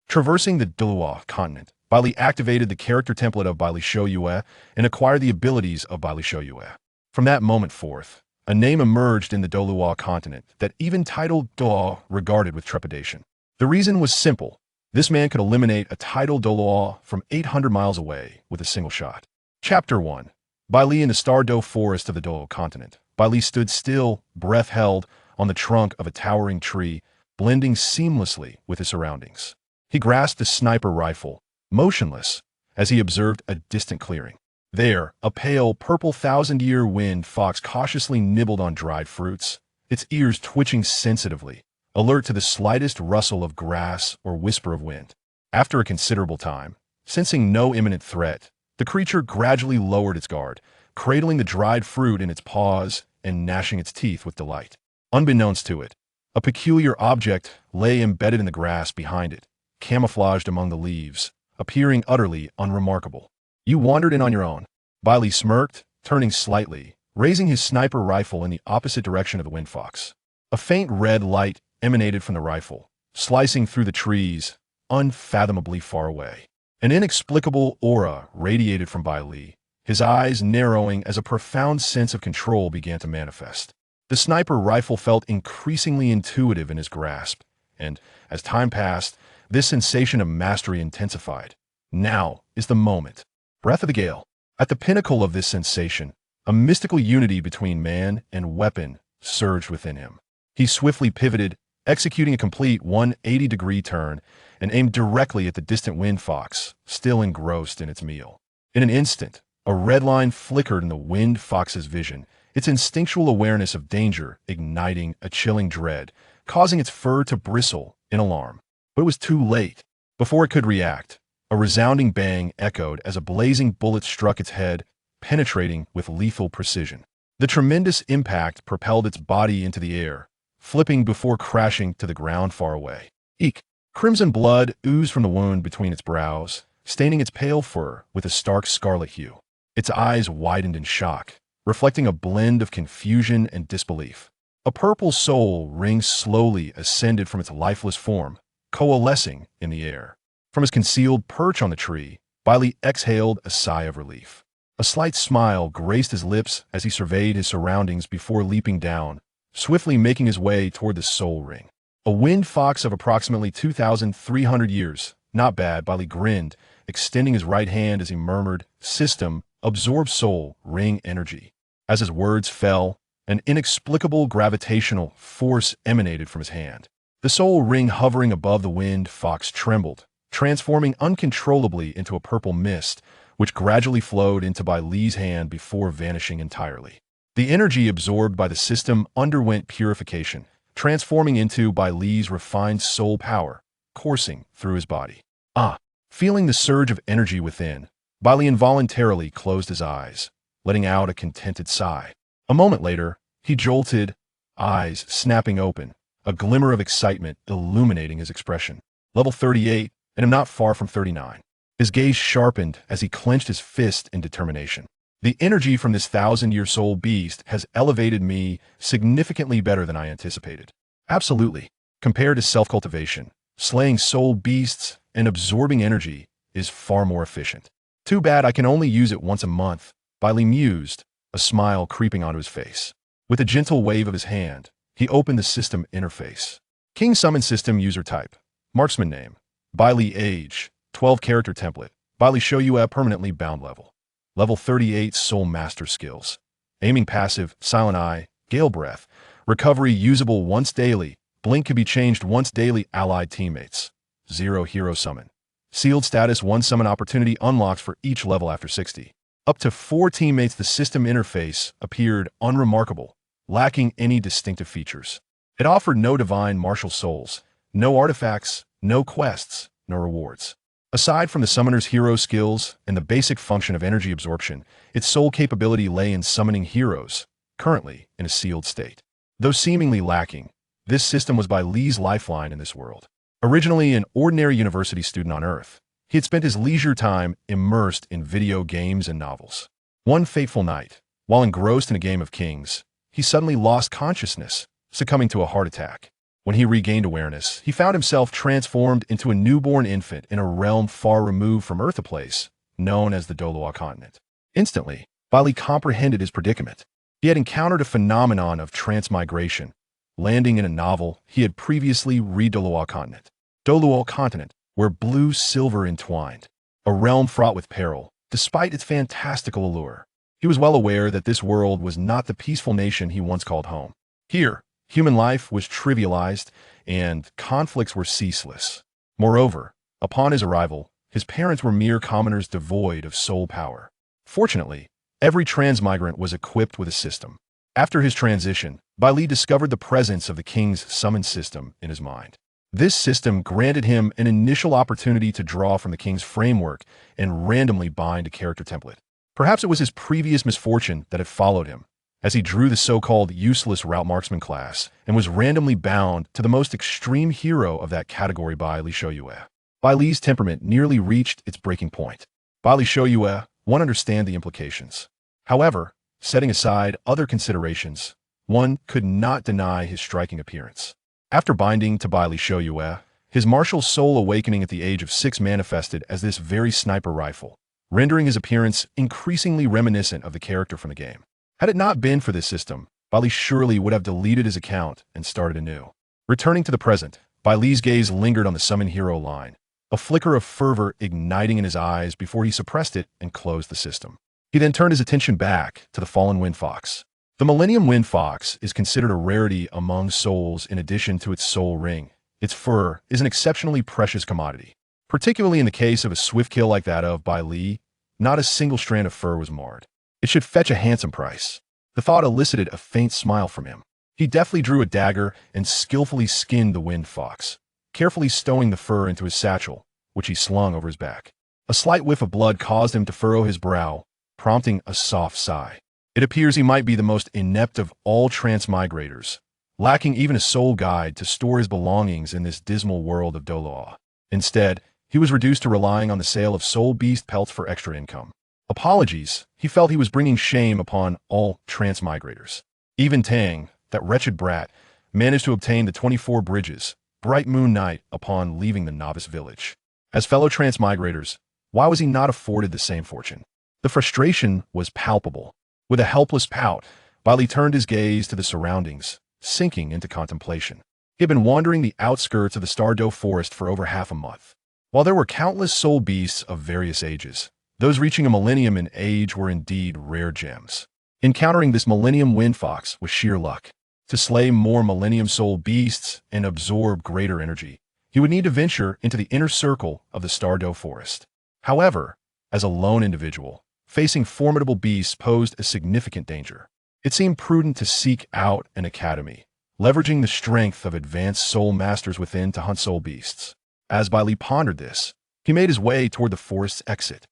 Traversing the Douluo continent, Bai Li activated the character template of Bai Li Shou Yue and acquired the abilities of Bai Li Shou Yue. From that moment forth, a name emerged in the Douluo continent that even Title Douluo regarded with trepidation. The reason was simple. This man could eliminate a Title Douluo from 800 miles away with a single shot. Chapter 1. Bai Li in the Star Do forest of the Douluo continent. Bai Li stood still, breath held, on the trunk of a towering tree, blending seamlessly with his surroundings. He grasped a sniper rifle, motionless, as he observed a distant clearing. There, a pale, purple thousand-year wind fox cautiously nibbled on dried fruits, its ears twitching sensitively, alert to the slightest rustle of grass or whisper of wind. After a considerable time, sensing no imminent threat, the creature gradually lowered its guard, cradling the dried fruit in its paws and gnashing its teeth with delight. Unbeknownst to it, a peculiar object lay embedded in the grass behind it, camouflaged among the leaves, appearing utterly unremarkable. "You wandered in on your own." Bai Li smirked, turning slightly, raising his sniper rifle in the opposite direction of the wind fox. A faint red light emanated from the rifle, slicing through the trees, unfathomably far away. An inexplicable aura radiated from Bai Li, his eyes narrowing as a profound sense of control began to manifest. The sniper rifle felt increasingly intuitive in his grasp, and, as time passed, this sensation of mastery intensified. Now is the moment. Breath of the Gale. At the pinnacle of this sensation, a mystical unity between man and weapon surged within him. He swiftly pivoted, executing a complete 180-degree turn, and aimed directly at the distant wind fox, still engrossed in its meal. In an instant, a red line flickered in the wind fox's vision, its instinctual awareness of danger igniting a chilling dread, causing its fur to bristle in alarm. But it was too late. Before it could react, a resounding bang echoed as a blazing bullet struck its head, penetrating with lethal precision. The tremendous impact propelled its body into the air, flipping before crashing to the ground far away. Eek! Crimson blood oozed from the wound between its brows, staining its pale fur with a stark scarlet hue. Its eyes widened in shock, reflecting a blend of confusion and disbelief. A purple soul ring slowly ascended from its lifeless form, coalescing in the air. From his concealed perch on the tree, Bai Li exhaled a sigh of relief. A slight smile graced his lips as he surveyed his surroundings before leaping down, swiftly making his way toward the soul ring. A wind fox of approximately 2,300 years. Not bad, Bai Li grinned, extending his right hand as he murmured, "System, absorb soul, ring energy." As his words fell, an inexplicable gravitational force emanated from his hand. The soul ring hovering above the wind fox trembled, transforming uncontrollably into a purple mist, which gradually flowed into Bai Li's hand before vanishing entirely. The energy absorbed by the system underwent purification, transforming into Bai Li's refined soul power, coursing through his body. Feeling the surge of energy within, Bai Li involuntarily closed his eyes, letting out a contented sigh. A moment later, he jolted, eyes snapping open, a glimmer of excitement illuminating his expression. Level 38, and I'm not far from 39. His gaze sharpened as he clenched his fist in determination. The energy from this 1,000-year soul beast has elevated me significantly better than I anticipated. Absolutely. Compared to self-cultivation, slaying soul beasts and absorbing energy is far more efficient. Too bad I can only use it once a month, Bai Li mused, a smile creeping onto his face. With a gentle wave of his hand, he opened the system interface. King Summon System User Type. Marksman Name. Bai Li Age. 12 Character Template. Bai Li Shou Yue Permanently Bound Level. Level 38 Soul Master Skills. Aiming Passive, Silent Eye, Gale Breath. Recovery usable once daily. Blink can be changed once daily. Allied Teammates. 0 Hero Summon. Sealed Status 1 Summon Opportunity unlocks for each level after 60. Up to 4 teammates. The system interface appeared unremarkable, lacking any distinctive features. It offered no divine martial souls, no artifacts, no quests, no rewards. Aside from the summoner's hero skills and the basic function of energy absorption, its sole capability lay in summoning heroes, currently in a sealed state. Though seemingly lacking, this system was Bai Li's lifeline in this world. Originally an ordinary university student on Earth, he had spent his leisure time immersed in video games and novels. One fateful night, while engrossed in a game of kings, he suddenly lost consciousness, succumbing to a heart attack. When he regained awareness, he found himself transformed into a newborn infant in a realm far removed from Earth, a place known as the Douluo continent. Instantly, Baili comprehended his predicament. He had encountered a phenomenon of transmigration, landing in a novel he had previously read. Douluo continent, where blue-silver entwined, a realm fraught with peril, despite its fantastical allure. He was well aware that this world was not the peaceful nation he once called home. Here, human life was trivialized and conflicts were ceaseless. Moreover, upon his arrival, his parents were mere commoners devoid of soul power. Fortunately, every transmigrant was equipped with a system. After his transition, Bai Li discovered the presence of the king's summon system in his mind. This system granted him an initial opportunity to draw from the king's framework and randomly bind a character template. Perhaps it was his previous misfortune that had followed him, as he drew the so-called useless route marksman class and was randomly bound to the most extreme hero of that category, Bai Li Shou Yue. Bai Li's temperament nearly reached its breaking point. Bai Li Shou Yue, one understand the implications. However, setting aside other considerations, one could not deny his striking appearance. After binding to Bai Li Shou Yue, his martial soul awakening at the age of 6 manifested as this very sniper rifle, rendering his appearance increasingly reminiscent of the character from the game. Had it not been for this system, Bai Li surely would have deleted his account and started anew. Returning to the present, Bai Li's gaze lingered on the summon hero line, a flicker of fervor igniting in his eyes before he suppressed it and closed the system. He then turned his attention back to the fallen wind fox. The Millennium Wind Fox is considered a rarity among souls in addition to its soul ring. Its fur is an exceptionally precious commodity. Particularly in the case of a swift kill like that of Bai Li, not a single strand of fur was marred. It should fetch a handsome price. The thought elicited a faint smile from him. He deftly drew a dagger and skillfully skinned the wind fox, carefully stowing the fur into his satchel, which he slung over his back. A slight whiff of blood caused him to furrow his brow, prompting a soft sigh. It appears he might be the most inept of all transmigrators, lacking even a soul guide to store his belongings in this dismal world of Douluo. Instead, he was reduced to relying on the sale of soul beast pelts for extra income. Apologies, he felt he was bringing shame upon all transmigrators. Even Tang, that wretched brat, managed to obtain the 24 bridges, bright moon night upon leaving the novice village. As fellow transmigrators, why was he not afforded the same fortune? The frustration was palpable. With a helpless pout, Bai Li turned his gaze to the surroundings, sinking into contemplation. He had been wandering the outskirts of the Title Douluo forest for over half a month. While there were countless soul beasts of various ages, those reaching a millennium in age were indeed rare gems. Encountering this millennium wind fox was sheer luck. To slay more millennium soul beasts and absorb greater energy, he would need to venture into the inner circle of the Title Douluo forest. However, as a lone individual, facing formidable beasts posed a significant danger. It seemed prudent to seek out an academy, leveraging the strength of advanced soul masters within to hunt soul beasts. As Bai Li pondered this, he made his way toward the forest's exit.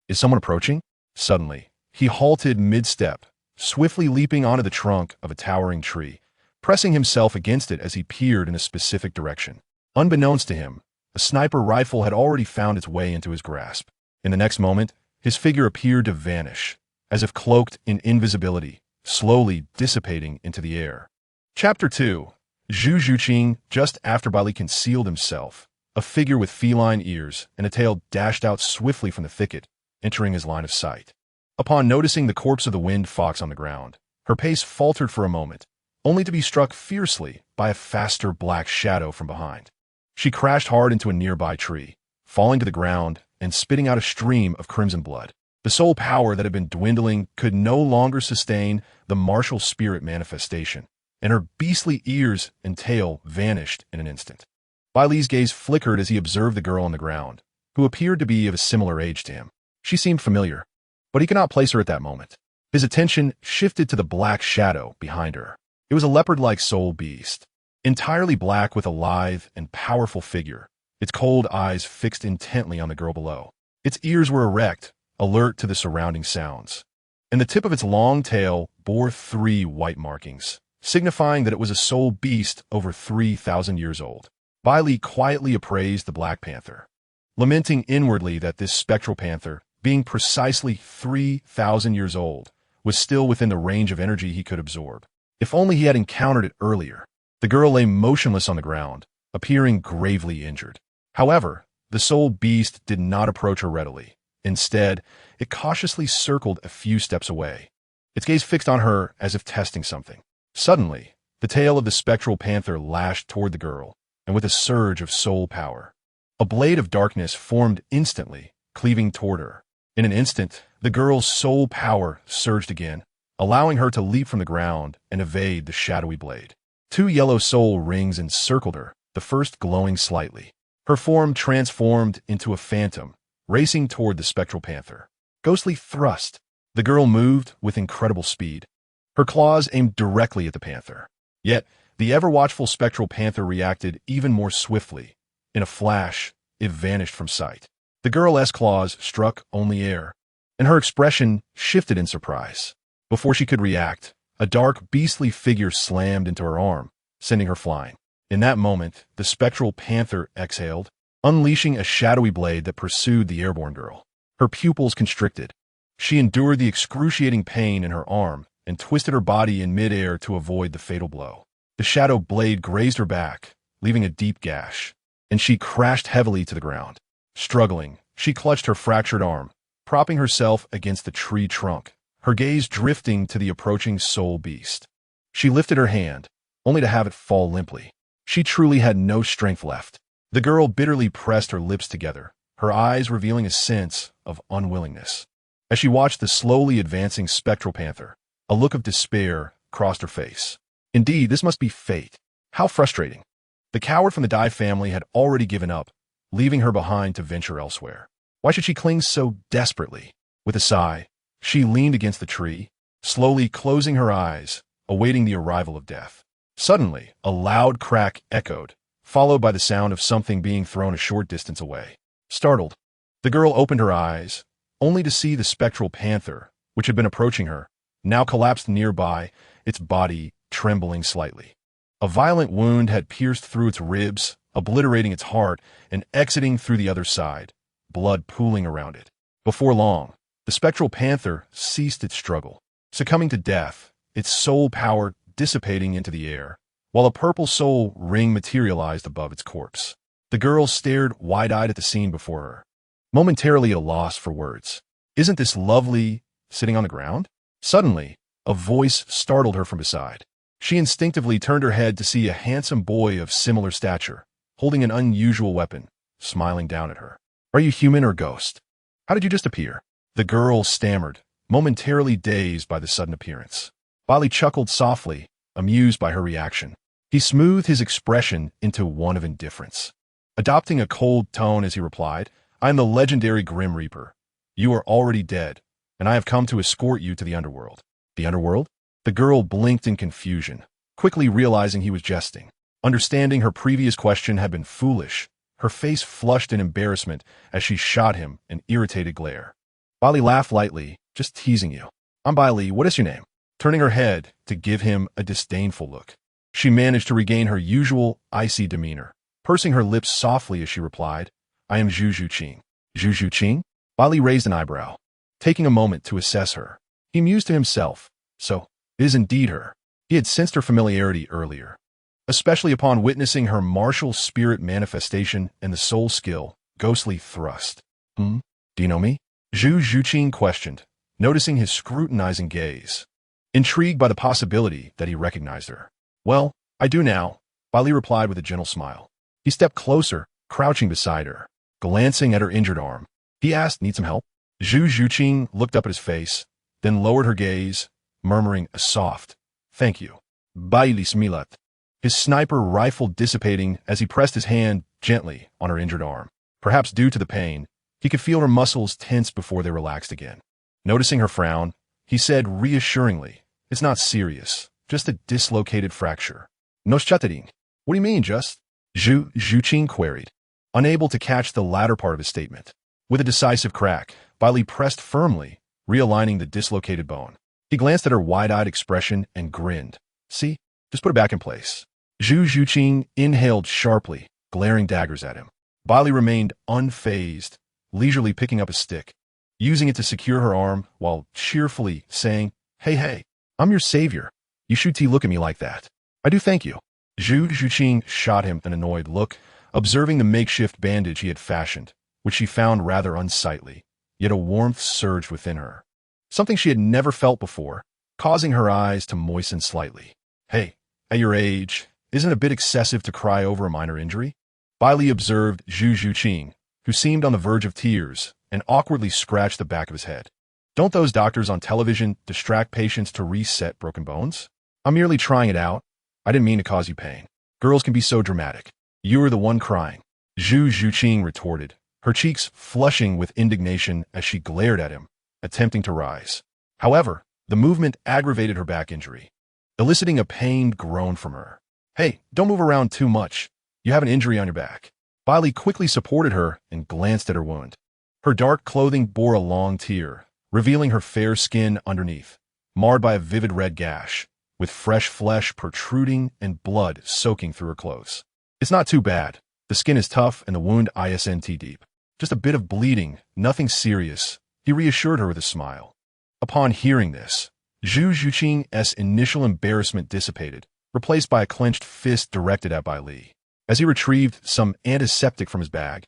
Is someone approaching? Suddenly, he halted mid-step, swiftly leaping onto the trunk of a towering tree, pressing himself against it as he peered in a specific direction. Unbeknownst to him, a sniper rifle had already found its way into his grasp. In the next moment, his figure appeared to vanish, as if cloaked in invisibility, slowly dissipating into the air. Chapter 2. Zhu Zhuqing. Just after Bai Li concealed himself, a figure with feline ears and a tail dashed out swiftly from the thicket, entering his line of sight. Upon noticing the corpse of the wind fox on the ground, her pace faltered for a moment, only to be struck fiercely by a faster black shadow from behind. She crashed hard into a nearby tree, falling to the ground and spitting out a stream of crimson blood. The soul power that had been dwindling could no longer sustain the martial spirit manifestation, and her beastly ears and tail vanished in an instant. Bai Li's gaze flickered as he observed the girl on the ground, who appeared to be of a similar age to him. She seemed familiar, but he could not place her at that moment. His attention shifted to the black shadow behind her. It was a leopard-like soul beast, entirely black with a lithe and powerful figure, its cold eyes fixed intently on the girl below. Its ears were erect, alert to the surrounding sounds, and the tip of its long tail bore 3 white markings, signifying that it was a soul beast over 3,000 years old. Bai Li quietly appraised the Black Panther, lamenting inwardly that this spectral panther, being precisely 3,000 years old, was still within the range of energy he could absorb. If only he had encountered it earlier. The girl lay motionless on the ground, appearing gravely injured. However, the soul beast did not approach her readily. Instead, it cautiously circled a few steps away, its gaze fixed on her as if testing something. Suddenly, the tail of the spectral panther lashed toward the girl, and with a surge of soul power, a blade of darkness formed instantly, cleaving toward her. In an instant, the girl's soul power surged again, allowing her to leap from the ground and evade the shadowy blade. Two yellow soul rings encircled her, the first glowing slightly. Her form transformed into a phantom, racing toward the spectral panther. Ghostly thrust. The girl moved with incredible speed, her claws aimed directly at the panther. Yet, the ever-watchful spectral panther reacted even more swiftly. In a flash, it vanished from sight. The girl's claws struck only air, and her expression shifted in surprise. Before she could react, a dark, beastly figure slammed into her arm, sending her flying. In that moment, the spectral panther exhaled, unleashing a shadowy blade that pursued the airborne girl. Her pupils constricted. She endured the excruciating pain in her arm and twisted her body in midair to avoid the fatal blow. The shadow blade grazed her back, leaving a deep gash, and she crashed heavily to the ground. Struggling, she clutched her fractured arm, propping herself against the tree trunk, her gaze drifting to the approaching soul beast. She lifted her hand, only to have it fall limply. She truly had no strength left. The girl bitterly pressed her lips together, her eyes revealing a sense of unwillingness. As she watched the slowly advancing spectral panther, a look of despair crossed her face. Indeed, this must be fate. How frustrating. The coward from the Dai family had already given up, leaving her behind to venture elsewhere. Why should she cling so desperately? With a sigh, she leaned against the tree, slowly closing her eyes, awaiting the arrival of death. Suddenly, a loud crack echoed, followed by the sound of something being thrown a short distance away. Startled, the girl opened her eyes, only to see the spectral panther, which had been approaching her, now collapsed nearby, its body trembling slightly. A violent wound had pierced through its ribs, obliterating its heart and exiting through the other side, blood pooling around it. Before long, the spectral panther ceased its struggle, succumbing to death, its soul power dissipating into the air, while a purple soul ring materialized above its corpse. The girl stared wide-eyed at the scene before her, momentarily at a loss for words. Isn't this lovely, sitting on the ground? Suddenly, a voice startled her from beside. She instinctively turned her head to see a handsome boy of similar stature, holding an unusual weapon, smiling down at her. Are you human or ghost? How did you just appear? The girl stammered, momentarily dazed by the sudden appearance. Baili chuckled softly, amused by her reaction. He smoothed his expression into one of indifference, adopting a cold tone as he replied, I am the legendary Grim Reaper. You are already dead, and I have come to escort you to the underworld. The underworld? The girl blinked in confusion, quickly realizing he was jesting. Understanding her previous question had been foolish, her face flushed in embarrassment as she shot him an irritated glare. Baili laughed lightly, just teasing you. I'm Baili, what is your name? Turning her head to give him a disdainful look. She managed to regain her usual icy demeanor, pursing her lips softly as she replied, I am Zhu Zhuqing. Zhu Zhuqing? Baili raised an eyebrow, taking a moment to assess her. He mused to himself, so it is indeed her. He had sensed her familiarity earlier, especially upon witnessing her martial spirit manifestation and the soul skill, ghostly thrust. Do you know me? Zhu Zhuqing questioned, noticing his scrutinizing gaze, intrigued by the possibility that he recognized her. Well, I do now, Baili replied with a gentle smile. He stepped closer, crouching beside her, glancing at her injured arm. He asked, need some help? Zhu Zhuqing looked up at his face, then lowered her gaze, murmuring a soft, thank you. Baili smilat, his sniper rifle dissipating as he pressed his hand gently on her injured arm. Perhaps due to the pain, he could feel her muscles tense before they relaxed again. Noticing her frown, he said reassuringly, it's not serious, just a dislocated fracture. No shatering. What do you mean, just? Zhu Zhuqing queried, unable to catch the latter part of his statement. With a decisive crack, Baili pressed firmly, realigning the dislocated bone. He glanced at her wide-eyed expression and grinned. See? Just put it back in place. Zhu Zhuqing inhaled sharply, glaring daggers at him. Baili remained unfazed, leisurely picking up a stick, using it to secure her arm while cheerfully saying, hey, I'm your savior. You should look at me like that. I do thank you. Zhu Zhuqing shot him an annoyed look, observing the makeshift bandage he had fashioned, which she found rather unsightly, yet a warmth surged within her. Something she had never felt before, causing her eyes to moisten slightly. Hey, at your age, isn't it a bit excessive to cry over a minor injury? Baili observed Zhu Zhuqing, who seemed on the verge of tears, and awkwardly scratched the back of his head. Don't those doctors on television distract patients to reset broken bones? I'm merely trying it out. I didn't mean to cause you pain. Girls can be so dramatic. You were the one crying. Zhu Zhuqing retorted, her cheeks flushing with indignation as she glared at him, attempting to rise. However, the movement aggravated her back injury, eliciting a pained groan from her. Hey, don't move around too much. You have an injury on your back. Baili quickly supported her and glanced at her wound. Her dark clothing bore a long tear, revealing her fair skin underneath, marred by a vivid red gash, with fresh flesh protruding and blood soaking through her clothes. It's not too bad. The skin is tough and the wound isn't deep. Just a bit of bleeding, nothing serious, he reassured her with a smile. Upon hearing this, Zhu Zhuqing's initial embarrassment dissipated, replaced by a clenched fist directed at Bai Li. As he retrieved some antiseptic from his bag,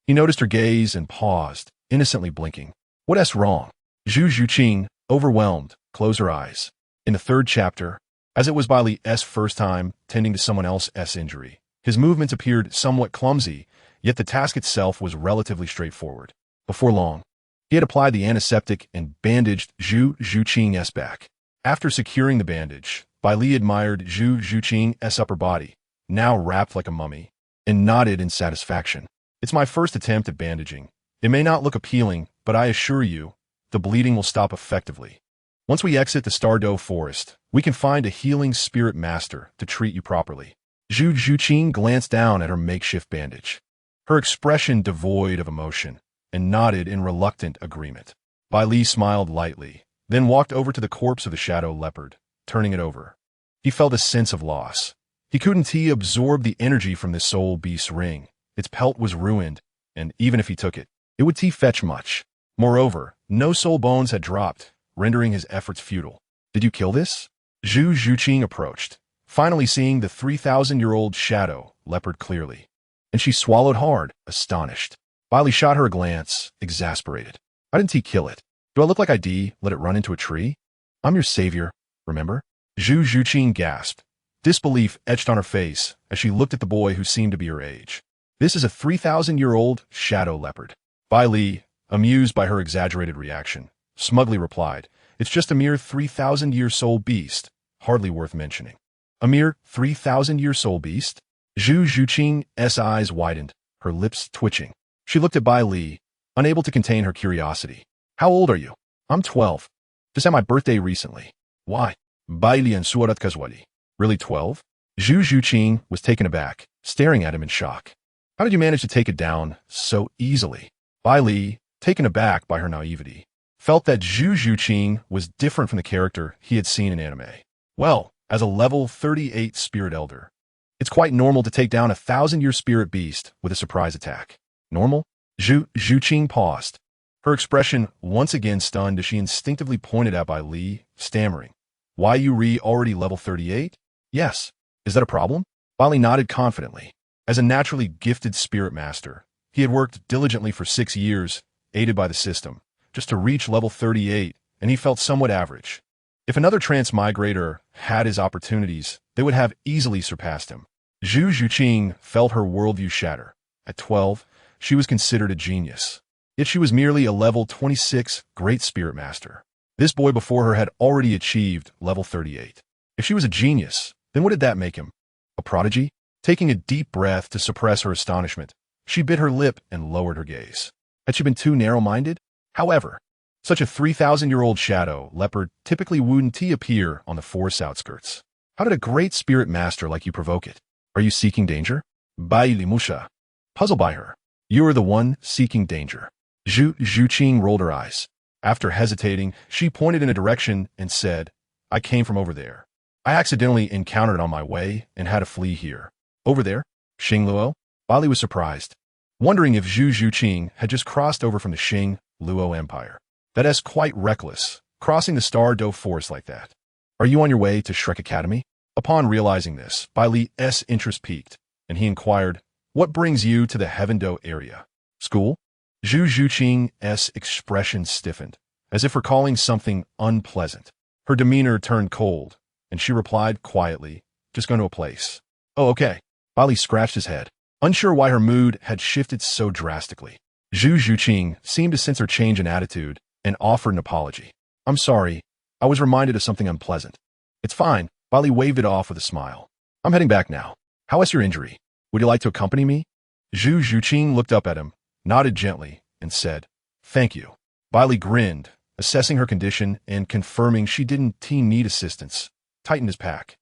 he noticed her gaze and paused, innocently blinking. What's wrong? Zhu Zhuqing, overwhelmed, closed her eyes. In the third chapter, as it was Bai Li's first time tending to someone else's injury, his movements appeared somewhat clumsy, yet the task itself was relatively straightforward. Before long, he had applied the antiseptic and bandaged Zhu Zhuqing's back. After securing the bandage, Bai Li admired Zhu Zhuqing's upper body, now wrapped like a mummy, and nodded in satisfaction. It's my first attempt at bandaging. It may not look appealing, but I assure you, the bleeding will stop effectively. Once we exit the Stardow Forest, we can find a healing spirit master to treat you properly. Zhu Zhuqing glanced down at her makeshift bandage, her expression devoid of emotion, and nodded in reluctant agreement. Bai Li smiled lightly, then walked over to the corpse of the shadow leopard, turning it over. He felt a sense of loss. He couldn't absorb the energy from this soul beast's ring. Its pelt was ruined, and even if he took it, it would fetch much. Moreover, no soul bones had dropped, rendering his efforts futile. Did you kill this? Zhu Zhuqing approached, finally seeing the 3,000-year-old shadow leopard clearly. And she swallowed hard, astonished. Baili shot her a glance, exasperated. Why didn't he kill it? Do I look like let it run into a tree? I'm your savior, remember? Zhu Zhuqing gasped. Disbelief etched on her face as she looked at the boy who seemed to be her age. This is a 3,000-year-old shadow leopard. Bai Li, amused by her exaggerated reaction, smugly replied, it's just a mere 3,000-year soul beast, hardly worth mentioning. A mere 3,000-year soul beast? Zhu Zhuqing's eyes widened, her lips twitching. She looked at Bai Li, unable to contain her curiosity. How old are you? I'm 12. Just had my birthday recently. Why? Baili and Suarat Kazwali. Really 12? Zhu Zhuqing was taken aback, staring at him in shock. How did you manage to take it down so easily? Bai Li, taken aback by her naivety, felt that Zhu Zhuqing was different from the character he had seen in anime. Well, as a level 38 spirit elder, it's quite normal to take down a 1,000-year spirit beast with a surprise attack. Normal? Zhu Zhuqing paused, her expression once again stunned as she instinctively pointed at Bai Li, stammering. Why you already level 38? Yes. Is that a problem? Bai Li nodded confidently. As a naturally gifted spirit master, he had worked diligently for 6 years, aided by the system, just to reach level 38, and he felt somewhat average. If another transmigrator had his opportunities, they would have easily surpassed him. Zhu Zhuqing felt her worldview shatter. At 12, she was considered a genius. Yet she was merely a level 26 great spirit master. This boy before her had already achieved level 38. If she was a genius, then what did that make him? A prodigy? Taking a deep breath to suppress her astonishment, she bit her lip and lowered her gaze. Had she been too narrow-minded? However, such a 3,000-year-old shadow leopard typically wouldn't appear on the forest outskirts. How did a great spirit master like you provoke it? Are you seeking danger? Baili Musha. Puzzled by her. You are the one seeking danger. Zhu Zhuqing rolled her eyes. After hesitating, she pointed in a direction and said, I came from over there. I accidentally encountered it on my way and had to flee here. Over there? Xing-Luo? Baili was surprised, wondering if Zhu Zhuqing had just crossed over from the Xing-Luo Empire. That is quite reckless, crossing the Stardow Forest like that. Are you on your way to Shrek Academy? Upon realizing this, Bai Li's interest peaked, and he inquired, "What brings you to the Heavendo area? School?" Zhu Zhuqing's expression stiffened, as if recalling something unpleasant. Her demeanor turned cold, and she replied quietly, "Just going to a place." "Oh, okay." Bai Li scratched his head, unsure why her mood had shifted so drastically. Zhu Zhuqing seemed to sense her change in attitude and offered an apology. "I'm sorry. I was reminded of something unpleasant." "It's fine." Bai Li waved it off with a smile. "I'm heading back now. How is your injury? Would you like to accompany me?" Zhu Zhuqing looked up at him, nodded gently, and said, "Thank you." Bai Li grinned, assessing her condition and confirming she didn't need assistance, tightened his pack,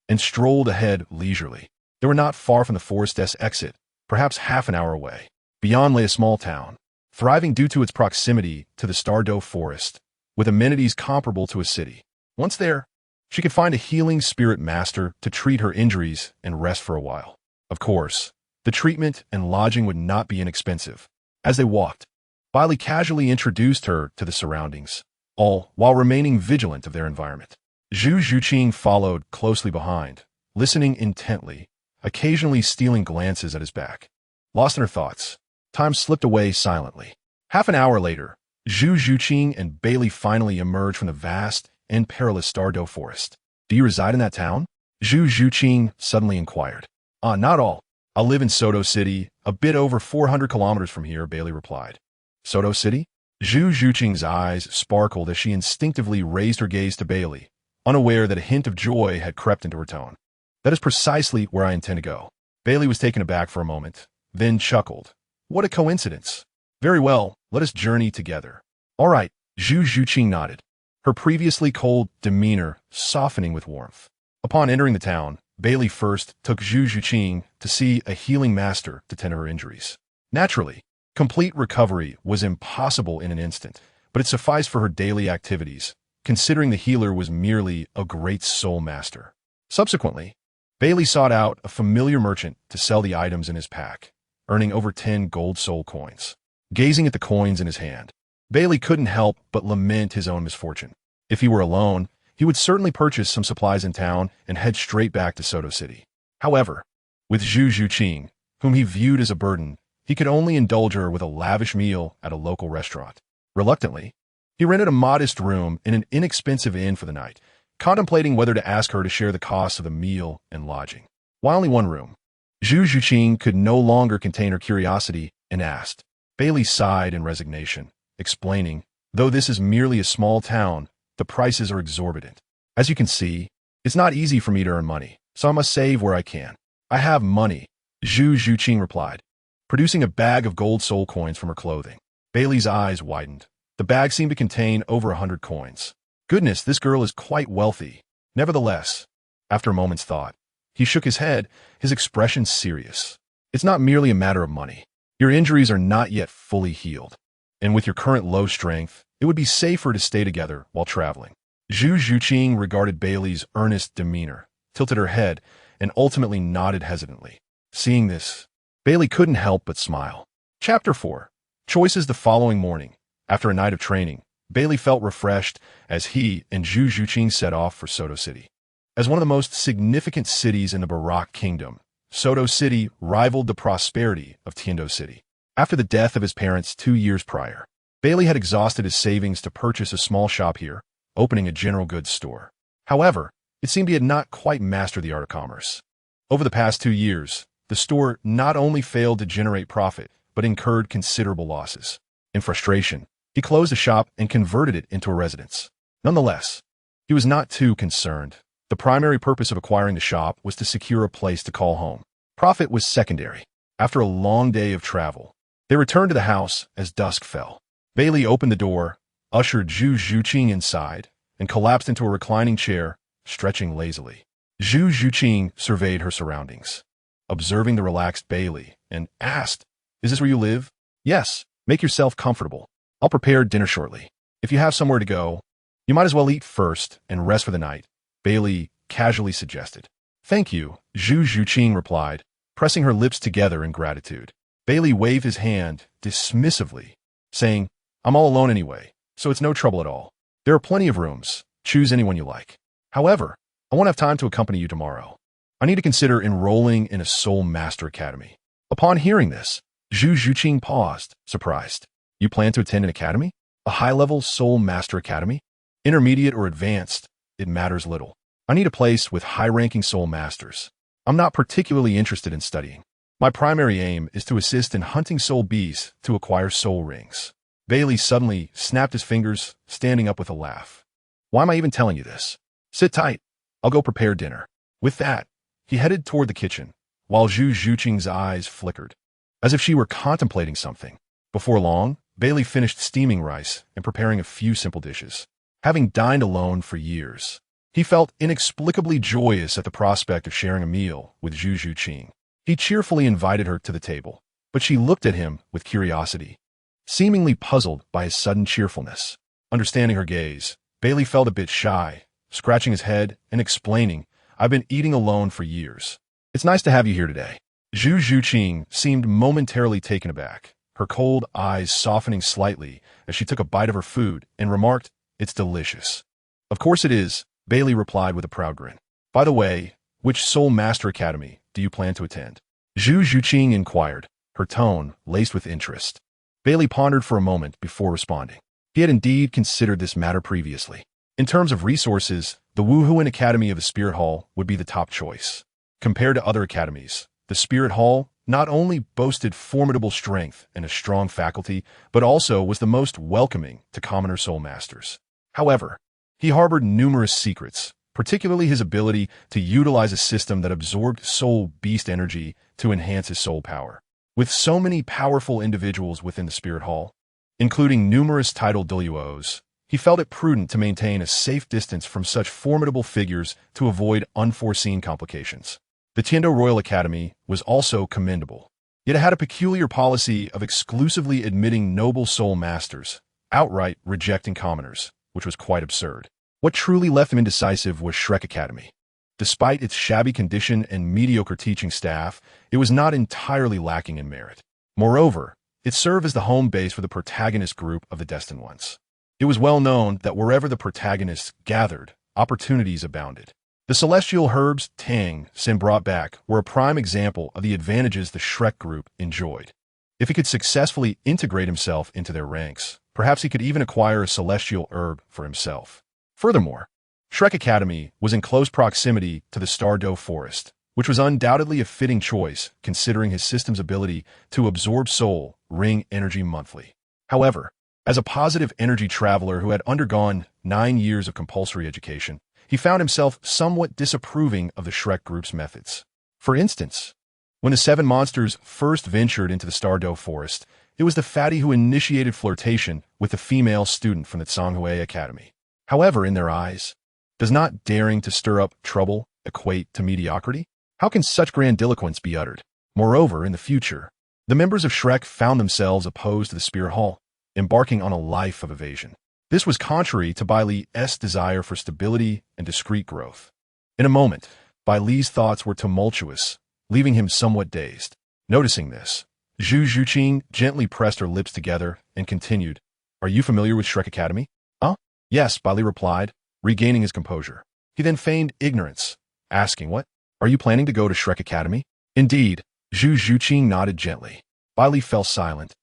and strolled ahead leisurely. They were not far from the forest's exit, perhaps half an hour away. Beyond lay a small town, thriving due to its proximity to the Stardo forest, with amenities comparable to a city. Once there, she could find a healing spirit master to treat her injuries and rest for a while. Of course, the treatment and lodging would not be inexpensive. As they walked, Bai Li casually introduced her to the surroundings, all while remaining vigilant of their environment. Zhu Zhuqing followed closely behind, listening intently, occasionally stealing glances at his back. Lost in her thoughts, time slipped away silently. Half an hour later, Zhu Zhuqing and Bai Li finally emerged from the vast and perilous Stardo forest. "Do you reside in that town?" Zhu Zhuqing suddenly inquired. Not all. I live in Soto City, a bit over 400 kilometers from here," Bai Li replied. "Soto City?" Zhu Zhuqing's eyes sparkled as she instinctively raised her gaze to Bai Li, unaware that a hint of joy had crept into her tone. "That is precisely where I intend to go." Bai Li was taken aback for a moment, then chuckled. "What a coincidence. Very well, let us journey together." "All right," Zhu Zhuqing nodded, her previously cold demeanor softening with warmth. Upon entering the town, Bai Li first took Zhu Zhuqing to see a healing master to tend to her injuries. Naturally, complete recovery was impossible in an instant, but it sufficed for her daily activities, considering the healer was merely a great soul master. Subsequently, Bai Li sought out a familiar merchant to sell the items in his pack, earning over 10 gold soul coins. Gazing at the coins in his hand, Bai Li couldn't help but lament his own misfortune. If he were alone, he would certainly purchase some supplies in town and head straight back to Soto City. However, with Zhu Zhuqing, whom he viewed as a burden, he could only indulge her with a lavish meal at a local restaurant. Reluctantly, he rented a modest room in an inexpensive inn for the night, contemplating whether to ask her to share the costs of the meal and lodging. While in one room, Zhu Zhuqing could no longer contain her curiosity and asked. Bai Li sighed in resignation, explaining, "Though this is merely a small town, the prices are exorbitant. As you can see, it's not easy for me to earn money, so I must save where I can." "I have money," Zhu Zhuqing replied, producing a bag of gold soul coins from her clothing. Bai Li's eyes widened. The bag seemed to contain over 100 coins. Goodness, this girl is quite wealthy. Nevertheless, after a moment's thought, he shook his head, his expression serious. "It's not merely a matter of money. Your injuries are not yet fully healed, and with your current low strength, it would be safer to stay together while traveling." Zhu Zhuqing regarded Bai Li's earnest demeanor, tilted her head, and ultimately nodded hesitantly. Seeing this, Bai Li couldn't help but smile. Chapter 4. Choices. The following morning, after a night of training, Bai Li felt refreshed as he and Zhu Zhuqing set off for Soto City. As one of the most significant cities in the Barak Kingdom, Soto City rivaled the prosperity of Tiendo City. After the death of his parents 2 years prior, Bai Li had exhausted his savings to purchase a small shop here, opening a general goods store. However, it seemed he had not quite mastered the art of commerce. Over the past 2 years, the store not only failed to generate profit, but incurred considerable losses. In frustration, he closed the shop and converted it into a residence. Nonetheless, he was not too concerned. The primary purpose of acquiring the shop was to secure a place to call home. Profit was secondary. After a long day of travel, they returned to the house as dusk fell. Bai Li opened the door, ushered Zhu Zhuqing inside, and collapsed into a reclining chair, stretching lazily. Zhu Zhuqing surveyed her surroundings, observing the relaxed Bai Li, and asked, "Is this where you live?" "Yes, make yourself comfortable. I'll prepare dinner shortly. If you have somewhere to go, you might as well eat first and rest for the night," Bai Li casually suggested. "Thank you," Zhu Zhuqing replied, pressing her lips together in gratitude. Bai Li waved his hand dismissively, saying, "I'm all alone anyway, so it's no trouble at all. There are plenty of rooms. Choose anyone you like." However, I won't have time to accompany you tomorrow. I need to consider enrolling in a Soul Master Academy. Upon hearing this, Zhu Zhuqing paused, surprised. You plan to attend an academy? A high-level Soul Master Academy? Intermediate or advanced, it matters little. I need a place with high-ranking Soul Masters. I'm not particularly interested in studying. My primary aim is to assist in hunting soul beasts to acquire soul rings. Baili suddenly snapped his fingers, standing up with a laugh. Why am I even telling you this? Sit tight. I'll go prepare dinner. With that, he headed toward the kitchen, while Zhu Zhuqing's eyes flickered, as if she were contemplating something. Before long, Baili finished steaming rice and preparing a few simple dishes. Having dined alone for years, he felt inexplicably joyous at the prospect of sharing a meal with Zhu Zhuqing. He cheerfully invited her to the table, but she looked at him with curiosity, seemingly puzzled by his sudden cheerfulness. Understanding her gaze, Baili felt a bit shy, scratching his head and explaining, I've been eating alone for years. It's nice to have you here today. Zhu Zhuqing seemed momentarily taken aback, her cold eyes softening slightly as she took a bite of her food and remarked, It's delicious. Of course it is, Baili replied with a proud grin. By the way, which Soul Master Academy do you plan to attend? Zhu Zhuqing inquired, her tone laced with interest. Baili pondered for a moment before responding. He had indeed considered this matter previously. In terms of resources, the Wuhuan Academy of the Spirit Hall would be the top choice. Compared to other academies, the Spirit Hall not only boasted formidable strength and a strong faculty, but also was the most welcoming to commoner soul masters. However, he harbored numerous secrets, particularly his ability to utilize a system that absorbed soul beast energy to enhance his soul power. With so many powerful individuals within the Spirit Hall, including numerous Title Douluos, he felt it prudent to maintain a safe distance from such formidable figures to avoid unforeseen complications. The Tiando Royal Academy was also commendable, yet it had a peculiar policy of exclusively admitting noble soul masters, outright rejecting commoners, which was quite absurd. What truly left him indecisive was Shrek Academy. Despite its shabby condition and mediocre teaching staff, it was not entirely lacking in merit. Moreover, it served as the home base for the protagonist group of the Destined Ones. It was well known that wherever the protagonists gathered, opportunities abounded. The celestial herbs Tang Sin brought back were a prime example of the advantages the Shrek group enjoyed. If he could successfully integrate himself into their ranks, perhaps he could even acquire a celestial herb for himself. Furthermore, Shrek Academy was in close proximity to the Stardow Forest, which was undoubtedly a fitting choice considering his system's ability to absorb soul ring energy monthly. However, as a positive energy traveler who had undergone 9 years of compulsory education, he found himself somewhat disapproving of the Shrek group's methods. For instance, when the 7 monsters first ventured into the Stardow Forest, it was the fatty who initiated flirtation with the female student from the Tsanghui Academy. However, in their eyes, does not daring to stir up trouble equate to mediocrity? How can such grandiloquence be uttered? Moreover, in the future, the members of Shrek found themselves opposed to the Spirit Hall, embarking on a life of evasion. This was contrary to Bai Li's desire for stability and discreet growth. In a moment, Bai Li's thoughts were tumultuous, leaving him somewhat dazed. Noticing this, Zhu Zhuqing gently pressed her lips together and continued, Are you familiar with Shrek Academy? Yes, Bai Li replied, regaining his composure. He then feigned ignorance, asking, What? Are you planning to go to Shrek Academy? Indeed, Zhu Zhuqing nodded gently. Bai Li fell silent,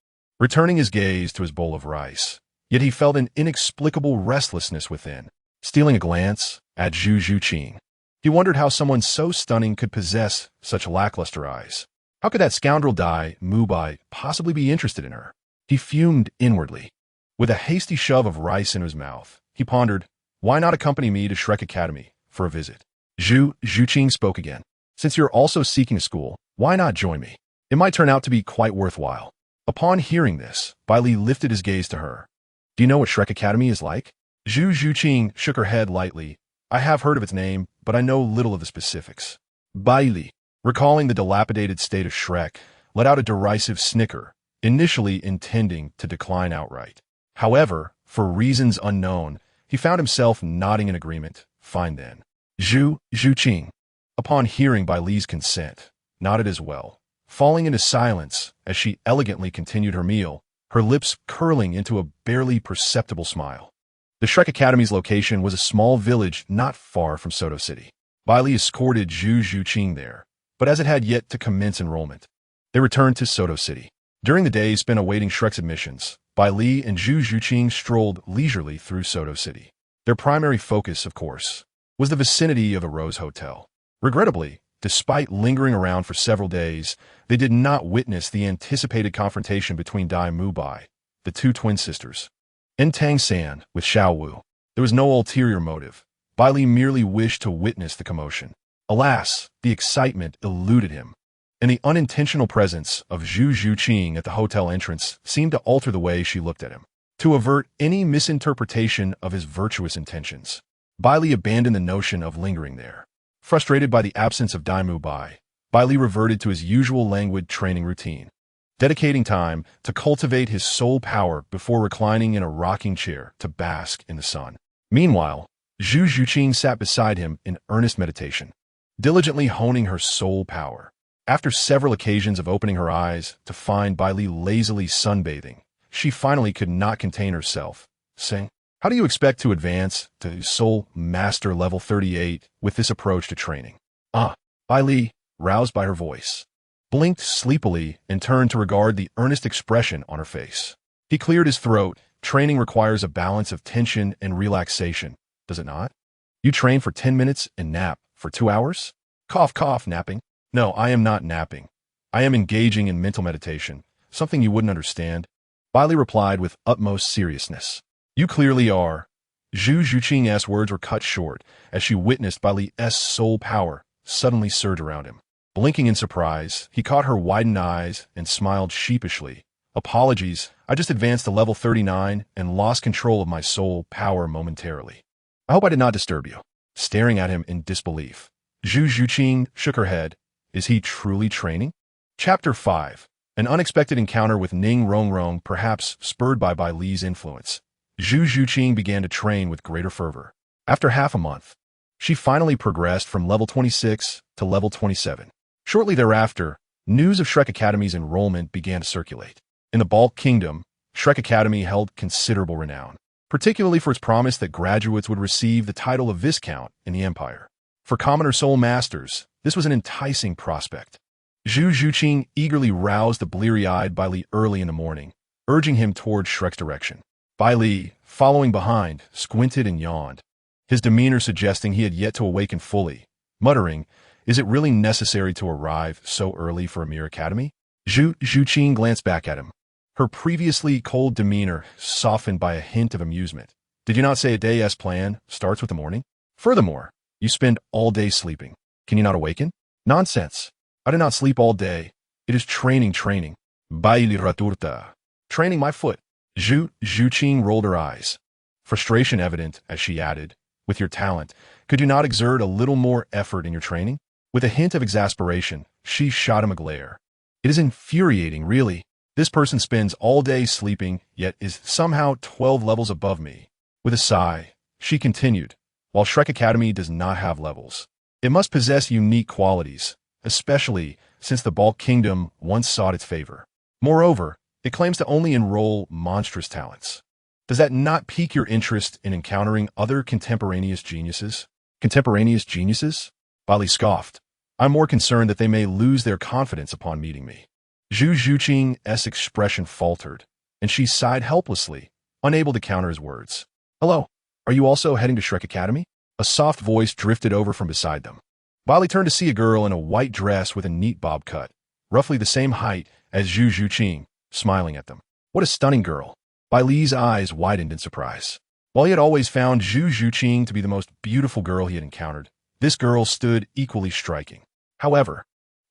returning his gaze to his bowl of rice. Yet he felt an inexplicable restlessness within. Stealing a glance at Zhu Zhuqing, he wondered how someone so stunning could possess such lackluster eyes. How could that scoundrel Dai Mubai possibly be interested in her? He fumed inwardly. With a hasty shove of rice in his mouth, he pondered, Why not accompany me to Shrek Academy for a visit? Zhu Zhuqing spoke again. Since you're also seeking a school, why not join me? It might turn out to be quite worthwhile. Upon hearing this, Bai Li lifted his gaze to her. Do you know what Shrek Academy is like? Zhu Zhuqing shook her head lightly. I have heard of its name, but I know little of the specifics. Baili, recalling the dilapidated state of Shrek, let out a derisive snicker, initially intending to decline outright. However, for reasons unknown, he found himself nodding in agreement. Fine then. Zhu Zhuqing, upon hearing Bai Li's consent, nodded as well, falling into silence as she elegantly continued her meal, her lips curling into a barely perceptible smile. The Shrek Academy's location was a small village not far from Soto City. Baili escorted Zhu Zhuqing there, but as it had yet to commence enrollment, they returned to Soto City. During the day spent awaiting Shrek's admissions, Baili and Zhu Zhuqing strolled leisurely through Soto City. Their primary focus, of course, was the vicinity of the Rose Hotel. Regrettably, despite lingering around for several days, they did not witness the anticipated confrontation between Dai Mubai, the two twin sisters, and Tang San with Xiao Wu. There was no ulterior motive. Baili merely wished to witness the commotion. Alas, the excitement eluded him, and the unintentional presence of Zhu Zhuqing at the hotel entrance seemed to alter the way she looked at him. To avert any misinterpretation of his virtuous intentions, Baili abandoned the notion of lingering there. Frustrated by the absence of Dai Mubai, Baili reverted to his usual languid training routine, dedicating time to cultivate his soul power before reclining in a rocking chair to bask in the sun. Meanwhile, Zhu Zhuqing sat beside him in earnest meditation, diligently honing her soul power. After several occasions of opening her eyes to find Baili lazily sunbathing, she finally could not contain herself, saying, "How do you expect to advance to Soul Master level 38 with this approach to training?" Baili, roused by her voice, blinked sleepily and turned to regard the earnest expression on her face. He cleared his throat. Training requires a balance of tension and relaxation, does it not? You train for 10 minutes and nap for 2 hours? Cough, cough, napping. No, I am not napping. I am engaging in mental meditation, something you wouldn't understand. Baili replied with utmost seriousness. You clearly are. Zhu Zhuqing's words were cut short as she witnessed Baili's soul power suddenly surge around him. Blinking in surprise, he caught her widened eyes and smiled sheepishly. Apologies, I just advanced to level 39 and lost control of my soul power momentarily. I hope I did not disturb you. Staring at him in disbelief, Zhu Zhuqing shook her head. Is he truly training? Chapter 5. An unexpected encounter with Ning Rongrong, perhaps spurred by Baili's influence. Zhu Zhuqing began to train with greater fervor. After half a month, she finally progressed from level 26 to level 27. Shortly thereafter, news of Shrek Academy's enrollment began to circulate. In the Balk Kingdom, Shrek Academy held considerable renown, particularly for its promise that graduates would receive the title of Viscount in the Empire. For commoner soul masters, this was an enticing prospect. Zhu Zhuqing eagerly roused the bleary-eyed Baili early in the morning, urging him toward Shrek's direction. Baili, following behind, squinted and yawned, his demeanor suggesting he had yet to awaken fully, muttering, "Is it really necessary to arrive so early for a mere academy?" Zhu Zhuqing glanced back at him, her previously cold demeanor softened by a hint of amusement. Did you not say a day's plan starts with the morning? Furthermore, you spend all day sleeping. Can you not awaken? Nonsense. I did not sleep all day. It is training. Baili raturta. Training my foot. Zhu Zhuqing rolled her eyes, frustration evident as she added, with your talent, could you not exert a little more effort in your training? With a hint of exasperation, she shot him a glare. It is infuriating, really. This person spends all day sleeping, yet is somehow 12 levels above me. With a sigh, she continued, while Shrek Academy does not have levels, it must possess unique qualities, especially since the Balk Kingdom once sought its favor. Moreover, it claims to only enroll monstrous talents. Does that not pique your interest in encountering other contemporaneous geniuses? Contemporaneous geniuses? Baili scoffed. I'm more concerned that they may lose their confidence upon meeting me. Zhu Zhuqing's expression faltered, and she sighed helplessly, unable to counter his words. Hello, are you also heading to Shrek Academy? A soft voice drifted over from beside them. Baili turned to see a girl in a white dress with a neat bob cut, roughly the same height as Zhu Zhuqing, smiling at them. What a stunning girl. Baili's eyes widened in surprise. While he had always found Zhu Zhuqing to be the most beautiful girl he had encountered, this girl stood equally striking. However,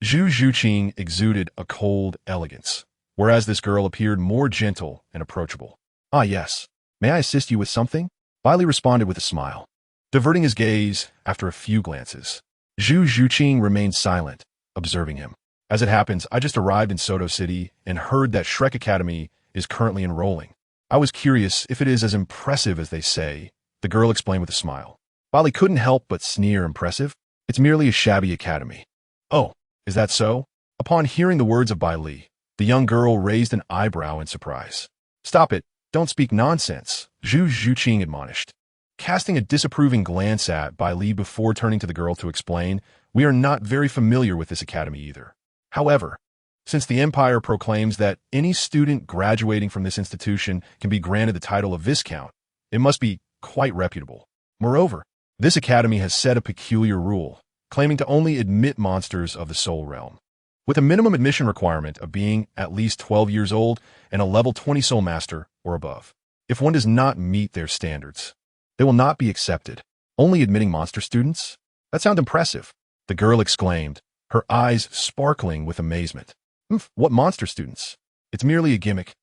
Zhu Zhuqing exuded a cold elegance, whereas this girl appeared more gentle and approachable. Ah yes, may I assist you with something? Baili responded with a smile. Diverting his gaze after a few glances, Zhu Zhuqing remained silent, observing him. As it happens, I just arrived in Soto City and heard that Shrek Academy is currently enrolling. I was curious if it is as impressive as they say, the girl explained with a smile. Baili couldn't help but sneer. Impressive? It's merely a shabby academy. Oh, is that so? Upon hearing the words of Baili, the young girl raised an eyebrow in surprise. Stop it, Don't speak nonsense, Zhu Zhuqing admonished. Casting a disapproving glance at Bai Li before turning to the girl to explain, we are not very familiar with this academy either. However, since the Empire proclaims that any student graduating from this institution can be granted the title of Viscount, it must be quite reputable. Moreover, this academy has set a peculiar rule, claiming to only admit monsters of the soul realm, with a minimum admission requirement of being at least 12 years old and a level 20 soul master or above. If one does not meet their standards, they will not be accepted. Only admitting monster students? That sounds impressive, the girl exclaimed, her eyes sparkling with amazement. What monster students? It's merely a gimmick,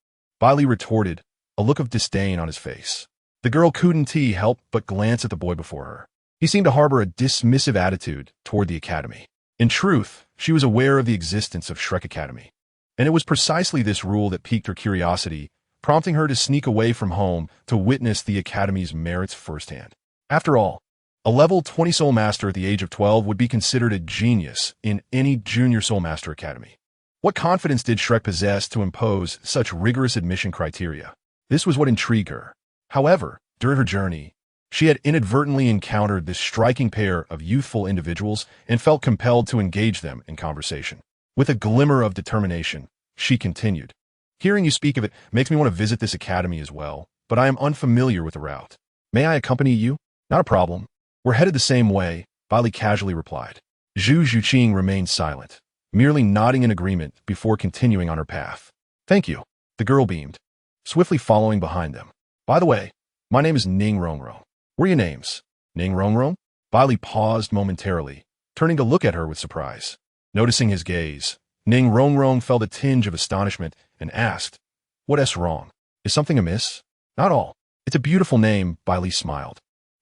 Baili retorted, a look of disdain on his face. The girl couldn't help but glance at the boy before her. He seemed to harbor a dismissive attitude toward the academy. In truth, she was aware of the existence of Shrek Academy, and it was precisely this rule that piqued her curiosity, prompting her to sneak away from home to witness the academy's merits firsthand. After all, a level 20 soul master at the age of 12 would be considered a genius in any junior soul master academy. What confidence did Shrek possess to impose such rigorous admission criteria? This was what intrigued her. However, during her journey, she had inadvertently encountered this striking pair of youthful individuals and felt compelled to engage them in conversation. With a glimmer of determination, she continued. Hearing you speak of it makes me want to visit this academy as well, but I am unfamiliar with the route. May I accompany you? Not a problem. We're headed the same way, Baili casually replied. Zhu Zhuqing remained silent, merely nodding in agreement before continuing on her path. Thank you, the girl beamed, swiftly following behind them. By the way, my name is Ning Rongrong. What are your names? Ning Rongrong? Baili paused momentarily, turning to look at her with surprise. Noticing his gaze, Ning Rongrong felt a tinge of astonishment and asked, What's wrong? Is something amiss? Not all. It's a beautiful name, Baili smiled.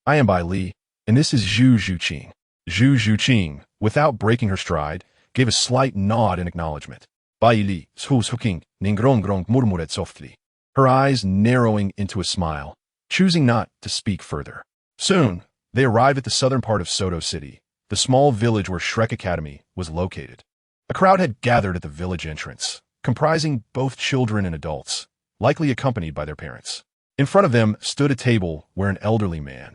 I am Bai Li, and this is Zhu Zhuqing. Zhu Zhuqing, without breaking her stride, gave a slight nod in acknowledgement. Bai Li Shou Yue, Ning Rongrong murmured softly, her eyes narrowing into a smile, choosing not to speak further. Soon, they arrived at the southern part of Soto City, the small village where Shrek Academy was located. A crowd had gathered at the village entrance, comprising both children and adults, likely accompanied by their parents. In front of them stood a table where an elderly man,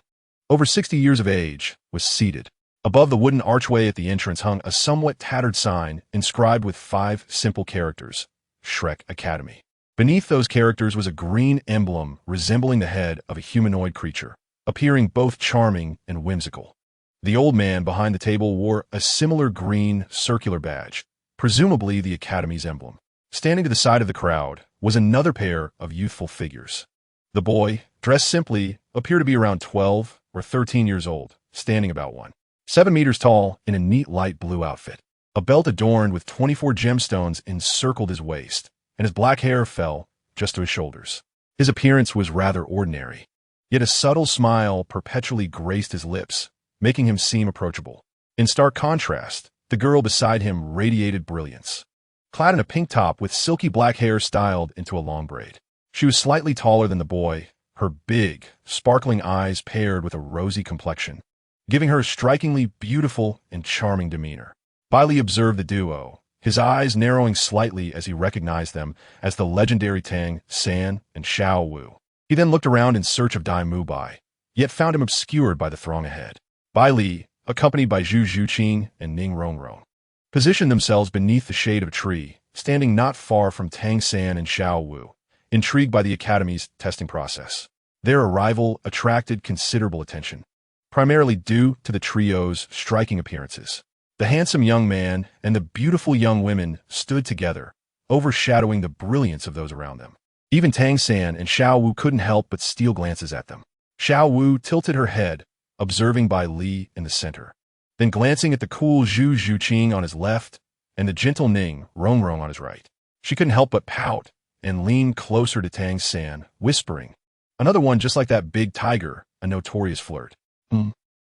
over 60 years of age, was seated. Above the wooden archway at the entrance hung a somewhat tattered sign inscribed with 5 simple characters, Shrek Academy. Beneath those characters was a green emblem resembling the head of a humanoid creature, appearing both charming and whimsical. The old man behind the table wore a similar green circular badge, presumably the Academy's emblem. Standing to the side of the crowd was another pair of youthful figures. The boy, dressed simply, appeared to be around 12 or 13 years old, standing about 1.7 meters tall in a neat light blue outfit. A belt adorned with 24 gemstones encircled his waist, and his black hair fell just to his shoulders. His appearance was rather ordinary, yet a subtle smile perpetually graced his lips, making him seem approachable. In stark contrast, the girl beside him radiated brilliance. Clad in a pink top with silky black hair styled into a long braid. She was slightly taller than the boy, her big, sparkling eyes paired with a rosy complexion, giving her a strikingly beautiful and charming demeanor. Baili observed the duo, his eyes narrowing slightly as he recognized them as the legendary Tang San and Xiao Wu. He then looked around in search of Dai Mu Bai, yet found him obscured by the throng ahead. Bai Li, accompanied by Zhu Zhuqing and Ning Rongrong, positioned themselves beneath the shade of a tree, standing not far from Tang San and Xiao Wu, intrigued by the Academy's testing process. Their arrival attracted considerable attention, primarily due to the trio's striking appearances. The handsome young man and the beautiful young women stood together, overshadowing the brilliance of those around them. Even Tang San and Xiao Wu couldn't help but steal glances at them. Xiao Wu tilted her head, observing Bai Li in the center, then glancing at the cool Zhu Zhuqing on his left and the gentle Ning Rongrong on his right. She couldn't help but pout and lean closer to Tang San, whispering, "Another one just like that big tiger, a notorious flirt."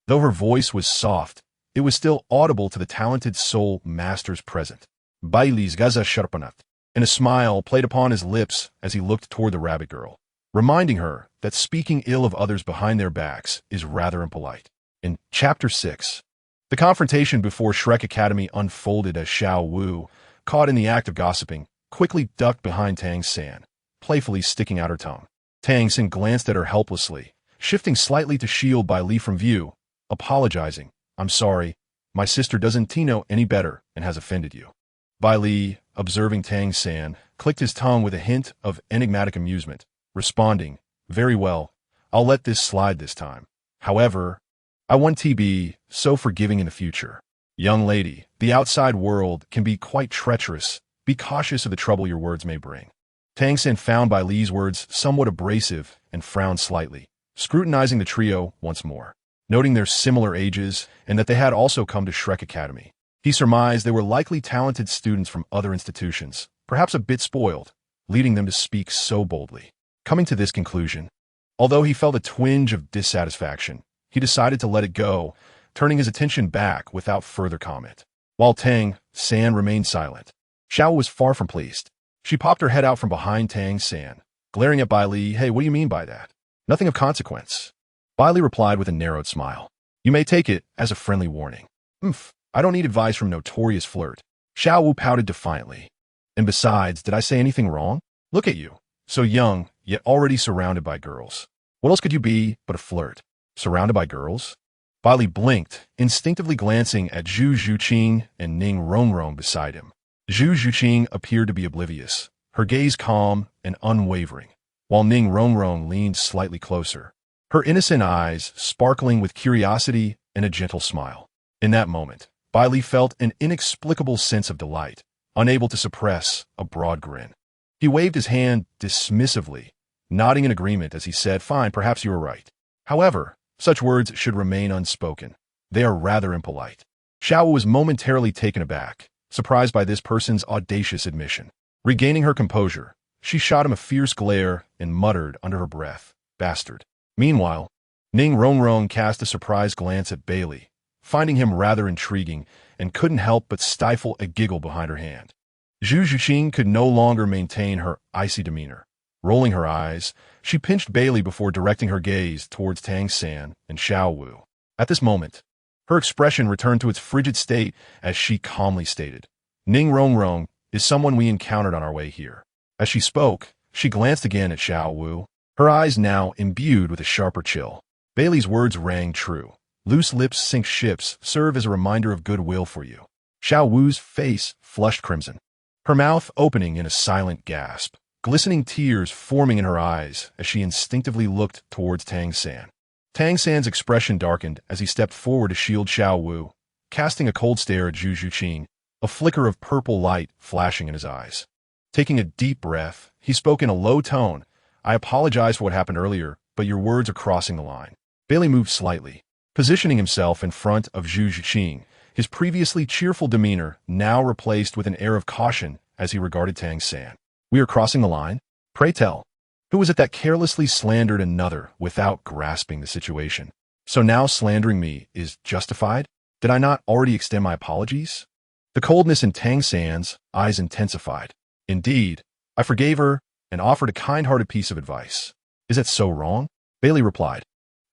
Though her voice was soft, it was still audible to the talented soul masters present. Baili's Gaza Sharpanat, and a smile played upon his lips as he looked toward the rabbit girl, reminding her that speaking ill of others behind their backs is rather impolite. In Chapter 6, the confrontation before Shrek Academy unfolded as Xiao Wu, caught in the act of gossiping, quickly ducked behind Tang San, playfully sticking out her tongue. Tang Xin glanced at her helplessly, shifting slightly to shield Bai Li from view, apologizing. I'm sorry, my sister doesn't know any better and has offended you. Bai Li, observing Tang San, clicked his tongue with a hint of enigmatic amusement, responding, very well, I'll let this slide this time. However, I want to be so forgiving in the future. Young lady, the outside world can be quite treacherous. Be cautious of the trouble your words may bring. Tang San found Bai Li's words somewhat abrasive and frowned slightly, scrutinizing the trio once more. Noting their similar ages and that they had also come to Shrek Academy, he surmised they were likely talented students from other institutions, perhaps a bit spoiled, leading them to speak so boldly. Coming to this conclusion, although he felt a twinge of dissatisfaction, he decided to let it go, turning his attention back without further comment. While Tang San remained silent, Xiao was far from pleased. She popped her head out from behind Tang San, glaring at Bai Li. Hey, what do you mean by that? Nothing of consequence. Bai Li replied with a narrowed smile. You may take it as a friendly warning. I don't need advice from notorious flirt. Xiao Wu pouted defiantly. And besides, did I say anything wrong? Look at you. So young, yet already surrounded by girls. What else could you be but a flirt? Surrounded by girls? Bai Li blinked, instinctively glancing at Zhu Zhuqing and Ning Rongrong beside him. Zhu Zhuqing appeared to be oblivious, her gaze calm and unwavering, while Ning Rongrong leaned slightly closer, her innocent eyes sparkling with curiosity and a gentle smile. In that moment, Bai Li felt an inexplicable sense of delight, unable to suppress a broad grin. He waved his hand dismissively, nodding in agreement as he said, fine, perhaps you are right. However, such words should remain unspoken. They are rather impolite. Xiao was momentarily taken aback, surprised by this person's audacious admission. Regaining her composure, she shot him a fierce glare and muttered under her breath, bastard. Meanwhile, Ning Rongrong cast a surprised glance at Baili, finding him rather intriguing, and couldn't help but stifle a giggle behind her hand. Zhu Zhuqing could no longer maintain her icy demeanor. Rolling her eyes, she pinched Baili before directing her gaze towards Tang San and Xiao Wu. At this moment, her expression returned to its frigid state as she calmly stated, Ning Rongrong is someone we encountered on our way here. As she spoke, she glanced again at Xiao Wu, her eyes now imbued with a sharper chill. Bailey's words rang true. Loose lips sink ships serve as a reminder of goodwill for you. Xiao Wu's face flushed crimson, her mouth opening in a silent gasp, glistening tears forming in her eyes as she instinctively looked towards Tang San. Tang San's expression darkened as he stepped forward to shield Xiao Wu, casting a cold stare at Zhu Zhuqing, a flicker of purple light flashing in his eyes. Taking a deep breath, he spoke in a low tone, I apologize for what happened earlier, but your words are crossing the line. Baili moved slightly, positioning himself in front of Zhu Zhuqing, his previously cheerful demeanor now replaced with an air of caution as he regarded Tang San. We are crossing the line? Pray tell. Who was it that carelessly slandered another without grasping the situation? So now slandering me is justified? Did I not already extend my apologies? The coldness in Tang San's eyes intensified. Indeed, I forgave her and offered a kind-hearted piece of advice. Is that so wrong? Baili replied,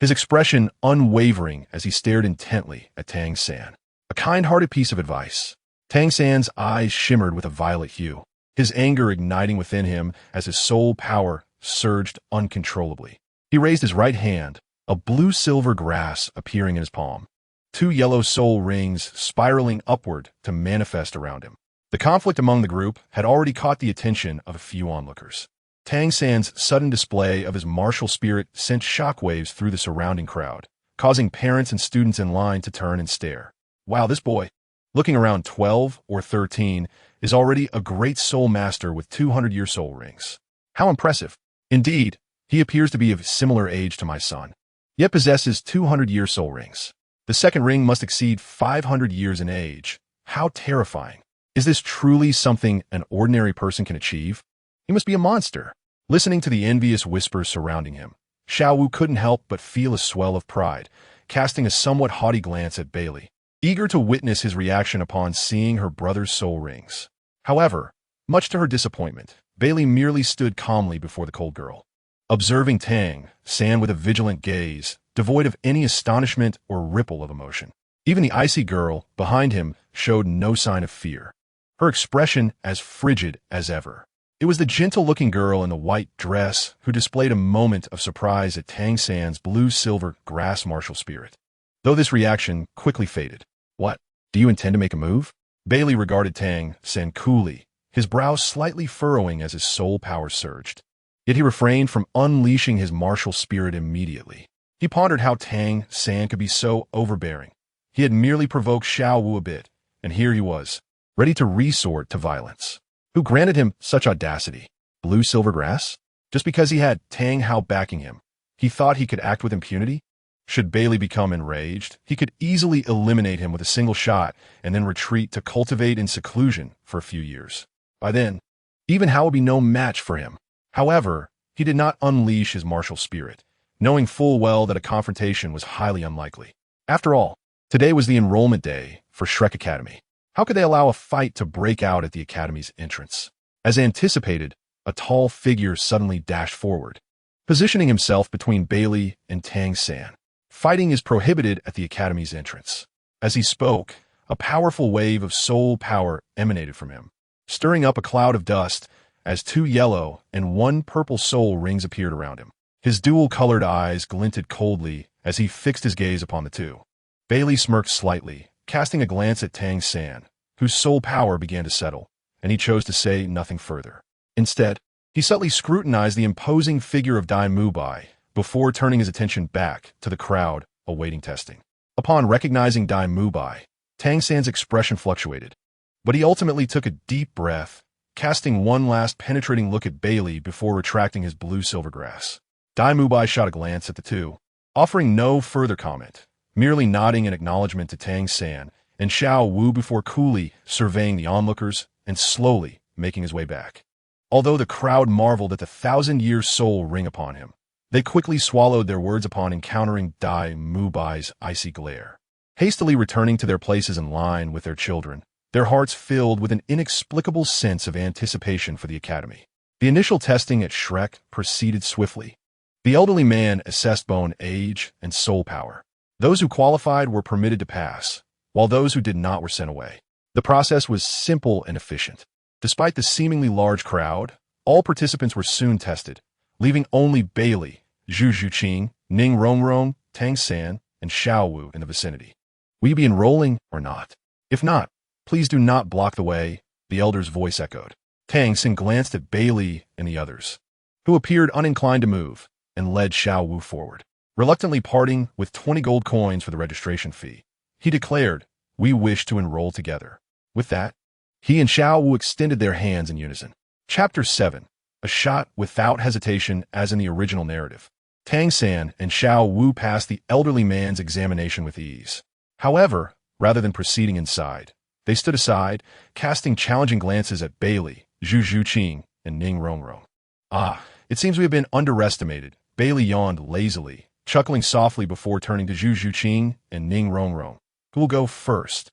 his expression unwavering as he stared intently at Tang San. A kind-hearted piece of advice. Tang San's eyes shimmered with a violet hue, his anger igniting within him as his soul power surged uncontrollably. He raised his right hand, a blue-silver grass appearing in his palm, 2 yellow soul rings spiraling upward to manifest around him. The conflict among the group had already caught the attention of a few onlookers. Tang San's sudden display of his martial spirit sent shockwaves through the surrounding crowd, causing parents and students in line to turn and stare. Wow, this boy, looking around 12 or 13, is already a great soul master with 200-year soul rings. How impressive. Indeed, he appears to be of similar age to my son, yet possesses 200-year soul rings. The second ring must exceed 500 years in age. How terrifying. Is this truly something an ordinary person can achieve? He must be a monster. Listening to the envious whispers surrounding him, Xiao Wu couldn't help but feel a swell of pride, casting a somewhat haughty glance at Baili, eager to witness his reaction upon seeing her brother's soul rings. However, much to her disappointment, Baili merely stood calmly before the cold girl, observing Tang San with a vigilant gaze, devoid of any astonishment or ripple of emotion. Even the icy girl behind him showed no sign of fear, her expression as frigid as ever. It was the gentle-looking girl in the white dress who displayed a moment of surprise at Tang San's blue-silver grass martial spirit. Though this reaction quickly faded. What? Do you intend to make a move? Baili regarded Tang San coolly, his brows slightly furrowing as his soul power surged. Yet he refrained from unleashing his martial spirit immediately. He pondered how Tang San could be so overbearing. He had merely provoked Xiao Wu a bit, and here he was, ready to resort to violence. Who granted him such audacity? Blue silver grass? Just because he had Tang Hao backing him, he thought he could act with impunity? Should Baili become enraged, he could easily eliminate him with a single shot and then retreat to cultivate in seclusion for a few years. By then, even Hao would be no match for him. However, he did not unleash his martial spirit, knowing full well that a confrontation was highly unlikely. After all, today was the enrollment day for Shrek Academy. How could they allow a fight to break out at the Academy's entrance? As anticipated, a tall figure suddenly dashed forward, positioning himself between Baili and Tang San. Fighting is prohibited at the Academy's entrance. As he spoke, a powerful wave of soul power emanated from him, stirring up a cloud of dust as 2 yellow and 1 purple soul rings appeared around him. His dual-colored eyes glinted coldly as he fixed his gaze upon the two. Baili smirked slightly, casting a glance at Tang San, whose soul power began to settle, and he chose to say nothing further. Instead, he subtly scrutinized the imposing figure of Dai Mubai before turning his attention back to the crowd awaiting testing. Upon recognizing Dai Mubai, Tang San's expression fluctuated, but he ultimately took a deep breath, casting one last penetrating look at Baili before retracting his blue-silver grass. Dai Mubai shot a glance at the two, offering no further comment, merely nodding in acknowledgement to Tang San and Xiao Wu before coolly surveying the onlookers and slowly making his way back. Although the crowd marveled at the 1,000-year soul ring upon him, they quickly swallowed their words upon encountering Dai Mubai's icy glare. Hastily returning to their places in line with their children, their hearts filled with an inexplicable sense of anticipation for the Academy. The initial testing at Shrek proceeded swiftly. The elderly man assessed bone age and soul power. Those who qualified were permitted to pass, while those who did not were sent away. The process was simple and efficient. Despite the seemingly large crowd, all participants were soon tested, leaving only Baili, Zhu Zhuqing, Ning Rongrong, Tang San, and Xiao Wu in the vicinity. Will you be enrolling or not? If not, please do not block the way, the elder's voice echoed. Tang San glanced at Baili and the others, who appeared uninclined to move, and led Xiao Wu forward. Reluctantly parting with 20 gold coins for the registration fee, he declared, "We wish to enroll together." With that, he and Xiao Wu extended their hands in unison. Chapter 7. A shot without hesitation as in the original narrative. Tang San and Xiao Wu passed the elderly man's examination with ease. However, rather than proceeding inside, they stood aside, casting challenging glances at Baili, Zhu Zhuqing, and Ning Rongrong. Ah, it seems we have been underestimated. Baili yawned lazily, chuckling softly before turning to Zhu Zhuqing and Ning Rongrong. Who will go first?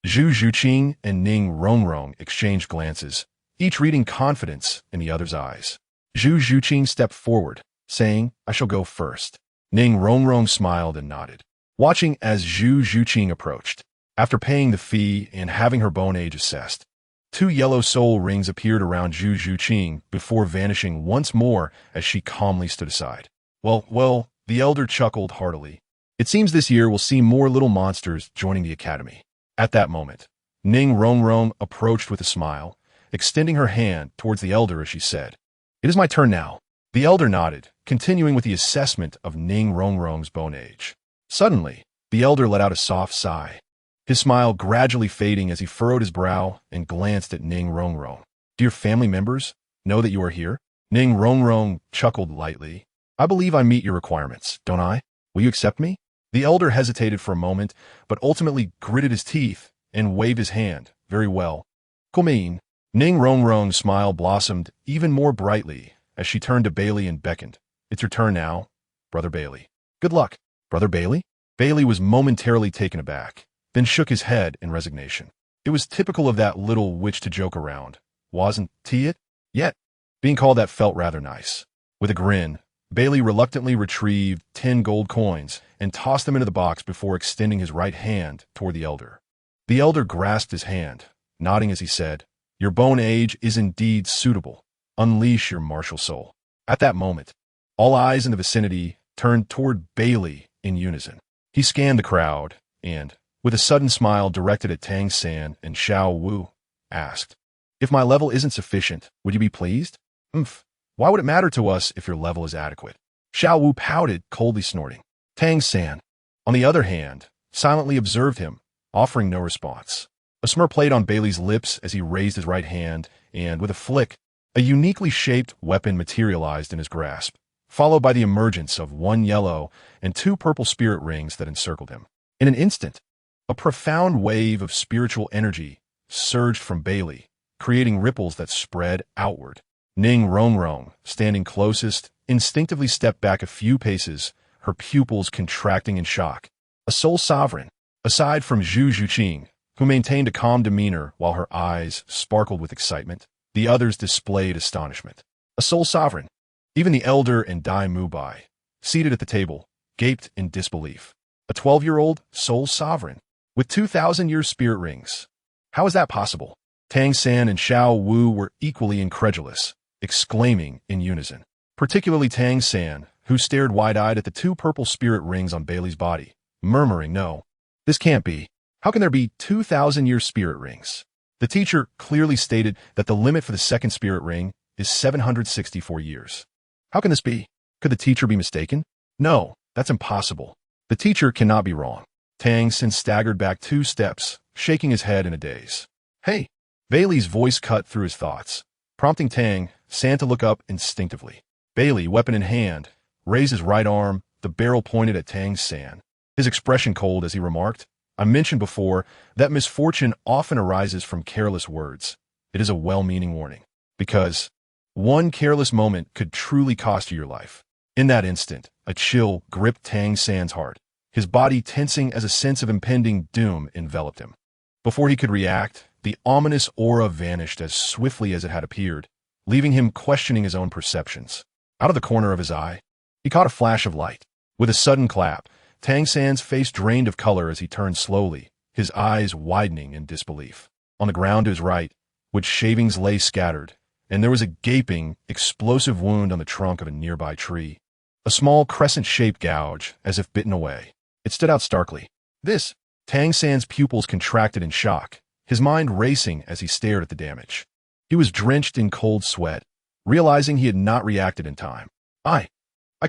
Zhu Zhuqing and Ning Rongrong exchanged glances, each reading confidence in the other's eyes. Zhu Zhuqing stepped forward, saying, "I shall go first." Ning Rongrong smiled and nodded, watching as Zhu Zhuqing approached. After paying the fee and having her bone age assessed, 2 yellow soul rings appeared around Zhu Zhuqing before vanishing once more as she calmly stood aside. Well, the elder chuckled heartily. It seems this year we'll see more little monsters joining the Academy. At that moment, Ning Rongrong approached with a smile, extending her hand towards the elder as she said, "It is my turn now." The elder nodded, continuing with the assessment of Ning Rongrong's bone age. Suddenly, the elder let out a soft sigh, his smile gradually fading as he furrowed his brow and glanced at Ning Rongrong. "Do your family members know that you are here?" Ning Rongrong chuckled lightly. "I believe I meet your requirements, don't I? Will you accept me?" The elder hesitated for a moment, but ultimately gritted his teeth and waved his hand. "Very well." "Kumin." Ning Rongrong's smile blossomed even more brightly as she turned to Baili and beckoned. "It's your turn now, Brother Baili." "Good luck." "Brother Baili?" Baili was momentarily taken aback, then shook his head in resignation. It was typical of that little witch to joke around, wasn't it? Yet, being called that felt rather nice. With a grin, Baili reluctantly retrieved 10 gold coins and tossed them into the box before extending his right hand toward the elder. The elder grasped his hand, nodding as he said, "Your bone age is indeed suitable. Unleash your martial soul. At that moment, all eyes in the vicinity turned toward Baili in unison. He scanned the crowd and, with a sudden smile directed at Tang San and Xiao Wu, asked, "If my level isn't sufficient, would you be pleased?" Why would it matter to us if your level is adequate?" Xiao Wu pouted, coldly snorting. Tang San, on the other hand, silently observed him, offering no response. A smirk played on Bailey's lips as he raised his right hand, and, with a flick, a uniquely shaped weapon materialized in his grasp, followed by the emergence of one yellow and two purple spirit rings that encircled him. In an instant, a profound wave of spiritual energy surged from Baili, creating ripples that spread outward. Ning Rongrong, standing closest, instinctively stepped back a few paces, her pupils contracting in shock. A soul sovereign, aside from Zhu Zhuqing, who maintained a calm demeanor while her eyes sparkled with excitement, the others displayed astonishment. A soul sovereign. Even the elder and Dai Mubai, seated at the table, gaped in disbelief. A 12-year-old soul sovereign, with 2,000-year spirit rings. How is that possible? Tang San and Xiao Wu were equally incredulous, exclaiming in unison. Particularly Tang San, who stared wide-eyed at the two purple spirit rings on Bailey's body, murmuring, "No, this can't be. How can there be 2,000-year spirit rings?" The teacher clearly stated that the limit for the second spirit ring is 764 years. How can this be? Could the teacher be mistaken? No, that's impossible. The teacher cannot be wrong. Tang San staggered back 2 steps, shaking his head in a daze. "Hey!" Bailey's voice cut through his thoughts, prompting Tang San to look up instinctively. Baili, weapon in hand, raised his right arm, the barrel pointed at Tang San. His expression cold as he remarked, "I mentioned before that misfortune often arises from careless words. It is a well-meaning warning, because one careless moment could truly cost you your life." In that instant, a chill gripped Tang San's heart, his body tensing as a sense of impending doom enveloped him. Before he could react, the ominous aura vanished as swiftly as it had appeared, leaving him questioning his own perceptions. Out of the corner of his eye, he caught a flash of light. With a sudden clap, Tang San's face drained of color as he turned slowly, his eyes widening in disbelief. On the ground to his right, wood shavings lay scattered, and there was a gaping, explosive wound on the trunk of a nearby tree. A small crescent-shaped gouge, as if bitten away. It stood out starkly. This, Tang San's pupils contracted in shock, his mind racing as he stared at the damage. He was drenched in cold sweat, realizing he had not reacted in time. I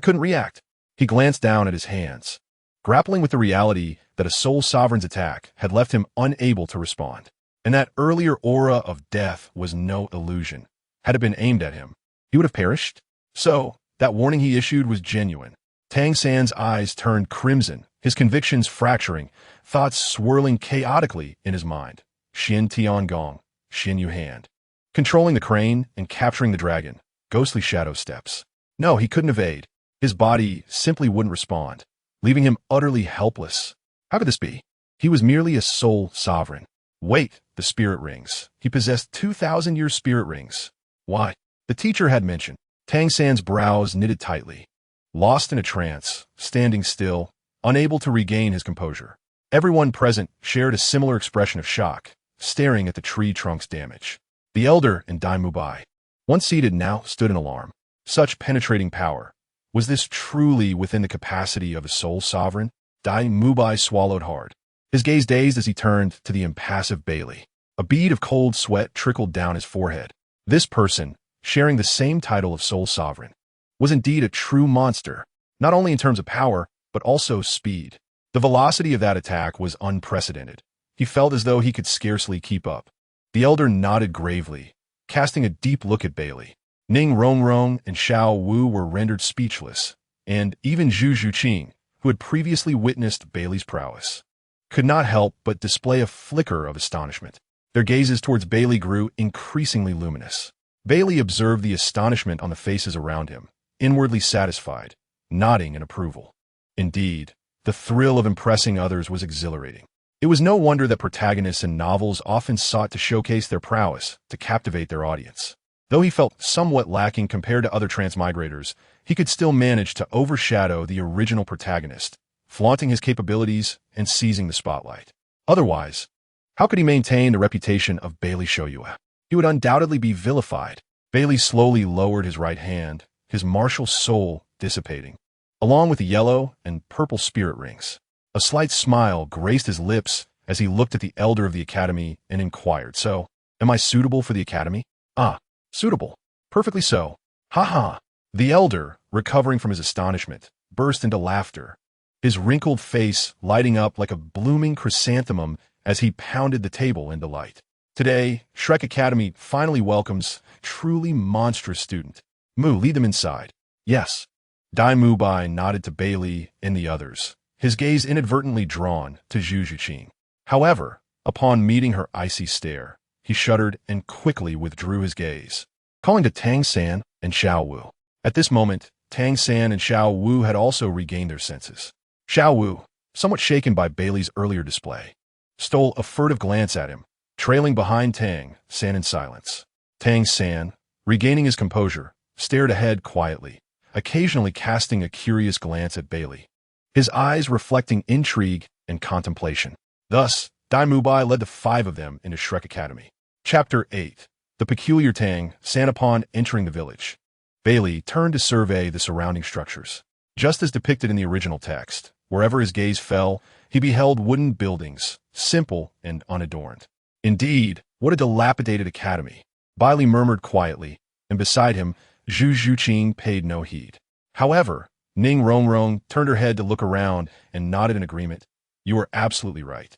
couldn't react. He glanced down at his hands, grappling with the reality that a soul sovereign's attack had left him unable to respond. And that earlier aura of death was no illusion. Had it been aimed at him, he would have perished. So, that warning he issued was genuine. Tang San's eyes turned crimson, his convictions fracturing, thoughts swirling chaotically in his mind. Xin Tiangong, Xin Yu hand. Controlling the crane and capturing the dragon, ghostly shadow steps. No, he couldn't evade. His body simply wouldn't respond, leaving him utterly helpless. How could this be? He was merely a soul sovereign. Wait, the spirit rings. He possessed 2,000-year spirit rings. Why? The teacher had mentioned. Tang San's brows knitted tightly. Lost in a trance, standing still, unable to regain his composure. Everyone present shared a similar expression of shock, staring at the tree trunk's damage. The elder and Dai Mubai, once seated, now stood in alarm. Such penetrating power. Was this truly within the capacity of a soul sovereign? Dai Mubai swallowed hard, his gaze dazed as he turned to the impassive Baili. A bead of cold sweat trickled down his forehead. This person, sharing the same title of soul sovereign, was indeed a true monster, not only in terms of power, but also speed. The velocity of that attack was unprecedented. He felt as though he could scarcely keep up. The elder nodded gravely, casting a deep look at Baili. Ning Rongrong and Xiao Wu were rendered speechless, and even Zhu Zhuqing, who had previously witnessed Baili's prowess, could not help but display a flicker of astonishment. Their gazes towards Baili grew increasingly luminous. Baili observed the astonishment on the faces around him, inwardly satisfied, nodding in approval. Indeed, the thrill of impressing others was exhilarating. It was no wonder that protagonists in novels often sought to showcase their prowess to captivate their audience. Though he felt somewhat lacking compared to other transmigrators, he could still manage to overshadow the original protagonist, flaunting his capabilities and seizing the spotlight. Otherwise, how could he maintain the reputation of Bai Li Shou Yue? He would undoubtedly be vilified. Baili slowly lowered his right hand, his martial soul dissipating, along with the yellow and purple spirit rings. A slight smile graced his lips as he looked at the elder of the academy and inquired, "So, am I suitable for the academy?" "Ah, suitable. Perfectly so. Ha ha." The elder, recovering from his astonishment, burst into laughter, his wrinkled face lighting up like a blooming chrysanthemum as he pounded the table in delight. "Today, Shrek Academy finally welcomes truly monstrous student. Mu, lead them inside." "Yes." Dai Bai nodded to Baili and the others, his gaze inadvertently drawn to Zhu Juqing. However, upon meeting her icy stare, he shuddered and quickly withdrew his gaze, calling to Tang San and Xiao Wu. At this moment, Tang San and Xiao Wu had also regained their senses. Xiao Wu, somewhat shaken by Baili's earlier display, stole a furtive glance at him, trailing behind Tang San in silence. Tang San, regaining his composure, stared ahead quietly, occasionally casting a curious glance at Baili, his eyes reflecting intrigue and contemplation. Thus, Dai Bai led the 5 of them into Shrek Academy. Chapter 8. The Peculiar Tang San. Upon entering the village, Baili turned to survey the surrounding structures. Just as depicted in the original text, wherever his gaze fell, he beheld wooden buildings, simple and unadorned. "Indeed, what a dilapidated academy," Baili murmured quietly, and beside him, Zhu Juqing paid no heed. However, Ning Rongrong turned her head to look around and nodded in agreement. "You are absolutely right."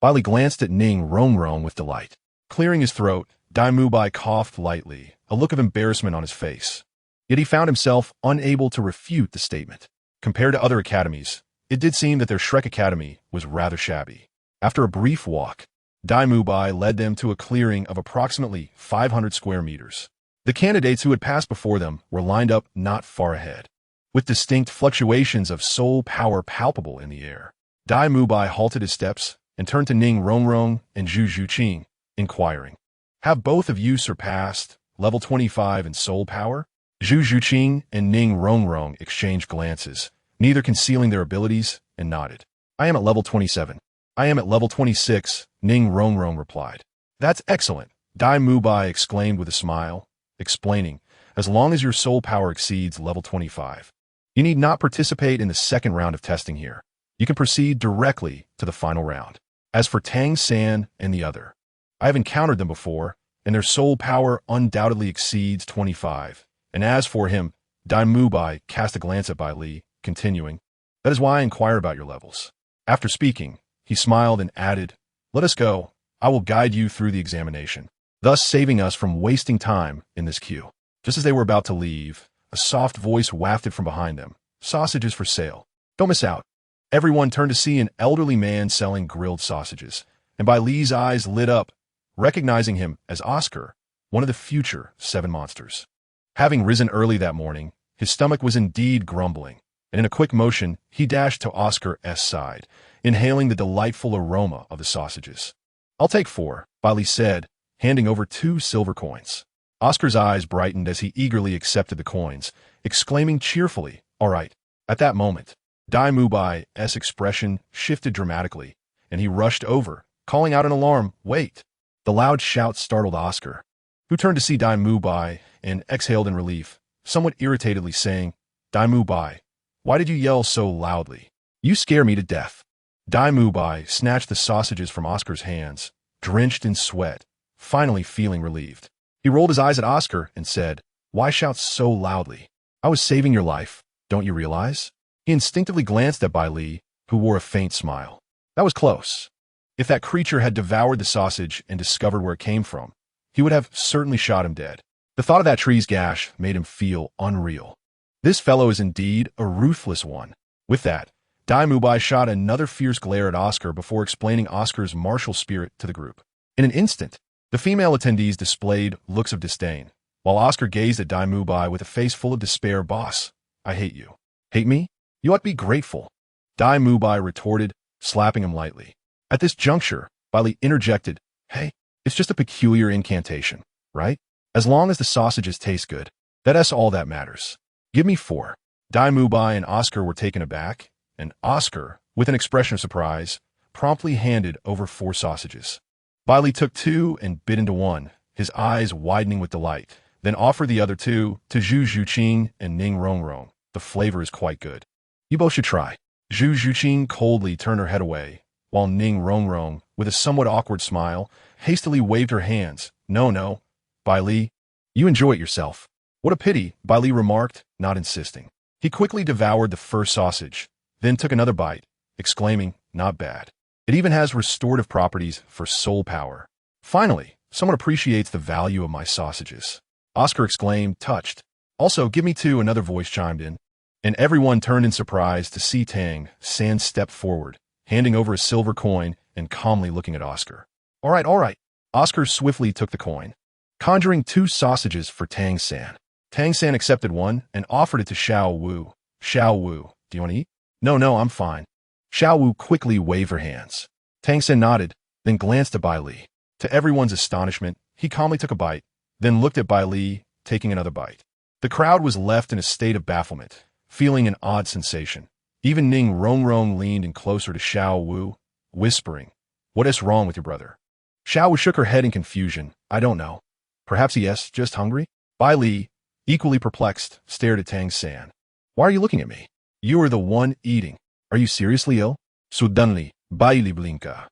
Baili glanced at Ning Rongrong with delight. Clearing his throat, Dai Bai coughed lightly, a look of embarrassment on his face. Yet he found himself unable to refute the statement. Compared to other academies, it did seem that their Shrek Academy was rather shabby. After a brief walk, Dai Bai led them to a clearing of approximately 500 square meters. The candidates who had passed before them were lined up not far ahead, with distinct fluctuations of soul power palpable in the air. Dai Bai halted his steps and turned to Ning Rongrong and Zhu Juqing, inquiring, "Have both of you surpassed level 25 in soul power?" Zhu Juqing and Ning Rongrong exchanged glances, neither concealing their abilities, and nodded. "I am at level 27. "I am at level 26, Ning Rongrong replied. "That's excellent," Dai Bai exclaimed with a smile, explaining, "As long as your soul power exceeds level 25, you need not participate in the second round of testing here. You can proceed directly to the final round. As for Tang San and the other, I have encountered them before, and their soul power undoubtedly exceeds 25. And as for him," Dai Bai cast a glance at Bai Li, continuing, "That is why I inquire about your levels." After speaking, he smiled and added, "Let us go. I will guide you through the examination," thus saving us from wasting time in this queue. Just as they were about to leave, a soft voice wafted from behind them, "Sausages for sale. Don't miss out." Everyone turned to see an elderly man selling grilled sausages, and Bai Li's eyes lit up, recognizing him as Oscar, one of the future 7 monsters. Having risen early that morning, his stomach was indeed grumbling, and in a quick motion, he dashed to Oscar's side, inhaling the delightful aroma of the sausages. "I'll take 4, Baili said, handing over 2 silver coins. Oscar's eyes brightened as he eagerly accepted the coins, exclaiming cheerfully, "All right." At that moment, Dai Bai's expression shifted dramatically, and he rushed over, calling out in alarm, "Wait!" The loud shout startled Oscar, who turned to see Dai Bai and exhaled in relief, somewhat irritatedly saying, "Dai Bai, why did you yell so loudly? You scare me to death." Dai Bai snatched the sausages from Oscar's hands, drenched in sweat, finally feeling relieved. He rolled his eyes at Oscar and said, "Why shout so loudly? I was saving your life, don't you realize?" He instinctively glanced at Bai Li, who wore a faint smile. That was close. If that creature had devoured the sausage and discovered where it came from, he would have certainly shot him dead. The thought of that tree's gash made him feel unreal. This fellow is indeed a ruthless one. With that, Dai Bai shot another fierce glare at Oscar before explaining Oscar's martial spirit to the group. In an instant, the female attendees displayed looks of disdain, while Oscar gazed at Dai Bai with a face full of despair. "Boss, I hate you." "Hate me? You ought to be grateful," Dai Bai retorted, slapping him lightly. At this juncture, Baili interjected, "Hey, it's just a peculiar incantation, right? As long as the sausages taste good, that's all that matters. Give me 4. Dai Bai and Oscar were taken aback, and Oscar, with an expression of surprise, promptly handed over 4 sausages. Baili took 2 and bit into one, his eyes widening with delight, then offered the other two to Zhu Zhuqing and Ning Rongrong. The flavor is quite good. You both should try. Zhu Zhuqing coldly turned her head away, while Ning Rongrong, with a somewhat awkward smile, hastily waved her hands. No, Bai Li, you enjoy it yourself. What a pity, Bai Li remarked, not insisting. He quickly devoured the first sausage, then took another bite, exclaiming, not bad. It even has restorative properties for soul power. Finally, someone appreciates the value of my sausages. Oscar exclaimed, touched. Also, give me two, another voice chimed in. And everyone turned in surprise to see Tang San step forward, handing over a silver coin and calmly looking at Oscar. All right. Oscar swiftly took the coin, conjuring 2 sausages for Tang San. Tang San accepted one and offered it to Xiao Wu. Xiao Wu, do you want to eat? No, I'm fine. Xiao Wu quickly waved her hands. Tang San nodded, then glanced at Bai Li. To everyone's astonishment, he calmly took a bite, then looked at Bai Li, taking another bite. The crowd was left in a state of bafflement, feeling an odd sensation. Even Ning Rongrong leaned in closer to Xiao Wu, whispering, "What is wrong with your brother?" Xiao Wu shook her head in confusion. I don't know. Perhaps yes, just hungry? Bai Li, equally perplexed, stared at Tang San. Why are you looking at me? You are the one eating. Are you seriously ill? Suddenly, Baili blinka.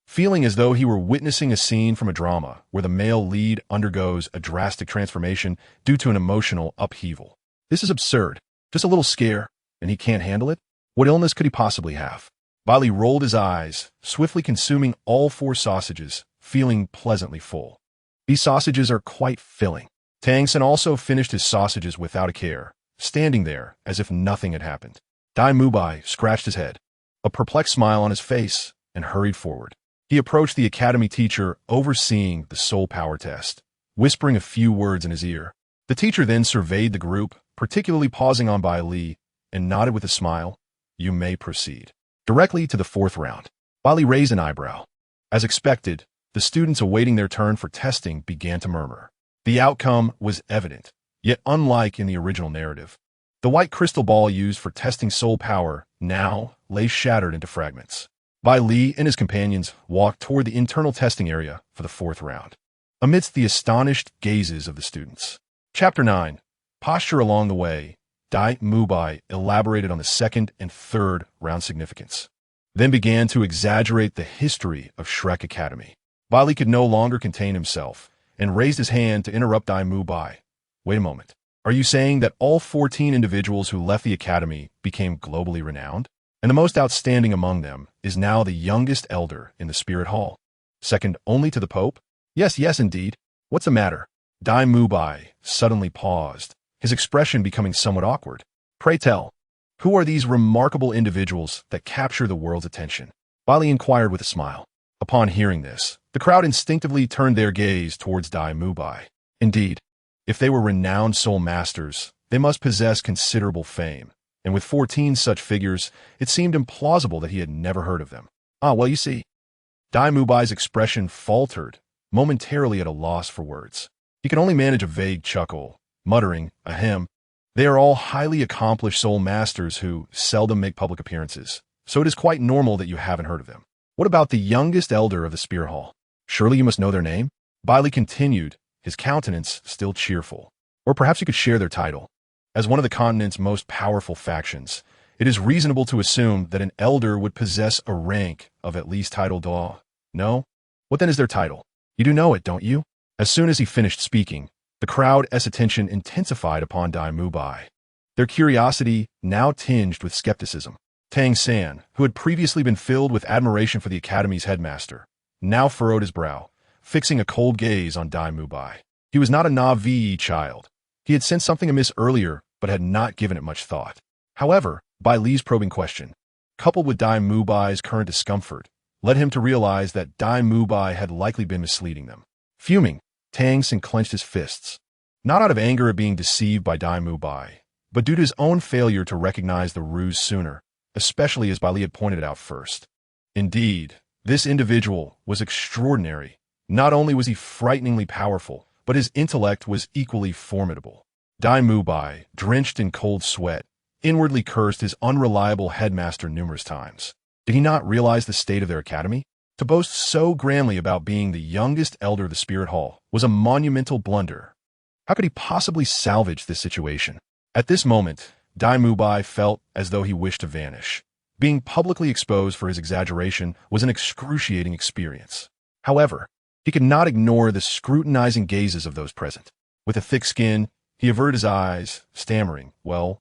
Feeling as though he were witnessing a scene from a drama where the male lead undergoes a drastic transformation due to an emotional upheaval. This is absurd. Just a little scare, and he can't handle it? What illness could he possibly have? Baili rolled his eyes, swiftly consuming all 4 sausages, feeling pleasantly full. These sausages are quite filling. Tang San also finished his sausages without a care, standing there as if nothing had happened. Dai Mubai scratched his head, a perplexed smile on his face, and hurried forward. He approached the academy teacher overseeing the soul power test, whispering a few words in his ear. The teacher then surveyed the group, particularly pausing on Bai Li, and nodded with a smile. You may proceed. Directly to the 4th round. Bai Li raised an eyebrow. As expected, the students awaiting their turn for testing began to murmur. The outcome was evident, yet unlike in the original narrative. The white crystal ball used for testing soul power now lay shattered into fragments. Bai Li and his companions walked toward the internal testing area for the 4th round, amidst the astonished gazes of the students. Chapter 9. Posture along the way. Dai Mubai elaborated on the 2nd and 3rd round significance, then began to exaggerate the history of Shrek Academy. Bai Li could no longer contain himself and raised his hand to interrupt Dai Mubai. Wait a moment. Are you saying that all 14 individuals who left the academy became globally renowned? And the most outstanding among them is now the youngest elder in the Spirit Hall, second only to the Pope? Yes, indeed. What's the matter? Dai Mubai suddenly paused, his expression becoming somewhat awkward. Pray tell, who are these remarkable individuals that capture the world's attention? Baili inquired with a smile. Upon hearing this, the crowd instinctively turned their gaze towards Dai Mubai. Indeed, if they were renowned soul masters, they must possess considerable fame. And with 14 such figures, it seemed implausible that he had never heard of them. Well, you see. Dai Mubai's expression faltered, momentarily at a loss for words. He could only manage a vague chuckle, muttering, ahem. They are all highly accomplished soul masters who seldom make public appearances, so it is quite normal that you haven't heard of them. What about the youngest elder of the Spirit Hall? Surely you must know their name? Baili continued, his countenance still cheerful. Or perhaps you could share their title. As one of the continent's most powerful factions, it is reasonable to assume that an elder would possess a rank of at least Title Douluo. No? What then is their title? You do know it, don't you? As soon as he finished speaking, the crowd's attention intensified upon Dai Mubai, their curiosity now tinged with skepticism. Tang San, who had previously been filled with admiration for the academy's headmaster, now furrowed his brow, fixing a cold gaze on Dai Mubai. He was not a Na'vi child. He had sensed something amiss earlier, but had not given it much thought. However, Bai Li's probing question, coupled with Dai Mubai's current discomfort, led him to realize that Dai Mubai had likely been misleading them. Fuming, Tang San clenched his fists, not out of anger at being deceived by Dai Mubai, but due to his own failure to recognize the ruse sooner, especially as Bai Li had pointed it out first. Indeed, this individual was extraordinary. Not only was he frighteningly powerful, but his intellect was equally formidable. Dai Mubai, drenched in cold sweat, inwardly cursed his unreliable headmaster numerous times. Did he not realize the state of their academy? To boast so grandly about being the youngest elder of the Spirit Hall was a monumental blunder. How could he possibly salvage this situation? At this moment, Dai Mubai felt as though he wished to vanish. Being publicly exposed for his exaggeration was an excruciating experience. However, he could not ignore the scrutinizing gazes of those present. With a thick skin, he averted his eyes, stammering, "Well,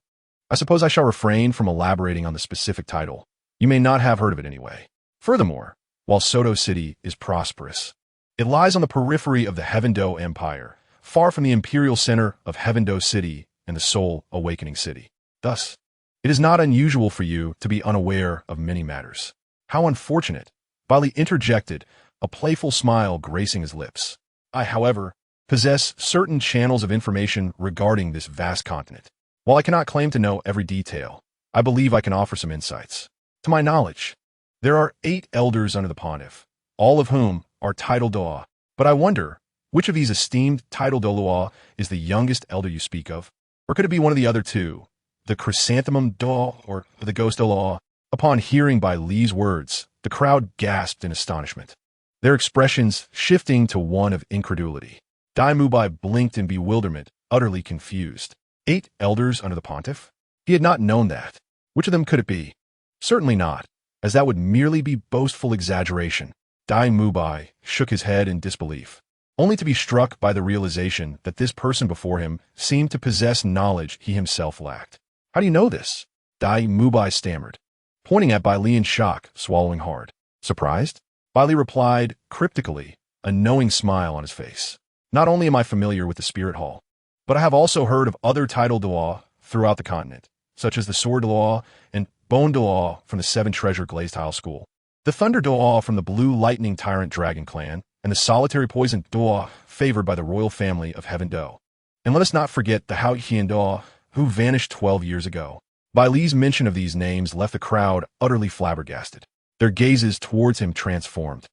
I suppose I shall refrain from elaborating on the specific title. You may not have heard of it anyway." Furthermore, while Soto City is prosperous, it lies on the periphery of the Heavendo Empire, far from the imperial center of Heavendo City and the Soul Awakening City. Thus, it is not unusual for you to be unaware of many matters. How unfortunate, Baili interjected, a playful smile gracing his lips. I, however, possess certain channels of information regarding this vast continent. While I cannot claim to know every detail, I believe I can offer some insights. To my knowledge, there are 8 elders under the pontiff, all of whom are Title Douluo. But I wonder, which of these esteemed Title Douluo is the youngest elder you speak of? Or could it be one of the other 2, the Chrysanthemum Douluo or the Ghost Douluo? Upon hearing Bai Li's words, the crowd gasped in astonishment, their expressions shifting to one of incredulity. Dai Mubai blinked in bewilderment, utterly confused. 8 elders under the pontiff? He had not known that. Which of them could it be? Certainly not, as that would merely be boastful exaggeration. Dai Mubai shook his head in disbelief, only to be struck by the realization that this person before him seemed to possess knowledge he himself lacked. How do you know this? Dai Mubai stammered, pointing at Bai Li in shock, swallowing hard. Surprised? Bai Li replied cryptically, a knowing smile on his face. Not only am I familiar with the Spirit Hall, but I have also heard of other Title Douluo throughout the continent, such as the Sword Douluo and Bone Douluo from the 7 Treasure Glazed Tile School, the Thunder Douluo from the Blue Lightning Tyrant Dragon Clan, and the Solitary Poison Douluo favored by the royal family of Heavendo. And let us not forget the Hao Qian Douluo, who vanished 12 years ago. Bai Li's mention of these names left the crowd utterly flabbergasted, their gazes towards him transformed,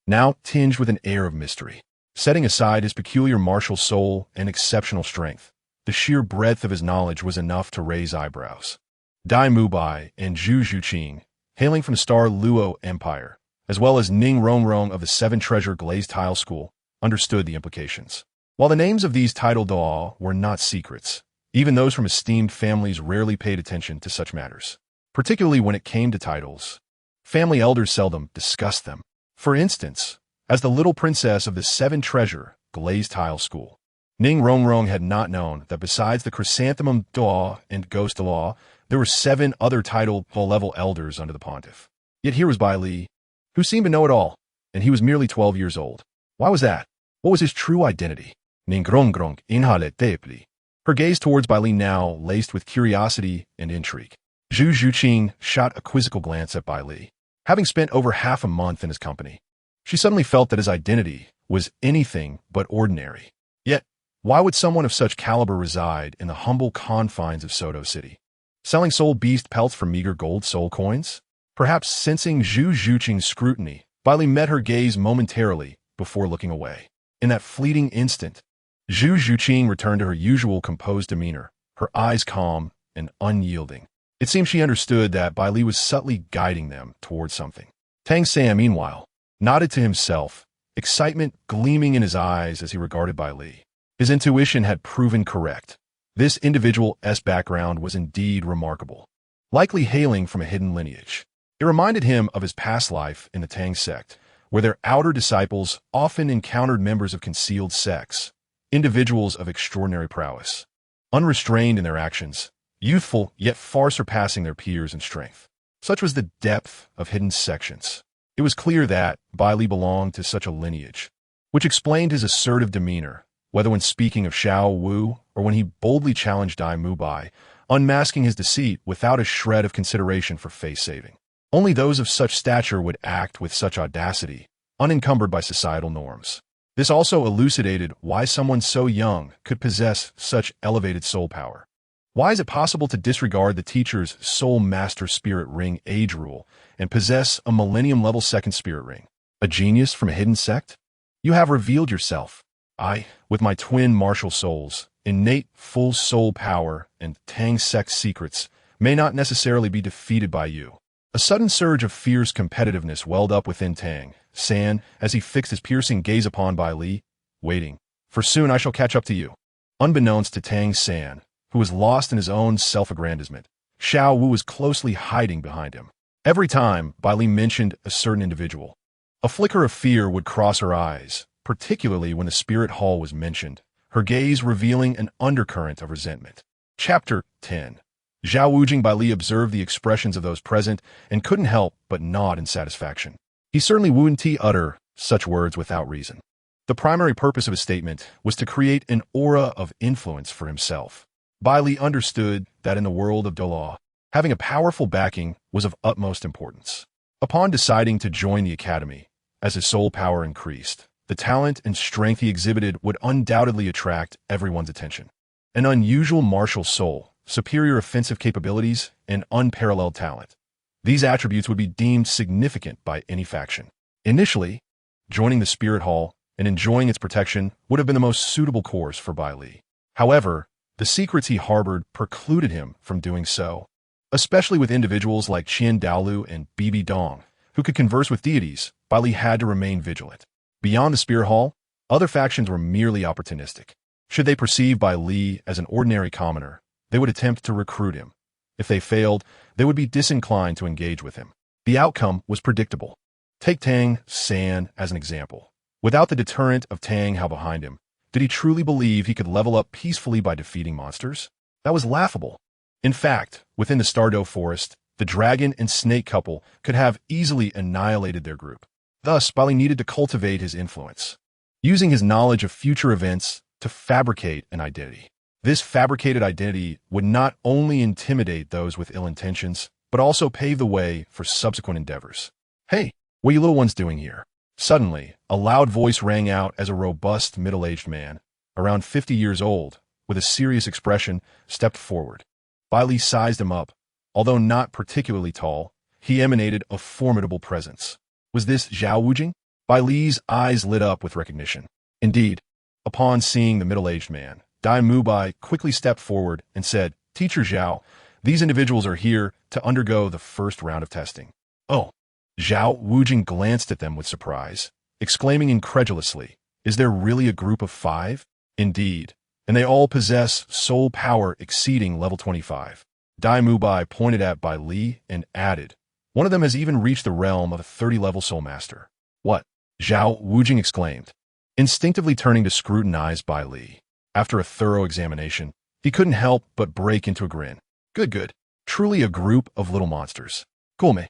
now tinged with an air of mystery. Setting aside his peculiar martial soul and exceptional strength, the sheer breadth of his knowledge was enough to raise eyebrows. Dai Mubai and Zhu Zhuqing, hailing from the Star Luo Empire, as well as Ning Rongrong of the 7 Treasure Glazed Tile School, understood the implications. While the names of these Title Douluo were not secrets, even those from esteemed families rarely paid attention to such matters. Particularly when it came to titles, family elders seldom discussed them. For instance, as the little princess of the 7 Treasure Glazed Tile School, Ning Rongrong had not known that besides the Chrysanthemum Douluo and Ghost Douluo, there were 7 other Title level elders under the pontiff. Yet here was Bai Li, who seemed to know it all, and he was merely 12 years old. Why was that? What was his true identity? Ning Rongrong inhale tepli. Her gaze towards Bai Li now laced with curiosity and intrigue. Zhu Zhuqing shot a quizzical glance at Bai Li. Having spent over half a month in his company, she suddenly felt that his identity was anything but ordinary. Yet, why would someone of such caliber reside in the humble confines of Soto City, selling soul beast pelts for meager gold soul coins? Perhaps sensing Zhu Zhuqing's scrutiny, Bai Li met her gaze momentarily before looking away. In that fleeting instant, Zhu Zhuqing returned to her usual composed demeanor, her eyes calm and unyielding. It seemed she understood that Bai Li was subtly guiding them towards something. Tang Sam, meanwhile, nodded to himself, excitement gleaming in his eyes as he regarded Bai Li. His intuition had proven correct. This individual's background was indeed remarkable, likely hailing from a hidden lineage. It reminded him of his past life in the Tang sect, where their outer disciples often encountered members of concealed sects, individuals of extraordinary prowess, unrestrained in their actions, youthful yet far surpassing their peers in strength. Such was the depth of hidden sections. It was clear that Bai Li belonged to such a lineage, which explained his assertive demeanor, whether when speaking of Xiao Wu or when he boldly challenged Dai Mubai, unmasking his deceit without a shred of consideration for face saving. Only those of such stature would act with such audacity, unencumbered by societal norms. This also elucidated why someone so young could possess such elevated soul power. Why is it possible to disregard the teacher's soul master spirit ring age rule and possess a millennium-level second spirit ring? A genius from a hidden sect? You have revealed yourself. I, with my twin martial souls, innate full soul power, and Tang sect secrets, may not necessarily be defeated by you. A sudden surge of fierce competitiveness welled up within Tang San as he fixed his piercing gaze upon Bai Li, waiting, for soon I shall catch up to you. Unbeknownst to Tang San, who was lost in his own self-aggrandizement, Xiao Wu was closely hiding behind him. Every time Bai Li mentioned a certain individual, a flicker of fear would cross her eyes, particularly when the spirit hall was mentioned, her gaze revealing an undercurrent of resentment. Chapter 10. Zhao Wujing Bai Li observed the expressions of those present and couldn't help but nod in satisfaction. He certainly wouldn't utter such words without reason. The primary purpose of his statement was to create an aura of influence for himself. Bai Li understood that in the world of Douluo, having a powerful backing was of utmost importance. Upon deciding to join the academy, as his soul power increased, the talent and strength he exhibited would undoubtedly attract everyone's attention. An unusual martial soul, superior offensive capabilities, and unparalleled talent. These attributes would be deemed significant by any faction. Initially, joining the Spirit Hall and enjoying its protection would have been the most suitable course for Bai Li. However, the secrets he harbored precluded him from doing so, especially with individuals like Title Douluo and Bibi Dong, who could converse with deities. Bai Li had to remain vigilant. Beyond the Spirit Hall, other factions were merely opportunistic. Should they perceive Bai Li as an ordinary commoner, they would attempt to recruit him. If they failed, they would be disinclined to engage with him. The outcome was predictable. Take Tang San as an example. Without the deterrent of Tang Hao behind him, did he truly believe he could level up peacefully by defeating monsters? That was laughable. In fact, within the Stardow Forest, the dragon and snake couple could have easily annihilated their group. Thus, Bai Li needed to cultivate his influence, using his knowledge of future events to fabricate an identity. This fabricated identity would not only intimidate those with ill intentions, but also pave the way for subsequent endeavors. "Hey, what are you little ones doing here?" Suddenly, a loud voice rang out as a robust middle-aged man, around 50 years old, with a serious expression, stepped forward. Bai Li sized him up. Although not particularly tall, he emanated a formidable presence. Was this Zhao Wujing? Bai Li's eyes lit up with recognition. Indeed, upon seeing the middle-aged man, Dai Mubai quickly stepped forward and said, "Teacher Zhao, these individuals are here to undergo the first round of testing." "Oh." Zhao Wujing glanced at them with surprise, exclaiming incredulously, "Is there really a group of 5? Indeed, and they all possess soul power exceeding level 25. Dai Mubai pointed at Bai Li and added, "One of them has even reached the realm of a 30-level soul master." "What?" Zhao Wujing exclaimed, instinctively turning to scrutinize Bai Li. After a thorough examination, he couldn't help but break into a grin. Good. Truly a group of little monsters. Cool, me.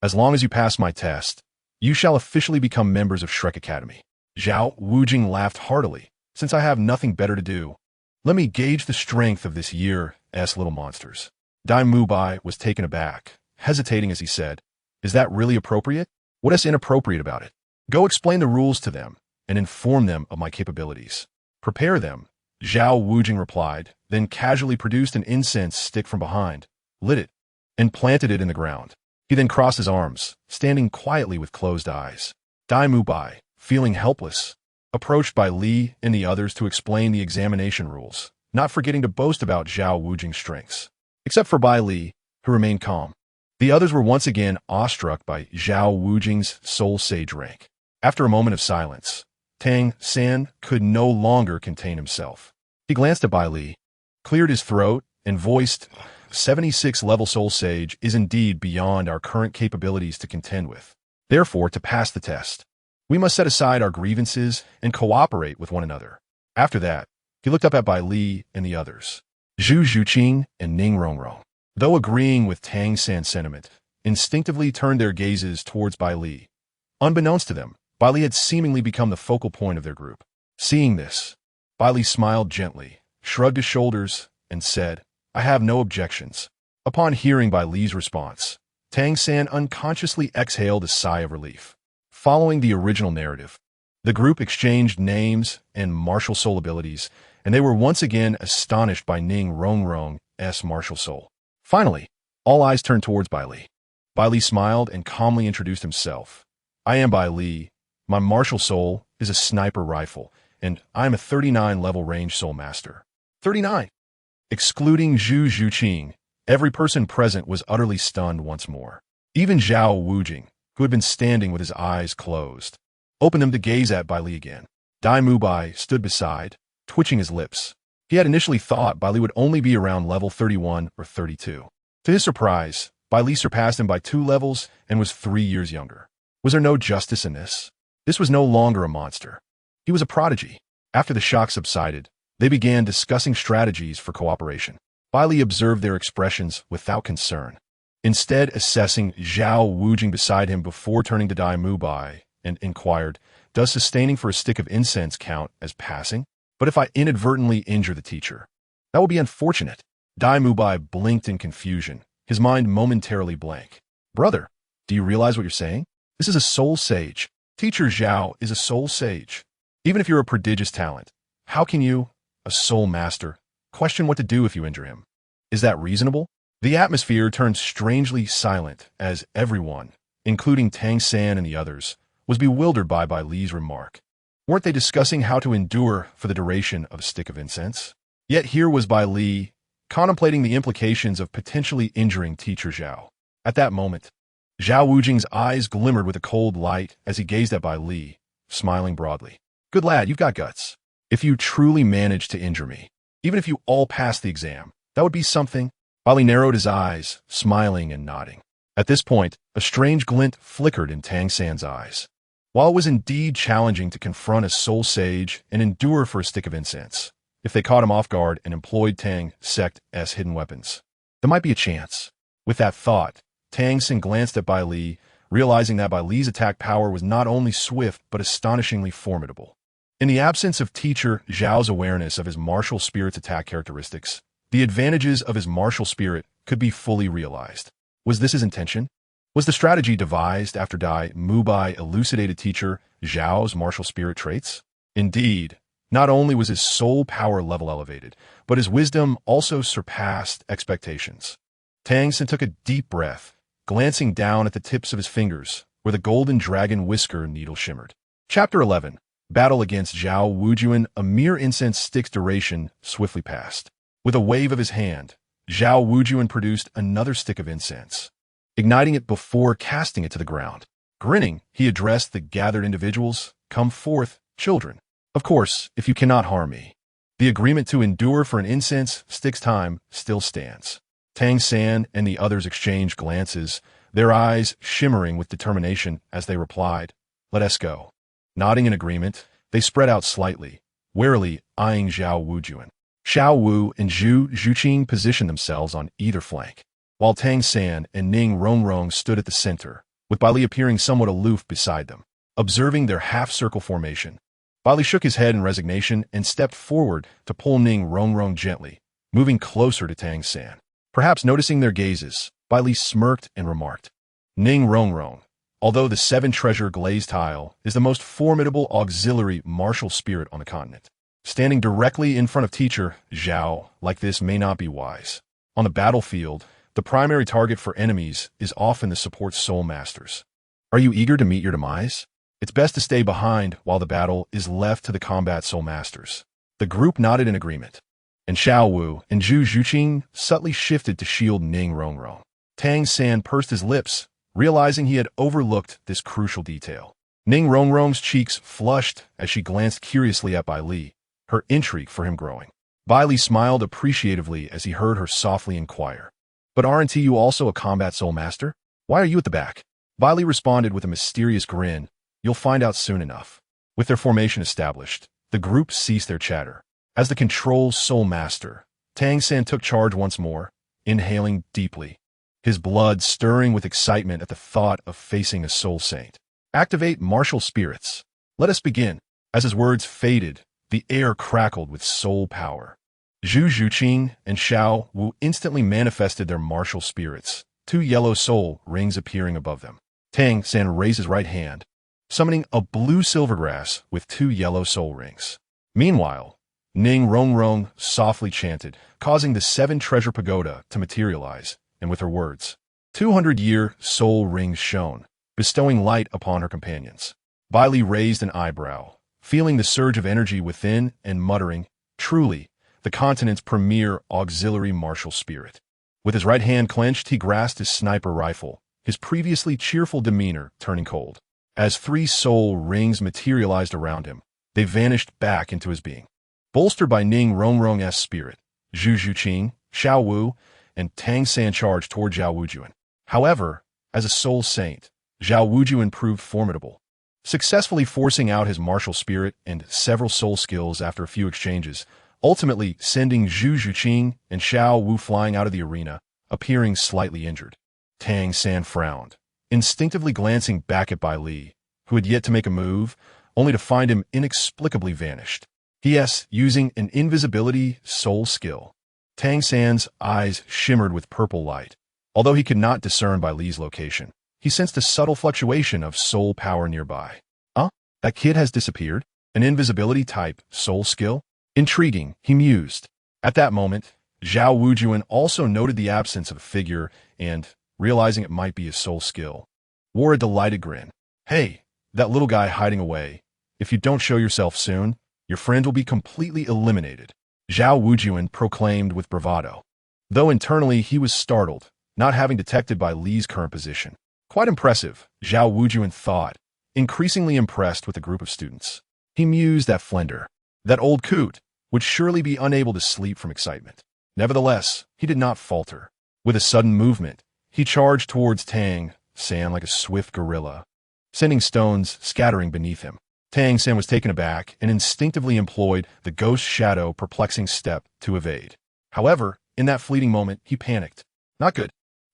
As long as you pass my test, you shall officially become members of Shrek Academy." Zhao Wujing laughed heartily. "Since I have nothing better to do, let me gauge the strength of this year's little monsters." Dai Mubai was taken aback, hesitating as he said, "Is that really appropriate? What is inappropriate about it? Go explain the rules to them and inform them of my capabilities." "Prepare them," Zhao Wujing replied, then casually produced an incense stick from behind, lit it, and planted it in the ground. He then crossed his arms, standing quietly with closed eyes. Dai Mubai, feeling helpless, approached Bai Li and the others to explain the examination rules, not forgetting to boast about Zhao Wujing's strengths. Except for Bai Li, who remained calm. The others were once again awestruck by Zhao Wujing's soul sage rank. After a moment of silence, Tang San could no longer contain himself. He glanced at Bai Li, cleared his throat, and voiced, 76-level soul sage is indeed beyond our current capabilities to contend with. Therefore, to pass the test, we must set aside our grievances and cooperate with one another." After that, he looked up at Bai Li and the others. Zhu Zhuqing and Ning Rongrong, though agreeing with Tang San's sentiment, instinctively turned their gazes towards Bai Li. Unbeknownst to them, Bai Li had seemingly become the focal point of their group. Seeing this, Bai Li smiled gently, shrugged his shoulders, and said, "I have no objections." Upon hearing Bai Li's response, Tang San unconsciously exhaled a sigh of relief. Following the original narrative, the group exchanged names and martial soul abilities, and they were once again astonished by Ning Rongrong's martial soul. Finally, all eyes turned towards Bai Li. Bai Li smiled and calmly introduced himself. "I am Bai Li. My martial soul is a sniper rifle, and I am a 39-level range soul master." 39! Excluding Zhu Zhuqing, every person present was utterly stunned once more. Even Zhao Wujing, who had been standing with his eyes closed, opened them to gaze at Bai Li again. Dai Mubai stood beside, twitching his lips. He had initially thought Bai Li would only be around level 31 or 32. To his surprise, Bai Li surpassed him by 2 levels and was 3 years younger. Was there no justice in this? This was no longer a monster. He was a prodigy. After the shock subsided, they began discussing strategies for cooperation. Bai Li observed their expressions without concern, instead assessing Zhao Wujing beside him before turning to Dai Mubai and inquired, "Does sustaining for a stick of incense count as passing? But if I inadvertently injure the teacher, that will be unfortunate." Dai Mubai blinked in confusion, his mind momentarily blank. "Brother, do you realize what you're saying? This is a soul sage. Teacher Zhao is a soul sage. Even if you're a prodigious talent, how can you, a soul master, question what to do if you injure him? Is that reasonable?" The atmosphere turned strangely silent as everyone, including Tang San and the others, was bewildered by Bai Li's remark. Weren't they discussing how to endure for the duration of a stick of incense? Yet here was Bai Li, contemplating the implications of potentially injuring Teacher Zhao. At that moment, Zhao Wujing's eyes glimmered with a cold light as he gazed at Bai Li, smiling broadly. "Good lad, you've got guts. If you truly manage to injure me, even if you all pass the exam, that would be something." Bai Li narrowed his eyes, smiling and nodding. At this point, a strange glint flickered in Tang San's eyes. While it was indeed challenging to confront a soul sage and endure for a stick of incense, if they caught him off guard and employed Tang Sect's hidden weapons, there might be a chance. With that thought, Tang San glanced at Bai Li, realizing that Bai Li's attack power was not only swift but astonishingly formidable. In the absence of Teacher Zhao's awareness of his martial spirit's attack characteristics, the advantages of his martial spirit could be fully realized. Was this his intention? Was the strategy devised after Dai Mubai elucidated Teacher Zhao's martial spirit traits? Indeed, not only was his soul power level elevated, but his wisdom also surpassed expectations. Tang San took a deep breath, glancing down at the tips of his fingers, where the golden dragon whisker needle shimmered. Chapter 11. Battle against Zhao Wujing. A mere incense stick's duration swiftly passed. With a wave of his hand, Zhao Wujing produced another stick of incense, igniting it before casting it to the ground. Grinning, he addressed the gathered individuals, "Come forth, children. Of course, if you cannot harm me. The agreement to endure for an incense stick's time still stands." Tang San and the others exchanged glances, their eyes shimmering with determination as they replied, "Let us go." Nodding in agreement, they spread out slightly, warily eyeing Zhao Wujing. Xiao Wu and Zhu Zhuqing positioned themselves on either flank, while Tang San and Ning Rongrong stood at the center, with Bai Li appearing somewhat aloof beside them. Observing their half-circle formation, Bai Li shook his head in resignation and stepped forward to pull Ning Rongrong gently, moving closer to Tang San. Perhaps noticing their gazes, Bai Li smirked and remarked, "Ning Rongrong, although the 7-treasure glazed tile is the most formidable auxiliary martial spirit on the continent, standing directly in front of Teacher Zhao like this may not be wise. On the battlefield, the primary target for enemies is often the support soul masters. Are you eager to meet your demise? It's best to stay behind while the battle is left to the combat soul masters." The group nodded in agreement, and Xiao Wu and Zhu Zhuqing subtly shifted to shield Ning Rongrong. Tang San pursed his lips, realizing he had overlooked this crucial detail. Ning Rongrong's cheeks flushed as she glanced curiously at Bai Li, her intrigue for him growing. Bai Li smiled appreciatively as he heard her softly inquire, "But aren't you also a combat soul master? Why are you at the back?" Bai Li responded with a mysterious grin, "You'll find out soon enough." With their formation established, the group ceased their chatter. As the control soul master, Tang San took charge once more, inhaling deeply, his blood stirring with excitement at the thought of facing a soul saint. "Activate martial spirits. Let us begin." As his words faded, the air crackled with soul power. Zhu Zhuqing and Xiao Wu instantly manifested their martial spirits, 2 yellow soul rings appearing above them. Tang San raised his right hand, summoning a blue silvergrass with 2 yellow soul rings. Meanwhile, Ning Rongrong softly chanted, causing the 7-treasure pagoda to materialize, and with her words, 200-year soul rings shone, bestowing light upon her companions. Bai Li raised an eyebrow, feeling the surge of energy within and muttering, "Truly, the continent's premier auxiliary martial spirit." With his right hand clenched, he grasped his sniper rifle, his previously cheerful demeanor turning cold. As 3 soul rings materialized around him, they vanished back into his being. Bolstered by Ning Rongrong's spirit, Zhu Zhuqing, Xiao Wu, and Tang San charged toward Zhao Wujuan. However, as a soul saint, Zhao Wujuan proved formidable, successfully forcing out his martial spirit and several soul skills after a few exchanges, ultimately sending Zhu Zhuqing and Xiao Wu flying out of the arena, appearing slightly injured. Tang San frowned, instinctively glancing back at Bai Li, who had yet to make a move, only to find him inexplicably vanished. P.S. Using an invisibility soul skill. Tang San's eyes shimmered with purple light. Although he could not discern Bai Li's location, he sensed a subtle fluctuation of soul power nearby. That kid has disappeared? An invisibility-type soul skill? Intriguing, he mused. At that moment, Zhao Wujuan also noted the absence of a figure and, realizing it might be his soul skill, wore a delighted grin. Hey, that little guy hiding away. If you don't show yourself soon, your friend will be completely eliminated, Zhao Wujuan proclaimed with bravado. Though internally he was startled, not having detected Bai Li's current position. Quite impressive, Zhao Wujuan thought, increasingly impressed with the group of students. He mused at Flender. That old coot would surely be unable to sleep from excitement. Nevertheless, he did not falter. With a sudden movement, he charged towards Tang San like a swift gorilla, sending stones scattering beneath him. Tang San was taken aback and instinctively employed the ghost shadow perplexing step to evade. However, in that fleeting moment, he panicked. Not good.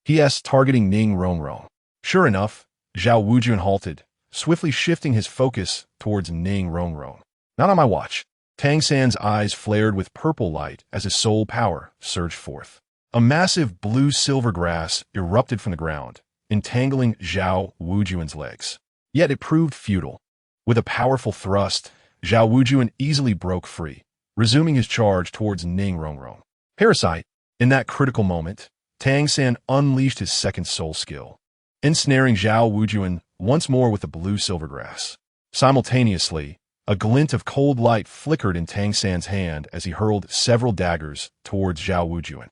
P.S. targeting Ning Rongrong. Sure enough, Zhao Wujuan halted, swiftly shifting his focus towards Ning Rongrong. Not on my watch. Tang San's eyes flared with purple light as his soul power surged forth. A massive blue-silver grass erupted from the ground, entangling Zhao Wujuan's legs. Yet it proved futile. With a powerful thrust, Zhao Wujuan easily broke free, resuming his charge towards Ning Rongrong. Parasite. In that critical moment, Tang San unleashed his second soul skill, ensnaring Zhao Wujuan once more with the blue-silver grass. Simultaneously, a glint of cold light flickered in Tang San's hand as he hurled several daggers towards Zhao Wujuan.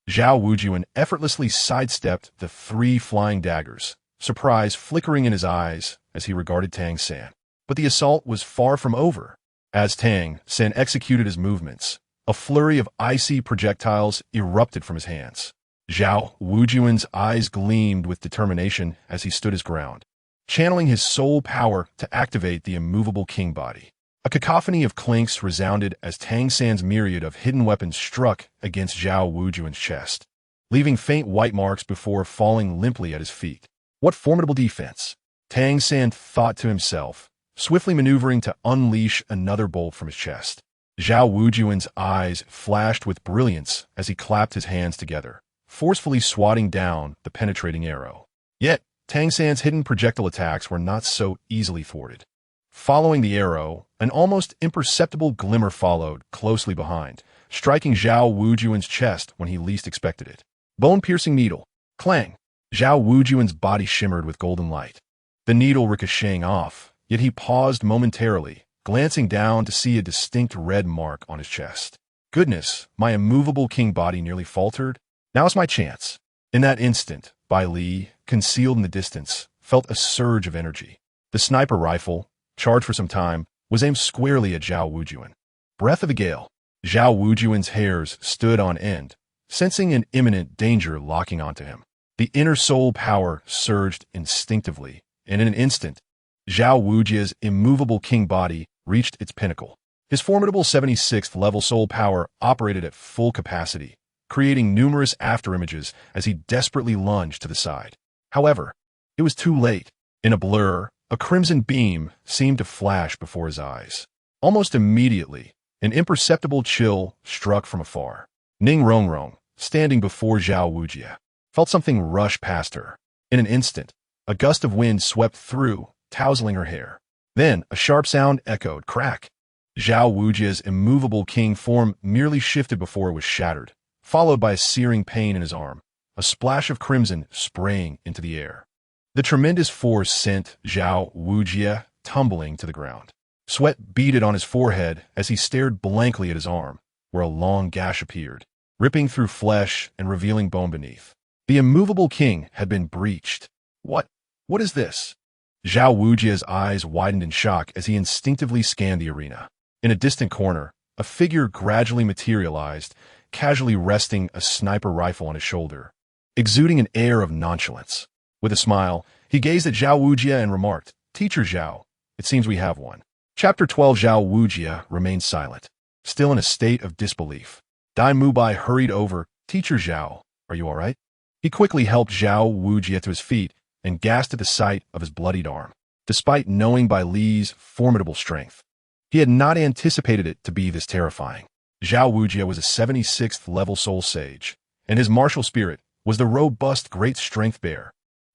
Zhao Wujuan effortlessly sidestepped the 3 flying daggers, surprise flickering in his eyes as he regarded Tang San. But the assault was far from over. As Tang San executed his movements, a flurry of icy projectiles erupted from his hands. Zhao Wujuan's eyes gleamed with determination as he stood his ground, channeling his soul power to activate the immovable king body. A cacophony of clinks resounded as Tang San's myriad of hidden weapons struck against Zhao Wujuan's chest, leaving faint white marks before falling limply at his feet. What formidable defense! Tang San thought to himself, swiftly maneuvering to unleash another bolt from his chest. Zhao Wujuan's eyes flashed with brilliance as he clapped his hands together, forcefully swatting down the penetrating arrow. Yet, Tang San's hidden projectile attacks were not so easily thwarted. Following the arrow, an almost imperceptible glimmer followed closely behind, striking Zhao Wujuan's chest when he least expected it. Bone-piercing needle. Clang! Zhao Wujuan's body shimmered with golden light, the needle ricocheting off, yet he paused momentarily, glancing down to see a distinct red mark on his chest. Goodness, my immovable king body nearly faltered. Now's my chance. In that instant, Bai Li, concealed in the distance, felt a surge of energy. The sniper rifle, charged for some time, was aimed squarely at Zhao Wujuan. Breath of a gale. Zhao Wujuan's hairs stood on end, sensing an imminent danger locking onto him. The inner soul power surged instinctively, and in an instant, Zhao Wujia's immovable king body reached its pinnacle. His formidable 76th level soul power operated at full capacity, creating numerous afterimages as he desperately lunged to the side. However, it was too late. In a blur, a crimson beam seemed to flash before his eyes. Almost immediately, an imperceptible chill struck from afar. Ning Rongrong, standing before Zhao Wujia, felt something rush past her. In an instant, a gust of wind swept through, tousling her hair. Then, a sharp sound echoed, crack. Zhao Wujia's immovable king form merely shifted before it was shattered, followed by a searing pain in his arm, a splash of crimson spraying into the air. The tremendous force sent Zhao Wujia tumbling to the ground. Sweat beaded on his forehead as he stared blankly at his arm, where a long gash appeared, ripping through flesh and revealing bone beneath. The immovable king had been breached. What is this? Zhao Wujia's eyes widened in shock as he instinctively scanned the arena. In a distant corner, a figure gradually materialized, casually resting a sniper rifle on his shoulder, exuding an air of nonchalance. With a smile, he gazed at Zhao Wujie and remarked, "Teacher Zhao, it seems we have one." Chapter 12. Zhao Wujie remained silent, still in a state of disbelief. Dai Mubai hurried over. "Teacher Zhao, are you all right?" He quickly helped Zhao Wujie to his feet and gasped at the sight of his bloodied arm. Despite knowing Bai Li's formidable strength, he had not anticipated it to be this terrifying. Zhao Wujie was a 76th level soul sage, and his martial spirit was the robust great strength bear.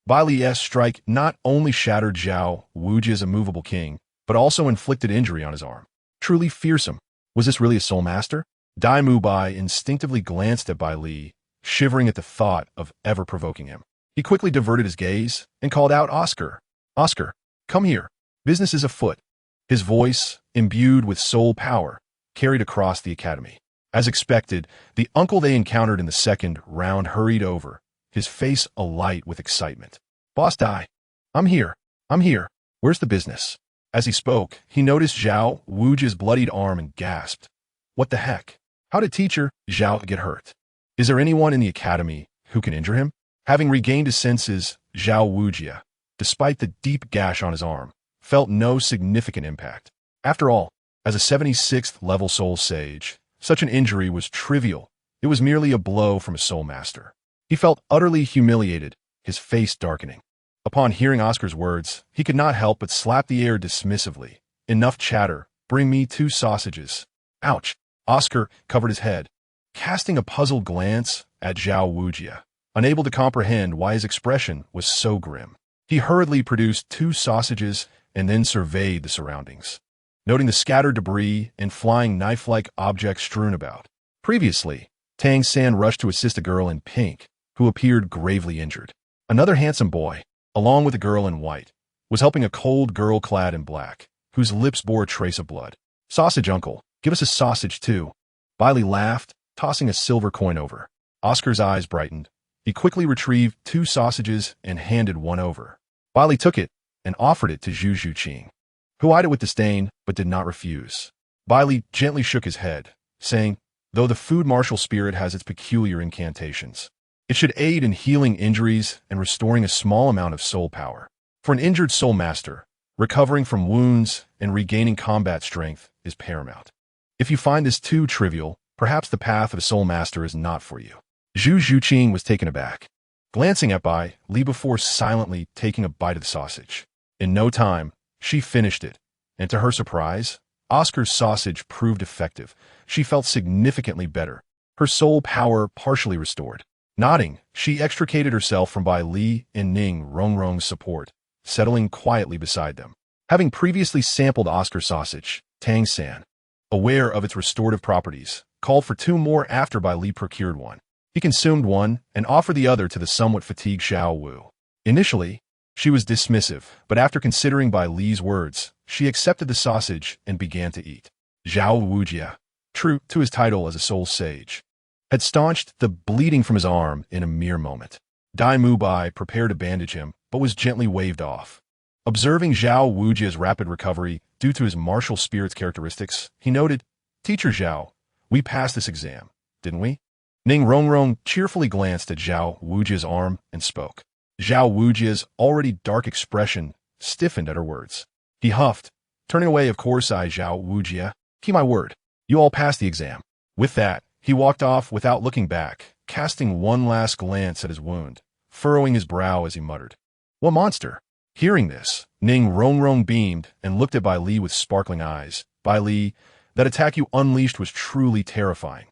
Bai Li's strike not only shattered Zhao Wujie's immovable king, but also inflicted injury on his arm. Truly fearsome. Was this really a soul master? Dai Mubai instinctively glanced at Bai Li, shivering at the thought of ever provoking him. He quickly diverted his gaze and called out, "Oscar, Oscar, come here. Business is afoot." His voice, imbued with soul power, carried across the academy. As expected, the uncle they encountered in the second round hurried over, his face alight with excitement. "Boss Dai, I'm here. Where's the business?" As he spoke, he noticed Zhao Wujie's bloodied arm and gasped. "What the heck? How did teacher Zhao get hurt? Is there anyone in the academy who can injure him?" Having regained his senses, Zhao Wujie, despite the deep gash on his arm, felt no significant impact. After all, as a 76th level soul sage, such an injury was trivial. It was merely a blow from a soul master. He felt utterly humiliated, his face darkening. Upon hearing Oscar's words, he could not help but slap the air dismissively. "Enough chatter. Bring me 2 sausages." Ouch! Oscar covered his head, casting a puzzled glance at Zhao Wujie, unable to comprehend why his expression was so grim. He hurriedly produced 2 sausages and then surveyed the surroundings, noting the scattered debris and flying knife-like objects strewn about. Previously, Tang San rushed to assist a girl in pink, who appeared gravely injured. Another handsome boy, along with a girl in white, was helping a cold girl clad in black, whose lips bore a trace of blood. "Sausage, uncle. Give us a sausage, too." Baili laughed, tossing a silver coin over. Oscar's eyes brightened. He quickly retrieved 2 sausages and handed one over. Baili took it and offered it to Zhu Zhuqing, who eyed it with disdain but did not refuse. Baili gently shook his head, saying, "Though the food martial spirit has its peculiar incantations, it should aid in healing injuries and restoring a small amount of soul power. For an injured soul master, recovering from wounds and regaining combat strength is paramount. If you find this too trivial, perhaps the path of a soul master is not for you." Zhu Zhuqing was taken aback, glancing at Bai Li before silently taking a bite of the sausage. In no time, she finished it, and to her surprise, Oscar's sausage proved effective. She felt significantly better, her soul power partially restored. Nodding, she extricated herself from Bai Li and Ning Rongrong's support, settling quietly beside them. Having previously sampled Oscar's sausage, Tang San, aware of its restorative properties, called for 2 more after Bai Li procured one. He consumed one and offered the other to the somewhat fatigued Xiao Wu. Initially, she was dismissive, but after considering Bai Li's words, she accepted the sausage and began to eat. Zhao Wujie, true to his title as a soul sage, had staunched the bleeding from his arm in a mere moment. Dai Mubai prepared to bandage him, but was gently waved off. Observing Zhao Wujie's rapid recovery due to his martial spirit's characteristics, he noted, "Teacher Zhao, we passed this exam, didn't we?" Ning Rongrong cheerfully glanced at Zhao Wujie's arm and spoke. Zhao Wujie's already dark expression stiffened at her words. He huffed, turning away. "Of course Zhao Wujie. Keep my word. You all passed the exam." With that, he walked off without looking back, casting one last glance at his wound, furrowing his brow as he muttered, "What monster?" Hearing this, Ning Rongrong beamed and looked at Bai Li with sparkling eyes. "Bai Li, that attack you unleashed was truly terrifying.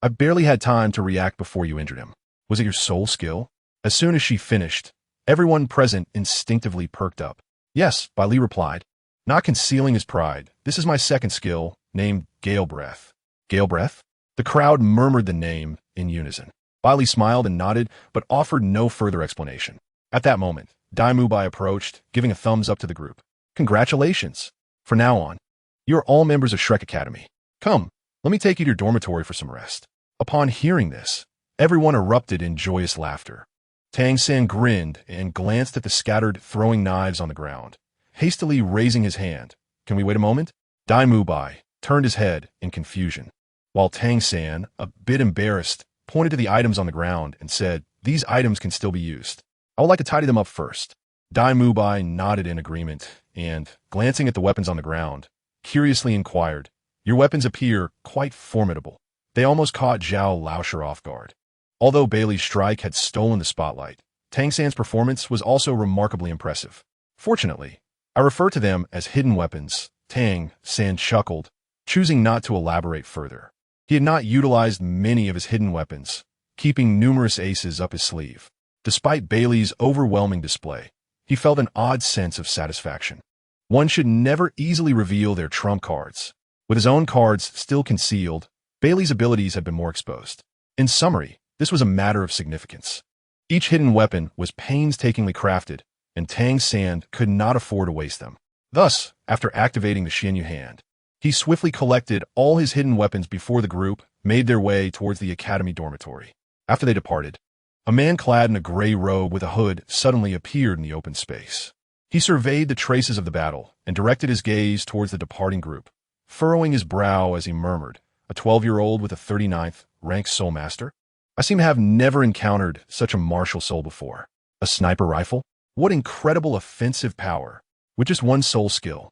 I barely had time to react before you injured him. Was it your soul skill?" As soon as she finished, everyone present instinctively perked up. "Yes," Bai Li replied, not concealing his pride. "This is my second skill, named Gale Breath." "Gale Breath?" The crowd murmured the name in unison. Bai Li smiled and nodded, but offered no further explanation. At that moment, Dai Mubai approached, giving a thumbs up to the group. "Congratulations. From now on, you are all members of Shrek Academy. Come, let me take you to your dormitory for some rest." Upon hearing this, everyone erupted in joyous laughter. Tang San grinned and glanced at the scattered throwing knives on the ground, hastily raising his hand. "Can we wait a moment?" Dai Mubai, turned his head in confusion, while Tang San, a bit embarrassed, pointed to the items on the ground and said, "These items can still be used. I would like to tidy them up first." Dai Mubai nodded in agreement and, glancing at the weapons on the ground, curiously inquired, "Your weapons appear quite formidable." They almost caught Zhao Laosher off guard. Although Baili's strike had stolen the spotlight, Tang San's performance was also remarkably impressive. "Fortunately, I refer to them as hidden weapons," Tang San chuckled, choosing not to elaborate further. He had not utilized many of his hidden weapons, keeping numerous aces up his sleeve. Despite Baili's overwhelming display, he felt an odd sense of satisfaction. One should never easily reveal their trump cards. With his own cards still concealed, Baili's abilities had been more exposed. In summary, this was a matter of significance. Each hidden weapon was painstakingly crafted, and Tang San could not afford to waste them. Thus, after activating the Xianyu hand, he swiftly collected all his hidden weapons before the group made their way towards the academy dormitory. After they departed, a man clad in a gray robe with a hood suddenly appeared in the open space. He surveyed the traces of the battle and directed his gaze towards the departing group, furrowing his brow as he murmured, "A 12-year-old with a 39th rank soul master? I seem to have never encountered such a martial soul before. A sniper rifle? What incredible offensive power! With just one soul skill,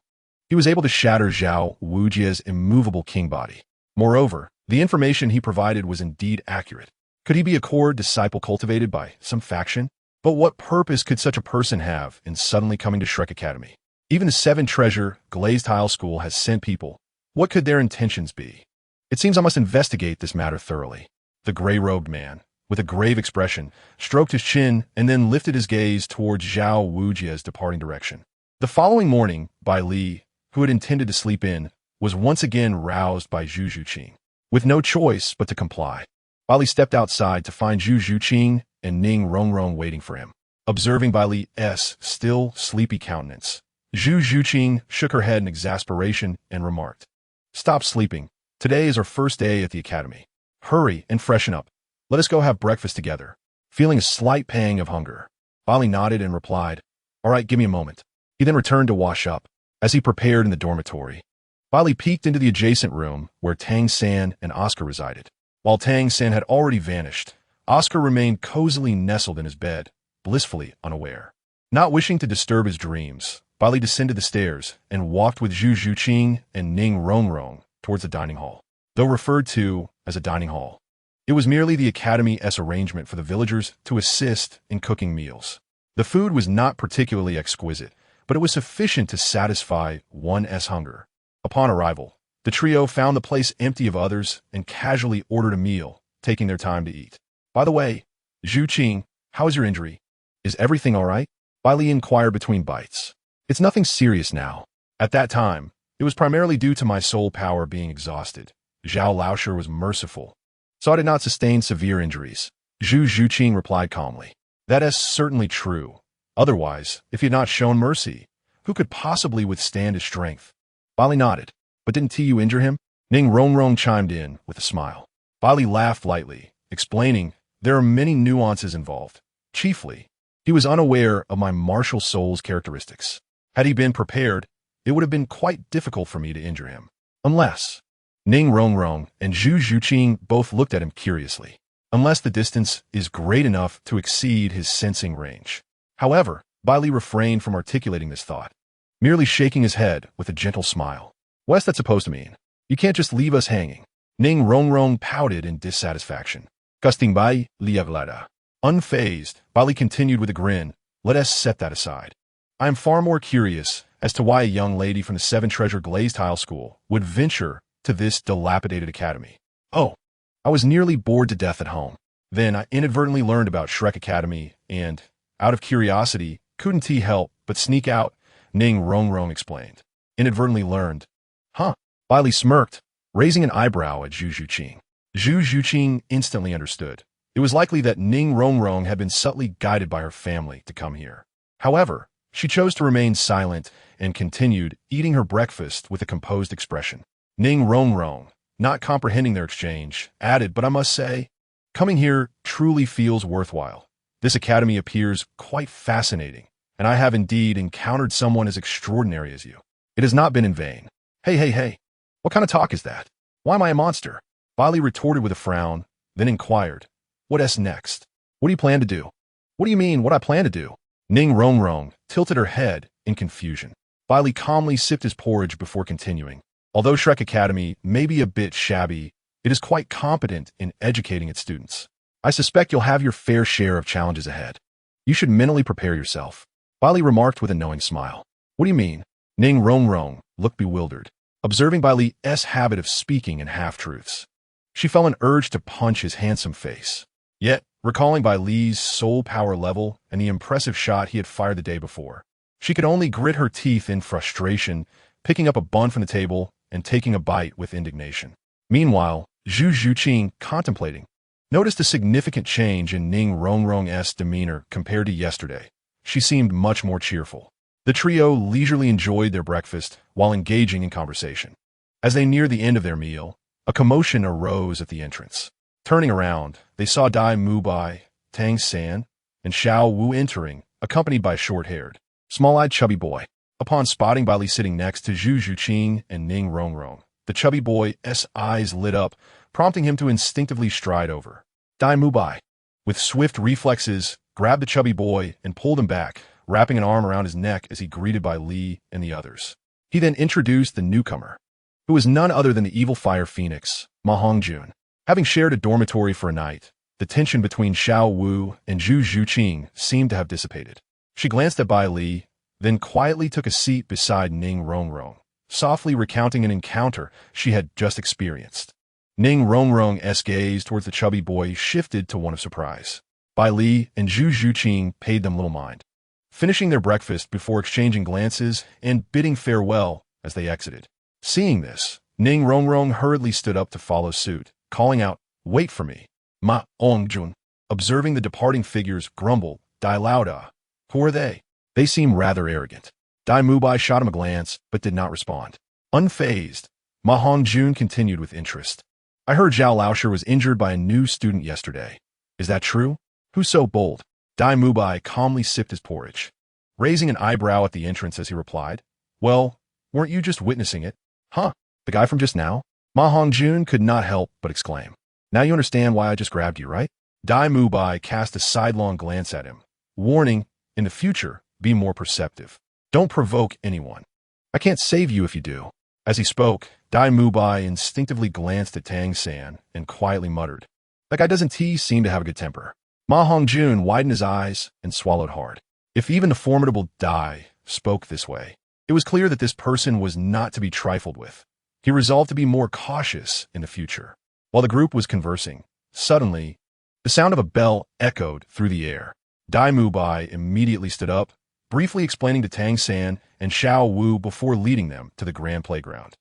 he was able to shatter Zhao Wujie's immovable king body. Moreover, the information he provided was indeed accurate. Could he be a core disciple cultivated by some faction? But what purpose could such a person have in suddenly coming to Shrek Academy? Even the Seven Treasure Glazed Tile School has sent people. What could their intentions be? It seems I must investigate this matter thoroughly." The gray-robed man, with a grave expression, stroked his chin and then lifted his gaze towards Zhao Wujie's departing direction. The following morning, Bai Li, who had intended to sleep in, was once again roused by Zhu Zhuqing. With no choice but to comply, Bai Li stepped outside to find Zhu Zhuqing and Ning Rongrong waiting for him. Observing Bai Li's still sleepy countenance, Zhu Zhuqing shook her head in exasperation and remarked, "Stop sleeping. Today is our first day at the academy. Hurry and freshen up. Let us go have breakfast together." Feeling a slight pang of hunger, Bai Li nodded and replied, "All right, give me a moment." He then returned to wash up. As he prepared in the dormitory, Bai Li peeked into the adjacent room where Tang San and Oscar resided. While Tang San had already vanished, Oscar remained cozily nestled in his bed, blissfully unaware. Not wishing to disturb his dreams, Bai Li descended the stairs and walked with Zhu Zhuqing and Ning Rongrong towards the dining hall. Though referred to as a dining hall, it was merely the Academy's arrangement for the villagers to assist in cooking meals. The food was not particularly exquisite, but it was sufficient to satisfy one's hunger. Upon arrival, the trio found the place empty of others and casually ordered a meal, taking their time to eat. "By the way, Zhuqing, how is your injury? Is everything all right?" Bai Li inquired between bites. "It's nothing serious now. At that time, it was primarily due to my soul power being exhausted. Zhao Laosher was merciful, so I did not sustain severe injuries." Zhu Zhuqing replied calmly. "That is certainly true. Otherwise, if he had not shown mercy, who could possibly withstand his strength?" Bai Li nodded. "But didn't Tiyu injure him?" Ning Rongrong chimed in with a smile. Bai Li laughed lightly, explaining there are many nuances involved. Chiefly, he was unaware of my martial soul's characteristics. Had he been prepared, it would have been quite difficult for me to injure him. Unless... Ning Rongrong and Zhu Zhuqing both looked at him curiously. Unless the distance is great enough to exceed his sensing range. However, Bai Li refrained from articulating this thought, merely shaking his head with a gentle smile. "What's that supposed to mean? You can't just leave us hanging." Ning Rongrong pouted in dissatisfaction. "Gusting Bai Li Evlada." Unfazed, Bai Li continued with a grin, "Let us set that aside. I am far more curious as to why a young lady from the Seven Treasure Glazed Tile School would venture to this dilapidated academy. Oh, I was nearly bored to death at home. Then I inadvertently learned about Shrek Academy and, out of curiosity, couldn't help but sneak out," Ning Rongrong explained. "Inadvertently learned. Huh." Bai Li smirked, raising an eyebrow at Zhu Zhuqing. Zhu Zhuqing instantly understood. It was likely that Ning Rongrong had been subtly guided by her family to come here. However, she chose to remain silent and continued eating her breakfast with a composed expression. Ning Rongrong, not comprehending their exchange, added, "But I must say, coming here truly feels worthwhile. This academy appears quite fascinating, and I have indeed encountered someone as extraordinary as you. It has not been in vain." Hey. What kind of talk is that? Why am I a monster? Baili retorted with a frown, then inquired, What's next? What do you plan to do? What do you mean, what I plan to do? Ning Rongrong tilted her head in confusion. Baili calmly sipped his porridge before continuing. Although Shrek Academy may be a bit shabby, it is quite competent in educating its students. I suspect you'll have your fair share of challenges ahead. You should mentally prepare yourself. Baili remarked with a knowing smile. What do you mean? Ning Rongrong looked bewildered, observing Bai Li's habit of speaking in half-truths. She felt an urge to punch his handsome face. Yet, recalling Bai Li's soul power level and the impressive shot he had fired the day before, she could only grit her teeth in frustration, picking up a bun from the table and taking a bite with indignation. Meanwhile, Zhu Zhuqing, contemplating, noticed a significant change in Ning Rongrong's demeanor compared to yesterday. She seemed much more cheerful. The trio leisurely enjoyed their breakfast while engaging in conversation. As they neared the end of their meal, a commotion arose at the entrance. Turning around, they saw Dai Mubai, Tang San, and Xiao Wu entering, accompanied by a short-haired, small-eyed chubby boy. Upon spotting Bai Li sitting next to Zhu Zhuqing and Ning Rongrong, the chubby boy's eyes lit up, prompting him to instinctively stride over. Dai Mubai, with swift reflexes, grabbed the chubby boy and pulled him back, wrapping an arm around his neck as he greeted Bai Li and the others. He then introduced the newcomer, who was none other than the evil fire phoenix, Ma Hongjun. Having shared a dormitory for a night, the tension between Xiao Wu and Zhu Zhuqing seemed to have dissipated. She glanced at Bai Li, then quietly took a seat beside Ning Rongrong, softly recounting an encounter she had just experienced. Ning Rongrong's gaze towards the chubby boy shifted to one of surprise. Bai Li and Zhu Zhuqing paid them little mind, finishing their breakfast before exchanging glances and bidding farewell as they exited. Seeing this, Ning Rongrong hurriedly stood up to follow suit, calling out, Wait for me. Ma Hongjun. Observing the departing figures, grumbled, Dai Lauda. Who are they? They seem rather arrogant. Dai Mubai shot him a glance, but did not respond. Unfazed, Ma Hongjun continued with interest. I heard Zhao Laosher was injured by a new student yesterday. Is that true? Who's so bold? Dai Mubai calmly sipped his porridge, raising an eyebrow at the entrance as he replied, Well, weren't you just witnessing it? Huh? The guy from just now? Ma Hongjun could not help but exclaim. Now you understand why I just grabbed you, right? Dai Mubai cast a sidelong glance at him, warning, in the future, be more perceptive. Don't provoke anyone. I can't save you if you do. As he spoke, Dai Mubai instinctively glanced at Tang San and quietly muttered, That guy doesn't seem to have a good temper. Ma Hongjun widened his eyes and swallowed hard. If even the formidable Dai spoke this way, it was clear that this person was not to be trifled with. He resolved to be more cautious in the future. While the group was conversing, suddenly, the sound of a bell echoed through the air. Dai Mubai immediately stood up, briefly explaining to Tang San and Xiao Wu before leading them to the grand playground.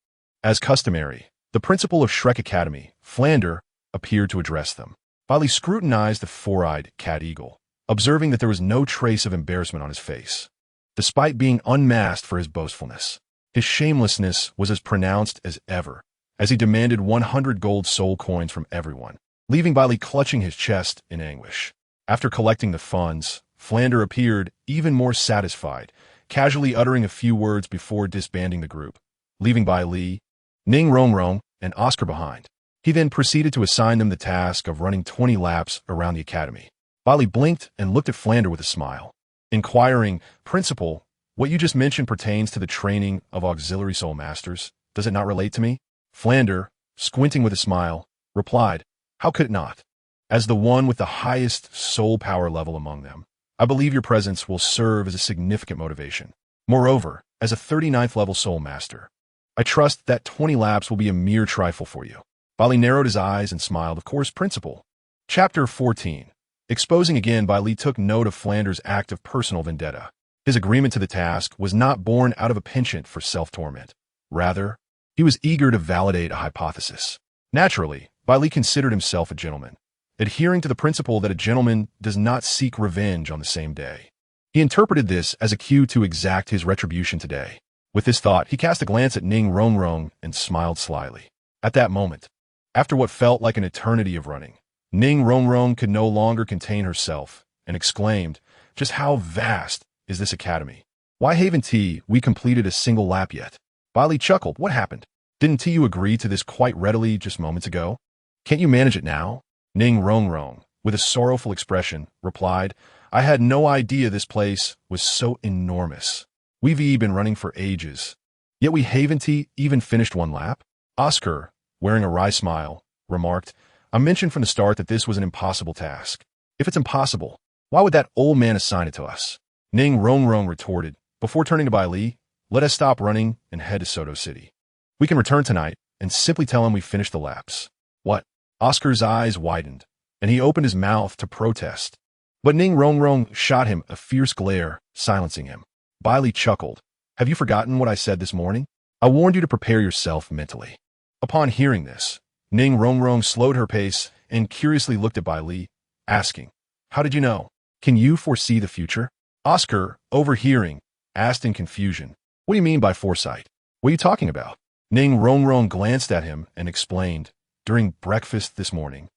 As customary, the principal of Shrek Academy, Flander, appeared to address them. Baili scrutinized the four-eyed cat eagle, observing that there was no trace of embarrassment on his face. Despite being unmasked for his boastfulness, his shamelessness was as pronounced as ever, as he demanded 100 gold soul coins from everyone, leaving Baili clutching his chest in anguish. After collecting the funds, Flander appeared even more satisfied, casually uttering a few words before disbanding the group, leaving Bai Li, Ning Rongrong, and Oscar behind. He then proceeded to assign them the task of running 20 laps around the academy. Baili blinked and looked at Flander with a smile, inquiring, Principal, what you just mentioned pertains to the training of auxiliary soul masters. Does it not relate to me? Flander, squinting with a smile, replied, How could it not? As the one with the highest soul power level among them, I believe your presence will serve as a significant motivation. Moreover, as a 39th level soul master, I trust that 20 laps will be a mere trifle for you. Baili narrowed his eyes and smiled, Of course, Principal. Chapter 14. Exposing again, Baili took note of Flander's act of personal vendetta. His agreement to the task was not born out of a penchant for self-torment. Rather, he was eager to validate a hypothesis. Naturally, Baili considered himself a gentleman, adhering to the principle that a gentleman does not seek revenge on the same day. He interpreted this as a cue to exact his retribution today. With this thought, he cast a glance at Ning Rongrong and smiled slyly. At that moment, after what felt like an eternity of running, Ning Rongrong could no longer contain herself and exclaimed, Just how vast is this academy? Why haven't we completed a single lap yet? Baili chuckled. What happened? Didn't you agree to this quite readily just moments ago? Can't you manage it now? Ning Rongrong, with a sorrowful expression, replied, I had no idea this place was so enormous. We've been running for ages. Yet we haven't even finished one lap? Oscar, wearing a wry smile, remarked, I mentioned from the start that this was an impossible task. If it's impossible, why would that old man assign it to us? Ning Rongrong retorted, before turning to Bai Li, let us stop running and head to Soto City. We can return tonight and simply tell him we finished the laps. What? Oscar's eyes widened, and he opened his mouth to protest. But Ning Rongrong shot him a fierce glare, silencing him. Baili chuckled. Have you forgotten what I said this morning? I warned you to prepare yourself mentally. Upon hearing this, Ning Rongrong slowed her pace and curiously looked at Bai Li, asking, How did you know? Can you foresee the future? Oscar, overhearing, asked in confusion, What do you mean by foresight? What are you talking about? Ning Rongrong glanced at him and explained, During breakfast this morning,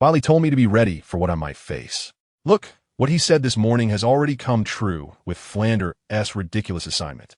Baili told me to be ready for what I might face. Look, what he said this morning has already come true with Flander's ridiculous assignment.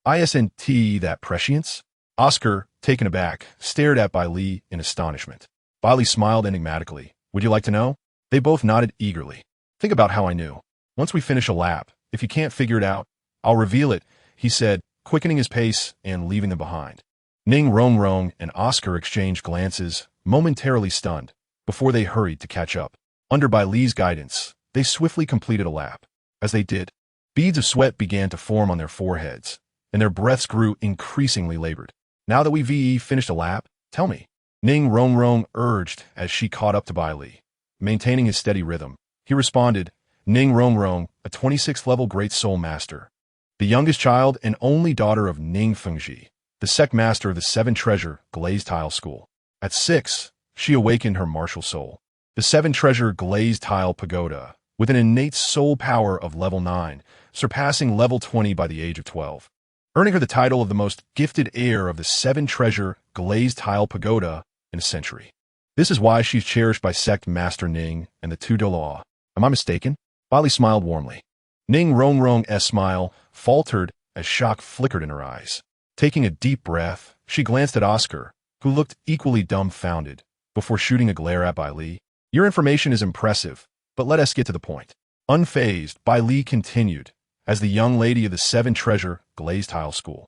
Isn't that prescience? Oscar, taken aback, stared at Bai Li in astonishment. Baili smiled enigmatically. Would you like to know? They both nodded eagerly. Think about how I knew. Once we finish a lap, if you can't figure it out, I'll reveal it, he said, quickening his pace and leaving them behind. Ning Rongrong and Oscar exchanged glances, momentarily stunned, before they hurried to catch up. Under Bai Li's guidance, they swiftly completed a lap. As they did, beads of sweat began to form on their foreheads, and their breaths grew increasingly labored. Now that we've finished a lap, tell me, Ning Rongrong urged as she caught up to Bai Li. Maintaining his steady rhythm, he responded, Ning Rongrong, a 26th level Great Soul Master, the youngest child and only daughter of Ning Fengji, the sect master of the Seven Treasure Glazed Tile School. At 6, she awakened her martial soul. The Seven Treasure Glazed Tile Pagoda, with an innate soul power of level 9, surpassing level 20 by the age of 12, earning her the title of the most gifted heir of the Seven Treasure Glazed Tile Pagoda in a century. This is why she's cherished by Sect Master Ning and the Title Douluo. Am I mistaken? Baili smiled warmly. Ning Rongrong's smile faltered as shock flickered in her eyes. Taking a deep breath, she glanced at Oscar, who looked equally dumbfounded, before shooting a glare at Bai Li. Your information is impressive, but let us get to the point. Unfazed, Bai Li continued, as the young lady of the Seven Treasure Glazed Tile School.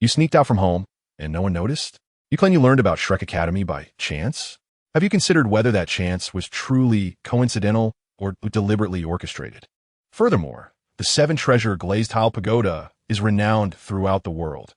You sneaked out from home, and no one noticed? You claim you learned about Shrek Academy by chance? Have you considered whether that chance was truly coincidental or deliberately orchestrated? Furthermore, the Seven Treasure Glazed Tile Pagoda is renowned throughout the world.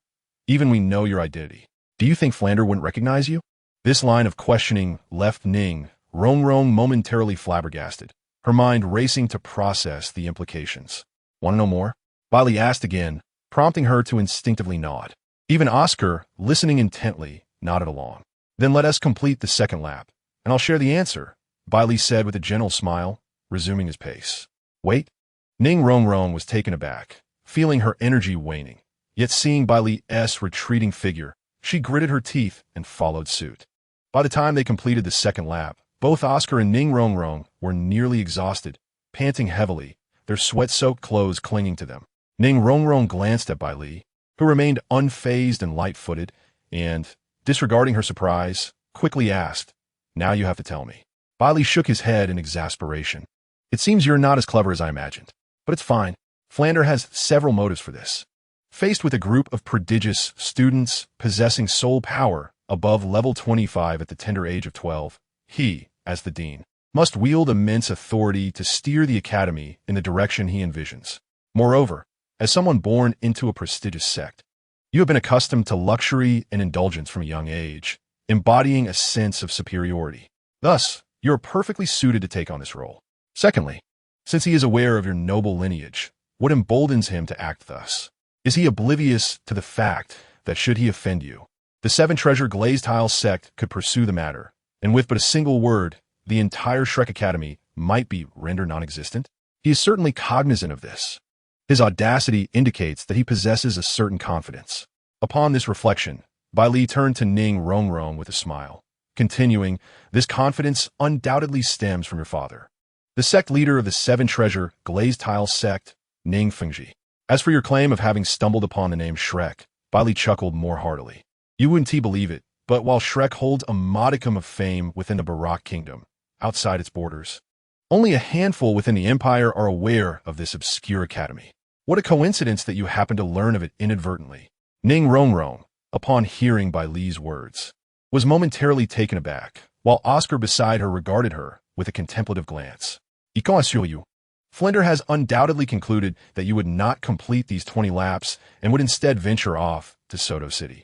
Even we know your identity. Do you think Flander wouldn't recognize you? This line of questioning left Ning Rongrong momentarily flabbergasted, her mind racing to process the implications. Want to know more? Baili asked again, prompting her to instinctively nod. Even Oscar, listening intently, nodded along. Then let us complete the second lap, and I'll share the answer, Baili said with a gentle smile, resuming his pace. Wait. Ning Rongrong was taken aback, feeling her energy waning. Yet seeing Baili's retreating figure, she gritted her teeth and followed suit. By the time they completed the second lap, both Oscar and Ning Rongrong were nearly exhausted, panting heavily, their sweat-soaked clothes clinging to them. Ning Rongrong glanced at Bai Li, who remained unfazed and light-footed, and, disregarding her surprise, quickly asked, Now you have to tell me. Bai Li shook his head in exasperation. It seems you're not as clever as I imagined, but it's fine. Flander has several motives for this. Faced with a group of prodigious students possessing soul power above level 25 at the tender age of 12, he, as the dean, must wield immense authority to steer the academy in the direction he envisions. Moreover, as someone born into a prestigious sect, you have been accustomed to luxury and indulgence from a young age, embodying a sense of superiority. Thus, you're perfectly suited to take on this role. Secondly, since he is aware of your noble lineage, what emboldens him to act thus? Is he oblivious to the fact that should he offend you, the Seven Treasure Glazed Tile sect could pursue the matter, and with but a single word, the entire Shrek Academy might be rendered non-existent? He is certainly cognizant of this. His audacity indicates that he possesses a certain confidence. Upon this reflection, Bai Li turned to Ning Rongrong with a smile, continuing, This confidence undoubtedly stems from your father, the sect leader of the Seven Treasure Glazed Tile sect, Ning Fengji. As for your claim of having stumbled upon the name Shrek, Bai Li chuckled more heartily. You wouldn't believe it, but while Shrek holds a modicum of fame within the Barak kingdom, outside its borders, only a handful within the empire are aware of this obscure academy. What a coincidence that you happen to learn of it inadvertently. Ning Rongrong, upon hearing Bai Li's words, was momentarily taken aback, while Oscar beside her regarded her with a contemplative glance. I assure you, Flinder has undoubtedly concluded that you would not complete these 20 laps and would instead venture off to Soto City,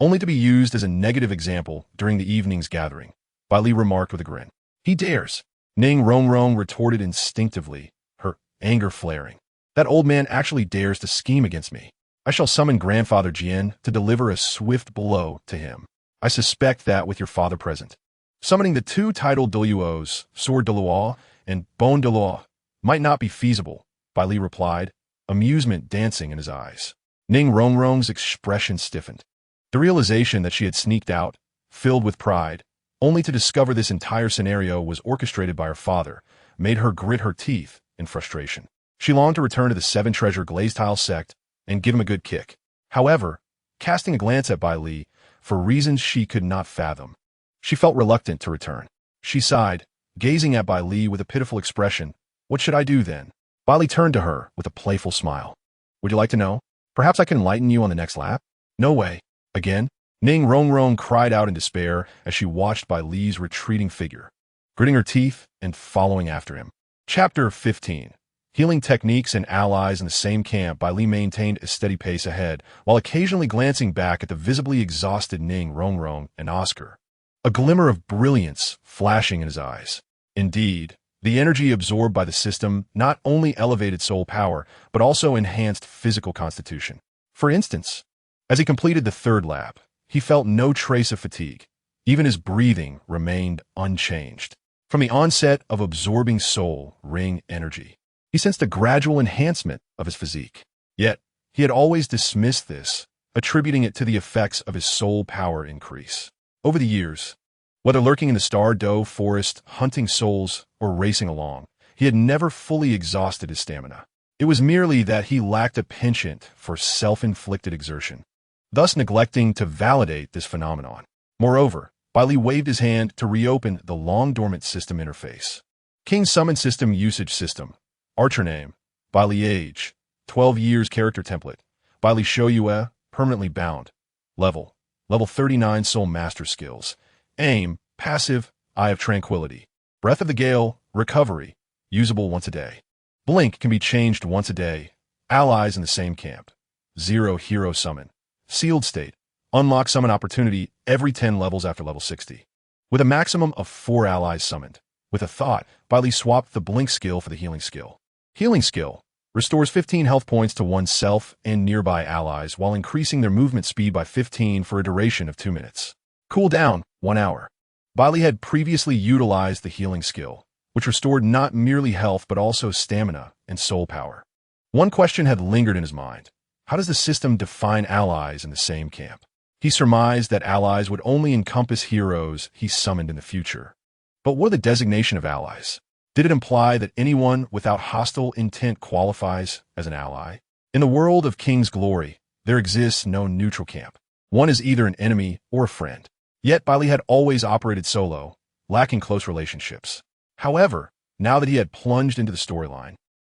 only to be used as a negative example during the evening's gathering, Bai Li remarked with a grin. He dares. Ning Rongrong retorted instinctively, her anger flaring. That old man actually dares to scheme against me. I shall summon Grandfather Jian to deliver a swift blow to him. I suspect that with your father present. Summoning the two Title Douluos, Sword Douluo and Bone Douluo, might not be feasible, Bai Li replied, amusement dancing in his eyes. Ning Rongrong's expression stiffened. The realization that she had sneaked out, filled with pride, only to discover this entire scenario was orchestrated by her father, made her grit her teeth in frustration. She longed to return to the Seven Treasure Glazed Tile sect and give him a good kick. However, casting a glance at Bai Li, for reasons she could not fathom, she felt reluctant to return. She sighed, gazing at Bai Li with a pitiful expression. What should I do then? Bai Li turned to her with a playful smile. Would you like to know? Perhaps I can enlighten you on the next lap? No way. Again? Ning Rongrong cried out in despair as she watched Bai Li's retreating figure, gritting her teeth and following after him. Chapter 15. Healing techniques and allies in the same camp. Bai Li maintained a steady pace ahead, while occasionally glancing back at the visibly exhausted Ning Rongrong and Oscar, a glimmer of brilliance flashing in his eyes. Indeed, the energy absorbed by the system not only elevated soul power, but also enhanced physical constitution. For instance, as he completed the third lap, he felt no trace of fatigue. Even his breathing remained unchanged. From the onset of absorbing soul ring energy, he sensed a gradual enhancement of his physique. Yet, he had always dismissed this, attributing it to the effects of his soul power increase. Over the years, whether lurking in the Star Doe forest, hunting souls, or racing along, he had never fully exhausted his stamina. It was merely that he lacked a penchant for self-inflicted exertion, thus neglecting to validate this phenomenon. Moreover, Bai Li waved his hand to reopen the long-dormant system interface. King Summon System Usage System. Archer name, Bai Li age, 12 years character template, Bai Li Shou Yue, permanently bound. Level 39 Soul Master Skills. Aim, passive, Eye of Tranquility. Breath of the Gale, recovery, usable once a day. Blink can be changed once a day. Allies in the same camp. 0 Hero Summon. Sealed state, unlock summon opportunity every 10 levels after level 60. With a maximum of 4 allies summoned. With a thought, Bai Li swapped the blink skill for the healing skill. Healing skill restores 15 health points to oneself and nearby allies while increasing their movement speed by 15 for a duration of 2 minutes. Cooldown, 1 hour. Bai Li had previously utilized the healing skill, which restored not merely health but also stamina and soul power. One question had lingered in his mind. How does the system define allies in the same camp? He surmised that allies would only encompass heroes he summoned in the future. But what are the designation of allies? Did it imply that anyone without hostile intent qualifies as an ally? In the world of King's Glory, there exists no neutral camp. One is either an enemy or a friend. Yet Bai Li had always operated solo, lacking close relationships. However, now that he had plunged into the storyline,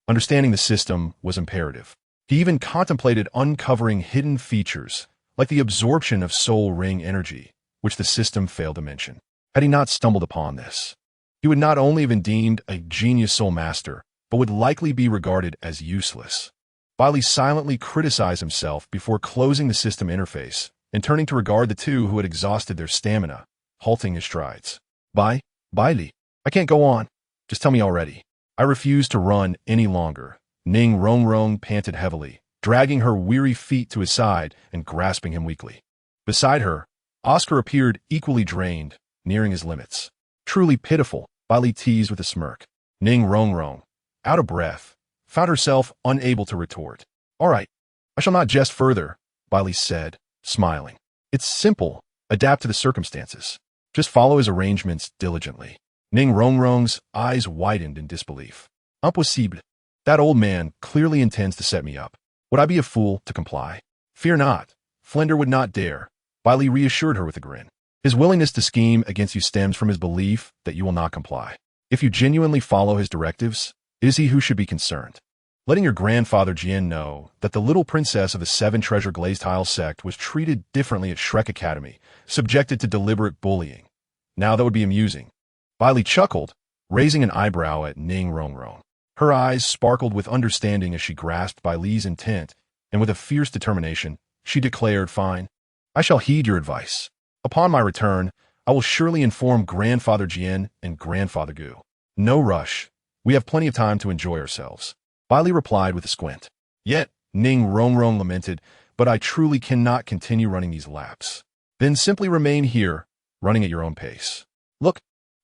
understanding the system was imperative. He even contemplated uncovering hidden features, like the absorption of soul ring energy, which the system failed to mention. Had he not stumbled upon this, he would not only have been deemed a genius soul master, but would likely be regarded as useless. Bai Li silently criticized himself before closing the system interface and turning to regard the two who had exhausted their stamina, halting his strides. Baili, I can't go on. Just tell me already. I refuse to run any longer. Ning Rongrong panted heavily, dragging her weary feet to his side and grasping him weakly. Beside her, Oscar appeared equally drained, nearing his limits. Truly pitiful, Bai Li teased with a smirk. Ning Rongrong, out of breath, found herself unable to retort. All right, I shall not jest further, Bai Li said, smiling. It's simple, adapt to the circumstances. Just follow his arrangements diligently. Ning Rongrong's eyes widened in disbelief. Impossible. That old man clearly intends to set me up. Would I be a fool to comply? Fear not. Flinder would not dare, Baili reassured her with a grin. His willingness to scheme against you stems from his belief that you will not comply. If you genuinely follow his directives, it is he who should be concerned. Letting your grandfather Jian know that the little princess of the Seven Treasure Glazed Tile sect was treated differently at Shrek Academy, subjected to deliberate bullying. Now that would be amusing. Baili chuckled, raising an eyebrow at Ning Rongrong. Her eyes sparkled with understanding as she grasped Baili's intent, and with a fierce determination, she declared, "Fine. I shall heed your advice. Upon my return, I will surely inform Grandfather Jian and Grandfather Gu. No rush. We have plenty of time to enjoy ourselves." Baili replied with a squint. "Yet," Ning Rongrong lamented, "but I truly cannot continue running these laps." "Then simply remain here, running at your own pace. Look,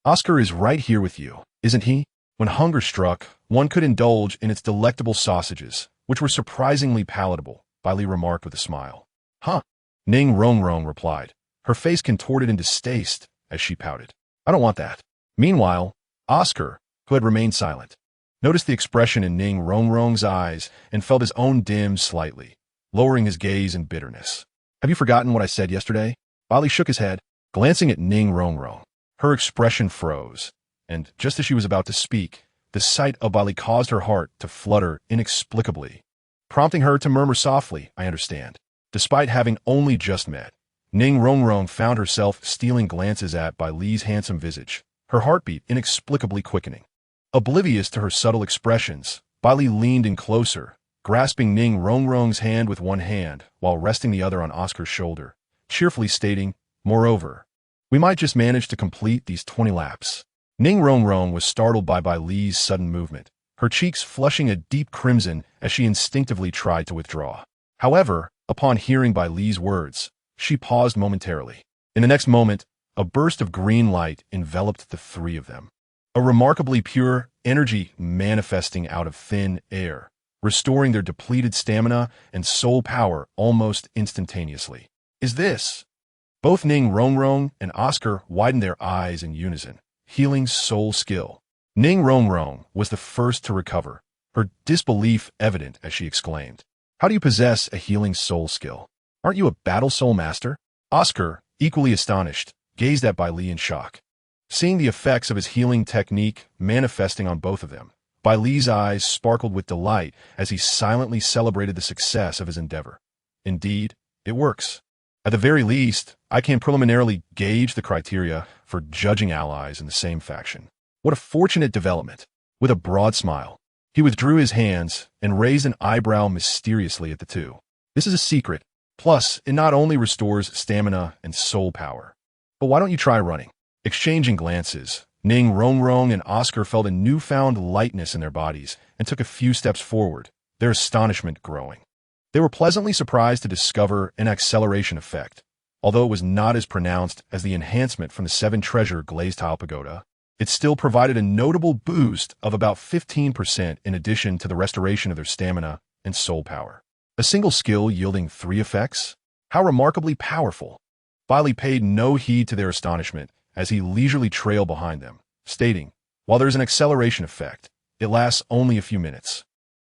Oscar is right here with you, isn't he?" When hunger struck, one could indulge in its delectable sausages, which were surprisingly palatable, Baili remarked with a smile. "Huh," Ning Rongrong replied, her face contorted in distaste as she pouted. "I don't want that." Meanwhile, Oscar, who had remained silent, noticed the expression in Ning Rongrong's eyes and felt his own dim slightly, lowering his gaze in bitterness. "Have you forgotten what I said yesterday?" Baili shook his head, glancing at Ning Rongrong. Her expression froze, and just as she was about to speak, the sight of Baili caused her heart to flutter inexplicably, prompting her to murmur softly, "I understand." Despite having only just met, Ning Rongrong found herself stealing glances at Baili's handsome visage, her heartbeat inexplicably quickening. Oblivious to her subtle expressions, Baili leaned in closer, grasping Ning Rongrong's hand with one hand while resting the other on Oscar's shoulder, cheerfully stating, "Moreover, we might just manage to complete these 20 laps." Ning Rongrong was startled by Baili's sudden movement, her cheeks flushing a deep crimson as she instinctively tried to withdraw. However, upon hearing Baili's words, she paused momentarily. In the next moment, a burst of green light enveloped the three of them. A remarkably pure energy manifesting out of thin air, restoring their depleted stamina and soul power almost instantaneously. "Is this?" Both Ning Rongrong and Oscar widened their eyes in unison. Healing soul skill. Ning Rongrong was the first to recover, her disbelief evident as she exclaimed, "How do you possess a healing soul skill? Aren't you a battle soul master?" Oscar, equally astonished, gazed at Baili in shock. Seeing the effects of his healing technique manifesting on both of them, Baili's eyes sparkled with delight as he silently celebrated the success of his endeavor. "Indeed, it works. At the very least, I can preliminarily gauge the criteria for judging allies in the same faction. What a fortunate development." With a broad smile, he withdrew his hands and raised an eyebrow mysteriously at the two. "This is a secret. Plus, it not only restores stamina and soul power. But why don't you try running?" Exchanging glances, Ning Rongrong and Oscar felt a newfound lightness in their bodies and took a few steps forward, their astonishment growing. They were pleasantly surprised to discover an acceleration effect. Although it was not as pronounced as the enhancement from the Seven Treasure Glazed Tile Pagoda, it still provided a notable boost of about 15% in addition to the restoration of their stamina and soul power. A single skill yielding 3 effects? How remarkably powerful! Baili paid no heed to their astonishment as he leisurely trailed behind them, stating, "While there's an acceleration effect, it lasts only a few minutes.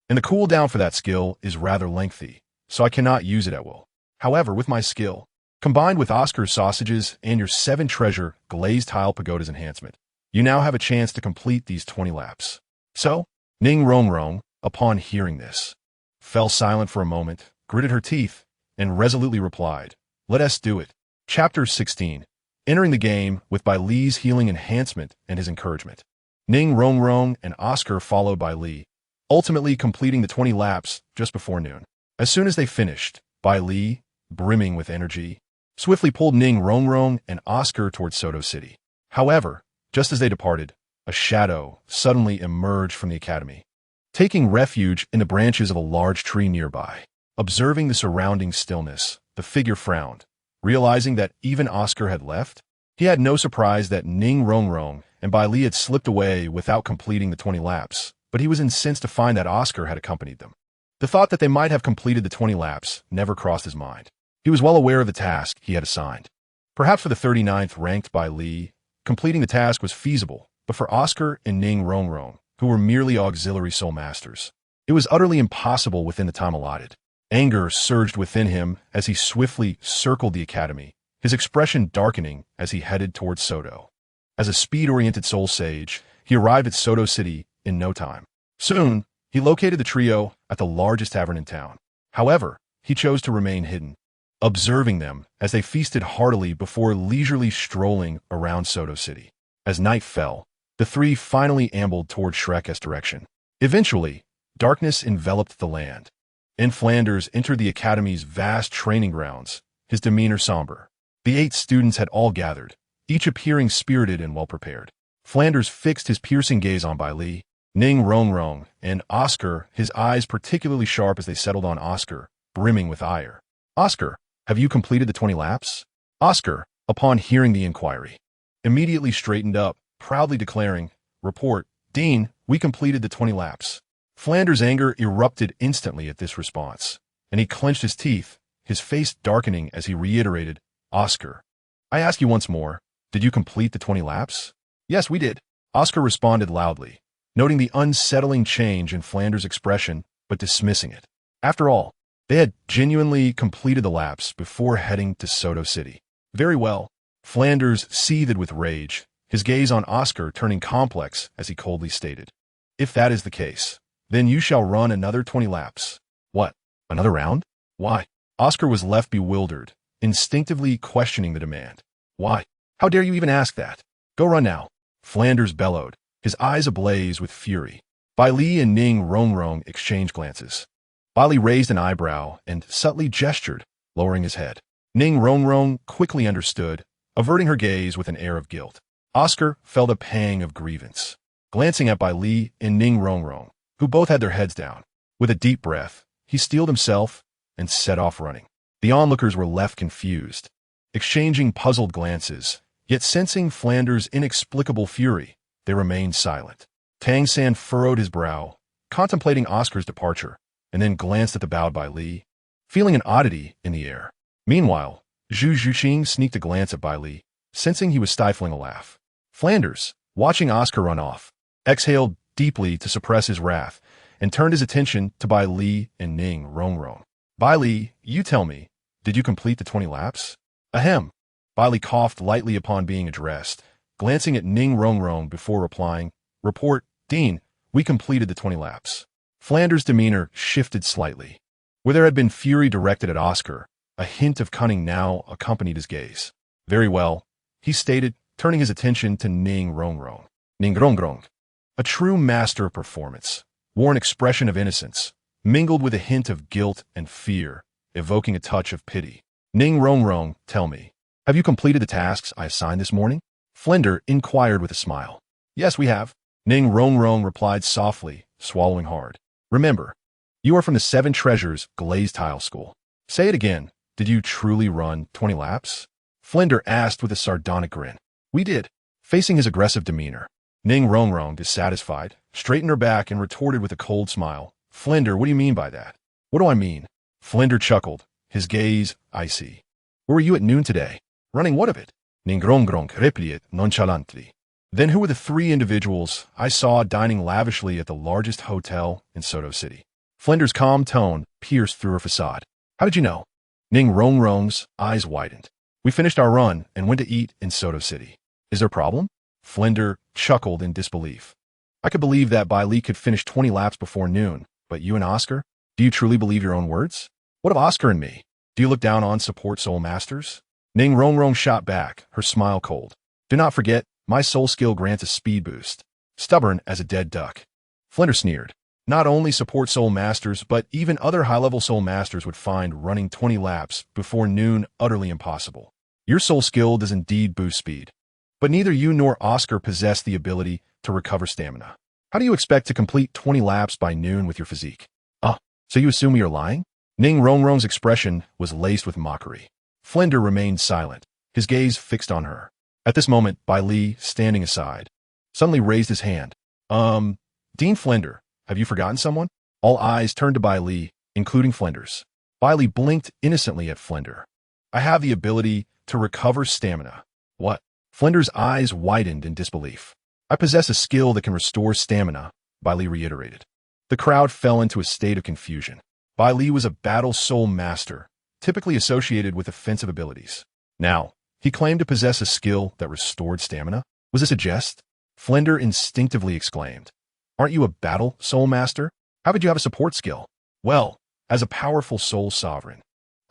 And the cooldown for that skill is rather lengthy, so I cannot use it at will. However, with my skill, combined with Oscar's sausages and your 7 Treasure Glazed Tile Pagoda's enhancement, you now have a chance to complete these 20 laps." So, Ning Rongrong, upon hearing this, fell silent for a moment, gritted her teeth, and resolutely replied, "Let us do it." Chapter 16. Entering the game with Baili's healing enhancement and his encouragement. Ning Rongrong and Oscar followed Baili, ultimately completing the 20 laps just before noon. As soon as they finished, Baili, brimming with energy, swiftly pulled Ning Rongrong and Oscar towards Soto City. However, just as they departed, a shadow suddenly emerged from the academy, taking refuge in the branches of a large tree nearby. Observing the surrounding stillness, the figure frowned, realizing that even Oscar had left. He had no surprise that Ning Rongrong and Baili had slipped away without completing the 20 laps, but he was incensed to find that Oscar had accompanied them. The thought that they might have completed the 20 laps never crossed his mind. He was well aware of the task he had assigned. Perhaps for the 39th ranked Baili, completing the task was feasible, but for Oscar and Ning Rongrong, who were merely auxiliary soul masters, it was utterly impossible within the time allotted. Anger surged within him as he swiftly circled the academy, his expression darkening as he headed towards Soto. As a speed-oriented soul sage, he arrived at Soto City in no time. Soon, he located the trio at the largest tavern in town. However, he chose to remain hidden, observing them as they feasted heartily before leisurely strolling around Soto City. As night fell, the three finally ambled toward Shrek's direction. Eventually, darkness enveloped the land, and Flanders entered the academy's vast training grounds, his demeanor somber. The 8 students had all gathered, each appearing spirited and well-prepared. Flanders fixed his piercing gaze on Bai Li, Ning Rongrong, and Oscar, his eyes particularly sharp as they settled on Oscar, brimming with ire. "Oscar, have you completed the 20 laps?" Oscar, upon hearing the inquiry, immediately straightened up, proudly declaring, "Report, Dean, we completed the 20 laps." Flanders' anger erupted instantly at this response, and he clenched his teeth, his face darkening as he reiterated, "Oscar, I ask you once more, did you complete the 20 laps?" "Yes, we did," Oscar responded loudly, noting the unsettling change in Flanders' expression, but dismissing it. After all, they had genuinely completed the laps before heading to Soto City. "Very well." Flanders seethed with rage, his gaze on Oscar turning complex as he coldly stated, "If that is the case, then you shall run another 20 laps." "What? Another round? Why?" Oscar was left bewildered, instinctively questioning the demand. "Why? How dare you even ask that? Go run now," Flanders bellowed, his eyes ablaze with fury. Bai Li and Ning Rongrong exchanged glances. Bai Li raised an eyebrow and subtly gestured, lowering his head. Ning Rongrong quickly understood, averting her gaze with an air of guilt. Oscar felt a pang of grievance, glancing at Bai Li and Ning Rongrong, who both had their heads down. With a deep breath, he steeled himself and set off running. The onlookers were left confused, exchanging puzzled glances, yet sensing Flanders' inexplicable fury, they remained silent. Tang San furrowed his brow, contemplating Oscar's departure, and then glanced at the bowed Bai Li, feeling an oddity in the air. Meanwhile, Zhu Zhuqing sneaked a glance at Bai Li, sensing he was stifling a laugh. Flanders, watching Oscar run off, exhaled deeply to suppress his wrath, and turned his attention to Bai Li and Ning Rongrong. "Bai Li, you tell me, did you complete the 20 laps?" "Ahem." Bai Li coughed lightly upon being addressed, glancing at Ning Rongrong before replying, "Report, Dean, we completed the 20 laps." Flanders' demeanor shifted slightly. Where there had been fury directed at Oscar, a hint of cunning now accompanied his gaze. "Very well," he stated, turning his attention to Ning Rongrong. Ning Rongrong, a true master of performance, wore an expression of innocence, mingled with a hint of guilt and fear, evoking a touch of pity. "Ning Rongrong, tell me, have you completed the tasks I assigned this morning?" Flinder inquired with a smile. "Yes, we have," Ning Rongrong replied softly, swallowing hard. "Remember, you are from the 7 Treasures Glazed Tile School." "Say it again. Did you truly run 20 laps?" Flinder asked with a sardonic grin. "We did." Facing his aggressive demeanor, Ning Rongrong, dissatisfied, straightened her back and retorted with a cold smile. "Flinder, what do you mean by that?" "What do I mean?" Flinder chuckled, his gaze icy. "Where were you at noon today?" "Running what of it?" Ning Rongrong replied nonchalantly. "Then who were the 3 individuals I saw dining lavishly at the largest hotel in Soto City?" Flinder's calm tone pierced through her facade. "How did you know?" Ning Rongrong's eyes widened. "We finished our run and went to eat in Soto City." "Is there a problem?" Flinder chuckled in disbelief. "I could believe that Bai Li could finish 20 laps before noon, but you and Oscar? Do you truly believe your own words? What of Oscar and me? Do you look down on support soul masters?" Ning Rongrong shot back, her smile cold. "Do not forget, my soul skill grants a speed boost. Stubborn as a dead duck." Flinder sneered. Not only support soul masters, but even other high-level soul masters would find running 20 laps before noon utterly impossible. Your soul skill does indeed boost speed, but neither you nor Oscar possess the ability to recover stamina. How do you expect to complete 20 laps by noon with your physique? "Oh, so you assume we are lying?" Ning Rongrong's expression was laced with mockery. Flinder remained silent, his gaze fixed on her. At this moment, Bai Li, standing aside, suddenly raised his hand. Dean Flinder, have you forgotten someone?" All eyes turned to Bai Li, including Flinder's. Bai Li blinked innocently at Flinder. "I have the ability to recover stamina." "What?" Flinder's eyes widened in disbelief. "I possess a skill that can restore stamina," Bai Li reiterated. The crowd fell into a state of confusion. Bai Li was a battle soul master, typically associated with offensive abilities. Now, he claimed to possess a skill that restored stamina. Was this a jest? Flender instinctively exclaimed. Aren't you a battle soul master? How could you have a support skill? Well, as a powerful soul sovereign,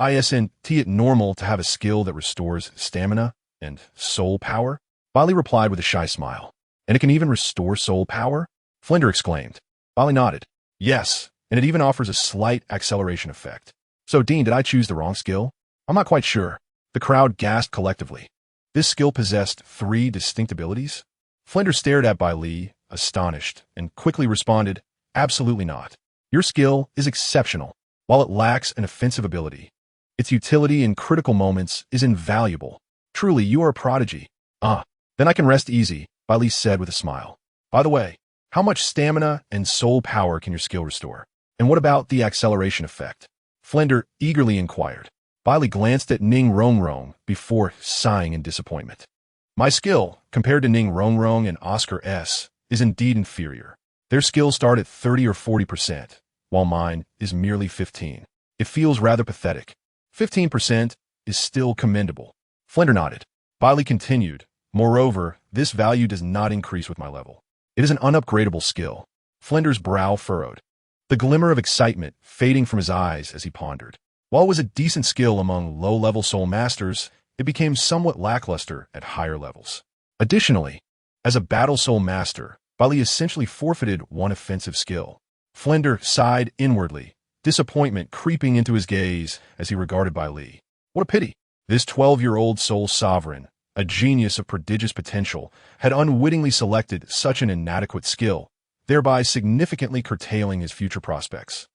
isn't it normal to have a skill that restores stamina and soul power? Baili replied with a shy smile. And it can even restore soul power? Flender exclaimed. Baili nodded. Yes, and it even offers a slight acceleration effect. So, Dean, did I choose the wrong skill? I'm not quite sure. The crowd gasped collectively. This skill possessed 3 distinct abilities? Flender stared at Baili, astonished, and quickly responded, absolutely not. Your skill is exceptional. While it lacks an offensive ability, its utility in critical moments is invaluable. Truly, you are a prodigy. Then I can rest easy, Baili said with a smile. By the way, how much stamina and soul power can your skill restore? And what about the acceleration effect? Flender eagerly inquired. Baili glanced at Ning Rongrong before sighing in disappointment. My skill, compared to Ning Rongrong and Oscar S., is indeed inferior. Their skills start at 30 or 40%, while mine is merely 15. It feels rather pathetic. 15% is still commendable. Flender nodded. Baili continued. Moreover, this value does not increase with my level. It is an unupgradable skill. Flender's brow furrowed, the glimmer of excitement fading from his eyes as he pondered. While it was a decent skill among low-level soul masters, it became somewhat lackluster at higher levels. Additionally, as a battle soul master, Baili essentially forfeited one offensive skill. Flender sighed inwardly, disappointment creeping into his gaze as he regarded Baili. What a pity. This 12-year-old soul sovereign, a genius of prodigious potential, had unwittingly selected such an inadequate skill, thereby significantly curtailing his future prospects.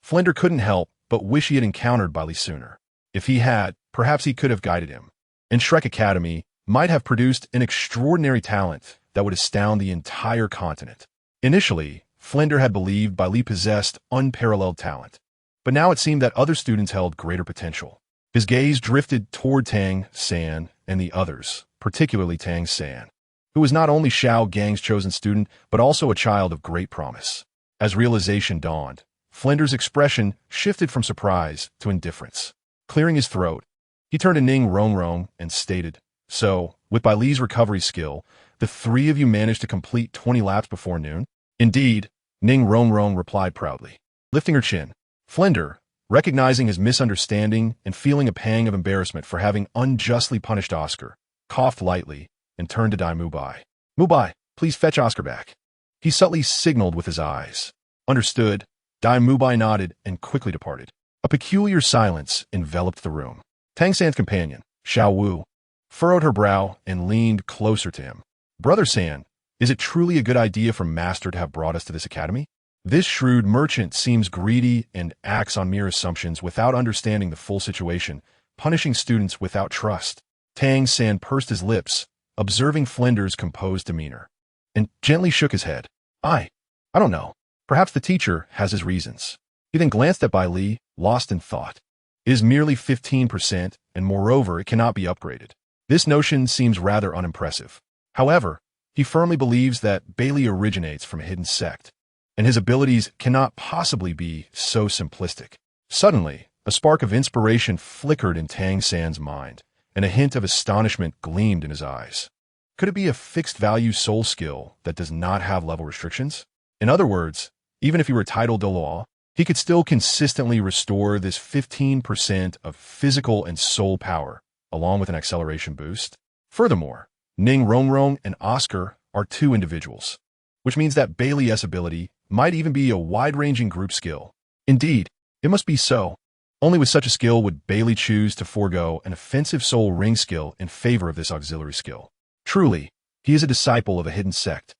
Flender couldn't help but wish he had encountered Baili sooner. If he had, perhaps he could have guided him. And Shrek Academy might have produced an extraordinary talent that would astound the entire continent. Initially, Flender had believed Baili possessed unparalleled talent, but now it seemed that other students held greater potential. His gaze drifted toward Tang San and the others, particularly Tang San, who was not only Xiao Gang's chosen student, but also a child of great promise. As realization dawned, Flender's expression shifted from surprise to indifference. Clearing his throat, he turned to Ning Rongrong and stated, So, with Baili's recovery skill, the 3 of you managed to complete 20 laps before noon? Indeed, Ning Rongrong replied proudly. Lifting her chin, Flender, recognizing his misunderstanding and feeling a pang of embarrassment for having unjustly punished Oscar, coughed lightly and turned to Dai Mubai. Mubai, please fetch Oscar back. He subtly signaled with his eyes. Understood. Dai Mubai nodded and quickly departed. A peculiar silence enveloped the room. Tang San's companion, Xiao Wu, furrowed her brow and leaned closer to him. Brother San, is it truly a good idea for Master to have brought us to this academy? This shrewd merchant seems greedy and acts on mere assumptions without understanding the full situation, punishing students without trust. Tang San pursed his lips, observing Flender's composed demeanor, and gently shook his head. I don't know. Perhaps the teacher has his reasons. He then glanced at Baili, lost in thought. It is merely 15%, and moreover, it cannot be upgraded. This notion seems rather unimpressive. However, he firmly believes that Baili originates from a hidden sect, and his abilities cannot possibly be so simplistic. Suddenly, a spark of inspiration flickered in Tang San's mind, and a hint of astonishment gleamed in his eyes. Could it be a fixed-value soul skill that does not have level restrictions? In other words, even if he were Title Douluo, he could still consistently restore this 15% of physical and soul power, along with an acceleration boost. Furthermore, Ning Rongrong and Oscar are 2 individuals, which means that Baili's ability might even be a wide-ranging group skill. Indeed, it must be so. Only with such a skill would Baili choose to forego an offensive soul ring skill in favor of this auxiliary skill. Truly, he is a disciple of a hidden sect.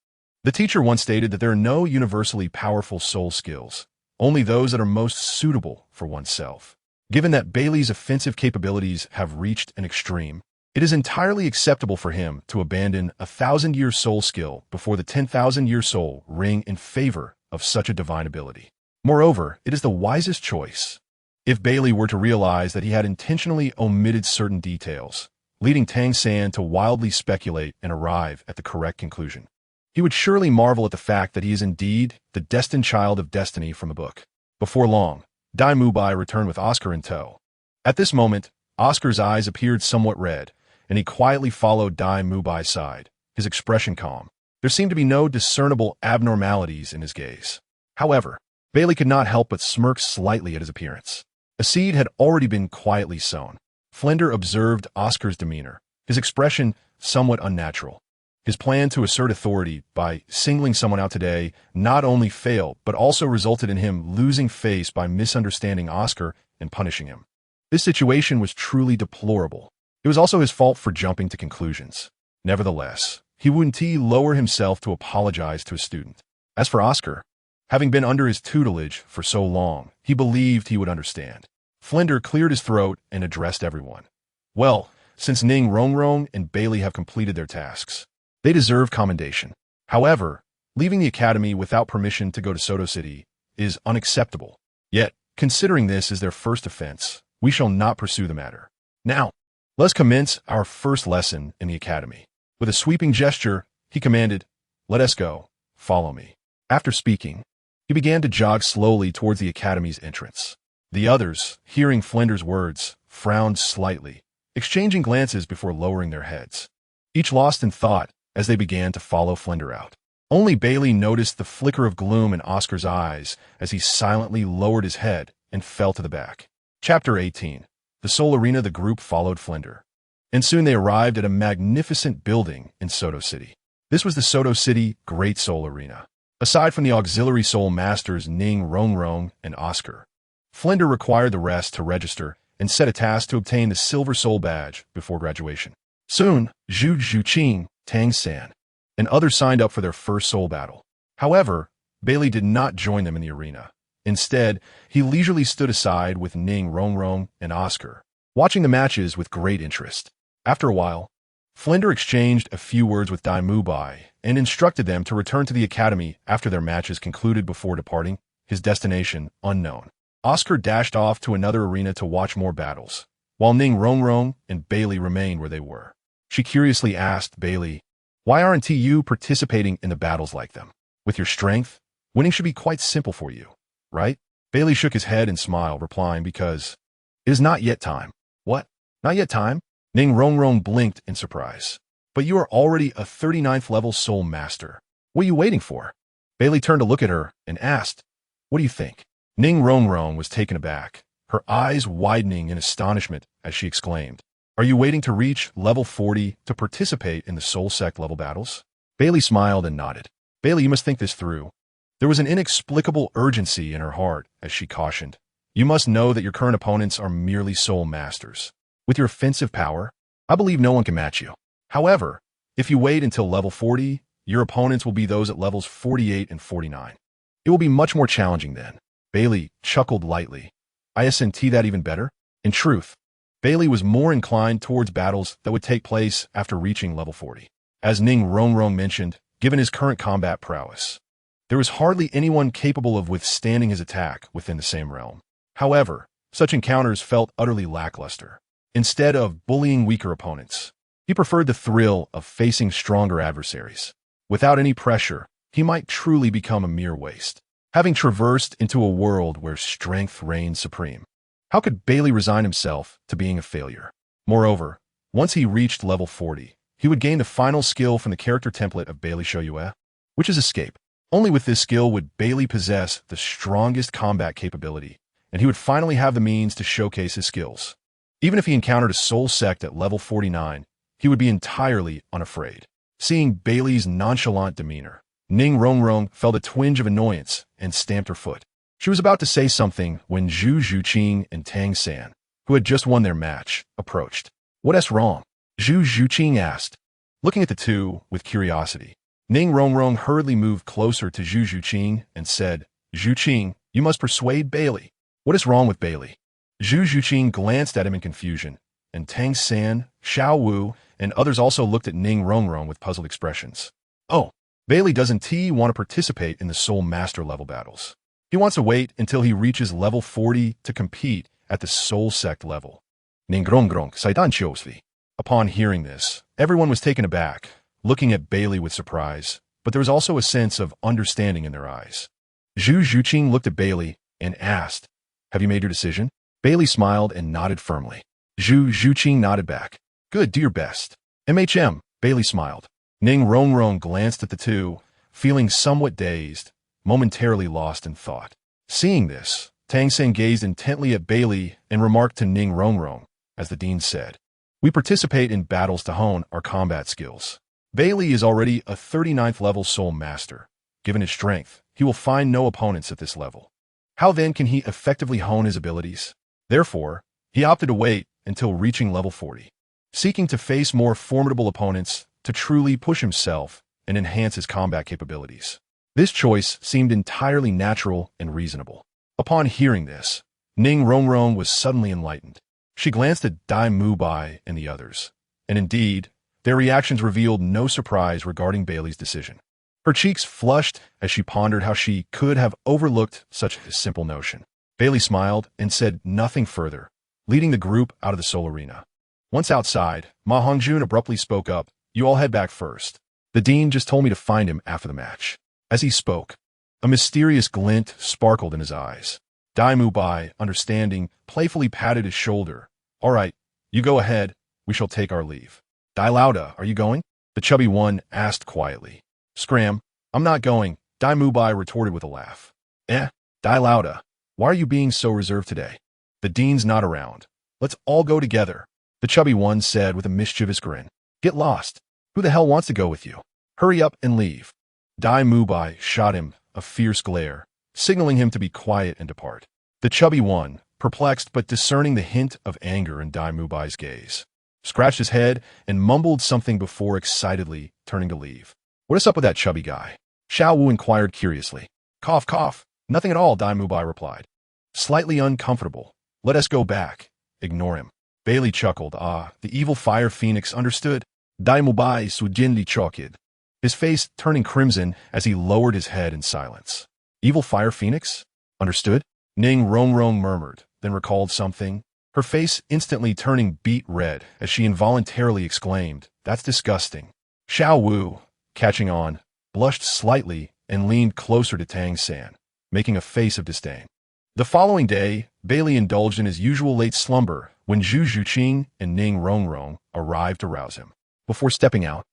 The teacher once stated that there are no universally powerful soul skills, only those that are most suitable for oneself. Given that Baili's offensive capabilities have reached an extreme, it is entirely acceptable for him to abandon a 1,000-year soul skill before the 10,000-year soul ring in favor of such a divine ability. Moreover, it is the wisest choice. If Baili were to realize that he had intentionally omitted certain details, leading Tang San to wildly speculate and arrive at the correct conclusion, he would surely marvel at the fact that he is indeed the destined child of destiny from the book. Before long, Dai Mubai returned with Oscar in tow. At this moment, Oscar's eyes appeared somewhat red, and he quietly followed Dai Mu Bai's side, his expression calm. There seemed to be no discernible abnormalities in his gaze. However, Baili could not help but smirk slightly at his appearance. A seed had already been quietly sown. Flender observed Oscar's demeanor, his expression somewhat unnatural. His plan to assert authority by singling someone out today not only failed, but also resulted in him losing face by misunderstanding Oscar and punishing him. This situation was truly deplorable. It was also his fault for jumping to conclusions. Nevertheless, he wouldn't lower himself to apologize to his student. As for Oscar, having been under his tutelage for so long, he believed he would understand. Flender cleared his throat and addressed everyone. Well, since Ning Rongrong and Baili have completed their tasks, they deserve commendation. However, leaving the academy without permission to go to Soto City is unacceptable. Yet, considering this is their first offense, we shall not pursue the matter. Now, let's commence our first lesson in the academy. With a sweeping gesture, he commanded, "Let us go. Follow me." After speaking, he began to jog slowly towards the academy's entrance. The others, hearing Flender's words, frowned slightly, exchanging glances before lowering their heads. Each lost in thought as they began to follow Flender out. Only Baili noticed the flicker of gloom in Oscar's eyes as he silently lowered his head and fell to the back. Chapter 18. The Soul Arena. The group followed Flender, and soon they arrived at a magnificent building in Soto City. This was the Soto City Great Soul Arena. Aside from the auxiliary soul masters Ning Rongrong and Oscar, Flender required the rest to register and set a task to obtain the Silver Soul Badge before graduation. Soon, Zhu Zhuqing, Tang San, and others signed up for their first soul battle. However, Baili did not join them in the arena. Instead, he leisurely stood aside with Ning Rongrong and Oscar, watching the matches with great interest. After a while, Flender exchanged a few words with Dai Mu Bai and instructed them to return to the academy after their matches concluded before departing, his destination unknown. Oscar dashed off to another arena to watch more battles, while Ning Rongrong and Baili remained where they were. She curiously asked Baili, "Why aren't you participating in the battles like them? With your strength, winning should be quite simple for you, right?" Baili shook his head and smiled, replying, "Because it is not yet time." "What? Not yet time?" Ning Rongrong blinked in surprise. "But you are already a 39th level soul master. What are you waiting for?" Baili turned to look at her and asked, "What do you think?" Ning Rongrong was taken aback, her eyes widening in astonishment as she exclaimed, "Are you waiting to reach level 40 to participate in the soul sect level battles?" Baili smiled and nodded. "Baili, you must think this through." There was an inexplicable urgency in her heart as she cautioned, "You must know that your current opponents are merely soul masters. With your offensive power, I believe no one can match you. However, if you wait until level 40, your opponents will be those at levels 48 and 49. It will be much more challenging then." Baili chuckled lightly. "Isn't that even better?" In truth, Baili was more inclined towards battles that would take place after reaching level 40. As Ning Rongrong mentioned, given his current combat prowess, there was hardly anyone capable of withstanding his attack within the same realm. However, such encounters felt utterly lackluster. Instead of bullying weaker opponents, he preferred the thrill of facing stronger adversaries. Without any pressure, he might truly become a mere waste. Having traversed into a world where strength reigns supreme, how could Baili resign himself to being a failure? Moreover, once he reached level 40, he would gain the final skill from the character template of Bai Li Shou Yue, which is Escape. Only with this skill would Baili possess the strongest combat capability, and he would finally have the means to showcase his skills. Even if he encountered a soul sect at level 49, he would be entirely unafraid. Seeing Baili's nonchalant demeanor, Ning Rongrong felt a twinge of annoyance and stamped her foot. She was about to say something when Zhu Zhuqing and Tang San, who had just won their match, approached. "What's wrong?" Zhu Zhuqing asked, looking at the two with curiosity. Ning Rongrong hurriedly moved closer to Zhu Zhuqing and said, "Zhuqing, you must persuade Baili." "What is wrong with Baili?" Zhu Zhuqing glanced at him in confusion, and Tang San, Xiao Wu, and others also looked at Ning Rongrong with puzzled expressions. "Oh, Baili doesn't want to participate in the Soul Master level battles. He wants to wait until he reaches level 40 to compete at the Soul Sect level." Ning Rongrong saidan chiosvi. Upon hearing this, everyone was taken aback, looking at Baili with surprise, but there was also a sense of understanding in their eyes. Zhu Zhuqing looked at Baili and asked, "Have you made your decision?" Baili smiled and nodded firmly. Zhu Zhuqing nodded back. Good, do your best. MHM, Baili smiled. Ning Rongrong glanced at the two, feeling somewhat dazed, momentarily lost in thought. Seeing this, Tang San gazed intently at Baili and remarked to Ning Rongrong, as the dean said, "We participate in battles to hone our combat skills. Baili is already a 39th level soul master. Given his strength, he will find no opponents at this level. How then can he effectively hone his abilities? Therefore, he opted to wait until reaching level 40, seeking to face more formidable opponents to truly push himself and enhance his combat capabilities. This choice seemed entirely natural and reasonable." Upon hearing this, Ning Rongrong was suddenly enlightened. She glanced at Dai Mubai and the others, and indeed, their reactions revealed no surprise regarding Baili's decision. Her cheeks flushed as she pondered how she could have overlooked such a simple notion. Baili smiled and said nothing further, leading the group out of the Soul Arena. Once outside, Ma Hongjun abruptly spoke up, "You all head back first. The dean just told me to find him after the match." As he spoke, a mysterious glint sparkled in his eyes. Dai Mubai, understanding, playfully patted his shoulder. "All right, you go ahead. We shall take our leave." "Dai Lauda, are you going?" the chubby one asked quietly. "Scram, I'm not going," Dai Mubai retorted with a laugh. Dai Lauda, why are you being so reserved today? The dean's not around. Let's all go together," the chubby one said with a mischievous grin. "Get lost. Who the hell wants to go with you? Hurry up and leave." Dai Mubai shot him a fierce glare, signaling him to be quiet and depart. The chubby one, perplexed but discerning the hint of anger in Dai Mubai's gaze, scratched his head and mumbled something before excitedly turning to leave. "What is up with that chubby guy?" Xiao Wu inquired curiously. "Cough, cough. Nothing at all," Dai Mubai replied. "Slightly uncomfortable. Let us go back. Ignore him." Baili chuckled. The evil fire phoenix understood. Dai Mubai sujinli chokid, his face turning crimson as he lowered his head in silence. Evil fire phoenix? Understood? Ning Rongrong murmured, then recalled something, her face instantly turning beet red as she involuntarily exclaimed, "That's disgusting." Xiao Wu, catching on, blushed slightly and leaned closer to Tang San, making a face of disdain. The following day, Baili indulged in his usual late slumber when Zhu Zhuqing and Ning Rongrong arrived to rouse him. Before stepping out,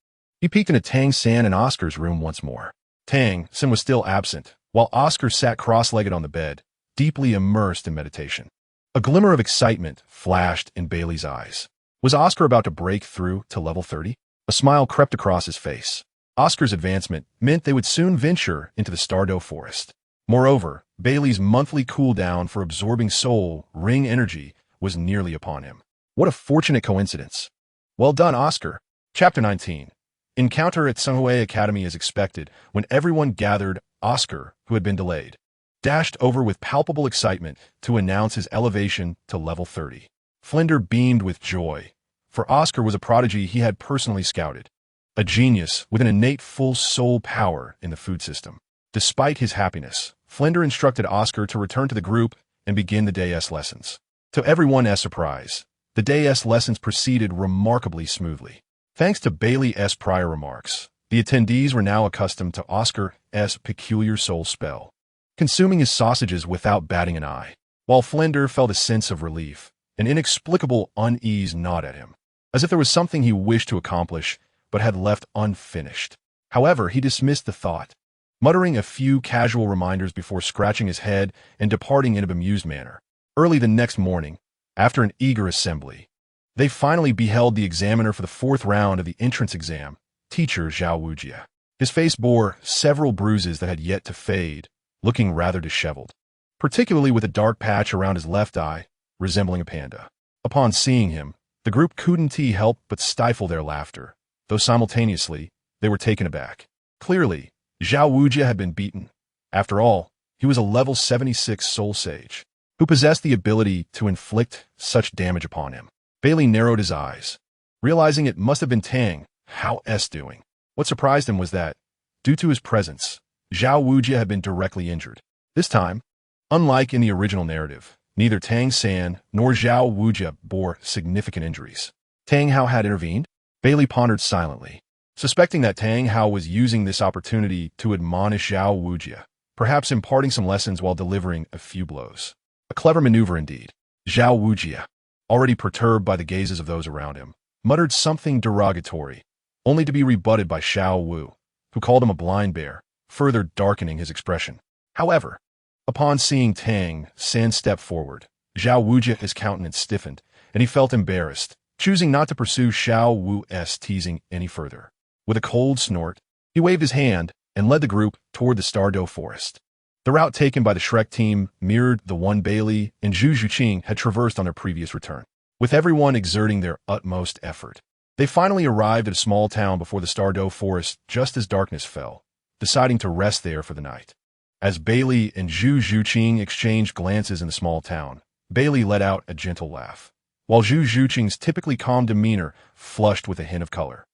he peeked into Tang San and Oscar's room once more. Tang San was still absent, while Oscar sat cross-legged on the bed, deeply immersed in meditation. A glimmer of excitement flashed in Baili's eyes. Was Oscar about to break through to level 30? A smile crept across his face. Oscar's advancement meant they would soon venture into the Stardow Forest. Moreover, Baili's monthly cooldown for absorbing soul ring energy was nearly upon him. What a fortunate coincidence. Well done, Oscar. Chapter 19. Encounter at Sunhui Academy as expected. When everyone gathered, Oscar, who had been delayed, dashed over with palpable excitement to announce his elevation to level 30. Flinder beamed with joy, for Oscar was a prodigy he had personally scouted, a genius with an innate full soul power in the food system. Despite his happiness, Flinder instructed Oscar to return to the group and begin the day's lessons. To everyone's surprise, the day's lessons proceeded remarkably smoothly. Thanks to Baili's prior remarks, the attendees were now accustomed to Oscar's peculiar soul spell, consuming his sausages without batting an eye, while Flinder felt a sense of relief, an inexplicable unease gnawed at him, as if there was something he wished to accomplish but had left unfinished. However, he dismissed the thought, muttering a few casual reminders before scratching his head and departing in a bemused manner. Early the next morning, after an eager assembly, they finally beheld the examiner for the 4th round of the entrance exam, teacher Zhao Wujie. His face bore several bruises that had yet to fade, looking rather disheveled, particularly with a dark patch around his left eye, resembling a panda. Upon seeing him, the group couldn't help but stifle their laughter, though simultaneously, they were taken aback. Clearly, Zhao Wujie had been beaten. After all, he was a level 76 soul sage, who possessed the ability to inflict such damage upon him. Baili narrowed his eyes, realizing it must have been Tang Hao's doing. What surprised him was that, due to his presence, Zhao Wujie had been directly injured. This time, unlike in the original narrative, neither Tang San nor Zhao Wujie bore significant injuries. Tang Hao had intervened. Baili pondered silently, suspecting that Tang Hao was using this opportunity to admonish Zhao Wujie, perhaps imparting some lessons while delivering a few blows. A clever maneuver indeed. Zhao Wujie, already perturbed by the gazes of those around him, muttered something derogatory, only to be rebutted by Shao Wu, who called him a blind bear, further darkening his expression. However, upon seeing Tang San step forward, Zhao Wujia's countenance stiffened, and he felt embarrassed, choosing not to pursue Shao Wu's teasing any further. With a cold snort, he waved his hand and led the group toward the Stardo Forest. The route taken by the Shrek team mirrored the one Baili and Zhu Zhuqing had traversed on their previous return, with everyone exerting their utmost effort. They finally arrived at a small town before the Stardo Forest just as darkness fell, deciding to rest there for the night. As Baili and Zhu Zhuqing exchanged glances in the small town, Baili let out a gentle laugh, while Zhu Zhuqing's typically calm demeanor flushed with a hint of color.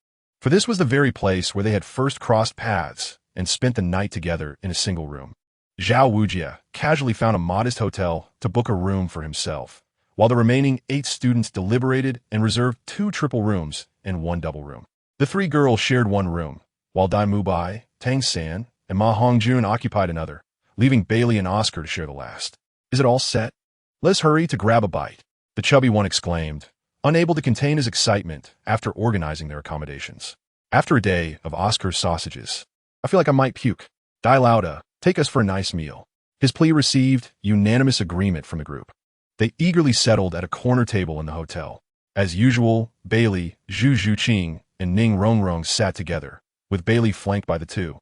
For this was the very place where they had first crossed paths and spent the night together in a single room. Zhao Wujia casually found a modest hotel to book a room for himself, while the remaining 8 students deliberated and reserved 2 triple rooms and 1 double room. The 3 girls shared 1 room, while Dai Mubai, Tang San, and Ma Hongjun occupied another, leaving Baili and Oscar to share the last. Is it all set? Let's hurry to grab a bite, the chubby one exclaimed, unable to contain his excitement after organizing their accommodations. After a day of Oscar's sausages, I feel like I might puke. Dai Lauda, take us for a nice meal. His plea received unanimous agreement from the group. They eagerly settled at a corner table in the hotel. As usual, Baili, Zhu Zhuqing, and Ning Rongrong sat together, with Baili flanked by the 2.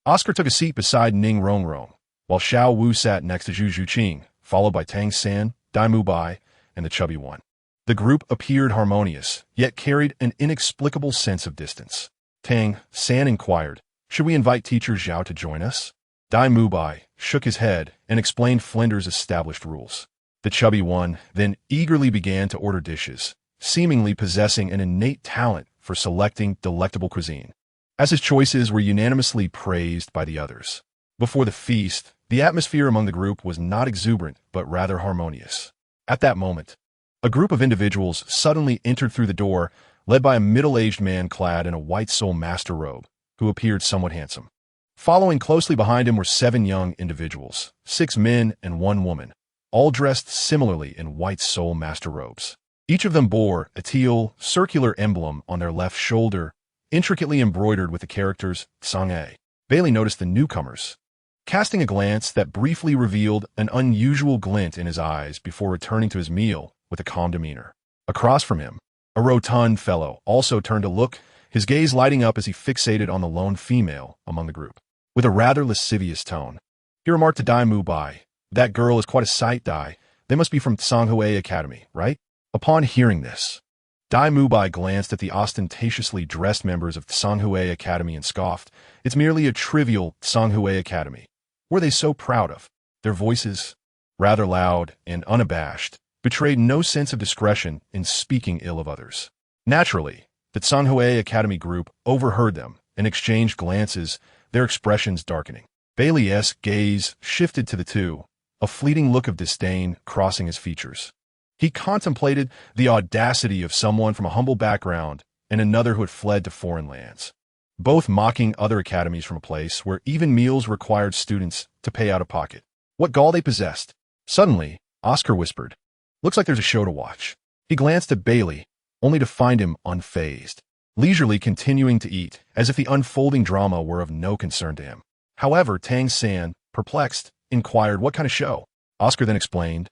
Oscar took a seat beside Ning Rongrong, while Shao Wu sat next to Zhu Zhuqing, followed by Tang San, Dai Mubai, and the chubby one. The group appeared harmonious, yet carried an inexplicable sense of distance. Tang San inquired, should we invite teacher Zhao to join us? Dai Mubai shook his head and explained Flinder's established rules. The chubby one then eagerly began to order dishes, seemingly possessing an innate talent for selecting delectable cuisine, as his choices were unanimously praised by the others. Before the feast, the atmosphere among the group was not exuberant but rather harmonious. At that moment, a group of individuals suddenly entered through the door, led by a middle-aged man clad in a white soul master robe, who appeared somewhat handsome. Following closely behind him were 7 young individuals, 6 men and 1 woman, all dressed similarly in white soul master robes. Each of them bore a teal, circular emblem on their left shoulder, intricately embroidered with the characters Tsang-e. Baili noticed the newcomers, casting a glance that briefly revealed an unusual glint in his eyes before returning to his meal with a calm demeanor. Across from him, a rotund fellow also turned to look, his gaze lighting up as he fixated on the lone female among the group. With a rather lascivious tone, he remarked to Dai Mubai, that girl is quite a sight, Dai. They must be from Tsanghui Academy, right? Upon hearing this, Dai Mubai glanced at the ostentatiously dressed members of Tsanghui Academy and scoffed. It's merely a trivial Tsanghui Academy. Were they so proud of? Their voices, rather loud and unabashed, betrayed no sense of discretion in speaking ill of others. Naturally, the Tsanghui Academy group overheard them and exchanged glances, their expressions darkening. Baili's gaze shifted to the 2, a fleeting look of disdain crossing his features. He contemplated the audacity of someone from a humble background and another who had fled to foreign lands, both mocking other academies from a place where even meals required students to pay out of pocket. What gall they possessed. Suddenly, Oscar whispered, looks like there's a show to watch. He glanced at Baili, only to find him unfazed, leisurely continuing to eat, as if the unfolding drama were of no concern to him. However, Tang San, perplexed, inquired what kind of show. Oscar then explained,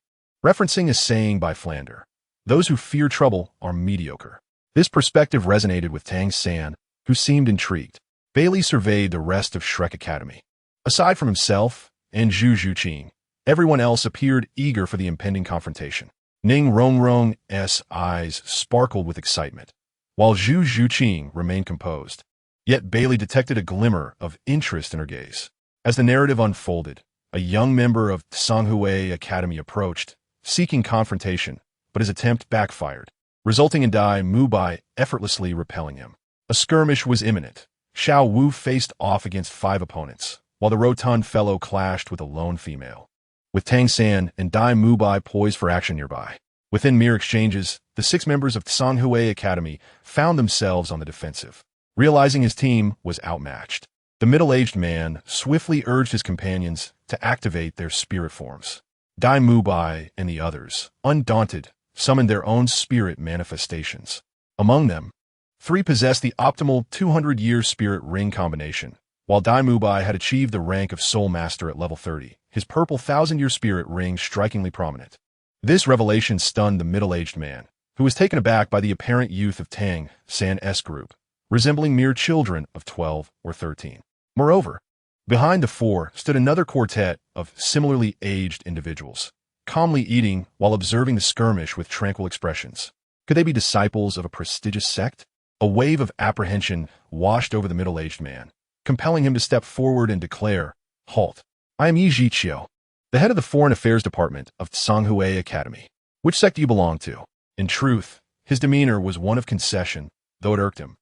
referencing a saying by Flander, those who fear trouble are mediocre. This perspective resonated with Tang San, who seemed intrigued. Baili surveyed the rest of Shrek Academy. Aside from himself and Zhu Zhuqing, everyone else appeared eager for the impending confrontation. Ning Rongrong's eyes sparkled with excitement, while Zhu Zhuqing remained composed. Yet Baili detected a glimmer of interest in her gaze. As the narrative unfolded, a young member of Tsanghui Academy approached, seeking confrontation, but his attempt backfired, resulting in Dai Mubai effortlessly repelling him. A skirmish was imminent. Shao Wu faced off against 5 opponents, while the rotund fellow clashed with a lone female, with Tang San and Dai Mubai poised for action nearby. Within mere exchanges, the 6 members of Tsanghui Academy found themselves on the defensive, realizing his team was outmatched. The middle-aged man swiftly urged his companions to activate their spirit forms. Dai Mubai and the others, undaunted, summoned their own spirit manifestations. Among them, 3 possessed the optimal 200-year spirit ring combination, while Dai Mubai had achieved the rank of Soul Master at level 30, his purple 1,000-year spirit ring strikingly prominent. This revelation stunned the middle-aged man, who was taken aback by the apparent youth of Tang San's group, resembling mere children of 12 or 13. Moreover, behind the 4 stood another quartet of similarly aged individuals, calmly eating while observing the skirmish with tranquil expressions. Could they be disciples of a prestigious sect? A wave of apprehension washed over the middle-aged man, compelling him to step forward and declare, "Halt! I am Yi Zhiqiu, the head of the Foreign Affairs Department of Tsanhui Academy. Which sect do you belong to?" In truth, his demeanor was one of concession, though it irked him,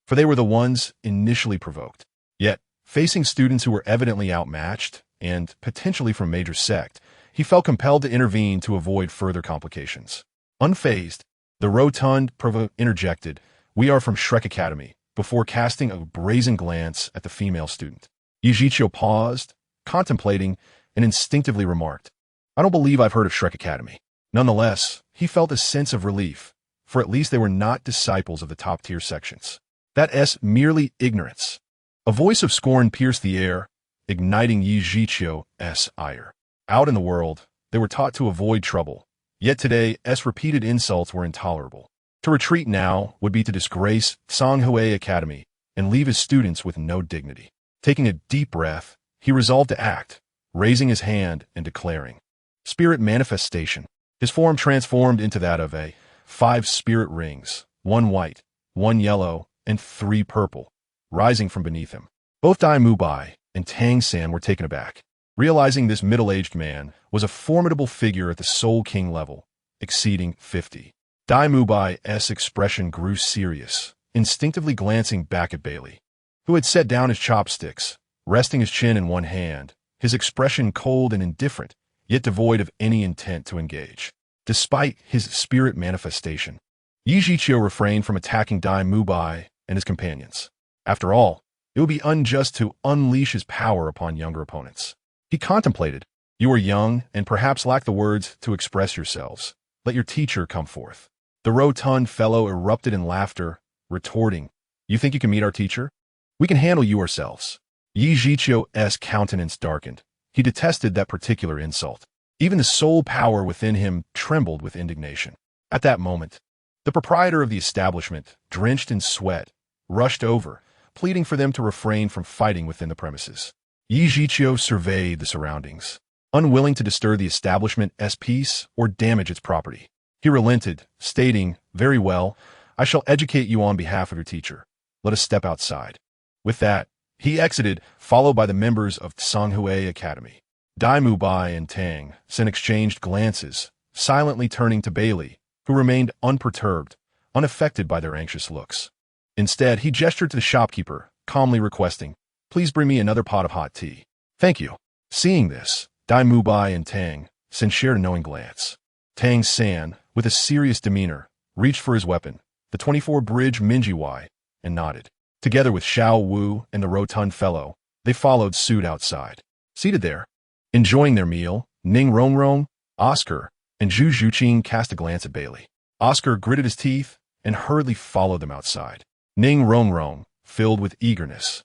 for they were the ones initially provoked. Yet, facing students who were evidently outmatched, and potentially from a major sect, he felt compelled to intervene to avoid further complications. Unfazed, the rotund provo interjected, "We are from Shrek Academy," before casting a brazen glance at the female student. Yi Zhiqiu paused, contemplating, and instinctively remarked, "I don't believe I've heard of Shrek Academy." Nonetheless, he felt a sense of relief, for at least they were not disciples of the top-tier sections. That's merely ignorance. A voice of scorn pierced the air, igniting Yi Zhiqiu's ire. Out in the world, they were taught to avoid trouble, yet today's repeated insults were intolerable. To retreat now would be to disgrace Tsanhui Academy and leave his students with no dignity. Taking a deep breath, he resolved to act, raising his hand and declaring, "Spirit manifestation." His form transformed into that of 5 spirit rings, 1 white, 1 yellow, and 3 purple, rising from beneath him. Both Dai Mubai and Tang San were taken aback, realizing this middle-aged man was a formidable figure at the Soul King level, exceeding 50. Dai Mubai's expression grew serious, instinctively glancing back at Baili, who had set down his chopsticks, resting his chin in one hand, his expression cold and indifferent, yet devoid of any intent to engage. Despite his spirit manifestation, Yi Zhiqiu refrained from attacking Dai Mubai and his companions. After all, it would be unjust to unleash his power upon younger opponents. He contemplated, "You are young and perhaps lack the words to express yourselves. Let your teacher come forth." The rotund fellow erupted in laughter, retorting, "You think you can meet our teacher? We can handle you ourselves." Yi Zhiqiu's countenance darkened. He detested that particular insult. Even the soul power within him trembled with indignation. At that moment, the proprietor of the establishment, drenched in sweat, rushed over, pleading for them to refrain from fighting within the premises. Yi Zhiqiu surveyed the surroundings, unwilling to disturb the establishment's peace or damage its property. He relented, stating, "Very well, I shall educate you on behalf of your teacher. Let us step outside." With that, he exited, followed by the members of Tsanhui Academy. Dai Mubai and Tang San exchanged glances, silently turning to Baili, who remained unperturbed, unaffected by their anxious looks. Instead, he gestured to the shopkeeper, calmly requesting, "Please bring me another pot of hot tea." "Thank you." Seeing this, Dai Mubai and Tang San shared a knowing glance. Tang San, with a serious demeanor, reached for his weapon, the 24-bridge Minjiwai, and nodded. Together with Xiao Wu and the rotund fellow, they followed suit outside. Seated there, enjoying their meal, Ning Rongrong, Oscar, and Zhu Zhuqing cast a glance at Baili. Oscar gritted his teeth and hurriedly followed them outside. Ning Rongrong, filled with eagerness,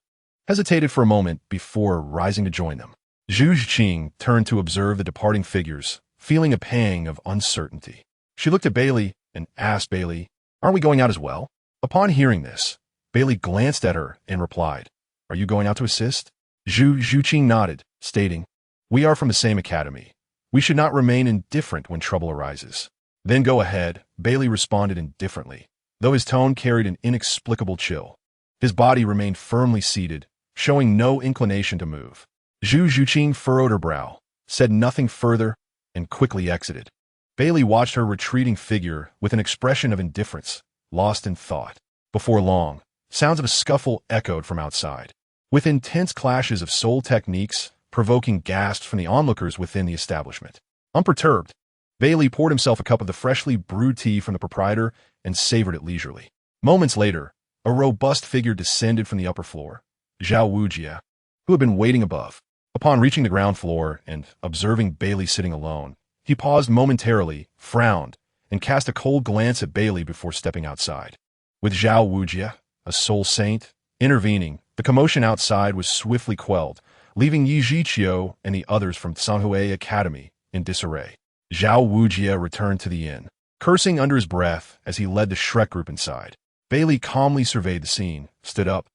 hesitated for a moment before rising to join them. Zhu Zhuqing turned to observe the departing figures, feeling a pang of uncertainty. She looked at Baili and asked Baili, "Aren't we going out as well?" Upon hearing this, Baili glanced at her and replied, "Are you going out to assist?" Zhu Zhuqing nodded, stating, "We are from the same academy. We should not remain indifferent when trouble arises." "Then go ahead," Baili responded indifferently, though his tone carried an inexplicable chill. His body remained firmly seated, showing no inclination to move. Zhu Zhuqing furrowed her brow, said nothing further, and quickly exited. Baili watched her retreating figure with an expression of indifference, lost in thought. Before long, sounds of a scuffle echoed from outside, with intense clashes of soul techniques provoking gasps from the onlookers within the establishment. Unperturbed, Baili poured himself a cup of the freshly brewed tea from the proprietor and savored it leisurely. Moments later, a robust figure descended from the upper floor, Zhao Wujia, who had been waiting above. Upon reaching the ground floor and observing Baili sitting alone, he paused momentarily, frowned, and cast a cold glance at Baili before stepping outside. With Zhao Wujie, a soul saint, intervening, the commotion outside was swiftly quelled, leaving Yi Zhiqiu and the others from Songhui Academy in disarray. Zhao Wujie returned to the inn, cursing under his breath as he led the Shrek group inside. Baili calmly surveyed the scene, stood up,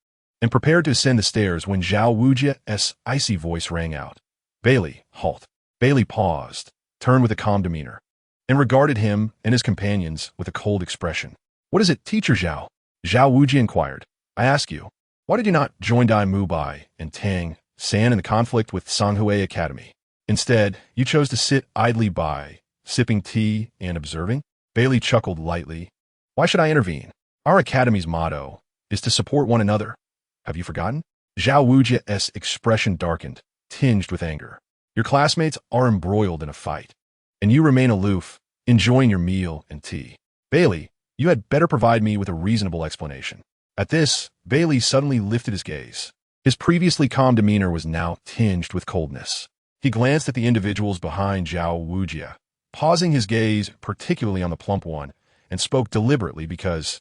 and prepared to ascend the stairs when Zhao Wujie's icy voice rang out. Baili, halt. Baili paused, turned with a calm demeanor, and regarded him and his companions with a cold expression. What is it, Teacher Zhao? Zhao Wujie inquired. I ask you, why did you not join Dai Mu Bai and Tang San in the conflict with Songhui Academy? Instead, you chose to sit idly by, sipping tea and observing? Baili chuckled lightly. Why should I intervene? Our academy's motto is to support one another. Have you forgotten? Zhao Wujie's expression darkened, tinged with anger. Your classmates are embroiled in a fight, and you remain aloof, enjoying your meal and tea. Baili, you had better provide me with a reasonable explanation. At this, Baili suddenly lifted his gaze. His previously calm demeanor was now tinged with coldness. He glanced at the individuals behind Zhao Wujie, pausing his gaze particularly on the plump one, and spoke deliberately because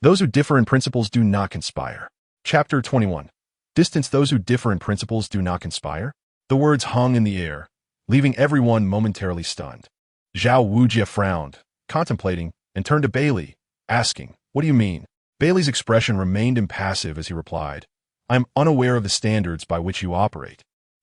those who differ in principles do not conspire. Chapter 21. Distance. Those who differ in principles do not conspire? The words hung in the air, leaving everyone momentarily stunned. Zhao Wujie frowned, contemplating, and turned to Baili, asking, What do you mean? Baili's expression remained impassive as he replied, I am unaware of the standards by which you operate,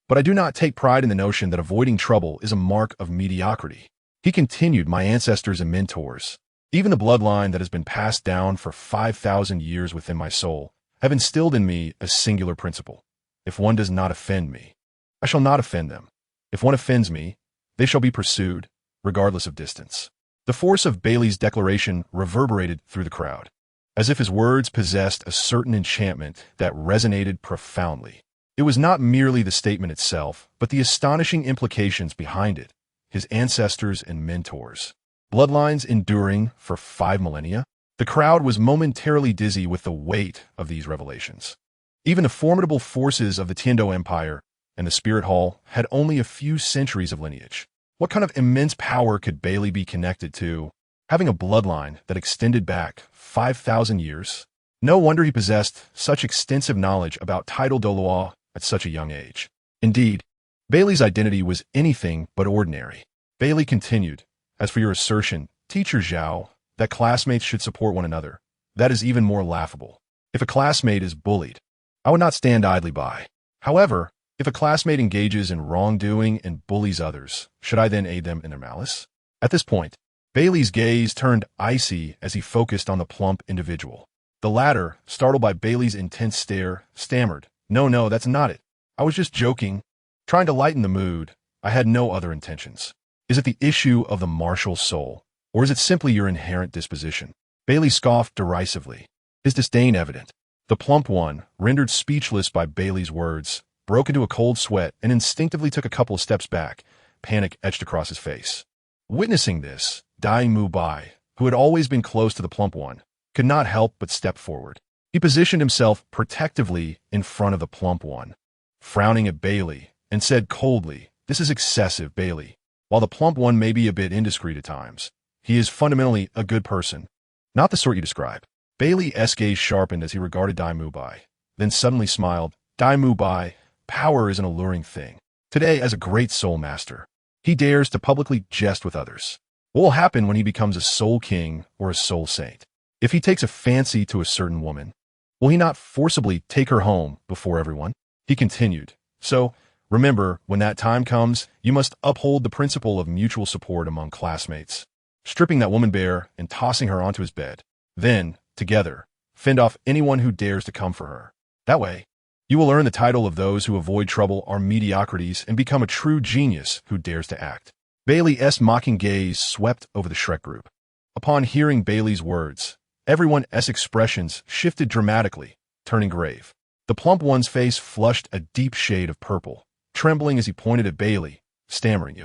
but I do not take pride in the notion that avoiding trouble is a mark of mediocrity. He continued, My ancestors and mentors, even the bloodline that has been passed down for 5,000 years within my soul, have instilled in me a singular principle. If one does not offend me, I shall not offend them. If one offends me, they shall be pursued, regardless of distance. The force of Baili's declaration reverberated through the crowd, as if his words possessed a certain enchantment that resonated profoundly. It was not merely the statement itself, but the astonishing implications behind it. His ancestors and mentors. Bloodlines enduring for 5 millennia? The crowd was momentarily dizzy with the weight of these revelations. Even the formidable forces of the Tiando Empire and the Spirit Hall had only a few centuries of lineage. What kind of immense power could Baili be connected to, having a bloodline that extended back 5,000 years? No wonder he possessed such extensive knowledge about Title Douluo at such a young age. Indeed, Baili's identity was anything but ordinary. Baili continued, As for your assertion, Teacher Zhao, that classmates should support one another, that is even more laughable. If a classmate is bullied, I would not stand idly by. However, if a classmate engages in wrongdoing and bullies others, should I then aid them in their malice? At this point, Baili's gaze turned icy as he focused on the plump individual. The latter, startled by Baili's intense stare, stammered, No, that's not it. I was just joking, trying to lighten the mood. I had no other intentions. Is it the issue of the martial soul, or is it simply your inherent disposition? Baili scoffed derisively, his disdain evident. The plump one, rendered speechless by Baili's words, broke into a cold sweat and instinctively took a couple of steps back, panic etched across his face. Witnessing this, Dai Mu Bai, who had always been close to the plump one, could not help but step forward. He positioned himself protectively in front of the plump one, frowning at Baili, and said coldly, This is excessive, Baili. While the plump one may be a bit indiscreet at times, he is fundamentally a good person, not the sort you describe. Baili's gaze sharpened as he regarded Dai Mu Bai, then suddenly smiled. Dai Mu Bai, power is an alluring thing. Today, as a great soul master, he dares to publicly jest with others. What will happen when he becomes a soul king or a soul saint? If he takes a fancy to a certain woman, will he not forcibly take her home before everyone? He continued, So, remember, when that time comes, you must uphold the principle of mutual support among classmates, stripping that woman bare and tossing her onto his bed. Then, together, fend off anyone who dares to come for her. That way, you will earn the title of those who avoid trouble are mediocrities and become a true genius who dares to act. Baili's mocking gaze swept over the Shrek group. Upon hearing Baili's words, everyone's expressions shifted dramatically, turning grave. The plump one's face flushed a deep shade of purple, trembling as he pointed at Baili, stammering,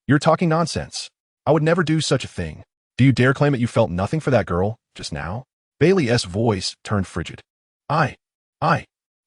You're talking nonsense. I would never do such a thing. Do you dare claim that you felt nothing for that girl, just now? Baili's voice turned frigid. I.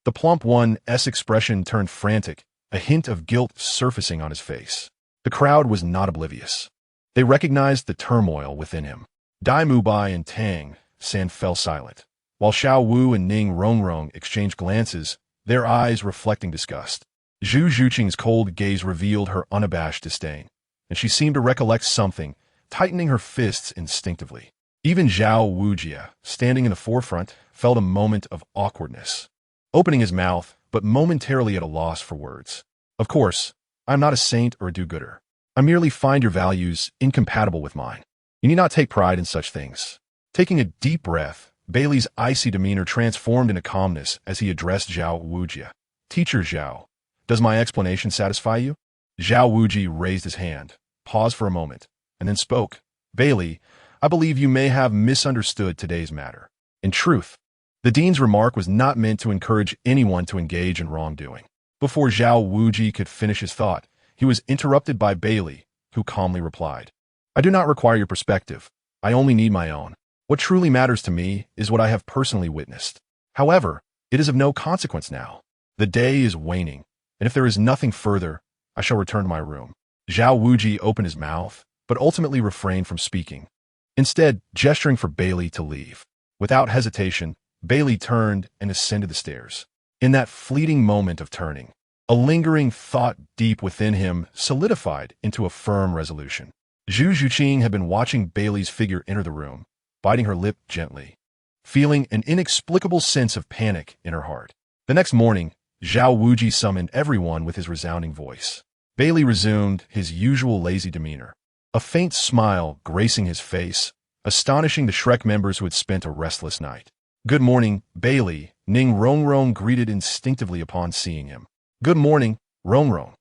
The plump one's expression turned frantic, a hint of guilt surfacing on his face. The crowd was not oblivious. They recognized the turmoil within him. Dai Mubai and Tang San fell silent, while Xiao Wu and Ning Rongrong exchanged glances, their eyes reflecting disgust. Zhu Zhuqing's cold gaze revealed her unabashed disdain, and she seemed to recollect something, tightening her fists instinctively. Even Zhao Wujia, standing in the forefront, felt a moment of awkwardness, opening his mouth, but momentarily at a loss for words. Of course, I'm not a saint or a do-gooder. I merely find your values incompatible with mine. You need not take pride in such things. Taking a deep breath, Baili's icy demeanor transformed into calmness as he addressed Zhao Wujia. Teacher Zhao, does my explanation satisfy you? Zhao Wuji raised his hand, paused for a moment, and then spoke. Baili, I believe you may have misunderstood today's matter. In truth, the dean's remark was not meant to encourage anyone to engage in wrongdoing. Before Zhao Wuji could finish his thought, he was interrupted by Baili, who calmly replied, I do not require your perspective. I only need my own. What truly matters to me is what I have personally witnessed. However, it is of no consequence now. The day is waning, and if there is nothing further, I shall return to my room. Zhao Wuji opened his mouth, but ultimately refrained from speaking, instead gesturing for Baili to leave. Without hesitation, Baili turned and ascended the stairs. In that fleeting moment of turning, a lingering thought deep within him solidified into a firm resolution. Zhu Zhuqing had been watching Baili's figure enter the room, biting her lip gently, feeling an inexplicable sense of panic in her heart. The next morning, Zhao Wuji summoned everyone with his resounding voice. Baili resumed his usual lazy demeanor, a faint smile gracing his face, astonishing the Shrek members who had spent a restless night. Good morning, Baili, Ning Rongrong greeted instinctively upon seeing him. Good morning, Rongrong.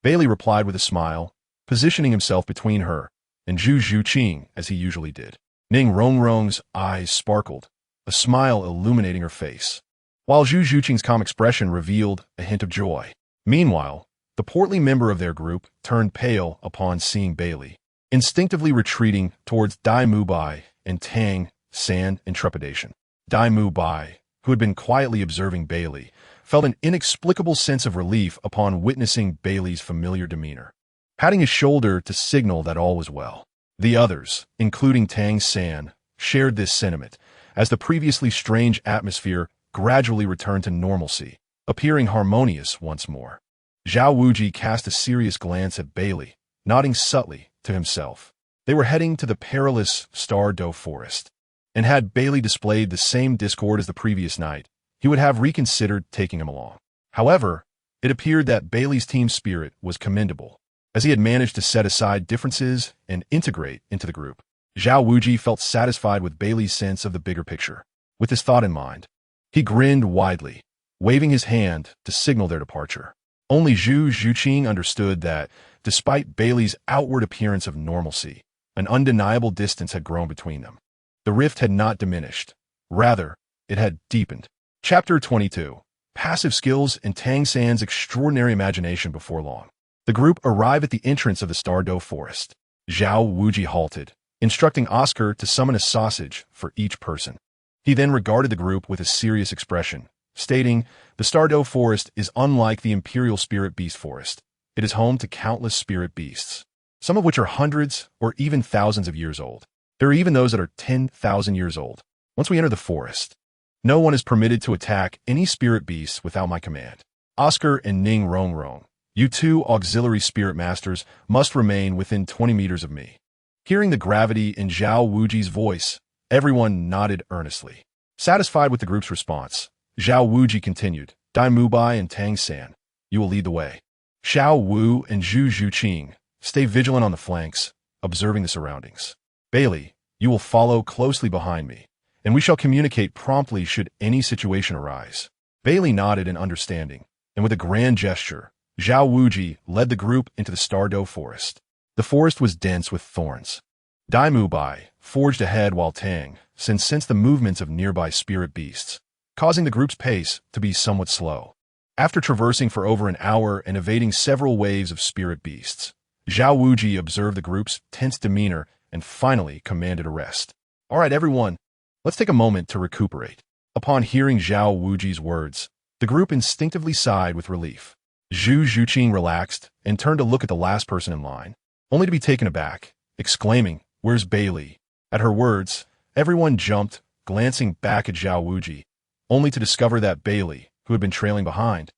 Baili replied with a smile, positioning himself between her and Zhu Zhuqing as he usually did. Ning Rongrong's eyes sparkled, a smile illuminating her face, while Zhu Zhuqing's calm expression revealed a hint of joy. Meanwhile, the portly member of their group turned pale upon seeing Baili, instinctively retreating towards Dai Mubai and Tang San in trepidation. Dai Mubai, who had been quietly observing Baili, felt an inexplicable sense of relief upon witnessing Baili's familiar demeanor, patting his shoulder to signal that all was well. The others, including Tang San, shared this sentiment, as the previously strange atmosphere gradually returned to normalcy, appearing harmonious once more. Zhao Wuji cast a serious glance at Baili, nodding subtly to himself. They were heading to the perilous Star Do forest, and had Baili displayed the same discord as the previous night, he would have reconsidered taking him along. However, it appeared that Baili's team spirit was commendable, as he had managed to set aside differences and integrate into the group. Zhao Wuji felt satisfied with Baili's sense of the bigger picture. With this thought in mind, he grinned widely, waving his hand to signal their departure. Only Zhu Zhuqing understood that, despite Baili's outward appearance of normalcy, an undeniable distance had grown between them. The rift had not diminished. Rather, it had deepened. Chapter 22. Passive Skills and Tang San's Extraordinary Imagination Before long. The group arrived at the entrance of the Star Do forest. Zhao Wuji halted, instructing Oscar to summon a sausage for each person. He then regarded the group with a serious expression, stating, the Star Do forest is unlike the Imperial Spirit Beast Forest. It is home to countless spirit beasts, some of which are hundreds or even thousands of years old. There are even those that are 10,000 years old. Once we enter the forest, no one is permitted to attack any spirit beasts without my command. Oscar and Ning Rongrong, you two auxiliary spirit masters, must remain within 20 meters of me. Hearing the gravity in Zhao Wuji's voice, everyone nodded earnestly. Satisfied with the group's response, Zhao Wuji continued, Dai Mubai and Tang San, you will lead the way. Xiao Wu and Zhu Zhuqing, stay vigilant on the flanks, observing the surroundings. Baili, you will follow closely behind me, and we shall communicate promptly should any situation arise. Baili nodded in understanding, and with a grand gesture, Zhao Wuji led the group into the Star Do forest. The forest was dense with thorns. Dai Mubai forged ahead while Tang sensed the movements of nearby spirit beasts, causing the group's pace to be somewhat slow. After traversing for over an hour and evading several waves of spirit beasts, Zhao Wuji observed the group's tense demeanor and finally commanded a rest. All right, everyone, let's take a moment to recuperate. Upon hearing Zhao Wuji's words, the group instinctively sighed with relief. Zhu Zhuqing relaxed and turned to look at the last person in line, only to be taken aback exclaiming, "Where's Baili?" At her words, everyone jumped, glancing back at Zhao Wuji, only to discover that Baili, who had been trailing behind,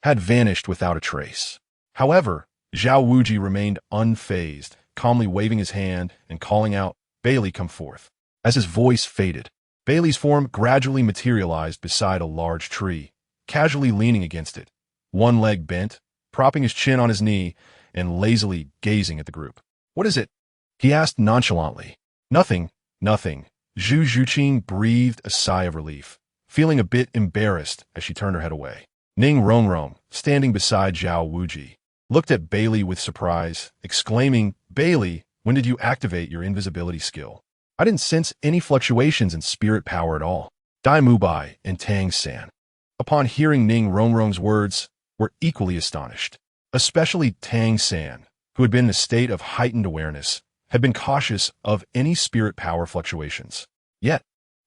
had vanished without a trace. However, Zhao Wuji remained unfazed, calmly waving his hand and calling out, "Baili, come forth." As his voice faded, Baili's form gradually materialized beside a large tree, casually leaning against it, one leg bent, propping his chin on his knee, and lazily gazing at the group. "What is it?" he asked nonchalantly. "Nothing, nothing." Zhu Zhuqing breathed a sigh of relief, feeling a bit embarrassed as she turned her head away. Ning Rongrong, standing beside Zhao Wuji, looked at Baili with surprise, exclaiming, "Baili, when did you activate your invisibility skill? I didn't sense any fluctuations in spirit power at all." Dai Mubai and Tang San, upon hearing Ning Rongrong's words, were equally astonished. Especially Tang San, who had been in a state of heightened awareness, had been cautious of any spirit power fluctuations. Yet,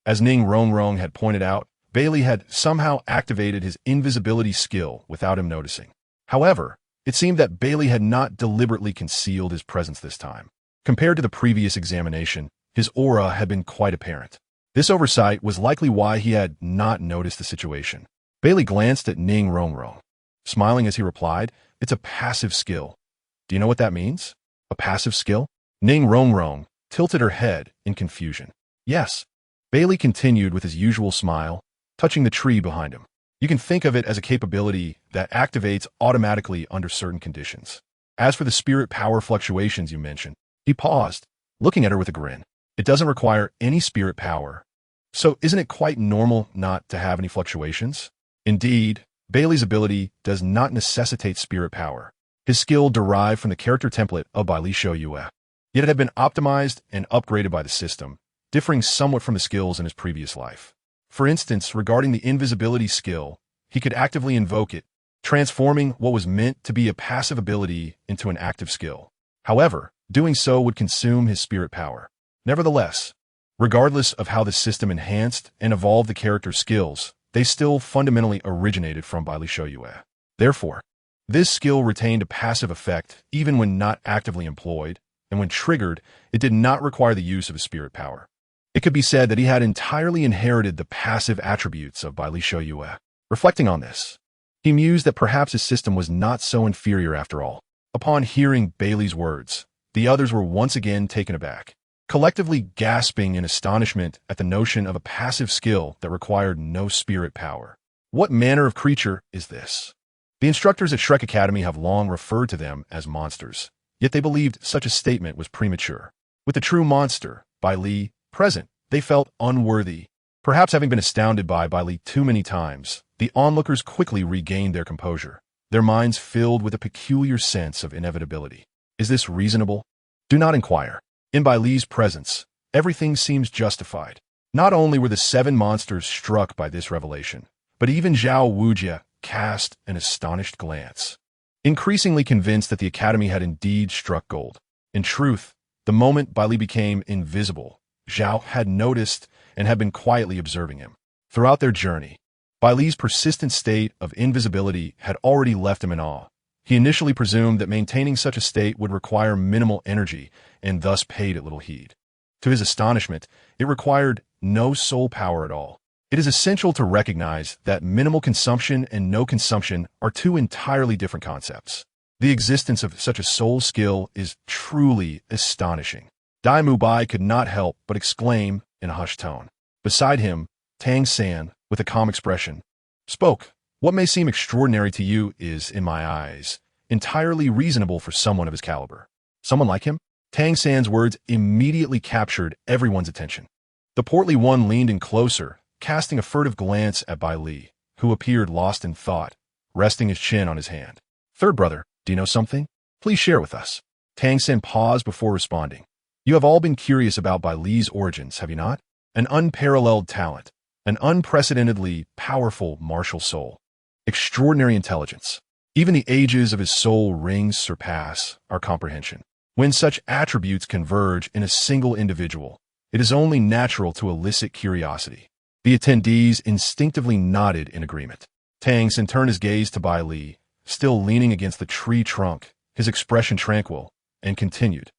as Ning Rongrong had pointed out, Baili had somehow activated his invisibility skill without him noticing. However, it seemed that Baili had not deliberately concealed his presence this time. Compared to the previous examination, his aura had been quite apparent. This oversight was likely why he had not noticed the situation. Baili glanced at Ning Rongrong, smiling as he replied, "It's a passive skill." "Do you know what that means? A passive skill?" Ning Rongrong tilted her head in confusion. "Yes." Baili continued with his usual smile, touching the tree behind him. "You can think of it as a capability that activates automatically under certain conditions. As for the spirit power fluctuations you mentioned," he paused, looking at her with a grin. "It doesn't require any spirit power. So isn't it quite normal not to have any fluctuations?" Indeed, Baili's ability does not necessitate spirit power. His skill derived from the character template of Bai Li Shou Yue. Yet it had been optimized and upgraded by the system, differing somewhat from the skills in his previous life. For instance, regarding the invisibility skill, he could actively invoke it, transforming what was meant to be a passive ability into an active skill. However, doing so would consume his spirit power. Nevertheless, regardless of how the system enhanced and evolved the character's skills, they still fundamentally originated from Bai Li Shou Yue. Therefore, this skill retained a passive effect even when not actively employed, and when triggered, it did not require the use of his spirit power. It could be said that he had entirely inherited the passive attributes of Bai Li Shou Yue. Reflecting on this, he mused that perhaps his system was not so inferior after all. Upon hearing Baili's words, the others were once again taken aback, collectively gasping in astonishment at the notion of a passive skill that required no spirit power. What manner of creature is this? The instructors at Shrek Academy have long referred to them as monsters, yet they believed such a statement was premature. With the true monster, Bai Li, present, they felt unworthy. Perhaps having been astounded by Bai Li too many times, the onlookers quickly regained their composure, their minds filled with a peculiar sense of inevitability. Is this reasonable? Do not inquire. In Bai Li's presence, everything seems justified. Not only were the 7 monsters struck by this revelation, but even Zhao Wuji cast an astonished glance, increasingly convinced that the Academy had indeed struck gold. In truth, the moment Bai Li became invisible, Zhao had noticed and had been quietly observing him. Throughout their journey, Bai Li's persistent state of invisibility had already left him in awe. He initially presumed that maintaining such a state would require minimal energy and thus paid it little heed. To his astonishment, it required no soul power at all. It is essential to recognize that minimal consumption and no consumption are two entirely different concepts. The existence of such a soul skill is truly astonishing. Dai Mubai could not help but exclaim in a hushed tone. Beside him, Tang San, with a calm expression, spoke. "What may seem extraordinary to you is, in my eyes, entirely reasonable for someone of his caliber." "Someone like him?" Tang San's words immediately captured everyone's attention. The portly one leaned in closer, casting a furtive glance at Bai Li, who appeared lost in thought, resting his chin on his hand. "Third brother, do you know something? Please share with us." Tang San paused before responding. "You have all been curious about Bai Li's origins, have you not? An unparalleled talent, an unprecedentedly powerful martial soul, extraordinary intelligence. Even the ages of his soul rings surpass our comprehension. When such attributes converge in a single individual, it is only natural to elicit curiosity." The attendees instinctively nodded in agreement. Tang San turned his gaze to Bai Li, still leaning against the tree trunk, his expression tranquil, and continued.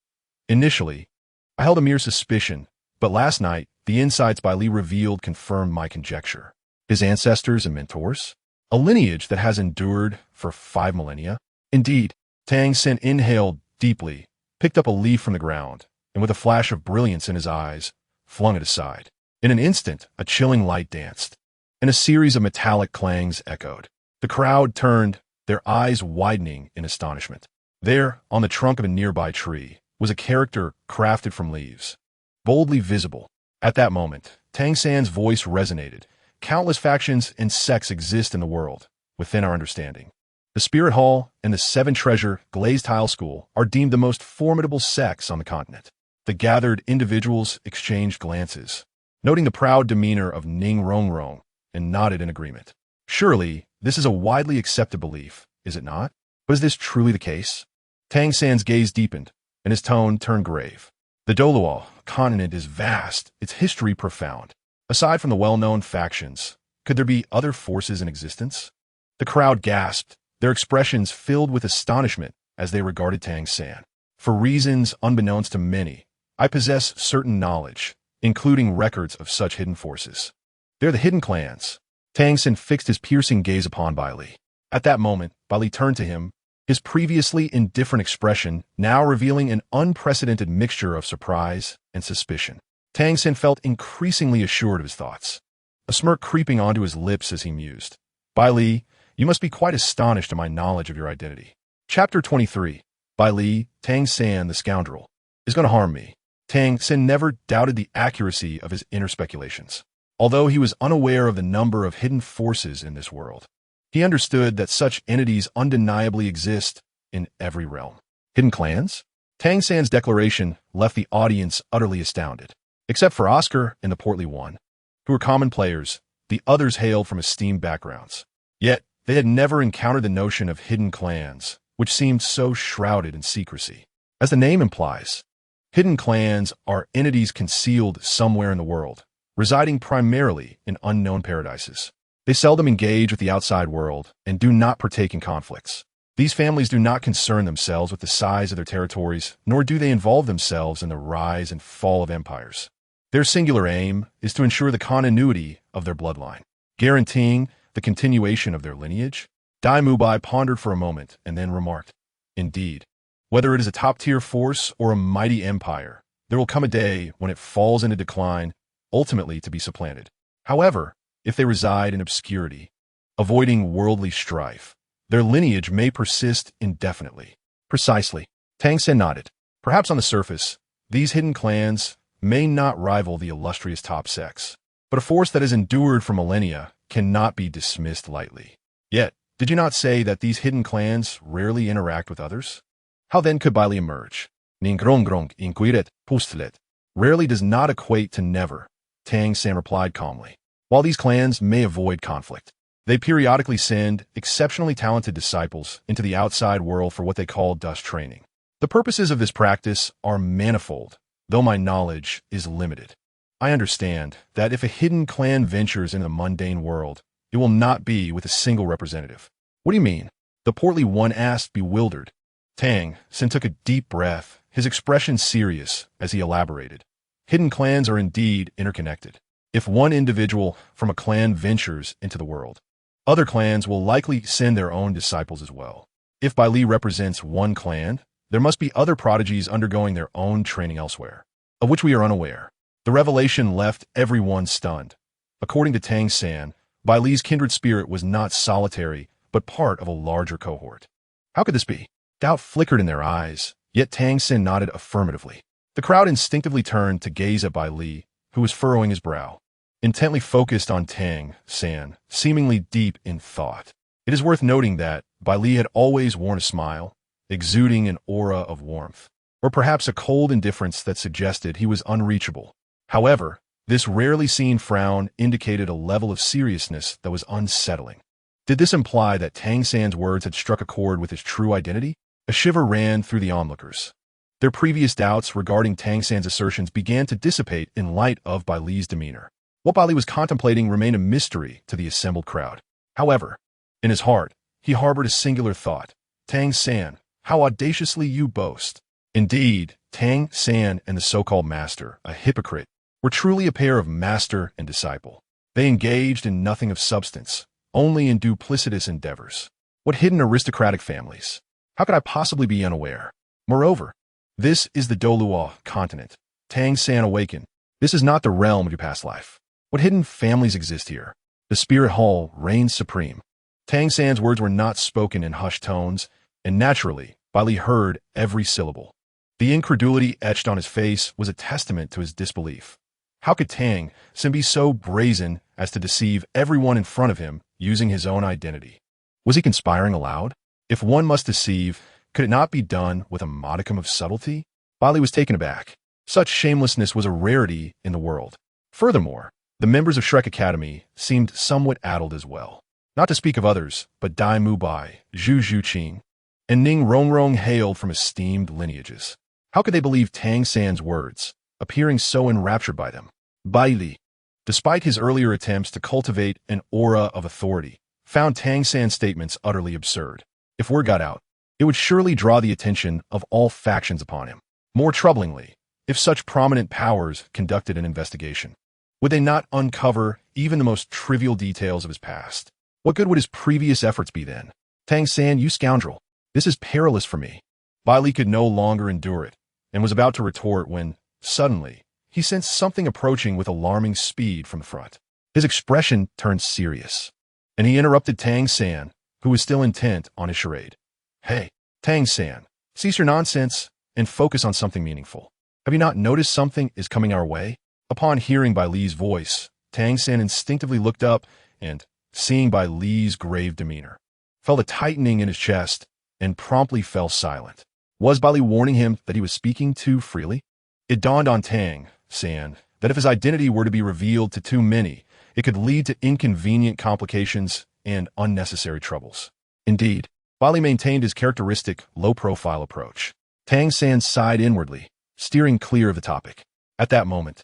Initially, I held a mere suspicion, but last night, the insights Bai Li revealed confirmed my conjecture. His ancestors and mentors? A lineage that has endured for 5 millennia? Indeed, Tang Sen inhaled deeply, picked up a leaf from the ground, and with a flash of brilliance in his eyes, flung it aside. In an instant, a chilling light danced, and a series of metallic clangs echoed. The crowd turned, their eyes widening in astonishment. There, on the trunk of a nearby tree, was a character crafted from leaves, boldly visible. At that moment, Tang San's voice resonated. Countless factions and sects exist in the world, within our understanding. The Spirit Hall and the Seven Treasure Glazed Tile School are deemed the most formidable sects on the continent. The gathered individuals exchanged glances, noting the proud demeanor of Ning Rongrong, and nodded in agreement. Surely, this is a widely accepted belief, is it not? But is this truly the case? Tang San's gaze deepened, and his tone turned grave. The Douluo continent is vast, its history profound. Aside from the well-known factions, could there be other forces in existence? The crowd gasped, their expressions filled with astonishment as they regarded Tang San. For reasons unbeknownst to many, I possess certain knowledge, including records of such hidden forces. They're the hidden clans. Tang San fixed his piercing gaze upon Bai Li. At that moment, Bai Li turned to him, his previously indifferent expression now revealing an unprecedented mixture of surprise and suspicion. Tang San felt increasingly assured of his thoughts, a smirk creeping onto his lips as he mused. Bai Li, you must be quite astonished at my knowledge of your identity. Chapter 23. Bai Li, Tang San, the scoundrel, is going to harm me. Tang San never doubted the accuracy of his inner speculations. Although he was unaware of the number of hidden forces in this world, he understood that such entities undeniably exist in every realm. Hidden clans? Tang San's declaration left the audience utterly astounded. Except for Oscar and the portly one, who were common players, the others hailed from esteemed backgrounds. Yet, they had never encountered the notion of hidden clans, which seemed so shrouded in secrecy. As the name implies, hidden clans are entities concealed somewhere in the world, residing primarily in unknown paradises. They seldom engage with the outside world and do not partake in conflicts. These families do not concern themselves with the size of their territories, nor do they involve themselves in the rise and fall of empires. Their singular aim is to ensure the continuity of their bloodline, guaranteeing the continuation of their lineage. Dai Mubai pondered for a moment and then remarked, "Indeed, whether it is a top-tier force or a mighty empire, there will come a day when it falls into decline, ultimately to be supplanted. However, if they reside in obscurity, avoiding worldly strife, their lineage may persist indefinitely." Precisely. Tang Sen nodded. Perhaps on the surface, these hidden clans may not rival the illustrious top sects, but a force that has endured for millennia cannot be dismissed lightly. Yet, did you not say that these hidden clans rarely interact with others? How then could Bai Li emerge? Ningrongrong inquiret pustlet. Rarely does not equate to never, Tang San replied calmly. While these clans may avoid conflict, they periodically send exceptionally talented disciples into the outside world for what they call dust training. The purposes of this practice are manifold, though my knowledge is limited. I understand that if a hidden clan ventures in the mundane world, it will not be with a single representative. What do you mean? The portly one asked, bewildered. Tang Sen took a deep breath, his expression serious as he elaborated. Hidden clans are indeed interconnected. If one individual from a clan ventures into the world, other clans will likely send their own disciples as well. If Bai Li represents one clan, there must be other prodigies undergoing their own training elsewhere, of which we are unaware. The revelation left everyone stunned. According to Tang San, Bai Li's kindred spirit was not solitary, but part of a larger cohort. How could this be? Doubt flickered in their eyes, yet Tang San nodded affirmatively. The crowd instinctively turned to gaze at Bai Li, who was furrowing his brow, intently focused on Tang San, seemingly deep in thought. It is worth noting that Bai Li had always worn a smile, exuding an aura of warmth, or perhaps a cold indifference that suggested he was unreachable. However, this rarely seen frown indicated a level of seriousness that was unsettling. Did this imply that Tang San's words had struck a chord with his true identity? A shiver ran through the onlookers. Their previous doubts regarding Tang San's assertions began to dissipate in light of Bai Li's demeanor. What Bai Li was contemplating remained a mystery to the assembled crowd. However, in his heart, he harbored a singular thought. Tang San, how audaciously you boast. Indeed, Tang San and the so-called master, a hypocrite, were truly a pair of master and disciple. They engaged in nothing of substance, only in duplicitous endeavors. What hidden aristocratic families? How could I possibly be unaware? Moreover, this is the Douluo continent. Tang San awakened. This is not the realm of your past life. What hidden families exist here? The spirit hall reigns supreme. Tang San's words were not spoken in hushed tones, and naturally, Bai Li heard every syllable. The incredulity etched on his face was a testament to his disbelief. How could Tang San be so brazen as to deceive everyone in front of him using his own identity? Was he conspiring aloud? If one must deceive, could it not be done with a modicum of subtlety? Bai Li was taken aback. Such shamelessness was a rarity in the world. Furthermore, the members of Shrek Academy seemed somewhat addled as well. Not to speak of others, but Dai Mu Bai, Zhu Zhuqing, and Ning Rongrong hailed from esteemed lineages. How could they believe Tang San's words, appearing so enraptured by them? Bai Li, despite his earlier attempts to cultivate an aura of authority, found Tang San's statements utterly absurd. If word got out, it would surely draw the attention of all factions upon him. More troublingly, if such prominent powers conducted an investigation, would they not uncover even the most trivial details of his past? What good would his previous efforts be then? Tang San, you scoundrel, this is perilous for me. Bai Li could no longer endure it, and was about to retort when, suddenly, he sensed something approaching with alarming speed from the front. His expression turned serious, and he interrupted Tang San, who was still intent on his charade. Hey, Tang San, cease your nonsense and focus on something meaningful. Have you not noticed something is coming our way? Upon hearing Bai Li's voice, Tang San instinctively looked up and, seeing Bai Li's grave demeanor, felt a tightening in his chest and promptly fell silent. Was Bai Li warning him that he was speaking too freely? It dawned on Tang San that if his identity were to be revealed to too many, it could lead to inconvenient complications and unnecessary troubles. Indeed, Bai Li maintained his characteristic low-profile approach. Tang San sighed inwardly, steering clear of the topic. At that moment,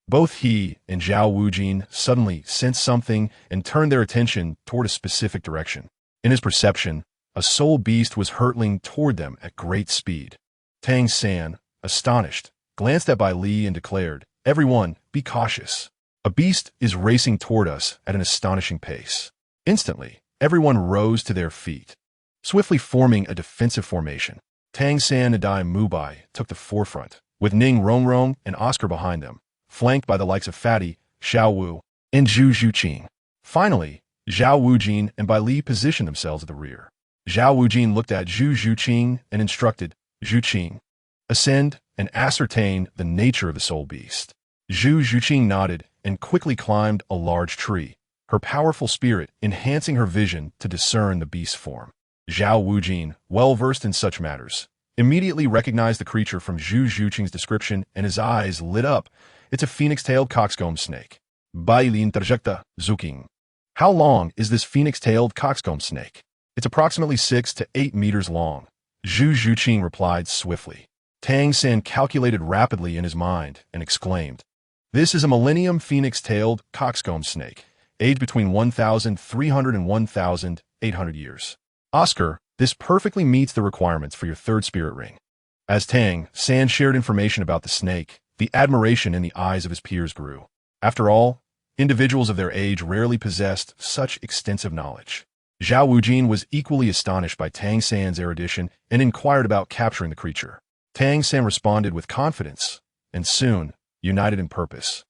both he and Zhao Wujin suddenly sensed something and turned their attention toward a specific direction. In his perception, a soul beast was hurtling toward them at great speed. Tang San, astonished, glanced at Bai Li and declared, "Everyone, be cautious. A beast is racing toward us at an astonishing pace." Instantly, everyone rose to their feet, swiftly forming a defensive formation. Tang San and Dai Mu Bai took the forefront, with Ning Rongrong and Oscar behind them, flanked by the likes of Fatty, Xiao Wu, and Zhu Zhuqing. Finally, Zhao Wujin and Bai Li positioned themselves at the rear. Zhao Wujin looked at Zhu Zhuqing and instructed Zhuqing, "Ascend and ascertain the nature of the soul beast." Zhu Zhuqing nodded and quickly climbed a large tree, her powerful spirit enhancing her vision to discern the beast's form. Zhao Wujin, well versed in such matters, immediately recognized the creature from Zhu Zhuqing's description, and his eyes lit up. It's a phoenix-tailed coxcomb snake. Bai Li interjecta Zuking. How long is this phoenix-tailed coxcomb snake? It's approximately 6 to 8 meters long. Zhu Zhuqing replied swiftly. Tang San calculated rapidly in his mind and exclaimed, "This is a millennium phoenix-tailed coxcomb snake, aged between 1,300 and 1,800 years. Oscar, this perfectly meets the requirements for your third spirit ring." As Tang San shared information about the snake, the admiration in the eyes of his peers grew. After all, individuals of their age rarely possessed such extensive knowledge. Zhao Wujin was equally astonished by Tang San's erudition and inquired about capturing the creature. Tang San responded with confidence, and soon, united in purpose,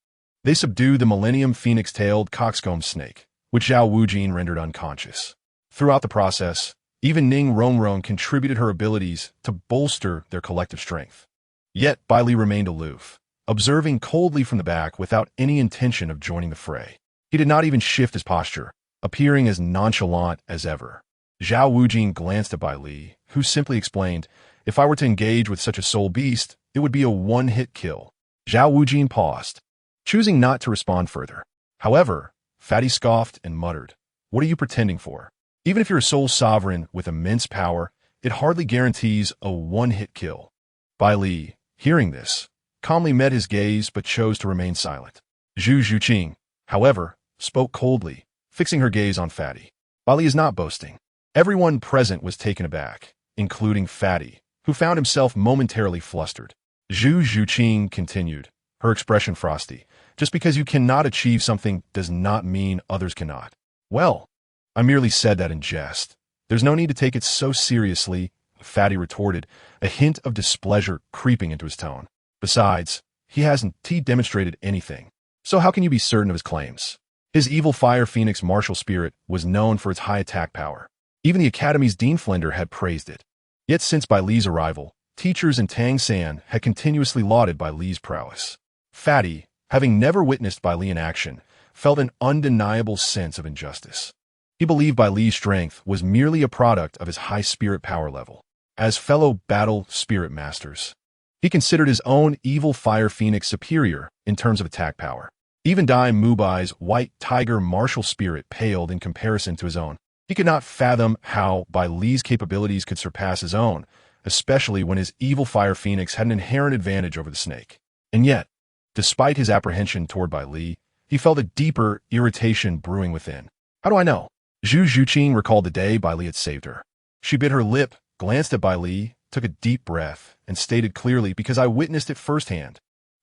they subdued the millennium phoenix-tailed coxcomb snake, which Zhao Wujin rendered unconscious. Throughout the process, even Ning Rongrong contributed her abilities to bolster their collective strength. Yet Bai Li remained aloof, observing coldly from the back without any intention of joining the fray. He did not even shift his posture, appearing as nonchalant as ever. Zhao Wujin glanced at Bai Li, who simply explained, "If I were to engage with such a soul beast, it would be a one-hit kill." Zhao Wujin paused, choosing not to respond further. However, Fatty scoffed and muttered, "What are you pretending for? Even if you're a soul sovereign with immense power, it hardly guarantees a one-hit kill." Bai Li, hearing this, calmly met his gaze but chose to remain silent. Zhu Zhuqing, however, spoke coldly, fixing her gaze on Fatty. Bai Li is not boasting. Everyone present was taken aback, including Fatty, who found himself momentarily flustered. Zhu Zhuqing continued, her expression frosty. Just because you cannot achieve something does not mean others cannot. Well, I merely said that in jest. There's no need to take it so seriously, Fatty retorted, a hint of displeasure creeping into his tone. Besides, he hasn't demonstrated anything. So how can you be certain of his claims? His evil fire phoenix martial spirit was known for its high attack power. Even the Academy's Dean Flender had praised it. Yet since Bai Li's arrival, teachers in Tang San had continuously lauded Bai Li's prowess. Fatty, having never witnessed Bai Li in action, felt an undeniable sense of injustice. He believed Bai Li's strength was merely a product of his high spirit power level. As fellow battle spirit masters, he considered his own evil fire phoenix superior in terms of attack power. Even Dai Mubai's white tiger martial spirit paled in comparison to his own. He could not fathom how Bai Li's capabilities could surpass his own, especially when his evil fire phoenix had an inherent advantage over the snake. And yet, despite his apprehension toward Bai Li, he felt a deeper irritation brewing within. How do I know? Zhu Zhuqing recalled the day Bai Li had saved her. She bit her lip, glanced at Bai Li, took a deep breath, and stated clearly, because I witnessed it firsthand.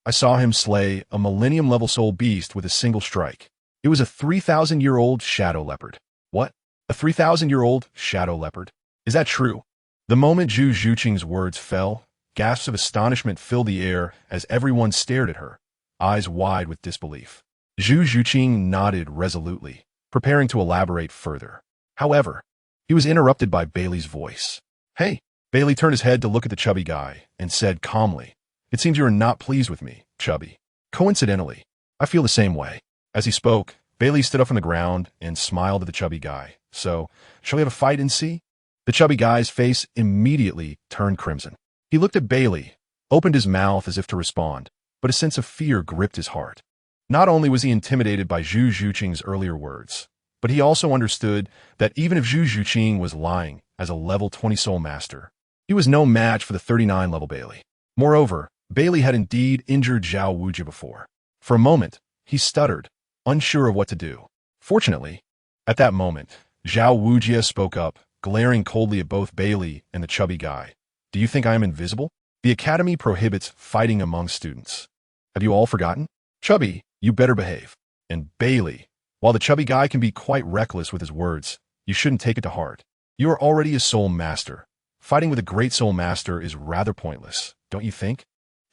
I saw him slay a millennium-level soul beast with a single strike. It was a 3,000-year-old shadow leopard. What? A 3,000-year-old shadow leopard? Is that true? The moment Zhu Zhuqing's words fell, gasps of astonishment filled the air as everyone stared at her, eyes wide with disbelief. Zhu Zhuqing nodded resolutely, preparing to elaborate further. However, he was interrupted by Baili's voice. Hey! Baili turned his head to look at the chubby guy and said calmly, It seems you are not pleased with me, chubby. Coincidentally, I feel the same way. As he spoke, Baili stood up from the ground and smiled at the chubby guy. So, shall we have a fight and see? The chubby guy's face immediately turned crimson. He looked at Baili, opened his mouth as if to respond, but a sense of fear gripped his heart. Not only was he intimidated by Zhu Zhuqing's earlier words, but he also understood that even if Zhu Zhuqing was lying as a level 20 soul master, he was no match for the 39-level Baili. Moreover, Baili had indeed injured Zhao Wujie before. For a moment, he stuttered, unsure of what to do. Fortunately, at that moment, Zhao Wujie spoke up, glaring coldly at both Baili and the chubby guy. Do you think I am invisible? The Academy prohibits fighting among students. Have you all forgotten? Chubby, you better behave. And Baili, while the chubby guy can be quite reckless with his words, you shouldn't take it to heart. You are already a soul master. Fighting with a great soul master is rather pointless, don't you think?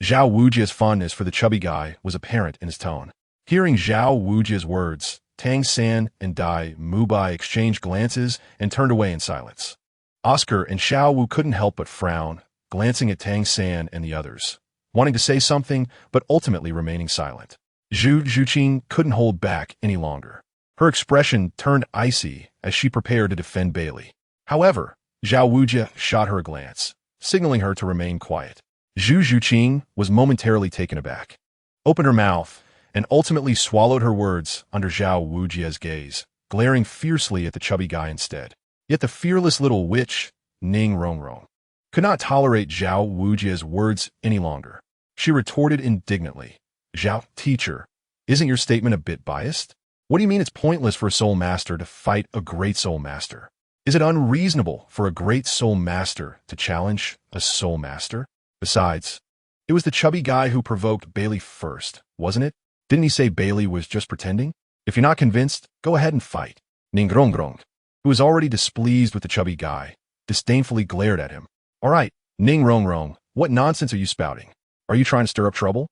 Zhao Wujie's fondness for the chubby guy was apparent in his tone. Hearing Zhao Wujie's words, Tang San and Dai Mubai exchanged glances and turned away in silence. Oscar and Xiao Wu couldn't help but frown, glancing at Tang San and the others, wanting to say something but ultimately remaining silent. Zhu Zhuqing couldn't hold back any longer. Her expression turned icy as she prepared to defend Baili. However, Zhao Wujie shot her a glance, signaling her to remain quiet. Zhu Zhuqing was momentarily taken aback, opened her mouth, and ultimately swallowed her words under Zhao Wujie's gaze, glaring fiercely at the chubby guy instead. Yet the fearless little witch, Ning Rongrong, could not tolerate Zhao Wujie's words any longer. She retorted indignantly, Zhao, teacher, isn't your statement a bit biased? What do you mean it's pointless for a soul master to fight a great soul master? Is it unreasonable for a great soul master to challenge a soul master? Besides, it was the chubby guy who provoked Baili first, wasn't it? Didn't he say Baili was just pretending? If you're not convinced, go ahead and fight. Ning Rongrong, who was already displeased with the chubby guy, disdainfully glared at him. All right, Ning Rongrong, what nonsense are you spouting? Are you trying to stir up trouble?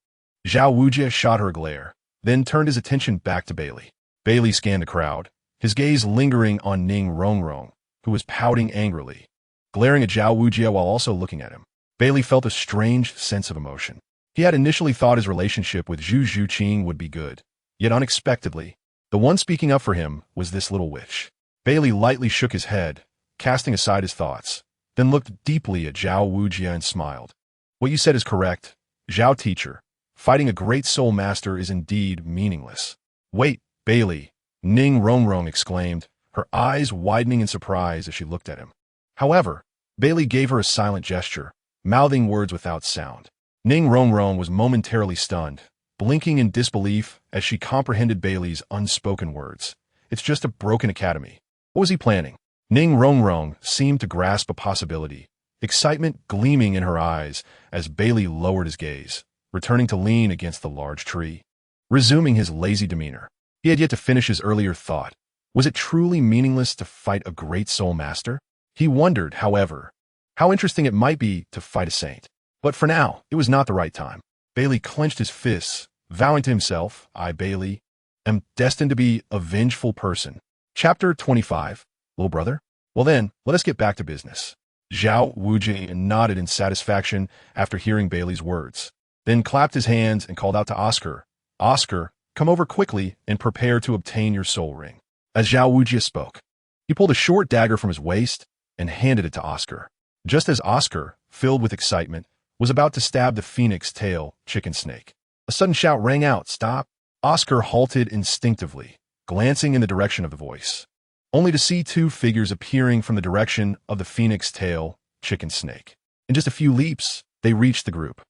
Zhao Wujie shot her a glare, then turned his attention back to Baili. Baili scanned the crowd, his gaze lingering on Ning Rongrong, who was pouting angrily, glaring at Zhao Wujie while also looking at him. Baili felt a strange sense of emotion. He had initially thought his relationship with Zhu Zhuqing would be good, yet unexpectedly, the one speaking up for him was this little witch. Baili lightly shook his head, casting aside his thoughts, then looked deeply at Zhao Wujie and smiled. What you said is correct, Zhao teacher. Fighting a great soul master is indeed meaningless. Wait, Baili, Ning Rongrong exclaimed, her eyes widening in surprise as she looked at him. However, Baili gave her a silent gesture, mouthing words without sound. Ning Rongrong was momentarily stunned, blinking in disbelief as she comprehended Baili's unspoken words. It's just a broken academy. What was he planning? Ning Rongrong seemed to grasp a possibility, excitement gleaming in her eyes as Baili lowered his gaze, returning to lean against the large tree. Resuming his lazy demeanor, he had yet to finish his earlier thought. Was it truly meaningless to fight a great soul master? He wondered, however, how interesting it might be to fight a saint. But for now, it was not the right time. Baili clenched his fists, vowing to himself, I, Baili, am destined to be a vengeful person. Chapter 25. Little brother? Well then, let us get back to business. Zhao Wujie nodded in satisfaction after hearing Baili's words, then clapped his hands and called out to Oscar, Oscar, come over quickly and prepare to obtain your soul ring. As Zhao Wujie spoke, he pulled a short dagger from his waist and handed it to Oscar. Just as Oscar, filled with excitement, was about to stab the phoenix tail chicken snake, a sudden shout rang out, Stop! Oscar halted instinctively, glancing in the direction of the voice, only to see two figures appearing from the direction of the phoenix tail chicken snake. In just a few leaps, they reached the group.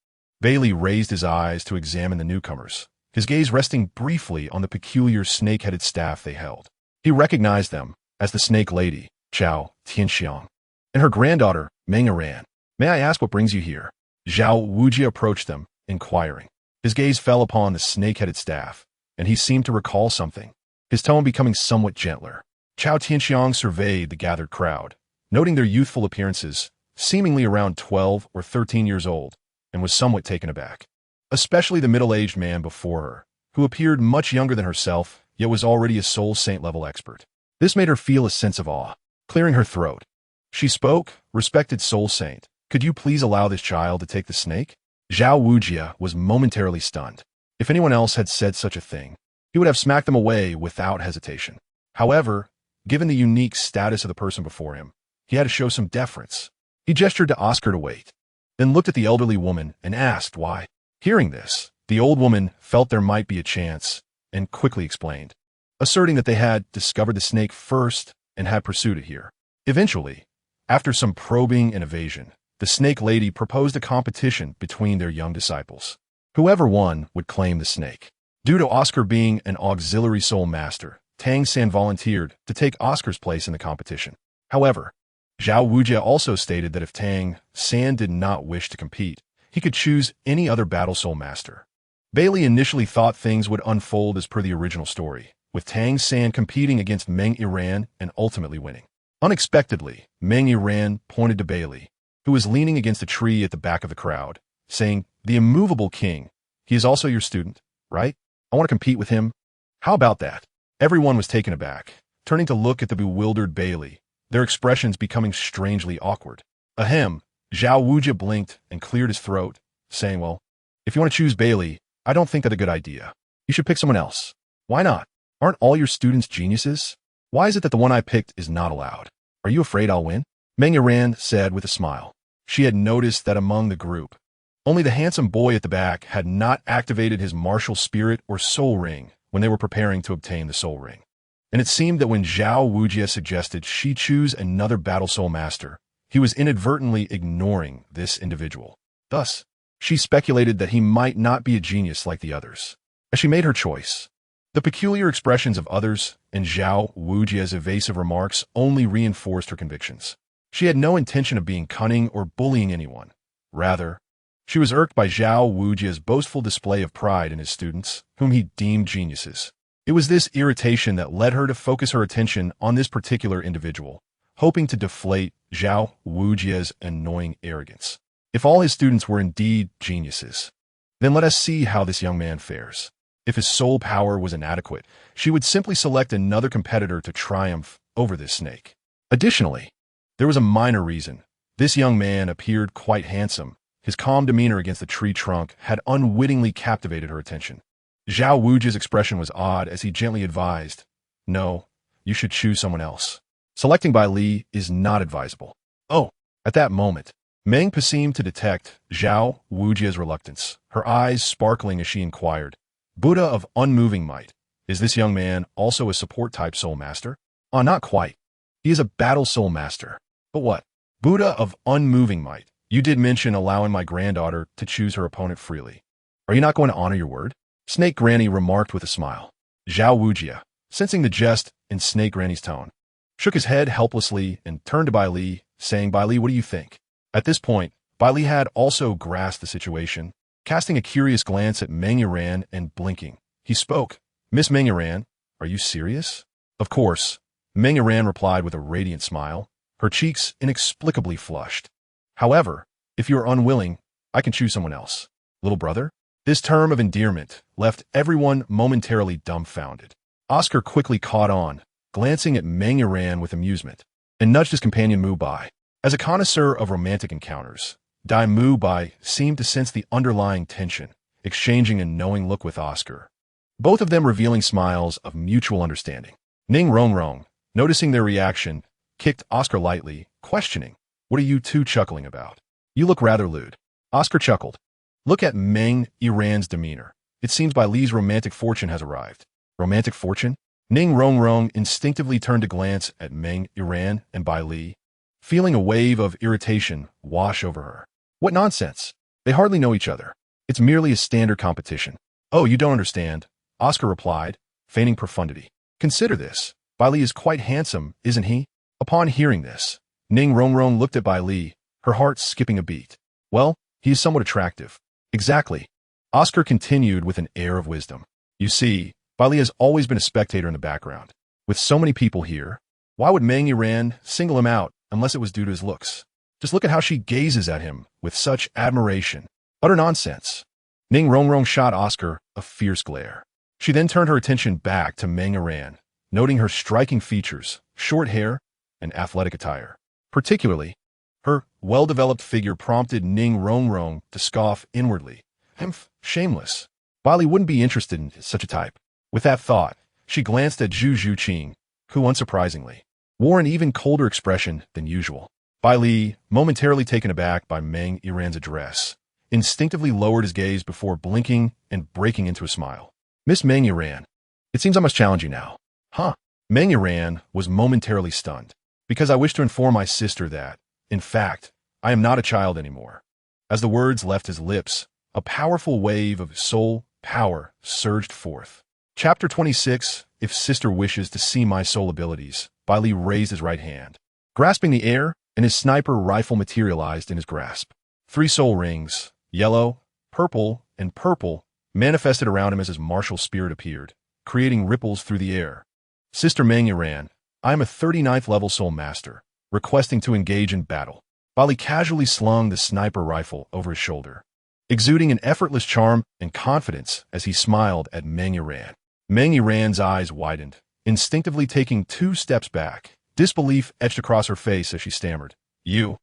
Baili raised his eyes to examine the newcomers, his gaze resting briefly on the peculiar snake-headed staff they held. He recognized them as the snake lady, Chao Tianxiang, and her granddaughter, Meng Yiran. May I ask what brings you here? Zhao Wujie approached them, inquiring. His gaze fell upon the snake-headed staff, and he seemed to recall something, his tone becoming somewhat gentler. Chao Tianxiang surveyed the gathered crowd, noting their youthful appearances, seemingly around 12 or 13 years old, and was somewhat taken aback. Especially the middle-aged man before her, who appeared much younger than herself, yet was already a soul saint-level expert. This made her feel a sense of awe, clearing her throat. She spoke, Respected soul saint, could you please allow this child to take the snake? Zhao Wujie was momentarily stunned. If anyone else had said such a thing, he would have smacked them away without hesitation. However, given the unique status of the person before him, he had to show some deference. He gestured to Oscar to wait, then looked at the elderly woman and asked why. Hearing this, the old woman felt there might be a chance and quickly explained, asserting that they had discovered the snake first and had pursued it here. Eventually, after some probing and evasion, the snake lady proposed a competition between their young disciples. Whoever won would claim the snake. Due to Oscar being an auxiliary soul master, Tang San volunteered to take Oscar's place in the competition. However, Zhao Wujie also stated that if Tang San did not wish to compete, he could choose any other battle soul master. Baili initially thought things would unfold as per the original story, with Tang San competing against Meng Yiran and ultimately winning. Unexpectedly, Meng Yiran pointed to Baili, who was leaning against a tree at the back of the crowd, saying, The immovable king, he is also your student, right? I want to compete with him. How about that? Everyone was taken aback, turning to look at the bewildered Baili, their expressions becoming strangely awkward. Ahem, Zhao Wujie blinked and cleared his throat, saying, Well, if you want to choose Baili, I don't think that's a good idea. You should pick someone else. Why not? Aren't all your students geniuses? Why is it that the one I picked is not allowed? Are you afraid I'll win? Meng Yiran said with a smile. She had noticed that among the group, only the handsome boy at the back had not activated his martial spirit or soul ring when they were preparing to obtain the soul ring. And it seemed that when Zhao Wujie suggested she choose another battle soul master, he was inadvertently ignoring this individual. Thus, she speculated that he might not be a genius like the others. As she made her choice, the peculiar expressions of others and Zhao Wujie's evasive remarks only reinforced her convictions. She had no intention of being cunning or bullying anyone. Rather, she was irked by Zhao Wujie's boastful display of pride in his students, whom he deemed geniuses. It was this irritation that led her to focus her attention on this particular individual, hoping to deflate Zhao Wujie's annoying arrogance. If all his students were indeed geniuses, then let us see how this young man fares. If his soul power was inadequate, she would simply select another competitor to triumph over this snake. Additionally, there was a minor reason. This young man appeared quite handsome. His calm demeanor against the tree trunk had unwittingly captivated her attention. Zhao Wujie's expression was odd as he gently advised, No, you should choose someone else. Selecting Bai Li is not advisable. Oh, at that moment, Meng seemed to detect Zhao Wujie's reluctance, her eyes sparkling as she inquired, Buddha of unmoving might, is this young man also a support-type soul master? Not quite. He is a battle soul master. But what? Buddha of unmoving might. You did mention allowing my granddaughter to choose her opponent freely. Are you not going to honor your word? Snake Granny remarked with a smile. Zhao Wujie, sensing the jest in Snake Granny's tone, shook his head helplessly and turned to Bai Li, saying, Bai Li, what do you think? At this point, Bai Li had also grasped the situation, casting a curious glance at Meng Yuran and blinking. He spoke. "Miss Meng Yuran, are you serious?" "Of course," Meng Yuran replied with a radiant smile, her cheeks inexplicably flushed. "However, if you are unwilling, I can choose someone else." "Little brother?" This term of endearment left everyone momentarily dumbfounded. Oscar quickly caught on, glancing at Meng Yuran with amusement, and nudged his companion Mu Bai. As a connoisseur of romantic encounters, Dai Mu Bai seemed to sense the underlying tension, exchanging a knowing look with Oscar, both of them revealing smiles of mutual understanding. Ning Rongrong, noticing their reaction, kicked Oscar lightly, questioning, "What are you two chuckling about? You look rather lewd." Oscar chuckled. "Look at Meng Yuran's demeanor. It seems Bai Li's romantic fortune has arrived." "Romantic fortune?" Ning Rongrong instinctively turned to glance at Meng Yuran and Bai Li, feeling a wave of irritation wash over her. "What nonsense! They hardly know each other. It's merely a standard competition." "Oh, you don't understand," Oscar replied, feigning profundity. "Consider this. Bai Li is quite handsome, isn't he?" Upon hearing this, Ning Rongrong looked at Bai Li, her heart skipping a beat. "Well, he is somewhat attractive." "Exactly," Oscar continued with an air of wisdom. "You see, Bai Li has always been a spectator in the background. With so many people here, why would Meng Yuran single him out unless it was due to his looks? Just look at how she gazes at him with such admiration. Utter nonsense." Ning Rongrong shot Oscar a fierce glare. She then turned her attention back to Meng Yuran, noting her striking features, short hair, and athletic attire. Particularly, her well-developed figure prompted Ning Rongrong to scoff inwardly. "Humph, shameless. Bai Li wouldn't be interested in such a type." With that thought, she glanced at Zhu Zhuqing, who, unsurprisingly, wore an even colder expression than usual. Bai Li, momentarily taken aback by Meng Yuran's address, instinctively lowered his gaze before blinking and breaking into a smile. "Miss Meng Yuran, it seems I must challenge you now." "Huh?" Meng Yuran was momentarily stunned. "Because I wish to inform my sister that, in fact, I am not a child anymore." As the words left his lips, a powerful wave of soul power surged forth. Chapter 26, If Sister Wishes to See My Soul Abilities, Bai Li raised his right hand, grasping the air, and his sniper rifle materialized in his grasp. 3 soul rings, yellow, purple, and purple, manifested around him as his martial spirit appeared, creating ripples through the air. "Sister Meng Yuran, I am a 39th level soul master, requesting to engage in battle." Bai Li casually slung the sniper rifle over his shoulder, exuding an effortless charm and confidence as he smiled at Meng Yuran. Meng Yuran's eyes widened, instinctively taking 2 steps back. Disbelief etched across her face as she stammered, You,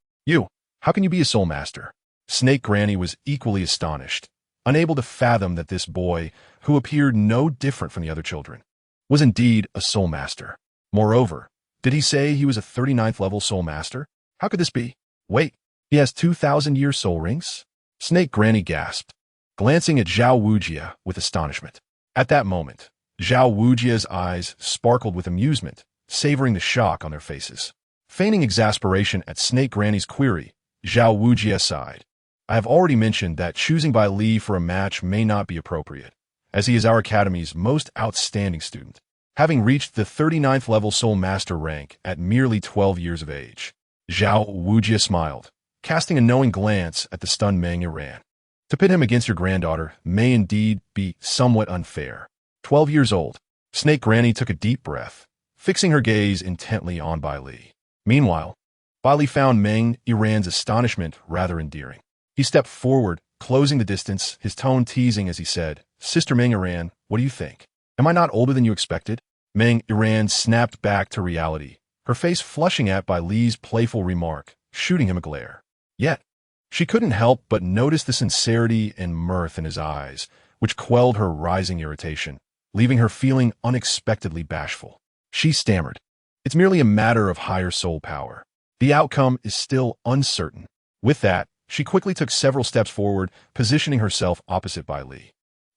how can you be a soul master?" Snake Granny was equally astonished, unable to fathom that this boy, who appeared no different from the other children, was indeed a soul master. Moreover, did he say he was a 39th level soul master? How could this be? Wait, he has 2,000-year soul rings? Snake Granny gasped, glancing at Zhao Wujia with astonishment. At that moment, Zhao Wujia's eyes sparkled with amusement, savoring the shock on their faces. Feigning exasperation at Snake Granny's query, Zhao Wujia sighed. "I have already mentioned that choosing Bai Li for a match may not be appropriate, as he is our academy's most outstanding student, having reached the 39th level soul master rank at merely 12 years of age." Zhao Wujia smiled, casting a knowing glance at the stunned Meng Yuran. "To pit him against your granddaughter may indeed be somewhat unfair." 12 years old, Snake Granny took a deep breath, fixing her gaze intently on Bai Li. Meanwhile, Bai Li found Meng Yuran's astonishment rather endearing. He stepped forward, closing the distance, his tone teasing as he said, "Sister Meng Yuran, what do you think? Am I not older than you expected?" Meng Yuran snapped back to reality, her face flushing at Bai Li's playful remark, shooting him a glare. Yet, she couldn't help but notice the sincerity and mirth in his eyes, which quelled her rising irritation, leaving her feeling unexpectedly bashful. She stammered, "It's merely a matter of higher soul power. The outcome is still uncertain." With that, she quickly took several steps forward, positioning herself opposite Bai Li.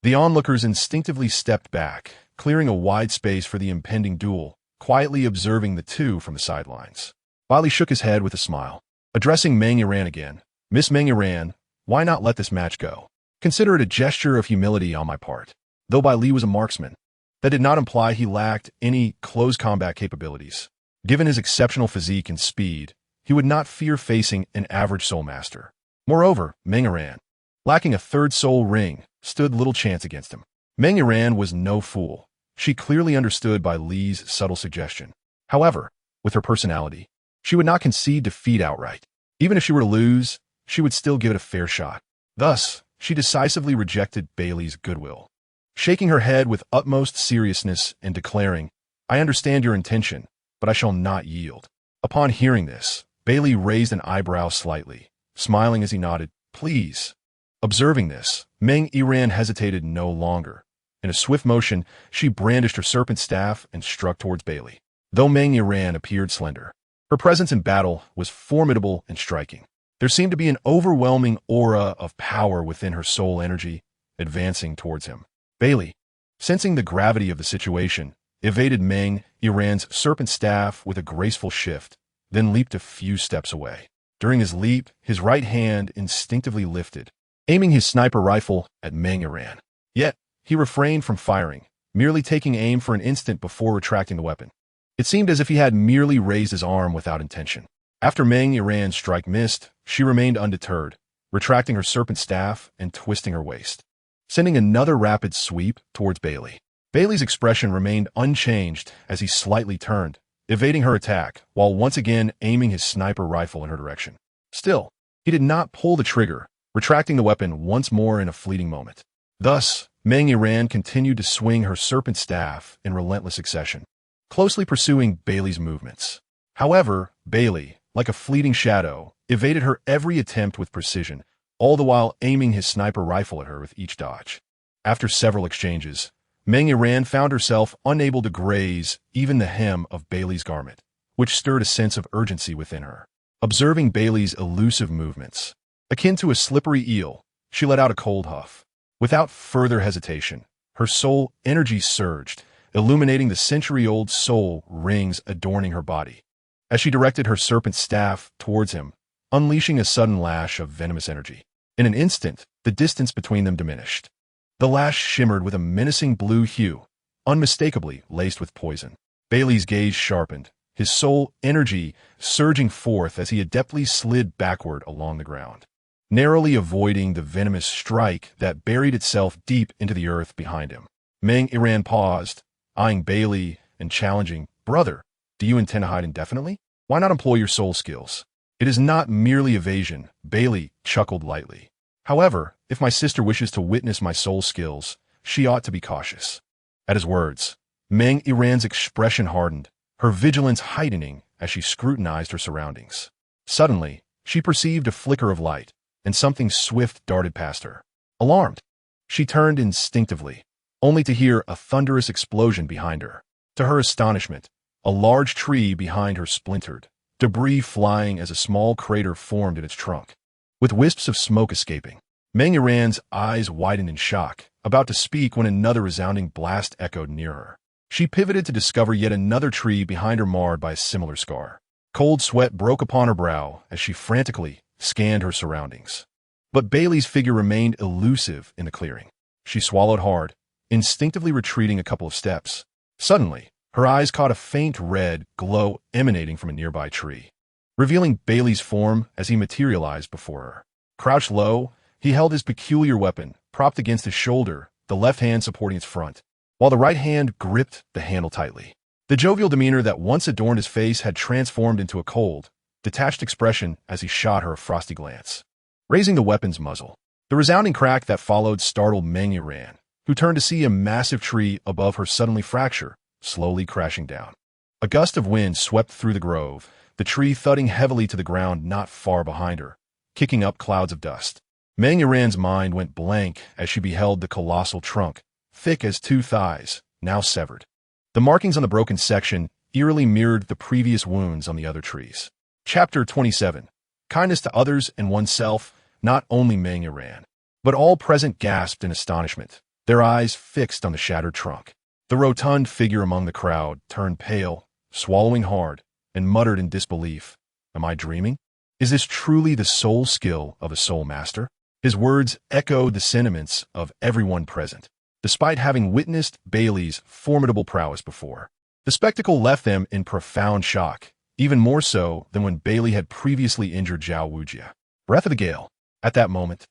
The onlookers instinctively stepped back, clearing a wide space for the impending duel, quietly observing the two from the sidelines. Bai Li shook his head with a smile. Addressing Meng Yuran again, "Miss Meng Yuran, why not let this match go? Consider it a gesture of humility on my part." Though Bai Li was a marksman, that did not imply he lacked any close combat capabilities. Given his exceptional physique and speed, he would not fear facing an average soul master. Moreover, Meng Yiran, lacking a third soul ring, stood little chance against him. Meng Yiran was no fool. She clearly understood Bai Li's subtle suggestion. However, with her personality, she would not concede defeat outright. Even if she were to lose, she would still give it a fair shot. Thus, she decisively rejected Baili's goodwill, shaking her head with utmost seriousness and declaring, "I understand your intention, but I shall not yield." Upon hearing this, Baili raised an eyebrow slightly, smiling as he nodded, "Please." Observing this, Meng Yiran hesitated no longer. In a swift motion, she brandished her serpent staff and struck towards Baili. Though Meng Yiran appeared slender, her presence in battle was formidable and striking. There seemed to be an overwhelming aura of power within her soul energy, advancing towards him. Baili, sensing the gravity of the situation, evaded Meng Yiran's serpent staff with a graceful shift, then leaped a few steps away. During his leap, his right hand instinctively lifted, aiming his sniper rifle at Meng Yiran. Yet, he refrained from firing, merely taking aim for an instant before retracting the weapon. It seemed as if he had merely raised his arm without intention. After Meng Yiran's strike missed, she remained undeterred, retracting her serpent staff and twisting her waist, sending another rapid sweep towards Baili. Baili's expression remained unchanged as he slightly turned, evading her attack, while once again aiming his sniper rifle in her direction. Still, he did not pull the trigger, retracting the weapon once more in a fleeting moment. Thus, Meng Yiran continued to swing her serpent staff in relentless succession, closely pursuing Baili's movements. However, Baili, like a fleeting shadow, evaded her every attempt with precision, all the while aiming his sniper rifle at her with each dodge. After several exchanges, Meng Yiran found herself unable to graze even the hem of Baili's garment, which stirred a sense of urgency within her. Observing Baili's elusive movements, akin to a slippery eel, she let out a cold huff. Without further hesitation, her soul energy surged, illuminating the century-old soul rings adorning her body. As she directed her serpent staff towards him, unleashing a sudden lash of venomous energy. In an instant, the distance between them diminished. The lash shimmered with a menacing blue hue, unmistakably laced with poison. Baili's gaze sharpened, his soul energy surging forth as he adeptly slid backward along the ground, narrowly avoiding the venomous strike that buried itself deep into the earth behind him. Meng Yiran paused, eyeing Baili and challenging, "Brother, do you intend to hide indefinitely? Why not employ your soul skills?" "It is not merely evasion," Baili chuckled lightly. "However, if my sister wishes to witness my soul skills, she ought to be cautious." At his words, Meng Yiran's expression hardened, her vigilance heightening as she scrutinized her surroundings. Suddenly, she perceived a flicker of light, and something swift darted past her. Alarmed, she turned instinctively, only to hear a thunderous explosion behind her. To her astonishment, a large tree behind her splintered, debris flying as a small crater formed in its trunk, with wisps of smoke escaping. Meng Yiran's eyes widened in shock, about to speak when another resounding blast echoed near her. She pivoted to discover yet another tree behind her marred by a similar scar. Cold sweat broke upon her brow as she frantically scanned her surroundings. But Baili's figure remained elusive in the clearing. She swallowed hard, instinctively retreating a couple of steps. Suddenly, her eyes caught a faint red glow emanating from a nearby tree, revealing Baili's form as he materialized before her. Crouched low, he held his peculiar weapon, propped against his shoulder, the left hand supporting its front, while the right hand gripped the handle tightly. The jovial demeanor that once adorned his face had transformed into a cold, detached expression as he shot her a frosty glance, raising the weapon's muzzle. The resounding crack that followed startled Meng Yiran, who turned to see a massive tree above her suddenly fracture, slowly crashing down. A gust of wind swept through the grove, the tree thudding heavily to the ground not far behind her, kicking up clouds of dust. Meng Yiran's mind went blank as she beheld the colossal trunk, thick as two thighs, now severed. The markings on the broken section eerily mirrored the previous wounds on the other trees. Chapter 27. Kindness to others and oneself. Not only Meng Yiran, but all present gasped in astonishment, their eyes fixed on the shattered trunk. The rotund figure among the crowd turned pale, swallowing hard, and muttered in disbelief, "Am I dreaming? Is this truly the soul skill of a soul master?" His words echoed the sentiments of everyone present, despite having witnessed Baili's formidable prowess before. The spectacle left them in profound shock, even more so than when Baili had previously injured Zhao Wujia. Breath of the Gale. At that moment,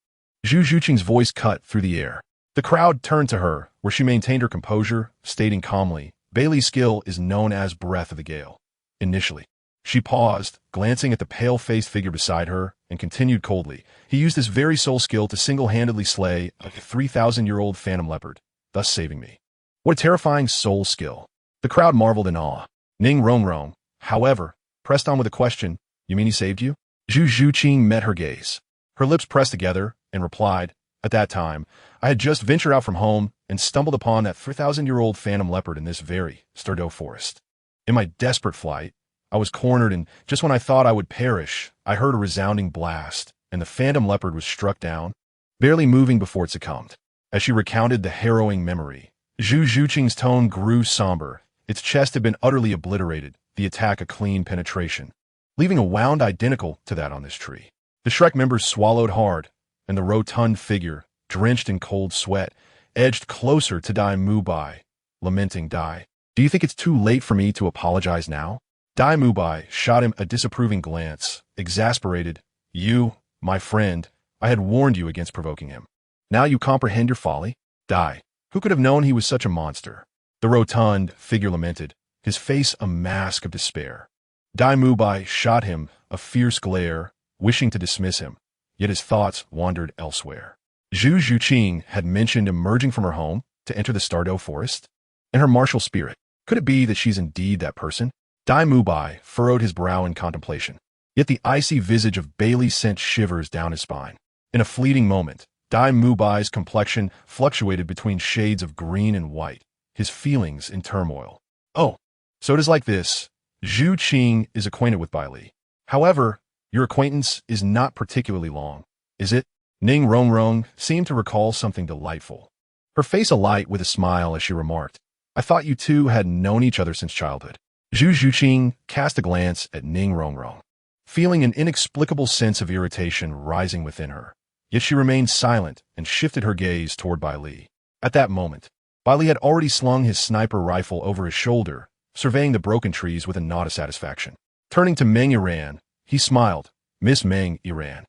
Zhu Zhuqing's voice cut through the air. The crowd turned to her, where she maintained her composure, stating calmly, Baili's skill is known as Breath of the Gale. Initially, she paused, glancing at the pale-faced figure beside her, and continued coldly. He used this very soul skill to single-handedly slay a 3,000-year-old phantom leopard, thus saving me. What a terrifying soul skill. The crowd marveled in awe. Ning Rongrong, however, pressed on with a question, you mean he saved you? Zhu Zhuqing met her gaze. Her lips pressed together, and replied, at that time, I had just ventured out from home and stumbled upon that 3,000-year-old phantom leopard in this very sturdy forest. In my desperate flight, I was cornered, and just when I thought I would perish, I heard a resounding blast, and the phantom leopard was struck down, barely moving before it succumbed. As she recounted the harrowing memory, Zhu Zhuqing's tone grew somber. Its chest had been utterly obliterated, the attack a clean penetration, leaving a wound identical to that on this tree. The Shrek members swallowed hard, and the rotund figure, drenched in cold sweat, edged closer to Dai Mubai, lamenting, Dai, do you think it's too late for me to apologize now? Dai Mubai shot him a disapproving glance, exasperated. You, my friend, I had warned you against provoking him. Now you comprehend your folly? Dai, who could have known he was such a monster? The rotund figure lamented, his face a mask of despair. Dai Mubai shot him a fierce glare, wishing to dismiss him, yet his thoughts wandered elsewhere. Zhu Zhuqing had mentioned emerging from her home to enter the Stardo forest, and her martial spirit. Could it be that she's indeed that person? Dai Mubai furrowed his brow in contemplation, yet the icy visage of Baili sent shivers down his spine. In a fleeting moment, Dai Mubai's complexion fluctuated between shades of green and white, his feelings in turmoil. Oh, so it is like this. Zhu Qing is acquainted with Bai Li. However, your acquaintance is not particularly long, is it? Ning Rongrong seemed to recall something delightful, her face alight with a smile as she remarked, I thought you two had known each other since childhood. Zhu Zhuqing cast a glance at Ning Rongrong, feeling an inexplicable sense of irritation rising within her. Yet she remained silent and shifted her gaze toward Bai Li. At that moment, Bai Li had already slung his sniper rifle over his shoulder, surveying the broken trees with a nod of satisfaction. Turning to Meng Yiran, he smiled. Miss Meng Yiran,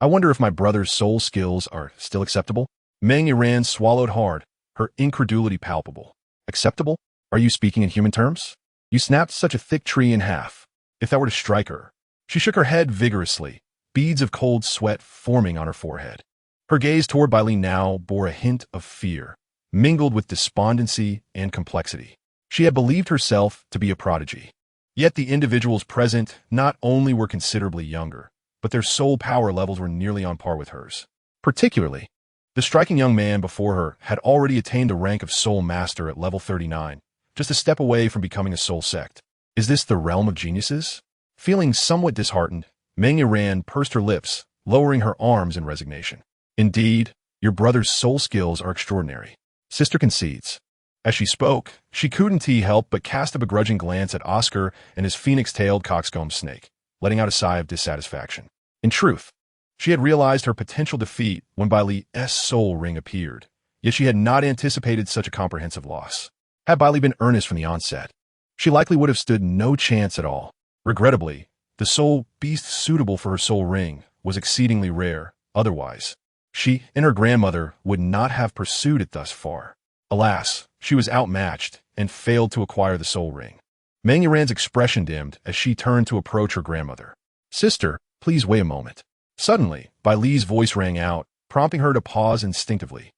I wonder if my brother's soul skills are still acceptable? Meng Yiran swallowed hard, her incredulity palpable. Acceptable? Are you speaking in human terms? You snapped such a thick tree in half. If that were to strike her. She shook her head vigorously, beads of cold sweat forming on her forehead. Her gaze toward Bai Li now bore a hint of fear, mingled with despondency and complexity. She had believed herself to be a prodigy. Yet the individuals present not only were considerably younger, but their soul power levels were nearly on par with hers. Particularly, the striking young man before her had already attained a rank of soul master at level 39, just a step away from becoming a soul sect. Is this the realm of geniuses? Feeling somewhat disheartened, Meng Yiran pursed her lips, lowering her arms in resignation. Indeed, your brother's soul skills are extraordinary. Sister concedes. As she spoke, she couldn't help but cast a begrudging glance at Oscar and his phoenix-tailed coxcomb snake, letting out a sigh of dissatisfaction. In truth, she had realized her potential defeat when Bai Li's soul ring appeared, yet she had not anticipated such a comprehensive loss. Had Bai Li been earnest from the onset, she likely would have stood no chance at all. Regrettably, the soul beast suitable for her soul ring was exceedingly rare. Otherwise, she and her grandmother would not have pursued it thus far. Alas, she was outmatched and failed to acquire the soul ring. Meng Yiran's expression dimmed as she turned to approach her grandmother. Sister, please wait a moment. Suddenly, Bai Li's voice rang out, prompting her to pause instinctively.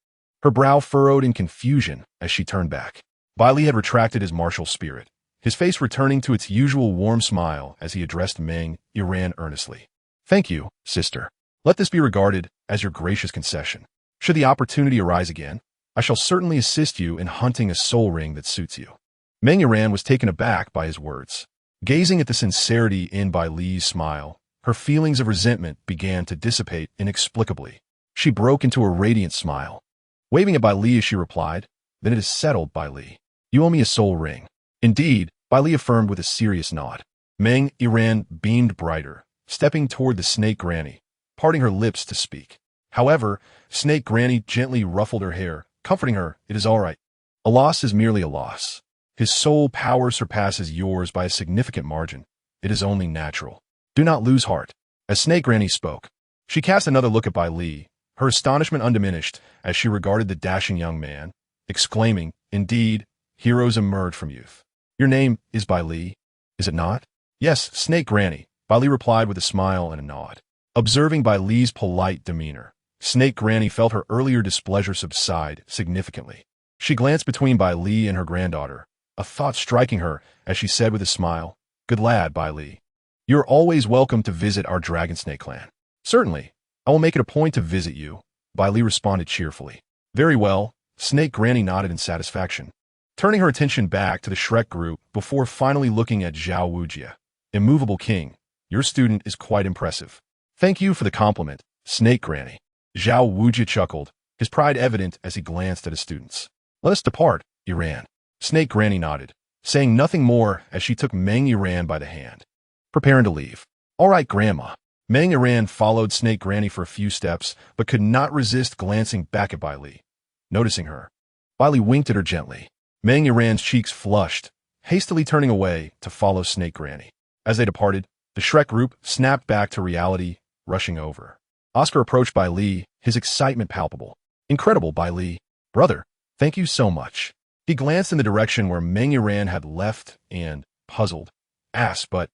Her brow furrowed in confusion as she turned back. Bai Li had retracted his martial spirit, his face returning to its usual warm smile as he addressed Meng Yiran earnestly. Thank you, sister. Let this be regarded as your gracious concession. Should the opportunity arise again, I shall certainly assist you in hunting a soul ring that suits you. Meng Yiran was taken aback by his words. Gazing at the sincerity in Bai Li's smile, her feelings of resentment began to dissipate inexplicably. She broke into a radiant smile. Waving at Bai Li as she replied, Then it is settled, Bai Li. You owe me a soul ring. Indeed, Bai Li affirmed with a serious nod. Meng Yiran beamed brighter, stepping toward the snake granny, parting her lips to speak. However, snake granny gently ruffled her hair, comforting her, It is all right. A loss is merely a loss. His soul power surpasses yours by a significant margin, It is only natural. Do not lose heart. As Snake Granny spoke, she cast another look at Bai Li, her astonishment undiminished as she regarded the dashing young man, exclaiming, "Indeed, heroes emerge from youth. Your name is Bai Li, is it not?" "Yes, Snake Granny," Bai Li replied with a smile and a nod. Observing Bai Li's polite demeanor, Snake Granny felt her earlier displeasure subside significantly. She glanced between Bai Li and her granddaughter, a thought striking her as she said with a smile, "Good lad, Bai Li. You are always welcome to visit our Dragon Snake clan." "Certainly, I will make it a point to visit you," Bai Li responded cheerfully. "Very well," Snake Granny nodded in satisfaction, turning her attention back to the Shrek group before finally looking at Zhao Wujie. "Immovable King, your student is quite impressive." "Thank you for the compliment, Snake Granny." Zhao Wujie chuckled, his pride evident as he glanced at his students. "Let us depart, Iran." Snake Granny nodded, saying nothing more as she took Meng Iran by the hand, preparing to leave. "All right, Grandma." Meng Iran followed Snake Granny for a few steps, but could not resist glancing back at Bai Li. Noticing her, Bai Li winked at her gently. Meng Iran's cheeks flushed, hastily turning away to follow Snake Granny. As they departed, the Shrek group snapped back to reality, rushing over. Oscar approached Bai Li, his excitement palpable. "Incredible, Bai Li. Brother, thank you so much." He glanced in the direction where Meng Iran had left and, puzzled, asked, "But,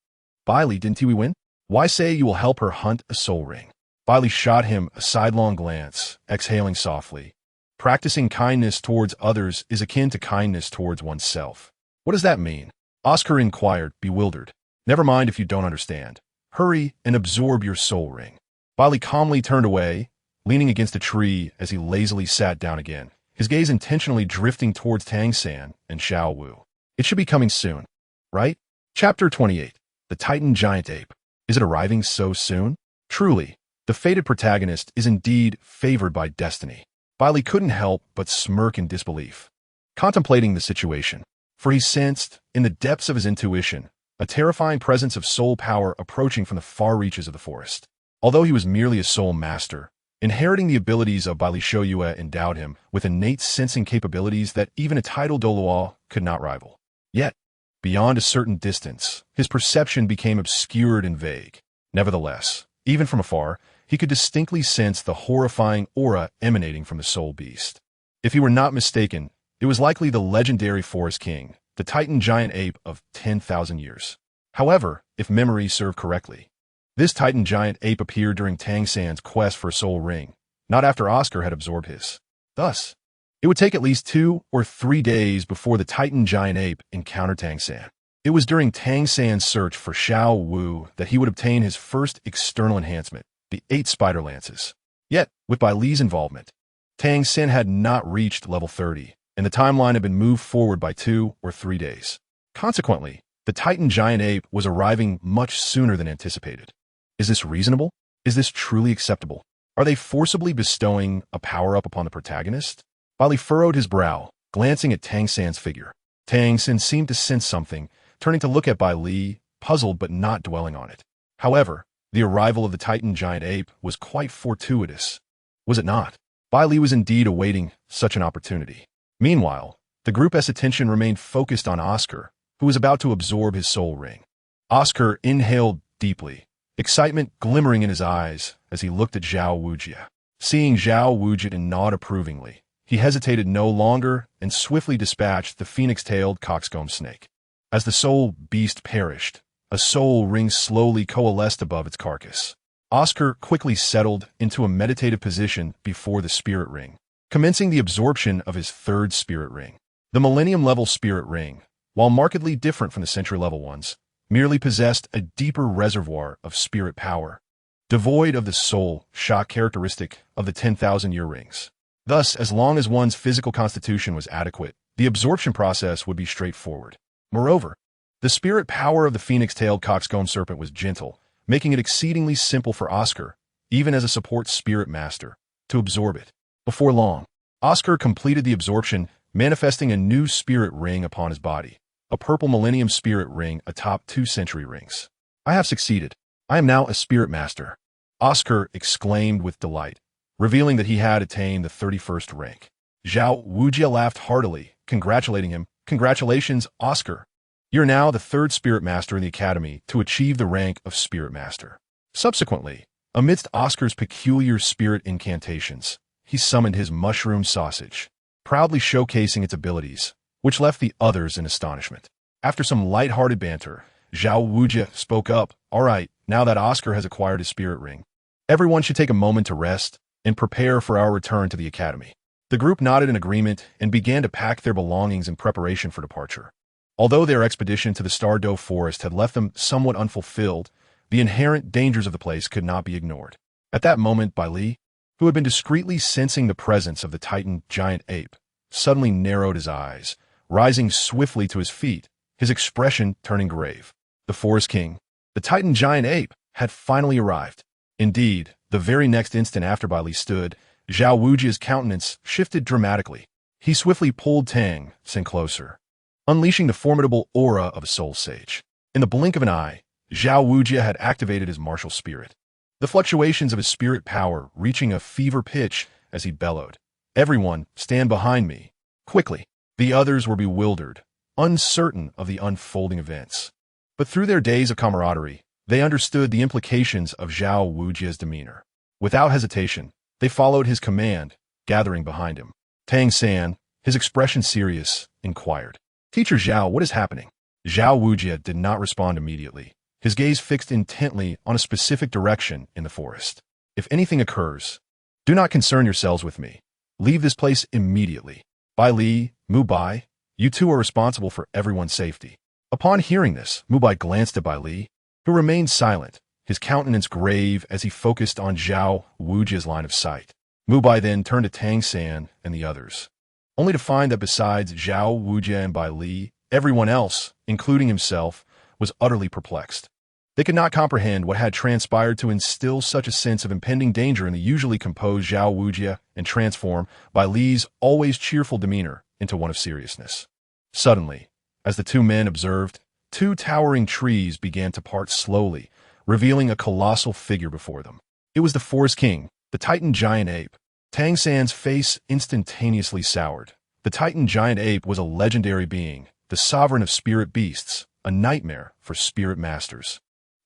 Bai Li, didn't we win? Why say you will help her hunt a soul ring?" Bai Li shot him a sidelong glance, exhaling softly. "Practicing kindness towards others is akin to kindness towards oneself." "What does that mean?" Oscar inquired, bewildered. "Never mind if you don't understand. Hurry and absorb your soul ring." Bai Li calmly turned away, leaning against a tree as he lazily sat down again, his gaze intentionally drifting towards Tang San and Xiao Wu. "It should be coming soon, right?" Chapter 28. The Titan Giant Ape. Is it arriving so soon? Truly, the fated protagonist is indeed favored by destiny. Bai Li couldn't help but smirk in disbelief, contemplating the situation, for he sensed, in the depths of his intuition, a terrifying presence of soul power approaching from the far reaches of the forest. Although he was merely a soul master, inheriting the abilities of Bai Li Shou Yue endowed him with innate sensing capabilities that even a Title Douluo could not rival. Yet, beyond a certain distance, his perception became obscured and vague. Nevertheless, even from afar, he could distinctly sense the horrifying aura emanating from the soul beast. If he were not mistaken, it was likely the legendary forest king, the Titan giant ape of 10,000 years. However, if memory served correctly, this Titan giant ape appeared during Tang San's quest for a soul ring, not after Oscar had absorbed his. Thus, it would take at least 2 or 3 days before the Titan giant ape encountered Tang San. It was during Tang San's search for Xiao Wu that he would obtain his first external enhancement, the 8 spider lances. Yet, with Bai Li's involvement, Tang San had not reached level 30, and the timeline had been moved forward by 2 or 3 days. Consequently, the Titan giant ape was arriving much sooner than anticipated. Is this reasonable? Is this truly acceptable? Are they forcibly bestowing a power-up upon the protagonist? Bai Li furrowed his brow, glancing at Tang San's figure. Tang San seemed to sense something, turning to look at Bai Li, puzzled but not dwelling on it. However, the arrival of the Titan giant ape was quite fortuitous. Was it not? Bai Li was indeed awaiting such an opportunity. Meanwhile, the group's attention remained focused on Oscar, who was about to absorb his soul ring. Oscar inhaled deeply, excitement glimmering in his eyes as he looked at Zhao Wujie. Seeing Zhao Wujie nod approvingly, he hesitated no longer and swiftly dispatched the phoenix-tailed coxcomb snake. As the soul beast perished, a soul ring slowly coalesced above its carcass. Oscar quickly settled into a meditative position before the spirit ring, commencing the absorption of his 3rd spirit ring. The Millennium-level spirit ring, while markedly different from the Century-level ones, merely possessed a deeper reservoir of spirit power, devoid of the soul shock characteristic of the 10,000-year rings. Thus, as long as one's physical constitution was adequate, the absorption process would be straightforward. Moreover, the spirit power of the phoenix-tailed coxcomb serpent was gentle, making it exceedingly simple for Oscar, even as a support spirit master, to absorb it. Before long, Oscar completed the absorption, manifesting a new spirit ring upon his body, a purple millennium spirit ring atop 2 century rings. "I have succeeded. I am now a spirit master," Oscar exclaimed with delight, revealing that he had attained the 31st rank. Zhao Wujie laughed heartily, congratulating him. "Congratulations, Oscar. You're now the third Spirit Master in the Academy to achieve the rank of Spirit Master. Subsequently, amidst Oscar's peculiar spirit incantations, he summoned his mushroom sausage, proudly showcasing its abilities, which left the others in astonishment. After some light-hearted banter, Zhao Wujie spoke up. All right, now that Oscar has acquired his spirit ring, everyone should take a moment to rest and prepare for our return to the Academy. The group nodded in agreement and began to pack their belongings in preparation for departure. Although their expedition to the Stardow Forest had left them somewhat unfulfilled, the inherent dangers of the place could not be ignored. At that moment, Bai Li, who had been discreetly sensing the presence of the Titan giant ape, suddenly narrowed his eyes, rising swiftly to his feet, his expression turning grave. The Forest King, the Titan giant ape, had finally arrived. Indeed, the very next instant after Bai Li stood, Zhao Wujie's countenance shifted dramatically. He swiftly pulled Tang Sen closer, unleashing the formidable aura of a soul sage. In the blink of an eye, Zhao Wujie had activated his martial spirit, the fluctuations of his spirit power reaching a fever pitch as he bellowed, "Everyone, stand behind me, quickly." The others were bewildered, uncertain of the unfolding events. But through their days of camaraderie, they understood the implications of Zhao Wujie's demeanor. Without hesitation, they followed his command, gathering behind him. Tang San, his expression serious, inquired, "Teacher Zhao, what is happening?" Zhao Wujie did not respond immediately, his gaze fixed intently on a specific direction in the forest. "If anything occurs, do not concern yourselves with me. Leave this place immediately. Bai Li, Mu Bai, you two are responsible for everyone's safety." Upon hearing this, Mu Bai glanced at Bai Li, who remained silent, his countenance grave as he focused on Zhao Wujie's line of sight. Mu Bai then turned to Tang San and the others, only to find that besides Zhao Wujie and Bai Li, everyone else, including himself, was utterly perplexed. They could not comprehend what had transpired to instill such a sense of impending danger in the usually composed Zhao Wujie and transform Bai Li's always cheerful demeanor into one of seriousness. Suddenly, as the two men observed, two towering trees began to part slowly, revealing a colossal figure before them. It was the Forest King, the Titan giant ape. Tang San's face instantaneously soured. The Titan giant ape was a legendary being, the sovereign of spirit beasts, a nightmare for spirit masters.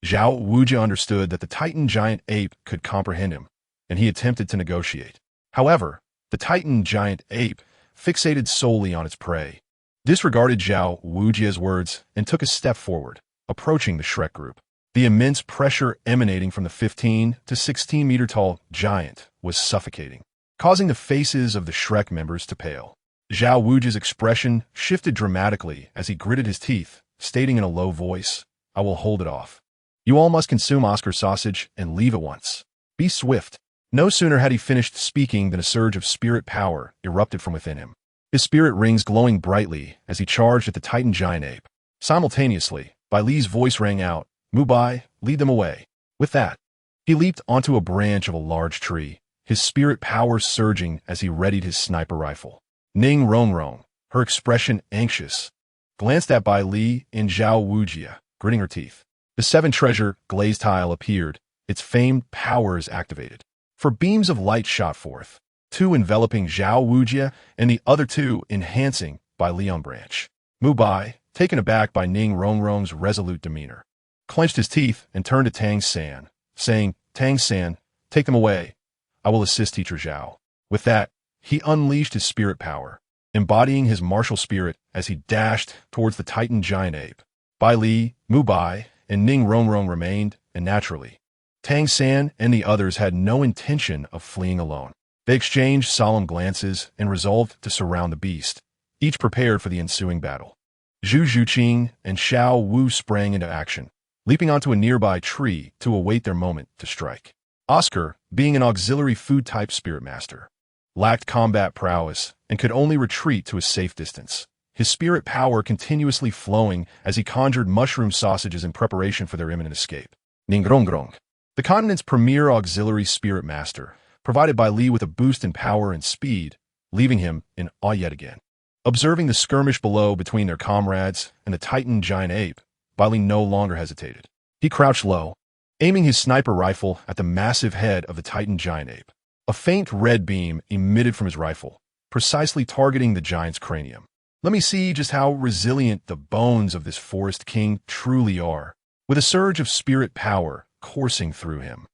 Zhao Wujie understood that the Titan giant ape could comprehend him, and he attempted to negotiate. However, the Titan giant ape, fixated solely on its prey, disregarded Zhao Wujie's words and took a step forward, approaching the Shrek group. The immense pressure emanating from the 15 to 16-meter tall giant was suffocating, causing the faces of the Shrek members to pale. Zhao Wujie's expression shifted dramatically as he gritted his teeth, stating in a low voice, "I will hold it off. You all must consume Oscar's sausage and leave at once. Be swift." No sooner had he finished speaking than a surge of spirit power erupted from within him, his spirit rings glowing brightly as he charged at the Titan giant ape. Simultaneously, Bai Li's voice rang out, "Mu Bai, lead them away." With that, he leaped onto a branch of a large tree, his spirit power surging as he readied his sniper rifle. Ning Rongrong, her expression anxious, glanced at Bai Li and Zhao Wujie, gritting her teeth. The 7-treasure glaze tile appeared, its famed powers activated. For beams of light shot forth, 2 enveloping Zhao Wujie and the other 2 enhancing Bai Li on branch. Mu Bai, taken aback by Ning Rongrong's resolute demeanor, clenched his teeth and turned to Tang San, saying, "Tang San, take them away. I will assist Teacher Zhao." With that, he unleashed his spirit power, embodying his martial spirit as he dashed towards the Titan giant ape. Bai Li, Mu Bai, and Ning Rongrong remained, and naturally, Tang San and the others had no intention of fleeing alone. They exchanged solemn glances and resolved to surround the beast, each prepared for the ensuing battle. Zhu Zhuqing and Xiao Wu sprang into action, leaping onto a nearby tree to await their moment to strike. Oscar, being an auxiliary food-type spirit master, lacked combat prowess and could only retreat to a safe distance, his spirit power continuously flowing as he conjured mushroom sausages in preparation for their imminent escape. Ningrongrong, the continent's premier auxiliary spirit master, provided Bai Li with a boost in power and speed, leaving him in awe yet again. Observing the skirmish below between their comrades and the Titan giant ape, Bai Li no longer hesitated. He crouched low, aiming his sniper rifle at the massive head of the Titan giant ape. A faint red beam emitted from his rifle, precisely targeting the giant's cranium. Let me see just how resilient the bones of this forest king truly are. With a surge of spirit power coursing through him,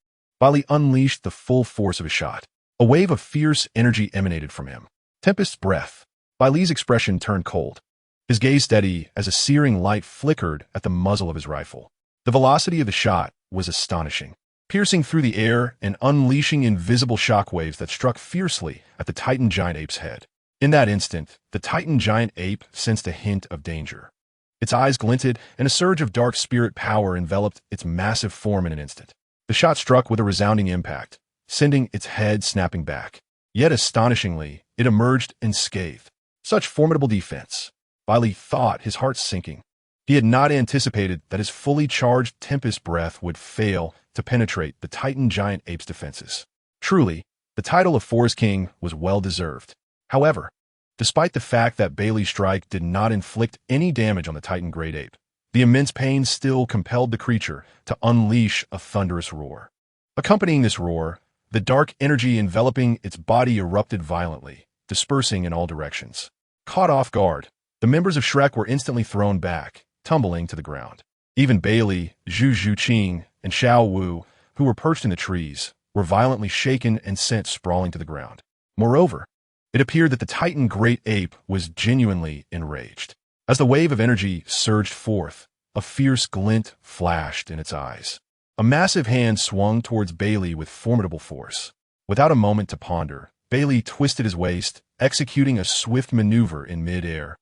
Baili unleashed the full force of his shot. A wave of fierce energy emanated from him. Tempest's breath. Baili's expression turned cold. His gaze steady as a searing light flickered at the muzzle of his rifle. The velocity of the shot was astonishing, piercing through the air and unleashing invisible shockwaves that struck fiercely at the Titan giant ape's head. In that instant, the Titan giant ape sensed a hint of danger. Its eyes glinted, and a surge of dark spirit power enveloped its massive form in an instant. The shot struck with a resounding impact, sending its head snapping back. Yet astonishingly, it emerged unscathed. Such formidable defense. Baili thought, his heart sinking. He had not anticipated that his fully charged Tempest breath would fail to penetrate the Titan giant ape's defenses. Truly, the title of Forest King was well-deserved. However, despite the fact that Baili's strike did not inflict any damage on the Titan great ape, the immense pain still compelled the creature to unleash a thunderous roar. Accompanying this roar, the dark energy enveloping its body erupted violently, dispersing in all directions. Caught off guard, the members of Shrek were instantly thrown back, tumbling to the ground. Even Baili, Zhu Zhuqing, and Xiao Wu, who were perched in the trees, were violently shaken and sent sprawling to the ground. Moreover, it appeared that the Titan great ape was genuinely enraged. As the wave of energy surged forth, a fierce glint flashed in its eyes. A massive hand swung towards Baili with formidable force. Without a moment to ponder, Baili twisted his waist, executing a swift maneuver in mid-air,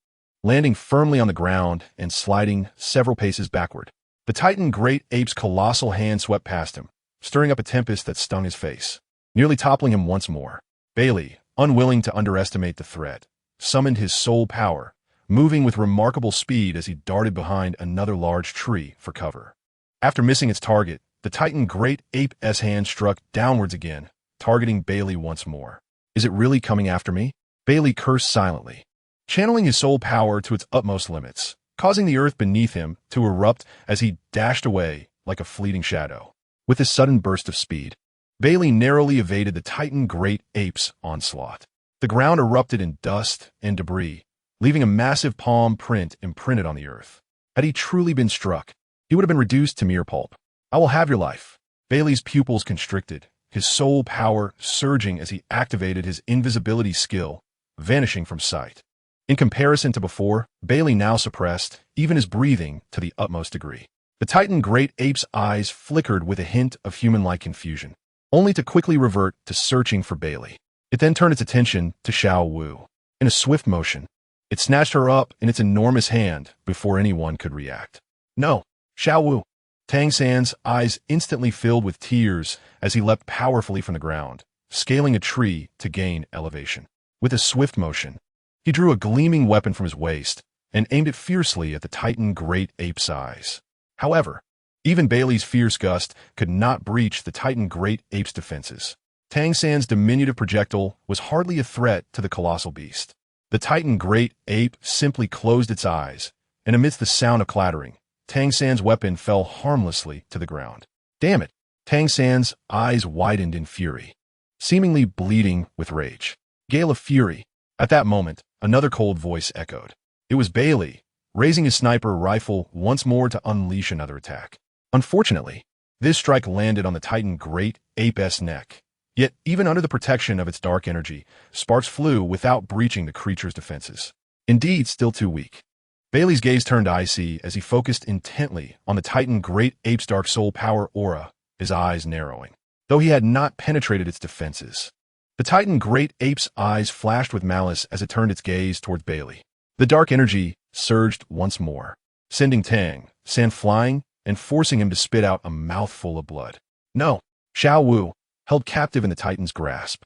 landing firmly on the ground and sliding several paces backward. The Titan great ape's colossal hand swept past him, stirring up a tempest that stung his face, nearly toppling him once more. Baili, unwilling to underestimate the threat, summoned his soul power, moving with remarkable speed as he darted behind another large tree for cover. After missing its target, the Titan great ape's hand struck downwards again, targeting Baili once more. Is it really coming after me? Baili cursed silently, channeling his soul power to its utmost limits, causing the earth beneath him to erupt as he dashed away like a fleeting shadow. With this sudden burst of speed, Baili narrowly evaded the Titan great ape's onslaught. The ground erupted in dust and debris, leaving a massive palm print imprinted on the earth. Had he truly been struck, he would have been reduced to mere pulp. I will have your life. Baili's pupils constricted, his soul power surging as he activated his invisibility skill, vanishing from sight. In comparison to before, Baili now suppressed even his breathing to the utmost degree. The Titan great ape's eyes flickered with a hint of human-like confusion, only to quickly revert to searching for Baili. It then turned its attention to Xiao Wu. In a swift motion, it snatched her up in its enormous hand before anyone could react. No, Xiao Wu. Tang San's eyes instantly filled with tears as he leapt powerfully from the ground, scaling a tree to gain elevation. With a swift motion, he drew a gleaming weapon from his waist and aimed it fiercely at the Titan great ape's eyes. However, even Baili's fierce gust could not breach the Titan great ape's defenses. Tang San's diminutive projectile was hardly a threat to the colossal beast. The Titan great ape simply closed its eyes, and amidst the sound of clattering, Tang San's weapon fell harmlessly to the ground. Damn it! Tang San's eyes widened in fury, seemingly bleeding with rage. Gale of fury. At that moment, another cold voice echoed. It was Baili, raising his sniper rifle once more to unleash another attack. Unfortunately, this strike landed on the Titan great ape's neck. Yet, even under the protection of its dark energy, sparks flew without breaching the creature's defenses. Indeed, still too weak. Baili's gaze turned icy as he focused intently on the Titan great ape's dark soul power aura, his eyes narrowing. Though he had not penetrated its defenses, the Titan great ape's eyes flashed with malice as it turned its gaze towards Baili. The dark energy surged once more, sending Tang San flying and forcing him to spit out a mouthful of blood. No! Xiao Wu, held captive in the Titan's grasp,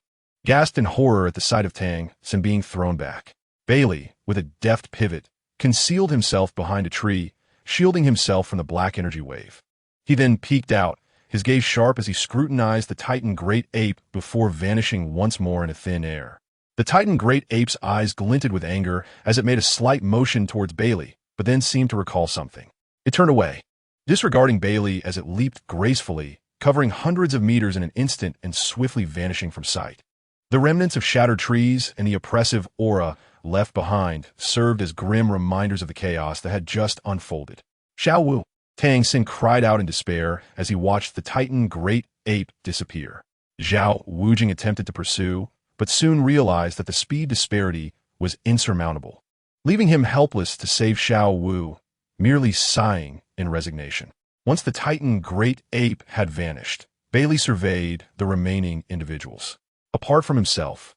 gasped in horror at the sight of Tang San being thrown back. Baili, with a deft pivot, concealed himself behind a tree, shielding himself from the black energy wave. He then peeked out, his gaze sharp as he scrutinized the Titan great ape before vanishing once more into thin air. The Titan great ape's eyes glinted with anger as it made a slight motion towards Baili, but then seemed to recall something. It turned away, disregarding Baili as it leaped gracefully, covering hundreds of meters in an instant and swiftly vanishing from sight. The remnants of shattered trees and the oppressive aura left behind served as grim reminders of the chaos that had just unfolded. Xiao Wu, Tang Xin cried out in despair as he watched the Titan great ape disappear. Zhao Wujing attempted to pursue, but soon realized that the speed disparity was insurmountable, leaving him helpless to save Xiao Wu, merely sighing in resignation. Once the Titan great ape had vanished, Baili surveyed the remaining individuals. Apart from himself,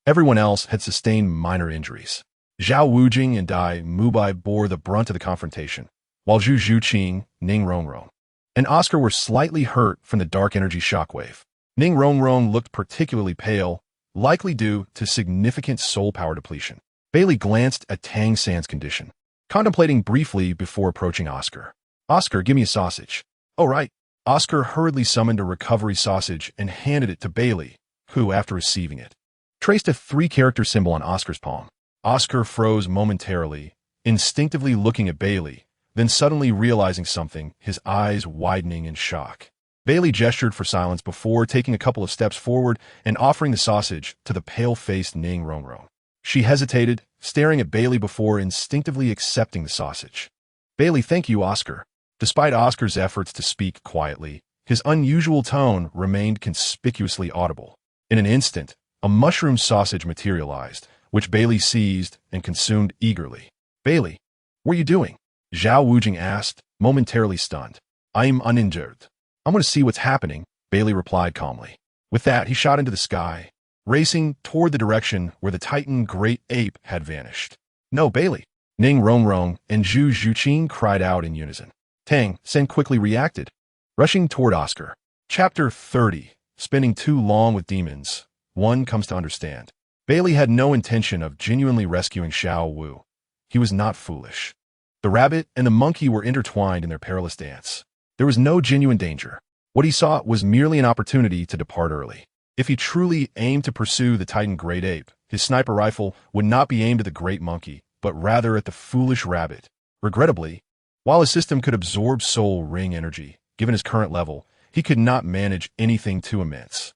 everyone else had sustained minor injuries. Zhao Wujing and Dai Mubai bore the brunt of the confrontation, while Zhu Zhuqing, Ning Rongrong, and Oscar were slightly hurt from the dark energy shockwave. Ning Rongrong looked particularly pale, likely due to significant soul power depletion. Baili glanced at Tang San's condition, contemplating briefly before approaching Oscar. "Oscar, give me a sausage." "Oh, right." Oscar hurriedly summoned a recovery sausage and handed it to Baili, who, after receiving it, traced a 3-character symbol on Oscar's palm. Oscar froze momentarily, instinctively looking at Baili, then suddenly realizing something, his eyes widening in shock. Baili gestured for silence before taking a couple of steps forward and offering the sausage to the pale-faced Ning Rongrong. She hesitated, staring at Baili before instinctively accepting the sausage. "Baili, thank you, Oscar." Despite Oscar's efforts to speak quietly, his unusual tone remained conspicuously audible. In an instant, a mushroom sausage materialized, which Baili seized and consumed eagerly. "Baili, what are you doing?" Zhao Wujing asked, momentarily stunned. "I'm uninjured. I'm going to see what's happening," Baili replied calmly. With that, he shot into the sky, racing toward the direction where the Titan great ape had vanished. "No, Baili!" Ning Rongrong and Zhu Zhuqing cried out in unison. Tang Xin quickly reacted, rushing toward Oscar. Chapter 30. Spending too long with demons. One comes to understand. Baili had no intention of genuinely rescuing Xiao Wu. He was not foolish. The rabbit and the monkey were intertwined in their perilous dance. There was no genuine danger. What he saw was merely an opportunity to depart early. If he truly aimed to pursue the Titan great ape, his sniper rifle would not be aimed at the great monkey, but rather at the foolish rabbit. Regrettably, while his system could absorb soul ring energy, given his current level, he could not manage anything too immense.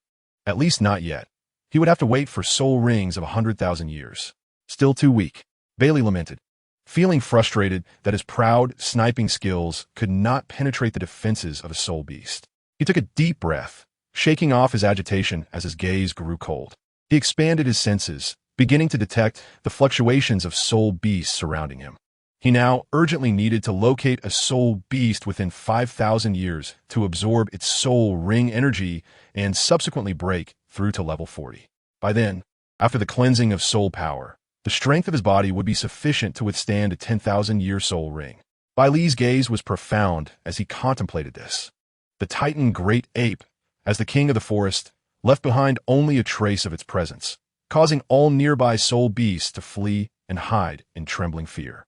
At least not yet. He would have to wait for soul rings of 100,000 years. Still too weak, Baili lamented, feeling frustrated that his proud sniping skills could not penetrate the defenses of a soul beast. He took a deep breath, shaking off his agitation as his gaze grew cold. He expanded his senses, beginning to detect the fluctuations of soul beasts surrounding him. He now urgently needed to locate a soul beast within 5,000 years to absorb its soul ring energy and subsequently break through to level 40. By then, after the cleansing of soul power, the strength of his body would be sufficient to withstand a 10,000-year soul ring. Bai Li's gaze was profound as he contemplated this. The Titan great ape, as the king of the forest, left behind only a trace of its presence, causing all nearby soul beasts to flee and hide in trembling fear.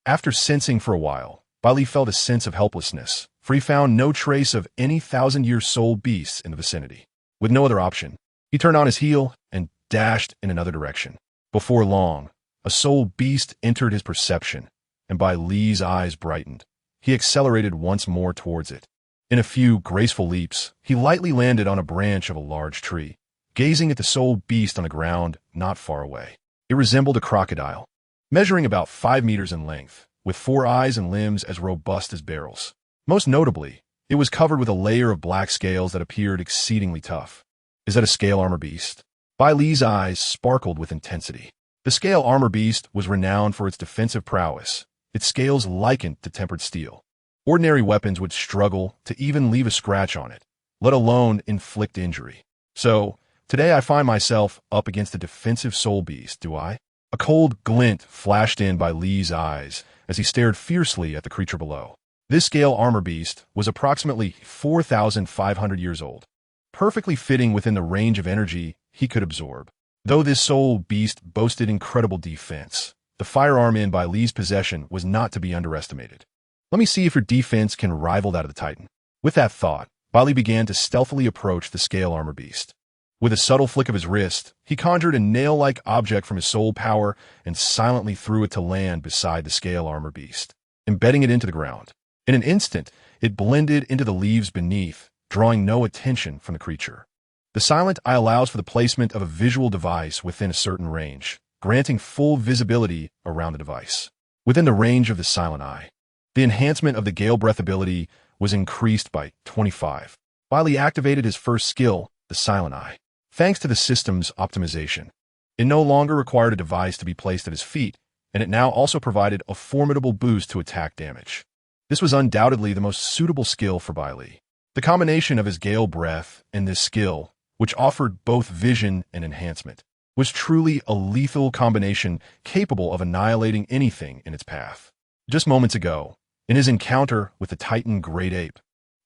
After sensing for a while, Bai Li felt a sense of helplessness, for he found no trace of any 1,000-year soul beasts in the vicinity. With no other option, he turned on his heel and dashed in another direction. Before long, a soul beast entered his perception, and Bai Li's eyes brightened. He accelerated once more towards it. In a few graceful leaps, he lightly landed on a branch of a large tree, gazing at the soul beast on the ground not far away. It resembled a crocodile, measuring about 5 meters in length, with 4 eyes and limbs as robust as barrels. Most notably, it was covered with a layer of black scales that appeared exceedingly tough. "Is that a scale armor beast?" Bai Li's eyes sparkled with intensity. The scale armor beast was renowned for its defensive prowess, its scales likened to tempered steel. Ordinary weapons would struggle to even leave a scratch on it, let alone inflict injury. So, today I find myself up against a defensive soul beast, do I? A cold glint flashed in Bai Li's eyes as he stared fiercely at the creature below. This scale armor beast was approximately 4,500 years old, perfectly fitting within the range of energy he could absorb. Though this soul beast boasted incredible defense, the firearm in Bai Li's possession was not to be underestimated. "Let me see if your defense can rival that of the Titan." With that thought, Bai Li began to stealthily approach the scale armor beast. With a subtle flick of his wrist, he conjured a nail-like object from his soul power and silently threw it to land beside the scale armor beast, embedding it into the ground. In an instant, it blended into the leaves beneath, drawing no attention from the creature. The silent eye allows for the placement of a visual device within a certain range, granting full visibility around the device. Within the range of the silent eye, the enhancement of the gale breath ability was increased by 25. Baili activated his first skill, the silent eye. Thanks to the system's optimization, it no longer required a device to be placed at his feet, and it now also provided a formidable boost to attack damage. This was undoubtedly the most suitable skill for Baili. The combination of his gale breath and this skill, which offered both vision and enhancement, was truly a lethal combination capable of annihilating anything in its path. Just moments ago, in his encounter with the Titan Great Ape,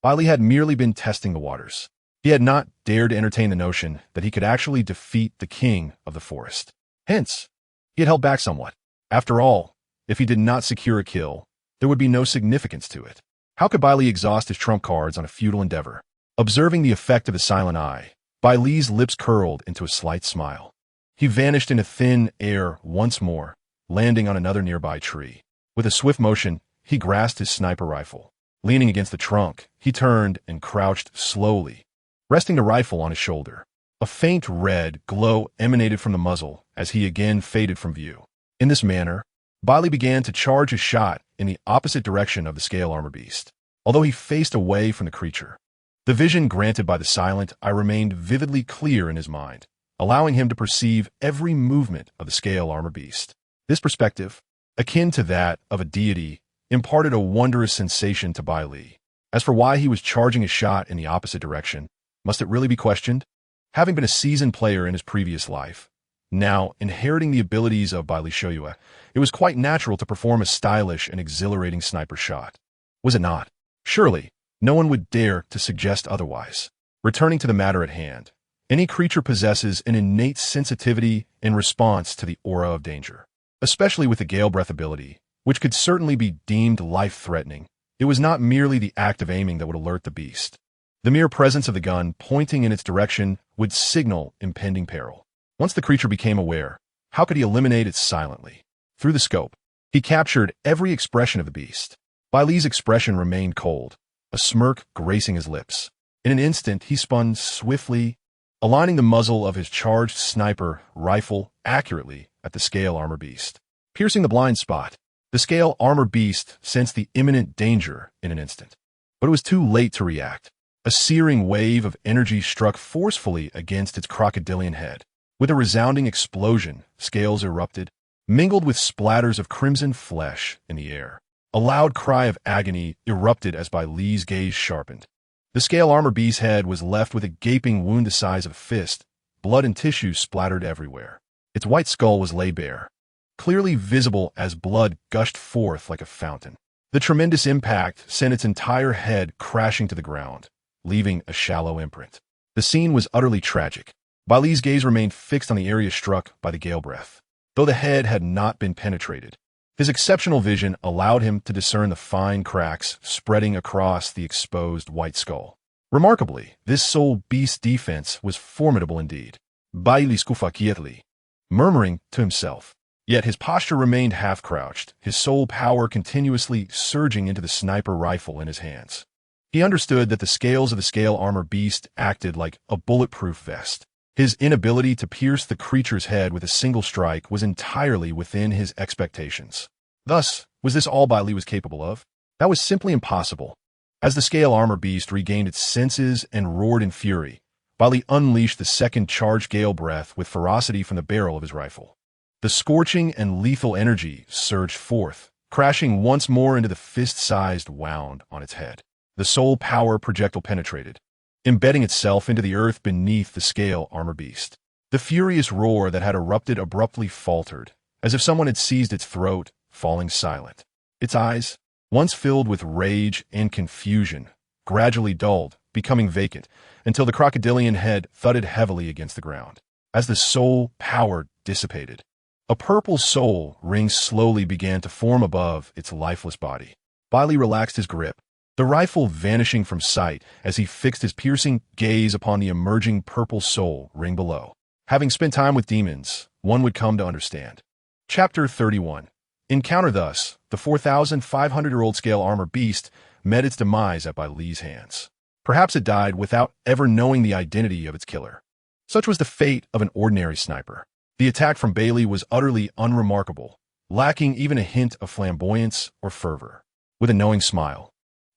Baili had merely been testing the waters. He had not dared to entertain the notion that he could actually defeat the king of the forest. Hence, he had held back somewhat. After all, if he did not secure a kill, there would be no significance to it. How could Baili exhaust his trump cards on a futile endeavor? Observing the effect of the silent eye, Baili's lips curled into a slight smile. He vanished into thin air once more, landing on another nearby tree. With a swift motion, he grasped his sniper rifle. Leaning against the trunk, he turned and crouched slowly, resting the rifle on his shoulder. A faint red glow emanated from the muzzle as he again faded from view. In this manner, Baili began to charge his shot in the opposite direction of the scale armor beast. Although he faced away from the creature, the vision granted by the silent eye remained vividly clear in his mind, allowing him to perceive every movement of the scale armor beast. This perspective, akin to that of a deity, imparted a wondrous sensation to Baili. As for why he was charging his shot in the opposite direction, must it really be questioned? Having been a seasoned player in his previous life, now inheriting the abilities of Bai Li Shou Yue, it was quite natural to perform a stylish and exhilarating sniper shot. Was it not? Surely, no one would dare to suggest otherwise. Returning to the matter at hand, any creature possesses an innate sensitivity in response to the aura of danger. Especially with the gale breath ability, which could certainly be deemed life-threatening, it was not merely the act of aiming that would alert the beast. The mere presence of the gun pointing in its direction would signal impending peril. Once the creature became aware, how could he eliminate it silently? Through the scope, he captured every expression of the beast. Baili's expression remained cold, a smirk gracing his lips. In an instant, he spun swiftly, aligning the muzzle of his charged sniper rifle accurately at the scale armor beast. Piercing the blind spot, the scale armor beast sensed the imminent danger in an instant. But it was too late to react. A searing wave of energy struck forcefully against its crocodilian head. With a resounding explosion, scales erupted, mingled with splatters of crimson flesh in the air. A loud cry of agony erupted as Baili's gaze sharpened. The scale armor beast's head was left with a gaping wound the size of a fist, blood and tissue splattered everywhere. Its white skull was laid bare, clearly visible as blood gushed forth like a fountain. The tremendous impact sent its entire head crashing to the ground, leaving a shallow imprint. The scene was utterly tragic. Baili's gaze remained fixed on the area struck by the gale breath. Though the head had not been penetrated, his exceptional vision allowed him to discern the fine cracks spreading across the exposed white skull. Remarkably, this soul beast's defense was formidable indeed. Baili scuffed quietly, murmuring to himself. Yet his posture remained half-crouched, his soul power continuously surging into the sniper rifle in his hands. He understood that the scales of the scale armor beast acted like a bulletproof vest. His inability to pierce the creature's head with a single strike was entirely within his expectations. Thus, was this all Baili was capable of? That was simply impossible. As the scale armor beast regained its senses and roared in fury, Baili unleashed the second charged gale breath with ferocity from the barrel of his rifle. The scorching and lethal energy surged forth, crashing once more into the fist-sized wound on its head. The soul power projectile penetrated, embedding itself into the earth beneath the scale armor beast. The furious roar that had erupted abruptly faltered, as if someone had seized its throat, falling silent. Its eyes, once filled with rage and confusion, gradually dulled, becoming vacant, until the crocodilian head thudded heavily against the ground. As the soul power dissipated, a purple soul ring slowly began to form above its lifeless body. Baili relaxed his grip, the rifle vanishing from sight as he fixed his piercing gaze upon the emerging purple soul ring below. Having spent time with demons, one would come to understand. Chapter 31. Encounter thus, the 4,500-year-old scale armor beast met its demise at Baili's hands. Perhaps it died without ever knowing the identity of its killer. Such was the fate of an ordinary sniper. The attack from Baili was utterly unremarkable, lacking even a hint of flamboyance or fervor. With a knowing smile,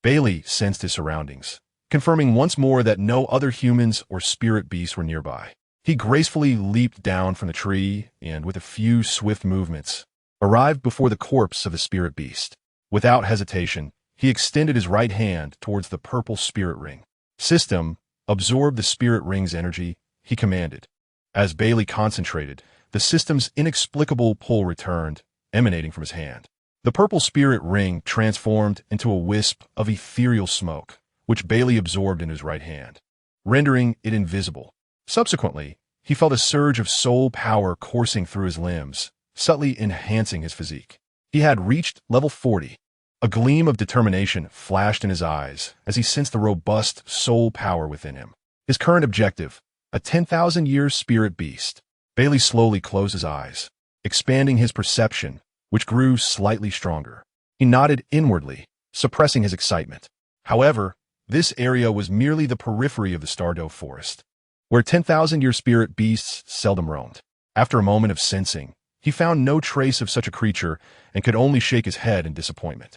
Baili sensed his surroundings, confirming once more that no other humans or spirit beasts were nearby. He gracefully leaped down from the tree and, with a few swift movements, arrived before the corpse of the spirit beast. Without hesitation, he extended his right hand towards the purple spirit ring. "System, absorb the spirit ring's energy," he commanded. As Baili concentrated, the system's inexplicable pull returned, emanating from his hand. The purple spirit ring transformed into a wisp of ethereal smoke, which Baili absorbed in his right hand, rendering it invisible. Subsequently, he felt a surge of soul power coursing through his limbs, subtly enhancing his physique. He had reached level 40. A gleam of determination flashed in his eyes as he sensed the robust soul power within him. His current objective, a 10,000-year spirit beast. Baili slowly closed his eyes, expanding his perception, which grew slightly stronger. He nodded inwardly, suppressing his excitement. However, this area was merely the periphery of the Stardow forest, where 10,000-year spirit beasts seldom roamed. After a moment of sensing, he found no trace of such a creature and could only shake his head in disappointment.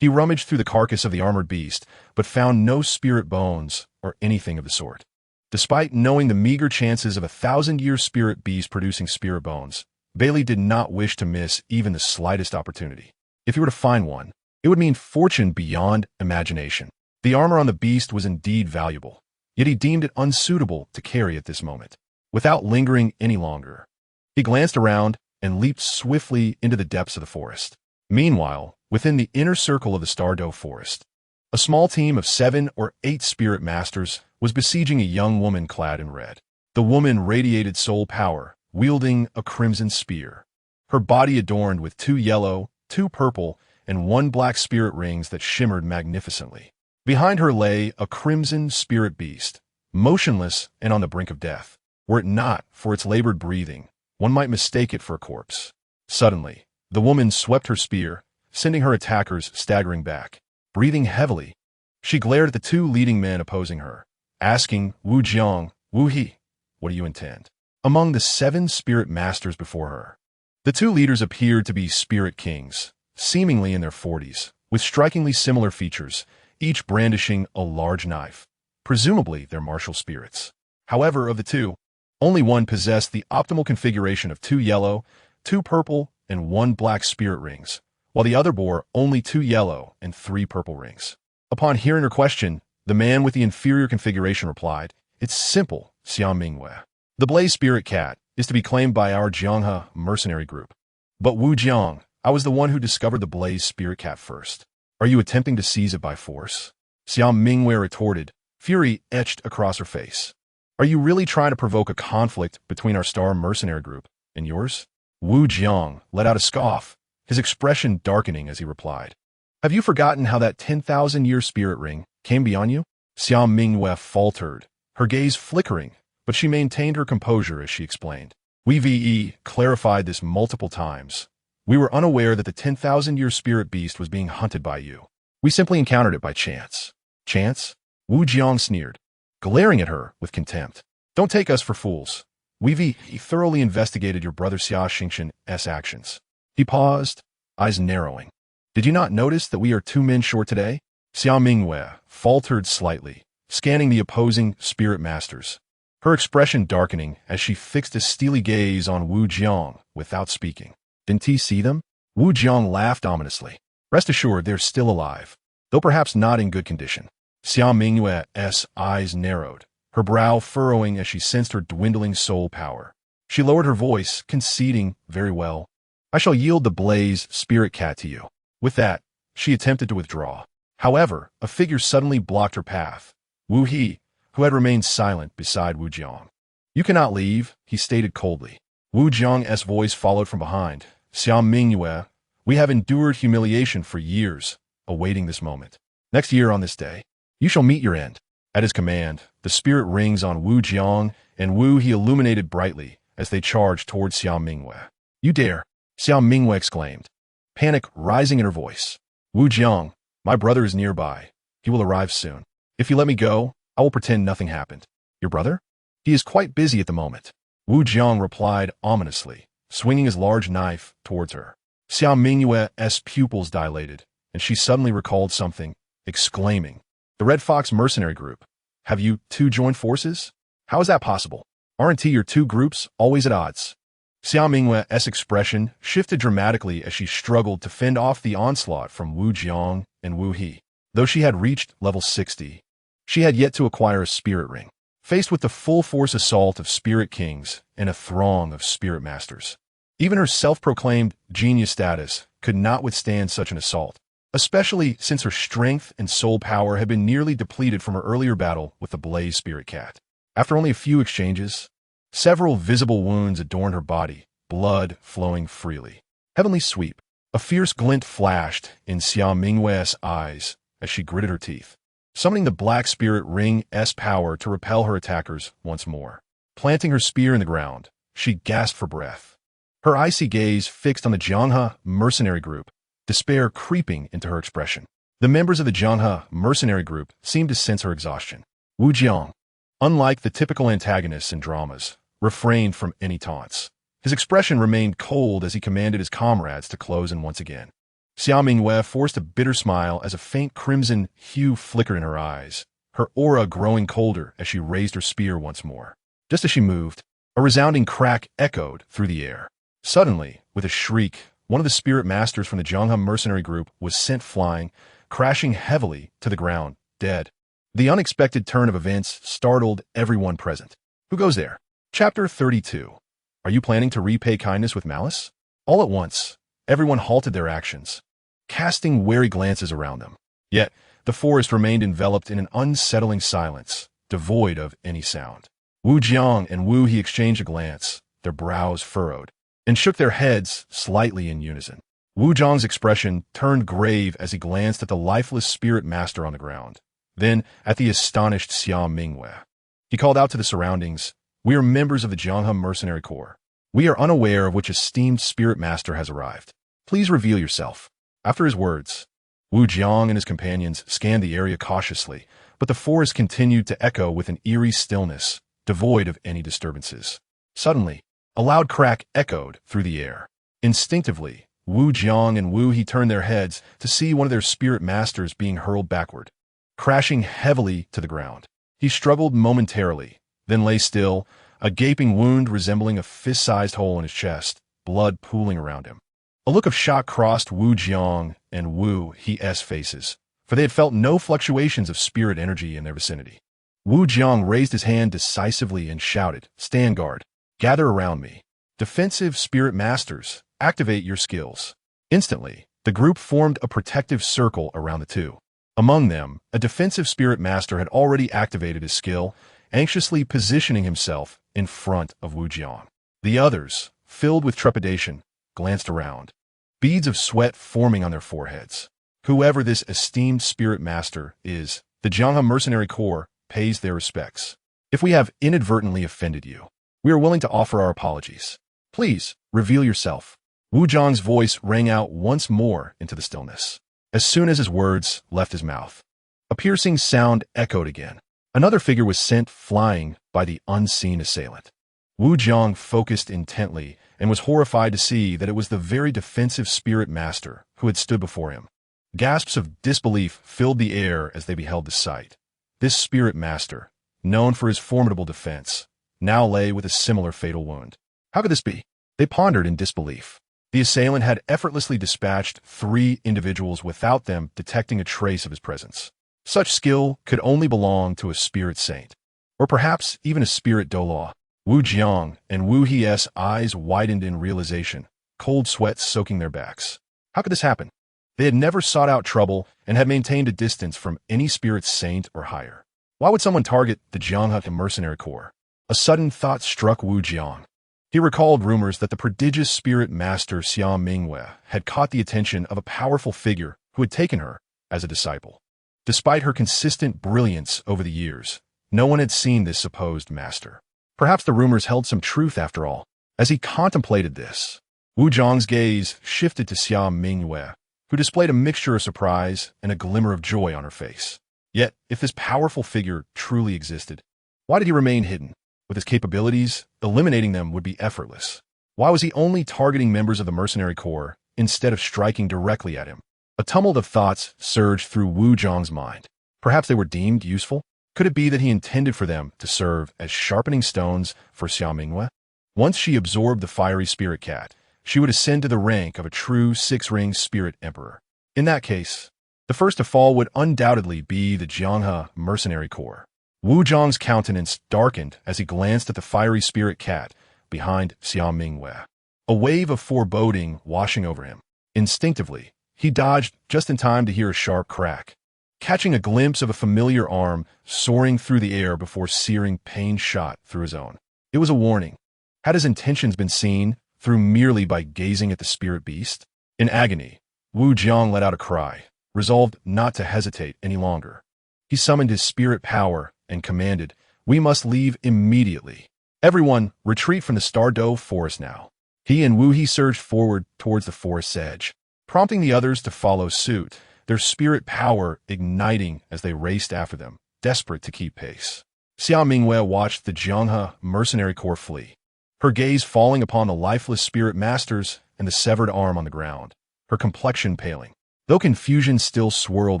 He rummaged through the carcass of the armored beast, but found no spirit bones or anything of the sort. Despite knowing the meager chances of a 1,000-year spirit beast producing spirit bones, Baili did not wish to miss even the slightest opportunity. If he were to find one, it would mean fortune beyond imagination. The armor on the beast was indeed valuable, yet he deemed it unsuitable to carry at this moment. Without lingering any longer, he glanced around and leaped swiftly into the depths of the forest. Meanwhile, within the inner circle of the Stardow forest, a small team of 7 or 8 spirit masters was besieging a young woman clad in red. The woman radiated soul power, wielding a crimson spear, her body adorned with 2 yellow, 2 purple, and 1 black spirit rings that shimmered magnificently. Behind her lay a crimson spirit beast, motionless and on the brink of death. Were it not for its labored breathing, one might mistake it for a corpse. Suddenly, the woman swept her spear, sending her attackers staggering back. Breathing heavily, she glared at the 2 leading men opposing her, asking Wu Jiang, "Wu He, what do you intend?" Among the 7 spirit masters before her, the 2 leaders appeared to be spirit kings, seemingly in their 40s, with strikingly similar features, each brandishing a large knife, presumably their martial spirits. However, of the 2, only one possessed the optimal configuration of 2 yellow, 2 purple, and 1 black spirit rings, while the other bore only 2 yellow and 3 purple rings. Upon hearing her question, the man with the inferior configuration replied, "It's simple, Xiao Mingwei. The Blaze Spirit Cat is to be claimed by our Jianghe mercenary group. But Wu Jiang, I was the one who discovered the Blaze Spirit Cat first. Are you attempting to seize it by force?" Xiao Mingwei retorted, fury etched across her face. "Are you really trying to provoke a conflict between our star mercenary group and yours?" Wu Jiang let out a scoff, his expression darkening as he replied, "Have you forgotten how that 10,000-year spirit ring came beyond you?" Xiao Mingwei faltered, her gaze flickering, but she maintained her composure as she explained. "We clarified this multiple times. We were unaware that the 10,000-year spirit beast was being hunted by you. We simply encountered it by chance." "Chance?" Wu Jiang sneered, glaring at her with contempt. "Don't take us for fools. We thoroughly investigated your brother Xia Xingqian's actions." He paused, eyes narrowing. "Did you not notice that we are 2 men short today?" Xiao Mingwei faltered slightly, scanning the opposing spirit masters, her expression darkening as she fixed a steely gaze on Wu Jiang without speaking. "Didn't he see them?" Wu Jiang laughed ominously. "Rest assured they're still alive, though perhaps not in good condition." Xiao Mingwei's eyes narrowed, her brow furrowing as she sensed her dwindling soul power. She lowered her voice, conceding, "Very well. I shall yield the Blaze Spirit Cat to you." With that, she attempted to withdraw. However, a figure suddenly blocked her path. Wu He, who had remained silent beside Wu Jiang. "You cannot leave," he stated coldly. Wu Jiang's voice followed from behind. "Xiao Mingwei, we have endured humiliation for years, awaiting this moment. Next year on this day, you shall meet your end." At his command, the spirit rings on Wu Jiang and Wu He illuminated brightly as they charged towards Xiao Mingwei. "You dare!" Xiao Mingwei exclaimed, panic rising in her voice. "Wu Jiang, my brother is nearby. He will arrive soon. If you let me go, I will pretend nothing happened." "Your brother?" "He is quite busy at the moment." Wu Jiang replied ominously, swinging his large knife towards her. Xiao Mingyue's pupils dilated, and she suddenly recalled something, exclaiming, "The Red Fox mercenary group. Have you two joined forces? How is that possible? Aren't your two groups always at odds?" Xiao Mingyue's expression shifted dramatically as she struggled to fend off the onslaught from Wu Jiang and Wu He. Though she had reached level 60, she had yet to acquire a spirit ring. Faced with the full-force assault of spirit kings and a throng of spirit masters, even her self-proclaimed genius status could not withstand such an assault, especially since her strength and soul power had been nearly depleted from her earlier battle with the Blaze Spirit Cat. After only a few exchanges, several visible wounds adorned her body, blood flowing freely. Heavenly Sweep. A fierce glint flashed in Xiao Mingyue's eyes as she gritted her teeth, summoning the Black Spirit Ring's power to repel her attackers once more. Planting her spear in the ground, she gasped for breath, her icy gaze fixed on the Jianghe mercenary group, despair creeping into her expression. The members of the Jianghe mercenary group seemed to sense her exhaustion. Wu Jiang, unlike the typical antagonists in dramas, refrained from any taunts. His expression remained cold as he commanded his comrades to close in once again. Xiao Mingyue forced a bitter smile as a faint crimson hue flickered in her eyes, her aura growing colder as she raised her spear once more. Just as she moved, a resounding crack echoed through the air. Suddenly, with a shriek, one of the spirit masters from the Jianghe mercenary group was sent flying, crashing heavily to the ground, dead. The unexpected turn of events startled everyone present. Who goes there? Chapter 32. Are you planning to repay kindness with malice? All at once, everyone halted their actions, casting wary glances around them. Yet, the forest remained enveloped in an unsettling silence, devoid of any sound. Wu Jiang and Wu He exchanged a glance, their brows furrowed, and shook their heads slightly in unison. Wu Jiang's expression turned grave as he glanced at the lifeless spirit master on the ground, then at the astonished Xiao Mingyue. He called out to the surroundings, "We are members of the Jianghe Mercenary Corps. We are unaware of which esteemed spirit master has arrived. Please reveal yourself." After his words, Wu Jiang and his companions scanned the area cautiously, but the forest continued to echo with an eerie stillness, devoid of any disturbances. Suddenly, a loud crack echoed through the air. Instinctively, Wu Jiang and Wu He turned their heads to see one of their spirit masters being hurled backward, crashing heavily to the ground. He struggled momentarily, then lay still, a gaping wound resembling a fist-sized hole in his chest, blood pooling around him. A look of shock crossed Wu Jiang and Wu He's faces, for they had felt no fluctuations of spirit energy in their vicinity. Wu Jiang raised his hand decisively and shouted, "Stand guard. Gather around me. Defensive spirit masters, activate your skills." Instantly, the group formed a protective circle around the two. Among them, a defensive spirit master had already activated his skill, anxiously positioning himself in front of Wu Jiang. The others, filled with trepidation, glanced around, beads of sweat forming on their foreheads. Whoever this esteemed spirit master is, the Jianghe Mercenary Corps pays their respects. If we have inadvertently offended you, we are willing to offer our apologies. Please, reveal yourself. Wu Jiang's voice rang out once more into the stillness. As soon as his words left his mouth, a piercing sound echoed again. Another figure was sent flying by the unseen assailant. Wu Jiang focused intently and was horrified to see that it was the very defensive spirit master who had stood before him. Gasps of disbelief filled the air as they beheld the sight. This spirit master, known for his formidable defense, now lay with a similar fatal wound. How could this be? They pondered in disbelief. The assailant had effortlessly dispatched 3 individuals without them detecting a trace of his presence. Such skill could only belong to a spirit saint, or perhaps even a spirit Douluo. Wu Jiang and Wu He's eyes widened in realization, cold sweat soaking their backs. How could this happen? They had never sought out trouble and had maintained a distance from any spirit saint or higher. Why would someone target the Jianghe Mercenary Corps? A sudden thought struck Wu Jiang. He recalled rumors that the prodigious spirit master Xiao Mingyue had caught the attention of a powerful figure who had taken her as a disciple. Despite her consistent brilliance over the years, no one had seen this supposed master. Perhaps the rumors held some truth after all. As he contemplated this, Wu Jiang's gaze shifted to Xiao Mingyue, who displayed a mixture of surprise and a glimmer of joy on her face. Yet, if this powerful figure truly existed, why did he remain hidden? With his capabilities, eliminating them would be effortless. Why was he only targeting members of the mercenary corps instead of striking directly at him? A tumult of thoughts surged through Wu Zhang's mind. Perhaps they were deemed useful? Could it be that he intended for them to serve as sharpening stones for Xia Mingyue? Once she absorbed the fiery spirit cat, she would ascend to the rank of a true six-ring spirit emperor. In that case, the first to fall would undoubtedly be the Jianghe mercenary corps. Wu Zhang's countenance darkened as he glanced at the fiery spirit cat behind Xia Mingyue, a wave of foreboding washing over him. Instinctively, he dodged just in time to hear a sharp crack, catching a glimpse of a familiar arm soaring through the air before searing pain shot through his own. It was a warning. Had his intentions been seen through merely by gazing at the spirit beast? In agony, Wu Zhang let out a cry, resolved not to hesitate any longer. He summoned his spirit power and commanded, "We must leave immediately. Everyone, retreat from the Stardow forest now." He and Wu He surged forward towards the forest's edge, prompting the others to follow suit, their spirit power igniting as they raced after them, desperate to keep pace. Xia Mingyue watched the Jianghe mercenary corps flee, her gaze falling upon the lifeless spirit masters and the severed arm on the ground, her complexion paling. Though confusion still swirled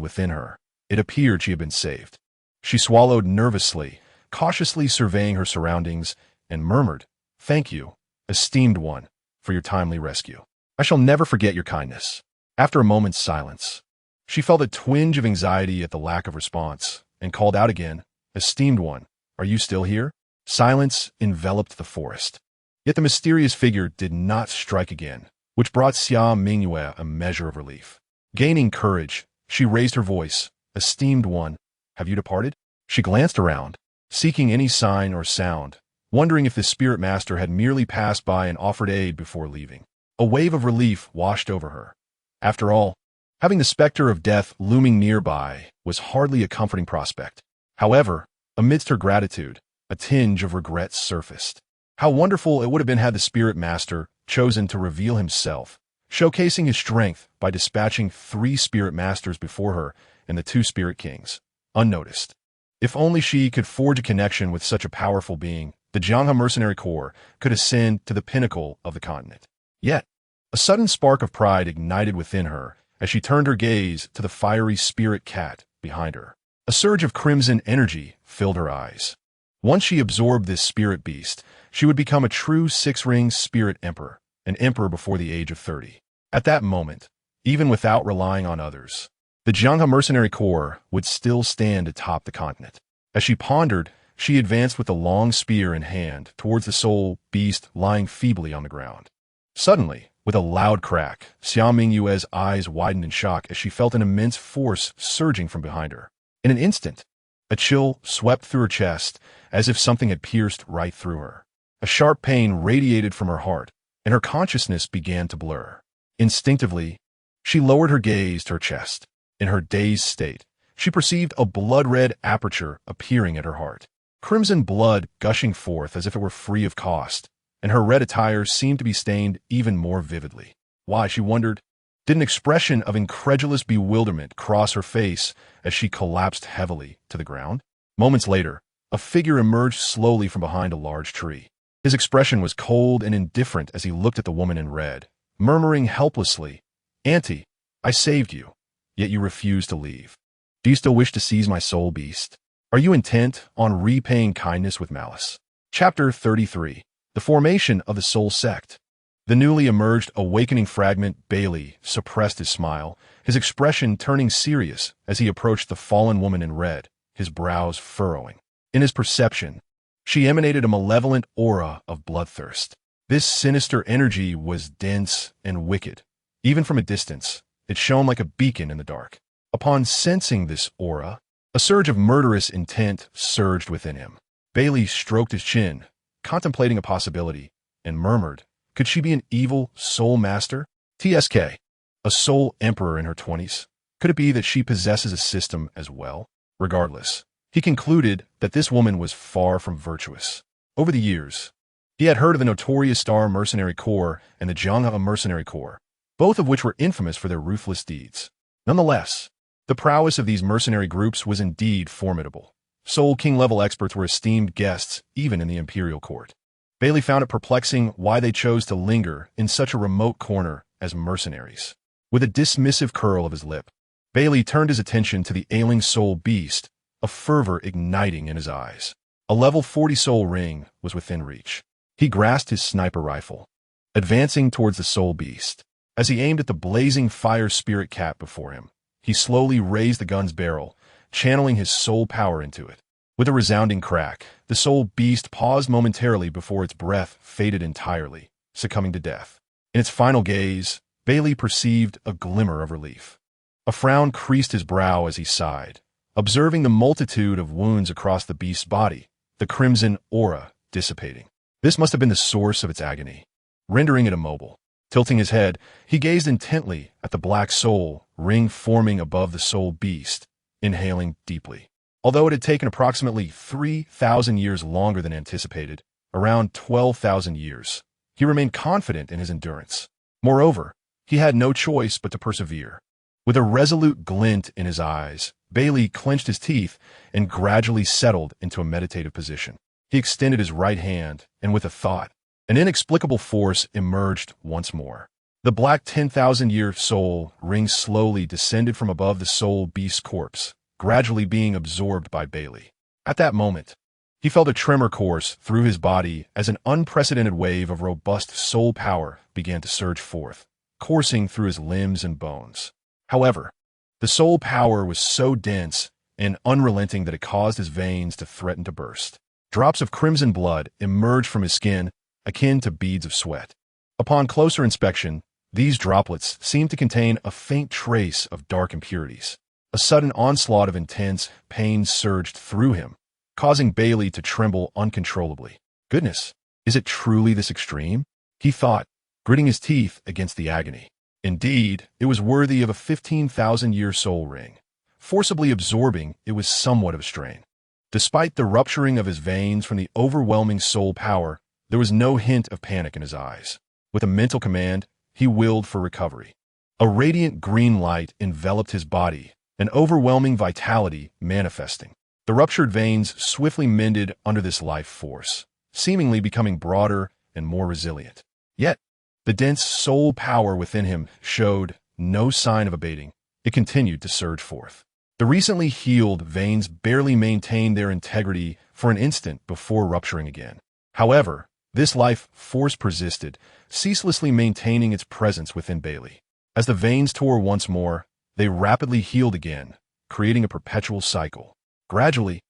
within her, it appeared she had been saved. She swallowed nervously, cautiously surveying her surroundings, and murmured, "Thank you, esteemed one, for your timely rescue. I shall never forget your kindness." After a moment's silence, she felt a twinge of anxiety at the lack of response, and called out again, "Esteemed one, are you still here?" Silence enveloped the forest. Yet the mysterious figure did not strike again, which brought Xia Mingyue a measure of relief. Gaining courage, she raised her voice, "Esteemed one, have you departed?" She glanced around, seeking any sign or sound, wondering if the spirit master had merely passed by and offered aid before leaving. A wave of relief washed over her. After all, having the specter of death looming nearby was hardly a comforting prospect. However, amidst her gratitude, a tinge of regret surfaced. How wonderful it would have been had the spirit master chosen to reveal himself, showcasing his strength by dispatching 3 spirit masters before her and the 2 spirit kings, unnoticed. If only she could forge a connection with such a powerful being, the Jianghe mercenary corps could ascend to the pinnacle of the continent. Yet, a sudden spark of pride ignited within her as she turned her gaze to the fiery spirit cat behind her. A surge of crimson energy filled her eyes. Once she absorbed this spirit beast, she would become a true 6-ring spirit emperor, an emperor before the age of 30. At that moment, even without relying on others, the Jianghe mercenary corps would still stand atop the continent. As she pondered, she advanced with a long spear in hand towards the soul beast lying feebly on the ground. Suddenly, with a loud crack, Xia Mingyue's eyes widened in shock as she felt an immense force surging from behind her. In an instant, a chill swept through her chest as if something had pierced right through her. A sharp pain radiated from her heart, and her consciousness began to blur. Instinctively, she lowered her gaze to her chest. In her dazed state, she perceived a blood-red aperture appearing at her heart, crimson blood gushing forth as if it were free of cost, and her red attire seemed to be stained even more vividly. Why, she wondered, did an expression of incredulous bewilderment cross her face as she collapsed heavily to the ground? Moments later, a figure emerged slowly from behind a large tree. His expression was cold and indifferent as he looked at the woman in red, murmuring helplessly, "Auntie, I saved you, yet you refuse to leave. Do you still wish to seize my soul beast? Are you intent on repaying kindness with malice?" Chapter 33. The Formation of the Soul Sect. The newly emerged awakening fragment Baili suppressed his smile, his expression turning serious as he approached the fallen woman in red, his brows furrowing. In his perception, she emanated a malevolent aura of bloodthirst. This sinister energy was dense and wicked. Even from a distance, it shone like a beacon in the dark. Upon sensing this aura, a surge of murderous intent surged within him. Baili stroked his chin, contemplating a possibility, and murmured, could she be an evil soul master? TSK, a soul emperor in her 20s? Could it be that she possesses a system as well? Regardless, he concluded that this woman was far from virtuous. Over the years, he had heard of the notorious Star Mercenary Corps and the Jianghe Mercenary Corps, both of which were infamous for their ruthless deeds. Nonetheless, the prowess of these mercenary groups was indeed formidable. Soul King-level experts were esteemed guests even in the imperial court. Baili found it perplexing why they chose to linger in such a remote corner as mercenaries. With a dismissive curl of his lip, Baili turned his attention to the ailing soul beast, a fervor igniting in his eyes. A level 40 soul ring was within reach. He grasped his sniper rifle, advancing towards the soul beast. As he aimed at the blazing fire spirit cat before him, he slowly raised the gun's barrel, channeling his soul power into it. With a resounding crack, the soul beast paused momentarily before its breath faded entirely, succumbing to death. In its final gaze, Baili perceived a glimmer of relief. A frown creased his brow as he sighed, observing the multitude of wounds across the beast's body, the crimson aura dissipating. This must have been the source of its agony, rendering it immobile. Tilting his head, he gazed intently at the black soul ring forming above the soul beast, inhaling deeply. Although it had taken approximately 3,000 years longer than anticipated, around 12,000 years, he remained confident in his endurance. Moreover, he had no choice but to persevere. With a resolute glint in his eyes, Baili clenched his teeth and gradually settled into a meditative position. He extended his right hand, and with a thought, an inexplicable force emerged once more. The black 10,000-year soul ring slowly descended from above the soul beast's corpse, gradually being absorbed by Baili. At that moment, he felt a tremor course through his body as an unprecedented wave of robust soul power began to surge forth, coursing through his limbs and bones. However, the soul power was so dense and unrelenting that it caused his veins to threaten to burst. Drops of crimson blood emerged from his skin, akin to beads of sweat. Upon closer inspection, these droplets seemed to contain a faint trace of dark impurities. A sudden onslaught of intense pain surged through him, causing Baili to tremble uncontrollably. Goodness, is it truly this extreme? He thought, gritting his teeth against the agony. Indeed, it was worthy of a 15,000-year soul ring. Forcibly absorbing, it was somewhat of a strain. Despite the rupturing of his veins from the overwhelming soul power, there was no hint of panic in his eyes. With a mental command, he willed for recovery. A radiant green light enveloped his body, an overwhelming vitality manifesting. The ruptured veins swiftly mended under this life force, seemingly becoming broader and more resilient. Yet, the dense soul power within him showed no sign of abating. It continued to surge forth. The recently healed veins barely maintained their integrity for an instant before rupturing again. However, this life force persisted, ceaselessly maintaining its presence within Baili. As the veins tore once more, they rapidly healed again, creating a perpetual cycle. Gradually,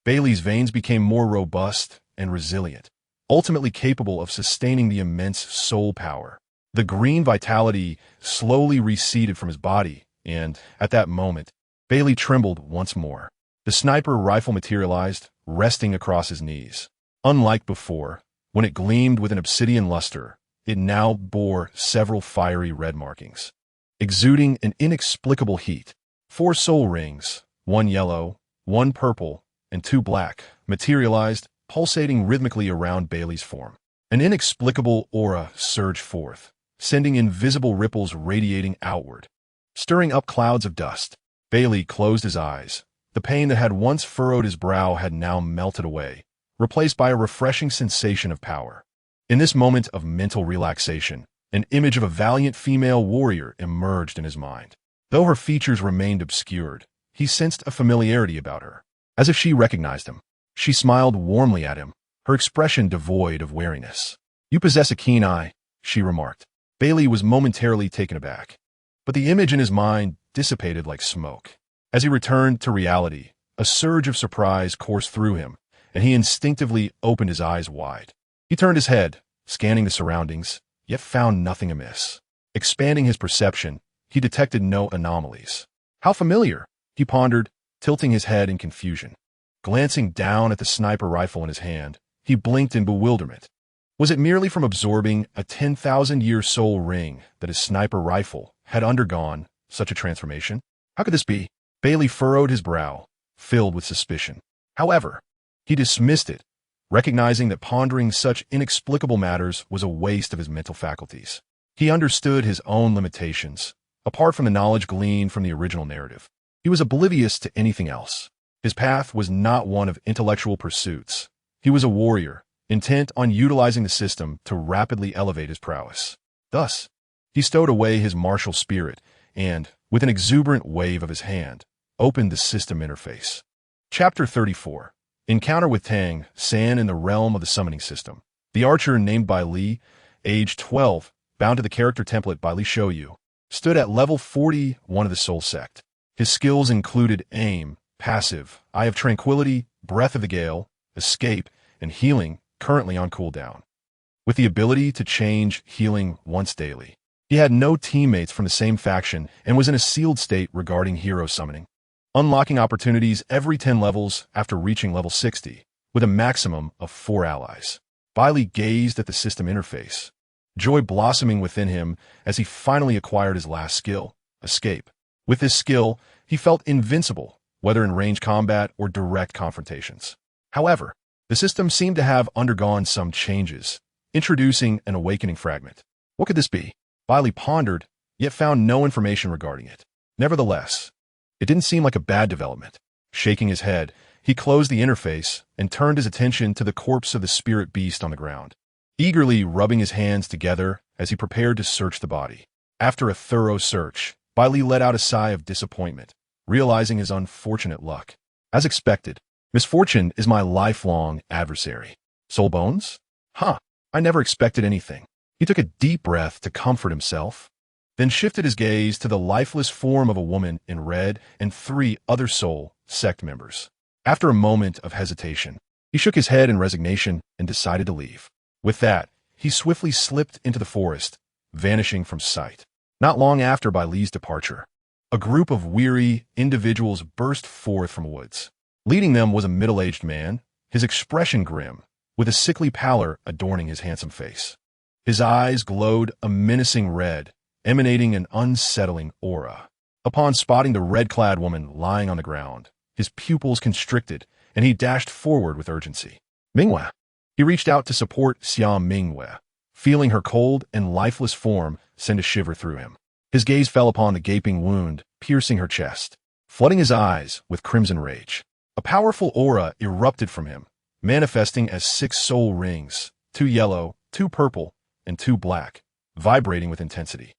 Baili's veins became more robust and resilient, ultimately capable of sustaining the immense soul power. The green vitality slowly receded from his body, and, at that moment, Baili trembled once more. The sniper rifle materialized, resting across his knees. Unlike before, when it gleamed with an obsidian luster, it now bore several fiery red markings, exuding an inexplicable heat. 4 soul rings, 1 yellow, 1 purple, and 2 black, materialized, pulsating rhythmically around Baili's form. An inexplicable aura surged forth, sending invisible ripples radiating outward, stirring up clouds of dust. Baili closed his eyes. The pain that had once furrowed his brow had now melted away, replaced by a refreshing sensation of power. In this moment of mental relaxation, an image of a valiant female warrior emerged in his mind. Though her features remained obscured, he sensed a familiarity about her, as if she recognized him. She smiled warmly at him, her expression devoid of wariness. "You possess a keen eye," she remarked. Baili was momentarily taken aback, but the image in his mind dissipated like smoke. As he returned to reality, a surge of surprise coursed through him, and he instinctively opened his eyes wide. He turned his head, scanning the surroundings, yet found nothing amiss. Expanding his perception, he detected no anomalies. How familiar, he pondered, tilting his head in confusion. Glancing down at the sniper rifle in his hand, he blinked in bewilderment. Was it merely from absorbing a 10,000-year soul ring that his sniper rifle had undergone such a transformation? How could this be? Baili furrowed his brow, filled with suspicion. However, he dismissed it, recognizing that pondering such inexplicable matters was a waste of his mental faculties. He understood his own limitations. Apart from the knowledge gleaned from the original narrative, he was oblivious to anything else. His path was not one of intellectual pursuits. He was a warrior, intent on utilizing the system to rapidly elevate his prowess. Thus, he stowed away his martial spirit and, with an exuberant wave of his hand, opened the system interface. Chapter 34. Encounter with Tang San in the realm of the summoning system. The archer named Bai Li, age 12, bound to the character template Bai Li Shou Yue, stood at level 41 of the Soul Sect. His skills included aim, passive, Eye of Tranquility, Breath of the Gale, escape, and healing, currently on cooldown. With the ability to change healing once daily. He had no teammates from the same faction and was in a sealed state regarding hero summoning, unlocking opportunities every 10 levels after reaching level 60, with a maximum of 4 allies. Baili gazed at the system interface, joy blossoming within him as he finally acquired his last skill, escape. With this skill, he felt invincible, whether in range combat or direct confrontations. However, the system seemed to have undergone some changes, introducing an awakening fragment. What could this be? Baili pondered, yet found no information regarding it. Nevertheless, it didn't seem like a bad development. Shaking his head, he closed the interface and turned his attention to the corpse of the spirit beast on the ground, eagerly rubbing his hands together as he prepared to search the body. After a thorough search, Baili let out a sigh of disappointment, realizing his unfortunate luck. As expected, misfortune is my lifelong adversary. Soul bones? I never expected anything. He took a deep breath to comfort himself, then shifted his gaze to the lifeless form of a woman in red and 3 other Soul Sect members. After a moment of hesitation, he shook his head in resignation and decided to leave. With that, he swiftly slipped into the forest, vanishing from sight. Not long after Baili's departure, a group of weary individuals burst forth from woods. Leading them was a middle-aged man, his expression grim, with a sickly pallor adorning his handsome face. His eyes glowed a menacing red, emanating an unsettling aura. Upon spotting the red-clad woman lying on the ground, his pupils constricted, and he dashed forward with urgency. Mingwe. He reached out to support Xia Mingwe, feeling her cold and lifeless form send a shiver through him. His gaze fell upon the gaping wound, piercing her chest, flooding his eyes with crimson rage. A powerful aura erupted from him, manifesting as 6 soul rings, 2 yellow, 2 purple, and 2 black, vibrating with intensity.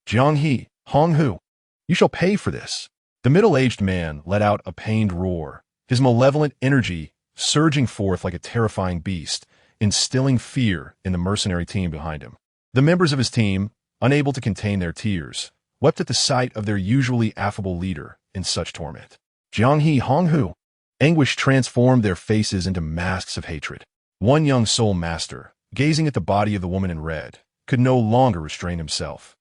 Jianghe, Honghu, you shall pay for this. The middle-aged man let out a pained roar, his malevolent energy surging forth like a terrifying beast, instilling fear in the mercenary team behind him. The members of his team, unable to contain their tears, wept at the sight of their usually affable leader in such torment. Jianghe, Honghu. Anguish transformed their faces into masks of hatred. One young soul master, gazing at the body of the woman in red, could no longer restrain himself.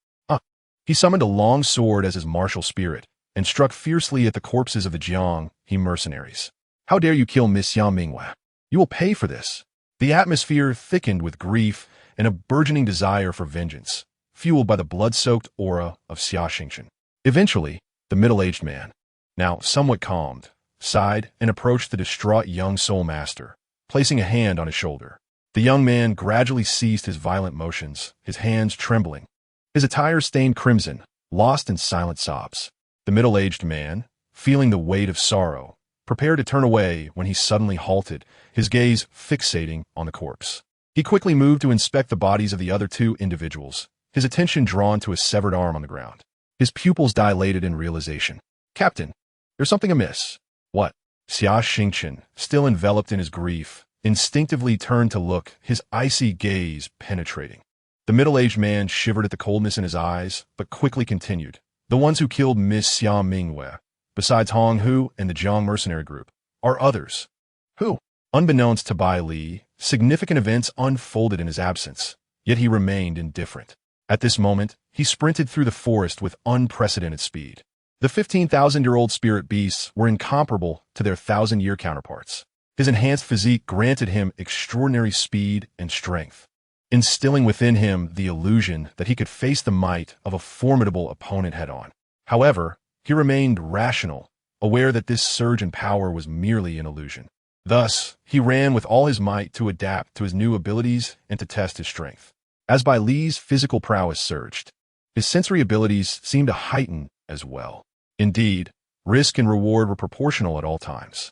He summoned a long sword as his martial spirit and struck fiercely at the corpses of the Jianghe mercenaries. How dare you kill Miss Xia Mingwe? You will pay for this. The atmosphere thickened with grief and a burgeoning desire for vengeance, fueled by the blood-soaked aura of Xia Xingchen. Eventually, the middle-aged man, now somewhat calmed, sighed and approached the distraught young soul master, placing a hand on his shoulder. The young man gradually ceased his violent motions, his hands trembling, his attire stained crimson, lost in silent sobs. The middle-aged man, feeling the weight of sorrow, prepared to turn away when he suddenly halted, his gaze fixating on the corpse. He quickly moved to inspect the bodies of the other 2 individuals, his attention drawn to a severed arm on the ground. His pupils dilated in realization. Captain, there's something amiss. What? Xia Xingchen, still enveloped in his grief, instinctively turned to look, his icy gaze penetrating. The middle-aged man shivered at the coldness in his eyes, but quickly continued. The ones who killed Miss Xia Mingwe, besides Hong Hu and the Jiang mercenary group, are others. Who? Unbeknownst to Bai Li, significant events unfolded in his absence, yet he remained indifferent. At this moment, he sprinted through the forest with unprecedented speed. The 15,000-year-old spirit beasts were incomparable to their 1,000-year counterparts. His enhanced physique granted him extraordinary speed and strength, instilling within him the illusion that he could face the might of a formidable opponent head-on. However, he remained rational, aware that this surge in power was merely an illusion. Thus, he ran with all his might to adapt to his new abilities and to test his strength. As Bai Li's physical prowess surged, his sensory abilities seemed to heighten as well. Indeed, Risk and reward were proportional at all times.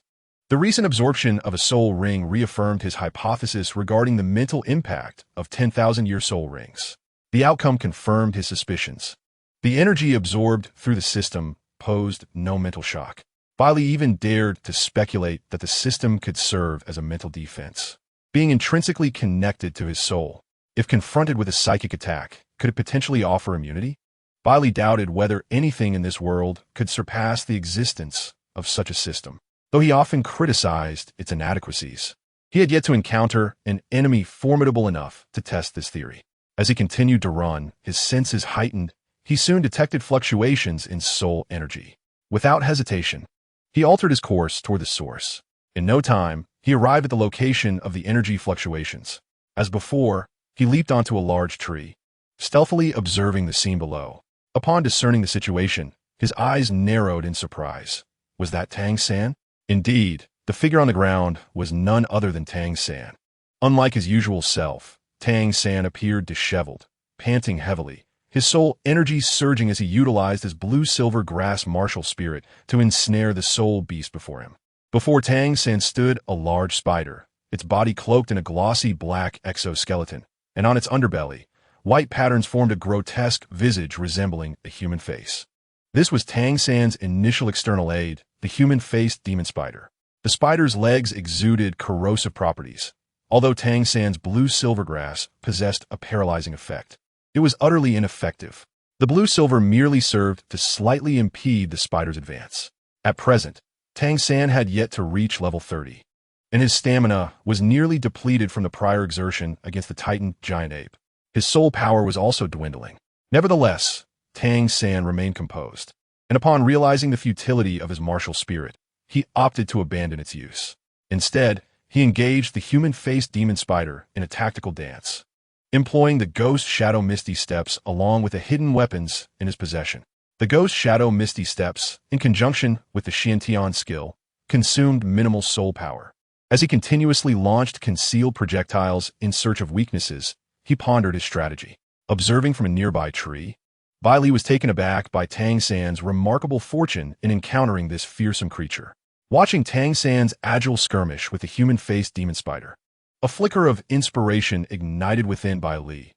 The recent absorption of a soul ring reaffirmed his hypothesis regarding the mental impact of 10,000-year soul rings. The outcome confirmed his suspicions. The energy absorbed through the system posed no mental shock. Baili even dared to speculate that the system could serve as a mental defense. Being intrinsically connected to his soul, if confronted with a psychic attack, could it potentially offer immunity? Baili doubted whether anything in this world could surpass the existence of such a system, though he often criticized its inadequacies. He had yet to encounter an enemy formidable enough to test this theory. As he continued to run, his senses heightened. He soon detected fluctuations in soul energy. Without hesitation, he altered his course toward the source. In no time, he arrived at the location of the energy fluctuations. As before, he leaped onto a large tree, stealthily observing the scene below. Upon discerning the situation, his eyes narrowed in surprise. Was that Tang San? Indeed, the figure on the ground was none other than Tang San. Unlike his usual self, Tang San appeared disheveled, panting heavily, his soul energy surging as he utilized his blue-silver grass martial spirit to ensnare the soul beast before him. Before Tang San stood a large spider, its body cloaked in a glossy black exoskeleton, and on its underbelly, white patterns formed a grotesque visage resembling a human face. This was Tang San's initial external aid, the human-faced demon spider. The spider's legs exuded corrosive properties, although Tang San's blue-silver grass possessed a paralyzing effect. It was utterly ineffective. The blue-silver merely served to slightly impede the spider's advance. At present, Tang San had yet to reach level 30, and his stamina was nearly depleted from the prior exertion against the Titan giant ape. His soul power was also dwindling. Nevertheless, Tang San remained composed, and upon realizing the futility of his martial spirit, he opted to abandon its use. Instead, he engaged the human-faced demon spider in a tactical dance, employing the Ghost Shadow Misty Steps along with the hidden weapons in his possession. The Ghost Shadow Misty Steps, in conjunction with the Xiantian skill, consumed minimal soul power. As he continuously launched concealed projectiles in search of weaknesses, he pondered his strategy. Observing from a nearby tree, Bai Li was taken aback by Tang San's remarkable fortune in encountering this fearsome creature. Watching Tang San's agile skirmish with the human-faced demon spider, a flicker of inspiration ignited within Bai Li.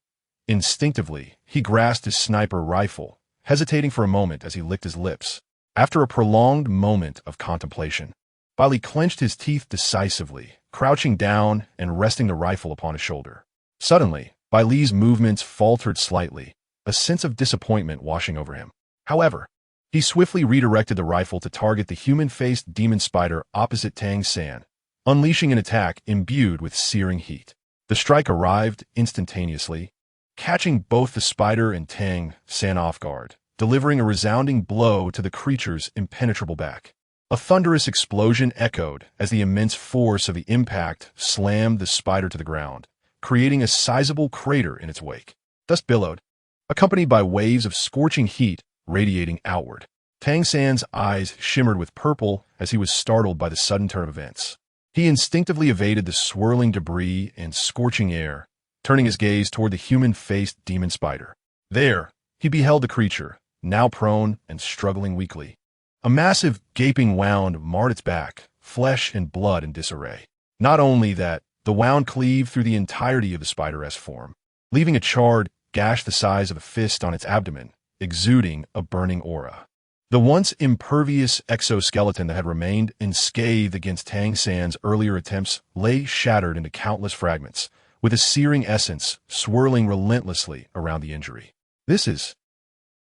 Instinctively, he grasped his sniper rifle, hesitating for a moment as he licked his lips. After a prolonged moment of contemplation, Bai Li clenched his teeth decisively, crouching down and resting the rifle upon his shoulder. Suddenly, Bai Li's movements faltered slightly, a sense of disappointment washing over him. However, he swiftly redirected the rifle to target the human-faced demon spider opposite Tang San, unleashing an attack imbued with searing heat. The strike arrived instantaneously, catching both the spider and Tang San off guard, delivering a resounding blow to the creature's impenetrable back. A thunderous explosion echoed as the immense force of the impact slammed the spider to the ground, creating a sizable crater in its wake. Dust billowed, accompanied by waves of scorching heat radiating outward. Tang San's eyes shimmered with purple as he was startled by the sudden turn of events. He instinctively evaded the swirling debris and scorching air, turning his gaze toward the human-faced demon spider. There, he beheld the creature, now prone and struggling weakly. A massive, gaping wound marred its back, flesh and blood in disarray. Not only that, the wound cleaved through the entirety of the spider-esque form, leaving a charred gash the size of a fist on its abdomen, exuding a burning aura. The once impervious exoskeleton that had remained unscathed against Tang San's earlier attempts lay shattered into countless fragments, with a searing essence swirling relentlessly around the injury. This is...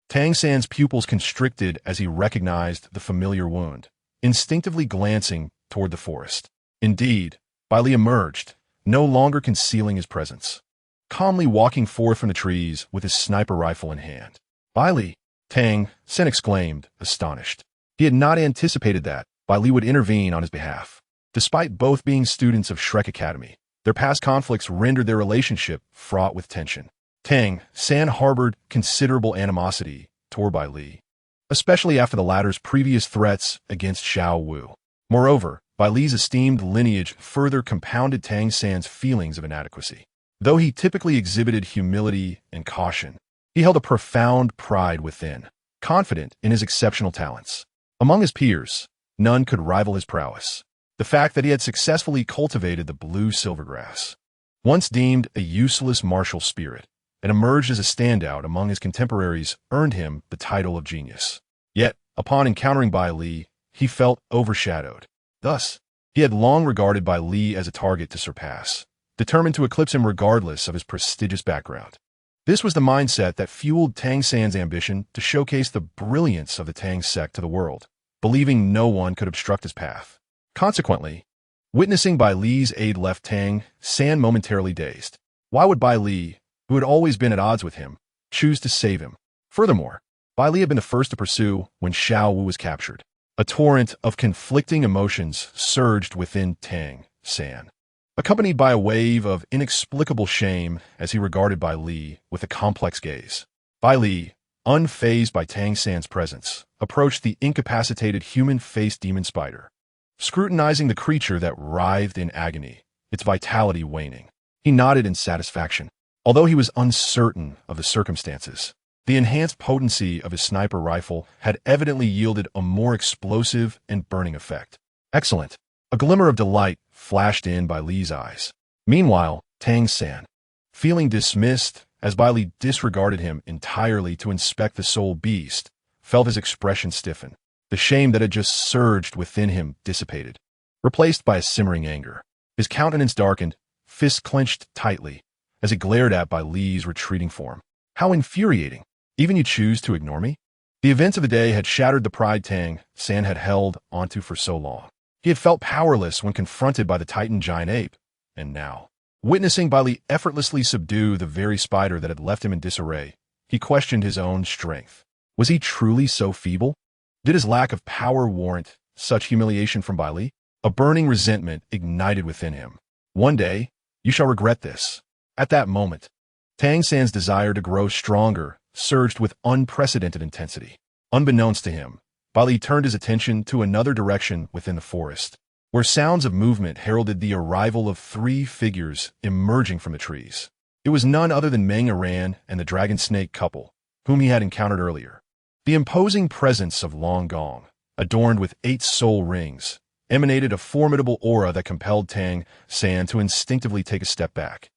Tang San's pupils constricted as he recognized the familiar wound, instinctively glancing toward the forest. Indeed, Bai Li emerged, no longer concealing his presence, calmly walking forth from the trees with his sniper rifle in hand. Bai Li, Tang San exclaimed, astonished. He had not anticipated that Bai Li would intervene on his behalf. Despite both being students of Shrek Academy, their past conflicts rendered their relationship fraught with tension. Tang San harbored considerable animosity toward Bai Li, especially after the latter's previous threats against Xiao Wu. Moreover, Bai Li's esteemed lineage further compounded Tang San's feelings of inadequacy. Though he typically exhibited humility and caution, he held a profound pride within, confident in his exceptional talents. Among his peers, none could rival his prowess. The fact that he had successfully cultivated the blue silvergrass, once deemed a useless martial spirit, and emerged as a standout among his contemporaries, earned him the title of genius. Yet, upon encountering Bai Li, he felt overshadowed. Thus, he had long regarded Bai Li as a target to surpass, determined to eclipse him regardless of his prestigious background. This was the mindset that fueled Tang San's ambition to showcase the brilliance of the Tang sect to the world, believing no one could obstruct his path. Consequently, witnessing Bai Li's aid left Tang San momentarily dazed. Why would Bai Li, who had always been at odds with him, choose to save him? Furthermore, Bai Li had been the first to pursue when Xiao Wu was captured. A torrent of conflicting emotions surged within Tang San, accompanied by a wave of inexplicable shame as he regarded Bai Li with a complex gaze. Bai Li, unfazed by Tang San's presence, approached the incapacitated human-faced demon spider, scrutinizing the creature that writhed in agony, its vitality waning. He nodded in satisfaction. Although he was uncertain of the circumstances, the enhanced potency of his sniper rifle had evidently yielded a more explosive and burning effect. Excellent. A glimmer of delight flashed in Bai Li's eyes. Meanwhile, Tang San, feeling dismissed as Bai Li disregarded him entirely to inspect the soul beast, felt his expression stiffen. The shame that had just surged within him dissipated, replaced by a simmering anger. His countenance darkened, fists clenched tightly, as he glared at Bai Li's retreating form. How infuriating! Even you choose to ignore me? The events of the day had shattered the pride Tang San had held onto for so long. He had felt powerless when confronted by the Titan giant ape, and now, witnessing Bai Li effortlessly subdue the very spider that had left him in disarray, he questioned his own strength. Was he truly so feeble? Did his lack of power warrant such humiliation from Bai Li? A burning resentment ignited within him. One day, you shall regret this. At that moment, Tang San's desire to grow stronger surged with unprecedented intensity. Unbeknownst to him, Bai Li turned his attention to another direction within the forest, where sounds of movement heralded the arrival of 3 figures emerging from the trees. It was none other than Meng Iran and the dragon snake couple, whom he had encountered earlier. The imposing presence of Long Gong, adorned with 8 soul rings, emanated a formidable aura that compelled Tang San to instinctively take a step back,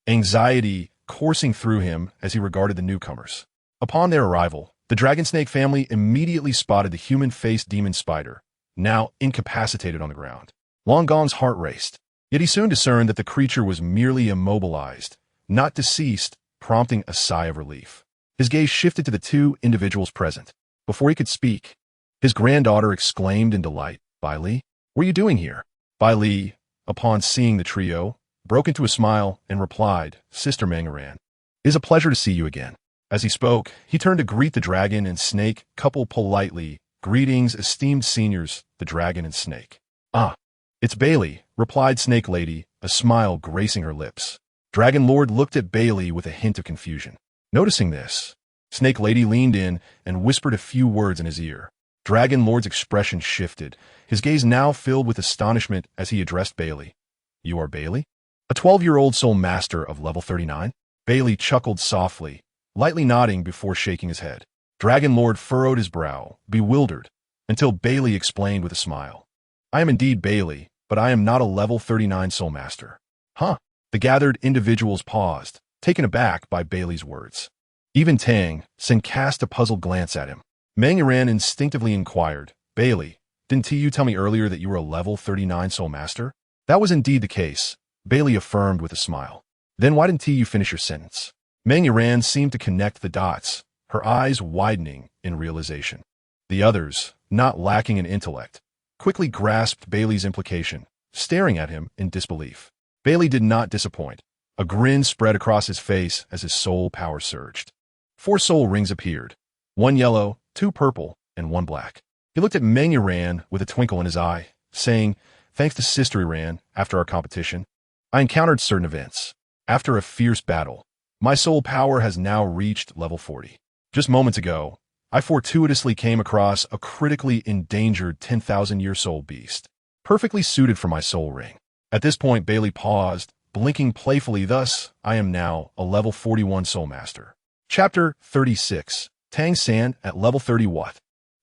anxiety coursing through him as he regarded the newcomers. Upon their arrival, the dragon snake family immediately spotted the human-faced demon spider, now incapacitated on the ground. Long Gong's heart raced, yet he soon discerned that the creature was merely immobilized, not deceased, prompting a sigh of relief. His gaze shifted to the 2 individuals present. Before he could speak, his granddaughter exclaimed in delight, "Bai Li, what are you doing here?" Bai Li, upon seeing the trio, broke into a smile and replied, "Sister Meng Iran, it is a pleasure to see you again." As he spoke, he turned to greet the dragon and snake couple politely. "Greetings, esteemed seniors," the dragon and snake. "Ah, it's Baili," replied Snake Lady, a smile gracing her lips. Dragon Lord looked at Baili with a hint of confusion. Noticing this, Snake Lady leaned in and whispered a few words in his ear. Dragon Lord's expression shifted, his gaze now filled with astonishment as he addressed Baili. "You are Baili? A 12-year-old soul master of level 39? Baili chuckled softly, lightly nodding before shaking his head. Dragon Lord furrowed his brow, bewildered, until Baili explained with a smile. "I am indeed Baili, but I am not a level 39 soul master." "Huh?" The gathered individuals paused, taken aback by Baili's words. Even Tang San cast a puzzled glance at him. Meng Iran instinctively inquired, "Baili, didn't you tell me earlier that you were a level 39 soul master?" That was indeed the case, Baili affirmed with a smile. "Then why didn't you finish your sentence?" Meng Iran seemed to connect the dots, her eyes widening in realization. The others, not lacking in intellect, quickly grasped Baili's implication, staring at him in disbelief. Baili did not disappoint. A grin spread across his face as his soul power surged. 4 soul rings appeared, 1 yellow, 2 purple, and 1 black. He looked at Meng Iran with a twinkle in his eye, saying, "Thanks to Sister Iran, after our competition, I encountered certain events. After a fierce battle, my soul power has now reached level 40. Just moments ago, I fortuitously came across a critically endangered 10,000-year soul beast, perfectly suited for my soul ring." At this point, Baili paused, blinking playfully. "Thus, I am now a level 41 soul master." Chapter 36. Tang San at level 30 what?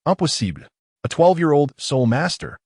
Impossible. A 12-year-old soul master.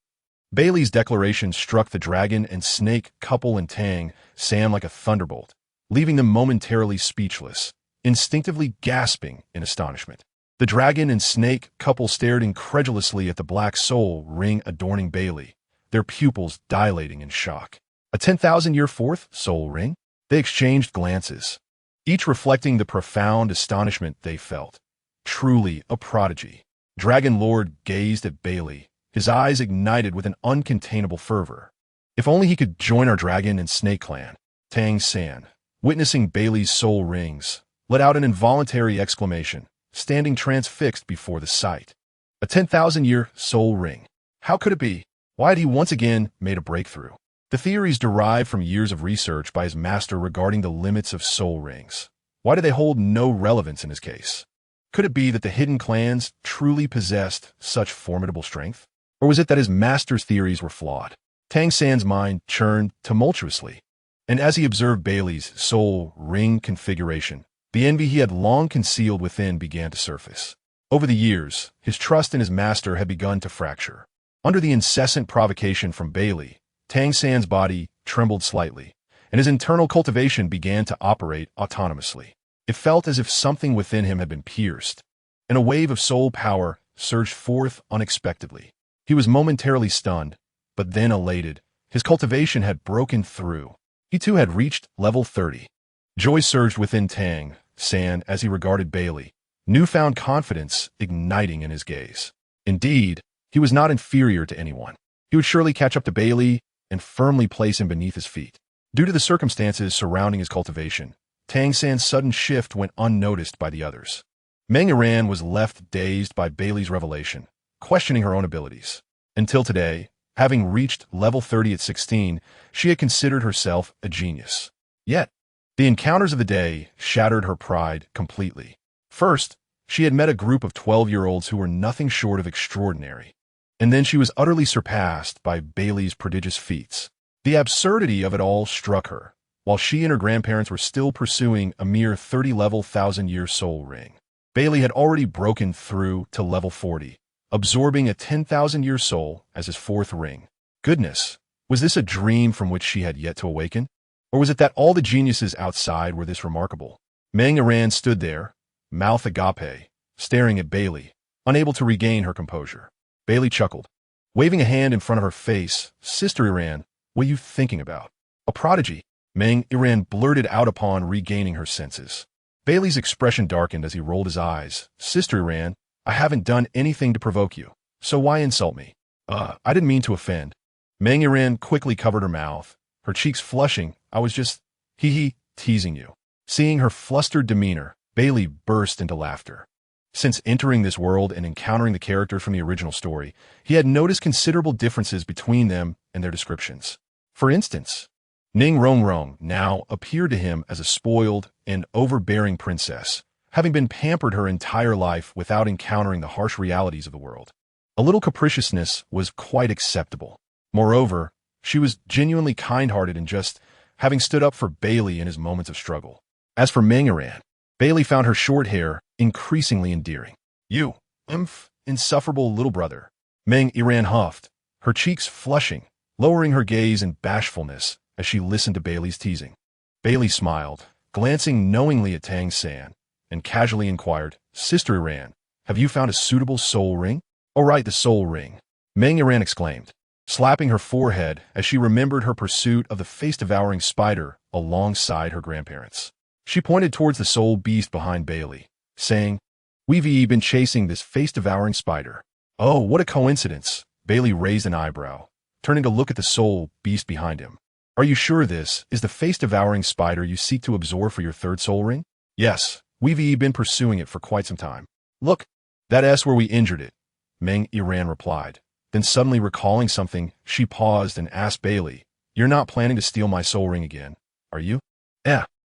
Bailey's declaration struck the dragon and snake couple and Tang San like a thunderbolt, leaving them momentarily speechless, instinctively gasping in astonishment. The dragon and snake couple stared incredulously at the black soul ring adorning Baili, their pupils dilating in shock. A 10,000-year fourth soul ring? They exchanged glances, each reflecting the profound astonishment they felt. Truly a prodigy. Dragon Lord gazed at Baili, his eyes ignited with an uncontainable fervor. If only he could join our dragon and snake clan. Tang San, witnessing Baili's soul rings, let out an involuntary exclamation, standing transfixed before the sight. A 10,000-year soul ring. How could it be? Why had he once again made a breakthrough? The theories derived from years of research by his master regarding the limits of soul rings. Why did they hold no relevance in his case? Could it be that the hidden clans truly possessed such formidable strength? Or was it that his master's theories were flawed? Tang San's mind churned tumultuously, and as he observed Baili's soul ring configuration, the envy he had long concealed within began to surface. Over the years, his trust in his master had begun to fracture. Under the incessant provocation from Baili, Tang San's body trembled slightly, and his internal cultivation began to operate autonomously. It felt as if something within him had been pierced, and a wave of soul power surged forth unexpectedly. He was momentarily stunned, but then elated. His cultivation had broken through. He too had reached level 30. Joy surged within Tang San as he regarded Baili, newfound confidence igniting in his gaze. Indeed, he was not inferior to anyone. He would surely catch up to Baili and firmly place him beneath his feet. Due to the circumstances surrounding his cultivation, Tang San's sudden shift went unnoticed by the others. Meng Iran was left dazed by Baili's revelation, questioning her own abilities. Until today, having reached level 30 at 16, she had considered herself a genius. Yet, the encounters of the day shattered her pride completely. First, she had met a group of 12-year-olds who were nothing short of extraordinary. And then she was utterly surpassed by Baili's prodigious feats. The absurdity of it all struck her, while she and her grandparents were still pursuing a mere 30-level 1,000-year soul ring. Baili had already broken through to level 40, absorbing a 10,000-year soul as his fourth ring. Goodness, was this a dream from which she had yet to awaken? Or was it that all the geniuses outside were this remarkable? Meng Iran stood there, mouth agape, staring at Baili, unable to regain her composure. Baili chuckled, waving a hand in front of her face. Sister Iran, what are you thinking about? A prodigy, Meng Iran blurted out upon regaining her senses. Baili's expression darkened as he rolled his eyes. Sister Iran, I haven't done anything to provoke you, so why insult me? I didn't mean to offend. Meng Iran quickly covered her mouth, her cheeks flushing. I was just, teasing you. Seeing her flustered demeanor, Baili burst into laughter. Since entering this world and encountering the characters from the original story, he had noticed considerable differences between them and their descriptions. For instance, Ning Rongrong now appeared to him as a spoiled and overbearing princess, having been pampered her entire life without encountering the harsh realities of the world. A little capriciousness was quite acceptable. Moreover, she was genuinely kind-hearted and just, having stood up for Baili in his moments of struggle. As for Meng Iran, Baili found her short hair increasingly endearing. You, insufferable little brother. Meng Iran huffed, her cheeks flushing, lowering her gaze in bashfulness as she listened to Baili's teasing. Baili smiled, glancing knowingly at Tang San, and casually inquired, Sister Iran, have you found a suitable soul ring? Oh right, the soul ring. Meng Iran exclaimed, slapping her forehead as she remembered her pursuit of the face-devouring spider alongside her grandparents. She pointed towards the soul beast behind Baili, saying, We've been chasing this face-devouring spider. Oh, what a coincidence. Baili raised an eyebrow, turning to look at the soul beast behind him. Are you sure this is the face-devouring spider you seek to absorb for your third soul ring? Yes, we've been pursuing it for quite some time. Look, that S where we injured it, Meng Iran replied. Then suddenly recalling something, she paused and asked Baili, You're not planning to steal my soul ring again, are you?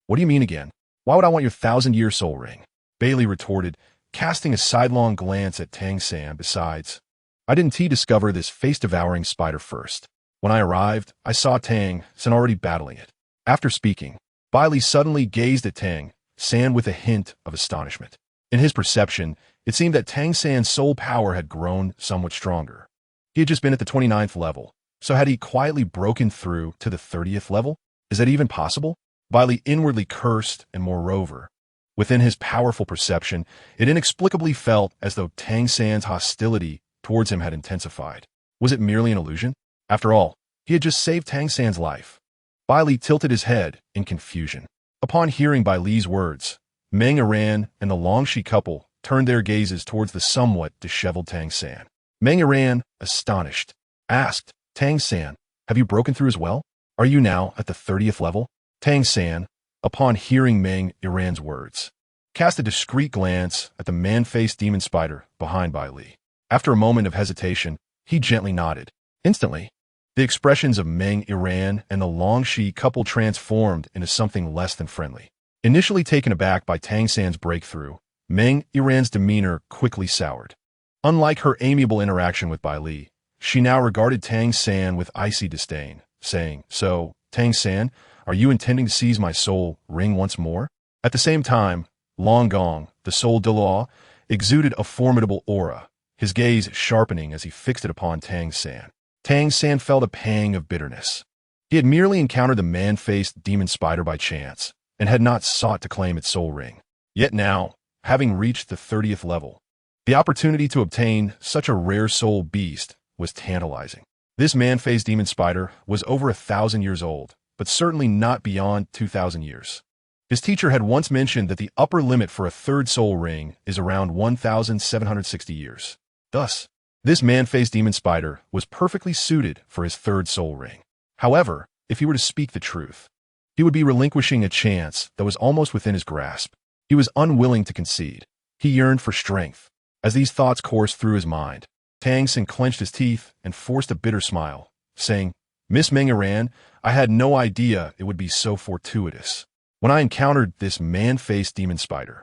What do you mean again? Why would I want your 1,000-year soul ring? Baili retorted, casting a sidelong glance at Tang San. Besides, I didn't discover this face-devouring spider first. When I arrived, I saw Tang San already battling it. After speaking, Baili suddenly gazed at Tang San with a hint of astonishment. In his perception, It seemed that Tang San's soul power had grown somewhat stronger. He had just been at the 29th level, so had he quietly broken through to the 30th level? Is that even possible? Baili inwardly cursed, and moreover, within his powerful perception, it inexplicably felt as though Tang San's hostility towards him had intensified. Was it merely an illusion? After all, he had just saved Tang San's life. Baili tilted his head in confusion. Upon hearing Bai Li's words, Meng Iran and the Longshi couple turned their gazes towards the somewhat disheveled Tang San. Meng Iran, astonished, asked, Tang San, have you broken through as well? Are you now at the 30th level? Tang San, upon hearing Meng Iran's words, cast a discreet glance at the man-faced demon spider behind Bai Li. After a moment of hesitation, he gently nodded. Instantly, the expressions of Meng Iran and the Longshi couple transformed into something less than friendly. Initially taken aback by Tang San's breakthrough, Meng Iran's demeanor quickly soured. Unlike her amiable interaction with Bai Li, she now regarded Tang San with icy disdain, saying, So, Tang San, are you intending to seize my soul ring once more? At the same time, Long Gong, the Title Douluo, exuded a formidable aura, his gaze sharpening as he fixed it upon Tang San. Tang San felt a pang of bitterness. He had merely encountered the man-faced demon spider by chance, and had not sought to claim its soul ring. Yet now, having reached the 30th level, the opportunity to obtain such a rare soul beast was tantalizing. This man-faced demon spider was over 1,000 years old, but certainly not beyond 2,000 years. His teacher had once mentioned that the upper limit for a third soul ring is around 1,760 years. Thus, this man-faced demon spider was perfectly suited for his third soul ring. However, if he were to speak the truth, he would be relinquishing a chance that was almost within his grasp. He was unwilling to concede. He yearned for strength. As these thoughts coursed through his mind, Tang San clenched his teeth and forced a bitter smile, saying, Miss Meng Iran, I had no idea it would be so fortuitous. When I encountered this man-faced demon spider,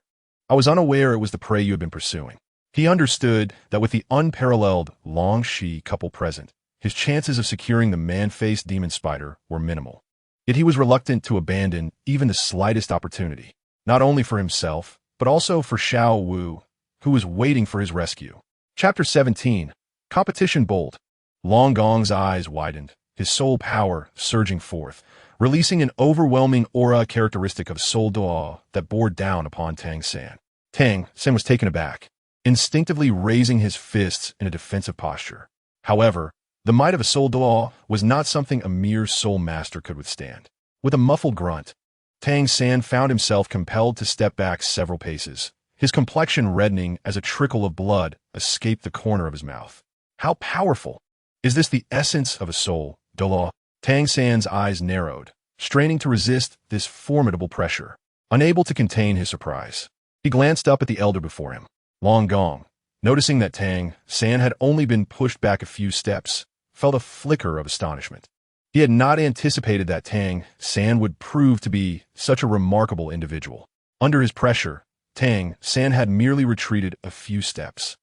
I was unaware it was the prey you had been pursuing. He understood that with the unparalleled Longshi couple present, his chances of securing the man-faced demon spider were minimal. Yet he was reluctant to abandon even the slightest opportunity, not only for himself, but also for Xiao Wu, who was waiting for his rescue. Chapter 17. Competition Bold. Long Gong's eyes widened, his soul power surging forth, releasing an overwhelming aura characteristic of Title Douluo that bore down upon Tang San. Tang San was taken aback, instinctively raising his fists in a defensive posture. However, the might of a Title Douluo was not something a mere soul master could withstand. With a muffled grunt, Tang San found himself compelled to step back several paces, his complexion reddening as a trickle of blood escaped the corner of his mouth. How powerful! Is this the essence of a Title Douluo? Tang San's eyes narrowed, straining to resist this formidable pressure. Unable to contain his surprise, he glanced up at the elder before him, Long Gong. Noticing that Tang San had only been pushed back a few steps, felt a flicker of astonishment. He had not anticipated that Tang San would prove to be such a remarkable individual. Under his pressure, Tang San had merely retreated a few steps.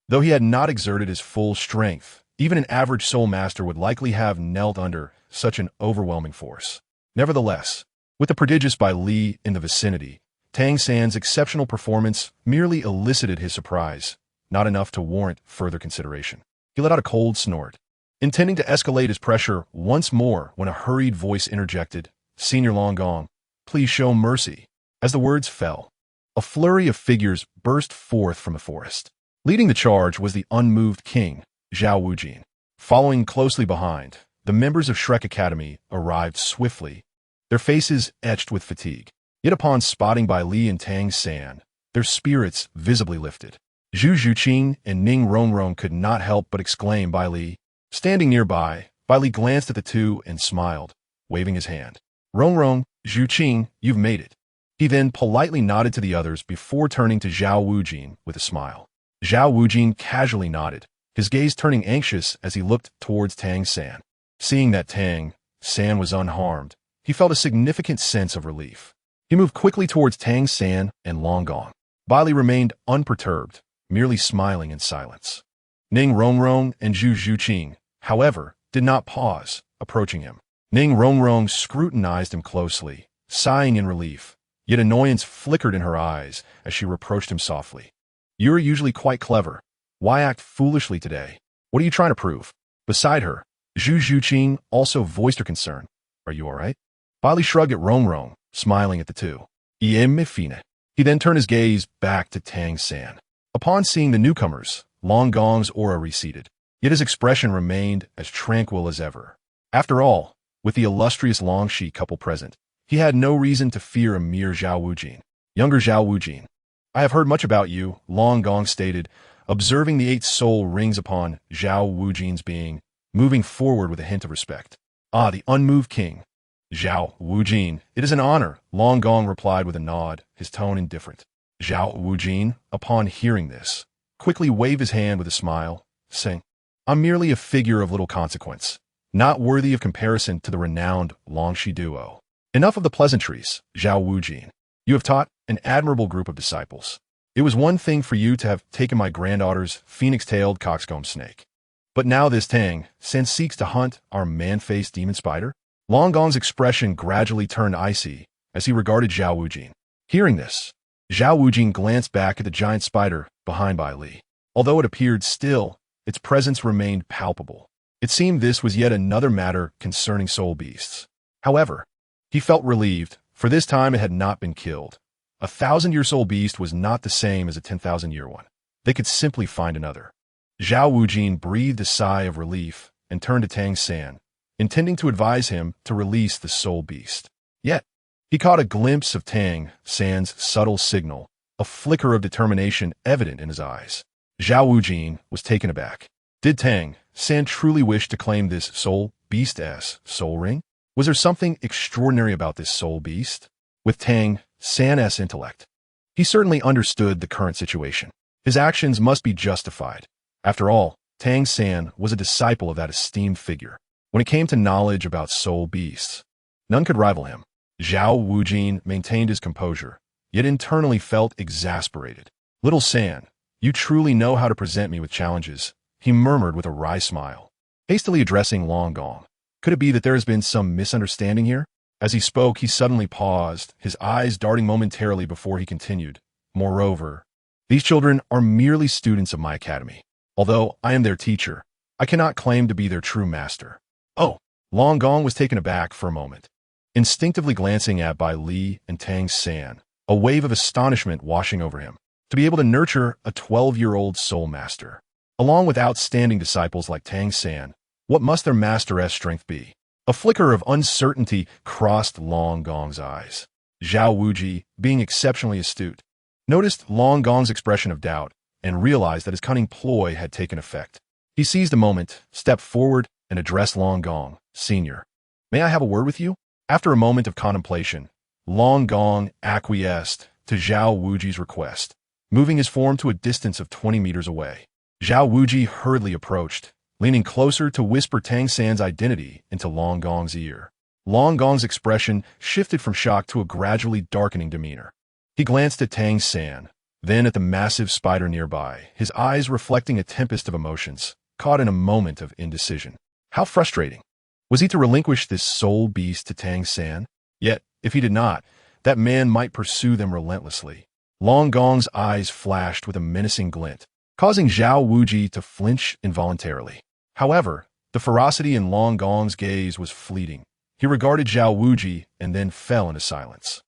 Though he had not exerted his full strength, even an average soul master would likely have knelt under such an overwhelming force. Nevertheless, with the prodigious Bai Li in the vicinity, Tang San's exceptional performance merely elicited his surprise, not enough to warrant further consideration. He let out a cold snort, intending to escalate his pressure once more when a hurried voice interjected, Senior Long Gong, please show mercy. As the words fell, a flurry of figures burst forth from the forest. Leading the charge was the unmoved king, Zhao Wujin. Following closely behind, the members of Shrek Academy arrived swiftly, their faces etched with fatigue. Yet upon spotting Bai Li and Tang San, their spirits visibly lifted. Zhu Zhuqing and Ning Rongrong could not help but exclaim Bai Li. Standing nearby, Bai Li glanced at the two and smiled, waving his hand. Rongrong, Zhuqing, you've made it. He then politely nodded to the others before turning to Zhao Wujin with a smile. Zhao Wujin casually nodded, his gaze turning anxious as he looked towards Tang San. Seeing that Tang San was unharmed, he felt a significant sense of relief. He moved quickly towards Tang San and Long Gong. Baili remained unperturbed, merely smiling in silence. Ning Rongrong and Zhu Zhuqing, however, did not pause, approaching him. Ning Rongrong scrutinized him closely, sighing in relief, yet annoyance flickered in her eyes as she reproached him softly. You're usually quite clever. Why act foolishly today? What are you trying to prove? Beside her, Zhu Zhuqing also voiced her concern. Are you all right? Bai Li shrugged at Rong, smiling at the two. "Ie fine." He then turned his gaze back to Tang San. Upon seeing the newcomers, Long Gong's aura receded, yet his expression remained as tranquil as ever. After all, with the illustrious Longxi couple present, he had no reason to fear a mere Zhao Wujin. Younger Zhao Wujin. "I have heard much about you," Long Gong stated, observing the 8 soul rings upon Zhao Wujin's being, moving forward with a hint of respect. "Ah, the unmoved king. Zhao Wujin, it is an honor," Long Gong replied with a nod, his tone indifferent. Zhao Wujin, upon hearing this, quickly waved his hand with a smile, saying, "I'm merely a figure of little consequence, not worthy of comparison to the renowned Longxi duo. Enough of the pleasantries, Zhao Wujin. You have taught an admirable group of disciples. It was one thing for you to have taken my granddaughter's phoenix-tailed coxcomb snake. But now this Tang San seeks to hunt our man-faced demon spider?" Long Gong's expression gradually turned icy as he regarded Zhao Wujin. Hearing this, Zhao Wujin glanced back at the giant spider behind Bai Li. Although it appeared still, its presence remained palpable. It seemed this was yet another matter concerning soul beasts. However, he felt relieved, for this time it had not been killed. A 1,000-year soul beast was not the same as a 10,000-year one. They could simply find another. Zhao Wujin breathed a sigh of relief and turned to Tang San, intending to advise him to release the soul beast. Yet, he caught a glimpse of Tang San's subtle signal, a flicker of determination evident in his eyes. Zhao Wujin was taken aback. Did Tang San truly wish to claim this soul beast's soul ring? Was there something extraordinary about this soul beast? With Tang San's intellect, he certainly understood the current situation. His actions must be justified. After all, Tang San was a disciple of that esteemed figure. When it came to knowledge about soul beasts, none could rival him. Zhao Wujin maintained his composure, yet internally felt exasperated. "Little San, you truly know how to present me with challenges," he murmured with a wry smile. Hastily addressing Long Gong, "Could it be that there has been some misunderstanding here?" As he spoke, he suddenly paused, his eyes darting momentarily before he continued. "Moreover, these children are merely students of my academy. Although I am their teacher, I cannot claim to be their true master." "Oh!" Long Gong was taken aback for a moment, instinctively glancing at Bai Li and Tang San, a wave of astonishment washing over him. To be able to nurture a 12-year-old soul master, along with outstanding disciples like Tang San, what must their master's strength be? A flicker of uncertainty crossed Long Gong's eyes. Zhao Wuji, being exceptionally astute, noticed Long Gong's expression of doubt and realized that his cunning ploy had taken effect. He seized a moment, stepped forward, and addressed Long Gong, "Senior, may I have a word with you?" After a moment of contemplation, Long Gong acquiesced to Zhao Wuji's request, moving his form to a distance of 20 meters away. Zhao Wuji hurriedly approached, leaning closer to whisper Tang San's identity into Long Gong's ear. Long Gong's expression shifted from shock to a gradually darkening demeanor. He glanced at Tang San, then at the massive spider nearby, his eyes reflecting a tempest of emotions, caught in a moment of indecision. How frustrating. Was he to relinquish this soul beast to Tang San? Yet, if he did not, that man might pursue them relentlessly. Long Gong's eyes flashed with a menacing glint, causing Zhao Wuji to flinch involuntarily. However, the ferocity in Long Gong's gaze was fleeting. He regarded Zhao Wuji and then fell into silence.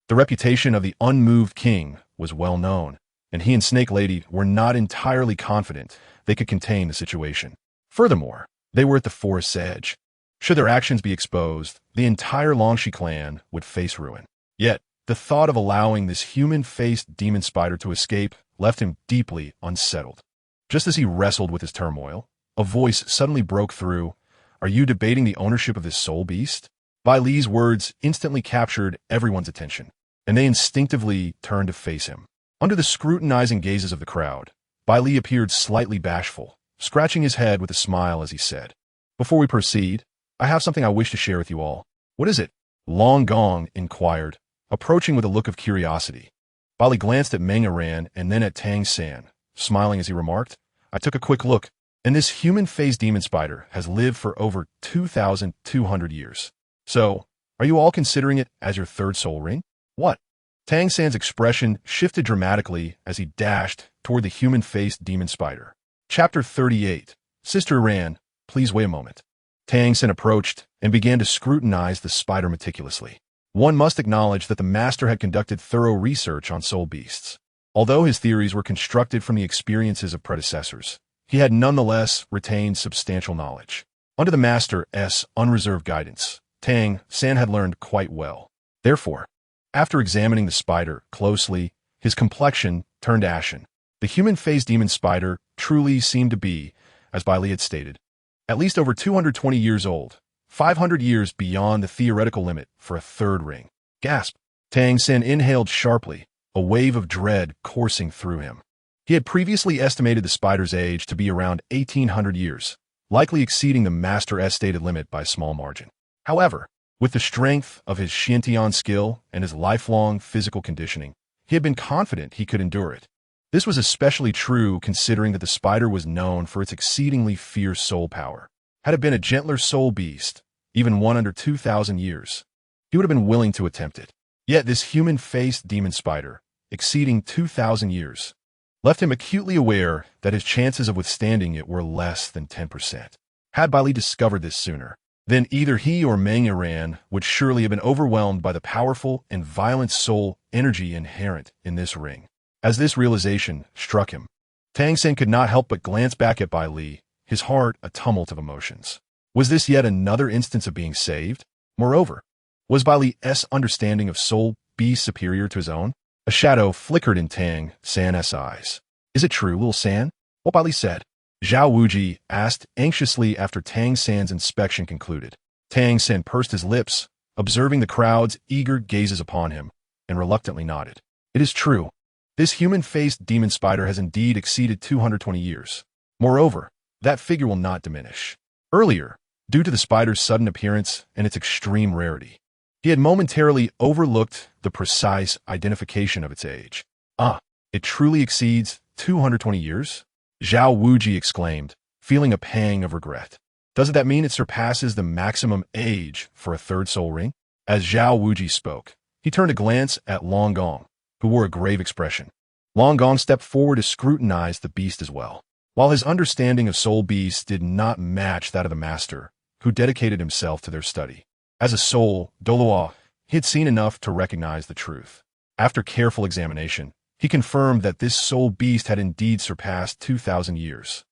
The reputation of the unmoved king was well known, and he and Snake Lady were not entirely confident they could contain the situation. Furthermore, they were at the forest's edge. Should their actions be exposed, the entire Longxi clan would face ruin. Yet, the thought of allowing this human-faced demon spider to escape left him deeply unsettled. Just as he wrestled with his turmoil, a voice suddenly broke through. "Are you debating the ownership of this soul beast?" Bai Li's words instantly captured everyone's attention, and they instinctively turned to face him. Under the scrutinizing gazes of the crowd, Bai Li appeared slightly bashful, scratching his head with a smile as he said, "Before we proceed, I have something I wish to share with you all." "What is it?" Long Gong inquired, approaching with a look of curiosity. Bai Li glanced at Meng Aran and then at Tang San, smiling as he remarked, "I took a quick look, and this human-faced demon spider has lived for over 2,200 years. So, are you all considering it as your third soul ring?" "What?" Tang San's expression shifted dramatically as he dashed toward the human-faced demon spider. Chapter 38. Sister Ran, please wait a moment. Tang Sen approached and began to scrutinize the spider meticulously. One must acknowledge that the master had conducted thorough research on soul beasts. Although his theories were constructed from the experiences of predecessors, he had nonetheless retained substantial knowledge. Under the master's unreserved guidance, Tang Sen had learned quite well. Therefore, after examining the spider closely, his complexion turned ashen. The human-faced demon spider truly seemed to be, as Bai Li had stated, at least over 220 years old, 500 years beyond the theoretical limit for a third ring. Gasp! Tang Sen inhaled sharply, a wave of dread coursing through him. He had previously estimated the spider's age to be around 1,800 years, likely exceeding the master's stated limit by a small margin. However, with the strength of his Xiantian skill and his lifelong physical conditioning, he had been confident he could endure it. This was especially true considering that the spider was known for its exceedingly fierce soul power. Had it been a gentler soul beast, even one under 2,000 years, he would have been willing to attempt it. Yet this human-faced demon spider, exceeding 2,000 years, left him acutely aware that his chances of withstanding it were less than 10%. Had Baili discovered this sooner, then either he or Meng Iran would surely have been overwhelmed by the powerful and violent soul energy inherent in this ring. As this realization struck him, Tang Sen could not help but glance back at Bai Li, his heart a tumult of emotions. Was this yet another instance of being saved? Moreover, was Bai Li's understanding of soul beast superior to his own? A shadow flickered in Tang San's eyes. Is it true, Lil San? What Bai Li said? Zhao Wuji asked anxiously after Tang San's inspection concluded. Tang Sen pursed his lips, observing the crowd's eager gazes upon him, and reluctantly nodded. It is true. This human-faced demon spider has indeed exceeded 220 years. Moreover, that figure will not diminish. Earlier, due to the spider's sudden appearance and its extreme rarity, he had momentarily overlooked the precise identification of its age. Ah, it truly exceeds 220 years? Zhao Wuji exclaimed, feeling a pang of regret. Doesn't that mean it surpasses the maximum age for a third soul ring? As Zhao Wuji spoke, he turned a glance at Long Gong, who wore a grave expression. Long Gong stepped forward to scrutinize the beast as well. While his understanding of soul beasts did not match that of the master, who dedicated himself to their study, as a soul Douluo, he had seen enough to recognize the truth. After careful examination, he confirmed that this soul beast had indeed surpassed 2,000 years.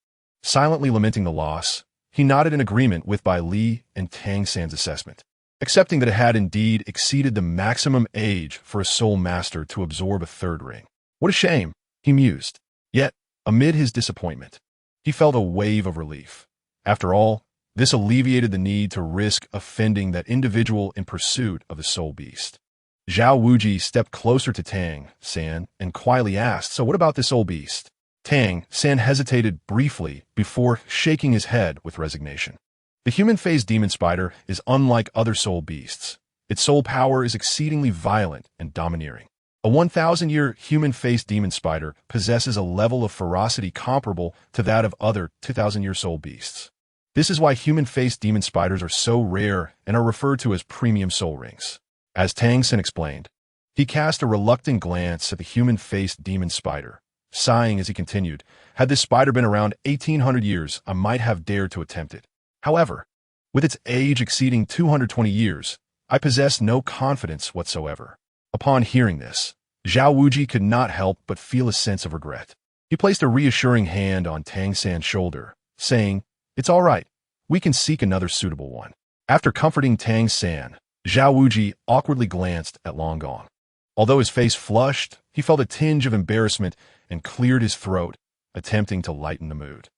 Silently lamenting the loss, he nodded in agreement with Bai Li and Tang San's assessment, accepting that it had indeed exceeded the maximum age for a soul master to absorb a third ring. What a shame, he mused. Yet, amid his disappointment, he felt a wave of relief. After all, this alleviated the need to risk offending that individual in pursuit of the soul beast. Zhao Wuji stepped closer to Tang San and quietly asked, "So what about this soul beast?" Tang San hesitated briefly before shaking his head with resignation. The human-faced demon spider is unlike other soul beasts. Its soul power is exceedingly violent and domineering. A 1,000-year human-faced demon spider possesses a level of ferocity comparable to that of other 2,000-year soul beasts. This is why human-faced demon spiders are so rare and are referred to as premium soul rings. As Tang Sen explained, he cast a reluctant glance at the human-faced demon spider, sighing as he continued, "Had this spider been around 1,800 years, I might have dared to attempt it. However, with its age exceeding 220 years, I possess no confidence whatsoever." Upon hearing this, Zhao Wuji could not help but feel a sense of regret. He placed a reassuring hand on Tang San's shoulder, saying, "It's all right. We can seek another suitable one." After comforting Tang San, Zhao Wuji awkwardly glanced at Long Gong. Although his face flushed, he felt a tinge of embarrassment and cleared his throat, attempting to lighten the mood.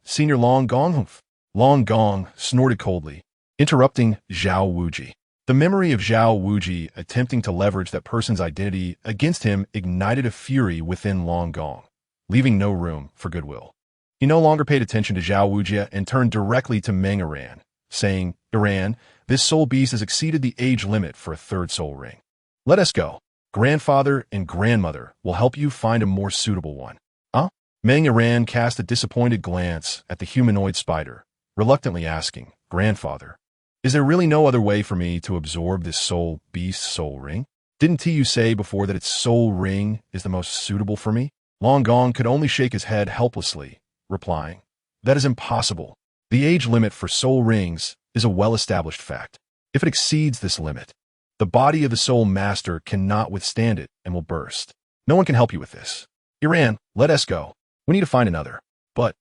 Senior Long Gong? Long Gong snorted coldly, interrupting Zhao Wuji. The memory of Zhao Wuji attempting to leverage that person's identity against him ignited a fury within Long Gong, leaving no room for goodwill. He no longer paid attention to Zhao Wuji and turned directly to Meng Iran, saying, "Iran, this soul beast has exceeded the age limit for a third soul ring. Let us go. Grandfather and grandmother will help you find a more suitable one." Huh? Meng Iran cast a disappointed glance at the humanoid spider, reluctantly asking, "Grandfather, is there really no other way for me to absorb this soul beast's soul ring? Didn't you say before that its soul ring is the most suitable for me?" Long Gong could only shake his head helplessly, replying, "That is impossible. The age limit for soul rings is a well-established fact. If it exceeds this limit, the body of the soul master cannot withstand it and will burst. No one can help you with this. Iran, let us go. We need to find another." But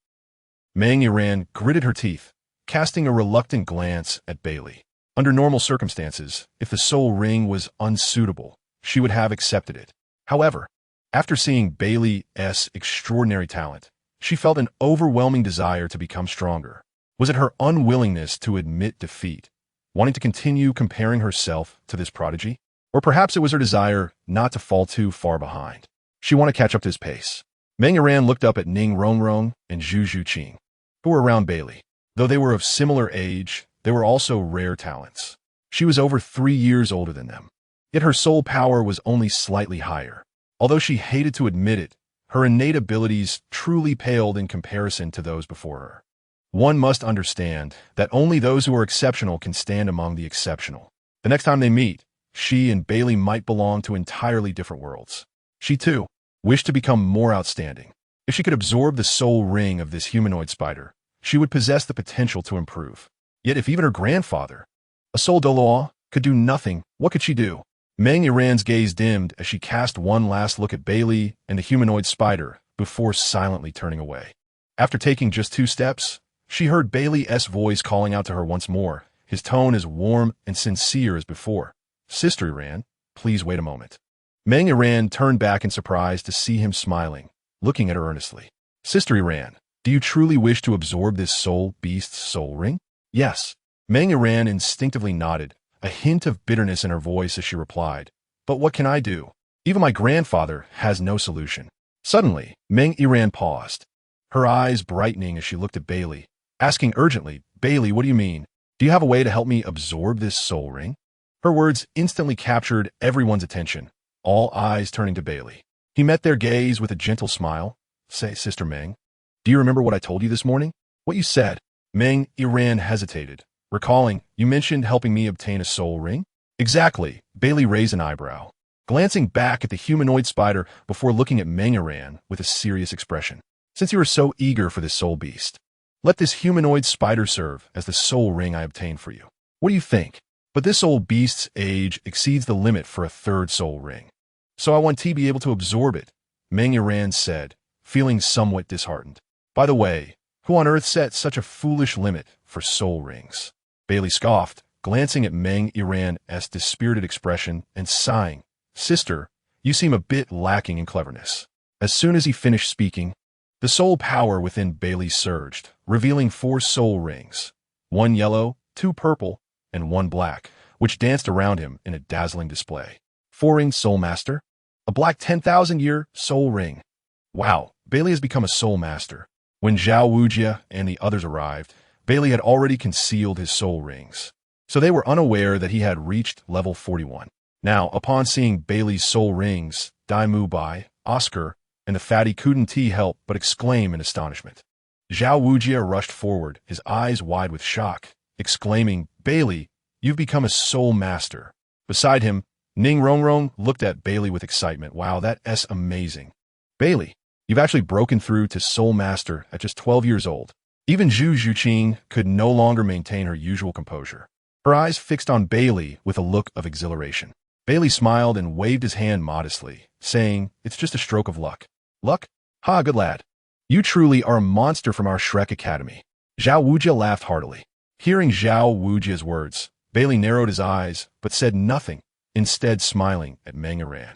Mang Iran gritted her teeth, casting a reluctant glance at Baili. Under normal circumstances, if the soul ring was unsuitable, she would have accepted it. However, after seeing Baili's extraordinary talent, she felt an overwhelming desire to become stronger. Was it her unwillingness to admit defeat, wanting to continue comparing herself to this prodigy? Or perhaps it was her desire not to fall too far behind. She wanted to catch up to his pace. Mang Iran looked up at Ning Rongrong and Zhu Zhuqing, who were around Baili. Though they were of similar age, they were also rare talents. She was over 3 years older than them. Yet her soul power was only slightly higher. Although she hated to admit it, her innate abilities truly paled in comparison to those before her. One must understand that only those who are exceptional can stand among the exceptional. The next time they meet, she and Baili might belong to entirely different worlds. She, too, wished to become more outstanding. If she could absorb the soul ring of this humanoid spider, she would possess the potential to improve. Yet if even her grandfather, a Title Douluo, could do nothing, what could she do? Mang Iran's gaze dimmed as she cast one last look at Baili and the humanoid spider before silently turning away. After taking just 2 steps, she heard Baili's voice calling out to her once more, his tone as warm and sincere as before. "Sister Iran, please wait a moment." Mang Iran turned back in surprise to see him smiling, looking at her earnestly. "Sister Iran, do you truly wish to absorb this soul beast's soul ring?" "Yes." Mang Iran instinctively nodded, a hint of bitterness in her voice as she replied, "But what can I do? Even my grandfather has no solution." Suddenly, Mang Iran paused, her eyes brightening as she looked at Baili, asking urgently, "Baili, what do you mean? Do you have a way to help me absorb this soul ring?" Her words instantly captured everyone's attention, all eyes turning to Baili. He met their gaze with a gentle smile. "Say, Sister Mang, do you remember what I told you this morning? What you said?" Mang Iran hesitated, recalling, "You mentioned helping me obtain a soul ring?" "Exactly." Baili raised an eyebrow, glancing back at the humanoid spider before looking at Mang Iran with a serious expression. "Since you are so eager for this soul beast, let this humanoid spider serve as the soul ring I obtained for you. What do you think? But this soul beast's age exceeds the limit for a 3rd soul ring. So I want to be able to absorb it," Mang Iran said, feeling somewhat disheartened. "By the way, who on earth set such a foolish limit for soul rings?" Baili scoffed, glancing at Mang Iran's dispirited expression and sighing, "Sister, you seem a bit lacking in cleverness." As soon as he finished speaking, the soul power within Baili surged, revealing 4 soul rings, 1 yellow, 2 purple, and 1 black, which danced around him in a dazzling display. 4-ring soul master, a black 10,000-year soul ring. Wow, Baili has become a soul master. When Zhao Wujia and the others arrived, Baili had already concealed his soul rings, so they were unaware that he had reached level 41. Now, upon seeing Baili's soul rings, Daimu Bai, Oscar, and the fatty couldn't help but exclaim in astonishment. Zhao Wujia rushed forward, his eyes wide with shock, exclaiming, "Baili, you've become a soul master." Beside him, Ning Rongrong looked at Baili with excitement. "Wow, that's amazing. Baili, you've actually broken through to soul master at just 12 years old." Even Zhu Zhuqing could no longer maintain her usual composure, her eyes fixed on Baili with a look of exhilaration. Baili smiled and waved his hand modestly, saying, "It's just a stroke of luck." "Luck? Ha, good lad. You truly are a monster from our Shrek Academy." Zhao Wujia laughed heartily. Hearing Zhao Wujia's words, Baili narrowed his eyes, but said nothing, instead smiling at Mang Iran.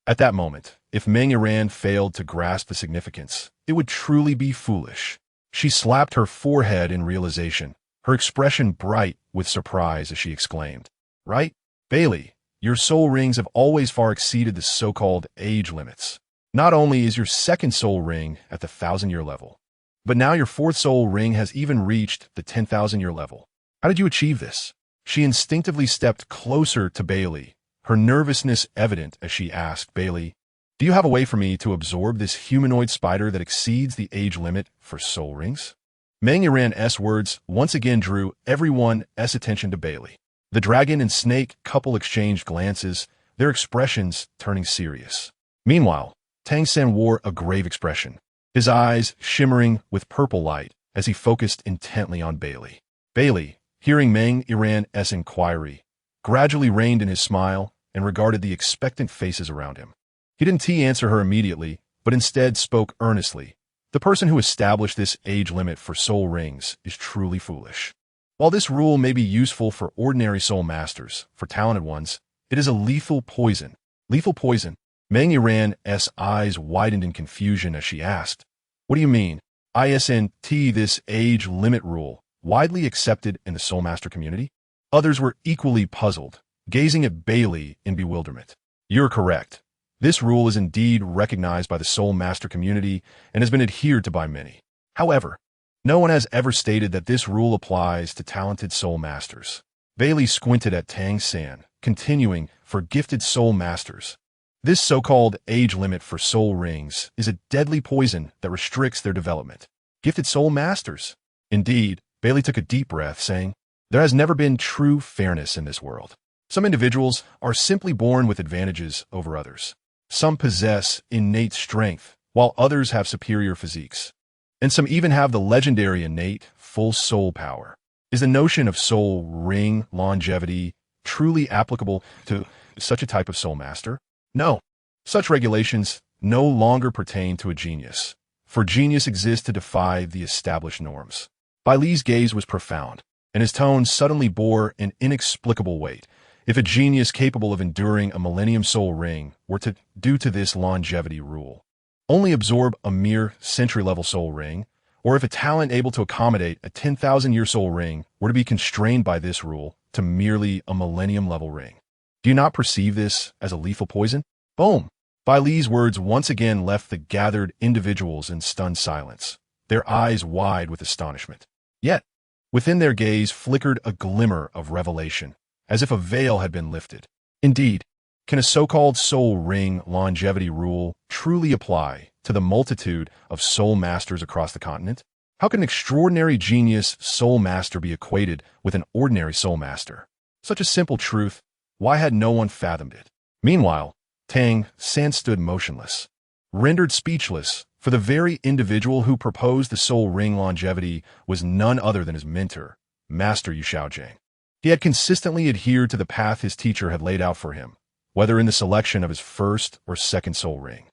At that moment, if Mang Iran failed to grasp the significance, it would truly be foolish. She slapped her forehead in realization, her expression bright with surprise as she exclaimed, "Right, Baili, your soul rings have always far exceeded the so-called age limits. Not only is your 2nd soul ring at the 1,000-year level, but now your 4th soul ring has even reached the 10,000-year level. How did you achieve this?" She instinctively stepped closer to Baili, her nervousness evident as she asked, "Baili, do you have a way for me to absorb this humanoid spider that exceeds the age limit for soul rings?" Mang Iran's words once again drew everyone's attention to Baili. The dragon and snake couple exchanged glances, their expressions turning serious. Meanwhile, Tang San wore a grave expression, his eyes shimmering with purple light as he focused intently on Baili. Baili, hearing Meng Iran's inquiry, gradually reined in his smile and regarded the expectant faces around him. He didn't answer her immediately, but instead spoke earnestly. The person who established this age limit for soul rings is truly foolish. While this rule may be useful for ordinary soul masters, for talented ones, it is a lethal poison. Lethal poison? Meng Iran's eyes widened in confusion as she asked, "What do you mean? Isn't this age limit rule widely accepted in the soul master community?" Others were equally puzzled, gazing at Baili in bewilderment. "You're correct. This rule is indeed recognized by the soul master community and has been adhered to by many. However, no one has ever stated that this rule applies to talented soul masters." Baili squinted at Tang San, continuing, "For gifted soul masters, this so-called age limit for soul rings is a deadly poison that restricts their development." Gifted soul masters? Indeed, Baili took a deep breath, saying, "There has never been true fairness in this world. Some individuals are simply born with advantages over others. Some possess innate strength, while others have superior physiques. And some even have the legendary innate full soul power. Is the notion of soul ring longevity truly applicable to such a type of soul master? No. Such regulations no longer pertain to a genius, for genius exists to defy the established norms." Bai Li's gaze was profound, and his tone suddenly bore an inexplicable weight. If a genius capable of enduring a millennium soul ring were to, due to this longevity rule, only absorb a mere century-level soul ring, or if a talent able to accommodate a 10,000-year soul ring were to be constrained by this rule to merely a millennium-level ring, do you not perceive this as a lethal poison? Boom! Bai Li's words once again left the gathered individuals in stunned silence, their eyes wide with astonishment. Yet, within their gaze flickered a glimmer of revelation, as if a veil had been lifted. Indeed, can a so-called soul ring longevity rule truly apply to the multitude of soul masters across the continent? How can an extraordinary genius soul master be equated with an ordinary soul master? Such a simple truth, why had no one fathomed it? Meanwhile, Tang San stood motionless, rendered speechless, for the very individual who proposed the soul ring longevity was none other than his mentor, Master Yu Shaojing. He had consistently adhered to the path his teacher had laid out for him, whether in the selection of his first or second soul ring,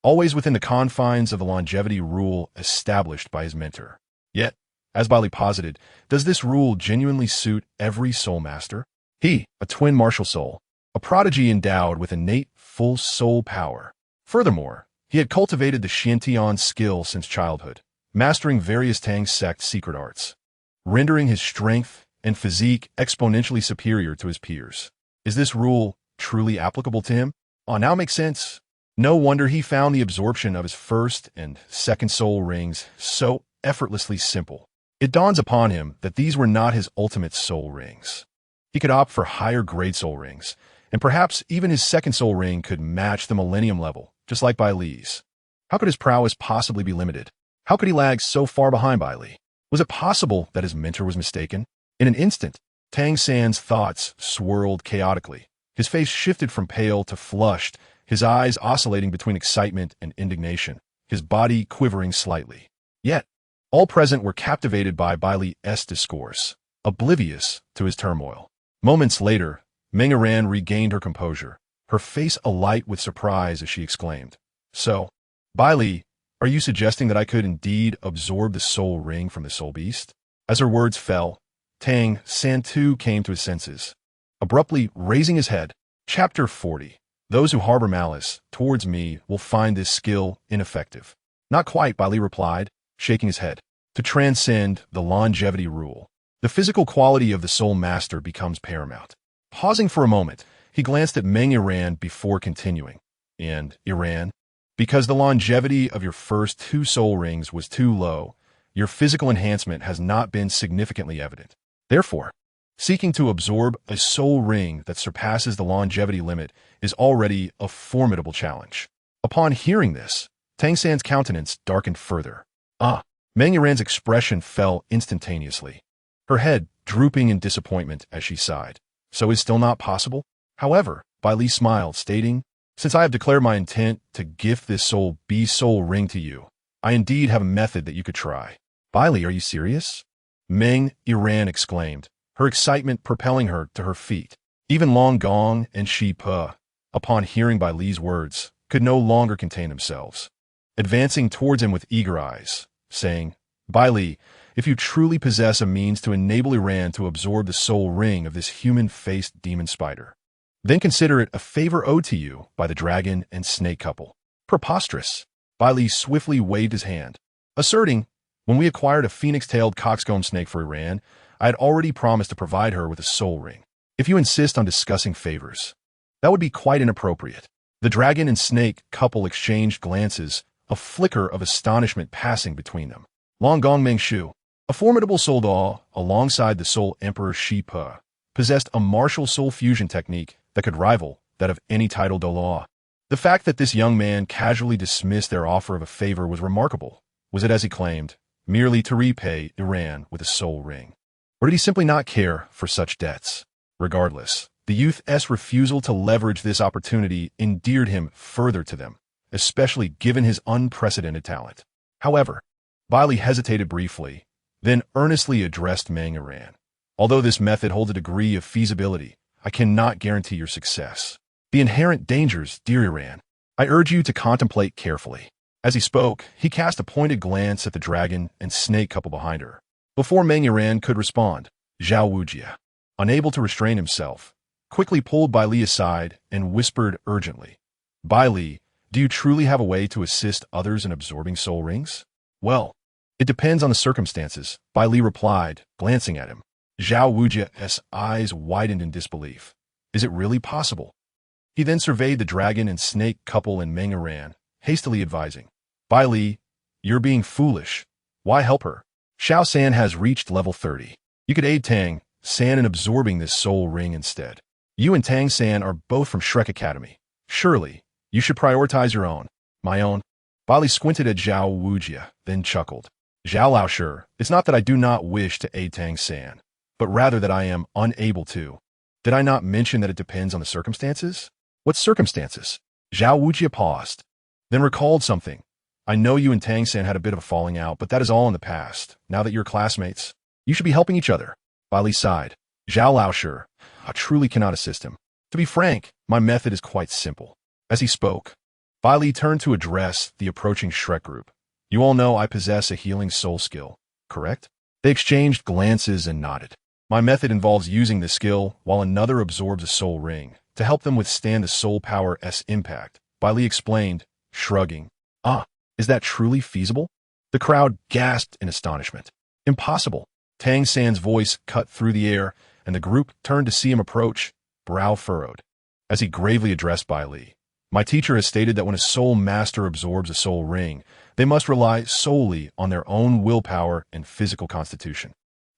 always within the confines of the longevity rule established by his mentor. Yet, as Baili posited, does this rule genuinely suit every soul master? He, a twin martial soul, a prodigy endowed with innate full soul power. Furthermore, he had cultivated the Xiantian skill since childhood, mastering various Tang sect secret arts, rendering his strength and physique exponentially superior to his peers. Is this rule truly applicable to him? Now makes sense. No wonder he found the absorption of his first and second soul rings so effortlessly simple. It dawns upon him that these were not his ultimate soul rings. He could opt for higher grade soul rings, and perhaps even his second soul ring could match the millennium level, just like Bai Li's. How could his prowess possibly be limited? How could he lag so far behind Bai Li? Was it possible that his mentor was mistaken? In an instant, Tang San's thoughts swirled chaotically. His face shifted from pale to flushed, his eyes oscillating between excitement and indignation, his body quivering slightly. Yet, all present were captivated by Bai Li's discourse, oblivious to his turmoil. Moments later, Meng Iran regained her composure, her face alight with surprise as she exclaimed, "So, Bai Li, are you suggesting that I could indeed absorb the soul ring from the soul beast?" As her words fell, Tang San too came to his senses, abruptly raising his head. Chapter 40. Those who harbor malice towards me will find this skill ineffective. Not quite, Bai Li replied, shaking his head. To transcend the longevity rule, the physical quality of the soul master becomes paramount. Pausing for a moment, he glanced at Meng Iran before continuing. And, Iran, because the longevity of your first two soul rings was too low, your physical enhancement has not been significantly evident. Therefore, seeking to absorb a soul ring that surpasses the longevity limit is already a formidable challenge. Upon hearing this, Tang San's countenance darkened further. Meng Iran's expression fell instantaneously, her head drooping in disappointment as she sighed. So is still not possible? However, Bai Li smiled, stating, Since I have declared my intent to gift this soul ring to you, I indeed have a method that you could try. Baili, are you serious? Meng Yiran exclaimed, her excitement propelling her to her feet. Even Long Gong and Shi Pe, upon hearing Bai Li's words, could no longer contain themselves, advancing towards him with eager eyes, saying, Bai Li, if you truly possess a means to enable Iran to absorb the soul ring of this human-faced demon spider, then consider it a favor owed to you by the dragon and snake couple. Preposterous. Bai Li swiftly waved his hand, asserting, when we acquired a phoenix-tailed coxcomb snake for Iran, I had already promised to provide her with a soul ring. If you insist on discussing favors, that would be quite inappropriate. The dragon and snake couple exchanged glances, a flicker of astonishment passing between them. Long Gong Mengshu, a formidable soldat alongside the Soul Emperor Shi Pe, possessed a martial soul fusion technique that could rival that of any Title Douluo. The fact that this young man casually dismissed their offer of a favor was remarkable. Was it, as he claimed, merely to repay Iran with a soul ring? Or did he simply not care for such debts? Regardless, the youth's refusal to leverage this opportunity endeared him further to them, especially given his unprecedented talent. However, Baili hesitated briefly, then earnestly addressed Meng Yiran. Although this method holds a degree of feasibility, I cannot guarantee your success. The inherent dangers, dear Iran, I urge you to contemplate carefully. As he spoke, he cast a pointed glance at the dragon and snake couple behind her. Before Meng Yiran could respond, Zhao Wujie, unable to restrain himself, quickly pulled Bai Li aside and whispered urgently, Bai Li, do you truly have a way to assist others in absorbing soul rings? Well, it depends on the circumstances, Bai Li replied, glancing at him. Zhao Wujie's eyes widened in disbelief. Is it really possible? He then surveyed the dragon and snake couple and Meng Yiran, hastily advising, Bai Li, you're being foolish. Why help her? Xiao San has reached level 30. You could aid Tang San in absorbing this soul ring instead. You and Tang San are both from Shrek Academy. Surely, you should prioritize your own. My own? Bai Li squinted at Zhao Wujie, then chuckled. Zhao Laoshi, it's not that I do not wish to aid Tang San, but rather that I am unable to. Did I not mention that it depends on the circumstances? What circumstances? Zhao Wujie paused, then recalled something. I know you and Tang San had a bit of a falling out, but that is all in the past. Now that you're classmates, you should be helping each other. Bai Li sighed. Zhao Laoshi, I truly cannot assist him. To be frank, my method is quite simple. As he spoke, Bai Li turned to address the approaching Shrek group. You all know I possess a healing soul skill, correct? They exchanged glances and nodded. My method involves using this skill while another absorbs a soul ring to help them withstand the soul power's impact. Bai Li explained, shrugging. Is that truly feasible? The crowd gasped in astonishment. Impossible. Tang San's voice cut through the air, and the group turned to see him approach, brow furrowed. As he gravely addressed Bai Li, my teacher has stated that when a soul master absorbs a soul ring, they must rely solely on their own willpower and physical constitution.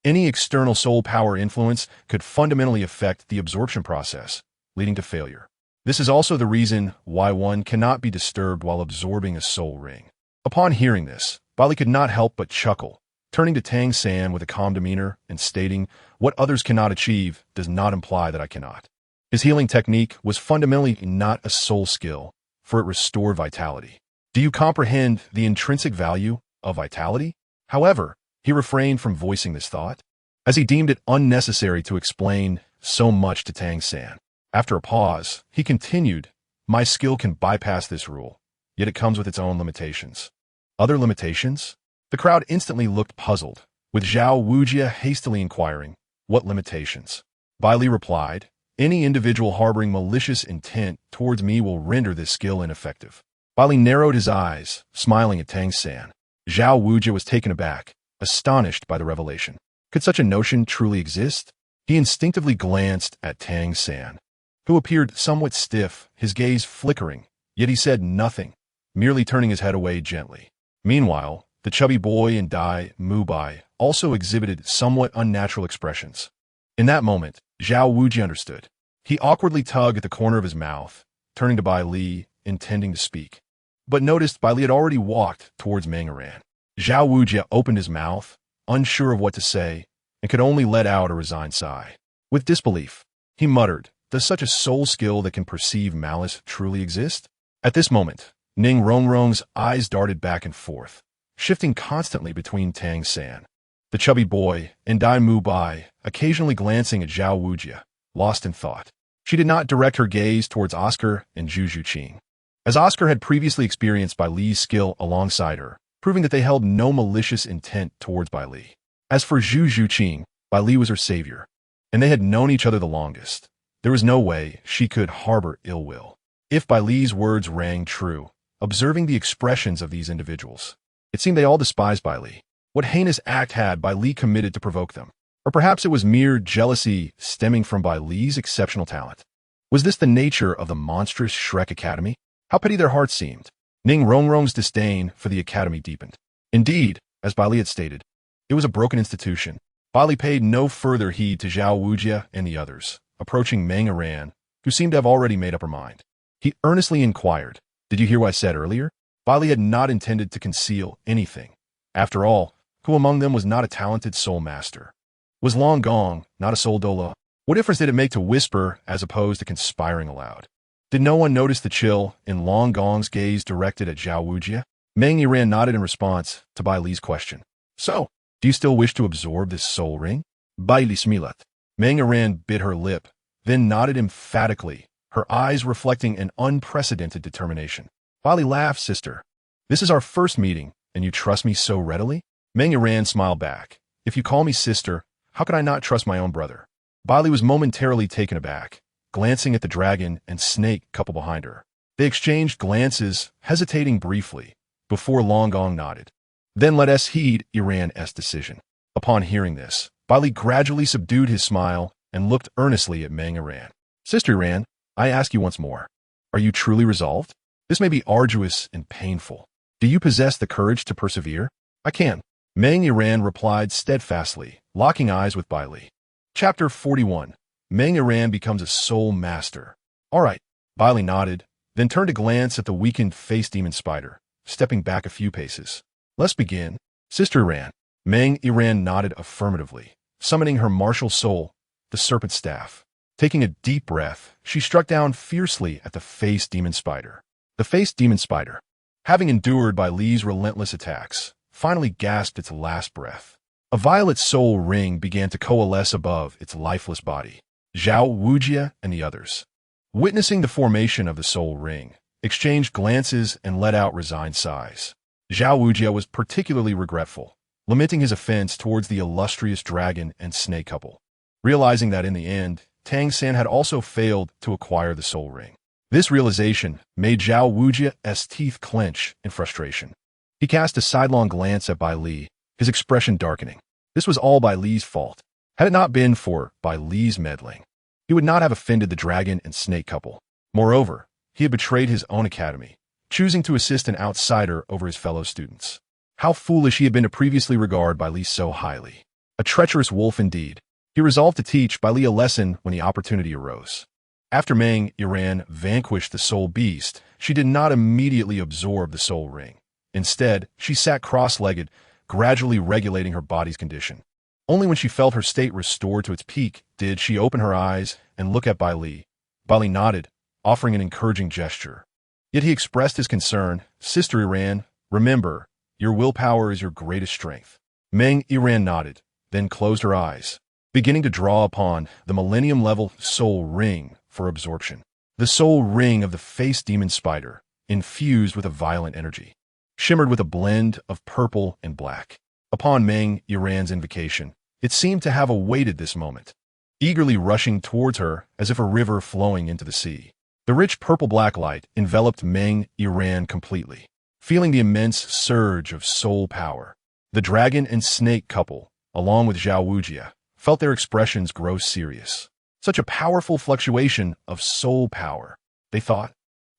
Any external soul power influence could fundamentally affect the absorption process, leading to failure. This is also the reason why one cannot be disturbed while absorbing a soul ring. Upon hearing this, Bai Li could not help but chuckle, turning to Tang San with a calm demeanor and stating, what others cannot achieve does not imply that I cannot. His healing technique was fundamentally not a soul skill, for it restored vitality. Do you comprehend the intrinsic value of vitality? However, he refrained from voicing this thought, as he deemed it unnecessary to explain so much to Tang San. After a pause, he continued, my skill can bypass this rule, yet it comes with its own limitations. Other limitations? The crowd instantly looked puzzled, with Zhao Wujie hastily inquiring, what limitations? Bai Li replied, any individual harboring malicious intent towards me will render this skill ineffective. Bai Li narrowed his eyes, smiling at Tang San. Zhao Wujie was taken aback, astonished by the revelation. Could such a notion truly exist? He instinctively glanced at Tang San, who appeared somewhat stiff, his gaze flickering, yet he said nothing, merely turning his head away gently. Meanwhile, the chubby boy and Dai Mubai also exhibited somewhat unnatural expressions. In that moment, Zhao Wujie understood. He awkwardly tugged at the corner of his mouth, turning to Bai Li, intending to speak, but noticed Bai Li had already walked towards Meng Yiran. Zhao Wujie opened his mouth, unsure of what to say, and could only let out a resigned sigh. With disbelief, he muttered, Does such a soul skill that can perceive malice truly exist? At this moment, Ning Rongrong's eyes darted back and forth, shifting constantly between Tang San, the chubby boy, and Dai Mu Bai, occasionally glancing at Zhao Wujia, lost in thought. She did not direct her gaze towards Oscar and Zhu Zhuqing, as Oscar had previously experienced Bai Li's skill alongside her, proving that they held no malicious intent towards Bai Li. As for Zhu Zhuqing, Bai Li was her savior, and they had known each other the longest. There was no way she could harbor ill will. If Bai Li's words rang true, observing the expressions of these individuals, it seemed they all despised Bai Li. What heinous act had Bai Li committed to provoke them? Or perhaps it was mere jealousy stemming from Bai Li's exceptional talent. Was this the nature of the monstrous Shrek Academy? How petty their hearts seemed. Ning Rongrong's disdain for the academy deepened. Indeed, as Bai Li had stated, it was a broken institution. Bai Li paid no further heed to Zhao Wujia and the others, approaching Meng Iran, who seemed to have already made up her mind. He earnestly inquired, "Did you hear what I said earlier?" Bai Li had not intended to conceal anything. After all, who among them was not a talented soul master? Was Long Gong not a soul Douluo? What difference did it make to whisper as opposed to conspiring aloud? Did no one notice the chill in Long Gong's gaze directed at Zhao Wujia? Meng Yiran nodded in response to Bai Li's question. "So, do you still wish to absorb this soul ring?" Baili Smilat. Meng Yiran bit her lip, then nodded emphatically, her eyes reflecting an unprecedented determination. Bai Li laughed, "Sister, this is our first meeting, and you trust me so readily?" Meng Yiran smiled back. "If you call me sister, how could I not trust my own brother?" Bai Li was momentarily taken aback, glancing at the dragon and snake couple behind her. They exchanged glances, hesitating briefly, before Long Gong nodded. "Then let us heed Iran's decision." Upon hearing this, Bai Li gradually subdued his smile and looked earnestly at Meng Iran. "Sister Iran, I ask you once more, are you truly resolved? This may be arduous and painful. Do you possess the courage to persevere?" "I can," Meng Iran replied steadfastly, locking eyes with Bai Li. Chapter 41. Meng Iran becomes a soul master. "All right," Bai Li nodded, then turned to glance at the weakened face demon spider, stepping back a few paces. "Let's begin." "Sister Iran." Meng Iran nodded affirmatively, summoning her martial soul, the serpent staff. Taking a deep breath, she struck down fiercely at the face demon spider. The face demon spider, having endured Bai Li's relentless attacks, finally gasped its last breath. A violet soul ring began to coalesce above its lifeless body. Zhao Wujia and the others, witnessing the formation of the soul ring, exchanged glances and let out resigned sighs. Zhao Wujia was particularly regretful, lamenting his offense towards the illustrious dragon and snake couple, realizing that in the end, Tang San had also failed to acquire the soul ring. This realization made Zhao Wujia's teeth clench in frustration. He cast a sidelong glance at Bai Li, his expression darkening. This was all Bai Li's fault. Had it not been for Bai Li's meddling, he would not have offended the dragon and snake couple. Moreover, he had betrayed his own academy, choosing to assist an outsider over his fellow students. How foolish he had been to previously regard Bai Li so highly. A treacherous wolf indeed. He resolved to teach Bai Li a lesson when the opportunity arose. After Meng Iran vanquished the soul beast, she did not immediately absorb the soul ring. Instead, she sat cross-legged, gradually regulating her body's condition. Only when she felt her state restored to its peak did she open her eyes and look at Bai Li. Bai Li nodded, offering an encouraging gesture. Yet he expressed his concern. "Sister Iran, remember, your willpower is your greatest strength." Meng Iran nodded, then closed her eyes, beginning to draw upon the millennium-level soul ring for absorption. The soul ring of the face demon spider, infused with a violent energy, shimmered with a blend of purple and black. Upon Meng Iran's invocation, it seemed to have awaited this moment, eagerly rushing towards her as if a river flowing into the sea. The rich purple-black light enveloped Meng Iran completely. Feeling the immense surge of soul power, the dragon and snake couple, along with Zhao Wujia, felt their expressions grow serious. Such a powerful fluctuation of soul power, they thought.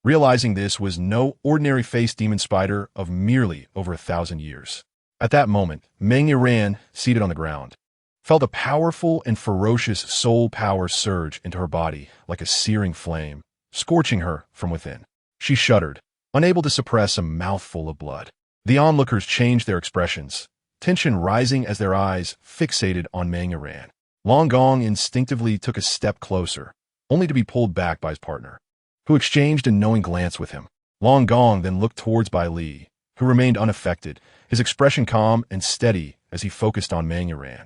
Realizing this was no ordinary face demon spider of merely over 1,000 years. At that moment, Meng Iran, seated on the ground, felt a powerful and ferocious soul power surge into her body like a searing flame, scorching her from within. She shuddered, unable to suppress a mouthful of blood. The onlookers changed their expressions, tension rising as their eyes fixated on Meng Iran. Long Gong instinctively took a step closer, only to be pulled back by his partner, who exchanged a knowing glance with him. Long Gong then looked towards Bai Li, who remained unaffected, his expression calm and steady as he focused on Meng Yuran,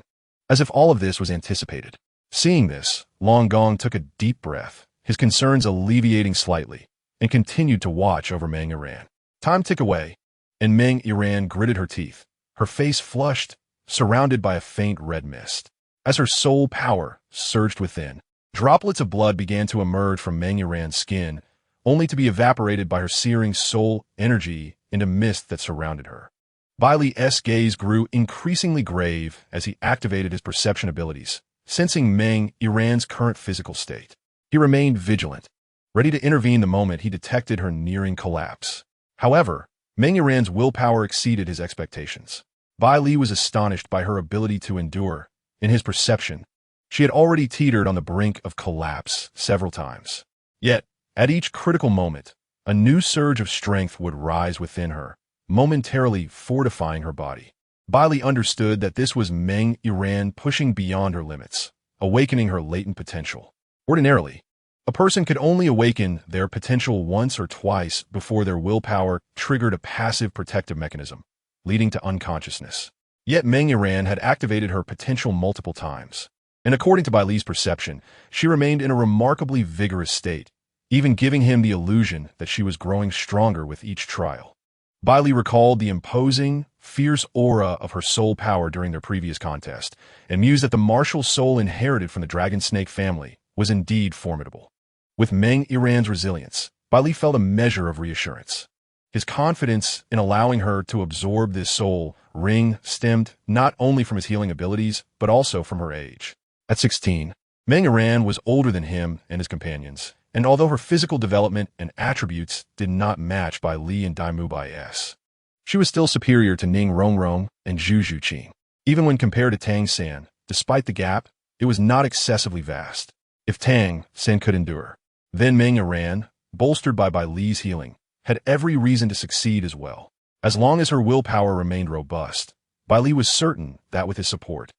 as if all of this was anticipated. Seeing this, Long Gong took a deep breath, his concerns alleviating slightly, and continued to watch over Meng Yuran. Time ticked away, and Meng Yuran gritted her teeth, her face flushed, surrounded by a faint red mist. As her soul power surged within, droplets of blood began to emerge from Meng Yuran's skin, only to be evaporated by her searing soul energy into mist that surrounded her. Bai Li's gaze grew increasingly grave as he activated his perception abilities, sensing Meng Yuran's current physical state. He remained vigilant, ready to intervene the moment he detected her nearing collapse. However, Meng Yuran's willpower exceeded his expectations. Bai Li was astonished by her ability to endure. In his perception, she had already teetered on the brink of collapse several times. Yet, at each critical moment, a new surge of strength would rise within her, momentarily fortifying her body. Bai Li understood that this was Meng Yuran pushing beyond her limits, awakening her latent potential. Ordinarily, a person could only awaken their potential once or twice before their willpower triggered a passive protective mechanism, leading to unconsciousness. Yet Meng Yuran had activated her potential multiple times, and according to Bai Li's perception, she remained in a remarkably vigorous state, even giving him the illusion that she was growing stronger with each trial. Bai Li recalled the imposing, fierce aura of her soul power during their previous contest, and mused that the martial soul inherited from the dragon snake family was indeed formidable. With Meng Yuran's resilience, Bai Li felt a measure of reassurance. His confidence in allowing her to absorb this soul ring stemmed not only from his healing abilities, but also from her age. At 16, Meng Yuran was older than him and his companions, and although her physical development and attributes did not match Bai Li and Daimu Bai's, she was still superior to Ning Rongrong and Zhu Zhuqing. Even when compared to Tang San, despite the gap, it was not excessively vast. If Tang San could endure, then Meng Yuran, bolstered by Bai Li's healing, had every reason to succeed as well. As long as her willpower remained robust, Bai Li was certain that with his support,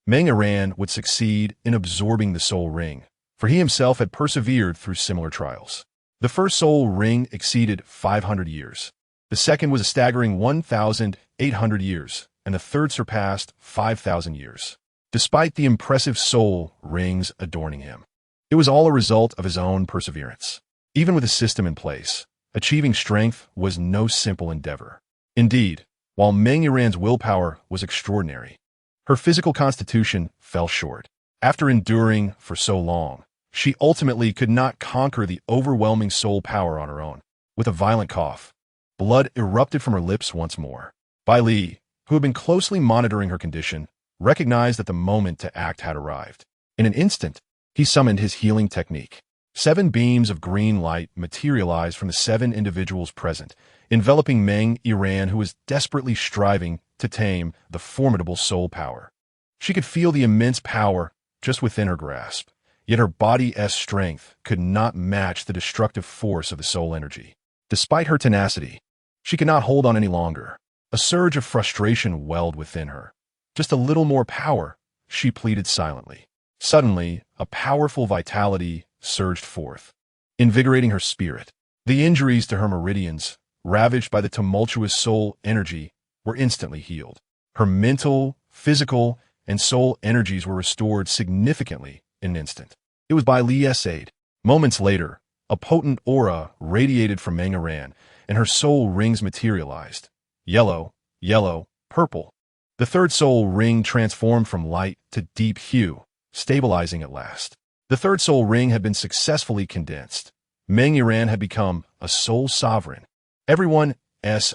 Meng Yuran would succeed in absorbing the soul ring, for he himself had persevered through similar trials. The first soul ring exceeded 500 years. The second was a staggering 1,800 years, and the third surpassed 5,000 years. Despite the impressive soul rings adorning him, it was all a result of his own perseverance. Even with a system in place, achieving strength was no simple endeavor. Indeed, while Meng Yuran's willpower was extraordinary, her physical constitution fell short. After enduring for so long, she ultimately could not conquer the overwhelming soul power on her own. With a violent cough, blood erupted from her lips once more. Bai Li, who had been closely monitoring her condition, recognized that the moment to act had arrived. In an instant, he summoned his healing technique. 7 beams of green light materialized from the 7 individuals present, enveloping Meng Yuran, who was desperately striving to tame the formidable soul power. She could feel the immense power just within her grasp, yet her body's strength could not match the destructive force of the soul energy. Despite her tenacity, she could not hold on any longer. A surge of frustration welled within her. Just a little more power, she pleaded silently. Suddenly, a powerful vitality surged forth, invigorating her spirit. The injuries to her meridians, ravaged by the tumultuous soul energy, were instantly healed. Her mental, physical, and soul energies were restored significantly in an instant. It was Bai Li's aid. Moments later, a potent aura radiated from Meng Yuran, and her soul rings materialized. Yellow, purple. The third soul ring transformed from light to deep hue, stabilizing at last. The third soul ring had been successfully condensed. Meng Yuran had become a soul sovereign. Everyone's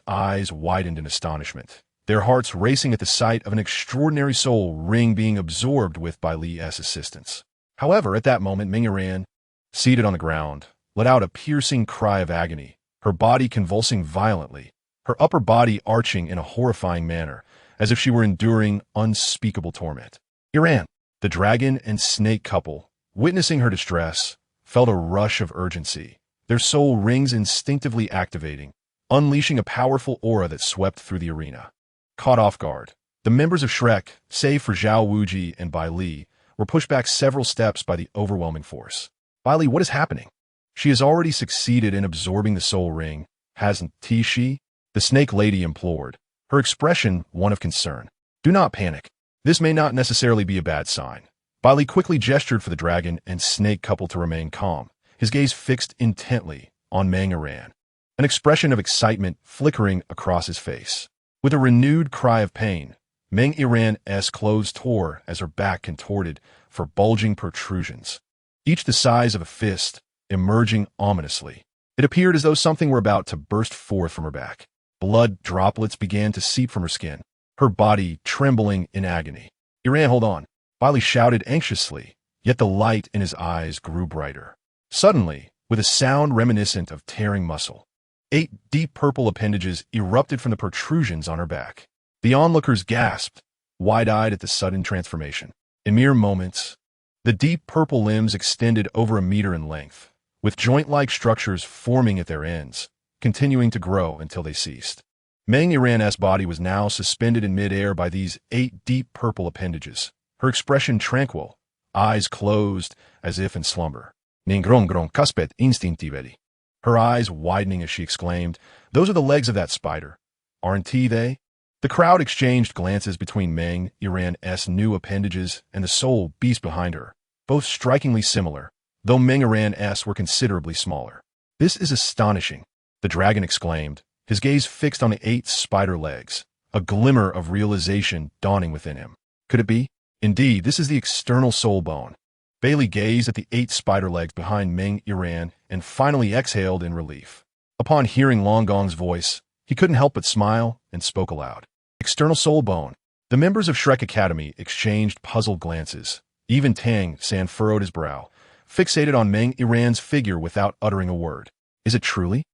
eyes widened in astonishment, their hearts racing at the sight of an extraordinary soul ring being absorbed with Bai Li's assistance. However, at that moment, Meng Yuran, seated on the ground, let out a piercing cry of agony, her body convulsing violently, her upper body arching in a horrifying manner, as if she were enduring unspeakable torment. Yuran, the dragon and snake couple, witnessing her distress, felt a rush of urgency, their soul rings instinctively activating, unleashing a powerful aura that swept through the arena. Caught off guard, the members of Shrek, save for Zhao Wuji and Bai Li, were pushed back several steps by the overwhelming force. Baili, what is happening? She has already succeeded in absorbing the soul ring, hasn't she? The snake lady implored, her expression one of concern. Do not panic. This may not necessarily be a bad sign. Baili quickly gestured for the dragon and snake couple to remain calm, his gaze fixed intently on Meng Iran, an expression of excitement flickering across his face. With a renewed cry of pain, Meng Iran's clothes tore as her back contorted for bulging protrusions, each the size of a fist, emerging ominously. It appeared as though something were about to burst forth from her back. Blood droplets began to seep from her skin, her body trembling in agony. Iran, hold on, Baili shouted anxiously, yet the light in his eyes grew brighter. Suddenly, with a sound reminiscent of tearing muscle, 8 deep purple appendages erupted from the protrusions on her back. The onlookers gasped, wide-eyed at the sudden transformation. In mere moments, the deep purple limbs extended over 1 meter in length, with joint-like structures forming at their ends, continuing to grow until they ceased. Meng Iran's body was now suspended in mid-air by these 8 deep purple appendages, her expression tranquil, eyes closed as if in slumber. Ningrongron kaspet instinctively. Her eyes widening as she exclaimed, "Those are the legs of that spider, aren't they?" The crowd exchanged glances between Meng Iran's new appendages and the soul beast behind her, both strikingly similar, though Meng Iran's were considerably smaller. "This is astonishing," the dragon exclaimed, his gaze fixed on the 8 spider legs, a glimmer of realization dawning within him. Could it be? Indeed, this is the external soul bone. Baili gazed at the 8 spider legs behind Meng Iran and finally exhaled in relief. Upon hearing Long Gong's voice, he couldn't help but smile and spoke aloud. External soul bone. The members of Shrek Academy exchanged puzzled glances. Even Tang San furrowed his brow, fixated on Meng Iran's figure without uttering a word. Is it truly?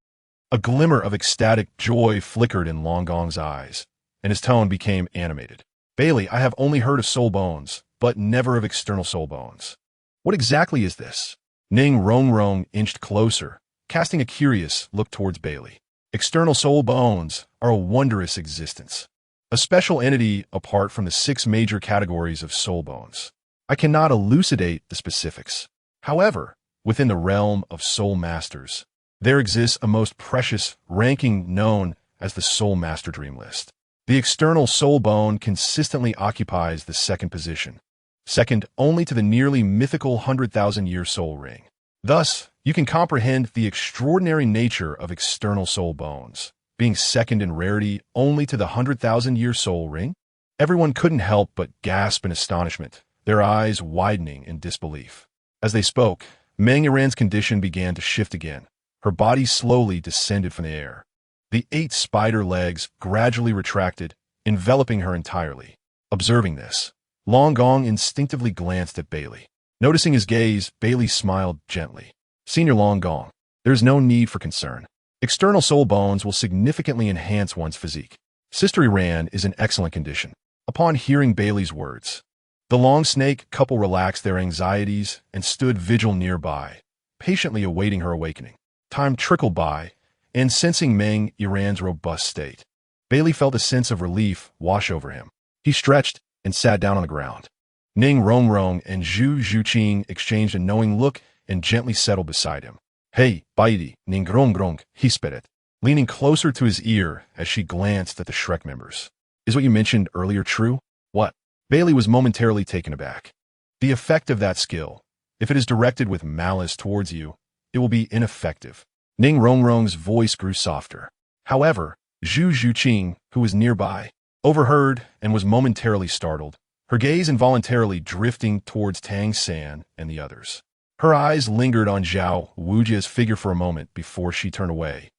A glimmer of ecstatic joy flickered in Long Gong's eyes, and his tone became animated. Baili, I have only heard of soul bones, but never of external soul bones. What exactly is this? Ning Rongrong inched closer, casting a curious look towards Baili. External soul bones are a wondrous existence, a special entity apart from the 6 major categories of soul bones. I cannot elucidate the specifics. However, within the realm of soul masters, there exists a most precious ranking known as the Soul Master Dream List. The external soul bone consistently occupies the 2nd position, second only to the nearly mythical 100,000-year soul ring. Thus, you can comprehend the extraordinary nature of external soul bones, being second in rarity only to the 100,000-year soul ring. Everyone couldn't help but gasp in astonishment, their eyes widening in disbelief. As they spoke, Meng Iran's condition began to shift again. Her body slowly descended from the air. The 8 spider legs gradually retracted, enveloping her entirely. Observing this, Long Gong instinctively glanced at Baili. Noticing his gaze, Baili smiled gently. Senior Long Gong, there is no need for concern. External soul bones will significantly enhance one's physique. Sister Iran is in excellent condition. Upon hearing Baili's words, the long snake couple relaxed their anxieties and stood vigil nearby, patiently awaiting her awakening. Time trickled by, and sensing Meng Iran's robust state, Baili felt a sense of relief wash over him. He stretched and sat down on the ground. Ning Rongrong and Zhu Zhuqing exchanged a knowing look and gently settled beside him. Hey, Baili, Ning Rongrong, he spitted, leaning closer to his ear as she glanced at the Shrek members. Is what you mentioned earlier true? What? Baili was momentarily taken aback. The effect of that skill, if it is directed with malice towards you, it will be ineffective. Ning Rongrong's voice grew softer. However, Zhu Zhuqing, who was nearby, overheard and was momentarily startled, her gaze involuntarily drifting towards Tang San and the others. Her eyes lingered on Zhao Wujia's figure for a moment before she turned away,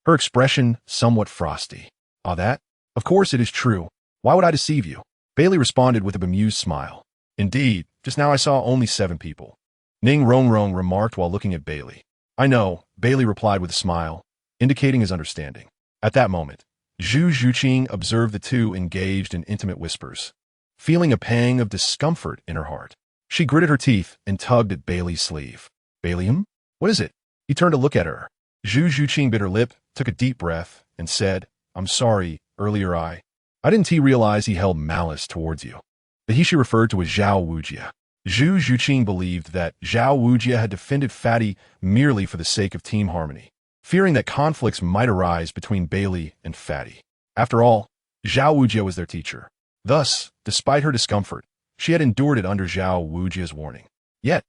her expression somewhat frosty. Ah, that? Of course it is true. Why would I deceive you? Baili responded with a bemused smile. Indeed, just now I saw only 7 people. Ning Rongrong remarked while looking at Baili. I know, Baili replied with a smile, indicating his understanding. At that moment, Zhu Zhuqing observed the two engaged in intimate whispers, feeling a pang of discomfort in her heart. She gritted her teeth and tugged at Baili's sleeve. Bailium? What is it? He turned to look at her. Zhu Zhuqing bit her lip, took a deep breath, and said, I'm sorry, earlier I didn't realize he held malice towards you. The he she referred to as Zhao Wujia. Zhu Zhuqing believed that Zhao Wujie had defended Fatty merely for the sake of team harmony, fearing that conflicts might arise between Baili and Fatty. After all, Zhao Wujie was their teacher. Thus, despite her discomfort, she had endured it under Zhao Wujie's warning. Yet,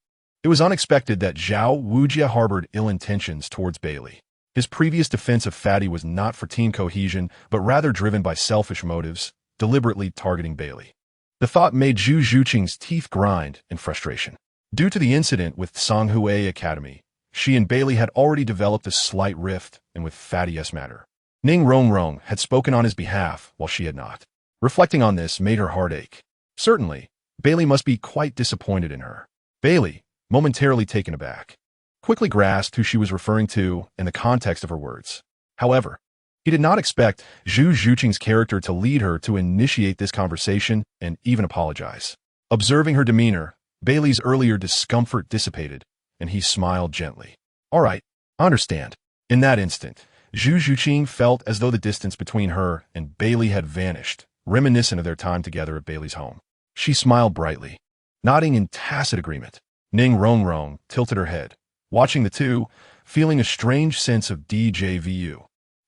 it was unexpected that Zhao Wujie harbored ill intentions towards Baili. His previous defense of Fatty was not for team cohesion, but rather driven by selfish motives, deliberately targeting Baili. The thought made Zhu Zhuqing's teeth grind in frustration. Due to the incident with Songhui Academy, she and Baili had already developed a slight rift, and with Fatty's matter, Ning Rongrong had spoken on his behalf while she had not. Reflecting on this made her heart ache. Certainly, Baili must be quite disappointed in her. Baili, momentarily taken aback, quickly grasped who she was referring to and the context of her words. However, he did not expect Zhu Zhuqing's character to lead her to initiate this conversation and even apologize. Observing her demeanor, Baili's earlier discomfort dissipated, and he smiled gently. All right, I understand. In that instant, Zhu Zhuqing felt as though the distance between her and Baili had vanished, reminiscent of their time together at Baili's home. She smiled brightly, nodding in tacit agreement. Ning Rongrong tilted her head, watching the two, feeling a strange sense of déjà vu.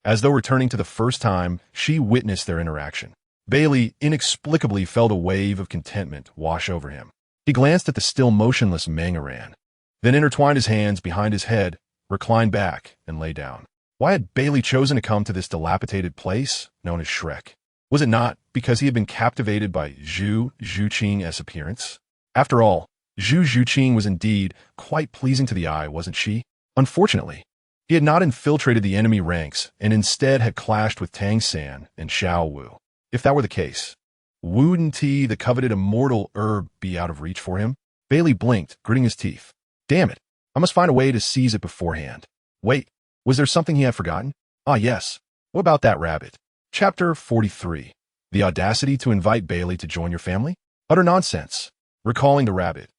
As though returning to the first time she witnessed their interaction. Baili inexplicably felt a wave of contentment wash over him. He glanced at the still motionless Meng Iran, then intertwined his hands behind his head, reclined back, and lay down. Why had Baili chosen to come to this dilapidated place known as Shrek? Was it not because he had been captivated by Zhu Zhuqing's appearance? After all, Zhu Zhuqing was indeed quite pleasing to the eye, wasn't she? Unfortunately, he had not infiltrated the enemy ranks and instead had clashed with Tang San and Xiao Wu. If that were the case, wouldn't the coveted immortal herb be out of reach for him? Baili blinked, gritting his teeth. Damn it, I must find a way to seize it beforehand. Wait, was there something he had forgotten? Ah yes, what about that rabbit? Chapter 43. The audacity to invite Baili to join your family? Utter nonsense. Recalling the rabbit,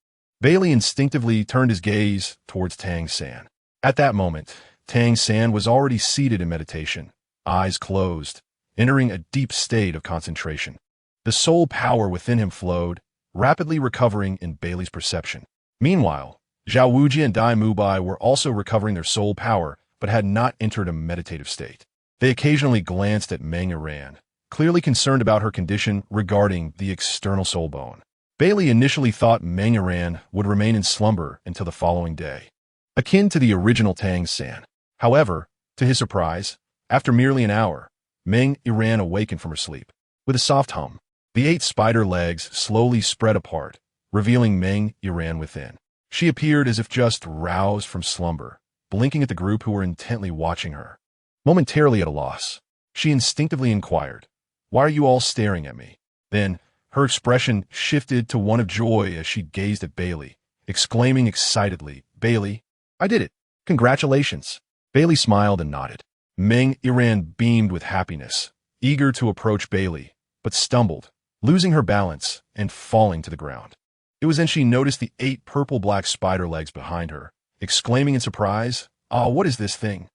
Baili instinctively turned his gaze towards Tang San. At that moment, Tang San was already seated in meditation, eyes closed, entering a deep state of concentration. The soul power within him flowed, rapidly recovering in Baili's perception. Meanwhile, Zhao Wujie and Dai Mubai were also recovering their soul power, but had not entered a meditative state. They occasionally glanced at Meng Iran, clearly concerned about her condition regarding the external soul bone. Baili initially thought Meng Iran would remain in slumber until the following day, akin to the original Tang San. However, to his surprise, after merely an hour, Meng Iran awakened from her sleep. With a soft hum, the 8 spider legs slowly spread apart, revealing Meng Iran within. She appeared as if just roused from slumber, blinking at the group who were intently watching her. Momentarily at a loss, she instinctively inquired, "Why are you all staring at me?" Then, her expression shifted to one of joy as she gazed at Baili, exclaiming excitedly, "Baili, I did it! Congratulations!" Baili smiled and nodded. Meng Iran beamed with happiness, eager to approach Baili, but stumbled, losing her balance and falling to the ground. It was then she noticed the 8 purple-black spider legs behind her, exclaiming in surprise, "Ah, what is this thing?"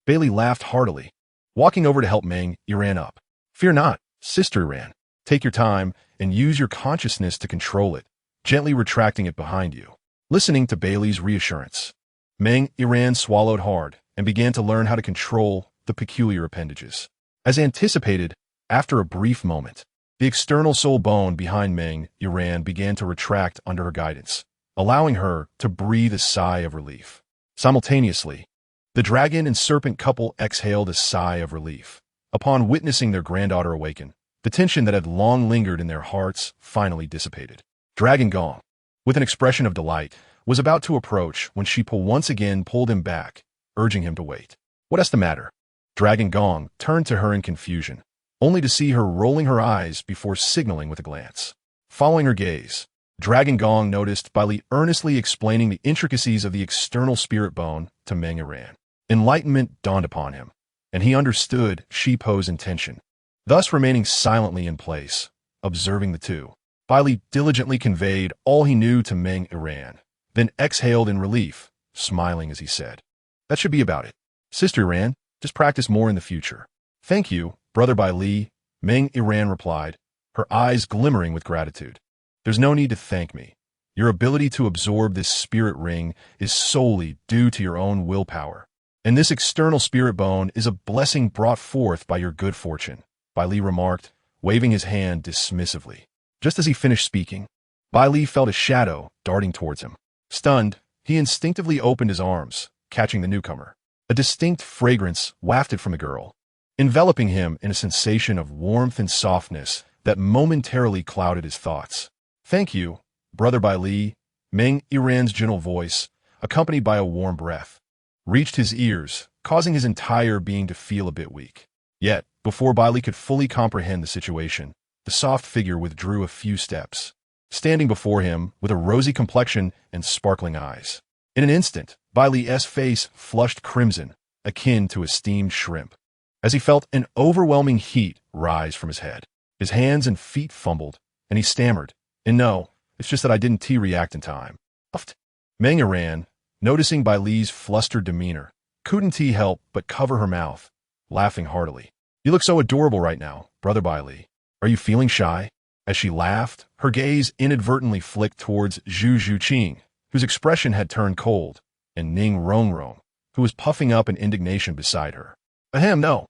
Baili laughed heartily, walking over to help Meng Iran up. "Fear not, Sister Iran. Take your time and use your consciousness to control it, gently retracting it behind you." Listening to Baili's reassurance, Meng Iran swallowed hard and began to learn how to control the peculiar appendages. As anticipated, after a brief moment, the external soul bone behind Meng Iran began to retract under her guidance, allowing her to breathe a sigh of relief. Simultaneously, the dragon and serpent couple exhaled a sigh of relief. Upon witnessing their granddaughter awaken, the tension that had long lingered in their hearts finally dissipated. Dragon Gong, with an expression of delight, was about to approach when Sheepa once again pulled him back, urging him to wait. "What's the matter?" Dragon Gong turned to her in confusion, only to see her rolling her eyes before signaling with a glance. Following her gaze, Dragon Gong noticed Bai Li earnestly explaining the intricacies of the external spirit bone to Meng Iran. Enlightenment dawned upon him, and he understood Sheepa's intention. Thus remaining silently in place, observing the two, Bai Li diligently conveyed all he knew to Meng Iran, then exhaled in relief, smiling as he said, "That should be about it. Sister Iran, just practice more in the future." "Thank you, Brother Bai Li," Meng Iran replied, her eyes glimmering with gratitude. "There's no need to thank me. Your ability to absorb this spirit ring is solely due to your own willpower. And this external spirit bone is a blessing brought forth by your good fortune, Bai Li remarked, waving his hand dismissively. Just as he finished speaking, Bai Li felt a shadow darting towards him. Stunned, he instinctively opened his arms, catching the newcomer. A distinct fragrance wafted from the girl, enveloping him in a sensation of warmth and softness that momentarily clouded his thoughts. "Thank you, Brother Bai Li," Meng Yiran's gentle voice, accompanied by a warm breath, reached his ears, causing his entire being to feel a bit weak. Yet, before Bai Li could fully comprehend the situation, the soft figure withdrew a few steps, standing before him with a rosy complexion and sparkling eyes. In an instant, Bai Li's face flushed crimson, akin to a steamed shrimp, as he felt an overwhelming heat rise from his head. His hands and feet fumbled, and he stammered, "And no, it's just that I didn't T-react in time." Meng Yiran, noticing Bai Li's flustered demeanor, couldn't help but cover her mouth, laughing heartily. "You look so adorable right now, Brother Bai Li. Are you feeling shy?" As she laughed, her gaze inadvertently flicked towards Zhu Zhuqing, whose expression had turned cold, and Ning Rongrong, who was puffing up in indignation beside her. "Ahem, no.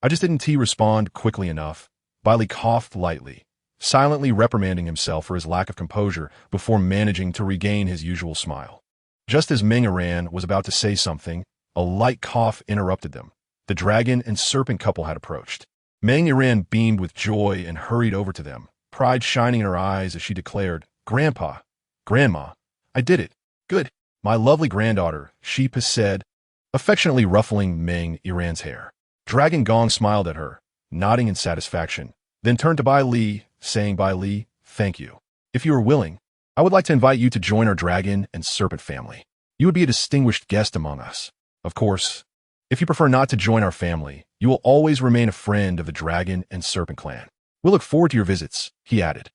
I just didn't respond quickly enough." Bai Li coughed lightly, silently reprimanding himself for his lack of composure before managing to regain his usual smile. Just as Meng Yiran was about to say something, a light cough interrupted them. The dragon and serpent couple had approached. Meng Yiran beamed with joy and hurried over to them, pride shining in her eyes as she declared, "Grandpa, Grandma, I did it. Good. My lovely granddaughter," she said, affectionately ruffling Meng Yiran's hair. Dragon Gong smiled at her, nodding in satisfaction, then turned to Bai Li, saying, "Bai Li, thank you. If you are willing, I would like to invite you to join our dragon and serpent family. You would be a distinguished guest among us. Of course, if you prefer not to join our family, you will always remain a friend of the dragon and serpent clan. We'll look forward to your visits," he added.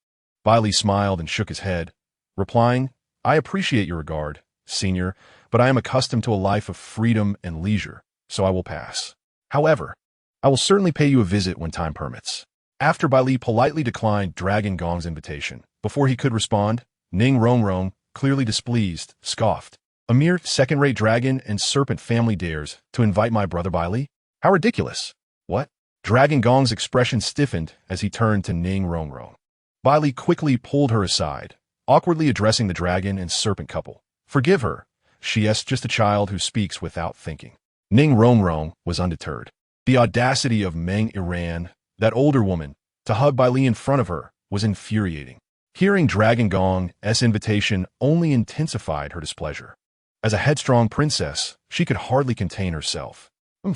Bai Li smiled and shook his head, replying, "I appreciate your regard, senior, but I am accustomed to a life of freedom and leisure, so I will pass. However, I will certainly pay you a visit when time permits." After Bai Li politely declined Dragon Gong's invitation, before he could respond, Ning Rongrong, clearly displeased, scoffed. "A mere second-rate dragon and serpent family dares to invite my brother Bai Li? How ridiculous!" "What?" Dragon Gong's expression stiffened as he turned to Ning Rongrong. Bai Li quickly pulled her aside, awkwardly addressing the dragon and serpent couple. "Forgive her. She is just a child who speaks without thinking." Ning Rongrong was undeterred. The audacity of Meng Yiran, that older woman, to hug Bai Li in front of her, was infuriating. Hearing Dragon Gong's invitation only intensified her displeasure. As a headstrong princess, she could hardly contain herself. Am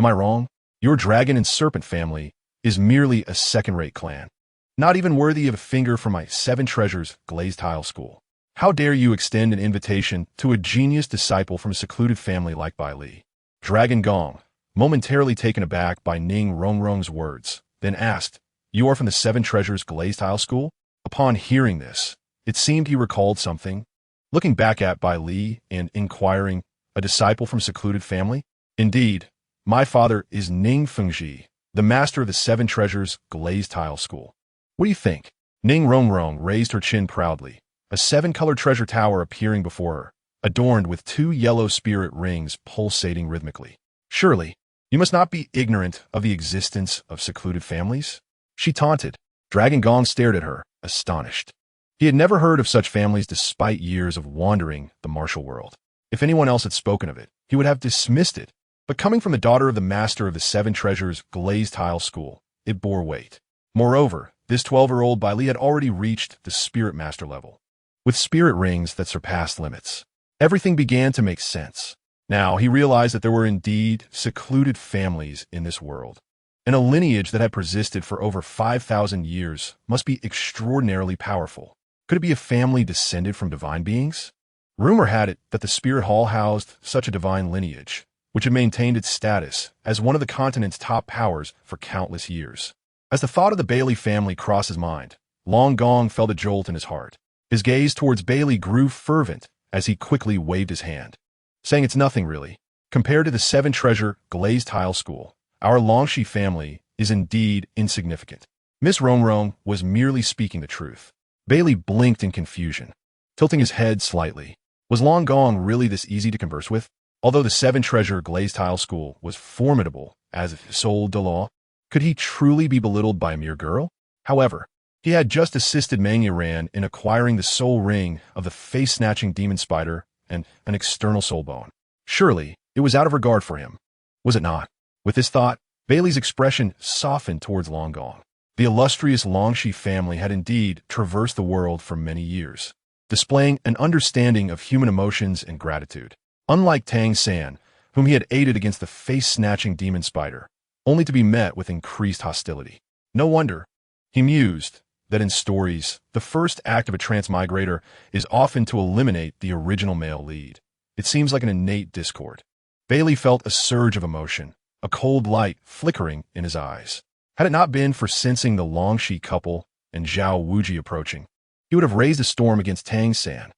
I wrong? Your dragon and serpent family is merely a second-rate clan, not even worthy of a finger from my Seven Treasures glazed tile school. How dare you extend an invitation to a genius disciple from a secluded family like Bai Li?" Dragon Gong, momentarily taken aback by Ning Rongrong's words, then asked, "You are from the Seven Treasures glazed tile school?" Upon hearing this, it seemed he recalled something, looking back at Bai Li and inquiring, "A disciple from a secluded family?" "Indeed, my father is Ning Fengji, the master of the Seven Treasures glazed tile school. What do you think?" Ning Rongrong raised her chin proudly, a seven-colored treasure tower appearing before her, adorned with two yellow spirit rings pulsating rhythmically. "Surely, you must not be ignorant of the existence of secluded families?" she taunted. Dragon Gong stared at her, astonished. He had never heard of such families despite years of wandering the martial world. If anyone else had spoken of it, he would have dismissed it. But coming from the daughter of the master of the Seven Treasures glazed tile school, it bore weight. Moreover, this 12-year-old Bai Li had already reached the spirit master level, with spirit rings that surpassed limits. Everything began to make sense. Now he realized that there were indeed secluded families in this world, and a lineage that had persisted for over 5,000 years must be extraordinarily powerful. Could it be a family descended from divine beings? Rumor had it that the spirit hall housed such a divine lineage, which had maintained its status as one of the continent's top powers for countless years. As the thought of the Baili family crossed his mind, Long Gong felt a jolt in his heart. His gaze towards Baili grew fervent as he quickly waved his hand, saying, "It's nothing really. Compared to the Seven Treasure glazed tile school, our Longshi family is indeed insignificant." Miss Rongrong was merely speaking the truth. Baili blinked in confusion. tilting his head slightly. Was Long Gong really this easy to converse with? Although the seven-treasure glazed tile school was formidable as Title Douluo, could he truly be belittled by a mere girl? However, he had just assisted Mang Yiran in acquiring the soul ring of the face-snatching demon spider and an external soul bone. Surely, it was out of regard for him. Was it not? With this thought, Baili's expression softened towards Long Gong. The illustrious Longxi family had indeed traversed the world for many years, displaying an understanding of human emotions and gratitude. Unlike Tang San, whom he had aided against the face-snatching demon spider, only to be met with increased hostility. No wonder, he mused, that in stories, the first act of a transmigrator is often to eliminate the original male lead. It seems like an innate discord. Baili felt a surge of emotion, a cold light flickering in his eyes. Had it not been for sensing the Longxi couple and Zhao Wuji approaching, he would have raised a storm against Tang San.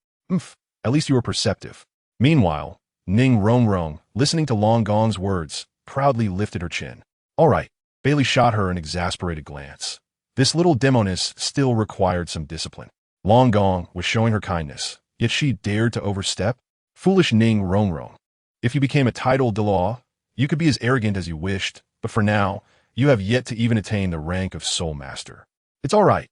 At least you were perceptive. Meanwhile, Ning Rongrong, listening to Long Gong's words, proudly lifted her chin. All right, Baili shot her an exasperated glance. This little demoness still required some discipline. Long Gong was showing her kindness, yet she dared to overstep? Foolish Ning Rongrong. If you became a Title Douluo, you could be as arrogant as you wished, but for now, you have yet to even attain the rank of Soul Master. It's all right.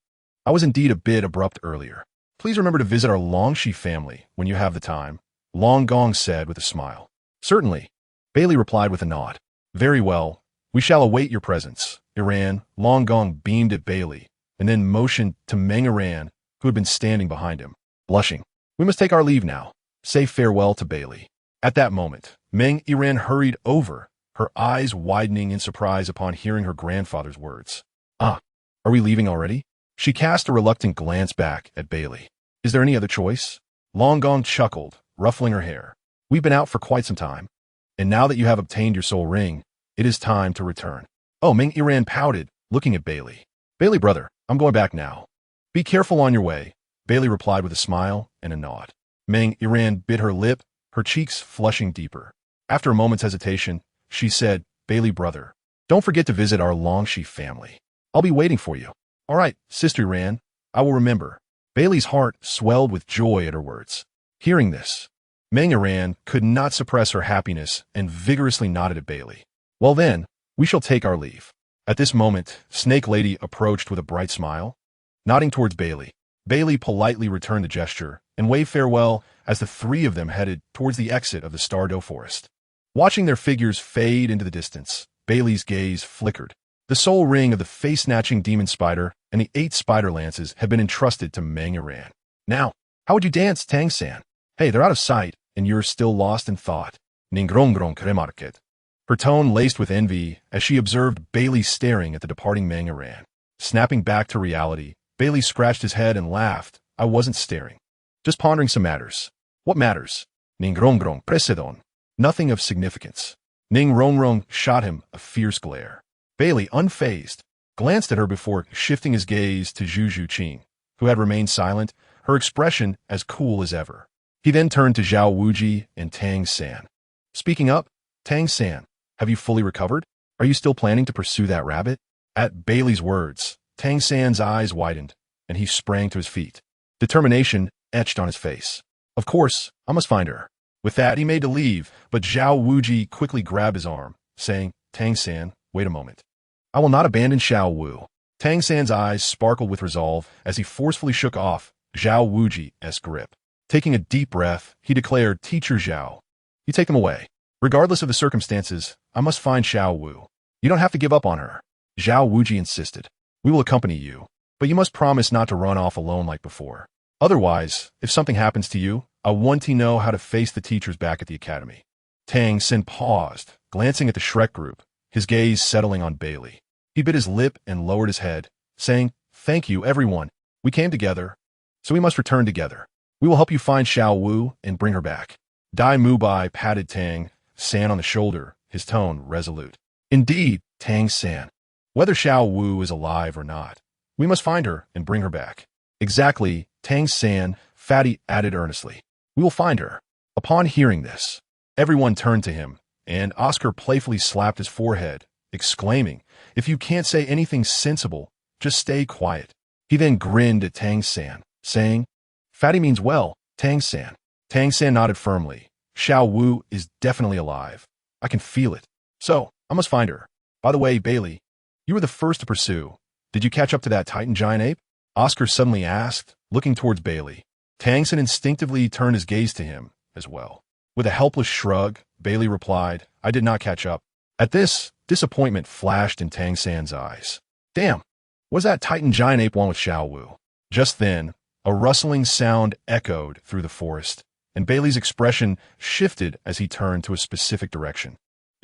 I was indeed a bit abrupt earlier. Please remember to visit our Longxi family when you have the time, Long Gong said with a smile. Certainly, Baili replied with a nod. Very well, we shall await your presence. Iran, Long Gong beamed at Baili, and then motioned to Meng Iran, who had been standing behind him. Blushing, we must take our leave now. Say farewell to Baili. At that moment, Meng Iran hurried over, her eyes widening in surprise upon hearing her grandfather's words. Ah, are we leaving already? She cast a reluctant glance back at Baili. Is there any other choice? Long Gong chuckled, ruffling her hair. We've been out for quite some time, and now that you have obtained your soul ring, it is time to return. Oh, Meng Iran pouted, looking at Baili. Baili, brother, I'm going back now. Be careful on your way, Baili replied with a smile and a nod. Meng Iran bit her lip, her cheeks flushing deeper. After a moment's hesitation, she said, Baili, brother, don't forget to visit our Longxi family. I'll be waiting for you. All right, Sister Iran, I will remember. Baili's heart swelled with joy at her words. Hearing this, Meng Iran could not suppress her happiness and vigorously nodded at Baili. Well then, we shall take our leave. At this moment, Snake Lady approached with a bright smile, nodding towards Baili. Baili politely returned the gesture and waved farewell as the three of them headed towards the exit of the Stardow Forest. Watching their figures fade into the distance, Baili's gaze flickered. The soul ring of the face-snatching demon spider and the 8 spider lances had been entrusted to Meng Iran. Now, how would you dance, Tang San? Hey, they're out of sight, and you're still lost in thought. Ningrongrong kremarket. Her tone laced with envy as she observed Baili staring at the departing Meng Iran. Snapping back to reality, Baili scratched his head and laughed. I wasn't staring. Just pondering some matters. What matters? Ningrongrong presedon. Nothing of significance. Ning Rongrong shot him a fierce glare. Baili, unfazed, glanced at her before shifting his gaze to Zhu Zhuqing, who had remained silent, her expression as cool as ever. He then turned to Zhao Wuji and Tang San. Speaking up, Tang San, have you fully recovered? Are you still planning to pursue that rabbit? At Baili's words, Tang San's eyes widened, and he sprang to his feet. Determination etched on his face. Of course, I must find her. With that, he made to leave, but Zhao Wuji quickly grabbed his arm, saying, Tang San, wait a moment. I will not abandon Xiao Wu. Tang San's eyes sparkled with resolve as he forcefully shook off Zhao Wuji's grip. Taking a deep breath, he declared, Teacher Zhao, you take them away. Regardless of the circumstances, I must find Xiao Wu. You don't have to give up on her. Zhao Wuji insisted. We will accompany you, but you must promise not to run off alone like before. Otherwise, if something happens to you, I want to know how to face the teachers back at the academy. Tang San paused, glancing at the Shrek group, his gaze settling on Baili. He bit his lip and lowered his head, saying, Thank you, everyone. We came together, so we must return together. We will help you find Xiao Wu and bring her back. Dai Mubai patted Tang San on the shoulder, his tone resolute. Indeed, Tang San. Whether Xiao Wu is alive or not, we must find her and bring her back. Exactly, Tang San, Fatty added earnestly. We will find her. Upon hearing this, everyone turned to him, and Oscar playfully slapped his forehead, exclaiming, If you can't say anything sensible, just stay quiet. He then grinned at Tang San, saying, Fatty means well, Tang-san. Tang-san nodded firmly. Xiao Wu is definitely alive. I can feel it. So, I must find her. By the way, Baili, you were the first to pursue. Did you catch up to that Titan giant ape? Oscar suddenly asked, looking towards Baili. Tang-san instinctively turned his gaze to him as well. With a helpless shrug, Baili replied, I did not catch up. At this, disappointment flashed in Tang-san's eyes. Damn, was that Titan giant ape one with Xiao Wu? Just then, a rustling sound echoed through the forest, and Bailey's expression shifted as he turned to a specific direction.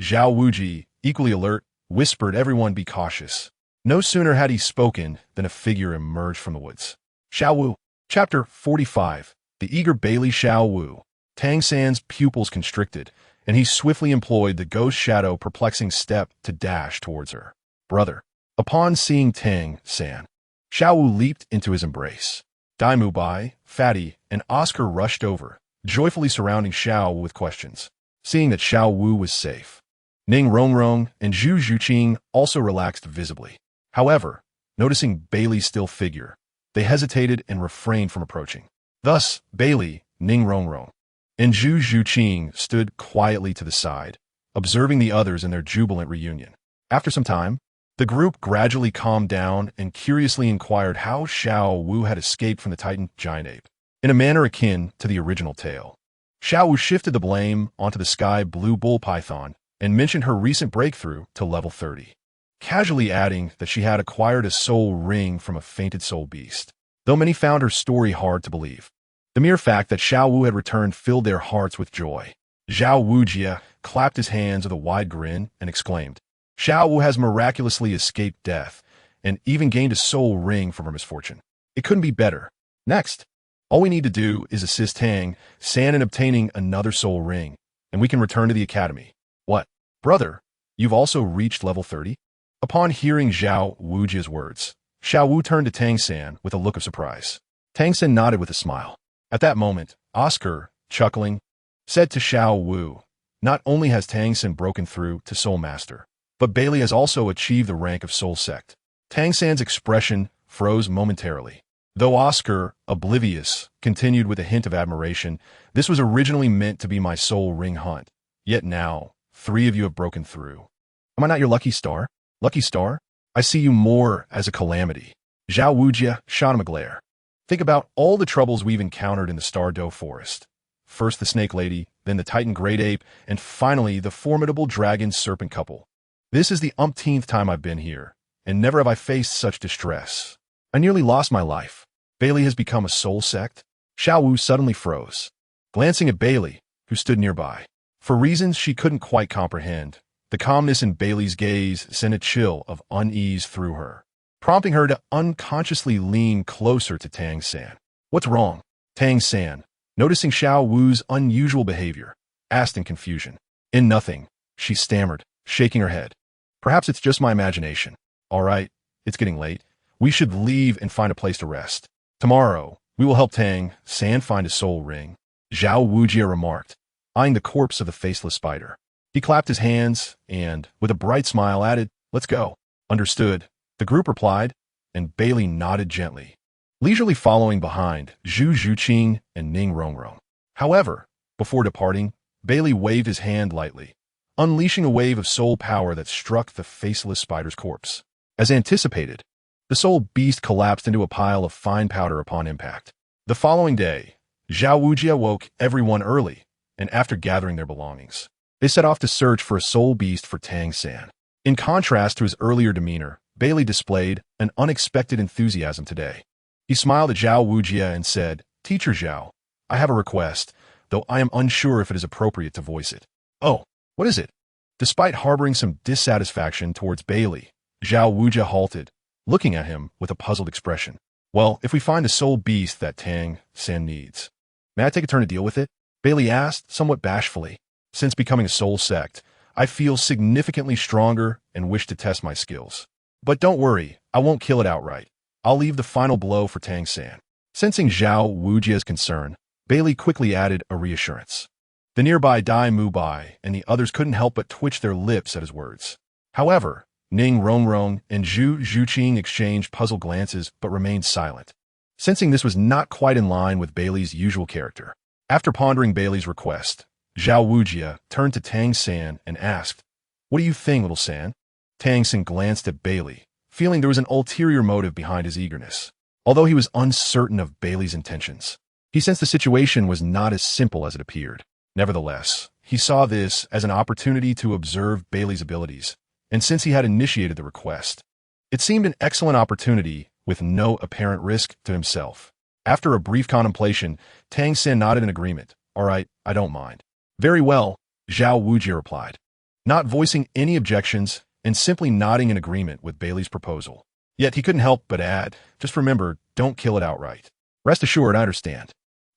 Zhao Wuji, equally alert, whispered everyone be cautious. No sooner had he spoken than a figure emerged from the woods. Xiao Wu. Chapter 45. The eager Bai Li Shou Yue. Tang-san's pupils constricted, and he swiftly employed the ghost shadow perplexing step to dash towards her. Brother. Upon seeing Tang-san, Xiao Wu leaped into his embrace. Daimu Bai, Fatty, and Oscar rushed over, joyfully surrounding Xiao Wu with questions. Seeing that Xiao Wu was safe, Ning Rongrong and Zhu Zhuqing also relaxed visibly. However, noticing Bailey's still figure, they hesitated and refrained from approaching. Thus, Baili, Ning Rongrong, and Zhu Zhuqing stood quietly to the side, observing the others in their jubilant reunion. After some time, the group gradually calmed down and curiously inquired how Xiao Wu had escaped from the Titan giant ape. In a manner akin to the original tale, Xiao Wu shifted the blame onto the sky blue bull python and mentioned her recent breakthrough to level 30, casually adding that she had acquired a soul ring from a fainted soul beast. Though many found her story hard to believe, the mere fact that Xiao Wu had returned filled their hearts with joy. Zhao Wujia clapped his hands with a wide grin and exclaimed, Xiao Wu has miraculously escaped death and even gained a soul ring from her misfortune. It couldn't be better. Next, all we need to do is assist Tang-san in obtaining another soul ring, and we can return to the academy. What? Brother, you've also reached level 30? Upon hearing Zhao Wujia's words, Xiao Wu turned to Tang-san with a look of surprise. Tang-san nodded with a smile. At that moment, Oscar, chuckling, said to Xiao Wu, not only has Tang-san broken through to Soul Master, but Baili has also achieved the rank of Soul Sect. Tang-san's expression froze momentarily. Though Oscar, oblivious, continued with a hint of admiration, this was originally meant to be my soul ring hunt. Yet now, 3 of you have broken through. Am I not your lucky star? Lucky star? I see you more as a calamity. Zhao Wujia shot him a glare. Think about all the troubles we've encountered in the Star Dough Forest. First the Snake Lady, then the Titan Great Ape, and finally the formidable Dragon Serpent couple. This is the umpteenth time I've been here, and never have I faced such distress. I nearly lost my life. Baili has become a soul sect? Xiao Wu suddenly froze, glancing at Baili, who stood nearby. For reasons she couldn't quite comprehend, the calmness in Bailey's gaze sent a chill of unease through her, prompting her to unconsciously lean closer to Tang-san. What's wrong? Tang-san, noticing Xiao Wu's unusual behavior, asked in confusion. In nothing, she stammered, shaking her head. Perhaps it's just my imagination. All right, it's getting late. We should leave and find a place to rest. Tomorrow, we will help Tang-san find a soul ring, Zhao Wujia remarked, eyeing the corpse of the faceless spider. He clapped his hands and, with a bright smile, added, Let's go. Understood, the group replied, and Baili nodded gently, leisurely following behind Zhu Zhuqing and Ning Rongrong. However, before departing, Baili waved his hand lightly, unleashing a wave of soul power that struck the faceless spider's corpse. As anticipated, the soul beast collapsed into a pile of fine powder upon impact. The following day, Zhao Wujia woke everyone early, and after gathering their belongings, they set off to search for a soul beast for Tang-san. In contrast to his earlier demeanor, Baili displayed an unexpected enthusiasm today. He smiled at Zhao Wujia and said, Teacher Zhao, I have a request, though I am unsure if it is appropriate to voice it. Oh, what is it? Despite harboring some dissatisfaction towards Baili, Zhao Wujia halted, looking at him with a puzzled expression. Well, if we find the soul beast that Tang-san needs, may I take a turn to deal with it? Baili asked, somewhat bashfully. Since becoming a soul sect, I feel significantly stronger and wish to test my skills. But don't worry, I won't kill it outright. I'll leave the final blow for Tang-san. Sensing Zhao Wujia's concern, Baili quickly added a reassurance. The nearby Dai Mu Bai and the others couldn't help but twitch their lips at his words. However, Ning Rongrong and Zhu Zhuqing exchanged puzzled glances but remained silent. sensing this was not quite in line with Baili's usual character. After pondering Baili's request, Zhao Wujie turned to Tang San and asked, "What do you think, little San?" Tang San glanced at Baili, feeling there was an ulterior motive behind his eagerness. Although he was uncertain of Baili's intentions, he sensed the situation was not as simple as it appeared. Nevertheless, he saw this as an opportunity to observe Baili's abilities, and since he had initiated the request, it seemed an excellent opportunity with no apparent risk to himself. After a brief contemplation, Tang San nodded in agreement. "All right, I don't mind." "Very well," Zhao Wujie replied, not voicing any objections and simply nodding in agreement with Baili's proposal. Yet he couldn't help but add, "Just remember, don't kill it outright." "Rest assured, I understand,"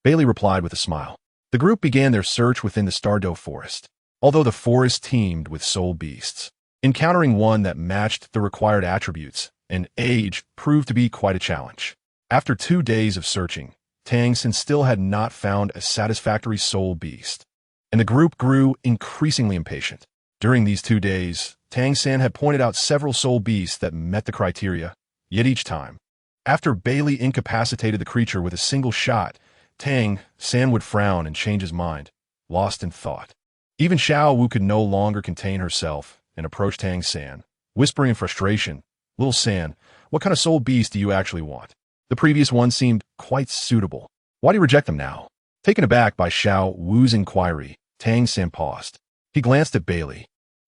Baili replied with a smile. The group began their search within the Stardow forest, although the forest teemed with soul beasts. Encountering one that matched the required attributes and age proved to be quite a challenge. After 2 days of searching, Tang San still had not found a satisfactory soul beast, and the group grew increasingly impatient. During these 2 days, Tang San had pointed out several soul beasts that met the criteria, yet each time, after Baili incapacitated the creature with a single shot, Tang San would frown and change his mind, lost in thought. Even Xiao Wu could no longer contain herself and approached Tang San, whispering in frustration, "Little San, what kind of soul beast do you actually want? The previous one seemed quite suitable. Why do you reject them now?" Taken aback by Xiao Wu's inquiry, Tang San paused. He glanced at Baili,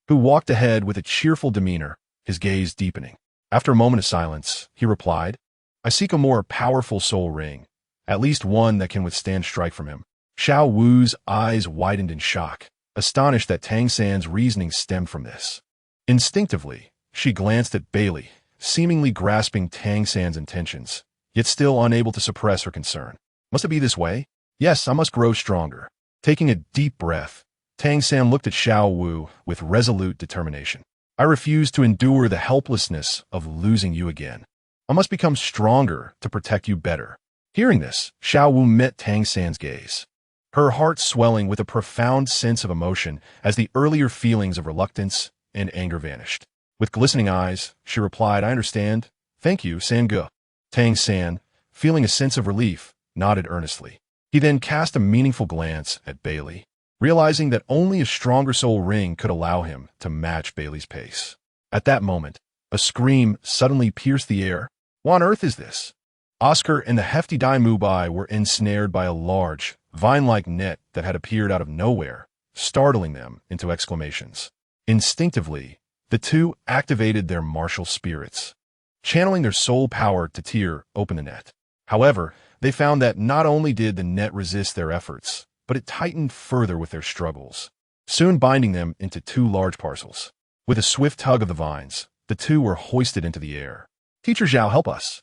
who walked ahead with a cheerful demeanor, his gaze deepening. After a moment of silence, he replied, "I seek a more powerful soul ring, at least one that can withstand strike from him." Xiao Wu's eyes widened in shock, astonished that Tang San's reasoning stemmed from this. Instinctively, she glanced at Baili, seemingly grasping Tang San's intentions, yet still unable to suppress her concern. "Must it be this way? Yes, I must grow stronger." Taking a deep breath, Tang San looked at Xiao Wu with resolute determination. "I refuse to endure the helplessness of losing you again. I must become stronger to protect you better." Hearing this, Xiao Wu met Tang San's gaze, her heart swelling with a profound sense of emotion as the earlier feelings of reluctance and anger vanished. With glistening eyes, she replied, "I understand. Thank you, San-ge." Tang San, feeling a sense of relief, nodded earnestly. He then cast a meaningful glance at Baili, realizing that only a stronger soul ring could allow him to match Baili's pace. At that moment, a scream suddenly pierced the air. "What on earth is this?" Oscar and the hefty Dai Mubai were ensnared by a large, vine-like net that had appeared out of nowhere, startling them into exclamations. Instinctively, the two activated their martial spirits, channeling their soul power to tear open the net. However, they found that not only did the net resist their efforts, but it tightened further with their struggles, soon binding them into 2 large parcels. With a swift tug of the vines, the 2 were hoisted into the air. "Teacher Zhao, help us!"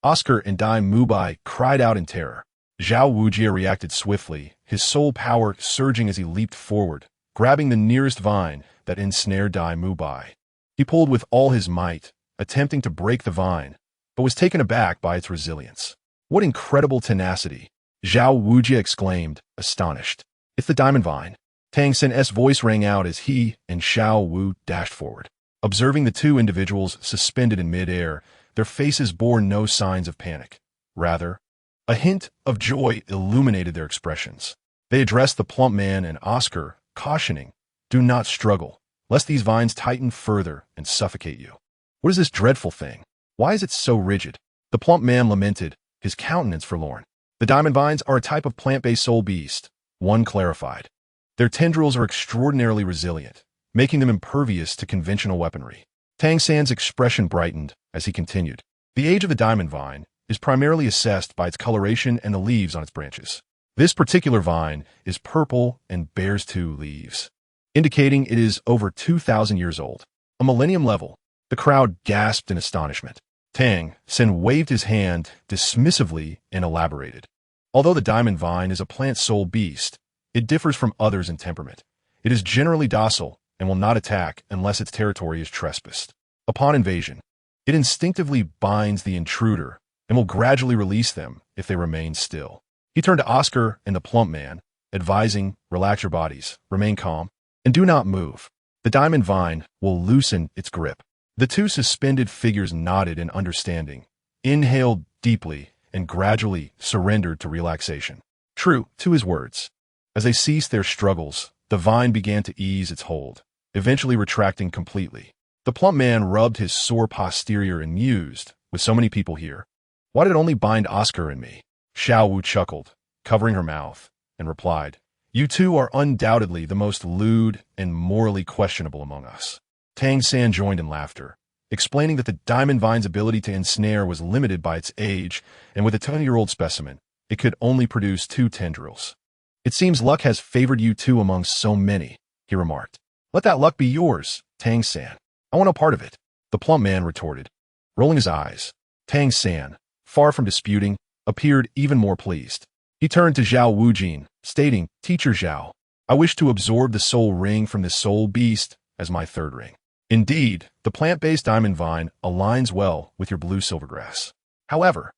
Oscar and Dai Mubai cried out in terror. Zhao Wujie reacted swiftly, his soul power surging as he leaped forward, grabbing the nearest vine that ensnared Dai Mubai. He pulled with all his might, attempting to break the vine, but was taken aback by its resilience. "What incredible tenacity!" Zhao Wujie exclaimed, astonished. "It's the diamond vine." Tang San's voice rang out as he and Xiao Wu dashed forward. Observing the 2 individuals suspended in midair, their faces bore no signs of panic. Rather, a hint of joy illuminated their expressions. They addressed the plump man and Oscar, cautioning, "Do not struggle, lest these vines tighten further and suffocate you." "What is this dreadful thing? Why is it so rigid?" The plump man lamented, his countenance forlorn. "The diamond vines are a type of plant-based soul beast," one clarified. "Their tendrils are extraordinarily resilient, making them impervious to conventional weaponry." Tang San's expression brightened as he continued. "The age of the diamond vine is primarily assessed by its coloration and the leaves on its branches. This particular vine is purple and bears 2 leaves, indicating it is over 2,000 years old. A millennium level." The crowd gasped in astonishment. Tang San waved his hand dismissively and elaborated. "Although the diamond vine is a plant soul beast, it differs from others in temperament. It is generally docile and will not attack unless its territory is trespassed. Upon invasion, it instinctively binds the intruder and will gradually release them if they remain still." He turned to Oscar and the plump man, advising, "Relax your bodies, remain calm, and do not move. The diamond vine will loosen its grip." The 2 suspended figures nodded in understanding, inhaled deeply, and gradually surrendered to relaxation. True to his words. As they ceased their struggles, the vine began to ease its hold, eventually retracting completely. The plump man rubbed his sore posterior and mused, with so many people here, why did it only bind Oscar and me? Xiao Wu chuckled, covering her mouth, and replied, you two are undoubtedly the most lewd and morally questionable among us. Tang San joined in laughter, explaining that the diamond vine's ability to ensnare was limited by its age, and with a 10-year-old specimen, it could only produce 2 tendrils. It seems luck has favored you two among so many, he remarked. Let that luck be yours, Tang San. I want no part of it, the plump man retorted, rolling his eyes. Tang San, far from disputing, appeared even more pleased. He turned to Zhao Wujin, stating, Teacher Zhao, I wish to absorb the soul ring from this soul beast as my 3rd ring. Indeed, the plant-based diamond vine aligns well with your blue silvergrass. However,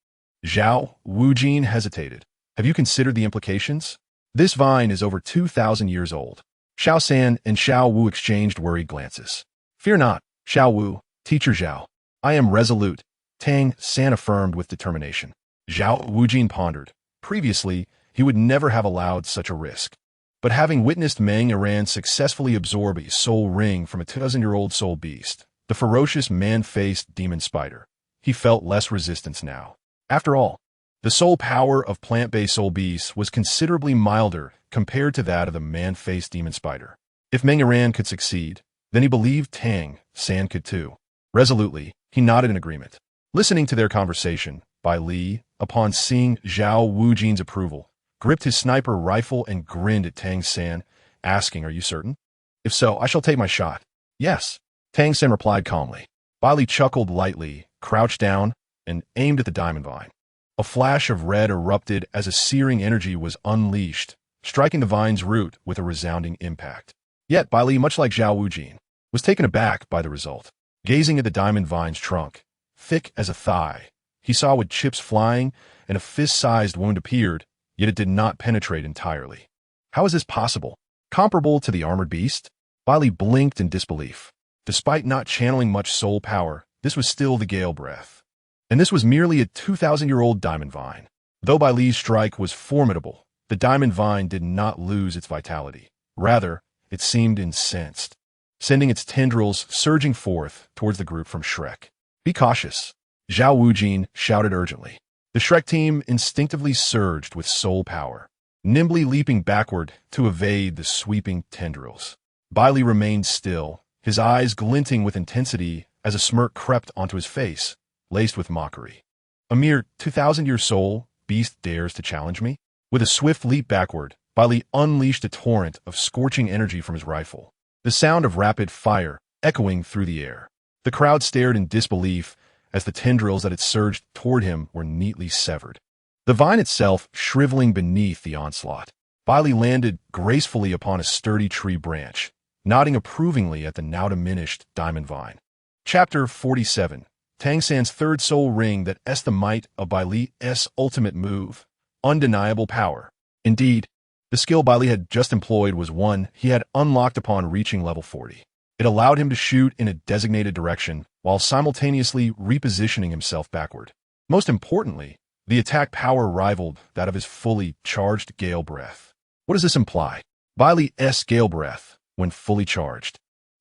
Zhao Wujin hesitated. Have you considered the implications? This vine is over 2,000 years old. Xiao San and Xiao Wu exchanged worried glances. Fear not, Xiao Wu, Teacher Zhao. I am resolute, Tang San affirmed with determination. Zhao Wujin pondered. Previously, he would never have allowed such a risk. But having witnessed Meng Iran successfully absorb a soul ring from a 2,000-year-old soul beast, the ferocious man-faced demon spider, he felt less resistance now. After all, the soul power of plant-based soul beasts was considerably milder compared to that of the man-faced demon spider. If Meng Iran could succeed, then he believed Tang San could too. Resolutely, he nodded in agreement. Listening to their conversation, Bai Li, upon seeing Zhao Wujin's approval, gripped his sniper rifle and grinned at Tang San, asking, are you certain? If so, I shall take my shot. Yes, Tang San replied calmly. Baili chuckled lightly, crouched down, and aimed at the diamond vine. A flash of red erupted as a searing energy was unleashed, striking the vine's root with a resounding impact. Yet Baili, much like Zhao Wujin, was taken aback by the result. Gazing at the diamond vine's trunk, thick as a thigh, he saw with chips flying and a fist-sized wound appeared, yet it did not penetrate entirely. How is this possible? Comparable to the armored beast? Baili blinked in disbelief. Despite not channeling much soul power, this was still the Gale Breath. And this was merely a 2,000-year-old diamond vine. Though Baili's strike was formidable, the diamond vine did not lose its vitality. Rather, it seemed incensed, sending its tendrils surging forth towards the group from Shrek. Be cautious, Zhao Wujin shouted urgently. The Shrek team instinctively surged with soul power, nimbly leaping backward to evade the sweeping tendrils. Baili remained still, his eyes glinting with intensity as a smirk crept onto his face, laced with mockery. A mere 2,000-year soul beast dares to challenge me? With a swift leap backward, Baili unleashed a torrent of scorching energy from his rifle, the sound of rapid fire echoing through the air. The crowd stared in disbelief as the tendrils that had surged toward him were neatly severed. The vine itself shriveling beneath the onslaught. Baili landed gracefully upon a sturdy tree branch, nodding approvingly at the now diminished diamond vine. Chapter 47. Tang San's 3rd soul ring that s the might of Baili's ultimate move. Undeniable power. Indeed, the skill Baili had just employed was one he had unlocked upon reaching level 40. It allowed him to shoot in a designated direction while simultaneously repositioning himself backward. Most importantly, the attack power rivaled that of his fully charged Gale Breath. What does this imply? Baili's Gale Breath, when fully charged,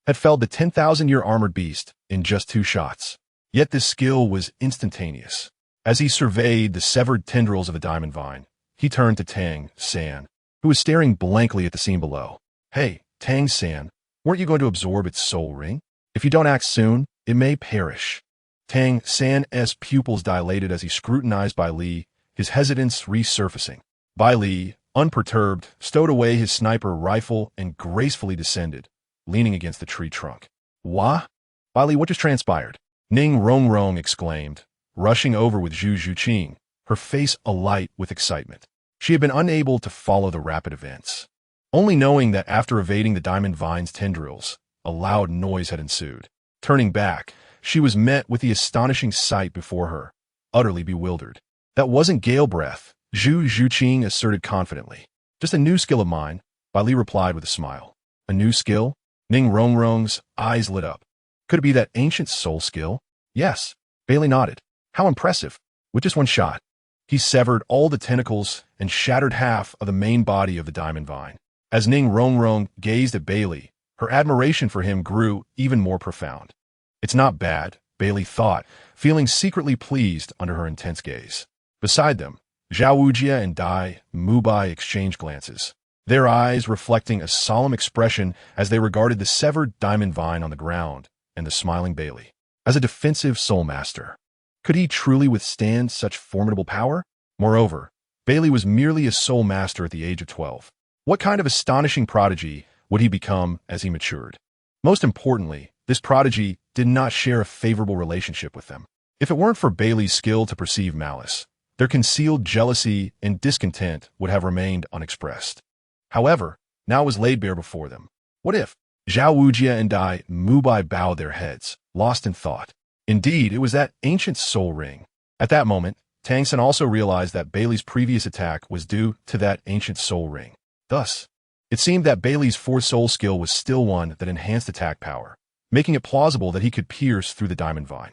had felled the 10,000-year armored beast in just 2 shots. Yet this skill was instantaneous. As he surveyed the severed tendrils of the diamond vine, he turned to Tang San, who was staring blankly at the scene below. Hey, Tang San, weren't you going to absorb its soul ring? If you don't act soon, it may perish. Tang San's pupils dilated as he scrutinized Bai Li, his hesitance resurfacing. Bai Li, unperturbed, stowed away his sniper rifle and gracefully descended, leaning against the tree trunk. Wah? Bai Li, what just transpired? Ning Rongrong exclaimed, rushing over with Zhu Zhuqing, her face alight with excitement. She had been unable to follow the rapid events, only knowing that after evading the diamond vine's tendrils, a loud noise had ensued. Turning back, she was met with the astonishing sight before her, utterly bewildered. That wasn't Gale Breath, Zhu Zhuqing asserted confidently. Just a new skill of mine, Bai Li replied with a smile. A new skill? Ning Rongrong's eyes lit up. Could it be that ancient soul skill? Yes, Baili nodded. How impressive. With just 1 shot, He severed all the tentacles and shattered half of the main body of the diamond vine. As Ning Rongrong gazed at Baili, her admiration for him grew even more profound. It's not bad, Baili thought, feeling secretly pleased under her intense gaze. Beside them, Zhao Wujie and Dai Mubai exchanged glances, their eyes reflecting a solemn expression as they regarded the severed diamond vine on the ground and the smiling Baili. As a defensive soul master, could he truly withstand such formidable power? Moreover, Baili was merely a soul master at the age of 12. What kind of astonishing prodigy would he become as he matured? Most importantly, this prodigy did not share a favorable relationship with them. If it weren't for Baili's skill to perceive malice, their concealed jealousy and discontent would have remained unexpressed. However, now it was laid bare before them. What if? Zhao Wujie and Dai Mubai bowed their heads, lost in thought. Indeed, it was that ancient soul ring. At that moment, Tang Sen also realized that Baili's previous attack was due to that ancient soul ring. Thus, it seemed that Baili's fourth soul skill was still one that enhanced attack power, making it plausible that he could pierce through the diamond vine.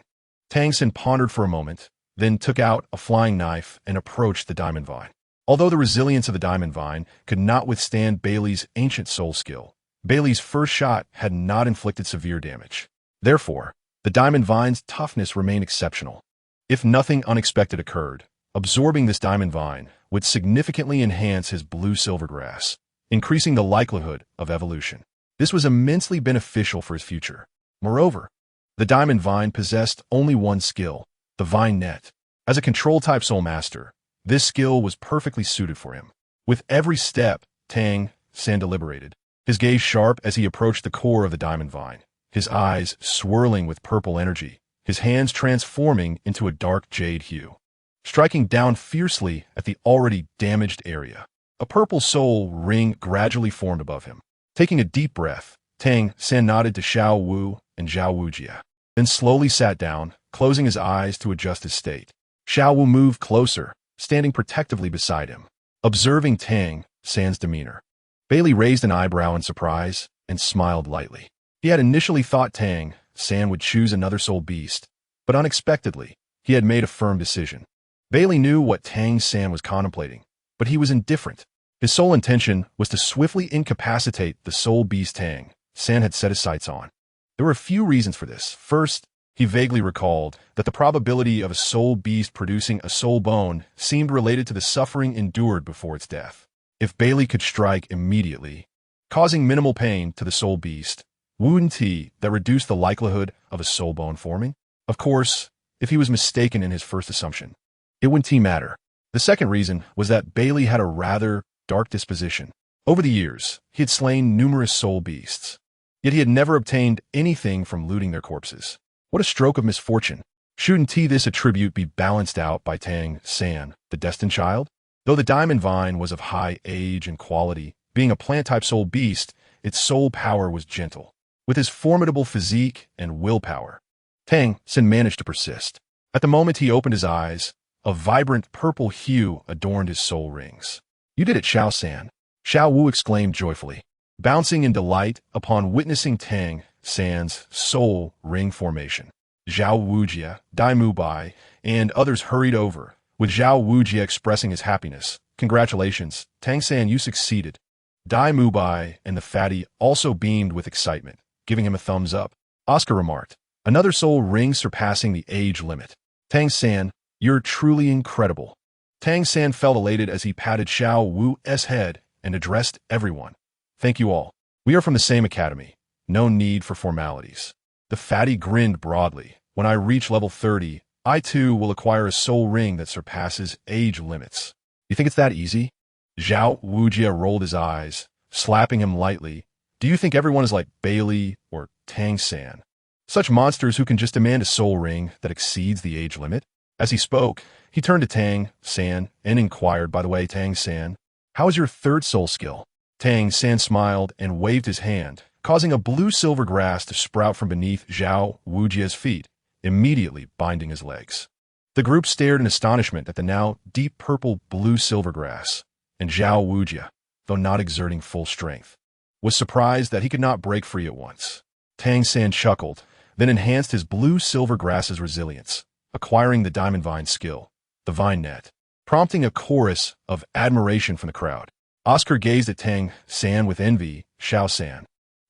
Tang Sen pondered for a moment, then took out a flying knife and approached the diamond vine. Although the resilience of the diamond vine could not withstand Baili's ancient soul skill, Baili's first shot had not inflicted severe damage. Therefore, the diamond vine's toughness remained exceptional. If nothing unexpected occurred, absorbing this diamond vine would significantly enhance his blue-silver grass, increasing the likelihood of evolution. This was immensely beneficial for his future. Moreover, the diamond vine possessed only one skill, the vine net. As a control-type soul master, this skill was perfectly suited for him. With every step, Tang Sen deliberated, his gaze sharp as he approached the core of the diamond vine, his eyes swirling with purple energy, his hands transforming into a dark jade hue, striking down fiercely at the already damaged area. A purple soul ring gradually formed above him. Taking a deep breath, Tang Sen nodded to Xiao Wu and Zhao Wujie, then slowly sat down, closing his eyes to adjust his state. Xiao Wu moved closer, standing protectively beside him, observing Tang Sen's demeanor. Baili raised an eyebrow in surprise and smiled lightly. He had initially thought Tang Sen would choose another soul beast, but unexpectedly, he had made a firm decision. Baili knew what Tang Sen was contemplating, but he was indifferent. His sole intention was to swiftly incapacitate the soul beast Tang Sen had set his sights on. There were a few reasons for this. First, he vaguely recalled that the probability of a soul beast producing a soul bone seemed related to the suffering endured before its death. If Baili could strike immediately, causing minimal pain to the soul beast, wouldn't that reduce the likelihood of a soul bone forming? Of course, if he was mistaken in his first assumption, it wouldn't matter. The second reason was that Baili had a rather dark disposition. Over the years, he had slain numerous soul beasts, yet he had never obtained anything from looting their corpses. What a stroke of misfortune. Shouldn't this attribute be balanced out by Tang Sen, the destined child? Though the diamond vine was of high age and quality, being a plant-type soul beast, its soul power was gentle. With his formidable physique and willpower, Tang Sen managed to persist. At the moment he opened his eyes, a vibrant purple hue adorned his soul rings. "You did it, Xiao San," Xiao Wu exclaimed joyfully, bouncing in delight upon witnessing Tang Sen's soul ring formation. Zhao Wujie, Dai Mubai, and others hurried over, with Zhao Wujie expressing his happiness. "Congratulations, Tang Sen, you succeeded." Dai Mubai and the fatty also beamed with excitement, giving him a thumbs up. Oscar remarked, "Another soul ring surpassing the age limit. Tang Sen, you're truly incredible." Tang Sen felt elated as he patted Xiao Wu's head and addressed everyone. "Thank you all. We are from the same academy. No need for formalities." The fatty grinned broadly. "When I reach level 30, I too will acquire a soul ring that surpasses age limits. You think it's that easy?" Zhao Wujie rolled his eyes, slapping him lightly. "Do you think everyone is like Baili or Tang Sen? Such monsters who can just demand a soul ring that exceeds the age limit?" As he spoke, he turned to Tang Sen and inquired, "By the way, Tang Sen, how is your third soul skill?" Tang Sen smiled and waved his hand, causing a blue-silver grass to sprout from beneath Zhao Wujie's feet, immediately binding his legs. The group stared in astonishment at the now deep purple blue-silver grass, and Zhao Wujie, though not exerting full strength, was surprised that he could not break free at once. Tang Sen chuckled, then enhanced his blue-silver grass's resilience, acquiring the diamond vine skill, the vine net. prompting a chorus of admiration from the crowd. Oscar gazed at Tang San with envy. Shao San,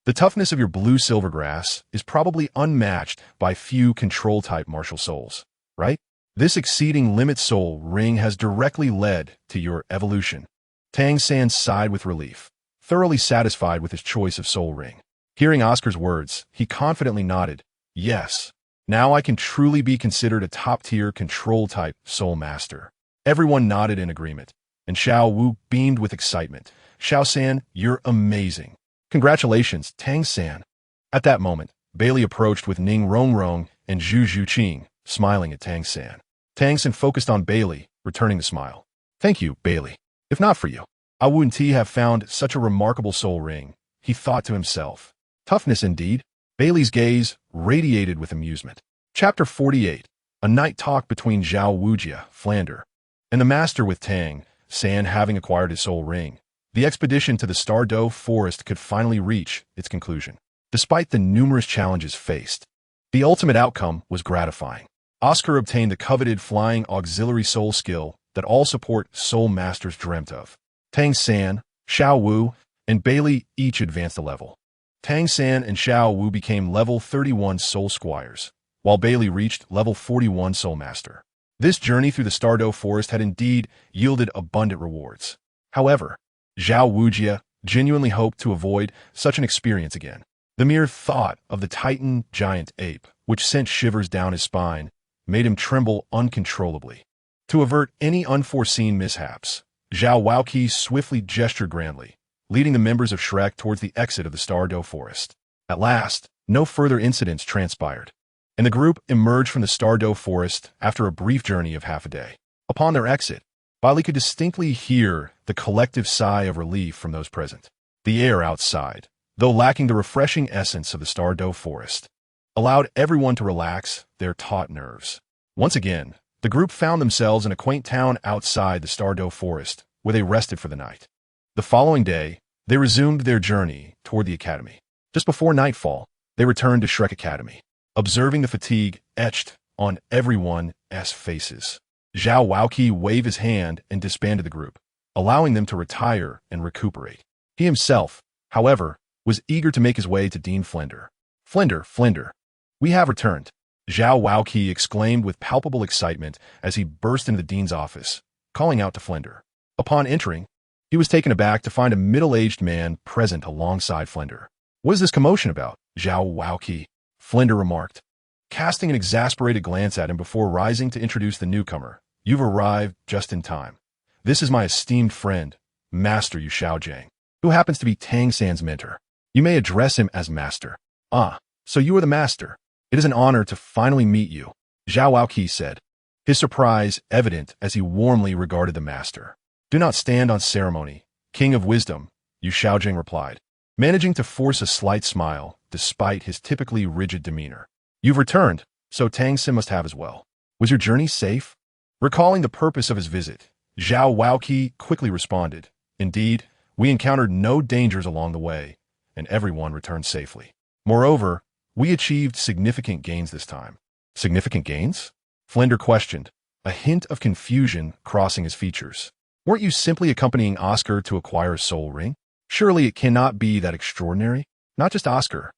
the toughness of your blue silvergrass is probably unmatched by few control-type martial souls, right? This exceeding limit soul ring has directly led to your evolution. Tang San sighed with relief, thoroughly satisfied with his choice of soul ring. Hearing Oscar's words, he confidently nodded. Yes, now I can truly be considered a top-tier control-type soul master. Everyone nodded in agreement, and Xiao Wu beamed with excitement. Shao San, you're amazing. Congratulations, Tang San. At that moment, Baili approached with Ning Rongrong and Zhu Zhuqing, smiling at Tang San. Tang San focused on Baili, returning the smile. Thank you, Baili. If not for you, I wouldn't have found such a remarkable soul ring, he thought to himself. Toughness indeed. Baili's gaze radiated with amusement. Chapter 48. A night talk between Zhao Wujia, Flander, and the master with Tang San having acquired his soul ring. The expedition to the Stardo Forest could finally reach its conclusion. Despite the numerous challenges faced, the ultimate outcome was gratifying. Oscar obtained the coveted flying auxiliary soul skill that all support soul masters dreamt of. Tang San, Xiao Wu, and Baili each advanced a level. Tang San and Xiao Wu became level 31 soul squires, while Baili reached level 41 soul master. This journey through the Stardo Forest had indeed yielded abundant rewards. However, Zhao Wujia genuinely hoped to avoid such an experience again. The mere thought of the Titan giant ape, which sent shivers down his spine, made him tremble uncontrollably. To avert any unforeseen mishaps, Zhao Waoqi swiftly gestured grandly, leading the members of Shrek towards the exit of the Stardo Forest. At last, no further incidents transpired, and the group emerged from the Stardo Forest after a brief journey of half a day. Upon their exit, Baili could distinctly hear the collective sigh of relief from those present. The air outside, though lacking the refreshing essence of the Stardo Forest, allowed everyone to relax their taut nerves. Once again, the group found themselves in a quaint town outside the Stardo Forest, where they rested for the night. The following day, they resumed their journey toward the academy. Just before nightfall, they returned to Shrek Academy, observing the fatigue etched on everyone's faces. Zhao Waoqi waved his hand and disbanded the group, allowing them to retire and recuperate. He himself, however, was eager to make his way to Dean Flinder. Flinder, we have returned, Zhao Waoqi exclaimed with palpable excitement as he burst into the dean's office, calling out to Flinder. Upon entering, he was taken aback to find a middle-aged man present alongside Flinder. What is this commotion about, Zhao Waoqi? Flinder remarked, casting an exasperated glance at him before rising to introduce the newcomer. You've arrived just in time. This is my esteemed friend, Master Yu Xiaojiang, who happens to be Tang San's mentor. You may address him as Master. Ah, so you are the Master. It is an honor to finally meet you, Zhao Waoqi said, his surprise evident as he warmly regarded the Master. Do not stand on ceremony, King of Wisdom, Yu Xiaojiang replied, managing to force a slight smile despite his typically rigid demeanor. You've returned, so Tang San must have as well. Was your journey safe? Recalling the purpose of his visit, Zhao Waoqi quickly responded, Indeed, we encountered no dangers along the way, and everyone returned safely. Moreover, we achieved significant gains this time. Significant gains? Flinder questioned, a hint of confusion crossing his features. Weren't you simply accompanying Oscar to acquire a soul ring? Surely it cannot be that extraordinary. Not just Oscar.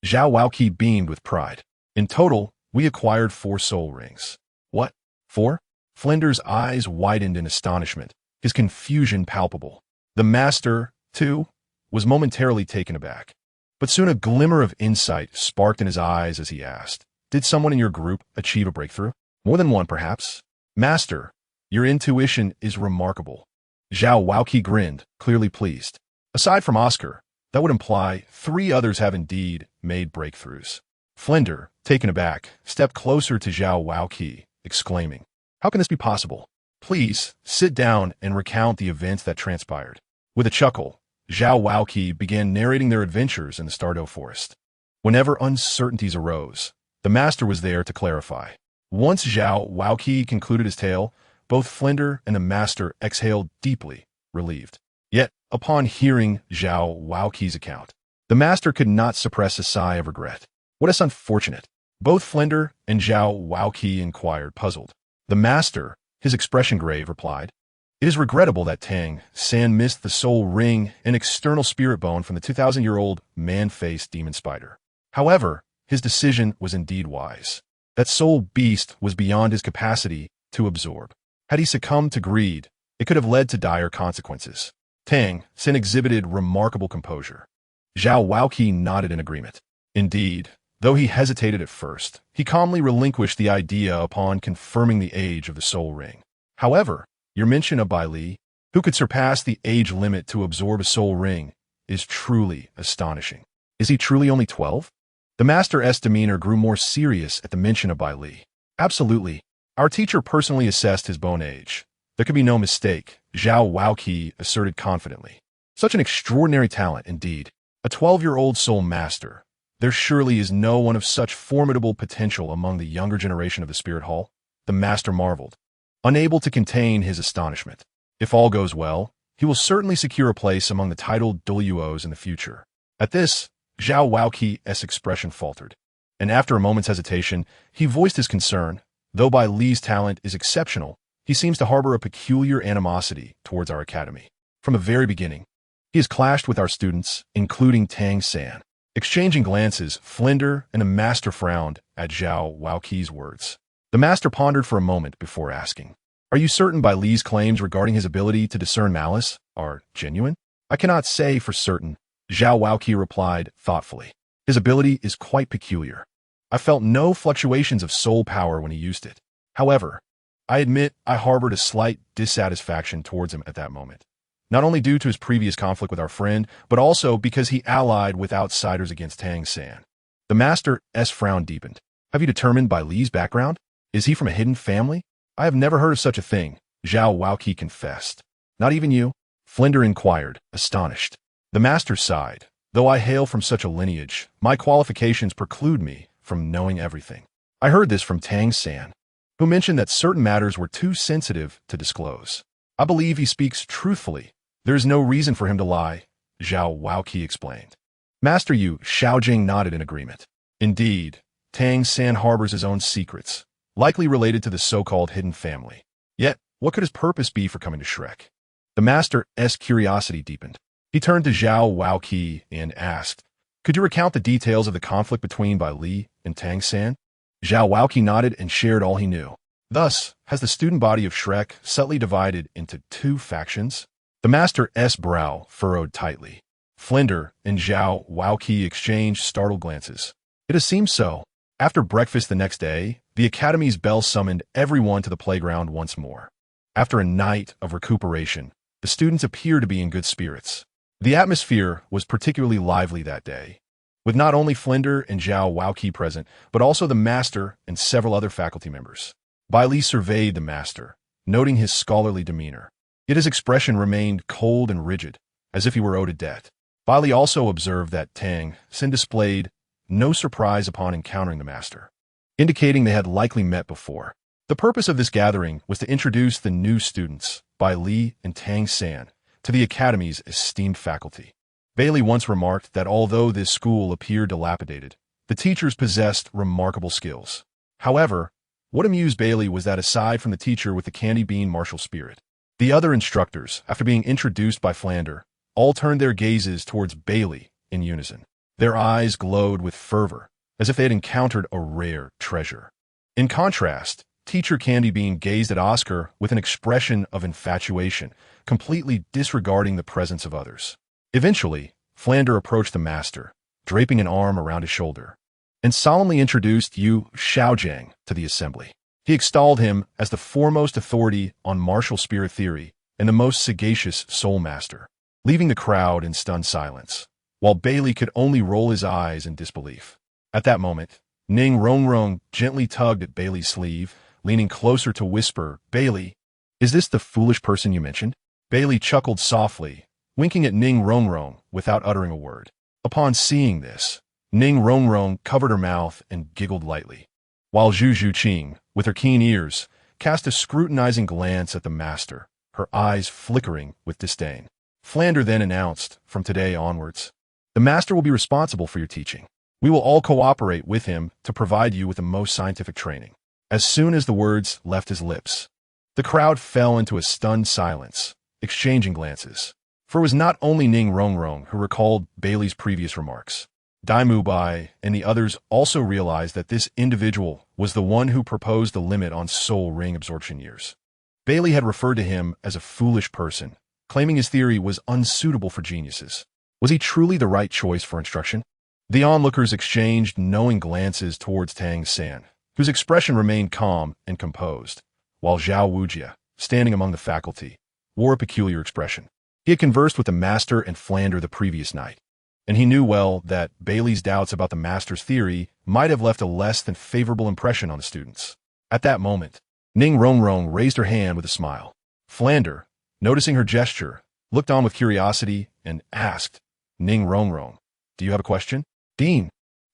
Zhao Waoqi beamed with pride. In total, we acquired 4 soul rings. What? 4? Flinder's eyes widened in astonishment, his confusion palpable. The master, too, was momentarily taken aback. But soon a glimmer of insight sparked in his eyes as he asked, Did someone in your group achieve a breakthrough? More than one, perhaps? Master, your intuition is remarkable. Zhao Waoqi grinned, clearly pleased. Aside from Oscar, that would imply 3 others have indeed made breakthroughs. Flinder, taken aback, stepped closer to Zhao Waoqi, exclaiming, How can this be possible? Please, sit down and recount the events that transpired. With a chuckle, Zhao Waoqi began narrating their adventures in the Stardo Forest. Whenever uncertainties arose, the master was there to clarify. Once Zhao Waoqi concluded his tale, both Flinder and the master exhaled deeply, relieved. Yet, upon hearing Zhao Waoqi's account, the master could not suppress a sigh of regret. What is unfortunate? Both Flinder and Zhao Waoqi inquired, puzzled. The master, his expression grave, replied. It is regrettable that Tang San missed the soul ring, an external spirit bone from the 2,000-year-old man-faced demon spider. However, his decision was indeed wise. That soul beast was beyond his capacity to absorb. Had he succumbed to greed, it could have led to dire consequences. Tang San exhibited remarkable composure. Zhao Waoqi nodded in agreement. Indeed, though he hesitated at first, he calmly relinquished the idea upon confirming the age of the soul ring. However, your mention of Bai Li, who could surpass the age limit to absorb a soul ring, is truly astonishing. Is he truly only 12? The master's demeanor grew more serious at the mention of Bai Li. Absolutely. Our teacher personally assessed his bone age. There could be no mistake, Zhao Waoqi asserted confidently. Such an extraordinary talent, indeed. A 12-year-old soul master. There surely is no one of such formidable potential among the younger generation of the Spirit Hall. The master marveled, unable to contain his astonishment. If all goes well, he will certainly secure a place among the Title Douluos in the future. At this, Zhao Waoqi's expression faltered, and after a moment's hesitation, he voiced his concern. Though Bai Li's talent is exceptional, he seems to harbor a peculiar animosity towards our academy. From the very beginning, he has clashed with our students, including Tang San. Exchanging glances, Flinder and the master frowned at Zhao Waoqi's words. The master pondered for a moment before asking, "Are you certain Bai Li's claims regarding his ability to discern malice are genuine?" "I cannot say for certain," Zhao Waoqi replied thoughtfully. "His ability is quite peculiar. I felt no fluctuations of soul power when he used it. However, I admit I harbored a slight dissatisfaction towards him at that moment. Not only due to his previous conflict with our friend, but also because he allied with outsiders against Tang San." The master's frown deepened. "Have you determined Bai Li's background? Is he from a hidden family?" "I have never heard of such a thing," Zhao Waoqi confessed. "Not even you?" Flinder inquired, astonished. The master sighed. "Though I hail from such a lineage, my qualifications preclude me from knowing everything. I heard this from Tang San, who mentioned that certain matters were too sensitive to disclose. I believe he speaks truthfully. There is no reason for him to lie," Zhao Waoqi explained. Master Yu Shaojing nodded in agreement. Indeed, Tang San harbors his own secrets, likely related to the so-called hidden family. Yet, what could his purpose be for coming to Shrek? The master's curiosity deepened. He turned to Zhao Waoqi and asked, "Could you recount the details of the conflict between Bai Li and Tang San?" Zhao Waoqi nodded and shared all he knew. Thus, has the student body of Shrek subtly divided into two factions? The master's brow furrowed tightly. Flinder and Zhao Waoqi exchanged startled glances. It has seemed so. After breakfast the next day, the academy's bell summoned everyone to the playground once more. After a night of recuperation, the students appeared to be in good spirits. The atmosphere was particularly lively that day, with not only Flinder and Zhao Waoqi present, but also the master and several other faculty members. Bai Li surveyed the master, noting his scholarly demeanor. Yet his expression remained cold and rigid, as if he were owed a debt. Bai Li also observed that Tang San displayed no surprise upon encountering the master, indicating they had likely met before. The purpose of this gathering was to introduce the new students, Bai Li and Tang San, to the academy's esteemed faculty. Baili once remarked that although this school appeared dilapidated, the teachers possessed remarkable skills. However, what amused Baili was that aside from the teacher with the candy bean martial spirit, the other instructors, after being introduced by Flander, all turned their gazes towards Baili in unison. Their eyes glowed with fervor, as if they had encountered a rare treasure. In contrast, Teacher Candy Bean gazed at Oscar with an expression of infatuation, completely disregarding the presence of others. Eventually, Flander approached the master, draping an arm around his shoulder, and solemnly introduced Yu Shaojiang to the assembly. He extolled him as the foremost authority on martial spirit theory and the most sagacious soul master, leaving the crowd in stunned silence, while Baili could only roll his eyes in disbelief. At that moment, Ning Rongrong gently tugged at Baili's sleeve, leaning closer to whisper, "Baili, is this the foolish person you mentioned?" Baili chuckled softly, winking at Ning Rongrong without uttering a word. Upon seeing this, Ning Rongrong covered her mouth and giggled lightly, while Zhu Zhuqing, with her keen ears, cast a scrutinizing glance at the master, her eyes flickering with disdain. Flander then announced, "From today onwards, the master will be responsible for your teaching. We will all cooperate with him to provide you with the most scientific training." As soon as the words left his lips, The crowd fell into a stunned silence, exchanging glances. For it was not only Ning Rongrong who recalled Baili's previous remarks. Dai Bai and the others also realized that this individual was the one who proposed the limit on soul ring absorption years. Baili had referred to him as a foolish person, claiming his theory was unsuitable for geniuses. Was he truly the right choice for instruction? The onlookers exchanged knowing glances towards Tang San, whose expression remained calm and composed, while Zhao Wujia, standing among the faculty, wore a peculiar expression. He had conversed with the master and Flander the previous night, and he knew well that Baili's doubts about the master's theory might have left a less than favorable impression on the students. At that moment, Ning Rongrong raised her hand with a smile. Flander, noticing her gesture, looked on with curiosity and asked, Ning Rongrong, do you have a question? Dean,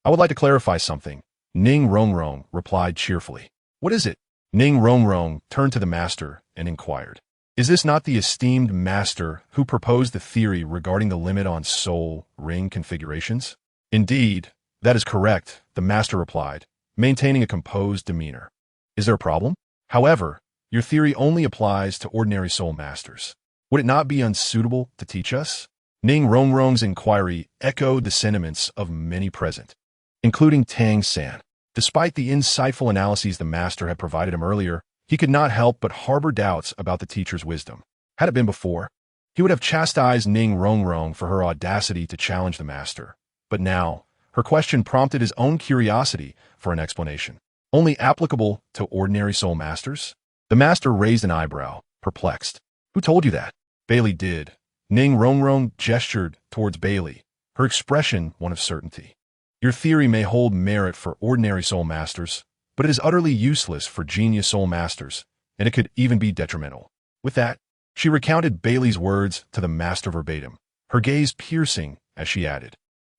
I would like to clarify something. Ning Rongrong replied cheerfully. What is it? Ning Rongrong turned to the master and inquired. Is this not the esteemed master who proposed the theory regarding the limit on soul ring configurations? Indeed, that is correct, the master replied, maintaining a composed demeanor. Is there a problem? However, your theory only applies to ordinary soul masters. Would it not be unsuitable to teach us? Ning Rongrong's inquiry echoed the sentiments of many present, including Tang San. Despite the insightful analyses the master had provided him earlier, he could not help but harbor doubts about the teacher's wisdom. Had it been before, he would have chastised Ning Rongrong for her audacity to challenge the master. But now, her question prompted his own curiosity for an explanation. Only applicable to ordinary soul masters? The master raised an eyebrow, perplexed. Who told you that? Baili did. Ning Rongrong gestured towards Baili, her expression one of certainty. Your theory may hold merit for ordinary soul masters, but it is utterly useless for genius soul masters, and it could even be detrimental. With that, she recounted Baili's words to the master verbatim, her gaze piercing as she added.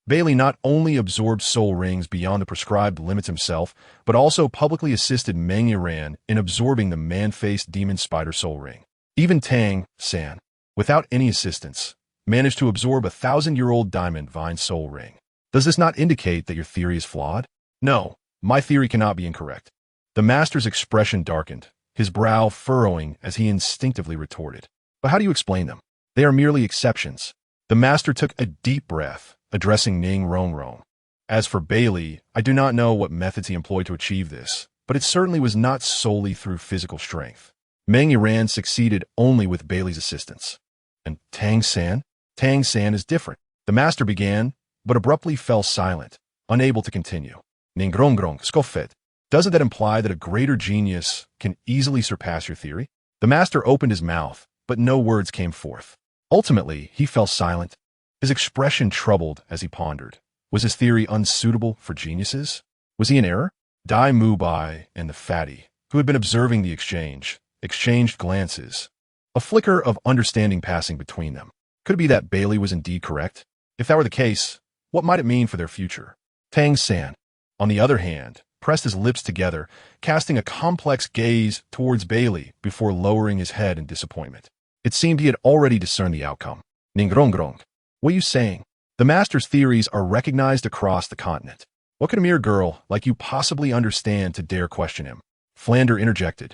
Baili not only absorbed soul rings beyond the prescribed limits himself, but also publicly assisted Meng Yiran in absorbing the man-faced demon spider soul ring. Even Tang San, without any assistance, managed to absorb a 1,000-year-old diamond vine soul ring. Does this not indicate that your theory is flawed? No, my theory cannot be incorrect. The master's expression darkened, his brow furrowing as he instinctively retorted. But how do you explain them? They are merely exceptions. The master took a deep breath, addressing Ning Rongrong. As for Baili, I do not know what methods he employed to achieve this, but it certainly was not solely through physical strength. Meng Yiran succeeded only with Baili's assistance. And Tang San? Tang San is different. The master began, but abruptly fell silent, unable to continue. Ning Rongrong scoffed. Doesn't that imply that a greater genius can easily surpass your theory? The master opened his mouth, but no words came forth. Ultimately, he fell silent, his expression troubled as he pondered. Was his theory unsuitable for geniuses? Was he in error? Dai Bai and the fatty, who had been observing the exchange, exchanged glances, a flicker of understanding passing between them. Could it be that Baili was indeed correct? If that were the case, what might it mean for their future? Tang San, on the other hand, pressed his lips together, casting a complex gaze towards Baili before lowering his head in disappointment. It seemed he had already discerned the outcome. Ning Rongrong, what are you saying? The master's theories are recognized across the continent. What could a mere girl like you possibly understand to dare question him? Flander interjected,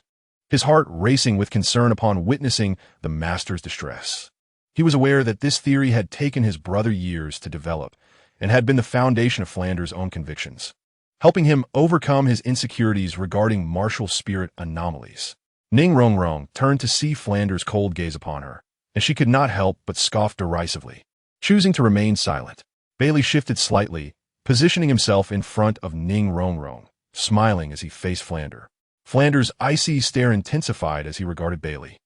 his heart racing with concern upon witnessing the master's distress. He was aware that this theory had taken his brother years to develop and had been the foundation of Flander's own convictions, helping him overcome his insecurities regarding martial spirit anomalies. Ning Rongrong turned to see Flander's cold gaze upon her, and she could not help but scoff derisively. Choosing to remain silent, Baili shifted slightly, positioning himself in front of Ning Rongrong, smiling as he faced Flander. Flander's icy stare intensified as he regarded Baili,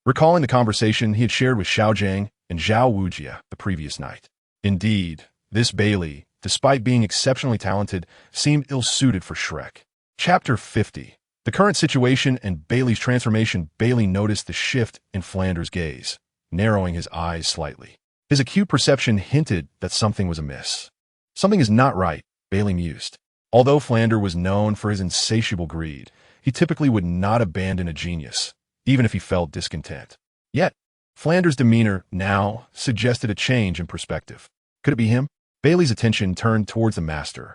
recalling the conversation he had shared with Xiaojiang and Zhao Wujia the previous night. Indeed, this Baili, despite being exceptionally talented, seemed ill-suited for Shrek. Chapter 50. The current situation and Baili's transformation. Baili noticed the shift in Flander's gaze, narrowing his eyes slightly. His acute perception hinted that something was amiss. Something is not right, Baili mused. Although Flander was known for his insatiable greed, he typically would not abandon a genius, even if he felt discontent. Yet, Flander's demeanor now suggested a change in perspective. Could it be him? Baili's attention turned towards the master.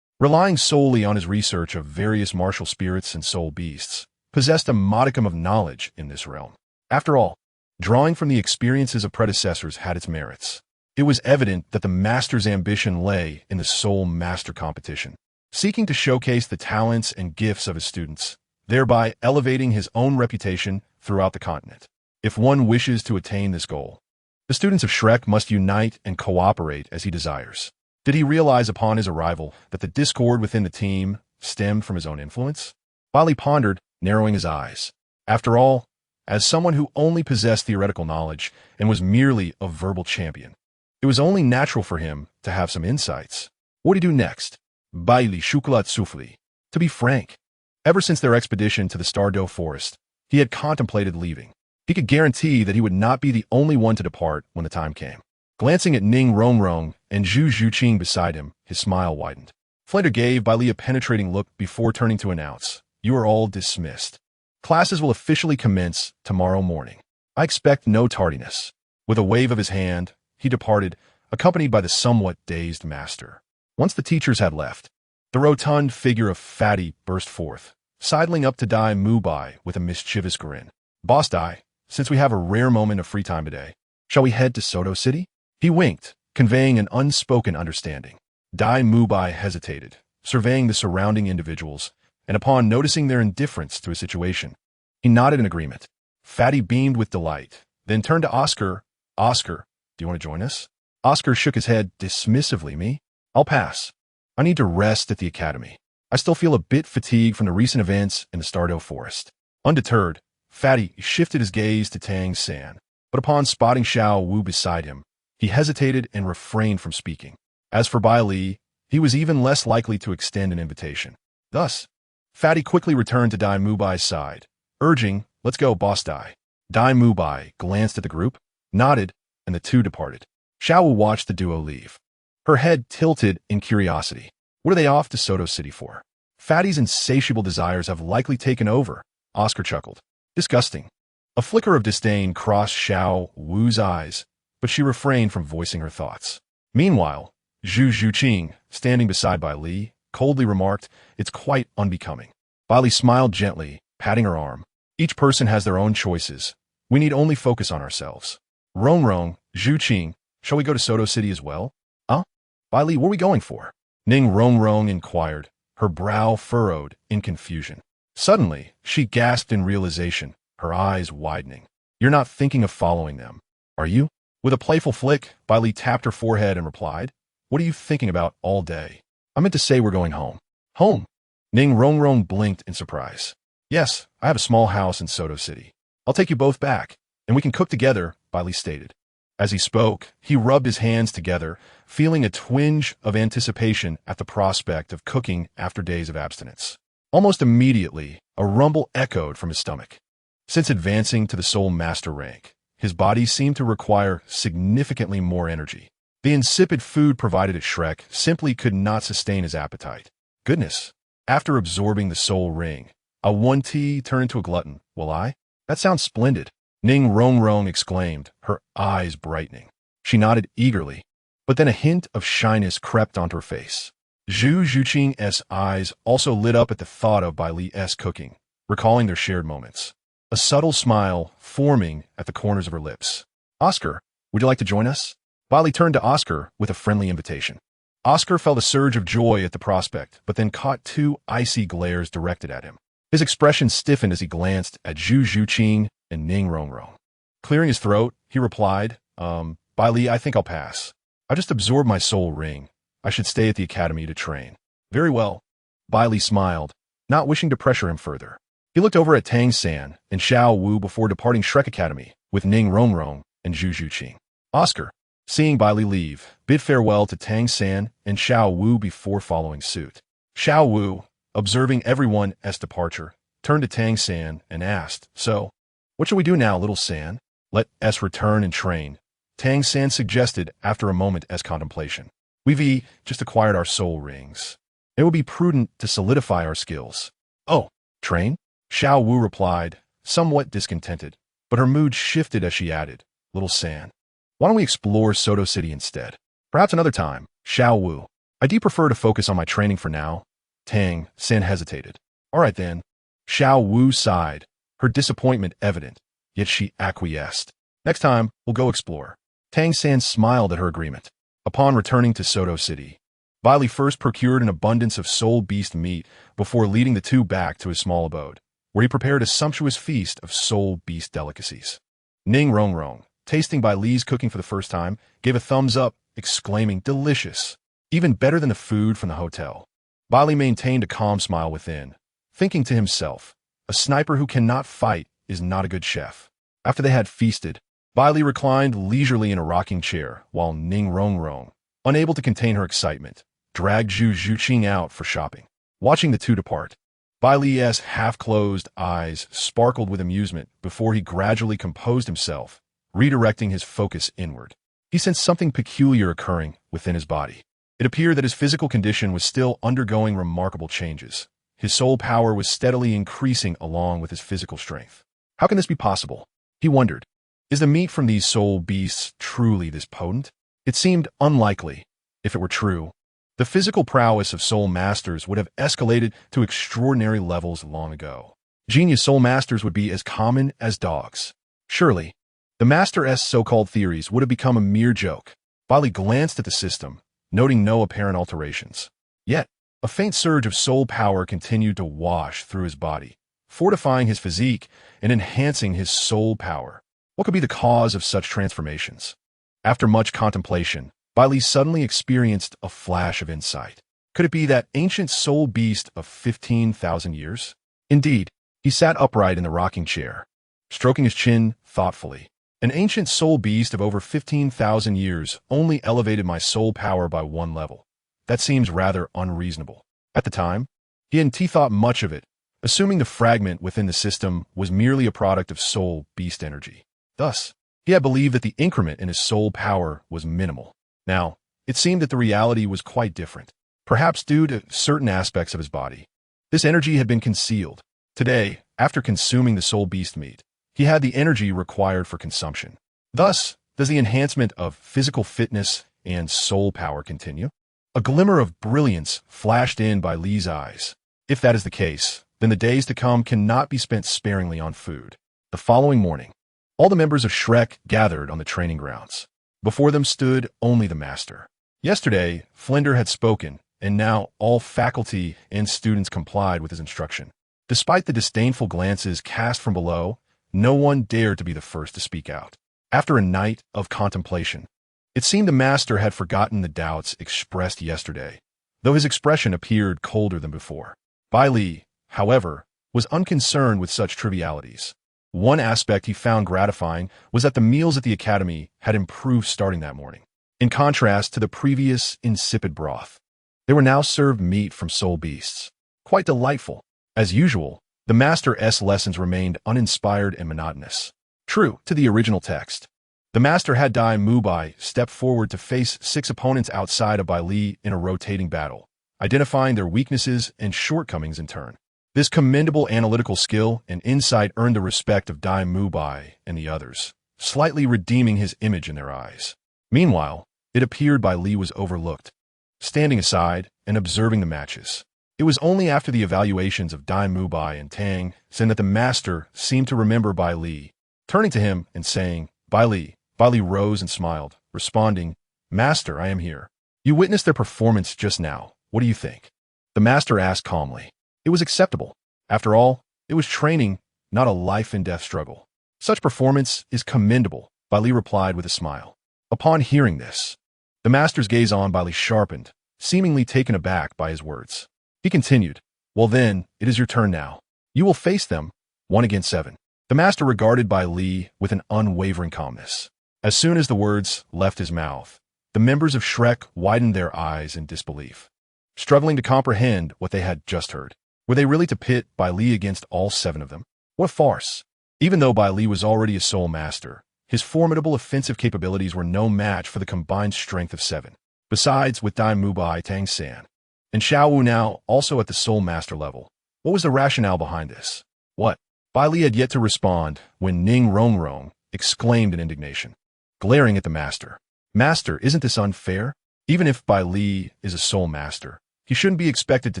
Relying solely on his research of various martial spirits and soul beasts, possessed a modicum of knowledge in this realm. After all, drawing from the experiences of predecessors had its merits. It was evident that the master's ambition lay in the Soul Master competition, seeking to showcase the talents and gifts of his students, thereby elevating his own reputation throughout the continent. If one wishes to attain this goal, the students of Shrek must unite and cooperate as he desires. Did he realize upon his arrival that the discord within the team stemmed from his own influence? Baili pondered, narrowing his eyes. After all, as someone who only possessed theoretical knowledge and was merely a verbal champion, it was only natural for him to have some insights. What would he do next? Bai Li Shou Yue. To be frank, ever since their expedition to the Stardow Forest, he had contemplated leaving. He could guarantee that he would not be the only one to depart when the time came. Glancing at Ning Rongrong and Zhu Zhuqing beside him, his smile widened. Flander gave Bai Li a penetrating look before turning to announce, "You are all dismissed. Classes will officially commence tomorrow morning. I expect no tardiness." With a wave of his hand, he departed, accompanied by the somewhat dazed master. Once the teachers had left, the rotund figure of Fatty burst forth, sidling up to Dai Mubai with a mischievous grin. "Boss Dai, since we have a rare moment of free time today, shall we head to Soto City?" He winked, conveying an unspoken understanding. Dai Mubai hesitated, surveying the surrounding individuals, and upon noticing their indifference to his situation, he nodded in agreement. Fatty beamed with delight, then turned to Oscar. "Oscar, do you want to join us?" Oscar shook his head dismissively. "Me? I'll pass. I need to rest at the academy. I still feel a bit fatigued from the recent events in the Stardow Forest." Undeterred, Fatty shifted his gaze to Tang San, but upon spotting Xiao Wu beside him, he hesitated and refrained from speaking. As for Bai Li, he was even less likely to extend an invitation. Thus, Fatty quickly returned to Dai Mubai's side, urging, "Let's go, Boss Dai." Dai Mubai glanced at the group, nodded, and the two departed. Xiao Wu watched the duo leave, her head tilted in curiosity. What are they off to Soto City for? Fatty's insatiable desires have likely taken over, Oscar chuckled. Disgusting. A flicker of disdain crossed Xiao Wu's eyes, but she refrained from voicing her thoughts. Meanwhile, Zhu Zhuqing, standing beside Bai Li, coldly remarked, "It's quite unbecoming." Bai Li smiled gently, patting her arm. "Each person has their own choices. We need only focus on ourselves." Rongrong, Zhuqing, shall we go to Soto City as well? Huh? Bai Li, what are we going for? Ning Rongrong inquired, her brow furrowed in confusion. Suddenly, she gasped in realization, her eyes widening. "You're not thinking of following them, are you?" With a playful flick, Bai Li tapped her forehead and replied, "What are you thinking about all day?" "I meant to say we're going home." "Home?" Ning Rongrong blinked in surprise. "Yes, I have a small house in Soto City. I'll take you both back, and we can cook together," Bai Li stated. As he spoke, he rubbed his hands together, feeling a twinge of anticipation at the prospect of cooking after days of abstinence. Almost immediately, a rumble echoed from his stomach. Since advancing to the Soul Master rank, his body seemed to require significantly more energy. The insipid food provided at Shrek simply could not sustain his appetite. Goodness, after absorbing the Soul Ring, a 1T turned into a glutton, will I? That sounds splendid, Ning Rongrong exclaimed, her eyes brightening. She nodded eagerly, but then a hint of shyness crept onto her face. Zhu Zhuqing's eyes also lit up at the thought of Bai Li's cooking, recalling their shared moments. A subtle smile forming at the corners of her lips. "Oscar, would you like to join us?" Bai Li turned to Oscar with a friendly invitation. Oscar felt a surge of joy at the prospect, but then caught two icy glares directed at him. His expression stiffened as he glanced at Zhu Zhuqing and Ning Rongrong. Clearing his throat, he replied, Bai Li, I think I'll pass. I just absorbed my soul ring. I should stay at the academy to train." "Very well." Bai Li smiled, not wishing to pressure him further. He looked over at Tang San and Xiao Wu before departing Shrek Academy with Ning Rongrong and Zhu Zhuqing. Oscar, seeing Bai Li leave, bid farewell to Tang San and Xiao Wu before following suit. Xiao Wu, observing everyone's departure, turned to Tang San and asked, "So, what shall we do now, little San?" "Let us return and train," Tang San suggested after a moment's contemplation. "We've just acquired our soul rings. It will be prudent to solidify our skills." "Oh, train?" Xiao Wu replied, somewhat discontented, but her mood shifted as she added, "Little San, why don't we explore Soto City instead? Perhaps another time." "Xiao Wu, I do prefer to focus on my training for now." Tang San hesitated. "All right then." Xiao Wu sighed, her disappointment evident, yet she acquiesced. Next time, we'll go explore. Tang San smiled at her agreement. Upon returning to Soto City, Baili first procured an abundance of soul beast meat before leading the two back to his small abode, where he prepared a sumptuous feast of soul beast delicacies. Ning Rongrong, tasting Bai Li's cooking for the first time, gave a thumbs up, exclaiming, "Delicious! Even better than the food from the hotel." Baili maintained a calm smile within, thinking to himself, a sniper who cannot fight is not a good chef. After they had feasted, Baili reclined leisurely in a rocking chair, while Ning Rongrong, unable to contain her excitement, dragged Zhu Zhuqing out for shopping. Watching the two depart, Bai Li's half-closed eyes sparkled with amusement before he gradually composed himself, redirecting his focus inward. He sensed something peculiar occurring within his body. It appeared that his physical condition was still undergoing remarkable changes. His soul power was steadily increasing along with his physical strength. How can this be possible? He wondered. Is the meat from these soul beasts truly this potent? It seemed unlikely. If it were true, the physical prowess of soul masters would have escalated to extraordinary levels long ago. Genius soul masters would be as common as dogs. Surely, the Master's so-called theories would have become a mere joke. Baili glanced at the system, noting no apparent alterations. Yet, a faint surge of soul power continued to wash through his body, fortifying his physique and enhancing his soul power. What could be the cause of such transformations? After much contemplation, Baili suddenly experienced a flash of insight. Could it be that ancient soul beast of 15,000 years? Indeed, he sat upright in the rocking chair, stroking his chin thoughtfully. An ancient soul beast of over 15,000 years only elevated my soul power by one level. That seems rather unreasonable. At the time, he hadn't thought much of it, assuming the fragment within the system was merely a product of soul beast energy. Thus, he had believed that the increment in his soul power was minimal. Now, it seemed that the reality was quite different, perhaps due to certain aspects of his body. This energy had been concealed. Today, after consuming the soul beast meat, he had the energy required for consumption. Thus, does the enhancement of physical fitness and soul power continue? A glimmer of brilliance flashed in Bai Li's eyes. If that is the case, then the days to come cannot be spent sparingly on food. The following morning, all the members of Shrek gathered on the training grounds. Before them stood only the master. Yesterday, Flinder had spoken, and now all faculty and students complied with his instruction. Despite the disdainful glances cast from below, no one dared to be the first to speak out. After a night of contemplation, it seemed the master had forgotten the doubts expressed yesterday, though his expression appeared colder than before. Bai Li, however, was unconcerned with such trivialities. One aspect he found gratifying was that the meals at the academy had improved starting that morning. In contrast to the previous insipid broth, they were now served meat from soul beasts. Quite delightful. As usual, the Master's lessons remained uninspired and monotonous. True to the original text, the master had Dai Mubai step forward to face 6 opponents outside of Bai Li in a rotating battle, identifying their weaknesses and shortcomings in turn. This commendable analytical skill and insight earned the respect of Dai Mubai and the others, slightly redeeming his image in their eyes. Meanwhile, it appeared Bai Li was overlooked, standing aside and observing the matches. It was only after the evaluations of Dai Mubai and Tang San that the master seemed to remember Bai Li, turning to him and saying, "Bai Li." Bai Li rose and smiled, responding, "Master, I am here. You witnessed their performance just now. What do you think?" The master asked calmly. It was acceptable. After all, it was training, not a life-and-death struggle. Such performance is commendable, Bai Li replied with a smile. Upon hearing this, the master's gaze on Bai Li sharpened, seemingly taken aback by his words. He continued, "Well then, it is your turn now. You will face them, 1 against 7. The master regarded Bai Li with an unwavering calmness. As soon as the words left his mouth, the members of Shrek widened their eyes in disbelief, struggling to comprehend what they had just heard. Were they really to pit Bai Li against all 7 of them? What a farce! Even though Bai Li was already a soul master, his formidable offensive capabilities were no match for the combined strength of 7. Besides, with Dai Mubai, Tang San, and Xiao Wu now also at the soul master level, what was the rationale behind this? What? Bai Li had yet to respond when Ning Rongrong exclaimed in indignation, glaring at the master. "Master, isn't this unfair? Even if Bai Li is a soul master, he shouldn't be expected to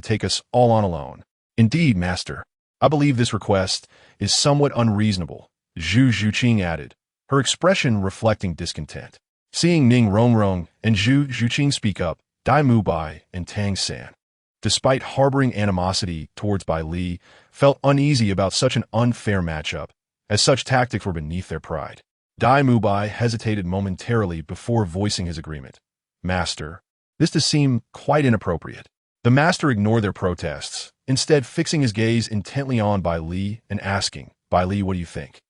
take us all on alone." "Indeed, master. I believe this request is somewhat unreasonable, Zhu Zhuqing added, her expression reflecting discontent. Seeing Ning Rongrong and Zhu Zhuqing speak up, Dai Mubai and Tang San, despite harboring animosity towards Bai Li, felt uneasy about such an unfair matchup, as such tactics were beneath their pride. Dai Mubai hesitated momentarily before voicing his agreement. Master, this does seem quite inappropriate. The master ignored their protests, instead fixing his gaze intently on Bai Li and asking, Bai Li, what do you think?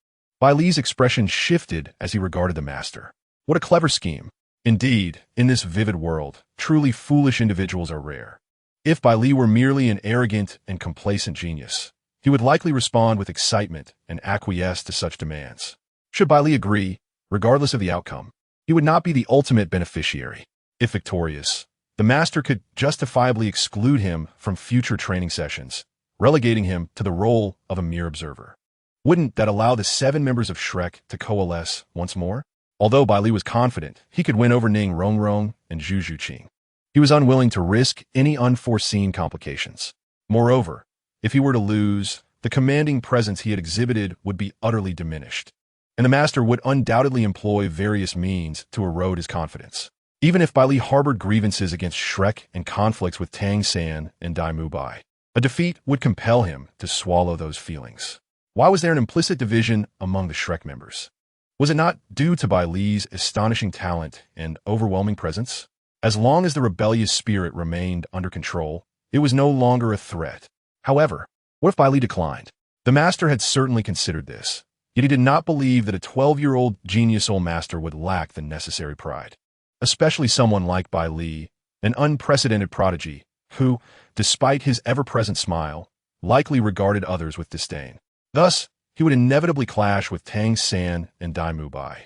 Bai Li's expression shifted as he regarded the master. What a clever scheme. Indeed, in this vivid world, truly foolish individuals are rare. If Bai Li were merely an arrogant and complacent genius, he would likely respond with excitement and acquiesce to such demands. Should Bai Li agree, regardless of the outcome, he would not be the ultimate beneficiary. If victorious, the master could justifiably exclude him from future training sessions, relegating him to the role of a mere observer. Wouldn't that allow the 7 members of Shrek to coalesce once more? Although Bai Li was confident he could win over Ning Rongrong and Zhu Zhuqing, he was unwilling to risk any unforeseen complications. Moreover, if he were to lose, the commanding presence he had exhibited would be utterly diminished, and the master would undoubtedly employ various means to erode his confidence. Even if Bai Li harbored grievances against Shrek and conflicts with Tang San and Dai Mubai, a defeat would compel him to swallow those feelings. Why was there an implicit division among the Shrek members? Was it not due to Bai Li's astonishing talent and overwhelming presence? As long as the rebellious spirit remained under control, it was no longer a threat. However, what if Bai Li declined? The master had certainly considered this, yet he did not believe that a 12-year-old genius old master would lack the necessary pride. Especially someone like Bai Li, an unprecedented prodigy, who, despite his ever-present smile, likely regarded others with disdain. Thus, he would inevitably clash with Tang San and Dai Mubai.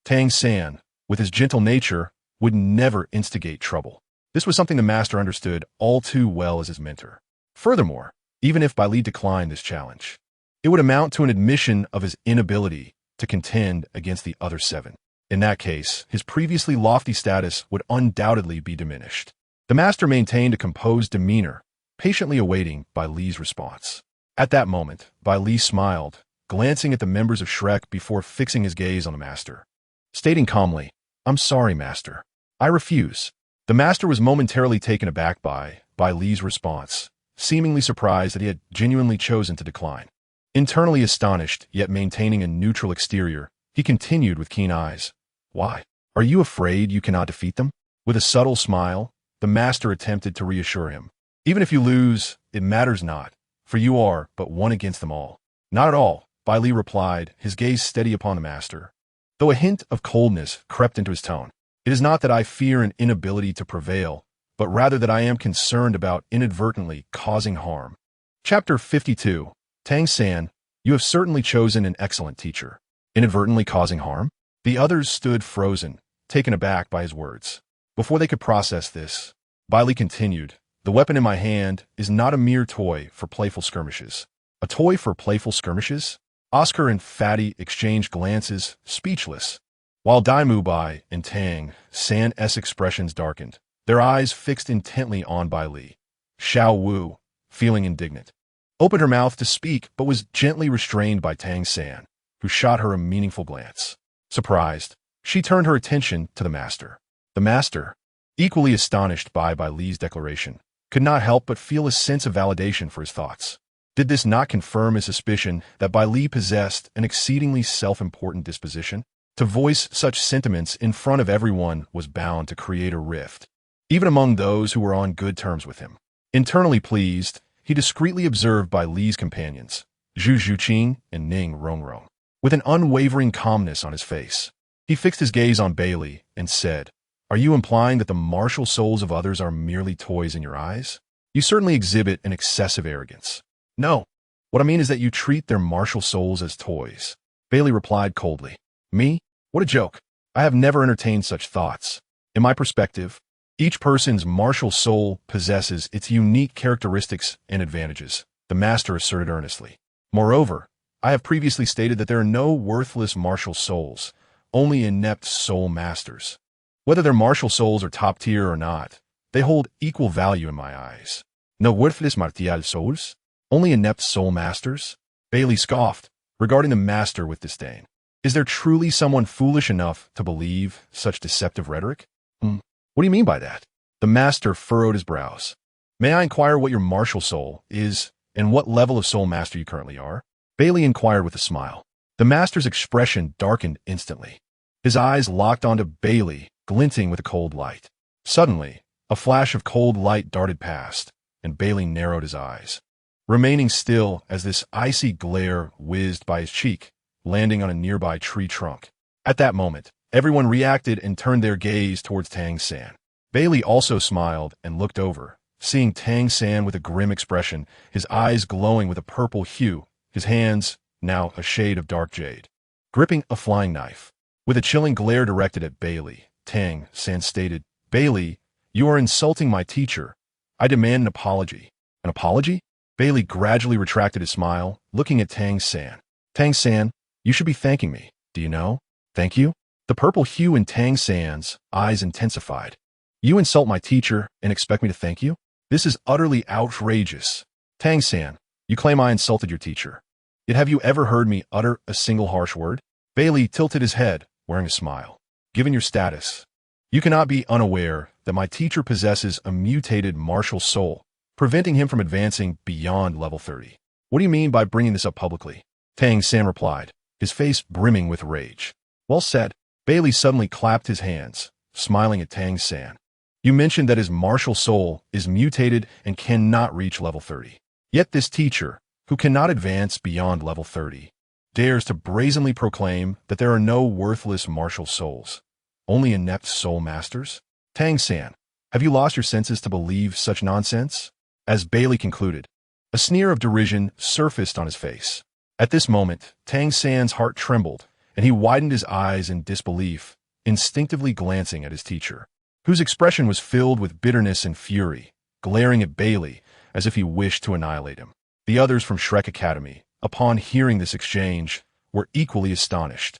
Tang San, with his gentle nature, would never instigate trouble. This was something the master understood all too well as his mentor. Furthermore, even if Bai Li declined this challenge, it would amount to an admission of his inability to contend against the other 7. In that case, his previously lofty status would undoubtedly be diminished. The master maintained a composed demeanor, patiently awaiting Bai Li's response. At that moment, Bai Li smiled, glancing at the members of Shrek before fixing his gaze on the master. Stating calmly, I'm sorry, master. I refuse. The master was momentarily taken aback by Bai Li's response, seemingly surprised that he had genuinely chosen to decline. Internally astonished, yet maintaining a neutral exterior, he continued with keen eyes. Why? Are you afraid you cannot defeat them? With a subtle smile, the master attempted to reassure him. Even if you lose, it matters not, for you are but one against them all. Not at all, Bai Li replied, his gaze steady upon the master. Though a hint of coldness crept into his tone, it is not that I fear an inability to prevail, but rather that I am concerned about inadvertently causing harm. Chapter 52. Tang San, you have certainly chosen an excellent teacher. Inadvertently causing harm? The others stood frozen, taken aback by his words. Before they could process this, Bai Li continued, the weapon in my hand is not a mere toy for playful skirmishes. A toy for playful skirmishes? Oscar and Fatty exchanged glances, speechless, while Dai Mubai and Tang San's expressions darkened, their eyes fixed intently on Bai Li. Xiao Wu, feeling indignant, opened her mouth to speak but was gently restrained by Tang San, who shot her a meaningful glance. Surprised, she turned her attention to the master. The master, equally astonished by Bai Li's declaration, could not help but feel a sense of validation for his thoughts. Did this not confirm his suspicion that Bai Li possessed an exceedingly self-important disposition? To voice such sentiments in front of everyone was bound to create a rift, even among those who were on good terms with him. Internally pleased, he discreetly observed Bai Li's companions, Zhu Zhuqing and Ning Rongrong, with an unwavering calmness on his face. He fixed his gaze on Baili and said, Are you implying that the martial souls of others are merely toys in your eyes? You certainly exhibit an excessive arrogance. No, what I mean is that you treat their martial souls as toys. Baili replied coldly. Me? What a joke. I have never entertained such thoughts. In my perspective, each person's martial soul possesses its unique characteristics and advantages, the master asserted earnestly. Moreover, I have previously stated that there are no worthless martial souls, only inept soul masters. Whether their martial souls are top tier or not, they hold equal value in my eyes. No worthless martial souls? Only inept soul masters? Baili scoffed, regarding the master with disdain. Is there truly someone foolish enough to believe such deceptive rhetoric? What do you mean by that? The master furrowed his brows. May I inquire what your martial soul is, and what level of soul master you currently are? Baili inquired with a smile. The master's expression darkened instantly. His eyes locked onto Baili, glinting with a cold light. Suddenly, a flash of cold light darted past, and Baili narrowed his eyes, remaining still as this icy glare whizzed by his cheek, landing on a nearby tree trunk. At that moment, everyone reacted and turned their gaze towards Tang San. Baili also smiled and looked over, seeing Tang San with a grim expression, his eyes glowing with a purple hue, his hands, now a shade of dark jade, gripping a flying knife. With a chilling glare directed at Baili, Tang San stated, "Baili, you are insulting my teacher. I demand an apology." An apology? Baili gradually retracted his smile, looking at Tang San. Tang San, you should be thanking me. Do you know? Thank you? The purple hue in Tang San's eyes intensified. You insult my teacher and expect me to thank you? This is utterly outrageous. Tang San, you claim I insulted your teacher. Yet have you ever heard me utter a single harsh word? Baili tilted his head, wearing a smile. Given your status, you cannot be unaware that my teacher possesses a mutated martial soul, preventing him from advancing beyond level 30. What do you mean by bringing this up publicly? Tang San replied, his face brimming with rage. Well said. Baili suddenly clapped his hands, smiling at Tang San. You mentioned that his martial soul is mutated and cannot reach level 30. Yet this teacher, who cannot advance beyond level 30, dares to brazenly proclaim that there are no worthless martial souls, only inept soul masters? Tang San, have you lost your senses to believe such nonsense? As Baili concluded, a sneer of derision surfaced on his face. At this moment, Tang San's heart trembled, and he widened his eyes in disbelief, instinctively glancing at his teacher, whose expression was filled with bitterness and fury, glaring at Baili as if he wished to annihilate him. The others from Shrek Academy, upon hearing this exchange, were equally astonished,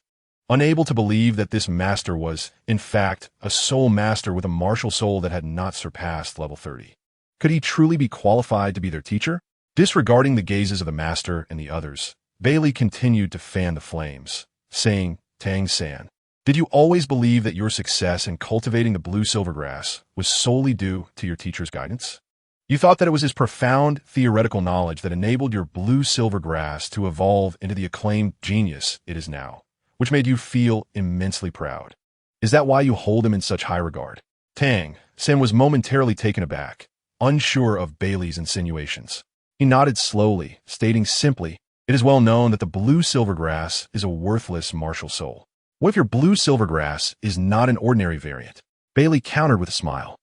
unable to believe that this master was, in fact, a soul master with a martial soul that had not surpassed level 30. Could he truly be qualified to be their teacher? Disregarding the gazes of the master and the others, Baili continued to fan the flames, saying, Tang San, did you always believe that your success in cultivating the blue silvergrass was solely due to your teacher's guidance? You thought that it was his profound theoretical knowledge that enabled your blue silvergrass to evolve into the acclaimed genius it is now, which made you feel immensely proud. Is that why you hold him in such high regard? Tang San was momentarily taken aback, unsure of Baili's insinuations. He nodded slowly, stating simply, it is well known that the blue silvergrass is a worthless martial soul. What if your blue silvergrass is not an ordinary variant? Baili countered with a smile.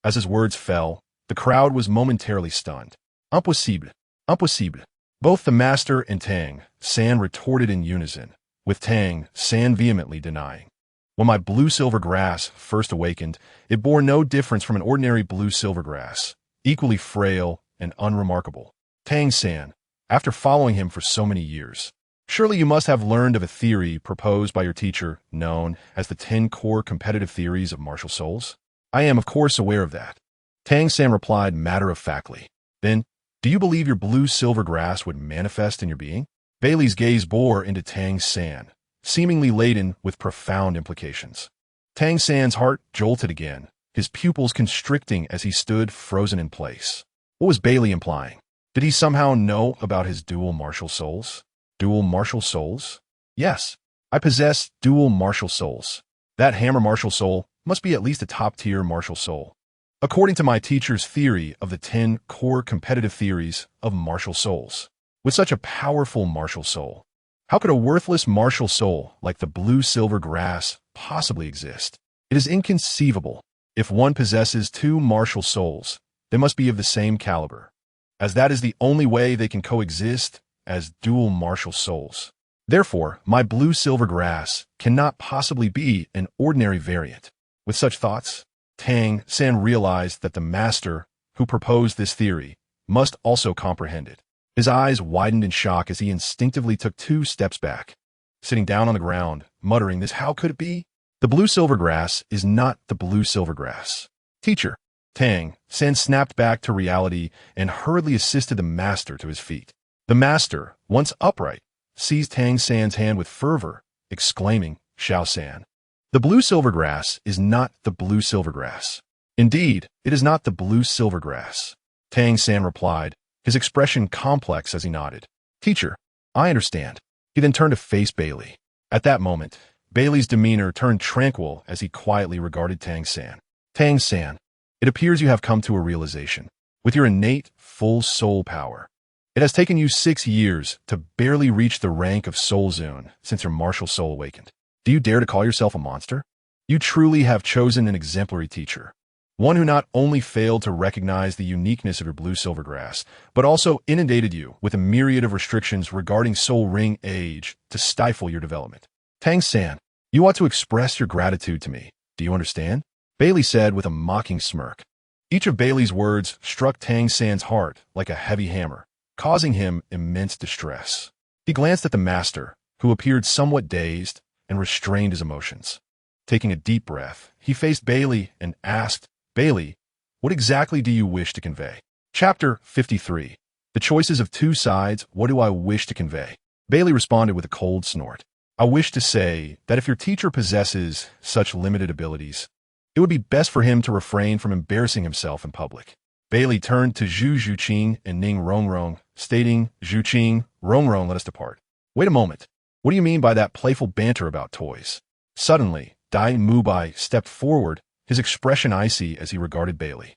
As his words fell, the crowd was momentarily stunned. Impossible. Impossible. Both the master and Tang San retorted in unison, with Tang San vehemently denying. When my blue silvergrass first awakened, it bore no difference from an ordinary blue silvergrass, equally frail and unremarkable. Tang San, after following him for so many years, surely you must have learned of a theory proposed by your teacher known as the 10 core competitive theories of martial souls? I am, of course, aware of that. Tang San replied matter-of-factly. Then, do you believe your blue silvergrass would manifest in your being? Baili's gaze bore into Tang San, seemingly laden with profound implications. Tang San's heart jolted again, his pupils constricting as he stood frozen in place. What was Baili implying? Did he somehow know about his dual martial souls? Dual martial souls? Yes, I possess dual martial souls. That hammer martial soul must be at least a top-tier martial soul, according to my teacher's theory of the 10 core competitive theories of martial souls. With such a powerful martial soul, how could a worthless martial soul like the blue silver grass possibly exist? It is inconceivable. If one possesses 2 martial souls, they must be of the same caliber, as that is the only way they can coexist as dual martial souls. Therefore, my blue silver grass cannot possibly be an ordinary variant. With such thoughts, Tang San realized that the master who proposed this theory must also comprehend it. His eyes widened in shock as he instinctively took 2 steps back, sitting down on the ground, muttering this, how could it be? The blue silvergrass is not the blue silvergrass. Teacher, Tang San snapped back to reality and hurriedly assisted the master to his feet. The master, once upright, seized Tang San's hand with fervor, exclaiming, "Xiao San, the blue silvergrass is not the blue silvergrass. Indeed, it is not the blue silvergrass." Tang San replied, his expression complex as he nodded. "Teacher, I understand." He then turned to face Baili. At that moment, Baili's demeanor turned tranquil as he quietly regarded Tang San. "Tang San, it appears you have come to a realization. With your innate, full soul power, it has taken you 6 years to barely reach the rank of Soul Zune since your martial soul awakened. Do you dare to call yourself a monster? You truly have chosen an exemplary teacher. One who not only failed to recognize the uniqueness of your blue silvergrass, but also inundated you with a myriad of restrictions regarding soul ring age to stifle your development. Tang San, you ought to express your gratitude to me. Do you understand?" Baili said with a mocking smirk. Each of Baili's words struck Tang San's heart like a heavy hammer, causing him immense distress. He glanced at the master, who appeared somewhat dazed, and restrained his emotions. Taking a deep breath, he faced Baili and asked, "Baili, what exactly do you wish to convey?" Chapter 53. The Choices of Two Sides, What Do I Wish to Convey? Baili responded with a cold snort. "I wish to say that if your teacher possesses such limited abilities, it would be best for him to refrain from embarrassing himself in public." Baili turned to Zhu Zhuqing and Ning Rongrong, stating, "Zhuqing, Rongrong, let us depart." "Wait a moment. What do you mean by that playful banter about toys?" Suddenly, Dai Mubai stepped forward, his expression icy as he regarded Baili.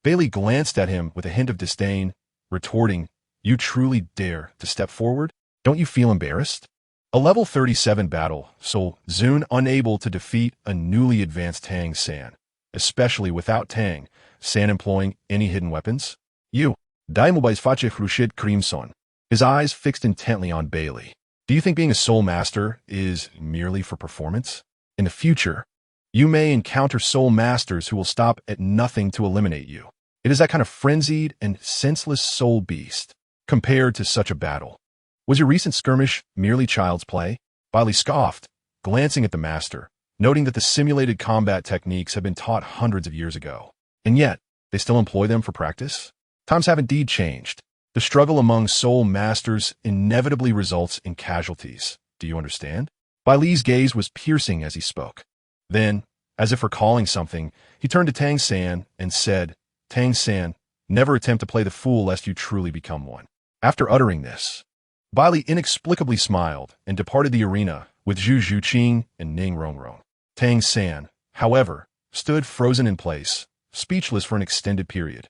Baili glanced at him with a hint of disdain, retorting, "You truly dare to step forward? Don't you feel embarrassed?" A level 37 battle, Soul Zune unable to defeat a newly advanced Tang San, especially without Tang San employing any hidden weapons? "You." Dai Mubai's face flushed crimson, his eyes fixed intently on Baili. "Do you think being a soul master is merely for performance? In the future, you may encounter soul masters who will stop at nothing to eliminate you. It is that kind of frenzied and senseless soul beast. Compared to such a battle, was your recent skirmish merely child's play?" Baili scoffed, glancing at the master, noting that the simulated combat techniques had been taught hundreds of years ago. And yet, they still employ them for practice? Times have indeed changed. The struggle among soul masters inevitably results in casualties. Do you understand? Baili's gaze was piercing as he spoke. Then, as if recalling something, he turned to Tang San and said, "Tang San, never attempt to play the fool lest you truly become one." After uttering this, Baili inexplicably smiled and departed the arena with Zhu Zhuqing and Ning Rongrong. Tang San, however, stood frozen in place, speechless for an extended period.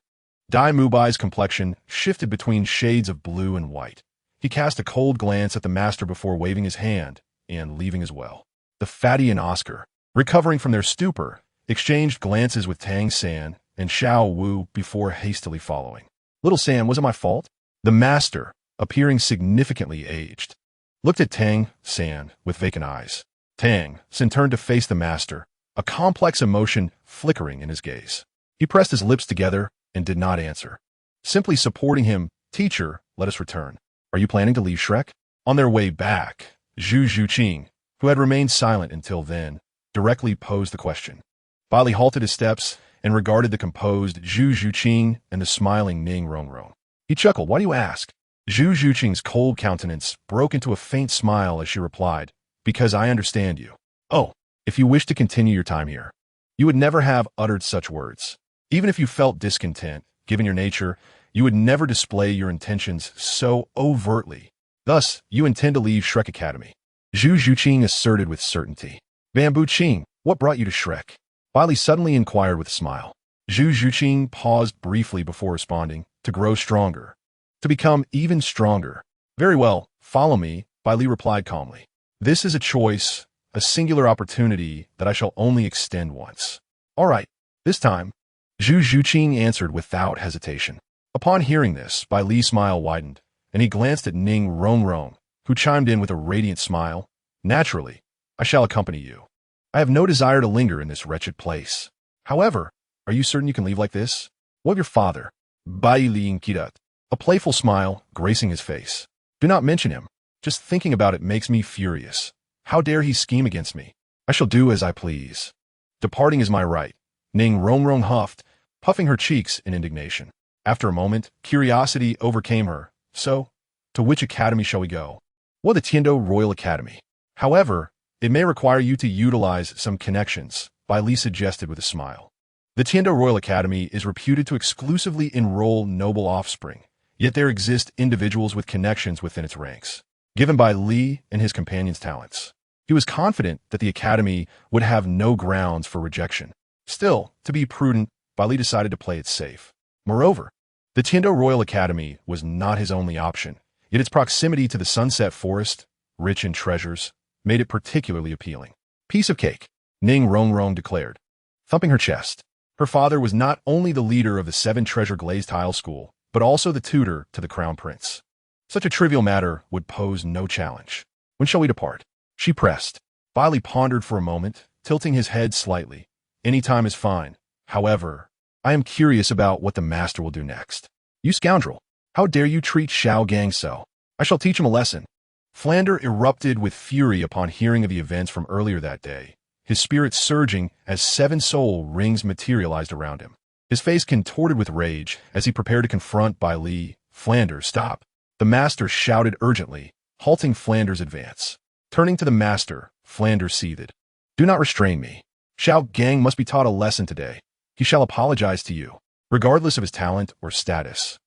Dai Mubai's complexion shifted between shades of blue and white. He cast a cold glance at the master before waving his hand and leaving as well. The fatty and Oscar, recovering from their stupor, exchanged glances with Tang San and Xiao Wu before hastily following. "Little San, was it my fault?" The master, appearing significantly aged, looked at Tang San with vacant eyes. Tang San turned to face the master, a complex emotion flickering in his gaze. He pressed his lips together and did not answer, simply supporting him. "Teacher, let us return. Are you planning to leave Shrek?" On their way back, Zhu Zhuqing, who had remained silent until then, directly posed the question. Baili halted his steps and regarded the composed Zhu Zhuqing and the smiling Ning Rongrong. He chuckled. "Why do you ask?" Zhu Zhuqing's cold countenance broke into a faint smile as she replied, "Because I understand you. Oh, if you wish to continue your time here, you would never have uttered such words. Even if you felt discontent, given your nature, you would never display your intentions so overtly. Thus, you intend to leave Shrek Academy." Zhu Zhuqing asserted with certainty. "Bamboo Ching, what brought you to Shrek?" Baili suddenly inquired with a smile. Zhu Zhuqing paused briefly before responding, "To grow stronger. To become even stronger." "Very well, follow me," Baili replied calmly. "This is a choice, a singular opportunity that I shall only extend once." "All right, this time," Zhu Zhuqing answered without hesitation. Upon hearing this, Baili's smile widened, and he glanced at Ning Rongrong, who chimed in with a radiant smile. "Naturally, I shall accompany you. I have no desire to linger in this wretched place. However, are you certain you can leave like this? What of your father?" Baili inquired, a playful smile gracing his face. "Do not mention him. Just thinking about it makes me furious. How dare he scheme against me? I shall do as I please. Departing is my right." Ning Rongrong huffed, puffing her cheeks in indignation. After a moment, curiosity overcame her. So, to which academy shall we go? Well, the Title Royal Academy. However, it may require you to utilize some connections, Bai Li suggested with a smile. The Title Royal Academy is reputed to exclusively enroll noble offspring, yet there exist individuals with connections within its ranks. Given Bai Li and his companions' talents, he was confident that the academy would have no grounds for rejection. Still, to be prudent, Bai Li decided to play it safe. Moreover, the Title Royal Academy was not his only option, yet its proximity to the Sunset Forest, rich in treasures, made it particularly appealing. Piece of cake, Ning Rongrong declared, thumping her chest. Her father was not only the leader of the 7 Treasure Glazed Tile School, but also the tutor to the Crown Prince. Such a trivial matter would pose no challenge. When shall we depart? She pressed. Baili pondered for a moment, tilting his head slightly. Any time is fine. However, I am curious about what the master will do next. You scoundrel! How dare you treat Xiao Gang so? I shall teach him a lesson. Flander erupted with fury upon hearing of the events from earlier that day, his spirits surging as 7 soul rings materialized around him. His face contorted with rage as he prepared to confront Bai Li. Flander, stop! The master shouted urgently, halting Flander's advance. Turning to the master, Flander seethed. Do not restrain me. Xiao Gang must be taught a lesson today. He shall apologize to you, regardless of his talent or status.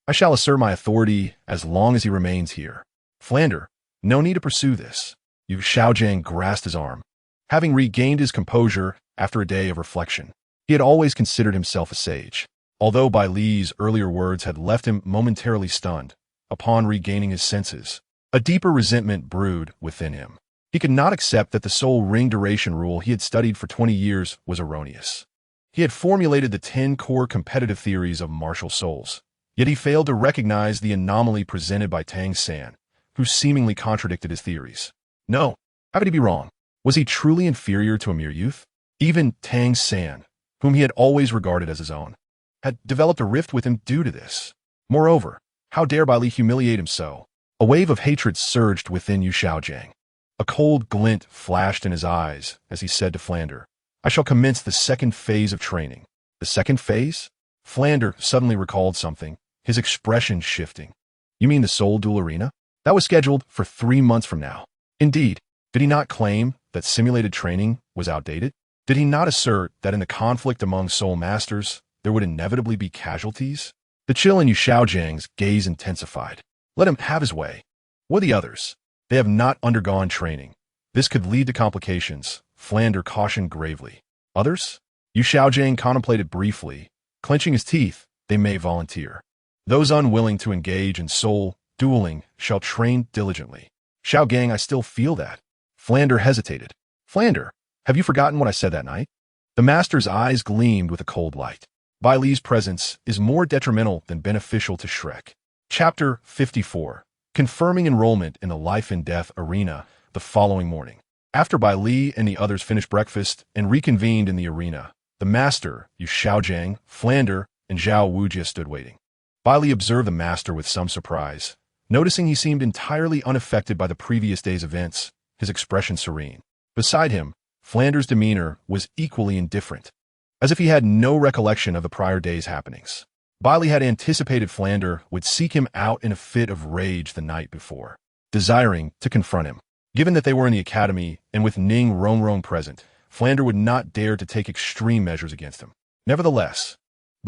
I shall assert my authority as long as he remains here. Flander, no need to pursue this. Yu Xiaojiang grasped his arm. Having regained his composure after a day of reflection, he had always considered himself a sage. Although Bai Li's earlier words had left him momentarily stunned, upon regaining his senses, a deeper resentment brewed within him. He could not accept that the soul ring duration rule he had studied for 20 years was erroneous. He had formulated the 10 core competitive theories of martial souls, yet he failed to recognize the anomaly presented by Tang San, who seemingly contradicted his theories. No, how could he be wrong? Was he truly inferior to a mere youth? Even Tang San, whom he had always regarded as his own, had developed a rift with him due to this. Moreover, how dare Bai Li humiliate him so? A wave of hatred surged within Yu Xiaojiang. A cold glint flashed in his eyes as he said to Flander, I shall commence the 2nd phase of training. The 2nd phase? Flander suddenly recalled something, his expression shifting. You mean the Soul Duel Arena? That was scheduled for 3 months from now. Indeed, did he not claim that simulated training was outdated? Did he not assert that in the conflict among soul masters, there would inevitably be casualties? The chill in Yu Xiaojiang's gaze intensified. Let him have his way. What are the others? They have not undergone training. This could lead to complications, Flander cautioned gravely. Others? Yu Xiaojiang contemplated briefly. Clenching his teeth, they may volunteer. Those unwilling to engage in soul dueling shall train diligently. Xiao Gang, I still feel that. Flander hesitated. Flander, have you forgotten what I said that night? The master's eyes gleamed with a cold light. Bai Li's presence is more detrimental than beneficial to Shrek. Chapter 54. Confirming enrollment in the life and death arena the following morning. After Bai Li and the others finished breakfast and reconvened in the arena, the master, Yu Xiaojiang, Flander, and Zhao Wujie stood waiting. Bai Li observed the master with some surprise, noticing he seemed entirely unaffected by the previous day's events, his expression serene. Beside him, Flander's demeanor was equally indifferent, as if he had no recollection of the prior day's happenings. Baili had anticipated Flander would seek him out in a fit of rage the night before, desiring to confront him. Given that they were in the academy and with Ning Rongrong present, Flander would not dare to take extreme measures against him. Nevertheless,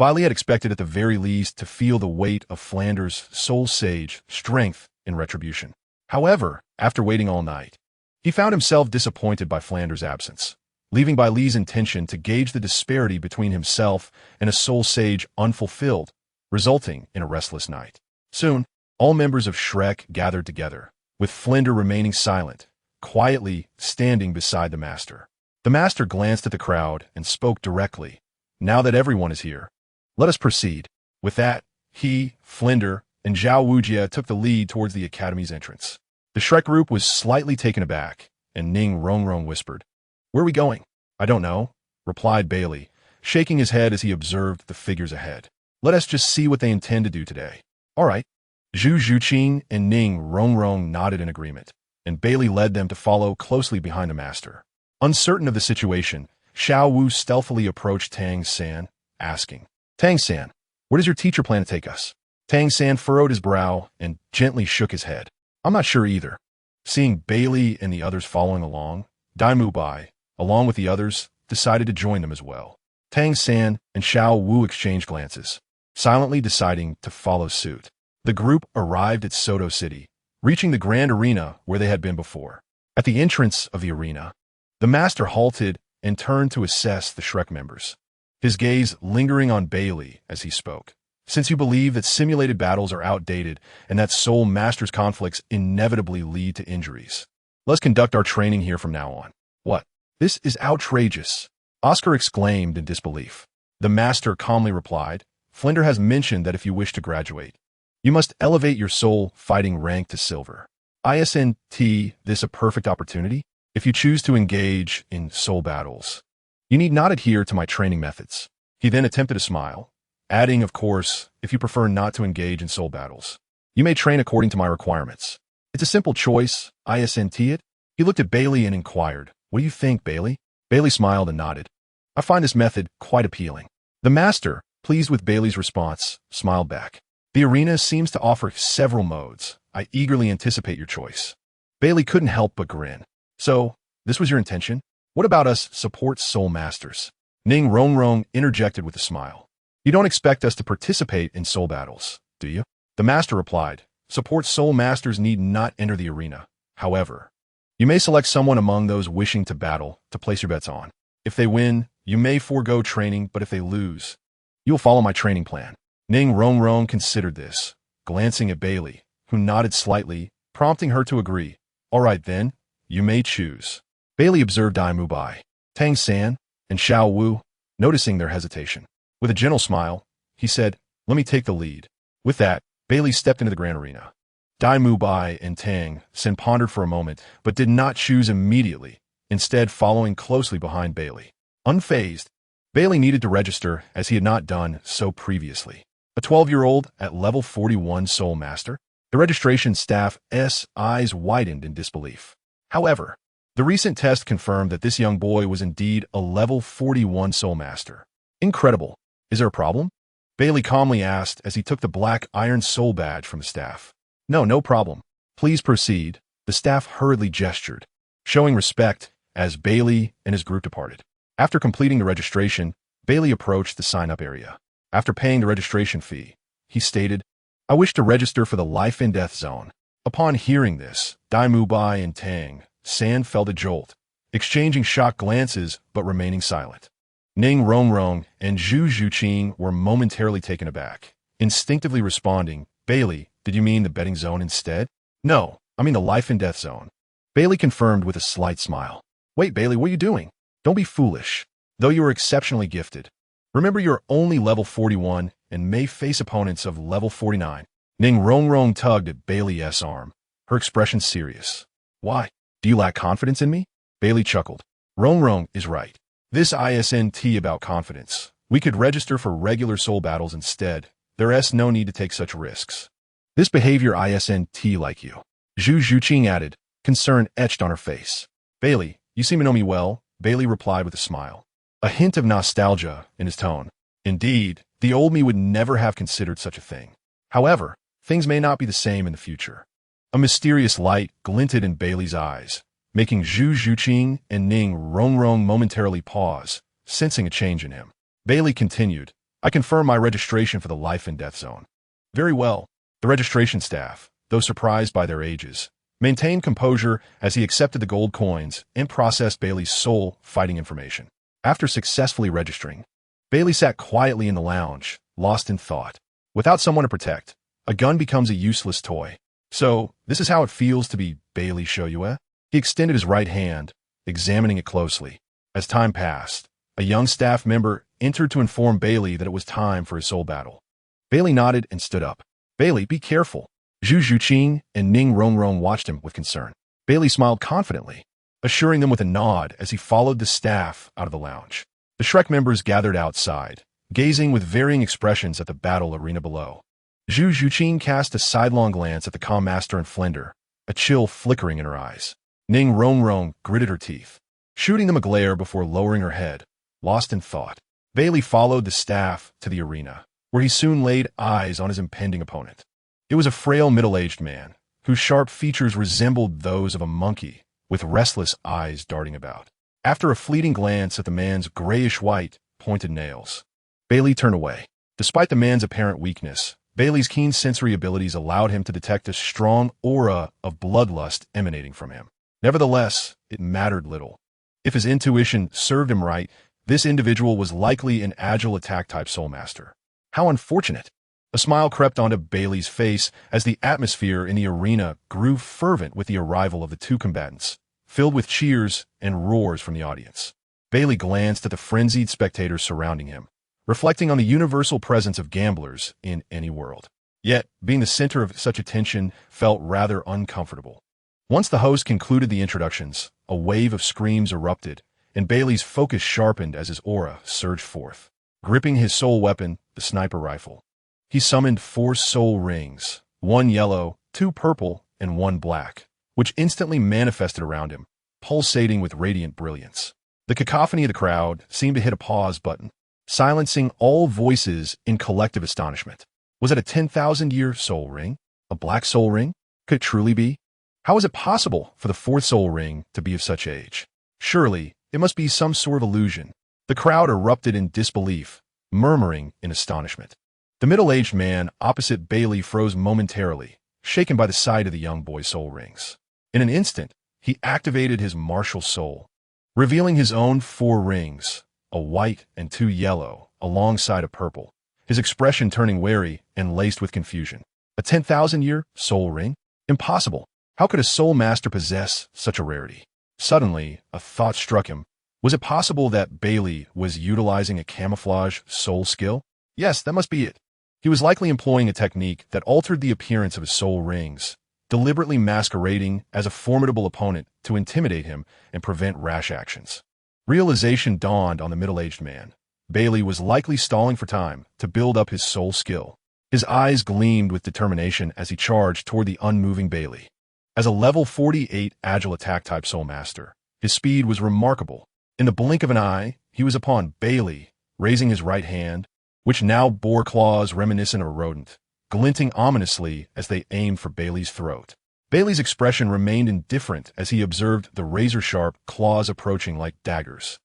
Baili had expected at the very least to feel the weight of Flander's soul sage strength in retribution. However, after waiting all night, he found himself disappointed by Flander's absence, leaving Bai Li's intention to gauge the disparity between himself and a soul sage unfulfilled, resulting in a restless night. Soon, all members of Shrek gathered together, with Flander remaining silent, quietly standing beside the master. The master glanced at the crowd and spoke directly. Now that everyone is here, let us proceed. With that, he, Flander, and Zhao Wujie took the lead towards the academy's entrance. The Shrek group was slightly taken aback, and Ning Rongrong whispered, "Where are we going?" "I don't know," replied Baili, shaking his head as he observed the figures ahead. "Let us just see what they intend to do today." "All right." Zhu Zhuqing and Ning Rongrong nodded in agreement, and Baili led them to follow closely behind the master. Uncertain of the situation, Xiao Wu stealthily approached Tang San, asking, Tang-san, where does your teacher plan to take us? Tang-san furrowed his brow and gently shook his head. I'm not sure either. Seeing Baili and the others following along, Bai, along with the others, decided to join them as well. Tang-san and Xiao Wu exchanged glances, silently deciding to follow suit. The group arrived at Soto City, reaching the grand arena where they had been before. At the entrance of the arena, the master halted and turned to assess the Shrek members, his gaze lingering on Baili as he spoke. Since you believe that simulated battles are outdated and that Soul Masters conflicts inevitably lead to injuries, let's conduct our training here from now on. What? This is outrageous, Oscar exclaimed in disbelief. The master calmly replied, Flinder has mentioned that if you wish to graduate, you must elevate your soul fighting rank to silver. Isn't this a perfect opportunity? If you choose to engage in soul battles, you need not adhere to my training methods. He then attempted a smile, adding, of course, if you prefer not to engage in soul battles, you may train according to my requirements. It's a simple choice, isn't it? He looked at Baili and inquired, what do you think, Baili? Baili smiled and nodded. I find this method quite appealing. The master, pleased with Baili's response, smiled back. The arena seems to offer several modes. I eagerly anticipate your choice. Baili couldn't help but grin. So, this was your intention? What about us support soul masters? Ning Rongrong interjected with a smile. You don't expect us to participate in soul battles, do you? The master replied, support soul masters need not enter the arena. However, you may select someone among those wishing to battle to place your bets on. If they win, you may forego training, but if they lose, you'll follow my training plan. Ning Rongrong considered this, glancing at Baili, who nodded slightly, prompting her to agree. All right then, you may choose. Baili observed Bai, Tang-san, and Xiao Wu, noticing their hesitation. With a gentle smile, he said, let me take the lead. With that, Baili stepped into the grand arena. Bai and Tang-san pondered for a moment, but did not choose immediately, instead following closely behind Baili. Unfazed, Baili needed to register as he had not done so previously. A 12-year-old at level 41 Soul Master, the registration staff's eyes widened in disbelief. However, the recent test confirmed that this young boy was indeed a level 41 Soul Master. Incredible. Is there a problem? Baili calmly asked as he took the black iron soul badge from the staff. No problem. Please proceed. The staff hurriedly gestured, showing respect as Baili and his group departed. After completing the registration, Baili approached the sign-up area. After paying the registration fee, he stated, I wish to register for the life and death zone. Upon hearing this, Bai and Tang-san felt a jolt, exchanging shocked glances but remaining silent. Ning Rongrong and Zhu Zhuqing were momentarily taken aback, instinctively responding, Baili, did you mean the betting zone instead? No, I mean the life and death zone. Baili confirmed with a slight smile. Wait, Baili, what are you doing? Don't be foolish. Though you are exceptionally gifted, remember you're only level 41 and may face opponents of level 49. Ning Rongrong tugged at Baili's arm, her expression serious. Why? Do you lack confidence in me? Baili chuckled. Rongrong is right. This isn't about confidence. We could register for regular soul battles instead. There's no need to take such risks. This behavior isn't like you. Zhu Zhuqing added, concern etched on her face. Baili, you seem to know me well, Baili replied with a smile, a hint of nostalgia in his tone. Indeed, the old me would never have considered such a thing. However, things may not be the same in the future. A mysterious light glinted in Baili's eyes, making Zhu Zhuqing and Ning Rongrong momentarily pause, sensing a change in him. Baili continued, I confirm my registration for the life and death zone. Very well. The registration staff, though surprised by their ages, maintained composure as he accepted the gold coins and processed Baili's soul fighting information. After successfully registering, Baili sat quietly in the lounge, lost in thought. Without someone to protect, a gun becomes a useless toy. So, this is how it feels to be Bai Li Shou Yue? He extended his right hand, examining it closely. As time passed, a young staff member entered to inform Baili that it was time for his soul battle. Baili nodded and stood up. Baili, be careful. Zhu Zhuqing and Ning Rongrong watched him with concern. Baili smiled confidently, assuring them with a nod as he followed the staff out of the lounge. The Shrek members gathered outside, gazing with varying expressions at the battle arena below. Zhu Zhuqing cast a sidelong glance at the Calm Master and Flinder, a chill flickering in her eyes. Ning Rongrong gritted her teeth, shooting them a glare before lowering her head, lost in thought. Baili followed the staff to the arena, where he soon laid eyes on his impending opponent. It was a frail middle-aged man, whose sharp features resembled those of a monkey, with restless eyes darting about. After a fleeting glance at the man's grayish-white, pointed nails, Baili turned away. Despite the man's apparent weakness, Baili's keen sensory abilities allowed him to detect a strong aura of bloodlust emanating from him. Nevertheless, it mattered little. If his intuition served him right, this individual was likely an agile attack-type soul master. How unfortunate! A smile crept onto Baili's face as the atmosphere in the arena grew fervent with the arrival of the two combatants, filled with cheers and roars from the audience. Baili glanced at the frenzied spectators surrounding him, reflecting on the universal presence of gamblers in any world. Yet, being the center of such attention felt rather uncomfortable. Once the host concluded the introductions, a wave of screams erupted, and Baili's focus sharpened as his aura surged forth. Gripping his soul weapon, the sniper rifle, he summoned 4 soul rings, 1 yellow, 2 purple, and 1 black, which instantly manifested around him, pulsating with radiant brilliance. The cacophony of the crowd seemed to hit a pause button, silencing all voices in collective astonishment. Was it a 10,000-year soul ring? A black soul ring? Could it truly be? How is it possible for the 4th soul ring to be of such age? Surely, it must be some sort of illusion. The crowd erupted in disbelief, murmuring in astonishment. The middle-aged man opposite Baili froze momentarily, shaken by the sight of the young boy's soul rings. In an instant, he activated his martial soul, revealing his own 4 rings, a white and 2 yellow, alongside a purple, his expression turning wary and laced with confusion. A 10,000-year soul ring? Impossible! How could a soul master possess such a rarity? Suddenly, a thought struck him. Was it possible that Baili was utilizing a camouflage soul skill? Yes, that must be it. He was likely employing a technique that altered the appearance of his soul rings, deliberately masquerading as a formidable opponent to intimidate him and prevent rash actions. Realization dawned on the middle-aged man. Baili was likely stalling for time to build up his soul skill. His eyes gleamed with determination as he charged toward the unmoving Baili. As a level 48 agile attack-type soul master, his speed was remarkable. In the blink of an eye, he was upon Baili, raising his right hand, which now bore claws reminiscent of a rodent, glinting ominously as they aimed for Baili's throat. Baili's expression remained indifferent as he observed the razor-sharp claws approaching like daggers.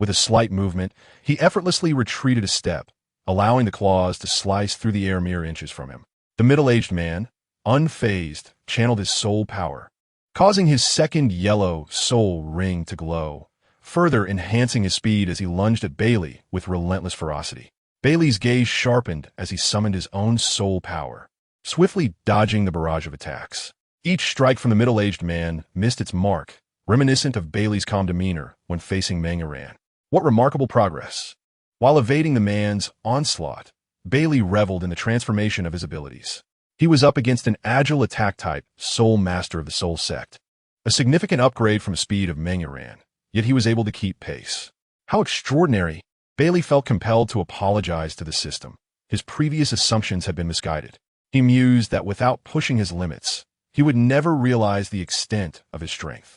With a slight movement, he effortlessly retreated a step, allowing the claws to slice through the air mere inches from him. The middle-aged man, unfazed, channeled his soul power, causing his 2nd yellow soul ring to glow, further enhancing his speed as he lunged at Baili with relentless ferocity. Baili's gaze sharpened as he summoned his own soul power, swiftly dodging the barrage of attacks. Each strike from the middle-aged man missed its mark, reminiscent of Baili's calm demeanor when facing Mangaran. What remarkable progress! While evading the man's onslaught, Baili reveled in the transformation of his abilities. He was up against an agile attack-type soul master of the soul sect, a significant upgrade from the speed of Mangaran, yet he was able to keep pace. How extraordinary! Baili felt compelled to apologize to the system. His previous assumptions had been misguided. He mused that without pushing his limits, he would never realize the extent of his strength.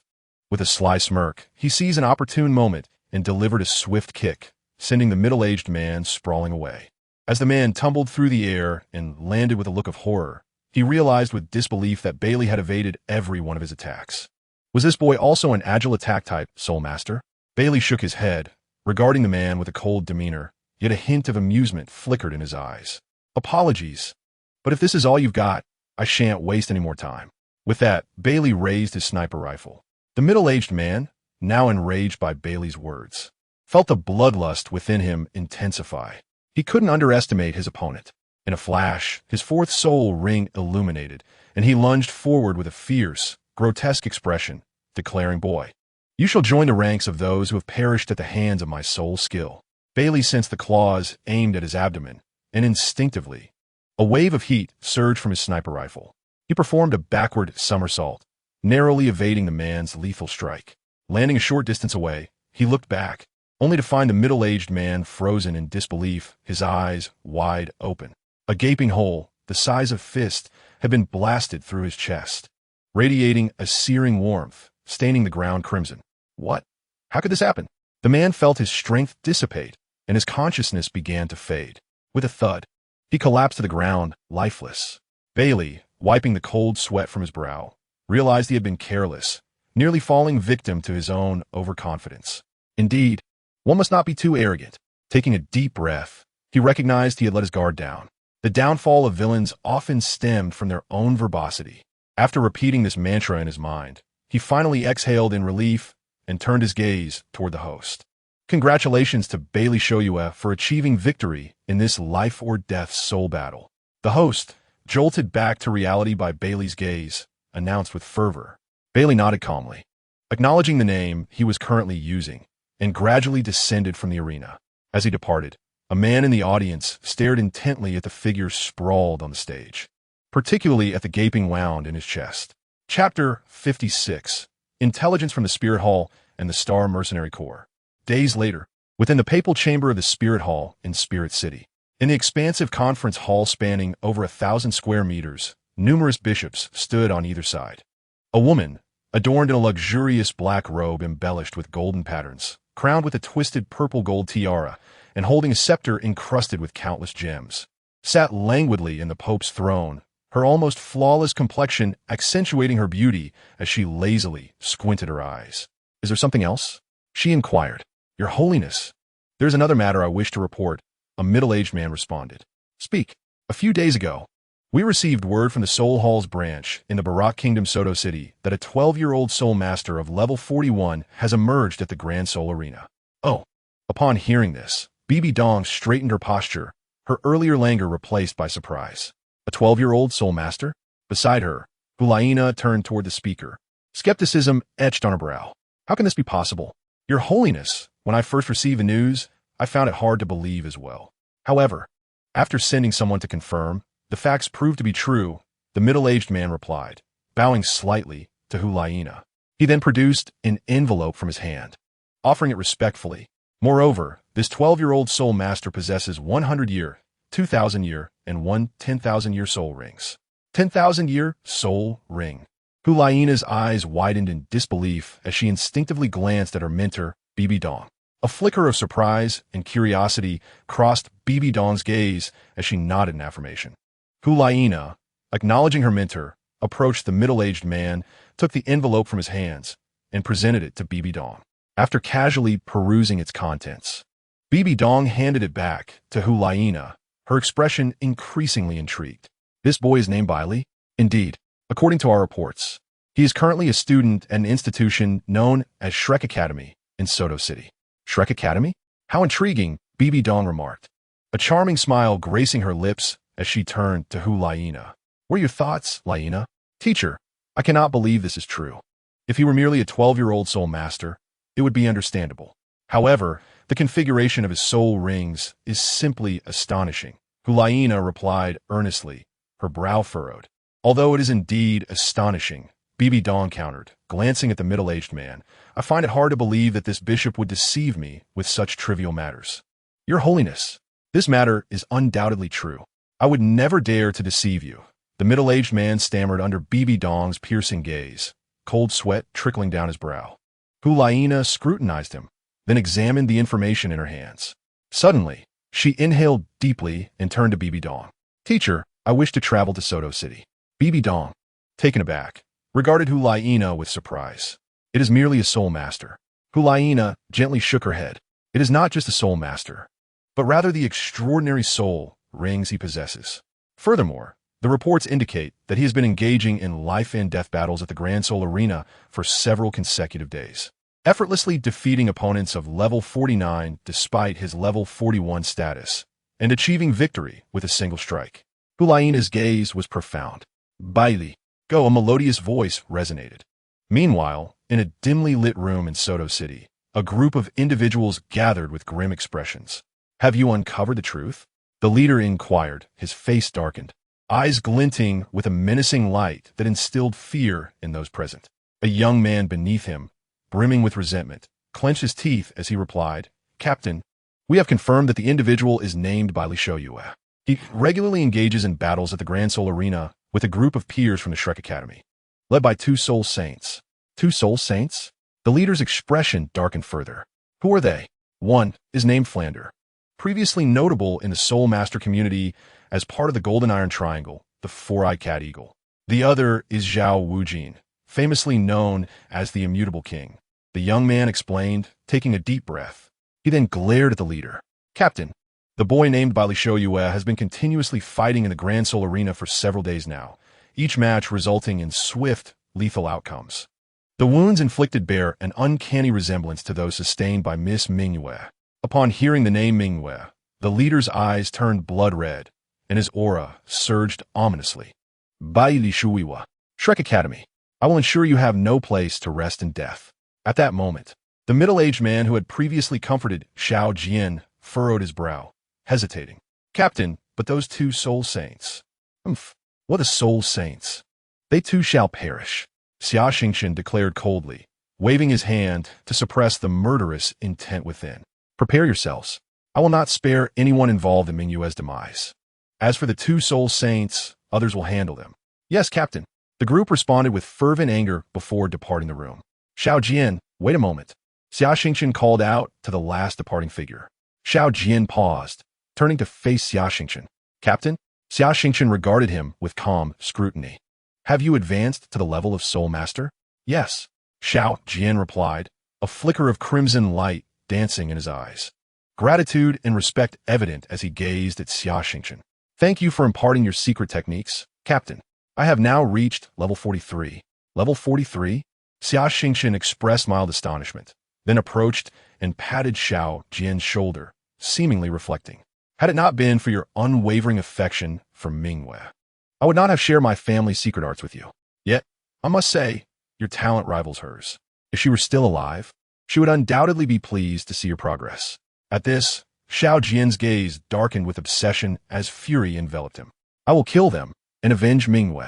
With a sly smirk, he seized an opportune moment and delivered a swift kick, sending the middle-aged man sprawling away. As the man tumbled through the air and landed with a look of horror, he realized with disbelief that Baili had evaded every one of his attacks. Was this boy also an agile attack-type soul master? Baili shook his head, regarding the man with a cold demeanor, yet a hint of amusement flickered in his eyes. Apologies, but if this is all you've got, I shan't waste any more time. With that, Baili raised his sniper rifle. The middle-aged man, now enraged by Baili's words, felt the bloodlust within him intensify. He couldn't underestimate his opponent. In a flash, his 4th soul ring illuminated, and he lunged forward with a fierce, grotesque expression, declaring, "Boy, you shall join the ranks of those who have perished at the hands of my soul skill." Baili sensed the claws aimed at his abdomen, and instinctively, a wave of heat surged from his sniper rifle. He performed a backward somersault, narrowly evading the man's lethal strike. Landing a short distance away, he looked back, only to find the middle-aged man frozen in disbelief, his eyes wide open. A gaping hole, the size of a fist, had been blasted through his chest, radiating a searing warmth, staining the ground crimson. What? How could this happen? The man felt his strength dissipate, and his consciousness began to fade. With a thud, he collapsed to the ground, lifeless. Baili, wiping the cold sweat from his brow, realized he had been careless, nearly falling victim to his own overconfidence. Indeed, one must not be too arrogant. Taking a deep breath, he recognized he had let his guard down. The downfall of villains often stemmed from their own verbosity. After repeating this mantra in his mind, he finally exhaled in relief and turned his gaze toward the host. Congratulations to Bai Li Shou Yue for achieving victory in this life-or-death soul battle. The host, jolted back to reality by Baili's gaze, announced with fervor. Baili nodded calmly, acknowledging the name he was currently using, and gradually descended from the arena. As he departed, a man in the audience stared intently at the figure sprawled on the stage, particularly at the gaping wound in his chest. Chapter 56. Intelligence from the Spirit Hall and the Star Mercenary Corps. Days later, within the papal chamber of the Spirit Hall in Spirit City, in the expansive conference hall spanning over 1,000 square meters, numerous bishops stood on either side. A woman, adorned in a luxurious black robe embellished with golden patterns, crowned with a twisted purple-gold tiara, and holding a scepter encrusted with countless gems, sat languidly in the Pope's throne, her almost flawless complexion accentuating her beauty as she lazily squinted her eyes. "Is there something else?" she inquired. "Your Holiness, there's another matter I wish to report," a middle-aged man responded. "Speak." "A few days ago, we received word from the Soul Halls branch in the Baroque Kingdom Soto City that a 12-year-old Soul Master of level 41 has emerged at the Grand Soul Arena." "Oh." Upon hearing this, Bibi Dong straightened her posture, her earlier languor replaced by surprise. "A 12-year-old Soul Master?" Beside her, Hulaina turned toward the speaker. Skepticism etched on her brow. "How can this be possible?" "Your Holiness, when I first received the news, I found it hard to believe as well. However, after sending someone to confirm, the facts proved to be true," the middle-aged man replied, bowing slightly to Hulaina. He then produced an envelope from his hand, offering it respectfully. "Moreover, this 12-year-old Soul Master possesses 100-year, 2,000-year, and 10,000-year soul rings." 10,000-year soul ring. Hulaina's eyes widened in disbelief as she instinctively glanced at her mentor, Bibi Dong. A flicker of surprise and curiosity crossed Bibi Dong's gaze as she nodded in affirmation. Hulaina, acknowledging her mentor, approached the middle-aged man, took the envelope from his hands, and presented it to Bibi Dong. After casually perusing its contents, Bibi Dong handed it back to Hulaina, her expression increasingly intrigued. "This boy is named Baili?" "Indeed. According to our reports, he is currently a student at an institution known as Shrek Academy in Soto City." "Shrek Academy? How intriguing," Bibi Dong remarked, a charming smile gracing her lips as she turned to Hulaina. "What are your thoughts, Laina?" "Teacher, I cannot believe this is true. If he were merely a 12-year-old Soul Master, it would be understandable. However, the configuration of his soul rings is simply astonishing." Hulaina replied earnestly, her brow furrowed. "Although it is indeed astonishing," Bibi Dong countered, glancing at the middle-aged man, "I find it hard to believe that this bishop would deceive me with such trivial matters." "Your Holiness, this matter is undoubtedly true. I would never dare to deceive you," the middle-aged man stammered under Bibi Dong's piercing gaze, cold sweat trickling down his brow. Hulaina scrutinized him, then examined the information in her hands. Suddenly, she inhaled deeply and turned to Bibi Dong. "Teacher, I wish to travel to Soto City." Bibi Dong, taken aback, regarded Hulaina with surprise. "It is merely a Soul Master." Hulaina gently shook her head. "It is not just a Soul Master, but rather the extraordinary soul rings he possesses. Furthermore, the reports indicate that he has been engaging in life-and-death battles at the Grand Soul Arena for several consecutive days, effortlessly defeating opponents of level 49 despite his level 41 status, and achieving victory with a single strike." Hulaina's gaze was profound. "Baili, go," a melodious voice resonated. Meanwhile, in a dimly lit room in Soto City, a group of individuals gathered with grim expressions. "Have you uncovered the truth?" the leader inquired, his face darkened, eyes glinting with a menacing light that instilled fear in those present. A young man beneath him, brimming with resentment, clenched his teeth as he replied, "Captain, we have confirmed that the individual is named Bai Li Shou Yue. He regularly engages in battles at the Grand Soul Arena with a group of peers from the Shrek Academy, led by 2 Soul Saints." 2 Soul Saints? The leader's expression darkened further. "Who are they?" "One is named Flander. previously notable in the Soul Master community as part of the Golden Iron Triangle, the Four-Eyed Cat Eagle. The other is Zhao Wujin, famously known as the Immutable King. The young man explained, taking a deep breath. He then glared at the leader. Captain, the boy named Bai Li Shou Yue has been continuously fighting in the Grand Soul Arena for several days now, each match resulting in swift, lethal outcomes. The wounds inflicted bear an uncanny resemblance to those sustained by Miss Ming Yue. Upon hearing the name Ming Yue, the leader's eyes turned blood red, and his aura surged ominously. Bai Li Shou Yue, Shrek Academy. I will ensure you have no place to rest in death. At that moment, the middle-aged man who had previously comforted Xiao Jian furrowed his brow, hesitating. Captain, but those two soul saints. What are soul saints? They too shall perish, Xia Xingqian declared coldly, waving his hand to suppress the murderous intent within. Prepare yourselves. I will not spare anyone involved in Ming Yue's demise. As for the two soul saints, others will handle them. Yes, Captain. The group responded with fervent anger before departing the room. Xiao Jian, wait a moment. Xia Xingqian called out to the last departing figure. Xiao Jian paused, turning to face Xia Xingqian. Captain? Xia Xingqian regarded him with calm scrutiny. Have you advanced to the level of Soul Master? Yes. Xiao Jian replied, a flicker of crimson light dancing in his eyes. Gratitude and respect evident as he gazed at Xia Xingqian. Thank you for imparting your secret techniques, Captain. I have now reached level 43. Level 43? Xia Xingqian expressed mild astonishment, then approached and patted Xiao Jian's shoulder, seemingly reflecting. Had it not been for your unwavering affection for Ming Yue, I would not have shared my family's secret arts with you. Yet, I must say, your talent rivals hers. If she were still alive, she would undoubtedly be pleased to see your progress. At this, Xiao Jian's gaze darkened with obsession as fury enveloped him. I will kill them and avenge Ming Yue.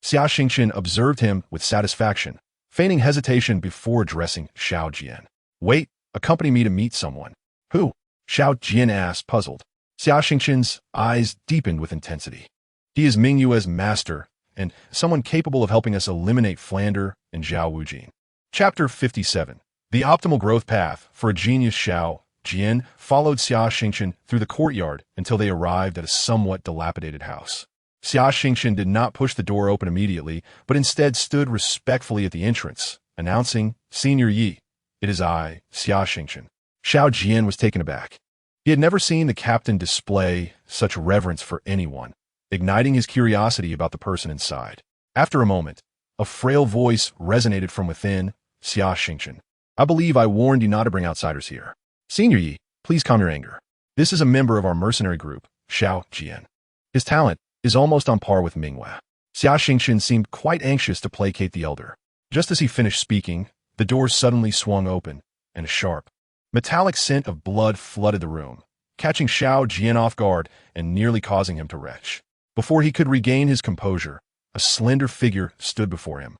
Xia Xingqian observed him with satisfaction, feigning hesitation before addressing Xiao Jian. Wait, accompany me to meet someone. Who? Xiao Jian asked, puzzled. Xia Xingqian's eyes deepened with intensity. He is Ming Yue's master, and someone capable of helping us eliminate Flander and Zhao Wujin. Chapter 57. The optimal growth path for a genius. Xiao Jian followed Xia Xingqian through the courtyard until they arrived at a somewhat dilapidated house. Xia Xingqian did not push the door open immediately, but instead stood respectfully at the entrance, announcing, Senior Yi, it is I, Xia Xingqian. Xiao Jian was taken aback. He had never seen the captain display such reverence for anyone, igniting his curiosity about the person inside. After a moment, a frail voice resonated from within. Xia Xingqian, I believe I warned you not to bring outsiders here. Senior Yi, please calm your anger. This is a member of our mercenary group, Xiao Jian. His talent is almost on par with Ming Yue. Xia Xingqian seemed quite anxious to placate the elder. Just as he finished speaking, the door suddenly swung open, and a sharp, metallic scent of blood flooded the room, catching Xiao Jian off guard and nearly causing him to retch. Before he could regain his composure, a slender figure stood before him,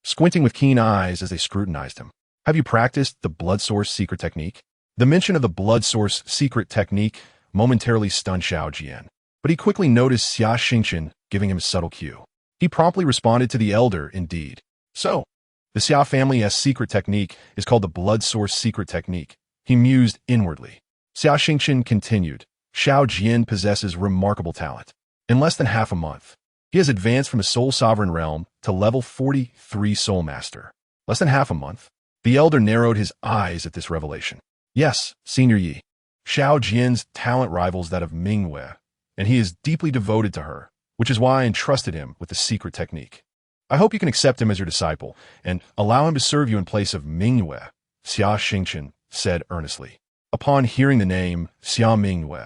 squinting with keen eyes as they scrutinized him. Have you practiced the blood source secret technique? The mention of the blood source secret technique momentarily stunned Xiao Jian, but he quickly noticed Xia Xingqian giving him a subtle cue. He promptly responded to the elder, indeed. So, the Xia family's secret technique is called the blood source secret technique. He mused inwardly. Xia Xingqian continued, Xiao Jian possesses remarkable talent. In less than half a month, he has advanced from a Soul Sovereign realm to level 43 Soul Master. Less than half a month? The elder narrowed his eyes at this revelation. Yes, Senior Yi. Xiao Jian's talent rivals that of Ming Yue, and he is deeply devoted to her, which is why I entrusted him with the secret technique. I hope you can accept him as your disciple and allow him to serve you in place of Ming Yue, Xia Xingqian said earnestly. Upon hearing the name Xia Ming Yue,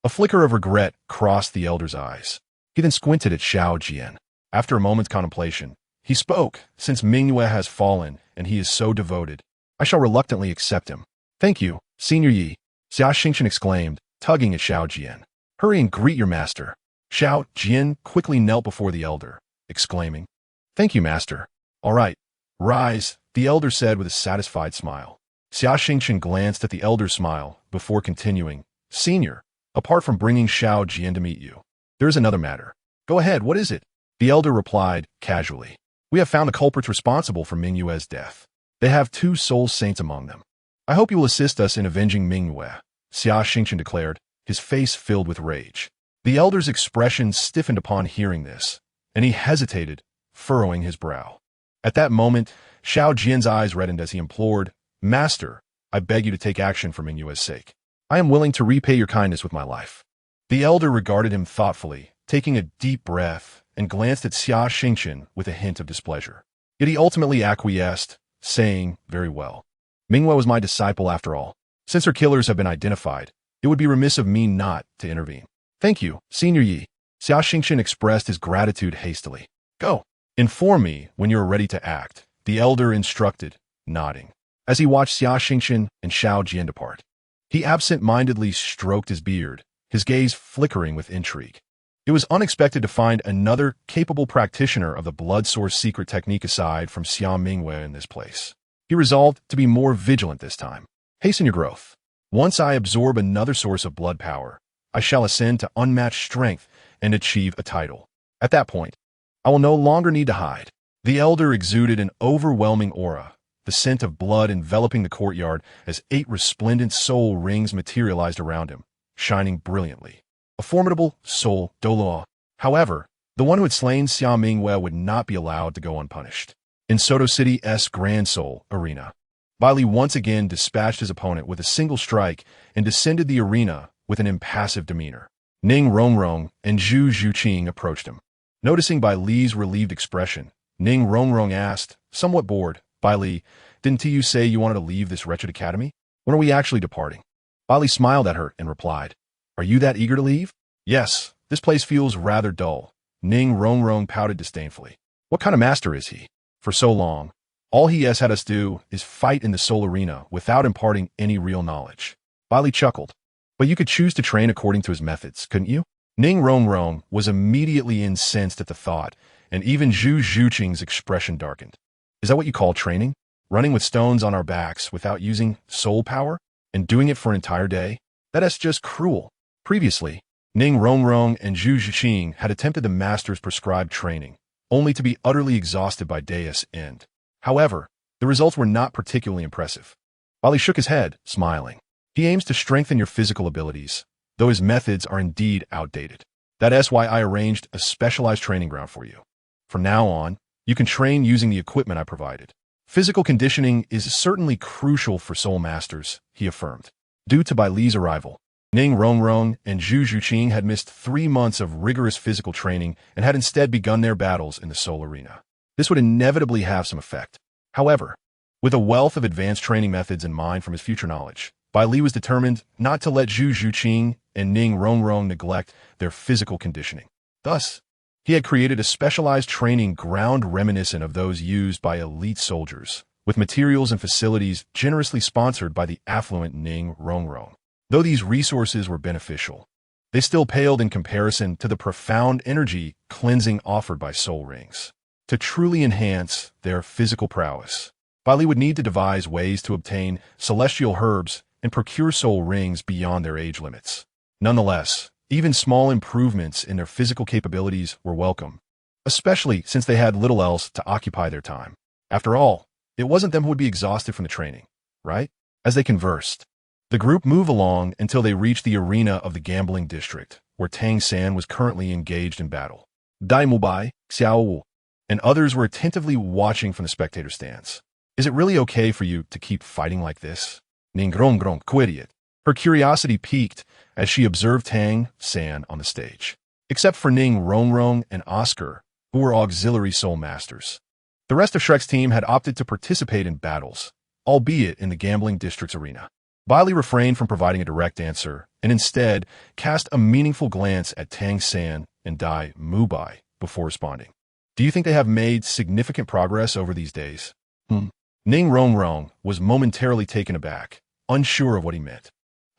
a flicker of regret crossed the elder's eyes. He then squinted at Xiao Jian. After a moment's contemplation, he spoke, since Ming Yue has fallen and he is so devoted, I shall reluctantly accept him. Thank you, Senior Yi, Xia Xingqian exclaimed, tugging at Xiao Jian. Hurry and greet your master. Xiao Jian quickly knelt before the elder, exclaiming, Thank you, master. All right, rise, the elder said with a satisfied smile. Xia Xingqian glanced at the elder's smile before continuing, Senior, apart from bringing Xiao Jian to meet you, there is another matter. Go ahead, what is it? The elder replied, casually. We have found the culprits responsible for Ming Yue's death. They have 2 soul saints among them. I hope you will assist us in avenging Ming Yue, Xia Xingqian declared, his face filled with rage. The elder's expression stiffened upon hearing this, and he hesitated, furrowing his brow. At that moment, Xiao Jian's eyes reddened as he implored, "Master, I beg you to take action for Mingyue's sake. I am willing to repay your kindness with my life." The elder regarded him thoughtfully, taking a deep breath, and glanced at Xia Xingqian with a hint of displeasure. Yet he ultimately acquiesced, saying, "Very well. Mingyue was my disciple after all. Since her killers have been identified, it would be remiss of me not to intervene." "Thank you, Senior Yi." Xia Xingqian expressed his gratitude hastily. "Go. Inform me when you are ready to act," the elder instructed, nodding. As he watched Xia Xingqian and Xiao Jian depart, he absent-mindedly stroked his beard, his gaze flickering with intrigue. It was unexpected to find another capable practitioner of the blood source secret technique aside from Xia Mingyue in this place. He resolved to be more vigilant this time. "Hasten your growth. Once I absorb another source of blood power, I shall ascend to unmatched strength and achieve a title. At that point, I will no longer need to hide." The elder exuded an overwhelming aura, the scent of blood enveloping the courtyard as 8 resplendent soul rings materialized around him, shining brilliantly. A formidable Title Douluo. However, the one who had slain Xia Mingyue would not be allowed to go unpunished. In Soto City's Grand Soul Arena, Baili once again dispatched his opponent with a single strike and descended the arena with an impassive demeanor. Ning Rongrong and Zhu Zhuqing approached him. Noticing Bai Li's relieved expression, Ning Rongrong asked, somewhat bored, "Bai Li, didn't you say you wanted to leave this wretched academy? When are we actually departing?" Bai Li smiled at her and replied, "Are you that eager to leave?" "Yes, this place feels rather dull." Ning Rongrong pouted disdainfully. "What kind of master is he? For so long, all he has had us do is fight in the soul arena without imparting any real knowledge." Bai Li chuckled. "But you could choose to train according to his methods, couldn't you?" Ning Rongrong was immediately incensed at the thought, and even Zhu Zhuqing's expression darkened. "Is that what you call training? Running with stones on our backs without using soul power? And doing it for an entire day? That is just cruel." Previously, Ning Rongrong and Zhu Zhuqing had attempted the master's prescribed training, only to be utterly exhausted by day's end. However, the results were not particularly impressive. Baili shook his head, smiling. "He aims to strengthen your physical abilities, though his methods are indeed outdated. That is why I arranged a specialized training ground for you. From now on, you can train using the equipment I provided. Physical conditioning is certainly crucial for soul masters," he affirmed. Due to Bai Li's arrival, Ning Rongrong and Zhu Zhuqing had missed 3 months of rigorous physical training and had instead begun their battles in the soul arena. This would inevitably have some effect. However, with a wealth of advanced training methods in mind from his future knowledge, Bai Li was determined not to let Zhu Zhuqing and Ning Rongrong neglect their physical conditioning. Thus, he had created a specialized training ground reminiscent of those used by elite soldiers, with materials and facilities generously sponsored by the affluent Ning Rongrong. Though these resources were beneficial, they still paled in comparison to the profound energy cleansing offered by soul rings. To truly enhance their physical prowess, Bai Li would need to devise ways to obtain celestial herbs and procure soul rings beyond their age limits. Nonetheless, even small improvements in their physical capabilities were welcome, especially since they had little else to occupy their time. After all, it wasn't them who would be exhausted from the training, right? As they conversed, the group moved along until they reached the arena of the gambling district, where Tang San was currently engaged in battle. Dai Mubai, Xiao Wu, and others were attentively watching from the spectator stands. "Is it really okay for you to keep fighting like this?" Ning Rongrong queried. Her curiosity piqued as she observed Tang San on the stage. Except for Ning Rongrong and Oscar, who were auxiliary soul masters, the rest of Shrek's team had opted to participate in battles, albeit in the gambling district's arena. Baili refrained from providing a direct answer and instead cast a meaningful glance at Tang San and Dai Mubai before responding. "Do you think they have made significant progress over these days?" Ning Rongrong was momentarily taken aback, unsure of what he meant.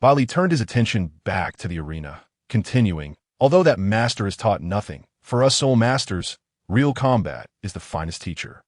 Baili turned his attention back to the arena, continuing, "Although that master has taught nothing, for us soul masters, real combat is the finest teacher.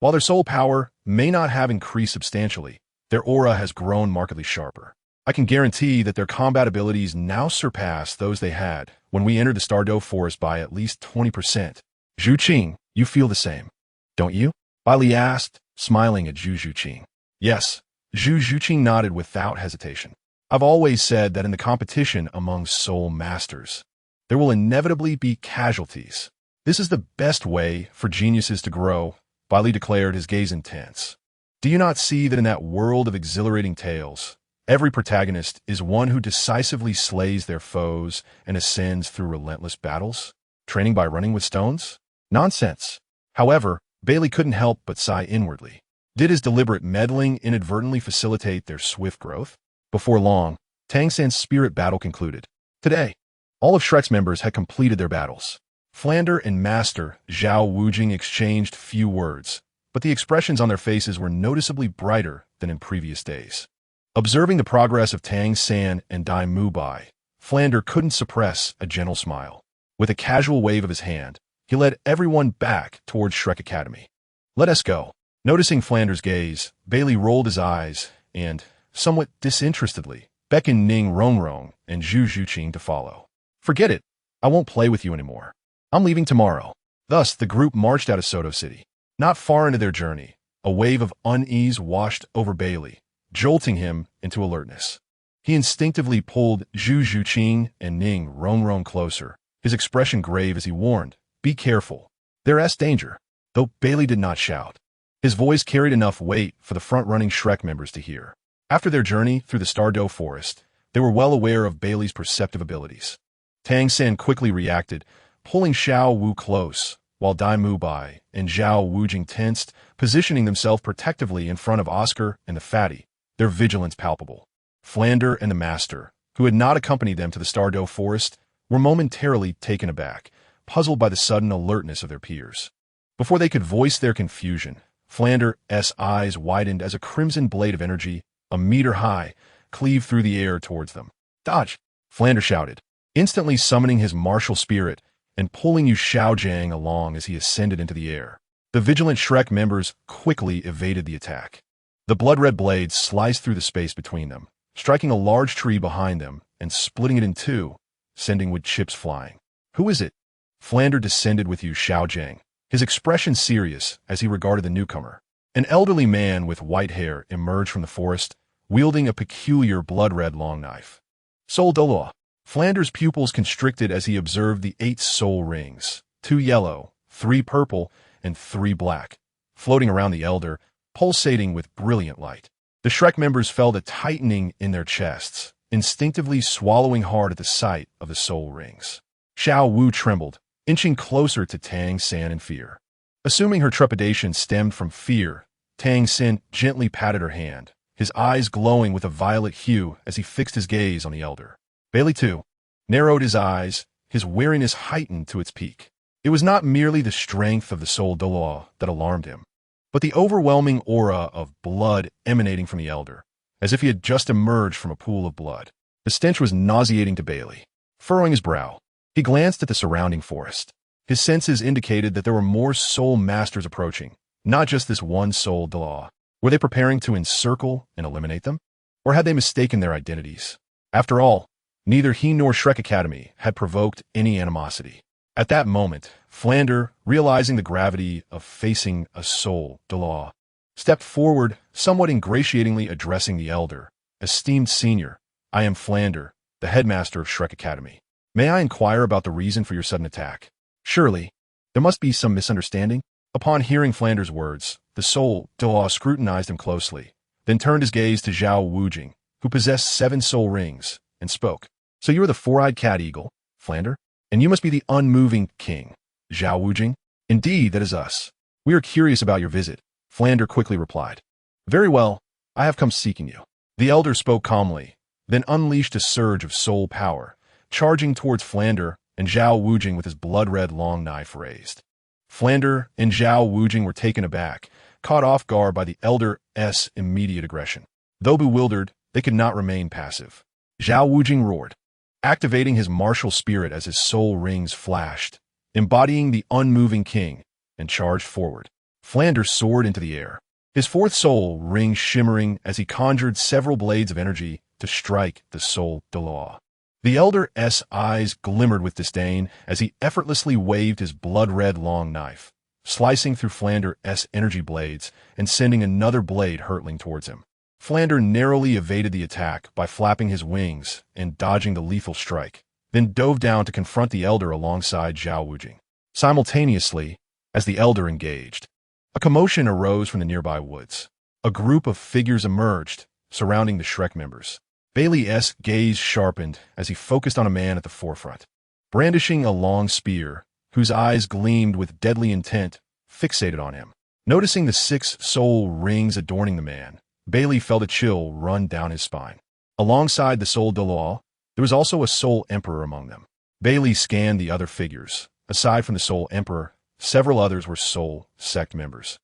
While their soul power may not have increased substantially, their aura has grown markedly sharper. I can guarantee that their combat abilities now surpass those they had when we entered the Stardow Forest by at least 20%. Zhuqing, you feel the same, don't you?" Baili asked, smiling at Zhu Zhuqing. "Yes." Zhu Zhuqing nodded without hesitation. I've always said that in the competition among soul masters, there will inevitably be casualties. This is the best way for geniuses to grow, Baili declared, his gaze intense. Do you not see that in that world of exhilarating tales, every protagonist is one who decisively slays their foes and ascends through relentless battles? Training by running with stones? Nonsense. However, Baili couldn't help but sigh inwardly. Did his deliberate meddling inadvertently facilitate their swift growth? Before long, Tang San's spirit battle concluded. Today, all of Shrek's members had completed their battles. Flander and Master Zhao Wujing exchanged few words, but the expressions on their faces were noticeably brighter than in previous days. Observing the progress of Tang San and Dai Mubai, Flander couldn't suppress a gentle smile. With a casual wave of his hand, he led everyone back towards Shrek Academy. Let us go. Noticing Flander's gaze, Baili rolled his eyes and, somewhat disinterestedly, beckoned Ning Rongrong and Zhu Zhuqing to follow. Forget it. I won't play with you anymore. I'm leaving tomorrow. Thus, the group marched out of Soto City. Not far into their journey, a wave of unease washed over Baili, jolting him into alertness. He instinctively pulled Zhu Zhuqing and Ning Rongrong closer, his expression grave as he warned, "Be careful. There's danger." Though Baili did not shout, his voice carried enough weight for the front-running Shrek members to hear. After their journey through the Stardow Forest, they were well aware of Baili's perceptive abilities. Tang San quickly reacted, pulling Xiao Wu close, while Dai Mubai and Zhao Wujing tensed, positioning themselves protectively in front of Oscar and the Fatty, their vigilance palpable. Flander and the Master, who had not accompanied them to the Stardow Forest, were momentarily taken aback, puzzled by the sudden alertness of their peers. Before they could voice their confusion, Flander's eyes widened as a crimson blade of energy, a meter high, cleaved through the air towards them. "Dodge!" Flander shouted, instantly summoning his martial spirit and pulling Yu Xiaojiang along as he ascended into the air. The vigilant Shrek members quickly evaded the attack. The blood-red blade sliced through the space between them, striking a large tree behind them and splitting it in two, sending wood chips flying. "Who is it?" Flander descended with Yu Xiaojiang, his expression serious as he regarded the newcomer. An elderly man with white hair emerged from the forest, wielding a peculiar blood-red long knife. "Soul Douluo." Flander's pupils constricted as he observed the 8 soul rings, 2 yellow, 3 purple, and 3 black, floating around the elder, pulsating with brilliant light. The Shrek members felt a tightening in their chests, instinctively swallowing hard at the sight of the soul rings. Xiao Wu trembled, inching closer to Tang San in fear. Assuming her trepidation stemmed from fear, Tang San gently patted her hand, his eyes glowing with a violet hue as he fixed his gaze on the elder. Baili, too, narrowed his eyes, his wariness heightened to its peak. It was not merely the strength of the Soul Douluo that alarmed him, but the overwhelming aura of blood emanating from the elder, as if he had just emerged from a pool of blood. The stench was nauseating to Baili. Furrowing his brow, he glanced at the surrounding forest. His senses indicated that there were more soul masters approaching, not just this one Soul Douluo. Were they preparing to encircle and eliminate them? Or had they mistaken their identities? After all, neither he nor Shrek Academy had provoked any animosity. At that moment, Flander, realizing the gravity of facing a Soul Douluo, stepped forward, somewhat ingratiatingly addressing the elder. "Esteemed senior, I am Flander, the headmaster of Shrek Academy. May I inquire about the reason for your sudden attack?" Surely, there must be some misunderstanding. Upon hearing Flander's words, the Soul Douluo scrutinized him closely, then turned his gaze to Zhao Wujing, who possessed 7 soul rings, and spoke. "So you are the four-eyed cat eagle, Flander? And you must be the unmoving king, Zhao Wujing?" "Indeed, that is us. We are curious about your visit," Flander quickly replied. "Very well, I have come seeking you." The elder spoke calmly, then unleashed a surge of soul power, charging towards Flander and Zhao Wujing with his blood-red long knife raised. Flander and Zhao Wujing were taken aback, caught off guard by the elder's immediate aggression. Though bewildered, they could not remain passive. Zhao Wujing roared, activating his martial spirit as his soul rings flashed, embodying the unmoving king, and charged forward. Flander soared into the air, his 4th soul ring shimmering as he conjured several blades of energy to strike the Soul Douluo. The elder's eyes glimmered with disdain as he effortlessly waved his blood-red long knife, slicing through Flander's energy blades and sending another blade hurtling towards him. Flander narrowly evaded the attack by flapping his wings and dodging the lethal strike, then dove down to confront the elder alongside Zhao Wujing. Simultaneously, as the elder engaged, a commotion arose from the nearby woods. A group of figures emerged, surrounding the Shrek members. Baili's gaze sharpened as he focused on a man at the forefront, brandishing a long spear, whose eyes gleamed with deadly intent, fixated on him. Noticing the 6 soul rings adorning the man, Baili felt a chill run down his spine. Alongside the Title Douluo, there was also a Soul Emperor among them. Baili scanned the other figures. Aside from the Soul Emperor, several others were Soul Sect members,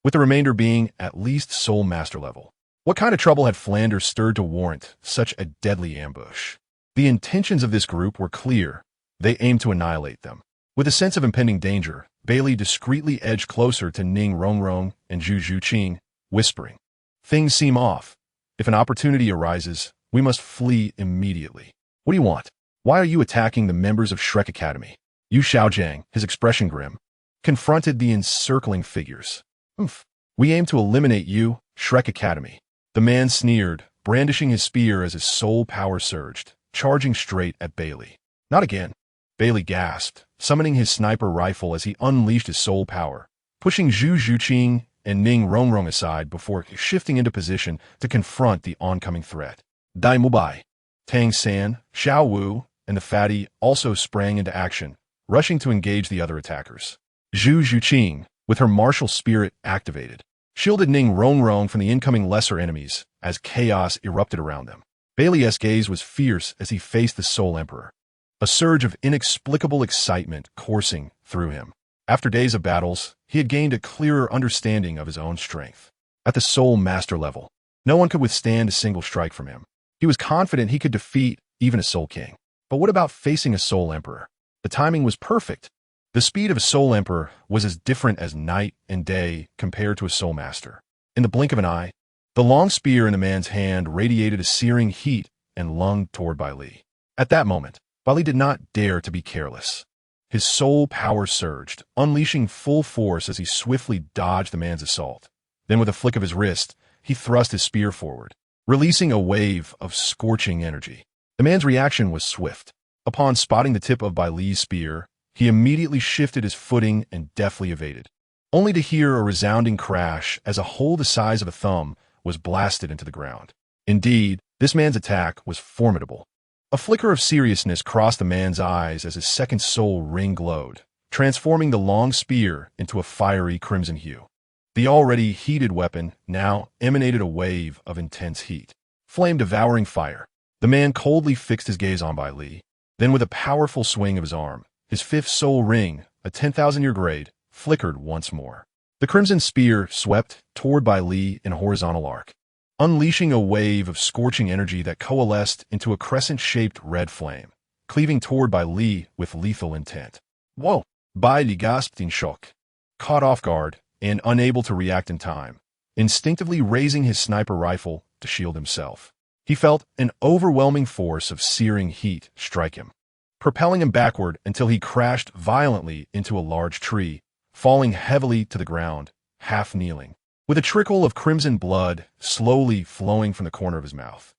with the remainder being at least Soul Master level. What kind of trouble had Flanders stirred to warrant such a deadly ambush? The intentions of this group were clear. They aimed to annihilate them. With a sense of impending danger, Baili discreetly edged closer to Ning Rongrong and Zhu Zhuqing, whispering, "Things seem off. If an opportunity arises, we must flee immediately." "What do you want? Why are you attacking the members of Shrek Academy?" Yu Xiaojiang, his expression grim, confronted the encircling figures. "We aim to eliminate you, Shrek Academy." The man sneered, brandishing his spear as his soul power surged, charging straight at Baili. "Not again." Baili gasped, summoning his sniper rifle as he unleashed his soul power, pushing Zhu Zhuqing and Ning Rongrong aside before shifting into position to confront the oncoming threat. Dai Mubai, Tang San, Xiao Wu, and the fatty also sprang into action, rushing to engage the other attackers. Zhu Zhuqing, with her martial spirit activated, shielded Ning Rongrong from the incoming lesser enemies as chaos erupted around them. Baili's gaze was fierce as he faced the Soul Emperor, a surge of inexplicable excitement coursing through him. After days of battles, he had gained a clearer understanding of his own strength. At the Soul Master level, no one could withstand a single strike from him. He was confident he could defeat even a Soul King. But what about facing a Soul Emperor? The timing was perfect. The speed of a Soul Emperor was as different as night and day compared to a Soul Master. In the blink of an eye, the long spear in the man's hand radiated a searing heat and lunged toward Bai Li. At that moment, Bai Li did not dare to be careless. His soul power surged, unleashing full force as he swiftly dodged the man's assault. Then with a flick of his wrist, he thrust his spear forward, releasing a wave of scorching energy. The man's reaction was swift. Upon spotting the tip of Bai Li's spear, he immediately shifted his footing and deftly evaded, only to hear a resounding crash as a hole the size of a thumb was blasted into the ground. Indeed, this man's attack was formidable. A flicker of seriousness crossed the man's eyes as his second soul ring glowed, transforming the long spear into a fiery crimson hue. The already heated weapon now emanated a wave of intense heat. Flame-devouring fire. The man coldly fixed his gaze on Bai Li. Then with a powerful swing of his arm, his 5th soul ring, a 10,000-year grade, flickered once more. The crimson spear swept toward Bai Li in a horizontal arc, unleashing a wave of scorching energy that coalesced into a crescent-shaped red flame, cleaving toward Bai Li with lethal intent. "Whoa!" Bai Li gasped in shock, caught off guard and unable to react in time, instinctively raising his sniper rifle to shield himself. He felt an overwhelming force of searing heat strike him, propelling him backward until he crashed violently into a large tree, falling heavily to the ground, half kneeling, with a trickle of crimson blood slowly flowing from the corner of his mouth.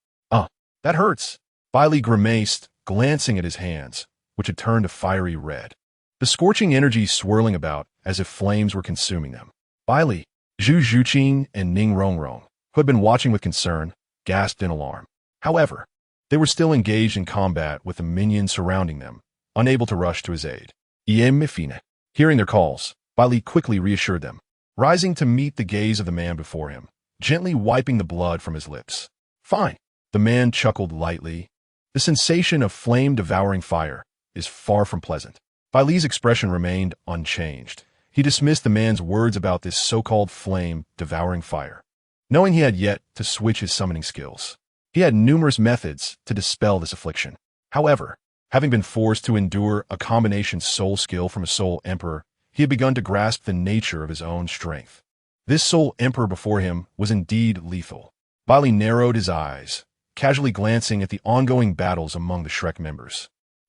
That hurts," Bai Li grimaced, glancing at his hands, which had turned a fiery red, the scorching energy swirling about as if flames were consuming them. Bai Li, Zhu Zhuqing, and Ning Rongrong, who had been watching with concern, gasped in alarm. However, they were still engaged in combat with the minions surrounding them, unable to rush to his aid. Hearing their calls, Bai Li quickly reassured them, rising to meet the gaze of the man before him, gently wiping the blood from his lips. "Fine." The man chuckled lightly. The sensation of flame-devouring fire is far from pleasant. Bai Li's expression remained unchanged. He dismissed the man's words about this so-called flame-devouring fire, knowing he had yet to switch his summoning skills. He had numerous methods to dispel this affliction. However, having been forced to endure a combination soul skill from a Soul Emperor, he had begun to grasp the nature of his own strength. This Soul Emperor before him was indeed lethal. Bai Li narrowed his eyes, casually glancing at the ongoing battles among the Shrek members.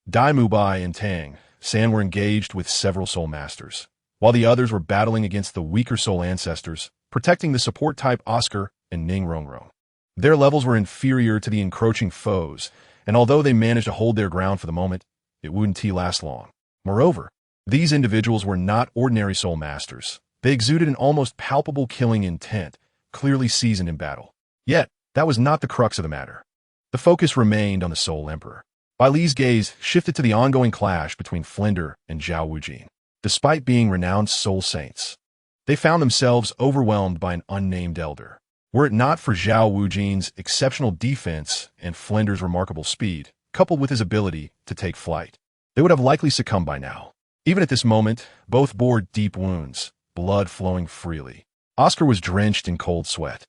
Dai Mubai and Tang San were engaged with several Soul Masters, while the others were battling against the weaker Soul Ancestors, protecting the support-type Oscar and Ning Rongrong. Their levels were inferior to the encroaching foes, and although they managed to hold their ground for the moment, it wouldn't last long. Moreover, these individuals were not ordinary soul masters. They exuded an almost palpable killing intent, clearly seasoned in battle. Yet, that was not the crux of the matter. The focus remained on the Soul Emperor. Bai Li's gaze shifted to the ongoing clash between Flinder and Zhao Wujin. Despite being renowned soul saints, they found themselves overwhelmed by an unnamed elder. Were it not for Zhao Wujin's exceptional defense and Flinder's remarkable speed, coupled with his ability to take flight, they would have likely succumbed by now. Even at this moment, both bore deep wounds, blood flowing freely. Oscar was drenched in cold sweat,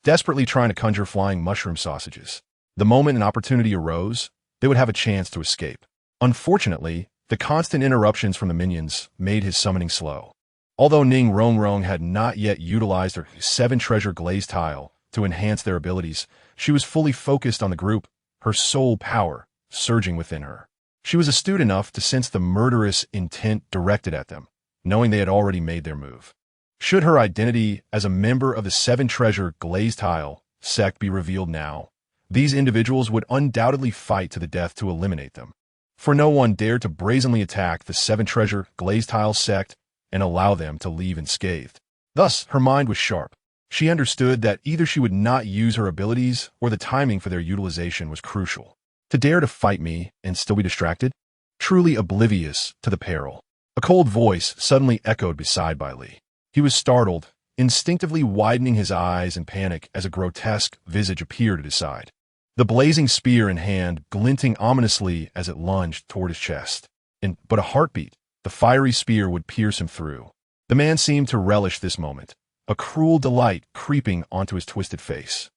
desperately trying to conjure flying mushroom sausages. The moment an opportunity arose, they would have a chance to escape. Unfortunately, the constant interruptions from the minions made his summoning slow. Although Ning Rongrong had not yet utilized her 7-treasure glazed tile to enhance their abilities, she was fully focused on the group, her soul power surging within her. She was astute enough to sense the murderous intent directed at them, knowing they had already made their move. Should her identity as a member of the 7-treasure glazed tile sect be revealed now, these individuals would undoubtedly fight to the death to eliminate them. For no one dared to brazenly attack the 7-treasure glazed tile sect and allow them to leave unscathed. Thus, her mind was sharp. She understood that either she would not use her abilities or the timing for their utilization was crucial. To dare to fight me and still be distracted? Truly oblivious to the peril. A cold voice suddenly echoed beside Bai Li. He was startled, instinctively widening his eyes in panic as a grotesque visage appeared at his side. The blazing spear in hand glinting ominously as it lunged toward his chest. In but a heartbeat, the fiery spear would pierce him through. The man seemed to relish this moment, a cruel delight creeping onto his twisted face.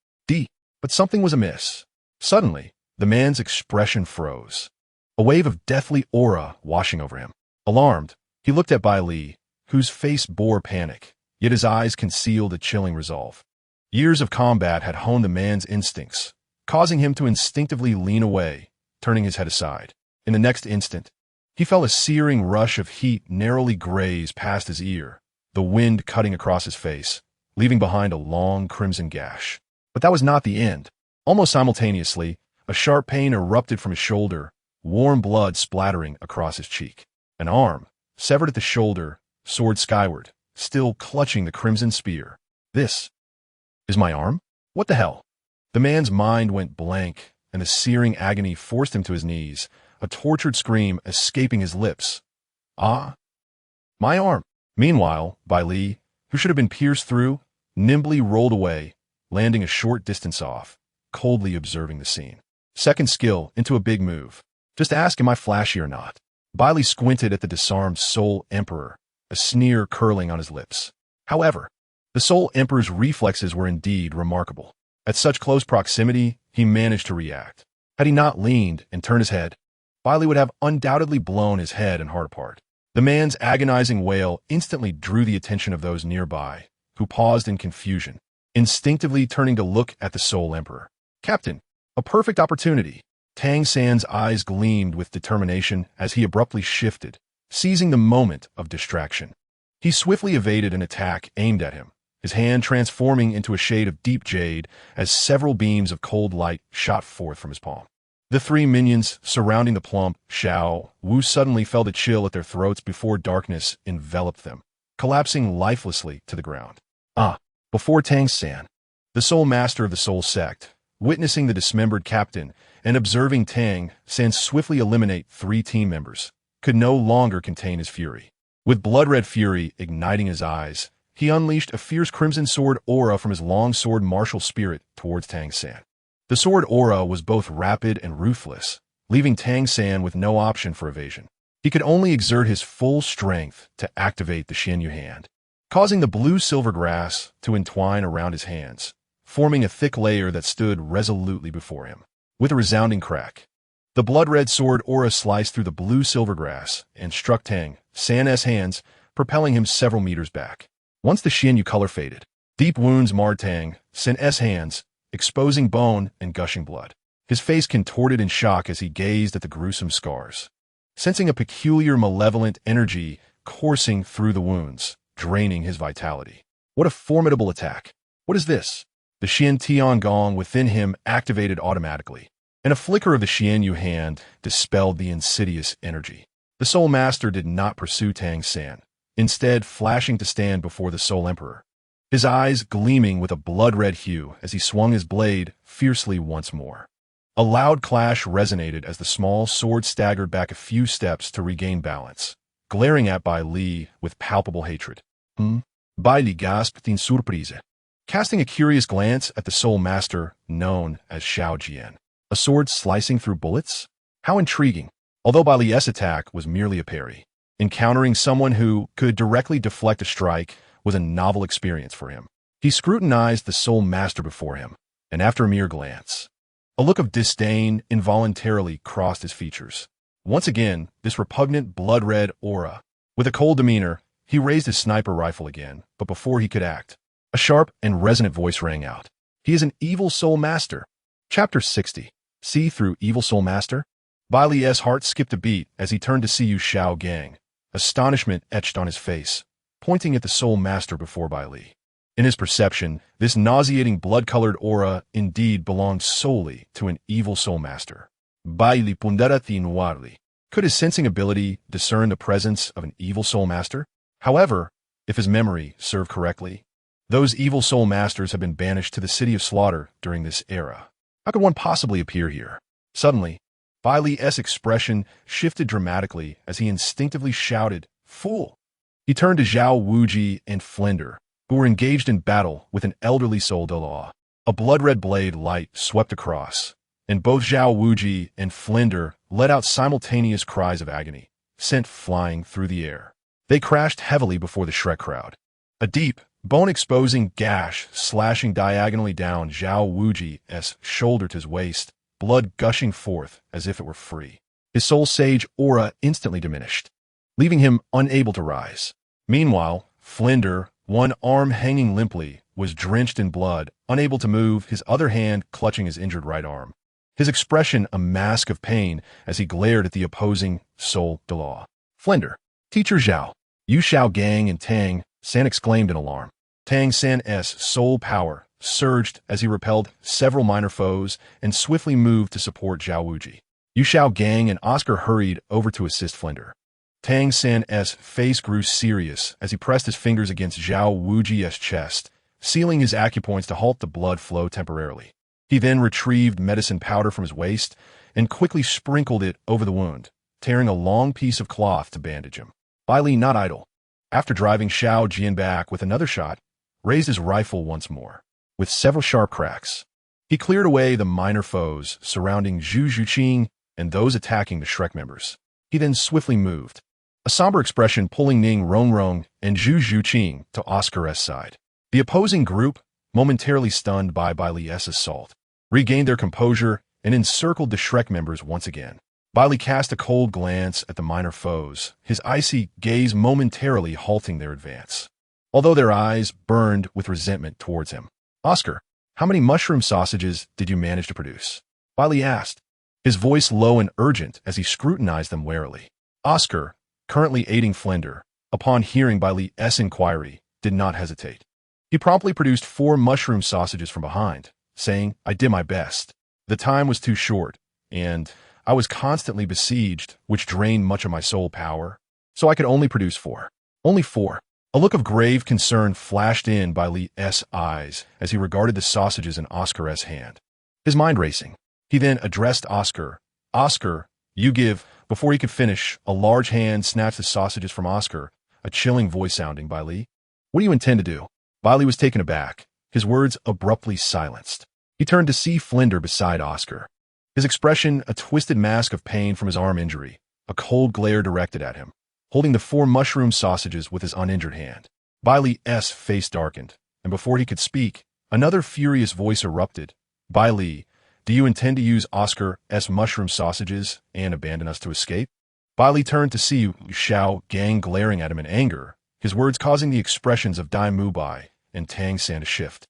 But something was amiss. Suddenly, the man's expression froze, a wave of deathly aura washing over him. Alarmed, he looked at Bai Li, whose face bore panic, yet his eyes concealed a chilling resolve. Years of combat had honed the man's instincts, causing him to instinctively lean away, turning his head aside. In the next instant, he felt a searing rush of heat narrowly graze past his ear, the wind cutting across his face, leaving behind a long crimson gash. But that was not the end. Almost simultaneously, a sharp pain erupted from his shoulder, warm blood splattering across his cheek. An arm, severed at the shoulder, soared skyward, still clutching the crimson spear. This is my arm? What the hell? The man's mind went blank, and the searing agony forced him to his knees, a tortured scream escaping his lips. Ah! My arm! Meanwhile, Bai Li, who should have been pierced through, nimbly rolled away, landing a short distance off, coldly observing the scene. Second skill into a big move. Just ask, am I flashy or not? Bai Li squinted at the disarmed Soul Emperor, a sneer curling on his lips. However, the Soul Emperor's reflexes were indeed remarkable. At such close proximity, he managed to react. Had he not leaned and turned his head, Bai Li would have undoubtedly blown his head and heart apart. The man's agonizing wail instantly drew the attention of those nearby, who paused in confusion, instinctively turning to look at the Soul Emperor. Captain, a perfect opportunity. Tang San's eyes gleamed with determination as he abruptly shifted, seizing the moment of distraction. He swiftly evaded an attack aimed at him, his hand transforming into a shade of deep jade as several beams of cold light shot forth from his palm. The 3 minions surrounding the plump Xiao Wu suddenly felt a chill at their throats before darkness enveloped them, collapsing lifelessly to the ground. Before Tang San, the Soul Master of the Soul Sect, witnessing the dismembered captain and observing Tang San swiftly eliminate 3 team members, could no longer contain his fury. With blood-red fury igniting his eyes, he unleashed a fierce crimson sword aura from his long sword martial spirit towards Tang San. The sword aura was both rapid and ruthless, leaving Tang San with no option for evasion. He could only exert his full strength to activate the Xianyu hand, causing the blue-silver grass to entwine around his hands, forming a thick layer that stood resolutely before him. With a resounding crack, the blood-red sword aura sliced through the blue-silver grass and struck Tang San's hands, propelling him several meters back. Once the Xianyu color faded, deep wounds marred Tang San's hands, exposing bone and gushing blood. His face contorted in shock as he gazed at the gruesome scars, sensing a peculiar malevolent energy coursing through the wounds, draining his vitality. What a formidable attack! What is this? The Xian Tiangong within him activated automatically, and a flicker of the Xian Yu hand dispelled the insidious energy. The Soul Master did not pursue Tang San, instead flashing to stand before the Soul Emperor, his eyes gleaming with a blood-red hue as he swung his blade fiercely once more. A loud clash resonated as the small sword staggered back a few steps to regain balance, glaring at Bai Li with palpable hatred. Bai Li gasped in surprise, casting a curious glance at the Soul Master known as Xiao Jian. A sword slicing through bullets? How intriguing. Although Bai Li's attack was merely a parry, encountering someone who could directly deflect a strike was a novel experience for him. He scrutinized the Soul Master before him, and after a mere glance, a look of disdain involuntarily crossed his features. Once again, this repugnant blood-red aura. With a cold demeanor, he raised his sniper rifle again, but before he could act, a sharp and resonant voice rang out. He is an evil Soul Master. Chapter 60. See through Evil Soul Master? Bai Li's heart skipped a beat as he turned to see Yu Shao Gang, astonishment etched on his face, pointing at the Soul Master before Bai Li. In his perception, this nauseating blood-colored aura indeed belonged solely to an evil Soul Master. Bai Li pundera noirly. Could his sensing ability discern the presence of an evil Soul Master? However, if his memory served correctly, those evil Soul Masters have been banished to the City of Slaughter during this era. How could one possibly appear here? Suddenly, Bai Li's expression shifted dramatically as he instinctively shouted, "Fool!" He turned to Zhao Wuji and Flender, who were engaged in battle with an elderly Title Douluo. A blood-red blade light swept across, and both Zhao Wuji and Flender let out simultaneous cries of agony, sent flying through the air. They crashed heavily before the Shrek crowd. A deep, bone-exposing gash slashing diagonally down Zhao Wuji's shoulder to his waist, blood gushing forth as if it were free. His Soul Sage aura instantly diminished, leaving him unable to rise. Meanwhile, Flender, one arm hanging limply, was drenched in blood, unable to move, his other hand clutching his injured right arm. His expression a mask of pain as he glared at the opposing Soul Douluo. Flender, Teacher Zhao, Yu Shao Gang and Tang San exclaimed in alarm. Tang San's soul power surged as he repelled several minor foes and swiftly moved to support Zhao Wuji. Yu Shao Gang and Oscar hurried over to assist Flender. Tang San's face grew serious as he pressed his fingers against Zhao Wuji's chest, sealing his acupoints to halt the blood flow temporarily. He then retrieved medicine powder from his waist and quickly sprinkled it over the wound, tearing a long piece of cloth to bandage him. Bai Li, not idle, after driving Xiao Jian back with another shot, raised his rifle once more. With several sharp cracks, he cleared away the minor foes surrounding Zhu Zhuqing and those attacking the Shrek members. He then swiftly moved, a somber expression pulling Ning Rongrong and Zhu Zhuqing to Oscar's side. The opposing group, momentarily stunned by Bai Li's assault, regained their composure and encircled the Shrek members once again. Bai Li cast a cold glance at the minor foes, his icy gaze momentarily halting their advance, although their eyes burned with resentment towards him. Oscar, how many mushroom sausages did you manage to produce? Bai Li asked, his voice low and urgent as he scrutinized them warily. Oscar, currently aiding Flender, upon hearing Bai Li's inquiry, did not hesitate. He promptly produced 4 mushroom sausages from behind, saying, I did my best. The time was too short, and I was constantly besieged, which drained much of my soul power, so I could only produce 4. Only 4. A look of grave concern flashed in Bai Li's eyes as he regarded the sausages in Oscar's hand. His mind racing, he then addressed Oscar. Oscar, you give. Before he could finish, a large hand snatched the sausages from Oscar, a chilling voice sounding, Bai Li. What do you intend to do? Bai Li was taken aback, his words abruptly silenced. He turned to see Flender beside Oscar, his expression a twisted mask of pain from his arm injury, a cold glare directed at him, holding the 4 mushroom sausages with his uninjured hand. Bai Li's face darkened, and before he could speak, another furious voice erupted. Bai Li, do you intend to use Oscar's mushroom sausages and abandon us to escape? Bai Li turned to see Yu Shao Gang glaring at him in anger, his words causing the expressions of Dai Mubai and Tang San to shift.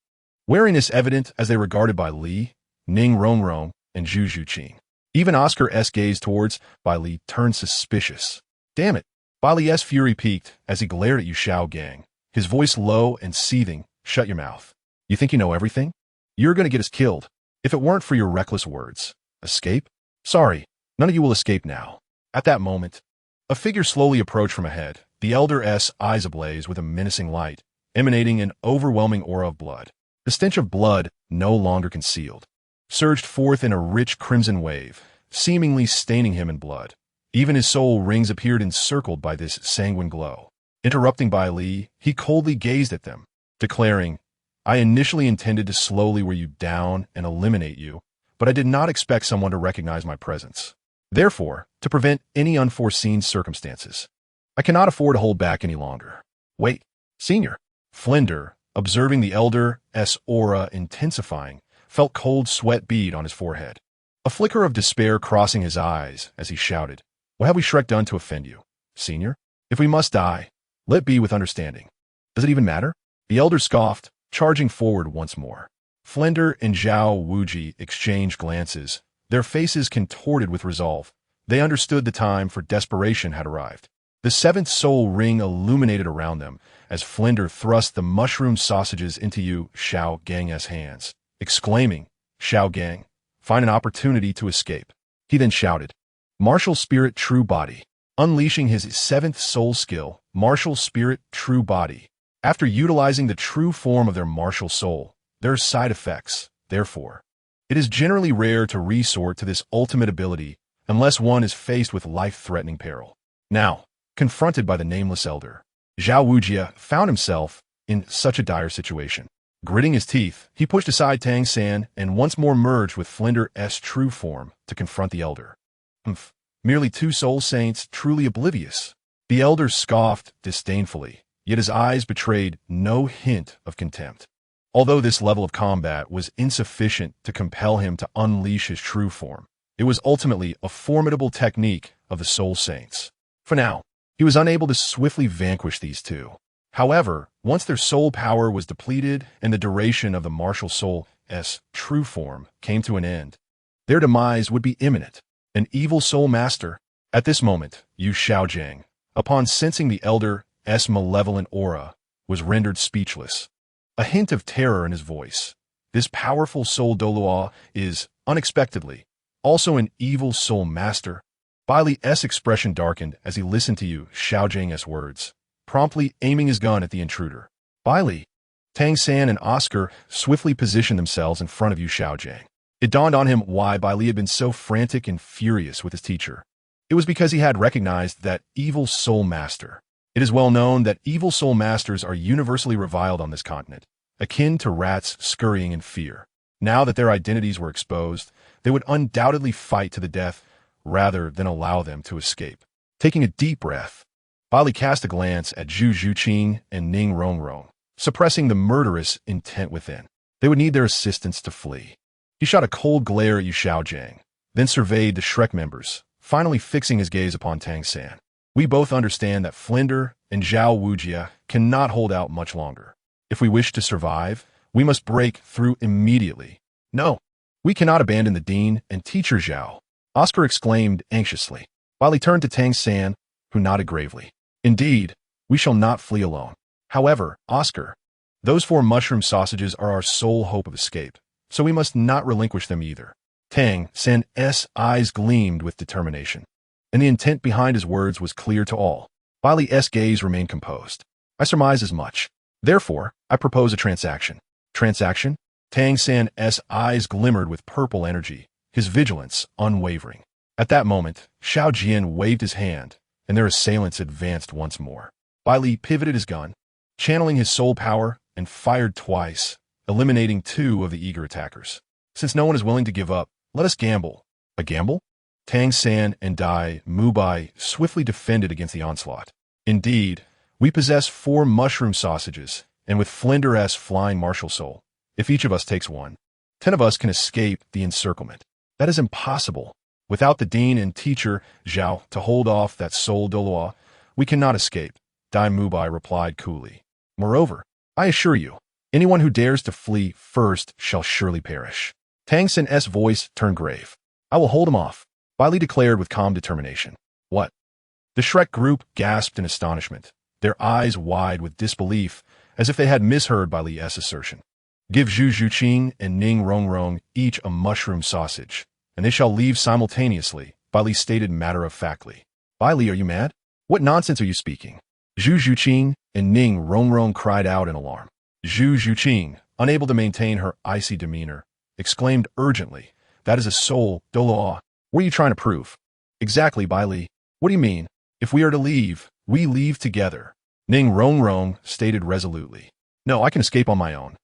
Wariness evident as they regarded Bai Li, Ning Rongrong, and Zhu Zhuqing. Even Oscar's gaze towards Bai Li turned suspicious. Damn it! Bai Li's fury peaked as he glared at Yu Shao Gang, his voice low and seething. Shut your mouth. You think you know everything? You're going to get us killed. If it weren't for your reckless words. Escape? Sorry, none of you will escape now. At that moment, a figure slowly approached from ahead, the elder's eyes ablaze with a menacing light, emanating an overwhelming aura of blood. The stench of blood, no longer concealed, surged forth in a rich crimson wave, seemingly staining him in blood. Even his soul rings appeared encircled by this sanguine glow. Interrupting Bai Li, he coldly gazed at them, declaring, I initially intended to slowly wear you down and eliminate you, but I did not expect someone to recognize my presence. Therefore, to prevent any unforeseen circumstances, I cannot afford to hold back any longer. Wait, Senior. Flinder, observing the elder's aura intensifying, felt cold sweat bead on his forehead. A flicker of despair crossing his eyes as he shouted, What have we Shrek done to offend you, Senior? If we must die, let be with understanding. Does it even matter? The elder scoffed, charging forward once more. Flinder and Zhao Wuji exchanged glances, their faces contorted with resolve. They understood the time for desperation had arrived. The seventh soul ring illuminated around them as Flinder thrust the mushroom sausages into Yu Shao Gang's hands, exclaiming, Shao Gang, find an opportunity to escape. He then shouted, Martial Spirit True Body. Unleashing his seventh soul skill, Martial Spirit True Body. After utilizing the true form of their martial soul, there are side effects. Therefore, it is generally rare to resort to this ultimate ability unless one is faced with life-threatening peril. Now, confronted by the nameless elder, Zhao Wuji found himself in such a dire situation. Gritting his teeth, he pushed aside Tang San and once more merged with Flinder's true form to confront the elder. Merely two soul saints truly oblivious. The elder scoffed disdainfully, yet his eyes betrayed no hint of contempt. Although this level of combat was insufficient to compel him to unleash his true form, it was ultimately a formidable technique of the soul saints. For now, he was unable to swiftly vanquish these two. However, once their soul power was depleted and the duration of the martial soul's true form came to an end, their demise would be imminent. An evil soul master. At this moment, Yu Shaojiang, upon sensing the elder's malevolent aura, was rendered speechless. A hint of terror in his voice. This powerful soul Douluo is, unexpectedly, also an evil soul master. Bai Li's expression darkened as he listened to Yu Shaojiang's words, promptly aiming his gun at the intruder. Bai Li, Tang San and Oscar swiftly positioned themselves in front of Yu Shaojiang. It dawned on him why Bai Li had been so frantic and furious with his teacher. It was because he had recognized that evil soul master. It is well known that evil soul masters are universally reviled on this continent, akin to rats scurrying in fear. Now that their identities were exposed, they would undoubtedly fight to the death rather than allow them to escape. Taking a deep breath, Bai Li cast a glance at Zhu Zhuqing and Ning Rongrong, suppressing the murderous intent within. They would need their assistance to flee. He shot a cold glare at Yu Shaojiang, then surveyed the Shrek members, finally fixing his gaze upon Tang San. We both understand that Flinder and Zhao Wuji cannot hold out much longer. If we wish to survive, we must break through immediately. No, we cannot abandon the dean and teacher Zhao, Oscar exclaimed anxiously, while he turned to Tang San, who nodded gravely. Indeed, we shall not flee alone. However, Oscar, those 4 mushroom sausages are our sole hope of escape, so we must not relinquish them either. Tang San's eyes gleamed with determination, and the intent behind his words was clear to all. Bai Li's gaze remained composed. I surmise as much. Therefore, I propose a transaction. Transaction? Tang San's eyes glimmered with purple energy, his vigilance unwavering. At that moment, Shao Jian waved his hand, and their assailants advanced once more. Bai Li pivoted his gun, channeling his soul power, and fired twice, eliminating 2 of the eager attackers. Since no one is willing to give up, let us gamble. A gamble? Tang San and Dai Mubai swiftly defended against the onslaught. Indeed, we possess 4 mushroom sausages, and with Flinder's flying martial soul, if each of us takes one, 10 of us can escape the encirclement. That is impossible. Without the dean and teacher, Zhao, to hold off that soul Douluo, we cannot escape, Dai Mubai replied coolly. Moreover, I assure you, anyone who dares to flee first shall surely perish. Tang San's voice turned grave. I will hold him off, Bai Li declared with calm determination. What? The Shrek group gasped in astonishment, their eyes wide with disbelief, as if they had misheard Bai Li's assertion. Give Zhu Zhuqing and Ning Rongrong each a mushroom sausage, and they shall leave simultaneously, Bai Li stated matter-of-factly. Bai Li, are you mad? What nonsense are you speaking? Zhu Zhuqing and Ning Rongrong cried out in alarm. Zhu Zhuqing, unable to maintain her icy demeanor, exclaimed urgently, "That is a soul, Douluo. What are you trying to prove?" "Exactly, Bai Li. What do you mean? If we are to leave, we leave together," Ning Rongrong stated resolutely. "No, I can escape on my own.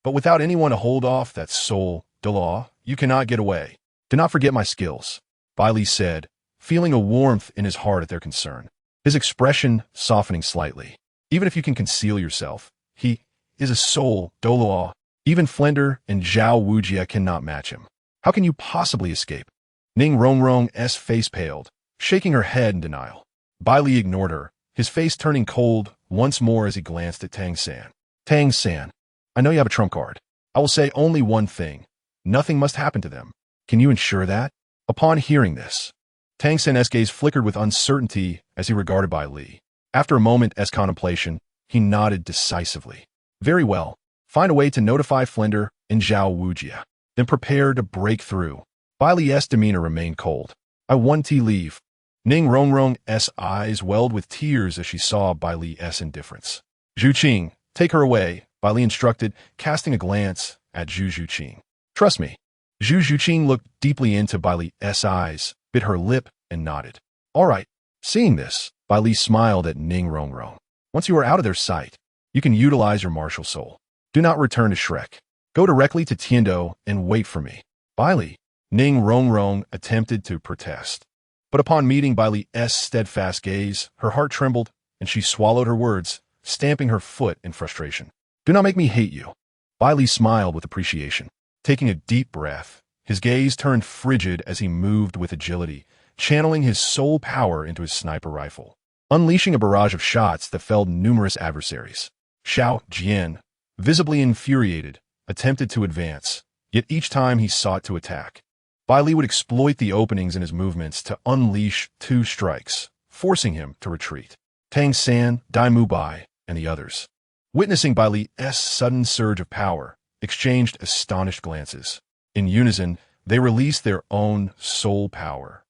But without anyone to hold off that soul, Douluo, you cannot get away. Do not forget my skills," Bai Li said, feeling a warmth in his heart at their concern, his expression softening slightly. "Even if you can conceal yourself, he is a soul, Douluo. Even Flender and Zhao Wujie cannot match him. How can you possibly escape?" Ning Rongrong's face paled, shaking her head in denial. Bai Li ignored her, his face turning cold once more as he glanced at Tang San. "Tang San, I know you have a trump card. I will say only one thing. Nothing must happen to them. Can you ensure that?" Upon hearing this, Tang San's gaze flickered with uncertainty as he regarded Bai Li. After a moment's contemplation, he nodded decisively. "Very well. Find a way to notify Flender and Zhao Wujie. Then prepare to break through." Bai Li's demeanor remained cold. "I want to leave." Ning Rongrong's eyes welled with tears as she saw Bai Li's indifference. "Zhuqing, take her away," Bai Li instructed, casting a glance at Zhu Zhuqing. "Trust me." Zhu Zhuqing looked deeply into Bai Li's eyes, bit her lip, and nodded. "All right." Seeing this, Bai Li smiled at Ning Rongrong. "Once you are out of their sight, you can utilize your martial soul. Do not return to Shrek. Go directly to Tiendo and wait for me." "Bai Li," Ning Rongrong attempted to protest. But upon meeting Bai Li's steadfast gaze, her heart trembled, and she swallowed her words, stamping her foot in frustration. "Do not make me hate you." Bai Li smiled with appreciation. Taking a deep breath, his gaze turned frigid as he moved with agility, channeling his soul power into his sniper rifle, unleashing a barrage of shots that felled numerous adversaries. Xiao Jian, visibly infuriated, attempted to advance, yet each time he sought to attack, Bai Li would exploit the openings in his movements to unleash two strikes, forcing him to retreat. Tang San, Dai Mubai, and the others, witnessing Bai Li's sudden surge of power, exchanged astonished glances. In unison, they released their own soul power,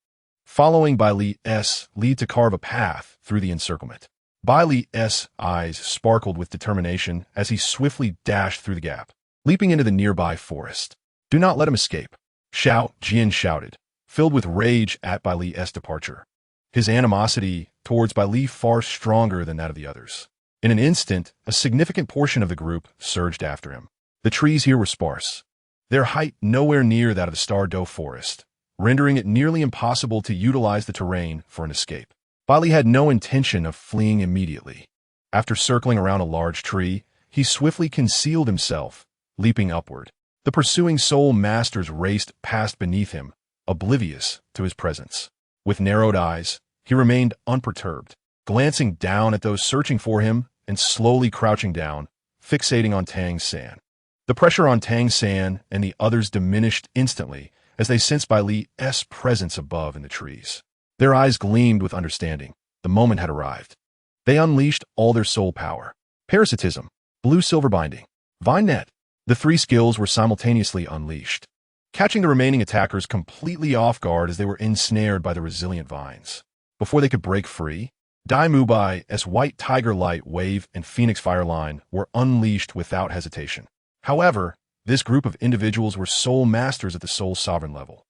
following Bai Li's lead to carve a path through the encirclement. Bai Li's eyes sparkled with determination as he swiftly dashed through the gap, leaping into the nearby forest. "Do not let him escape," Xiao Jian shouted, filled with rage at Bai Li's departure, his animosity towards Bai Li far stronger than that of the others. In an instant, a significant portion of the group surged after him. The trees here were sparse, their height nowhere near that of the Star Do forest, rendering it nearly impossible to utilize the terrain for an escape. Bai Li had no intention of fleeing immediately. After circling around a large tree, he swiftly concealed himself, leaping upward. The pursuing soul masters raced past beneath him, oblivious to his presence. With narrowed eyes, he remained unperturbed, glancing down at those searching for him and slowly crouching down, fixating on Tang San. The pressure on Tang San and the others diminished instantly as they sensed Bai Li's presence above in the trees. Their eyes gleamed with understanding. The moment had arrived. They unleashed all their soul power. Parasitism, blue-silver binding, vine net. The three skills were simultaneously unleashed, catching the remaining attackers completely off guard as they were ensnared by the resilient vines. Before they could break free, Dai Mubai's White Tiger Light Wave and Phoenix Fire Line were unleashed without hesitation. However, this group of individuals were soul masters at the soul sovereign level.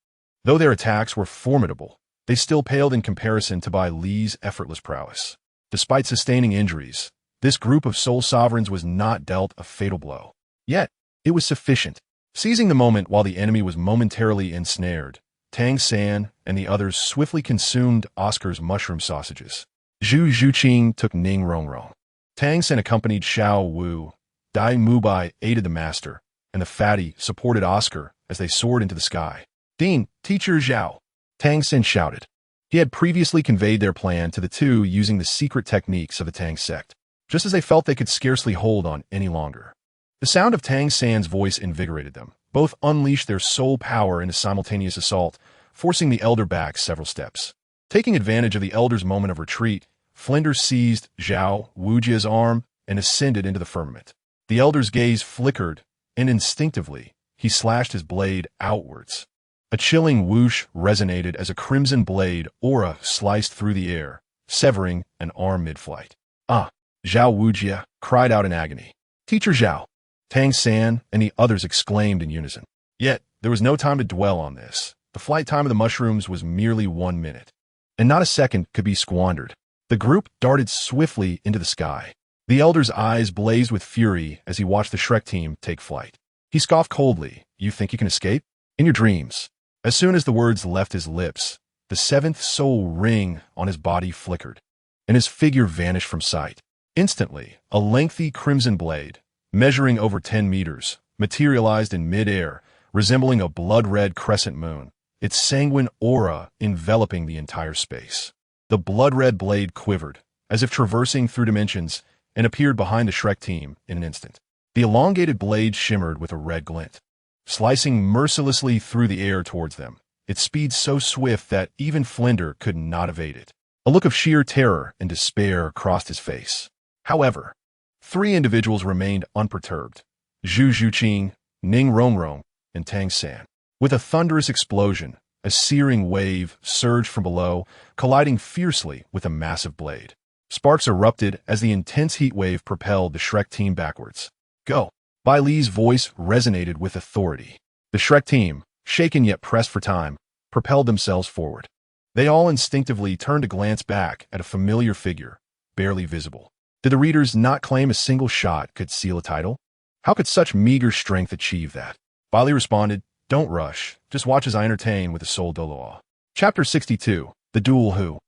Though their attacks were formidable, they still paled in comparison to Bai Li's effortless prowess. Despite sustaining injuries, this group of soul sovereigns was not dealt a fatal blow. Yet, it was sufficient. Seizing the moment while the enemy was momentarily ensnared, Tang San and the others swiftly consumed Oscar's mushroom sausages. Zhu Zhuqing took Ning Rongrong. Tang San accompanied Xiao Wu. Dai Mubai aided the master, and the fatty supported Oscar as they soared into the sky. "Dean, Teacher Zhao," Tang San shouted. He had previously conveyed their plan to the two using the secret techniques of the Tang sect, just as they felt they could scarcely hold on any longer. The sound of Tang San's voice invigorated them. Both unleashed their soul power in a simultaneous assault, forcing the elder back several steps. Taking advantage of the elder's moment of retreat, Flender seized Zhao Wujie's arm and ascended into the firmament. The elder's gaze flickered and instinctively, he slashed his blade outwards. A chilling whoosh resonated as a crimson blade aura sliced through the air, severing an arm mid-flight. "Ah!" Zhao Wujie cried out in agony. "Teacher Zhao!" Tang San and the others exclaimed in unison. Yet, there was no time to dwell on this. The flight time of the mushrooms was merely 1 minute, and not a second could be squandered. The group darted swiftly into the sky. The elder's eyes blazed with fury as he watched the Shrek team take flight. He scoffed coldly. "You think you can escape? In your dreams." As soon as the words left his lips, the seventh soul ring on his body flickered, and his figure vanished from sight. Instantly, a lengthy crimson blade, measuring over 10 meters, materialized in mid-air, resembling a blood-red crescent moon, its sanguine aura enveloping the entire space. The blood-red blade quivered, as if traversing through dimensions, and appeared behind the Shrek team in an instant. The elongated blade shimmered with a red glint, slicing mercilessly through the air towards them, its speed so swift that even Flinder could not evade it. A look of sheer terror and despair crossed his face. However, 3 individuals remained unperturbed: Zhu Zhuqing, Ning Rongrong, and Tang San. With a thunderous explosion, a searing wave surged from below, colliding fiercely with a massive blade. Sparks erupted as the intense heat wave propelled the Shrek team backwards. "Go!" Bai Li's voice resonated with authority. The Shrek team, shaken yet pressed for time, propelled themselves forward. They all instinctively turned to glance back at a familiar figure, barely visible. Did the readers not claim a single shot could seal a title? How could such meager strength achieve that? Baili responded, "Don't rush. Just watch as I entertain with the Title Douluo." Chapter 62. The Duel Who.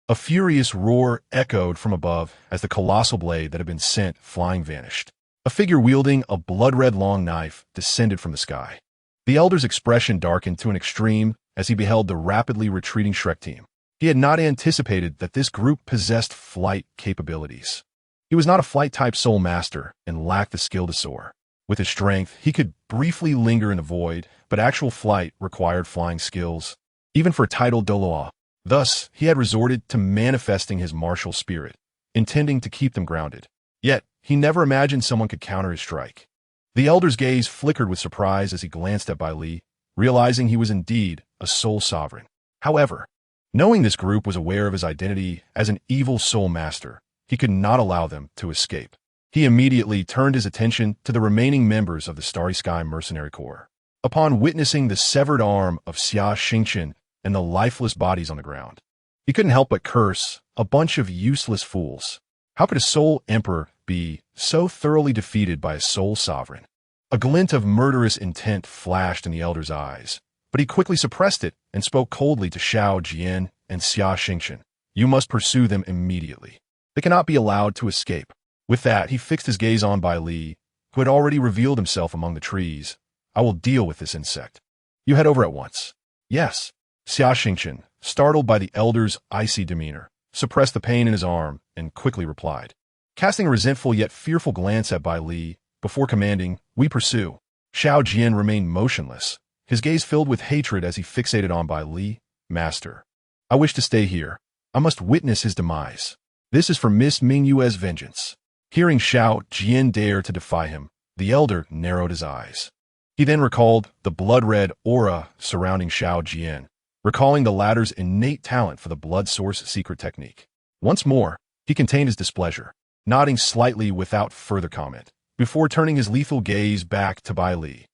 A furious roar echoed from above as the colossal blade that had been sent flying vanished. A figure wielding a blood-red long knife descended from the sky. The elder's expression darkened to an extreme as he beheld the rapidly retreating Shrek team. He had not anticipated that this group possessed flight capabilities. He was not a flight-type soul master and lacked the skill to soar. With his strength, he could briefly linger in the void, but actual flight required flying skills, even for Title Douluo. Thus, he had resorted to manifesting his martial spirit, intending to keep them grounded. Yet, he never imagined someone could counter his strike. The elder's gaze flickered with surprise as he glanced at Bai Li, realizing he was indeed a soul sovereign. However, knowing this group was aware of his identity as an evil soul master, he could not allow them to escape. He immediately turned his attention to the remaining members of the Starry Sky Mercenary Corps. Upon witnessing the severed arm of Xia Xingqian and the lifeless bodies on the ground, he couldn't help but curse, "A bunch of useless fools. How could a soul emperor be so thoroughly defeated by a soul sovereign?" A glint of murderous intent flashed in the elder's eyes, but he quickly suppressed it and spoke coldly to Shao Jian and Xia Xingqian. "You must pursue them immediately. They cannot be allowed to escape." With that, he fixed his gaze on Bai Li, who had already revealed himself among the trees. "I will deal with this insect. You head over at once." "Yes." Xia Xingqian, startled by the elder's icy demeanor, suppressed the pain in his arm and quickly replied, casting a resentful yet fearful glance at Bai Li before commanding, "We pursue." Shao Jian remained motionless, his gaze filled with hatred as he fixated on Bai Li. "Master, I wish to stay here. I must witness his demise. This is for Miss Mingyue's vengeance." Hearing Shao Jian dare to defy him, the elder narrowed his eyes. He then recalled the blood-red aura surrounding Shao Jian, recalling the latter's innate talent for the blood source secret technique. Once more, he contained his displeasure, nodding slightly without further comment, before turning his lethal gaze back to Bai Li,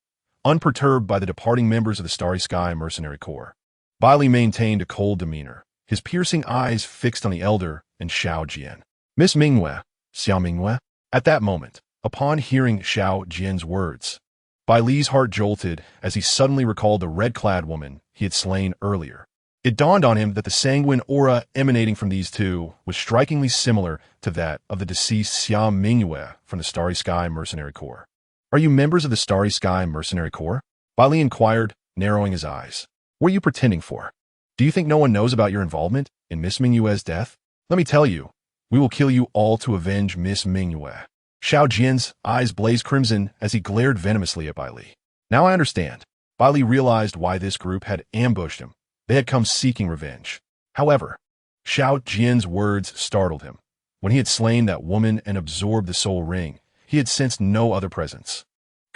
unperturbed by the departing members of the Starry Sky Mercenary Corps. Bai Li maintained a cold demeanor, his piercing eyes fixed on the elder and Shao Jian. "Miss Mingyue, Xiao Mingyue." At that moment, upon hearing Shao Jian's words, Bai Li's heart jolted as he suddenly recalled the red-clad woman he had slain earlier. It dawned on him that the sanguine aura emanating from these two was strikingly similar to that of the deceased Xia Mingyue from the Starry Sky Mercenary Corps. "Are you members of the Starry Sky Mercenary Corps?" Bai Li inquired, narrowing his eyes. "What are you pretending for? Do you think no one knows about your involvement in Miss Mingyue's death? Let me tell you, we will kill you all to avenge Miss Mingyue." Shao Jian's eyes blazed crimson as he glared venomously at Bai Li. Now I understand. Bai Li realized why this group had ambushed him. They had come seeking revenge. However, Shao Jian's words startled him. When he had slain that woman and absorbed the soul ring, he had sensed no other presence.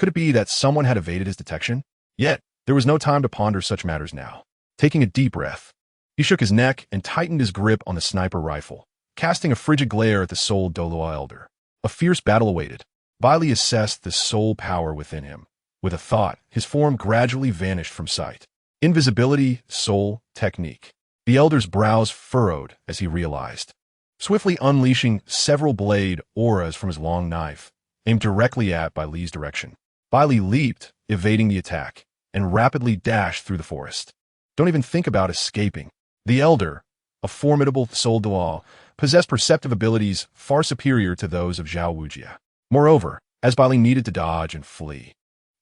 Could it be that someone had evaded his detection? Yet, there was no time to ponder such matters now. Taking a deep breath, he shook his neck and tightened his grip on the sniper rifle, casting a frigid glare at the Title Douluo elder. A fierce battle awaited. Baili assessed the soul power within him. With a thought, his form gradually vanished from sight. Invisibility, soul, technique. The elder's brows furrowed as he realized. Swiftly unleashing several blade auras from his long knife, aimed directly at Bai Li's direction. Bai Li leaped, evading the attack, and rapidly dashed through the forest. Don't even think about escaping. The elder, a formidable Title Douluo, possessed perceptive abilities far superior to those of Zhao Wujia. Moreover, as Bai Li needed to dodge and flee,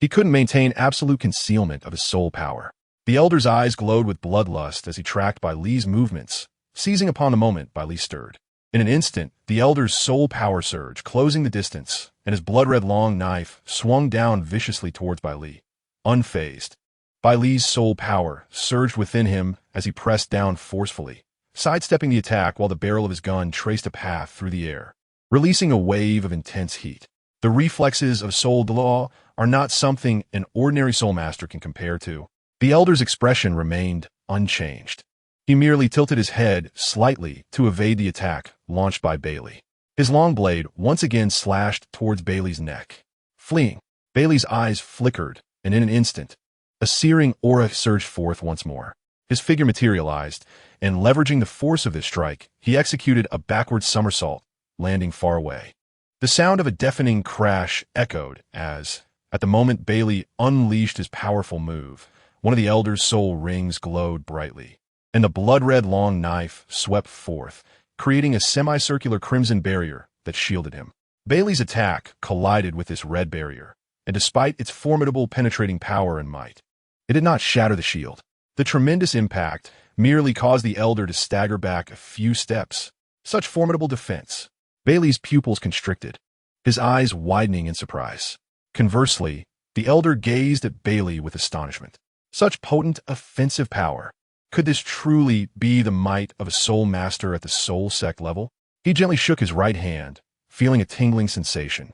he couldn't maintain absolute concealment of his soul power. The elder's eyes glowed with bloodlust as he tracked Bai Li's movements, seizing upon the moment Bai Li stirred. In an instant, the elder's soul power surged, closing the distance, and his blood-red long knife swung down viciously towards Bai Li. Unfazed, Bai Li's soul power surged within him as he pressed down forcefully, sidestepping the attack while the barrel of his gun traced a path through the air, releasing a wave of intense heat. The reflexes of Title Douluo are not something an ordinary soul master can compare to. The elder's expression remained unchanged. He merely tilted his head slightly to evade the attack launched by Baili. His long blade once again slashed towards Baili's neck. Fleeing, Baili's eyes flickered, and in an instant, a searing aura surged forth once more. His figure materialized, and leveraging the force of this strike, he executed a backward somersault, landing far away. The sound of a deafening crash echoed as, at the moment Baili unleashed his powerful move, one of the elder's soul rings glowed brightly, and the blood-red long knife swept forth, creating a semicircular crimson barrier that shielded him. Baili's attack collided with this red barrier, and despite its formidable penetrating power and might, it did not shatter the shield. The tremendous impact merely caused the elder to stagger back a few steps. Such formidable defense. Baili's pupils constricted, his eyes widening in surprise. Conversely, the elder gazed at Baili with astonishment. Such potent offensive power. Could this truly be the might of a soul master at the soul sect level? He gently shook his right hand, feeling a tingling sensation.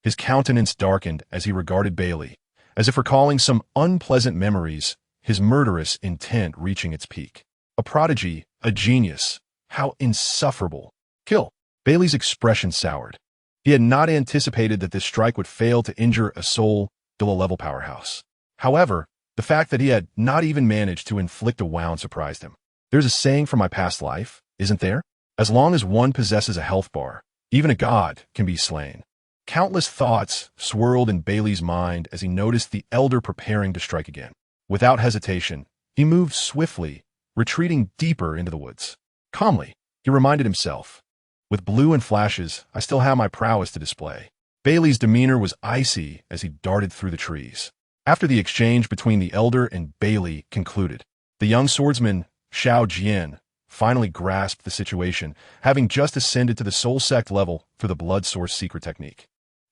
His countenance darkened as he regarded Baili, as if recalling some unpleasant memories, his murderous intent reaching its peak. A prodigy, a genius. How insufferable. Kill. Baili's expression soured. He had not anticipated that this strike would fail to injure a Title Douluo level powerhouse. However, the fact that he had not even managed to inflict a wound surprised him. There's a saying from my past life, isn't there? As long as one possesses a health bar, even a god can be slain. Countless thoughts swirled in Baili's mind as he noticed the elder preparing to strike again. Without hesitation, he moved swiftly, retreating deeper into the woods. Calmly, he reminded himself, with blue and flashes, I still have my prowess to display. Baili's demeanor was icy as he darted through the trees. After the exchange between the elder and Baili concluded, the young swordsman, Xiao Jian, finally grasped the situation, having just ascended to the soul sect level through the blood source secret technique.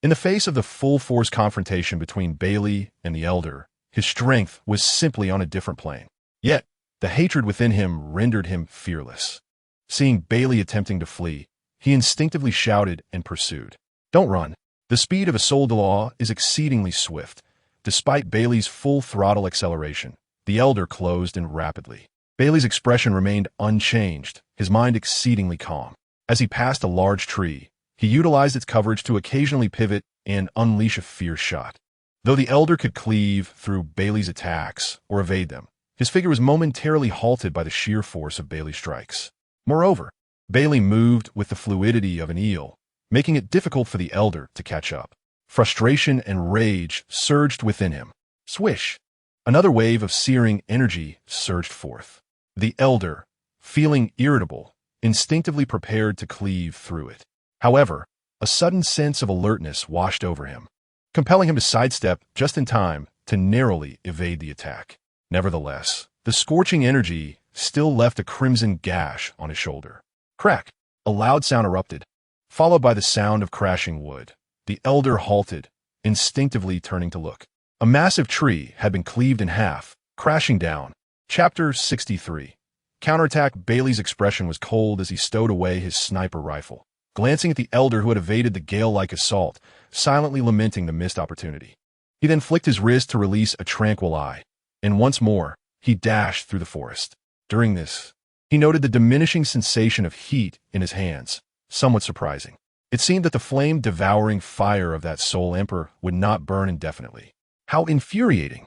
In the face of the full-force confrontation between Baili and the elder, his strength was simply on a different plane. Yet, the hatred within him rendered him fearless. Seeing Baili attempting to flee, he instinctively shouted and pursued. Don't run. The speed of a Title Douluo is exceedingly swift. Despite Baili's full throttle acceleration, the elder closed in rapidly. Baili's expression remained unchanged, his mind exceedingly calm. As he passed a large tree, he utilized its coverage to occasionally pivot and unleash a fierce shot. Though the elder could cleave through Baili's attacks or evade them, his figure was momentarily halted by the sheer force of Baili's strikes. Moreover, Baili moved with the fluidity of an eel, making it difficult for the elder to catch up. Frustration and rage surged within him. Swish! Another wave of searing energy surged forth. The elder, feeling irritable, instinctively prepared to cleave through it. However, a sudden sense of alertness washed over him, compelling him to sidestep just in time to narrowly evade the attack. Nevertheless, the scorching energy still left a crimson gash on his shoulder. Crack! A loud sound erupted, followed by the sound of crashing wood. The elder halted, instinctively turning to look. A massive tree had been cleaved in half, crashing down. Chapter 63. Counterattack. Baili's expression was cold as he stowed away his sniper rifle, glancing at the elder who had evaded the gale-like assault, silently lamenting the missed opportunity. He then flicked his wrist to release a tranquil eye, and once more, he dashed through the forest. During this, he noted the diminishing sensation of heat in his hands, somewhat surprising. It seemed that the flame-devouring fire of that soul emperor would not burn indefinitely. How infuriating!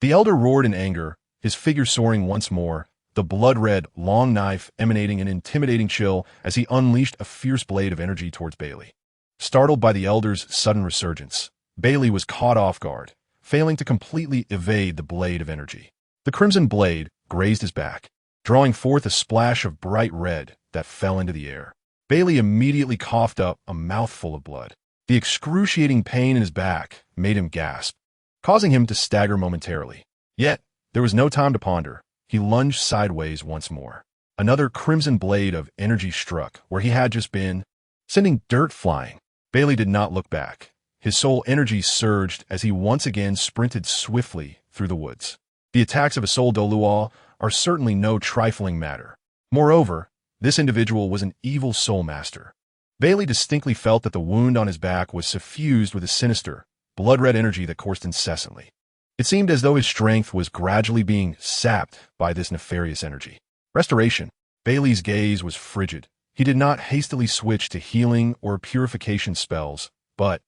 The elder roared in anger, his figure soaring once more, the blood-red, long knife emanating an intimidating chill as he unleashed a fierce blade of energy towards Baili. Startled by the elder's sudden resurgence, Baili was caught off guard, failing to completely evade the blade of energy. The crimson blade grazed his back, drawing forth a splash of bright red that fell into the air. Baili immediately coughed up a mouthful of blood. The excruciating pain in his back made him gasp, causing him to stagger momentarily. Yet, there was no time to ponder. He lunged sideways once more. Another crimson blade of energy struck where he had just been, sending dirt flying. Baili did not look back. His soul energy surged as he once again sprinted swiftly through the woods. The attacks of a Title Douluo are certainly no trifling matter. Moreover, this individual was an evil soul master. Baili distinctly felt that the wound on his back was suffused with a sinister, blood-red energy that coursed incessantly. It seemed as though his strength was gradually being sapped by this nefarious energy. Restoration. Baili's gaze was frigid. He did not hastily switch to healing or purification spells, but,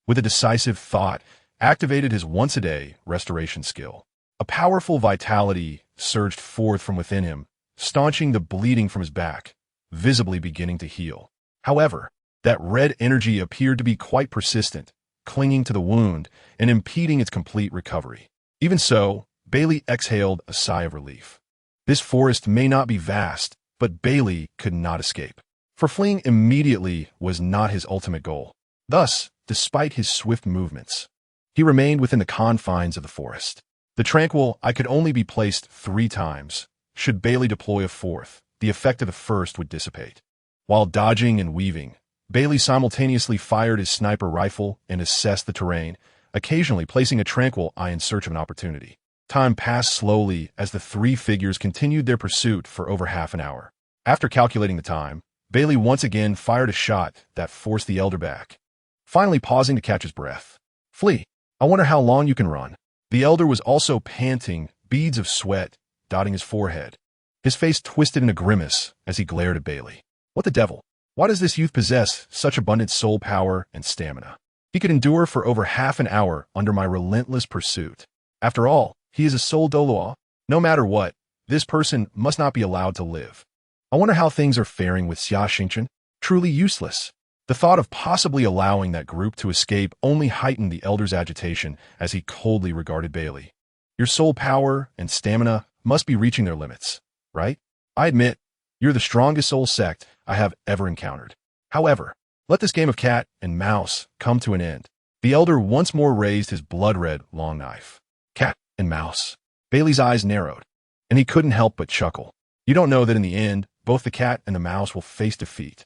with a decisive thought, activated his once-a-day restoration skill. A powerful vitality surged forth from within him, staunching the bleeding from his back, visibly beginning to heal. However, that red energy appeared to be quite persistent, clinging to the wound and impeding its complete recovery. Even so, Baili exhaled a sigh of relief. This forest may not be vast, but Baili could not escape. For fleeing immediately was not his ultimate goal. Thus, despite his swift movements, he remained within the confines of the forest. The tranquil eye could only be placed 3 times. Should Baili deploy a 4th, the effect of the first would dissipate. While dodging and weaving, Baili simultaneously fired his sniper rifle and assessed the terrain, occasionally placing a tranquil eye in search of an opportunity. Time passed slowly as the 3 figures continued their pursuit for over half an hour. After calculating the time, Baili once again fired a shot that forced the elder back, finally pausing to catch his breath. Flee. I wonder how long you can run. The elder was also panting, beads of sweat dotting his forehead. His face twisted in a grimace as he glared at Baili. What the devil? Why does this youth possess such abundant soul power and stamina? He could endure for over half an hour under my relentless pursuit. After all, he is a Title Douluo. No matter what, this person must not be allowed to live. I wonder how things are faring with Xia Xingchen. Truly useless. The thought of possibly allowing that group to escape only heightened the elder's agitation as he coldly regarded Baili. Your soul power and stamina must be reaching their limits, right? I admit, you're the strongest soul sect I have ever encountered. However, let this game of cat and mouse come to an end. The elder once more raised his blood-red long knife. Cat and mouse. Baili's eyes narrowed, and he couldn't help but chuckle. You don't know that in the end, both the cat and the mouse will face defeat.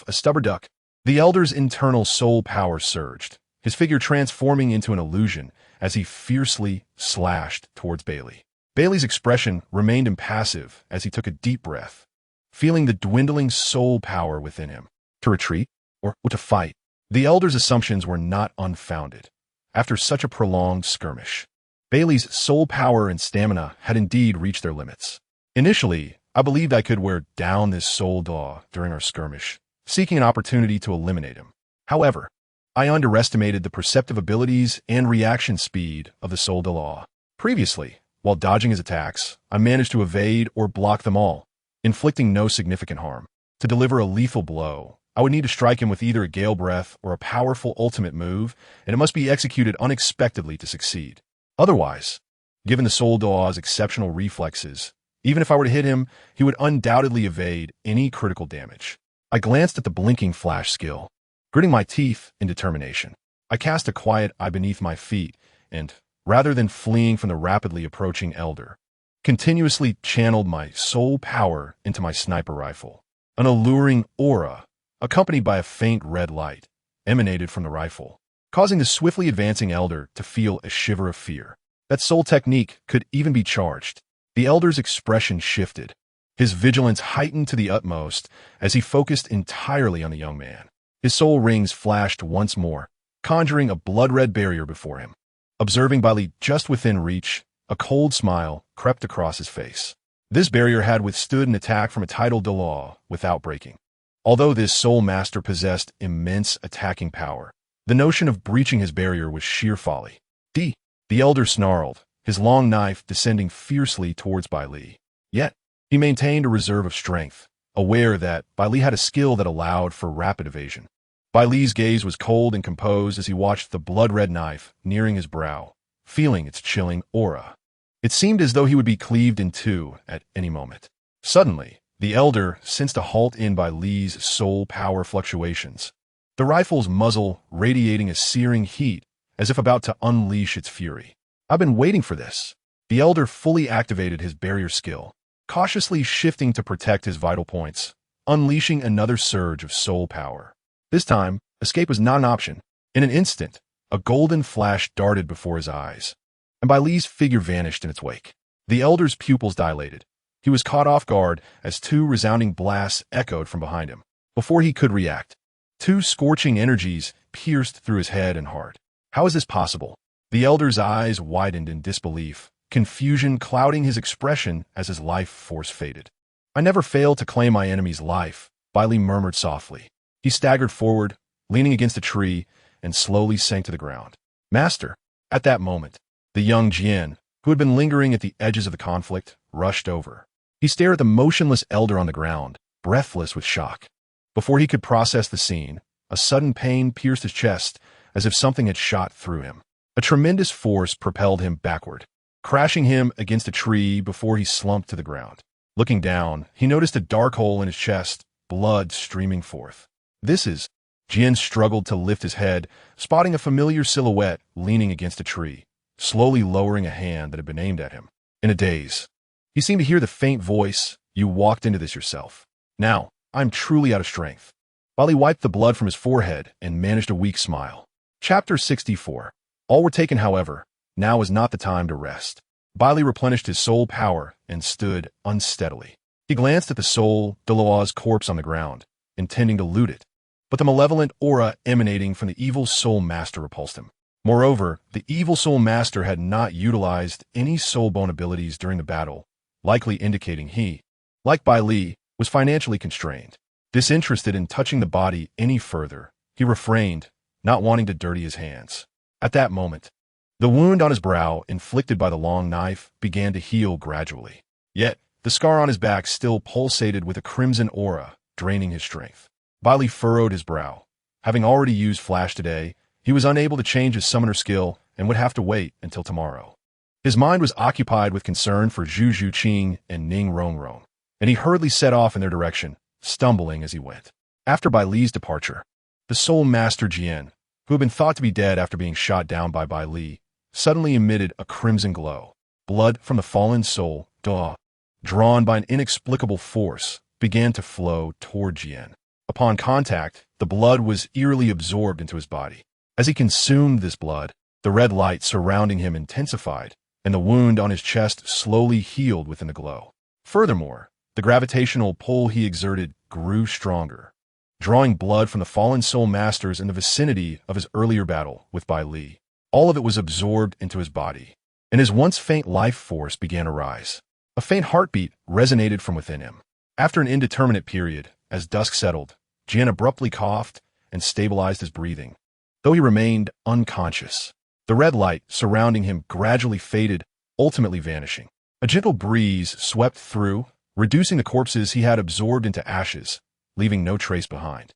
A stubborn duck. The elder's internal soul power surged, his figure transforming into an illusion as he fiercely slashed towards Baili. Baili's expression remained impassive as he took a deep breath, feeling the dwindling soul power within him. To retreat? Or to fight? The elder's assumptions were not unfounded. After such a prolonged skirmish, Baili's soul power and stamina had indeed reached their limits. Initially, I believed I could wear down this soul Douluo during our skirmish, seeking an opportunity to eliminate him. However, I underestimated the perceptive abilities and reaction speed of the Title Douluo. Previously, while dodging his attacks, I managed to evade or block them all, inflicting no significant harm. To deliver a lethal blow, I would need to strike him with either a gale breath or a powerful ultimate move, and it must be executed unexpectedly to succeed. Otherwise, given the Title Douluo's exceptional reflexes, even if I were to hit him, he would undoubtedly evade any critical damage. I glanced at the blinking flash skill. Gritting my teeth in determination, I cast a quiet eye beneath my feet and, rather than fleeing from the rapidly approaching elder, continuously channeled my soul power into my sniper rifle. An alluring aura, accompanied by a faint red light, emanated from the rifle, causing the swiftly advancing elder to feel a shiver of fear. That soul technique could even be charged. The elder's expression shifted, his vigilance heightened to the utmost as he focused entirely on the young man. His soul rings flashed once more, conjuring a blood-red barrier before him. Observing Bai Li just within reach, a cold smile crept across his face. This barrier had withstood an attack from a Title Douluo without breaking. Although this soul master possessed immense attacking power, the notion of breaching his barrier was sheer folly. The elder snarled, his long knife descending fiercely towards Bai Li. Yet, he maintained a reserve of strength, aware that Bai Li had a skill that allowed for rapid evasion. Bai Li's gaze was cold and composed as he watched the blood-red knife nearing his brow, feeling its chilling aura. It seemed as though he would be cleaved in two at any moment. Suddenly, the elder sensed a halt in Bai Li's soul power fluctuations, the rifle's muzzle radiating a searing heat as if about to unleash its fury. "I've been waiting for this." The elder fully activated his barrier skill, cautiously shifting to protect his vital points, unleashing another surge of soul power. This time, escape was not an option. In an instant, a golden flash darted before his eyes, and Bai Li's figure vanished in its wake. The elder's pupils dilated. He was caught off guard as two resounding blasts echoed from behind him. Before he could react, two scorching energies pierced through his head and heart. How is this possible? The elder's eyes widened in disbelief, confusion clouding his expression as his life force faded. "I never fail to claim my enemy's life," Bai Li murmured softly. He staggered forward, leaning against a tree, and slowly sank to the ground. "Master!" At that moment, the young Jian, who had been lingering at the edges of the conflict, rushed over. He stared at the motionless elder on the ground, breathless with shock. Before he could process the scene, a sudden pain pierced his chest as if something had shot through him. A tremendous force propelled him backward, crashing him against a tree before he slumped to the ground. Looking down, he noticed a dark hole in his chest, blood streaming forth. "This is..." Jian struggled to lift his head, spotting a familiar silhouette leaning against a tree, slowly lowering a hand that had been aimed at him. In a daze, he seemed to hear the faint voice, "You walked into this yourself. Now, I'm truly out of strength." Bai Li wiped the blood from his forehead and managed a weak smile. Chapter 64. All were taken, however. Now was not the time to rest. Bai Li replenished his soul power and stood unsteadily. He glanced at the soul Douluo's corpse on the ground, intending to loot it, but the malevolent aura emanating from the evil soul master repulsed him. Moreover, the evil soul master had not utilized any soul bone abilities during the battle, likely indicating he, like Bai Li, was financially constrained. Disinterested in touching the body any further, he refrained, not wanting to dirty his hands. At that moment, the wound on his brow, inflicted by the long knife, began to heal gradually. Yet, the scar on his back still pulsated with a crimson aura, draining his strength. Bai Li furrowed his brow. Having already used Flash today, he was unable to change his summoner skill and would have to wait until tomorrow. His mind was occupied with concern for Zhu Zhuqing and Ning Rongrong, and he hurriedly set off in their direction, stumbling as he went. After Bai Li's departure, the soul master Jian, who had been thought to be dead after being shot down by Bai Li, suddenly emitted a crimson glow. Blood from the fallen soul, Douluo, drawn by an inexplicable force, began to flow toward Jian. Upon contact, the blood was eerily absorbed into his body. As he consumed this blood, the red light surrounding him intensified, and the wound on his chest slowly healed within the glow. Furthermore, the gravitational pull he exerted grew stronger, drawing blood from the fallen soul masters in the vicinity of his earlier battle with Bai Li. All of it was absorbed into his body, and his once faint life force began to rise. A faint heartbeat resonated from within him. After an indeterminate period, as dusk settled, Jian abruptly coughed and stabilized his breathing, though he remained unconscious. The red light surrounding him gradually faded, ultimately vanishing. A gentle breeze swept through, reducing the corpses he had absorbed into ashes, leaving no trace behind.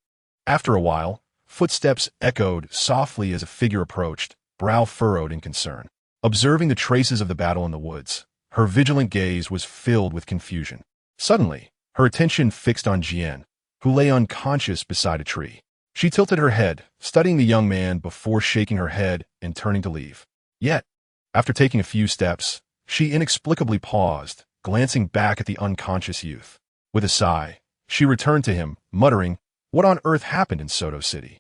After a while, footsteps echoed softly as a figure approached, brow furrowed in concern. Observing the traces of the battle in the woods, her vigilant gaze was filled with confusion. Suddenly, her attention fixed on Jian, who lay unconscious beside a tree. She tilted her head, studying the young man before shaking her head and turning to leave. Yet, after taking a few steps, she inexplicably paused, glancing back at the unconscious youth. With a sigh, she returned to him, muttering, "What on earth happened in Soto City?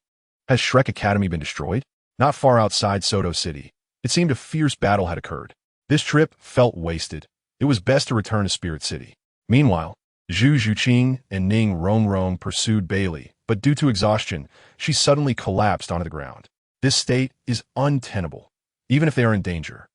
Has Shrek Academy been destroyed?" Not far outside Soto City, it seemed a fierce battle had occurred. This trip felt wasted. It was best to return to Spirit City. Meanwhile, Zhu Zhuqing and Ning Rongrong pursued Baili, but due to exhaustion, she suddenly collapsed onto the ground. "This state is untenable," even if they are in danger.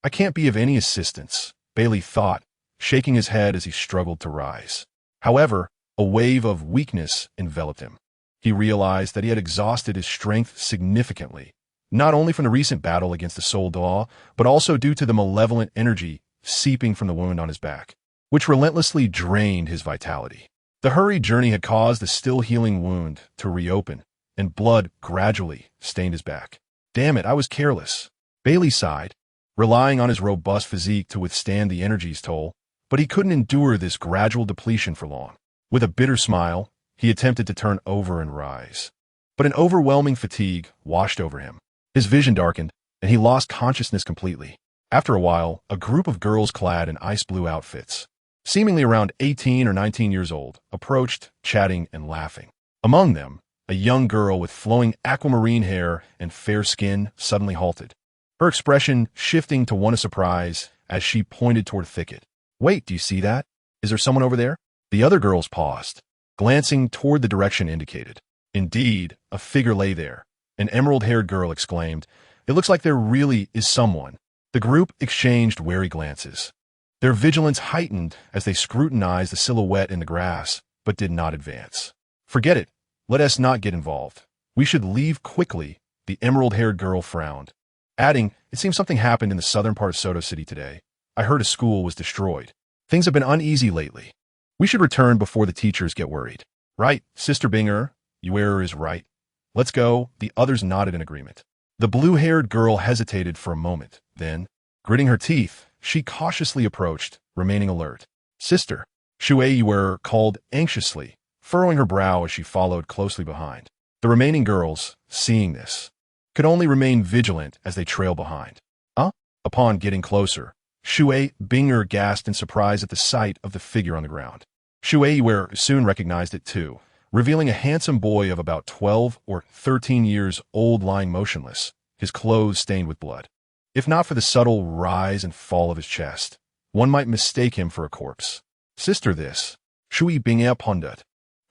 I can't be of any assistance, Baili thought, shaking his head as he struggled to rise. However, a wave of weakness enveloped him. He realized that he had exhausted his strength significantly, not only from the recent battle against the Title Douluo, but also due to the malevolent energy seeping from the wound on his back, which relentlessly drained his vitality. The hurried journey had caused the still-healing wound to reopen, and blood gradually stained his back. Damn it, I was careless. Baili sighed, relying on his robust physique to withstand the energy's toll, but he couldn't endure this gradual depletion for long. With a bitter smile, he attempted to turn over and rise. But an overwhelming fatigue washed over him. His vision darkened, and he lost consciousness completely. After a while, a group of girls clad in ice blue outfits, seemingly around 18 or 19 years old, approached, chatting and laughing. Among them, a young girl with flowing aquamarine hair and fair skin suddenly halted, her expression shifting to one of surprise as she pointed toward a thicket. Wait, do you see that? Is there someone over there? The other girls paused, glancing toward the direction indicated. Indeed, a figure lay there. An emerald-haired girl exclaimed, "It looks like there really is someone." The group exchanged wary glances. Their vigilance heightened as they scrutinized the silhouette in the grass, but did not advance. "Forget it. Let us not get involved. We should leave quickly," the emerald-haired girl frowned, adding, "It seems something happened in the southern part of Soto City today. I heard a school was destroyed. Things have been uneasy lately. We should return before the teachers get worried." "Right, Sister Binger, Yue is right. Let's go." The others nodded in agreement. The blue-haired girl hesitated for a moment, then, gritting her teeth, she cautiously approached, remaining alert. "Sister," Shou Yue called anxiously, furrowing her brow as she followed closely behind. The remaining girls, seeing this, could only remain vigilant as they trailed behind. "Huh?" Upon getting closer, Shou Binger gasped in surprise at the sight of the figure on the ground. Shou Yue soon recognized it too, revealing a handsome boy of about 12 or 13 years old lying motionless, his clothes stained with blood. If not for the subtle rise and fall of his chest, one might mistake him for a corpse. "Sister, this," Shui Bingya pondered,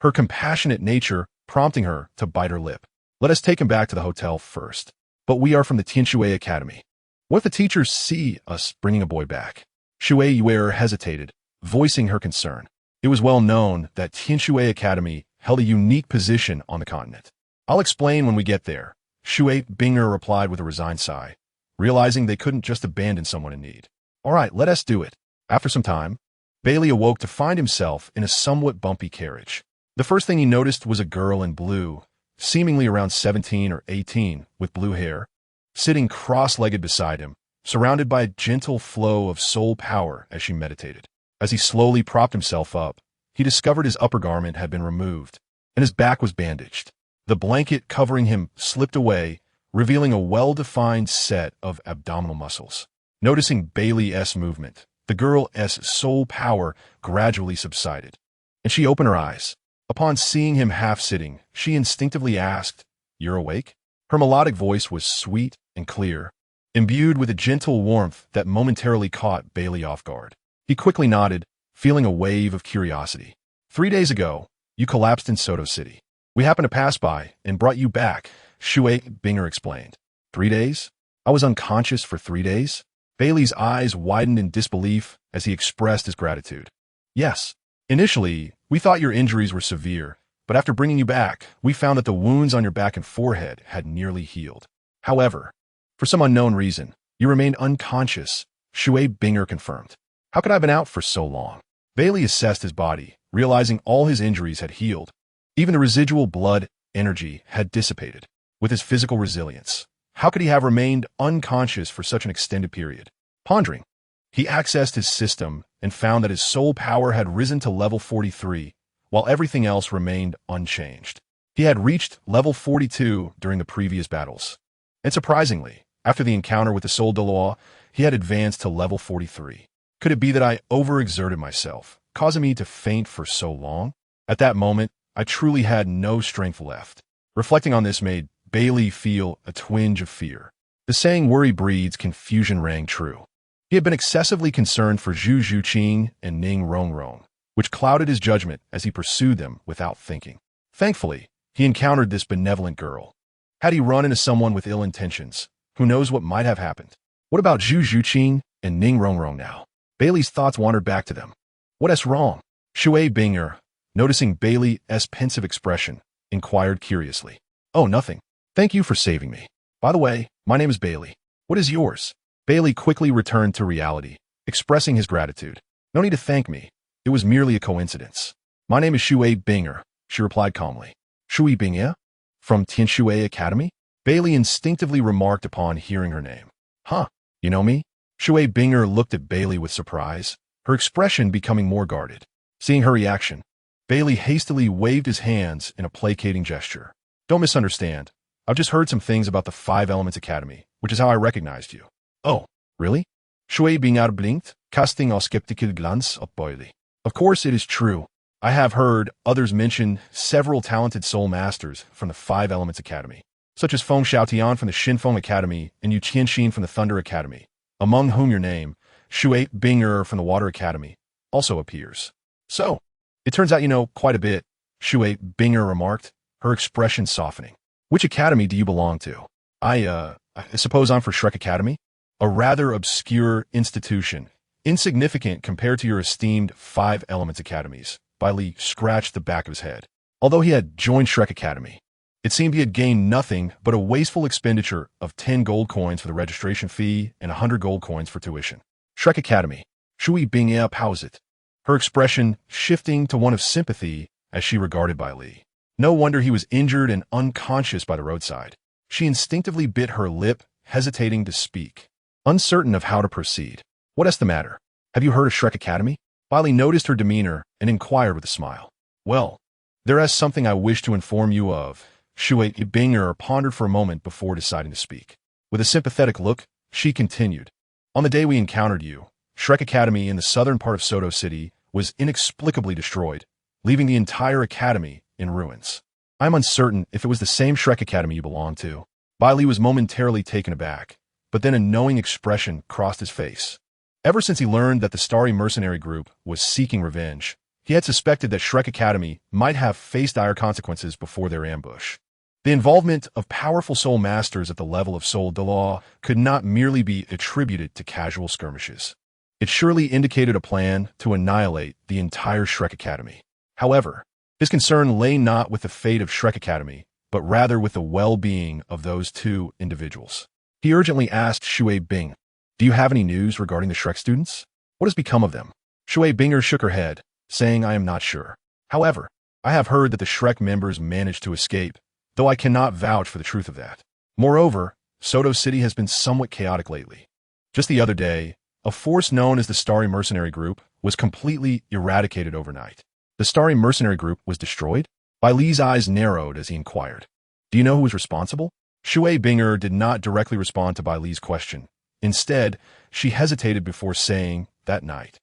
her compassionate nature prompting her to bite her lip. "Let us take him back to the hotel first. But we are from the Tianxue Academy. What if the teachers see us bringing a boy back?" Shou Yue hesitated, voicing her concern. It was well known that Tianxue Academy held a unique position on the continent. "I'll explain when we get there," Shou Binger replied with a resigned sigh, realizing they couldn't just abandon someone in need. "All right, let us do it." After some time, Baili awoke to find himself in a somewhat bumpy carriage. The first thing he noticed was a girl in blue, seemingly around 17 or 18, with blue hair, sitting cross-legged beside him, surrounded by a gentle flow of soul power as she meditated. As he slowly propped himself up, he discovered his upper garment had been removed, and his back was bandaged. The blanket covering him slipped away, revealing a well-defined set of abdominal muscles. Noticing Baili's movement, the girl's soul power gradually subsided, and she opened her eyes. Upon seeing him half-sitting, she instinctively asked, "You're awake?" Her melodic voice was sweet and clear, imbued with a gentle warmth that momentarily caught Baili off guard. He quickly nodded, feeling a wave of curiosity. "3 days ago, you collapsed in Soto City. We happened to pass by and brought you back," Shou Binger explained. 3 days? I was unconscious for 3 days? Baili's eyes widened in disbelief as he expressed his gratitude. "Yes. Initially, we thought your injuries were severe, but after bringing you back, we found that the wounds on your back and forehead had nearly healed. However, for some unknown reason, you remained unconscious," Shou Binger confirmed. "How could I have been out for so long?" Baili assessed his body, realizing all his injuries had healed. Even the residual blood energy had dissipated. With his physical resilience, how could he have remained unconscious for such an extended period? Pondering, he accessed his system and found that his soul power had risen to level 43, while everything else remained unchanged. He had reached level 42 during the previous battles. And surprisingly, after the encounter with the Title Douluo, he had advanced to level 43. Could it be that I overexerted myself, causing me to faint for so long? At that moment, I truly had no strength left. Reflecting on this made Baili feel a twinge of fear. The saying "worry breeds confusion" rang true. He had been excessively concerned for Zhu Zhuqing and Ning Rongrong, which clouded his judgment as he pursued them without thinking. Thankfully, he encountered this benevolent girl. Had he run into someone with ill intentions, Who knows what might have happened? What about Zhu Zhuqing and Ning Rongrong now? Bailey's thoughts wandered back to them. What's wrong? Shui Binger, noticing Bailey's pensive expression, inquired curiously. Oh, nothing. Thank you for saving me. By the way, my name is Baili. What is yours? Baili quickly returned to reality, expressing his gratitude. No need to thank me. It was merely a coincidence. My name is Shui Binger, she replied calmly. Shui Binger? From Tianshui Academy? Baili instinctively remarked upon hearing her name. Huh, you know me? Shui Binger looked at Baili with surprise, her expression becoming more guarded. Seeing her reaction, Baili hastily waved his hands in a placating gesture. Don't misunderstand. I've just heard some things about the Five Elements Academy, which is how I recognized you. Oh, really? Shui Binger blinked, casting a skeptical glance at Baili. Of course it is true. I have heard others mention several talented soul masters from the Five Elements Academy, such as Feng Xiaotian from the Xinfeng Academy and Yu Qianxin from the Thunder Academy, among whom your name, Shui Binger from the Water Academy, also appears. So, it turns out you know quite a bit, Shui Binger remarked, her expression softening. Which academy do you belong to? I suppose I'm for Shrek Academy? A rather obscure institution, insignificant compared to your esteemed Five Elements Academies. Bai Li scratched the back of his head. Although he had joined Shrek Academy, it seemed he had gained nothing but a wasteful expenditure of 10 gold coins for the registration fee and 100 gold coins for tuition. Shrek Academy. Shui Bingya how's it? Her expression shifting to one of sympathy as she regarded Bai Li. No wonder he was injured and unconscious by the roadside. She instinctively bit her lip, hesitating to speak, uncertain of how to proceed. What's the matter? Have you heard of Shrek Academy? Bai Li noticed her demeanor and inquired with a smile. Well, there is something I wish to inform you of. Shui Binger pondered for a moment before deciding to speak. With a sympathetic look, she continued. On the day we encountered you, Shrek Academy in the southern part of Soto City was inexplicably destroyed, leaving the entire academy in ruins. I'm uncertain if it was the same Shrek Academy you belong to. Bai Li was momentarily taken aback, but then a knowing expression crossed his face. Ever since he learned that the Starry Mercenary Group was seeking revenge, he had suspected that Shrek Academy might have faced dire consequences before their ambush. The involvement of powerful soul masters at the level of Title Douluo could not merely be attributed to casual skirmishes. It surely indicated a plan to annihilate the entire Shrek Academy. However, his concern lay not with the fate of Shrek Academy, but rather with the well-being of those two individuals. He urgently asked Shui Bing, do you have any news regarding the Shrek students? What has become of them? Shui Binger shook her head, saying I am not sure. However, I have heard that the Shrek members managed to escape, though I cannot vouch for the truth of that. Moreover, Soto City has been somewhat chaotic lately. Just the other day, a force known as the Starry Mercenary Group was completely eradicated overnight. The Starry Mercenary Group was destroyed? Bai Li's eyes narrowed as he inquired. Do you know who was responsible? Shui Binger did not directly respond to Bai Li's question. Instead, she hesitated before saying, that night.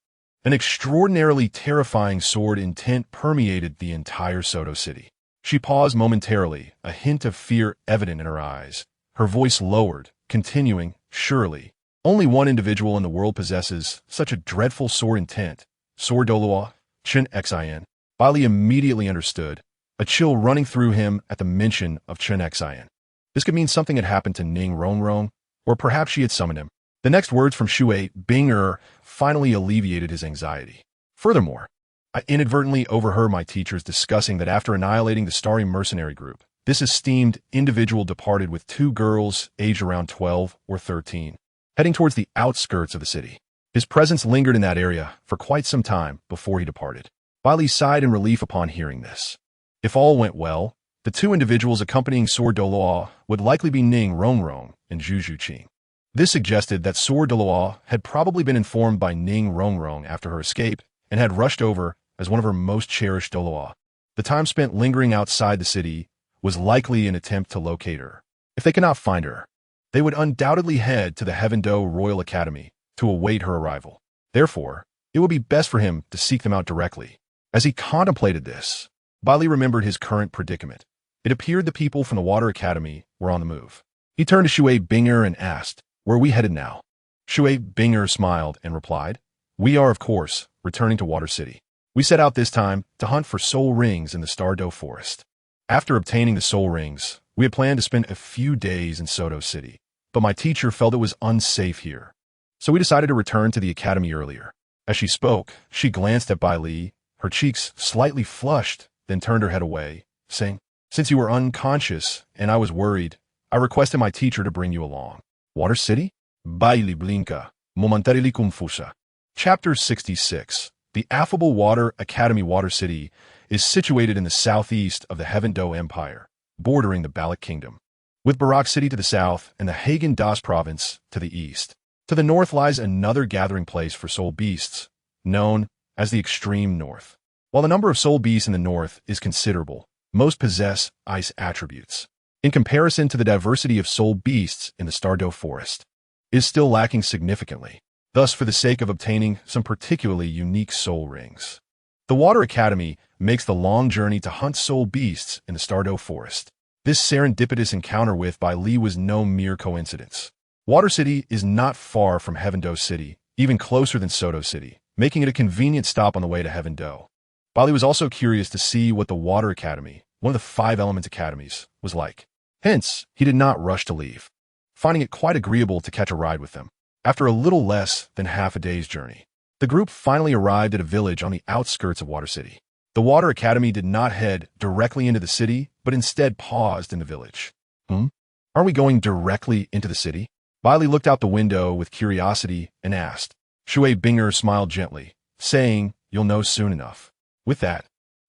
An extraordinarily terrifying sword intent permeated the entire Soto City. She paused momentarily, a hint of fear evident in her eyes. Her voice lowered, continuing, surely, only one individual in the world possesses such a dreadful sword intent. Sword Douluo, Chen Xin. Bai Li immediately understood, a chill running through him at the mention of Chen Xin. This could mean something had happened to Ning Rongrong, or perhaps she had summoned him. The next words from Shui Binger finally alleviated his anxiety. Furthermore, I inadvertently overheard my teachers discussing that after annihilating the Starry Mercenary Group, this esteemed individual departed with two girls aged around 12 or 13, heading towards the outskirts of the city. His presence lingered in that area for quite some time before he departed. Bai Li sighed in relief upon hearing this. If all went well, the two individuals accompanying Sword Douluo would likely be Ning Rongrong and Zhu Zhuqing. This suggested that Sword Douluo had probably been informed by Ning Rongrong after her escape and had rushed over as one of her most cherished Douluo. The time spent lingering outside the city was likely an attempt to locate her. If they could not find her, they would undoubtedly head to the Heaven Do Royal Academy to await her arrival. Therefore, it would be best for him to seek them out directly. As he contemplated this, Bai Li remembered his current predicament. It appeared the people from the Water Academy were on the move. He turned to Shui Binger and asked, where are we headed now? Shui Binger smiled and replied, we are, of course, returning to Water City. We set out this time to hunt for soul rings in the Stardo Forest. After obtaining the soul rings, we had planned to spend a few days in Soto City, but my teacher felt it was unsafe here. So we decided to return to the academy earlier. As she spoke, she glanced at Bai Li, her cheeks slightly flushed, then turned her head away, saying, "Since you were unconscious and I was worried, I requested my teacher to bring you along." Water City? Baili blinka, momentarily confusa. Chapter 66. The affable Water Academy Water City is situated in the southeast of the Heaven-Do Empire, bordering the Balik Kingdom, with Barak City to the south and the Hagen Das Province to the east. To the north lies another gathering place for soul beasts, known as the Extreme North. While the number of soul beasts in the north is considerable, most possess ice attributes. In comparison to the diversity of soul beasts in the Stardo Forest, is still lacking significantly, thus for the sake of obtaining some particularly unique soul rings. The Water Academy makes the long journey to hunt soul beasts in the Stardo Forest. This serendipitous encounter with Bai Li was no mere coincidence. Water City is not far from Heaven-Do City, even closer than Soto City, making it a convenient stop on the way to Heaven-Do. Bai Li was also curious to see what the Water Academy, one of the 5 Elements academies, was like. Hence, he did not rush to leave, finding it quite agreeable to catch a ride with them. After a little less than half a day's journey, the group finally arrived at a village on the outskirts of Water City. The Water Academy did not head directly into the city, but instead paused in the village. Are we going directly into the city? Baili looked out the window with curiosity and asked. Shui Binger smiled gently, saying, "You'll know soon enough." With that,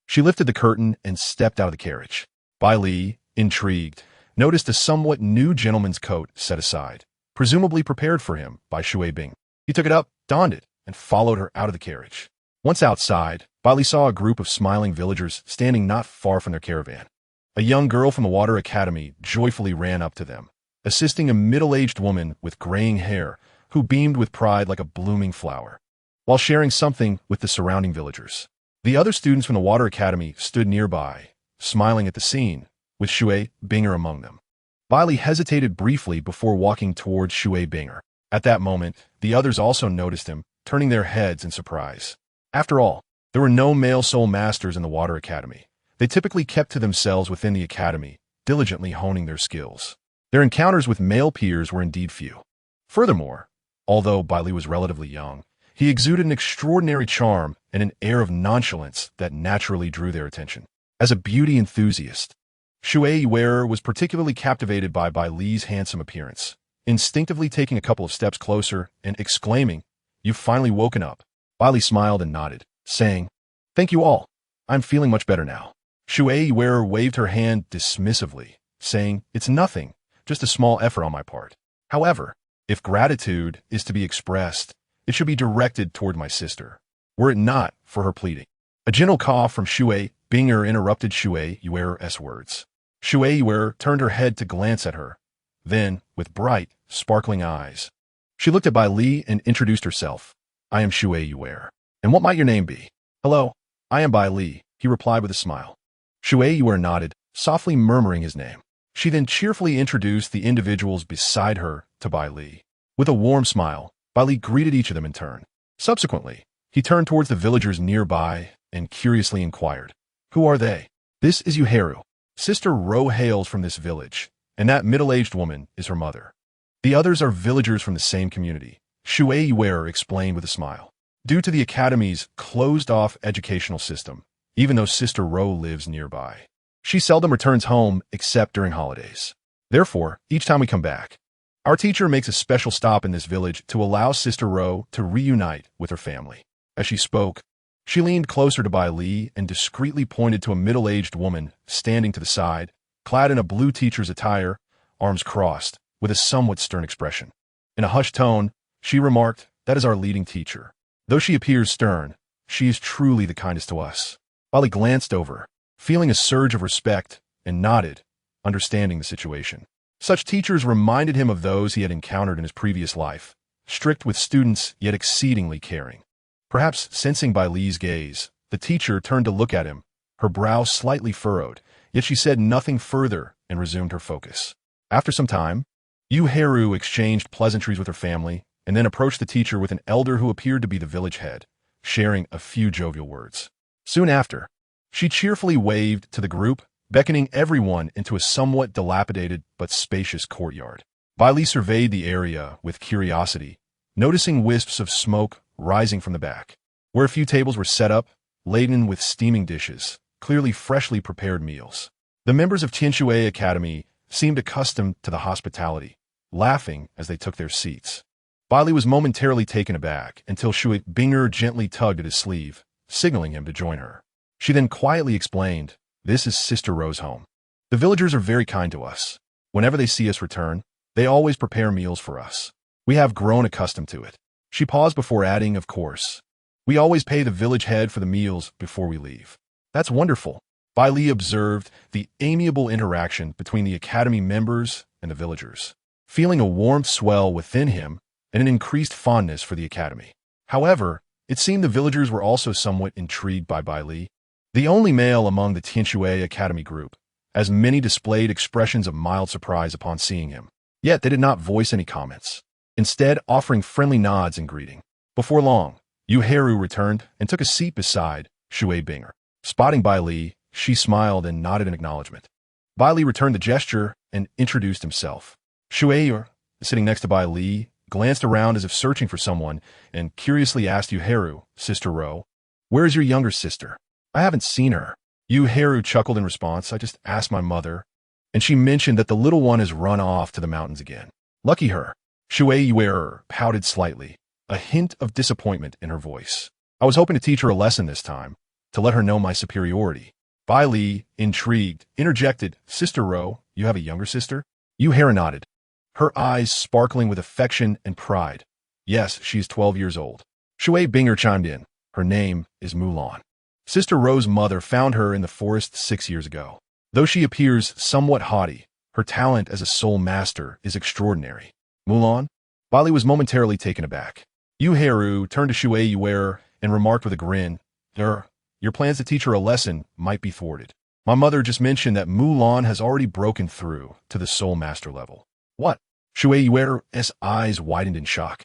she lifted the curtain and stepped out of the carriage. Baili, intrigued, noticed a somewhat new gentleman's coat set aside, presumably prepared for him by Shui Bing. He took it up, donned it, and followed her out of the carriage. Once outside, Baili saw a group of smiling villagers standing not far from their caravan. A young girl from the Water Academy joyfully ran up to them, assisting a middle-aged woman with graying hair who beamed with pride like a blooming flower, while sharing something with the surrounding villagers. The other students from the Water Academy stood nearby, smiling at the scene, with Shui Binger among them. Baili hesitated briefly before walking towards Shui Binger. At that moment, the others also noticed him, turning their heads in surprise. After all, there were no male soul masters in the Water Academy. They typically kept to themselves within the academy, diligently honing their skills. Their encounters with male peers were indeed few. Furthermore, although Baili was relatively young, he exuded an extraordinary charm and an air of nonchalance that naturally drew their attention. As a beauty enthusiast, Shui Yue was particularly captivated by Bai Li's handsome appearance, instinctively taking a couple of steps closer and exclaiming, "You've finally woken up." Bai Li smiled and nodded, saying, "Thank you all. I'm feeling much better now." Shui Yue waved her hand dismissively, saying, "It's nothing, just a small effort on my part. However, if gratitude is to be expressed, it should be directed toward my sister, were it not for her pleading." A gentle cough from Shui Binger interrupted Shui Yue's words. Shui Yue turned her head to glance at her. Then, with bright, sparkling eyes, she looked at Bai Li and introduced herself. "I am Shui Yue. And what might your name be?" "Hello, I am Bai Li," he replied with a smile. Shui Yue nodded, softly murmuring his name. She then cheerfully introduced the individuals beside her to Bai Li. With a warm smile, Bai Li greeted each of them in turn. Subsequently, he turned towards the villagers nearby and curiously inquired, "Who are they?" "This is Uheru. Sister Ro hails from this village, and that middle-aged woman is her mother. The others are villagers from the same community," Shui Yue explained with a smile. Due to the academy's closed-off educational system, even though Sister Ro lives nearby, she seldom returns home except during holidays. Therefore, each time we come back, our teacher makes a special stop in this village to allow Sister Ro to reunite with her family. As she spoke, she leaned closer to Bai Li and discreetly pointed to a middle-aged woman standing to the side, clad in a blue teacher's attire, arms crossed, with a somewhat stern expression. In a hushed tone, she remarked, "That is our leading teacher. Though she appears stern, she is truly the kindest to us." Bai Li glanced over, feeling a surge of respect, and nodded, understanding the situation. Such teachers reminded him of those he had encountered in his previous life, strict with students yet exceedingly caring. Perhaps sensing Bai Li's gaze, the teacher turned to look at him, her brow slightly furrowed, yet she said nothing further and resumed her focus. After some time, Uheru exchanged pleasantries with her family and then approached the teacher with an elder who appeared to be the village head, sharing a few jovial words. Soon after, she cheerfully waved to the group, beckoning everyone into a somewhat dilapidated but spacious courtyard. Baili surveyed the area with curiosity, noticing wisps of smoke rising from the back, where a few tables were set up, laden with steaming dishes, clearly freshly prepared meals. The members of Tianshui Academy seemed accustomed to the hospitality, laughing as they took their seats. Baili was momentarily taken aback until Shui Binger gently tugged at his sleeve, signaling him to join her. She then quietly explained, "This is Sister Ro's home. The villagers are very kind to us. Whenever they see us return, they always prepare meals for us. We have grown accustomed to it." She paused before adding, "Of course. We always pay the village head for the meals before we leave." "That's wonderful." Bai Li observed the amiable interaction between the academy members and the villagers, feeling a warmth swell within him and an increased fondness for the academy. However, it seemed the villagers were also somewhat intrigued by Bai Li, the only male among the Tianshui Academy group, as many displayed expressions of mild surprise upon seeing him. Yet they did not voice any comments, instead offering friendly nods in greeting. Before long, Yu Heru returned and took a seat beside Shui Binger. Spotting Bai Li, she smiled and nodded in acknowledgement. Bai Li returned the gesture and introduced himself. Shui, sitting next to Bai Li, glanced around as if searching for someone and curiously asked Yu Heru, "Sister Ro, where is your younger sister? I haven't seen her." Yu Heru chuckled in response, "I just asked my mother, and she mentioned that the little one has run off to the mountains again. Lucky her." Shui Yue pouted slightly, a hint of disappointment in her voice. "I was hoping to teach her a lesson this time, to let her know my superiority." Bai Li, intrigued, interjected, "Sister Ro, you have a younger sister?" Yu Heru nodded, her eyes sparkling with affection and pride. "Yes, she is 12 years old." Shui Binger chimed in, "Her name is Mulan. Sister Ro's mother found her in the forest 6 years ago. Though she appears somewhat haughty, her talent as a soul master is extraordinary." Mulan? Bai Li was momentarily taken aback. Yu Heru turned to Shui Yue and remarked with a grin, Your plans to teach her a lesson might be thwarted. My mother just mentioned that Mulan has already broken through to the soul master level." "What?" Shui Yue's eyes widened in shock,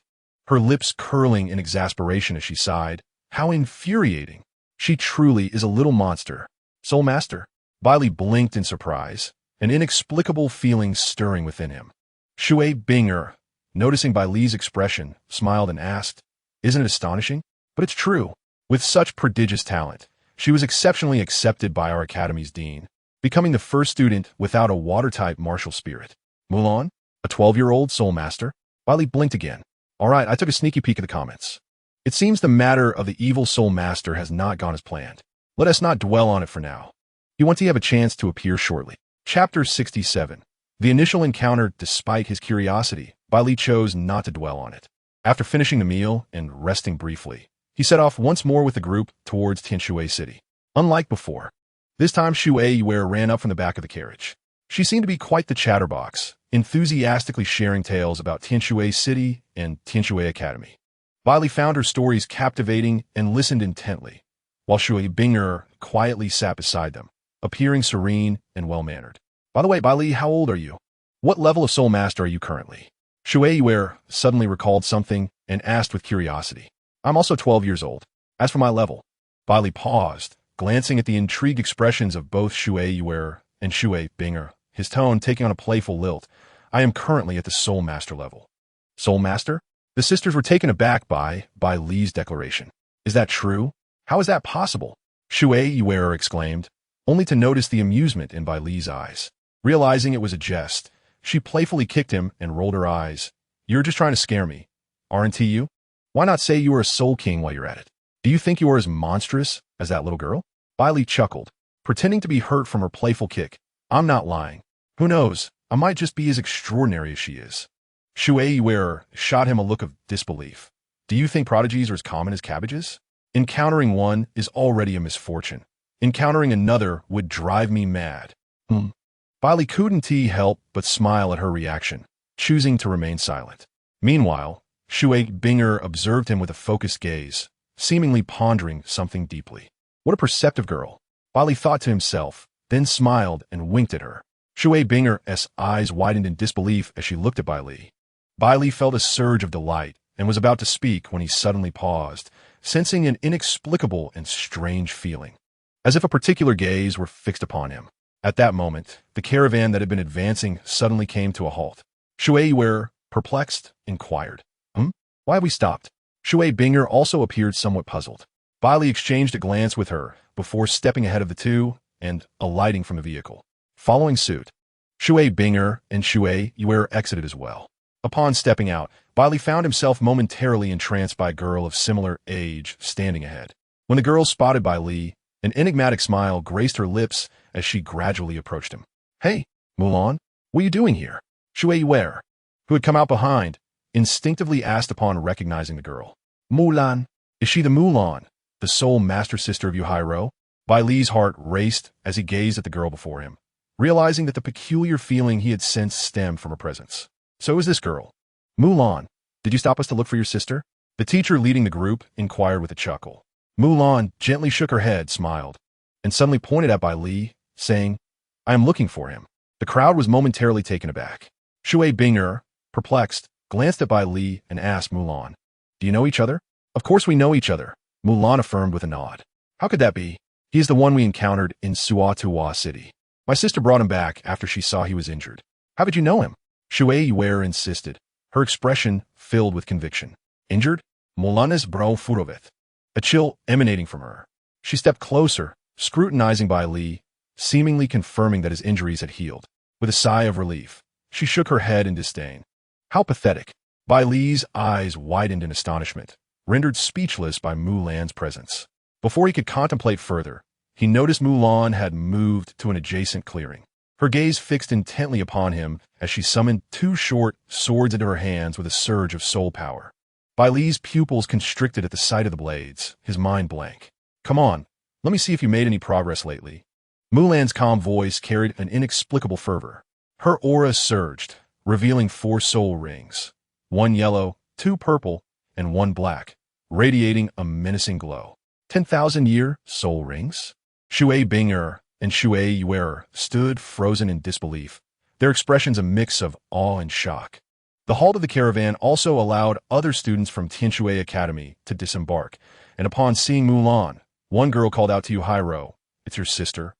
her lips curling in exasperation as she sighed. "How infuriating. She truly is a little monster." "Soul master?" Bai Li blinked in surprise, an inexplicable feeling stirring within him. Shui Binger, noticing Bai Li's expression, smiled and asked, "Isn't it astonishing? But it's true. With such prodigious talent, she was exceptionally accepted by our academy's dean, becoming the first student without a water-type martial spirit." "Mulan? A 12-year-old soul master?" Bai Li blinked again. "All right, I took a sneaky peek at the comments. It seems the matter of the evil soul master has not gone as planned. Let us not dwell on it for now. You want to have a chance to appear shortly." Chapter 67. The initial encounter, despite his curiosity, Bai Li chose not to dwell on it. After finishing the meal and resting briefly, he set off once more with the group towards Tianshui City. Unlike before, this time Shui Yue ran up from the back of the carriage. She seemed to be quite the chatterbox, enthusiastically sharing tales about Tianshui City and Tianshui Academy. Bai Li found her stories captivating and listened intently, while Shui Binger quietly sat beside them, appearing serene and well-mannered. "By the way, Bai Li, how old are you? What level of soul master are you currently?" Shui Yue suddenly recalled something and asked with curiosity. "I'm also 12 years old. As for my level..." Bai Li paused, glancing at the intrigued expressions of both Shui Yue and Shui Binger, his tone taking on a playful lilt. "I am currently at the soul master level." "Soul master?" The sisters were taken aback by Bai Li's declaration. "Is that true? How is that possible?" Shui Yue exclaimed, only to notice the amusement in Bai Li's eyes. Realizing it was a jest, she playfully kicked him and rolled her eyes. "You're just trying to scare me, aren't you? Why not say you are a soul king while you're at it? Do you think you are as monstrous as that little girl?" Bai Li chuckled, pretending to be hurt from her playful kick. "I'm not lying. Who knows, I might just be as extraordinary as she is." Shui Yue shot him a look of disbelief. "Do you think prodigies are as common as cabbages? Encountering one is already a misfortune. Encountering another would drive me mad." Bai Li couldn't help but smile at her reaction, choosing to remain silent. Meanwhile, Shui Binger observed him with a focused gaze, seemingly pondering something deeply. "What a perceptive girl," Bai Li thought to himself, then smiled and winked at her. Shui Binger's eyes widened in disbelief as she looked at Bai Li. Bai Li felt a surge of delight and was about to speak when he suddenly paused, sensing an inexplicable and strange feeling, as if a particular gaze were fixed upon him. At that moment, the caravan that had been advancing suddenly came to a halt. Shou Yue, perplexed, inquired. Why have we stopped? Shou Binger also appeared somewhat puzzled. Baili exchanged a glance with her before stepping ahead of the two and alighting from the vehicle. Following suit, Shou Binger and Shou Yue exited as well. Upon stepping out, Baili found himself momentarily entranced by a girl of similar age standing ahead. When the girl spotted Baili, an enigmatic smile graced her lips as she gradually approached him. Hey, Mulan, what are you doing here? Shou Yue, who had come out behind, instinctively asked upon recognizing the girl. Mulan, is she the Mulan, the sole master sister of Yuhairo? Baili's heart raced as he gazed at the girl before him, realizing that the peculiar feeling he had sensed stemmed from her presence. So is this girl. Mulan, did you stop us to look for your sister? The teacher leading the group inquired with a chuckle. Mulan gently shook her head, smiled, and suddenly pointed at Bai Li, saying, I am looking for him. The crowd was momentarily taken aback. Shou Binger, perplexed, glanced at Bai Li and asked Mulan, Do you know each other? Of course we know each other, Mulan affirmed with a nod. How could that be? He is the one we encountered in Suatuwa City. My sister brought him back after she saw he was injured. How did you know him? Shou Yue insisted, her expression filled with conviction. Injured? Mulanes bro furoveth. A chill emanating from her. She stepped closer, scrutinizing Bai Li, seemingly confirming that his injuries had healed. With a sigh of relief, she shook her head in disdain. How pathetic. Bai Li's eyes widened in astonishment, rendered speechless by Mulan's presence. Before he could contemplate further, he noticed Mulan had moved to an adjacent clearing. Her gaze fixed intently upon him as she summoned two short swords into her hands with a surge of soul power. Bai Li's pupils constricted at the sight of the blades, his mind blank. Come on, let me see if you made any progress lately. Mulan's calm voice carried an inexplicable fervor. Her aura surged, revealing 4 soul rings, 1 yellow, 2 purple, and 1 black, radiating a menacing glow. 10,000-year soul rings? Shou Binger and Shou Yue stood frozen in disbelief, their expressions a mix of awe and shock. The halt of the caravan also allowed other students from Tianshui Academy to disembark, and upon seeing Mulan, one girl called out to Yuhairo, It's your sister.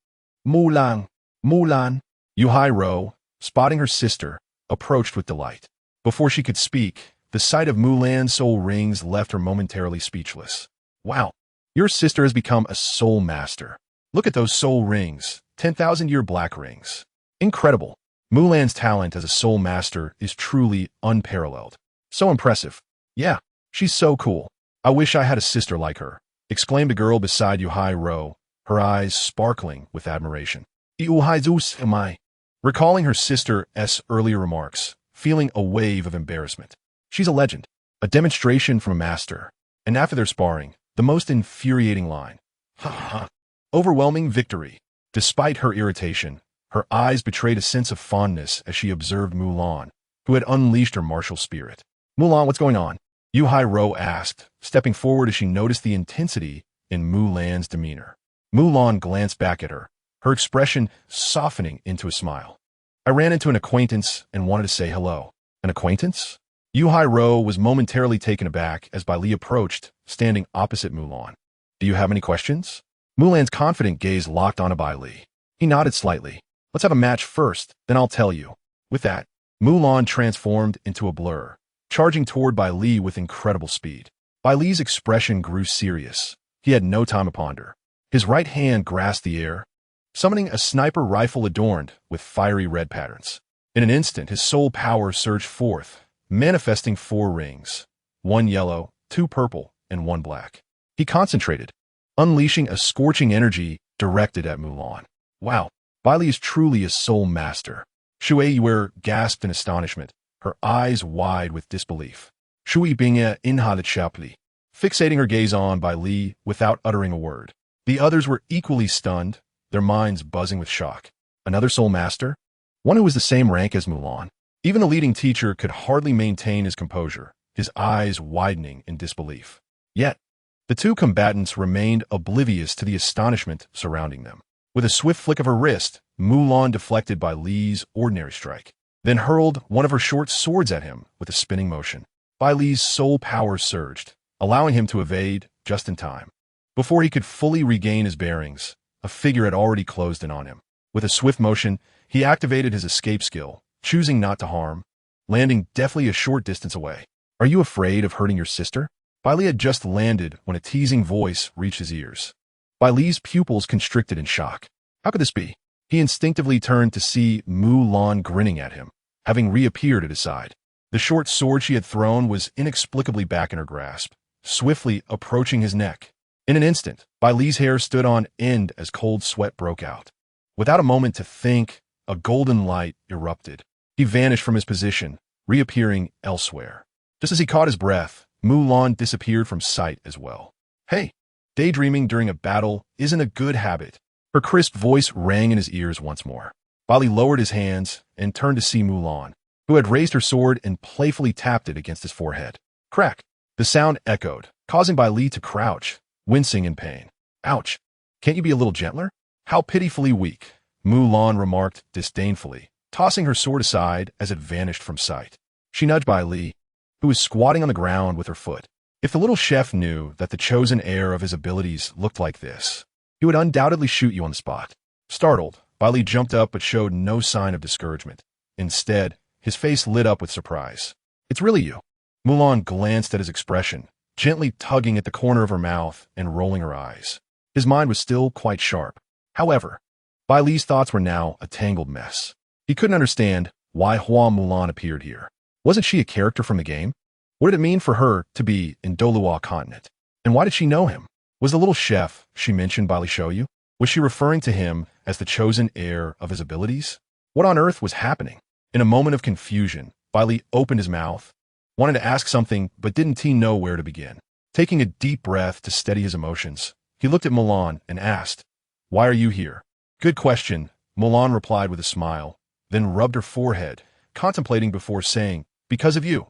Mulan, Mulan. Yuhairo, spotting her sister, approached with delight. Before she could speak, the sight of Mulan's soul rings left her momentarily speechless. Wow, your sister has become a soul master. Look at those soul rings, 10,000-year black rings. Incredible. Mulan's talent as a soul master is truly unparalleled. So impressive. Yeah, she's so cool. I wish I had a sister like her, exclaimed a girl beside Yuhairo, her eyes sparkling with admiration. Am I? Recalling her sister's earlier remarks, feeling a wave of embarrassment. She's a legend, a demonstration from a master. And after their sparring, the most infuriating line. Ha ha. Overwhelming victory. Despite her irritation, her eyes betrayed a sense of fondness as she observed Mulan, who had unleashed her martial spirit. Mulan, what's going on? Yuhairo asked, stepping forward as she noticed the intensity in Mulan's demeanor. Mulan glanced back at her, her expression softening into a smile. I ran into an acquaintance and wanted to say hello. An acquaintance? Yuhairo was momentarily taken aback as Bai Li approached, standing opposite Mulan. Do you have any questions? Mulan's confident gaze locked onto Bai Li. He nodded slightly. Let's have a match first, then I'll tell you. With that, Mulan transformed into a blur, charging toward Bai Li with incredible speed. Bai Li's expression grew serious. He had no time to ponder. His right hand grasped the air, summoning a sniper rifle adorned with fiery red patterns. In an instant, his soul power surged forth, manifesting 4 rings, 1 yellow, 2 purple, and 1 black. He concentrated, unleashing a scorching energy directed at Mulan. Wow, Baili is truly a soul master. Shou Yue gasped in astonishment, her eyes wide with disbelief. Shou Binge inhalet sharply, fixating her gaze on Bai Li without uttering a word. The others were equally stunned, their minds buzzing with shock. Another soul master? One who was the same rank as Mulan. Even the leading teacher could hardly maintain his composure, his eyes widening in disbelief. Yet, the two combatants remained oblivious to the astonishment surrounding them. With a swift flick of her wrist, Mulan deflected Bai Li's ordinary strike, then hurled one of her short swords at him with a spinning motion. Bai Li's soul power surged, allowing him to evade just in time. Before he could fully regain his bearings, a figure had already closed in on him. With a swift motion, he activated his escape skill, choosing not to harm. landing deftly a short distance away. Are you afraid of hurting your sister? Bai Li had just landed when a teasing voice reached his ears. Bai Li's pupils constricted in shock. How could this be? He instinctively turned to see Mulan grinning at him, having reappeared at his side. The short sword she had thrown was inexplicably back in her grasp, swiftly approaching his neck. In an instant, Bai Li's hair stood on end as cold sweat broke out. Without a moment to think, a golden light erupted. He vanished from his position, reappearing elsewhere. Just as he caught his breath, Mulan disappeared from sight as well. Hey, daydreaming during a battle isn't a good habit. Her crisp voice rang in his ears once more. Bai Li lowered his hands and turned to see Mulan, who had raised her sword and playfully tapped it against his forehead. Crack! The sound echoed, causing Bai Li to crouch, wincing in pain. Ouch! Can't you be a little gentler? How pitifully weak, Mulan remarked disdainfully, tossing her sword aside as it vanished from sight. She nudged Bai Li, who was squatting on the ground with her foot. If the little chef knew that the chosen heir of his abilities looked like this, he would undoubtedly shoot you on the spot. Startled, Bai Li jumped up but showed no sign of discouragement. Instead, his face lit up with surprise. It's really you. Mulan glanced at his expression, gently tugging at the corner of her mouth and rolling her eyes. His mind was still quite sharp. However, Bai Li's thoughts were now a tangled mess. He couldn't understand why Hua Mulan appeared here. Wasn't she a character from the game? What did it mean for her to be in Douluo continent? And why did she know him? Was the little chef she mentioned Bai Li Shou Yue? Was she referring to him as the chosen heir of his abilities? What on earth was happening? In a moment of confusion, Bai Li opened his mouth, wanted to ask something, but didn't know where to begin. Taking a deep breath to steady his emotions, he looked at Mulan and asked, "Why are you here?" "Good question," Mulan replied with a smile, then rubbed her forehead, contemplating before saying, "Because of you.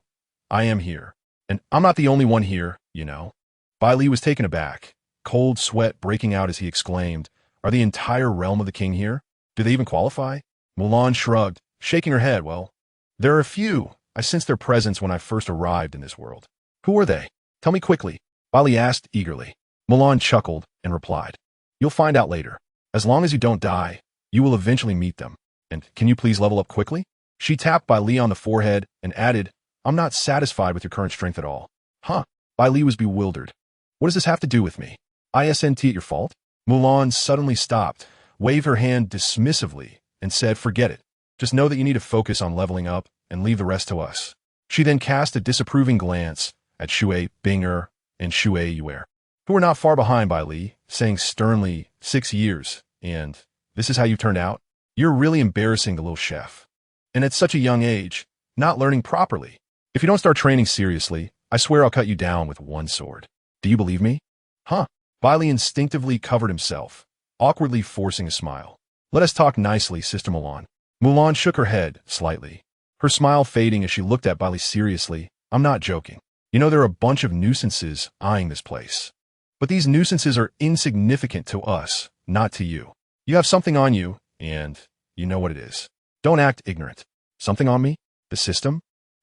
I am here. And I'm not the only one here, you know." Bai Li was taken aback, cold sweat breaking out as he exclaimed, "Are the entire realm of the king here? Do they even qualify?" Mulan shrugged, shaking her head. "Well, there are a few. I sensed their presence when I first arrived in this world." "Who are they? Tell me quickly," Bai Li asked eagerly. Mulan chuckled and replied, "You'll find out later. As long as you don't die, you will eventually meet them. And can you please level up quickly?" She tapped Bai Li on the forehead and added, "I'm not satisfied with your current strength at all." "Huh?" Bai Li was bewildered. "What does this have to do with me? Isn't it your fault?" Mulan suddenly stopped, waved her hand dismissively, and said, "Forget it. Just know that you need to focus on leveling up and leave the rest to us." She then cast a disapproving glance at Shui Binger and Shui Yue, who were not far behind Bai Li, saying sternly, 6 years, and this is how you've turned out? You're really embarrassing the little chef. And at such a young age, not learning properly. If you don't start training seriously, I swear I'll cut you down with one sword. Do you believe me?" "Huh?" Bai Li instinctively covered himself, awkwardly forcing a smile. "Let us talk nicely, Sister Mulan." Mulan shook her head slightly, her smile fading as she looked at Bai Li seriously. "I'm not joking. You know there are a bunch of nuisances eyeing this place. But these nuisances are insignificant to us, not to you. You have something on you, and you know what it is. Don't act ignorant." "Something on me? The system?"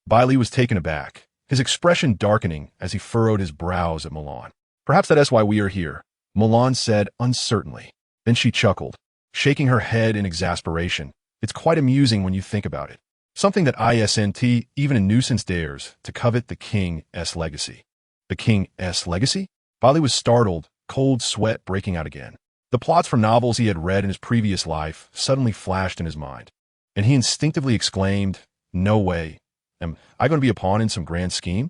Bai Li was taken aback, his expression darkening as he furrowed his brows at Mulan. "Perhaps that is why we are here," Mulan said uncertainly. Then she chuckled, shaking her head in exasperation. "It's quite amusing when you think about it. Something that isn't even a nuisance dares to covet the king's legacy." "The king's legacy?" Bai Li was startled, cold sweat breaking out again. The plots from novels he had read in his previous life suddenly flashed in his mind, and he instinctively exclaimed, "No way. Am I going to be a pawn in some grand scheme?"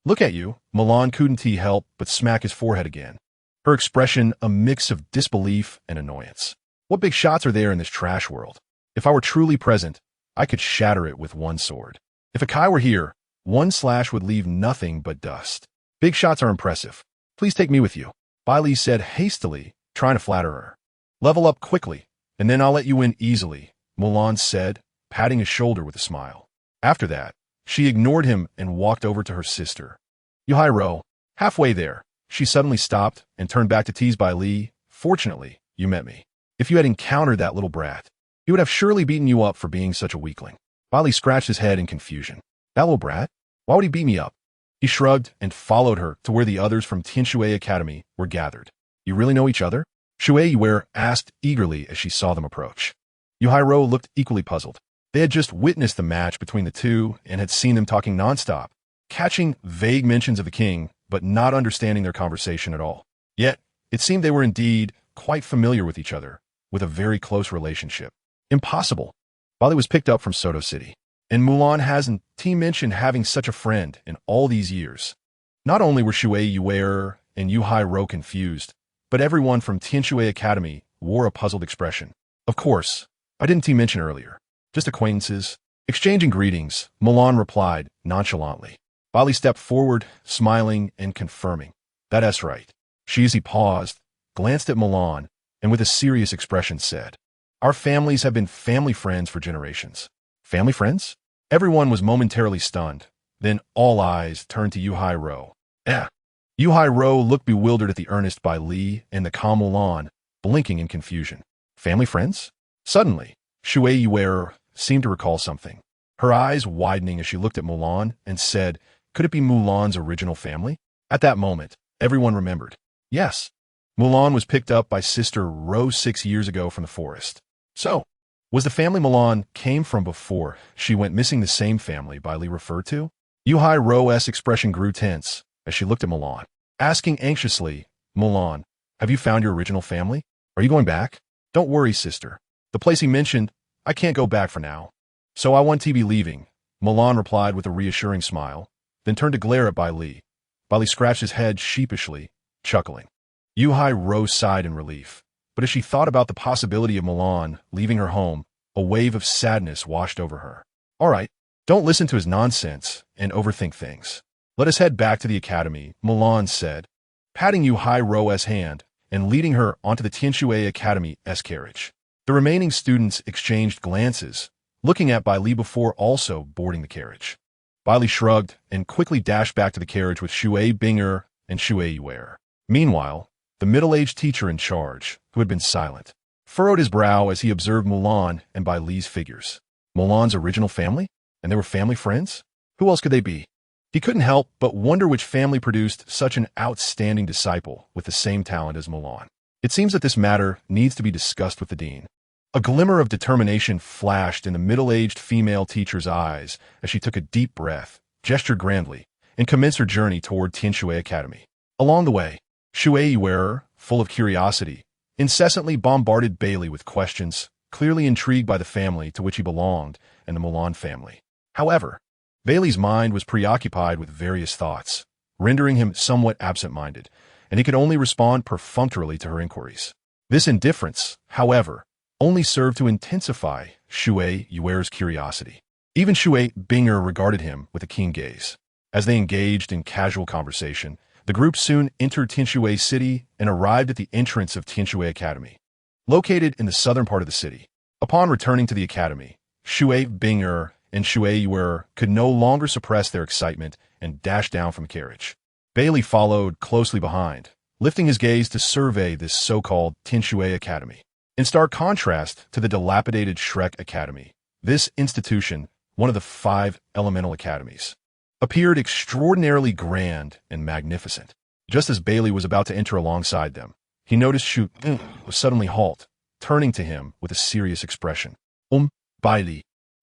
"Look at you." Mulan couldn't help but smack his forehead again, her expression a mix of disbelief and annoyance. "What big shots are there in this trash world? If I were truly present, I could shatter it with one sword. If a Kai were here, one slash would leave nothing but dust. Big shots are impressive. Please take me with you," Bai Li said hastily, trying to flatter her. "Level up quickly, and then I'll let you in easily," Mulan said, patting his shoulder with a smile. After that, she ignored him and walked over to her sister. Yuhairo, halfway there, she suddenly stopped and turned back to tease Bai Li. "Fortunately, you met me. If you had encountered that little brat, he would have surely beaten you up for being such a weakling." Bai Li scratched his head in confusion. "That little brat? Why would he beat me up?" He shrugged and followed her to where the others from Tianshui Academy were gathered. "You really know each other?" Shui Yue asked eagerly as she saw them approach. Yuhairo looked equally puzzled. They had just witnessed the match between the two and had seen them talking nonstop, catching vague mentions of the king, but not understanding their conversation at all. Yet, it seemed they were indeed quite familiar with each other, with a very close relationship. Impossible. Baili was picked up from Soto City, and Mulan hasn't mentioned having such a friend in all these years. Not only were Shou Yue and Yu Hai Ro confused, but everyone from Tianshui Academy wore a puzzled expression. Of course, I didn't mention earlier. Just acquaintances. Exchanging greetings, Mulan replied nonchalantly. Baili stepped forward, smiling and confirming. That's right. She paused, glanced at Mulan, and with a serious expression said, "Our families have been family friends for generations." Family friends? Everyone was momentarily stunned. Then all eyes turned to Yu Hai Ro. Yu Hai Ro looked bewildered at the earnest Bai Li and the calm Mulan, blinking in confusion. Family friends? Suddenly, Shou Yue seemed to recall something. Her eyes widening as she looked at Mulan and said, "Could it be Mulan's original family?" At that moment, everyone remembered. Yes, Mulan was picked up by Sister Ro 6 years ago from the forest. So, was the family Mulan came from before she went missing the same family Bai Li referred to? Yu Hai Ro's expression grew tense as she looked at Mulan, asking anxiously, "Mulan, have you found your original family? Are you going back?" "Don't worry, sister. The place he mentioned, I can't go back for now. So I want to be leaving," Mulan replied with a reassuring smile, then turned to glare at Bai Li. Bai Li scratched his head sheepishly, chuckling. Yu Hai Ro sighed in relief, but as she thought about the possibility of Mulan leaving her home, a wave of sadness washed over her. "All right, don't listen to his nonsense and overthink things. Let us head back to the academy," Mulan said, patting Yu Hai Ro's hand and leading her onto the Tianshui Academy's carriage. The remaining students exchanged glances, looking at Bai Li before also boarding the carriage. Bai Li shrugged and quickly dashed back to the carriage with Shou Bing'er and Shou Yue. Meanwhile, the middle-aged teacher in charge, who had been silent, furrowed his brow as he observed Mulan and Bai Li's figures. Mulan's original family? And they were family friends? Who else could they be? He couldn't help but wonder which family produced such an outstanding disciple with the same talent as Mulan. It seems that this matter needs to be discussed with the dean. A glimmer of determination flashed in the middle-aged female teacher's eyes as she took a deep breath, gestured grandly, and commenced her journey toward Tianshui Academy. Along the way, Shou Yue, full of curiosity, incessantly bombarded Baili with questions, clearly intrigued by the family to which he belonged and the Mulan family. However, Baili's mind was preoccupied with various thoughts, rendering him somewhat absent-minded, and he could only respond perfunctorily to her inquiries. This indifference, however, only served to intensify Shou Yue's curiosity. Even Shou Bing'er regarded him with a keen gaze. As they engaged in casual conversation, the group soon entered Tianshui City and arrived at the entrance of Tianshui Academy, located in the southern part of the city. Upon returning to the academy, Shou Bing'er and Shou Yue could no longer suppress their excitement and dashed down from the carriage. Baili followed closely behind, lifting his gaze to survey this so-called Tianshui Academy. In stark contrast to the dilapidated Shrek Academy, this institution, one of the 5 elemental academies, appeared extraordinarily grand and magnificent. Just as Baili was about to enter alongside them, he noticed Shou was suddenly halt, turning to him with a serious expression. Baili,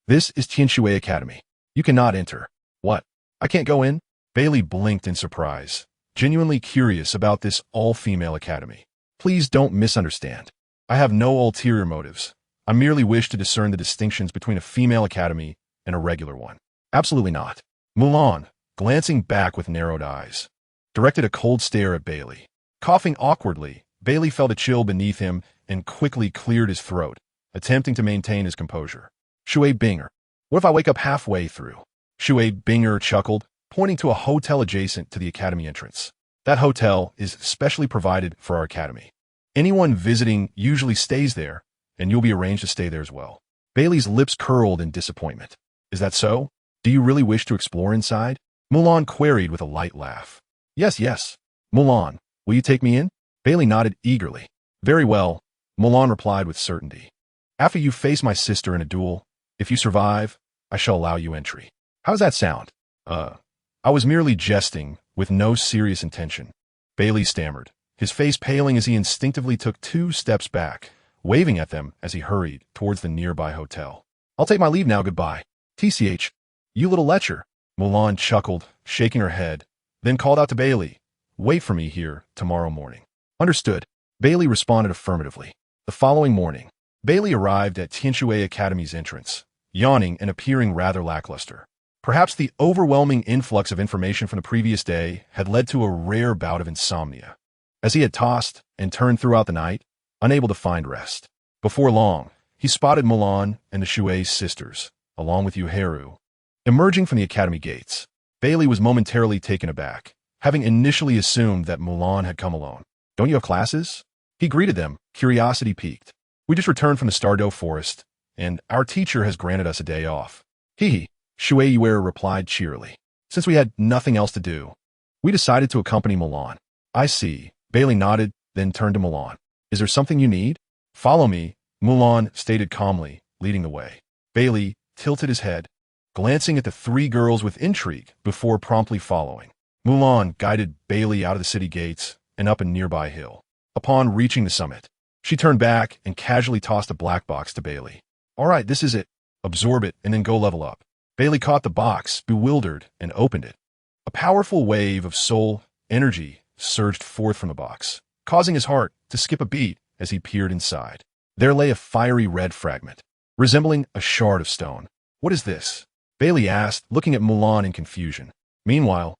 this is Tianshui Academy. You cannot enter." "What? I can't go in?" Baili blinked in surprise, genuinely curious about this all-female academy. "Please don't misunderstand. I have no ulterior motives. I merely wish to discern the distinctions between a female academy and a regular one." "Absolutely not." Mulan, glancing back with narrowed eyes, directed a cold stare at Baili. Coughing awkwardly, Baili felt a chill beneath him and quickly cleared his throat, attempting to maintain his composure. "Shou Bing'er, what if I wake up halfway through?" Shou Bing'er chuckled, pointing to a hotel adjacent to the academy entrance. "That hotel is specially provided for our academy. Anyone visiting usually stays there, and you'll be arranged to stay there as well." Baili's lips curled in disappointment. "Is that so? Do you really wish to explore inside?" Mulan queried with a light laugh. Yes. Mulan, will you take me in?" Baili nodded eagerly. "Very well," Mulan replied with certainty. "After you face my sister in a duel, if you survive, I shall allow you entry." "How does that sound?" I was merely jesting, with no serious intention," Baili stammered, his face paling as he instinctively took 2 steps back, waving at them as he hurried towards the nearby hotel. I'll take my leave now, goodbye. TCH, you little lecher. Mulan chuckled, shaking her head, then called out to Baili, wait for me here tomorrow morning. Understood. Baili responded affirmatively. The following morning, Baili arrived at Tianshui Academy's entrance, yawning and appearing rather lackluster. Perhaps the overwhelming influx of information from the previous day had led to a rare bout of insomnia, as he had tossed and turned throughout the night, unable to find rest. Before long, he spotted Mulan and the Shui sisters, along with Yuheru. Emerging from the academy gates, Baili was momentarily taken aback, having initially assumed that Mulan had come alone. Don't you have classes? He greeted them, curiosity piqued. We just returned from the Stardow Forest, and our teacher has granted us a day off. Hee. Shui Yue replied cheerily. Since we had nothing else to do, we decided to accompany Mulan. I see. Baili nodded, then turned to Mulan. Is there something you need? Follow me, Mulan stated calmly, leading the way. Baili tilted his head, glancing at the three girls with intrigue before promptly following. Mulan guided Baili out of the city gates and up a nearby hill. Upon reaching the summit, she turned back and casually tossed a black box to Baili. All right, this is it. Absorb it and then go level up. Baili caught the box, bewildered, and opened it. A powerful wave of soul energy surged forth from the box, causing his heart to skip a beat as he peered inside. There lay a fiery red fragment, resembling a shard of stone. What is this? Baili asked, looking at Mulan in confusion. Meanwhile,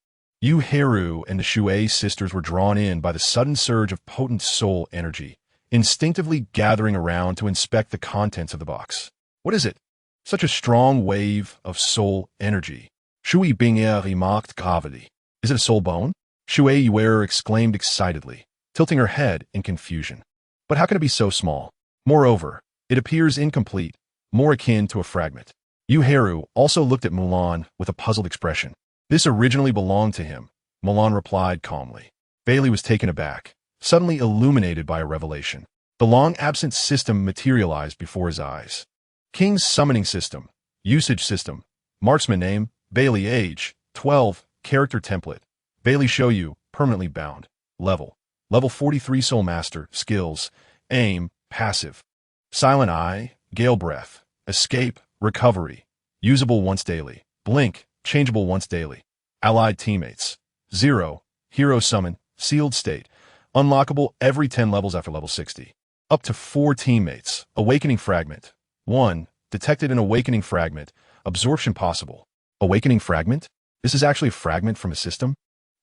Yuheru and the Shui sisters were drawn in by the sudden surge of potent soul energy, instinctively gathering around to inspect the contents of the box. What is it? Such a strong wave of soul energy. Shui Bing'er remarked gravely. Is it a soul bone? Shui Yue exclaimed excitedly, tilting her head in confusion. But how can it be so small? Moreover, it appears incomplete, more akin to a fragment. Yuheru also looked at Mulan with a puzzled expression. This originally belonged to him, Mulan replied calmly. Baili was taken aback, suddenly illuminated by a revelation. The long-absent system materialized before his eyes. King's summoning system, usage system, marksman name, Baili age, 12, character template, Bai Li Shou Yue, permanently bound, level 43 soul master, skills, aim, passive, silent eye, gale breath, escape, recovery, usable once daily, blink, changeable once daily, allied teammates, 0, hero summon, sealed state, unlockable every 10 levels after level 60, up to 4 teammates, awakening fragment, 1. Detected an awakening fragment. Absorption possible. Awakening fragment? This is actually a fragment from a system?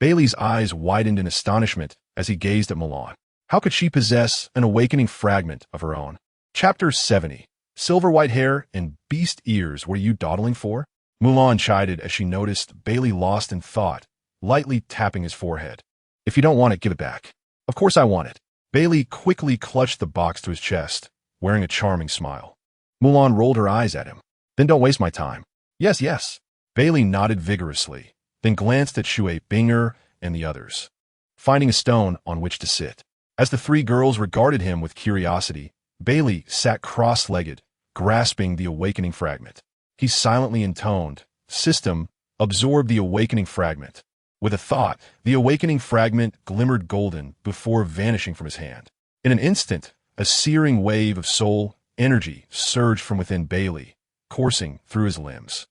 Baili's eyes widened in astonishment as he gazed at Mulan. How could she possess an awakening fragment of her own? Chapter 70. Silver white hair and beast ears were you dawdling for? Mulan chided as she noticed Baili lost in thought, lightly tapping his forehead. If you don't want it, give it back. Of course I want it. Baili quickly clutched the box to his chest, wearing a charming smile. Mulan rolled her eyes at him. Then don't waste my time. Yes, yes. Baili nodded vigorously, then glanced at Shui Binger and the others, finding a stone on which to sit. As the three girls regarded him with curiosity, Baili sat cross-legged, grasping the awakening fragment. He silently intoned, System, absorb the awakening fragment. With a thought, the awakening fragment glimmered golden before vanishing from his hand. In an instant, a searing wave of soul energy surged from within Baili, coursing through his limbs.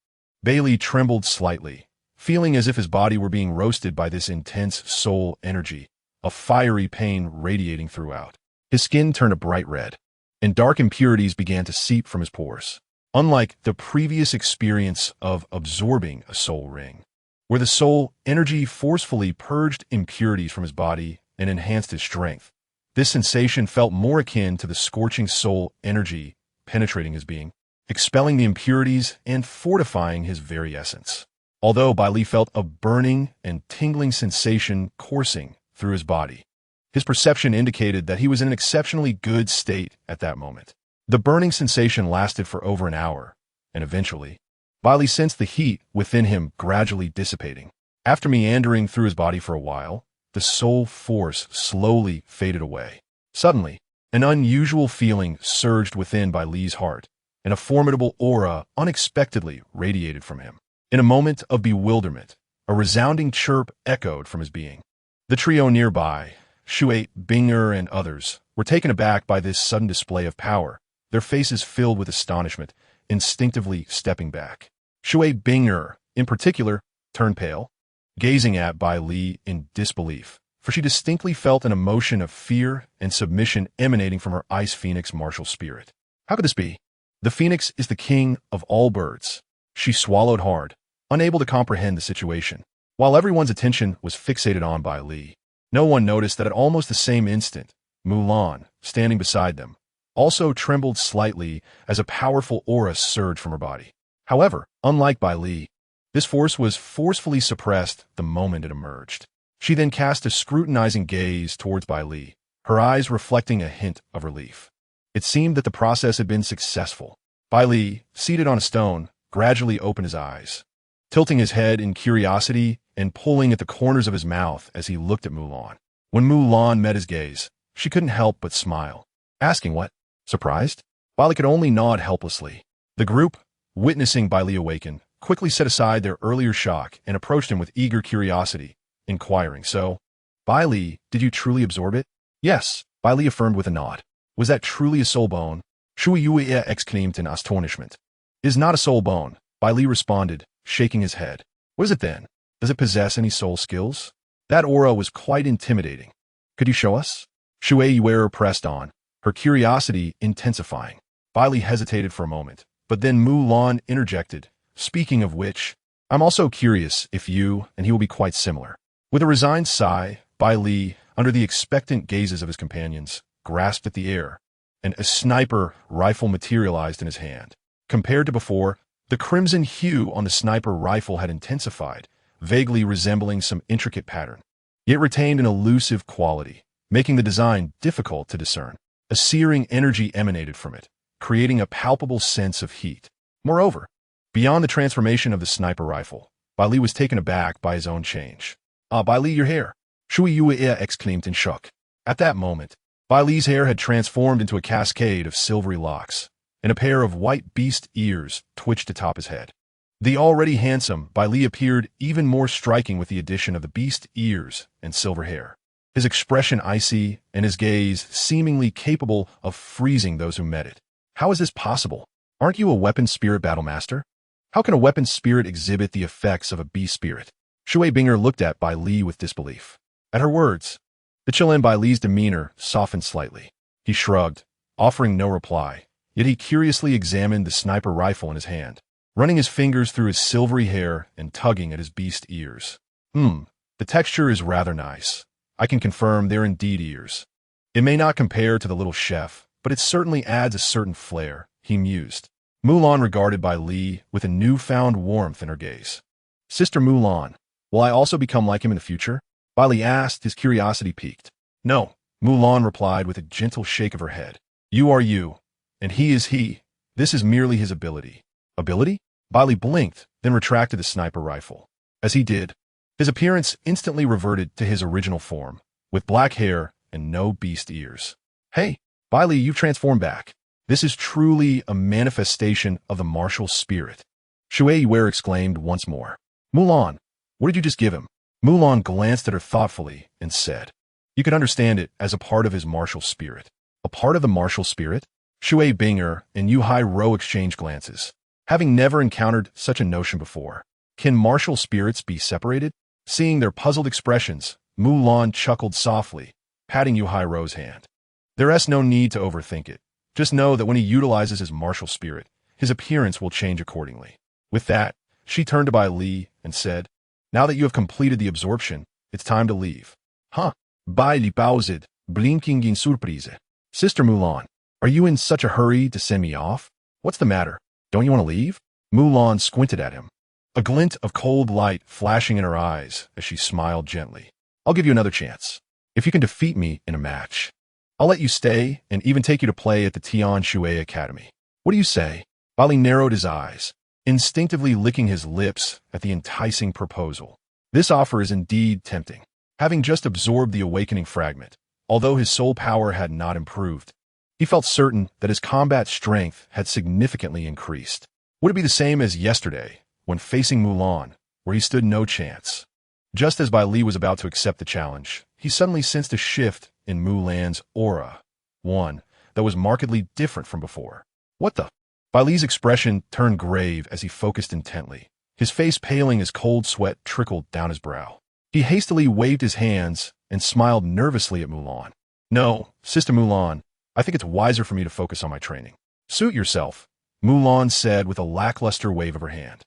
Baili trembled slightly, feeling as if his body were being roasted by this intense soul energy, a fiery pain radiating throughout. His skin turned a bright red, and dark impurities began to seep from his pores. Unlike the previous experience of absorbing a soul ring, where the soul energy forcefully purged impurities from his body and enhanced his strength, this sensation felt more akin to the scorching soul energy penetrating his being, expelling the impurities and fortifying his very essence. Although Baili felt a burning and tingling sensation coursing through his body, his perception indicated that he was in an exceptionally good state at that moment. The burning sensation lasted for over an hour, and eventually, Baili sensed the heat within him gradually dissipating. After meandering through his body for a while, the soul force slowly faded away. Suddenly, an unusual feeling surged within Baili's heart, and a formidable aura unexpectedly radiated from him. In a moment of bewilderment, a resounding chirp echoed from his being. The trio nearby, Shui, Binger, and others, were taken aback by this sudden display of power, their faces filled with astonishment instinctively stepping back. Shui Bing'er, in particular, turned pale, gazing at Bai Li in disbelief, for she distinctly felt an emotion of fear and submission emanating from her ice phoenix martial spirit. How could this be? The phoenix is the king of all birds. She swallowed hard, unable to comprehend the situation. While everyone's attention was fixated on Bai Li, no one noticed that at almost the same instant, Mulan, standing beside them, also trembled slightly as a powerful aura surged from her body. However, unlike Bai Li, this force was forcefully suppressed the moment it emerged. She then cast a scrutinizing gaze towards Bai Li, her eyes reflecting a hint of relief. It seemed that the process had been successful. Bai Li, seated on a stone, gradually opened his eyes, tilting his head in curiosity and pulling at the corners of his mouth as he looked at Mulan. When Mulan met his gaze, she couldn't help but smile. Asking what? Surprised? Bai Li could only nod helplessly. The group, witnessing Bai Li awaken, quickly set aside their earlier shock and approached him with eager curiosity, inquiring, "So, Bai Li, did you truly absorb it?" "Yes," Bai Li affirmed with a nod. "Was that truly a soul bone?" Shou Yue exclaimed in astonishment. "It is not a soul bone," Bai Li responded, shaking his head. "What is it then? Does it possess any soul skills?" That aura was quite intimidating. "Could you show us?" Shou Yue pressed on, her curiosity intensifying. Bai Li hesitated for a moment, but then Mulan interjected, "Speaking of which, I'm also curious if you and he will be quite similar." With a resigned sigh, Bai Li, under the expectant gazes of his companions, grasped at the air, and a sniper rifle materialized in his hand. Compared to before, the crimson hue on the sniper rifle had intensified, vaguely resembling some intricate pattern. It retained an elusive quality, making the design difficult to discern. A searing energy emanated from it, creating a palpable sense of heat. Moreover, beyond the transformation of the sniper rifle, Bai Li was taken aback by his own change. "Ah, Bai Li, your hair!" Shou Yue exclaimed in shock. At that moment, Bai Li's hair had transformed into a cascade of silvery locks, and a pair of white beast ears twitched atop his head. The already handsome Bai Li appeared even more striking with the addition of the beast ears and silver hair. His expression icy and his gaze seemingly capable of freezing those who met it. "How is this possible? Aren't you a weapon spirit battle master? How can a weapon spirit exhibit the effects of a beast spirit?" Shui Bing'er looked at Bai Li with disbelief. At her words, the chill in Bai Li's demeanor softened slightly. He shrugged, offering no reply, yet he curiously examined the sniper rifle in his hand, running his fingers through his silvery hair and tugging at his beast ears. The texture is rather nice. I can confirm they're indeed ears. It may not compare to the little chef, but it certainly adds a certain flair," he mused. Mulan regarded Bai Li with a newfound warmth in her gaze. "Sister Mulan, will I also become like him in the future?" Bai Li asked, his curiosity piqued. "No," Mulan replied with a gentle shake of her head. "You are you, and he is he. This is merely his ability." "Ability?" Bai Li blinked, then retracted the sniper rifle. As he did, his appearance instantly reverted to his original form, with black hair and no beast ears. "Hey, Bai Li, you've transformed back. This is truly a manifestation of the martial spirit," Shui Yue exclaimed once more. "Mulan, what did you just give him?" Mulan glanced at her thoughtfully and said, "You could understand it as a part of his martial spirit." "A part of the martial spirit?" Shui Bing'er and Yu Hai Ro exchanged glances, having never encountered such a notion before. Can martial spirits be separated? Seeing their puzzled expressions, Mulan chuckled softly, patting Yu Hai Ro's hand. "There's no need to overthink it. Just know that when he utilizes his martial spirit, his appearance will change accordingly." With that, she turned to Bai Li and said, "Now that you have completed the absorption, it's time to leave." "Huh?" Bai Li paused, blinking in surprise. "Sister Mulan, are you in such a hurry to send me off? What's the matter? Don't you want to leave?" Mulan squinted at him, a glint of cold light flashing in her eyes as she smiled gently. "I'll give you another chance. If you can defeat me in a match, I'll let you stay and even take you to play at the Tian Shui Academy. What do you say?" Bai Li narrowed his eyes, instinctively licking his lips at the enticing proposal. This offer is indeed tempting. Having just absorbed the awakening fragment, although his soul power had not improved, he felt certain that his combat strength had significantly increased. Would it be the same as yesterday, when facing Mulan, where he stood no chance? Just as Bai Li was about to accept the challenge, he suddenly sensed a shift in Mulan's aura, one that was markedly different from before. "What the?" Bai Li's expression turned grave as he focused intently, his face paling as cold sweat trickled down his brow. He hastily waved his hands and smiled nervously at Mulan. "No, Sister Mulan, I think it's wiser for me to focus on my training." "Suit yourself," Mulan said with a lackluster wave of her hand.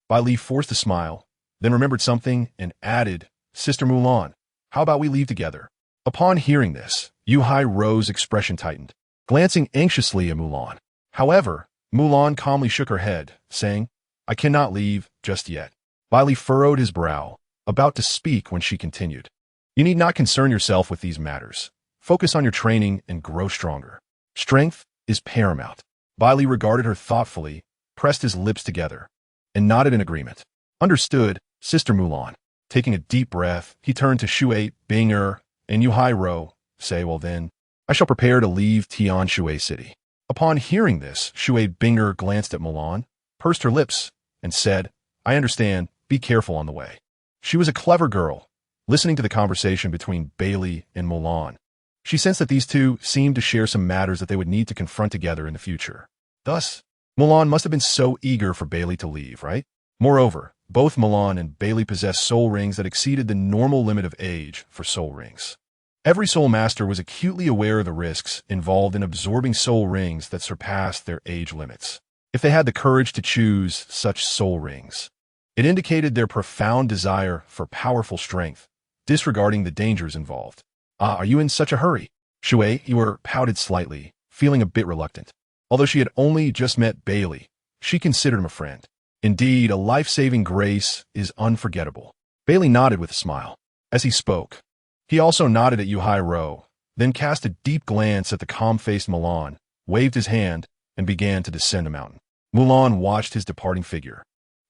Bai Li forced a smile, then remembered something and added, "Sister Mulan, how about we leave together?" Upon hearing this, Yu Ro's expression tightened, glancing anxiously at Mulan. However, Mulan calmly shook her head, saying, "I cannot leave just yet." Bai Li furrowed his brow, about to speak when she continued, "You need not concern yourself with these matters. Focus on your training and grow stronger. Strength is paramount." Bai Li regarded her thoughtfully, pressed his lips together, and nodded in agreement. "Understood, Sister Mulan." Taking a deep breath, he turned to Shui Bing'er and Yu Ro, say, "Well then, I shall prepare to leave Tian Shui City." Upon hearing this, Shui Bing'er glanced at Mulan, pursed her lips, and said, "I understand, be careful on the way." She was a clever girl, listening to the conversation between Baili and Mulan. She sensed that these two seemed to share some matters that they would need to confront together in the future. Thus, Mulan must have been so eager for Baili to leave, right? Moreover, both Mulan and Baili possessed soul rings that exceeded the normal limit of age for soul rings. Every soul master was acutely aware of the risks involved in absorbing soul rings that surpassed their age limits, if they had the courage to choose such soul rings. It indicated their profound desire for powerful strength, disregarding the dangers involved. "Ah, are you in such a hurry?" Shui Yue pouted slightly, feeling a bit reluctant. Although she had only just met Baili, she considered him a friend. Indeed, a life-saving grace is unforgettable. Baili nodded with a smile. As he spoke, he also nodded at Yu Ro, then cast a deep glance at the calm-faced Mulan, waved his hand, and began to descend the mountain. Mulan watched his departing figure,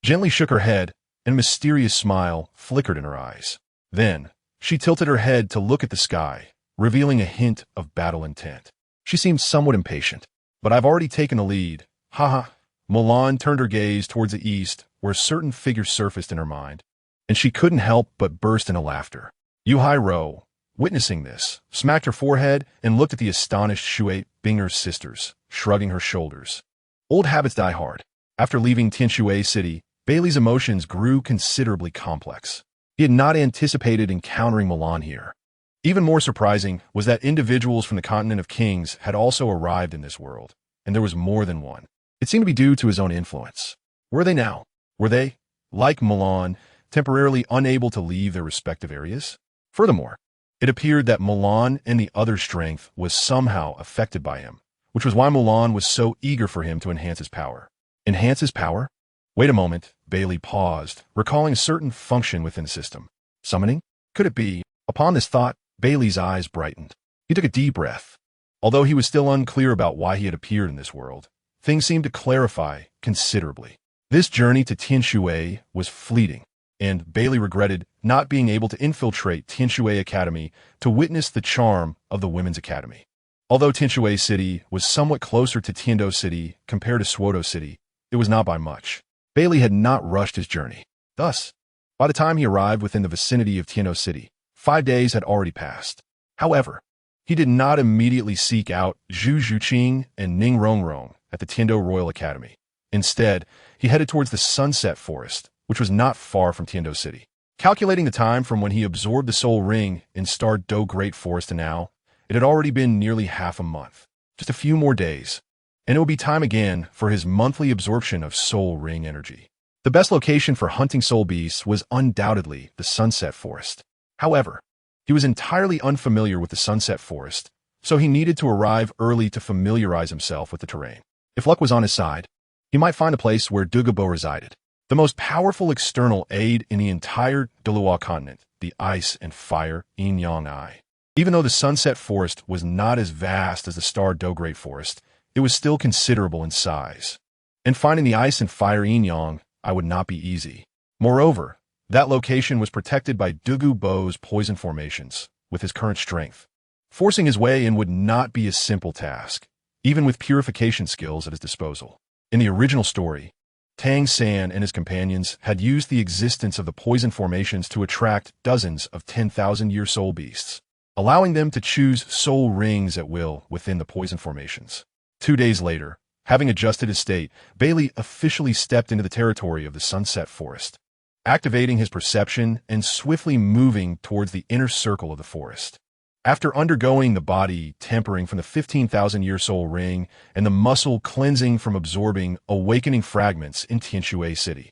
gently shook her head, and a mysterious smile flickered in her eyes. Then, she tilted her head to look at the sky, revealing a hint of battle intent. She seemed somewhat impatient. "But I've already taken the lead. Haha." Mulan turned her gaze towards the east, where a certain figure surfaced in her mind, and she couldn't help but burst into laughter. Yu Ro, witnessing this, smacked her forehead and looked at the astonished Shui Bing'er's sisters, shrugging her shoulders. Old habits die hard. After leaving Tianshui City, Baili's emotions grew considerably complex. He had not anticipated encountering Mulan here. Even more surprising was that individuals from the continent of kings had also arrived in this world, and there was more than one. It seemed to be due to his own influence. Were they now? Were they, like Mulan, temporarily unable to leave their respective areas? Furthermore, it appeared that Mulan and the other's strength was somehow affected by him, which was why Mulan was so eager for him to enhance his power. Enhance his power? Wait a moment, Baili paused, recalling a certain function within the system. Summoning? Could it be? Upon this thought, Baili's eyes brightened. He took a deep breath. Although he was still unclear about why he had appeared in this world, things seemed to clarify considerably. This journey to Tianshui was fleeting, and Baili regretted not being able to infiltrate Tianshui Academy to witness the charm of the Women's Academy. Although Tianshui City was somewhat closer to Tiando City compared to Suodo City, it was not by much. Baili had not rushed his journey. Thus, by the time he arrived within the vicinity of Tiando City, 5 days had already passed. However, he did not immediately seek out Zhu Zhuqing and Ning Rongrong at the Tiando Royal Academy. Instead, he headed towards the Sunset Forest, which was not far from Tiando City. Calculating the time from when he absorbed the Soul Ring in Star Do Great Forest to now, it had already been nearly half a month. Just a few more days, and it would be time again for his monthly absorption of Soul Ring energy. The best location for hunting soul beasts was undoubtedly the Sunset Forest. However, he was entirely unfamiliar with the Sunset Forest, so he needed to arrive early to familiarize himself with the terrain. If luck was on his side, he might find a place where Douluo resided, the most powerful external aid in the entire Douluo continent, the Ice and Fire Yin-Yang Eye. Even though the Sunset Forest was not as vast as the Star Do Great Forest, it was still considerable in size. And finding the Ice and Fire Yin-Yang Eye would not be easy. Moreover, that location was protected by Douluo's poison formations, with his current strength. Forcing his way in would not be a simple task, even with purification skills at his disposal. In the original story, Tang San and his companions had used the existence of the poison formations to attract dozens of 10,000-year soul beasts, allowing them to choose soul rings at will within the poison formations. 2 days later, Having adjusted his state, Baili officially stepped into the territory of the Sunset Forest, activating his perception and swiftly moving towards the inner circle of the forest. After undergoing the body tempering from the 15,000-year soul ring and the muscle cleansing from absorbing awakening fragments in Tianshui City,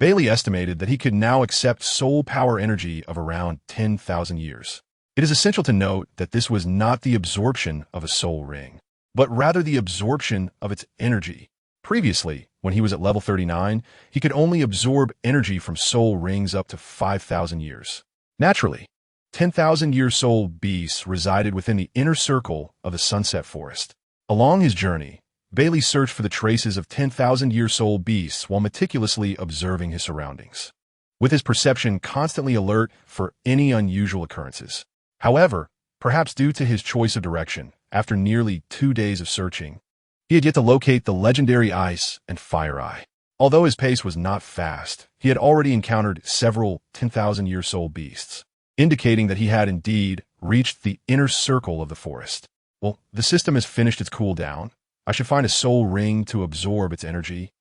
Baili estimated that he could now accept soul power energy of around 10,000 years. It is essential to note that this was not the absorption of a soul ring, but rather the absorption of its energy. Previously, when he was at level 39, he could only absorb energy from soul rings up to 5,000 years. Naturally, 10,000-year soul beasts resided within the inner circle of the Sunset Forest. Along his journey, Baili searched for the traces of 10,000-year soul beasts while meticulously observing his surroundings, with his perception constantly alert for any unusual occurrences. However, perhaps due to his choice of direction, after nearly 2 days of searching, he had yet to locate the legendary Ice and Fire Eye. Although his pace was not fast, he had already encountered several 10,000-year soul beasts, indicating that he had indeed reached the inner circle of the forest. Well, the system has finished its cooldown. I should find a soul ring to absorb its energy.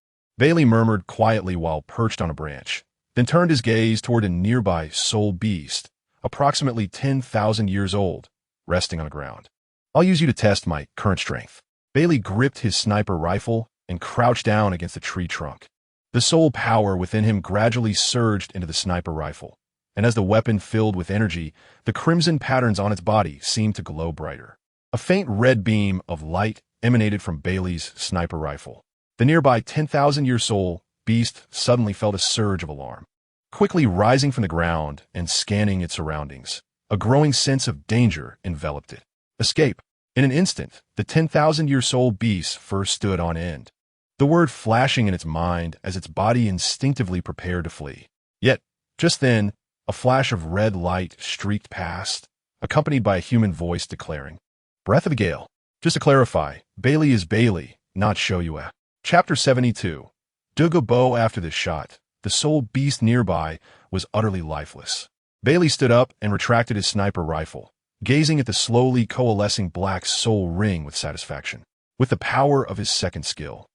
Baili murmured quietly while perched on a branch, then turned his gaze toward a nearby soul beast, approximately 10,000 years old, resting on the ground. I'll use you to test my current strength. Baili gripped his sniper rifle and crouched down against a tree trunk. The soul power within him gradually surged into the sniper rifle, and as the weapon filled with energy, the crimson patterns on its body seemed to glow brighter. A faint red beam of light emanated from Baili's sniper rifle. The nearby 10,000-year soul beast suddenly felt a surge of alarm. Quickly rising from the ground and scanning its surroundings, a growing sense of danger enveloped it. Escape. In an instant, the 10,000-year soul beast first stood on end, the word flashing in its mind as its body instinctively prepared to flee. Yet, just then, a flash of red light streaked past, accompanied by a human voice declaring, "Breath of a Gale." Just to clarify, Baili is Baili, not Shou Yue. Chapter 72. Douluo. After this shot, the soul beast nearby was utterly lifeless. Baili stood up and retracted his sniper rifle, gazing at the slowly coalescing black soul ring with satisfaction. With the power of his second skill,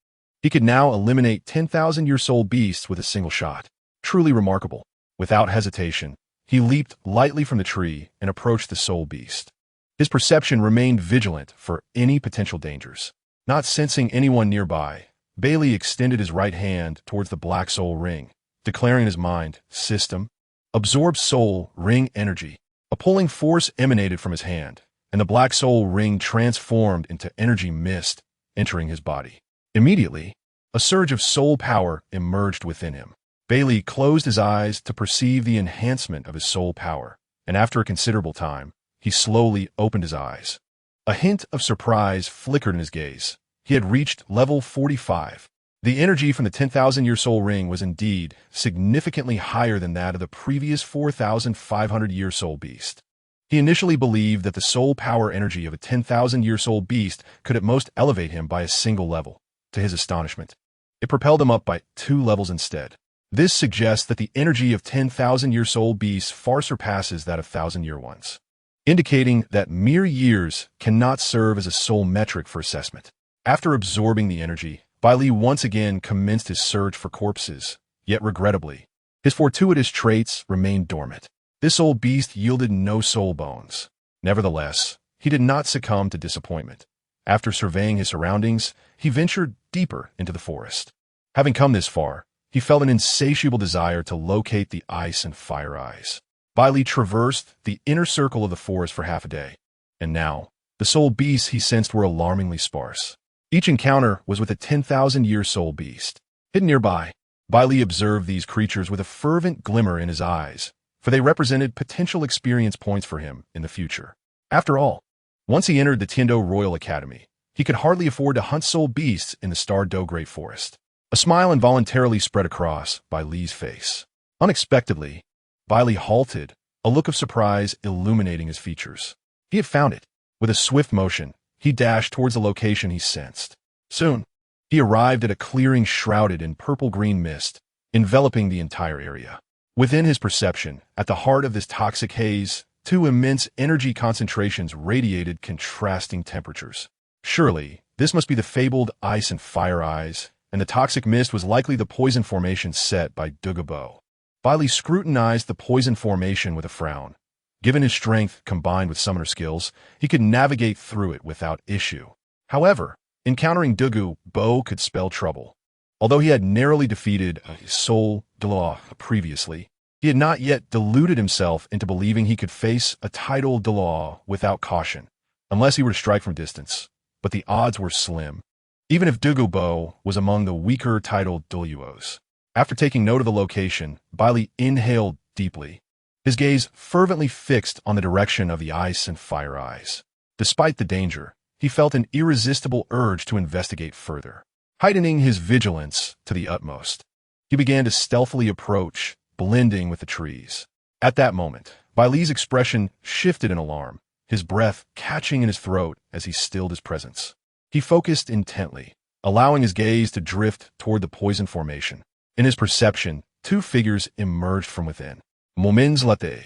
he could now eliminate 10,000-year soul beasts with a single shot. Truly remarkable. Without hesitation, he leaped lightly from the tree and approached the soul beast. His perception remained vigilant for any potential dangers. Not sensing anyone nearby, Baili extended his right hand towards the black soul ring, declaring in his mind, "System, absorb soul ring energy." A pulling force emanated from his hand, and the black soul ring transformed into energy mist, entering his body. Immediately, a surge of soul power emerged within him. Baili closed his eyes to perceive the enhancement of his soul power, and after a considerable time, he slowly opened his eyes. A hint of surprise flickered in his gaze. He had reached level 45. The energy from the 10,000-year soul ring was indeed significantly higher than that of the previous 4,500-year soul beast. He initially believed that the soul power energy of a 10,000-year soul beast could at most elevate him by a single level. To his astonishment, it propelled him up by 2 levels instead. This suggests that the energy of 10,000-year soul beasts far surpasses that of 1,000-year ones, indicating that mere years cannot serve as a sole metric for assessment. After absorbing the energy, Bai Li once again commenced his search for corpses, yet regrettably, his fortuitous traits remained dormant. This old beast yielded no soul bones. Nevertheless, he did not succumb to disappointment. After surveying his surroundings, he ventured deeper into the forest. Having come this far, he felt an insatiable desire to locate the Ice and Fire Eyes. Bai Li traversed the inner circle of the forest for half a day, and now, the soul beasts he sensed were alarmingly sparse. Each encounter was with a 10,000-year soul beast. Hidden nearby, Bai Li observed these creatures with a fervent glimmer in his eyes, for they represented potential experience points for him in the future. After all, once he entered the Tindo Royal Academy, he could hardly afford to hunt soul beasts in the Star Do Great Forest. A smile involuntarily spread across Bai Li's face. Unexpectedly, Bai Li halted, a look of surprise illuminating his features. He had found it. With a swift motion, he dashed towards the location he sensed. Soon, he arrived at a clearing shrouded in purple-green mist, enveloping the entire area. Within his perception, at the heart of this toxic haze, 2 immense energy concentrations radiated contrasting temperatures. Surely, This must be the fabled ice and fire eyes, and the toxic mist was likely the poison formation set by Douluo. Baili scrutinized the poison formation with a frown. Given his strength combined with summoner skills, he could navigate through it without issue. However, encountering Douluo could spell trouble. Although he had narrowly defeated Title Douluo previously, he had not yet deluded himself into believing he could face a Title Douluo without caution, unless he were to strike from distance. But the odds were slim, even if Douluo was among the weaker Title Douluos. After taking note of the location, Baili inhaled deeply, his gaze fervently fixed on the direction of the ice and fire eyes. Despite the danger, he felt an irresistible urge to investigate further. Heightening his vigilance to the utmost, he began to stealthily approach, blending with the trees. At that moment, Baili's expression shifted in alarm, his breath catching in his throat as he stilled his presence. He focused intently, allowing his gaze to drift toward the poison formation. In his perception, two figures emerged from within. Moments later,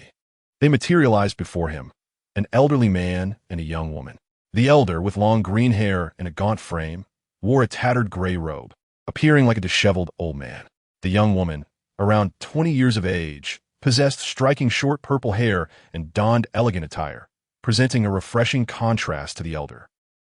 they materialized before him, an elderly man and a young woman. The elder, with long green hair and a gaunt frame, wore a tattered gray robe, appearing like a disheveled old man. The young woman, around 20 years of age, possessed striking short purple hair and donned elegant attire, presenting a refreshing contrast to the elder.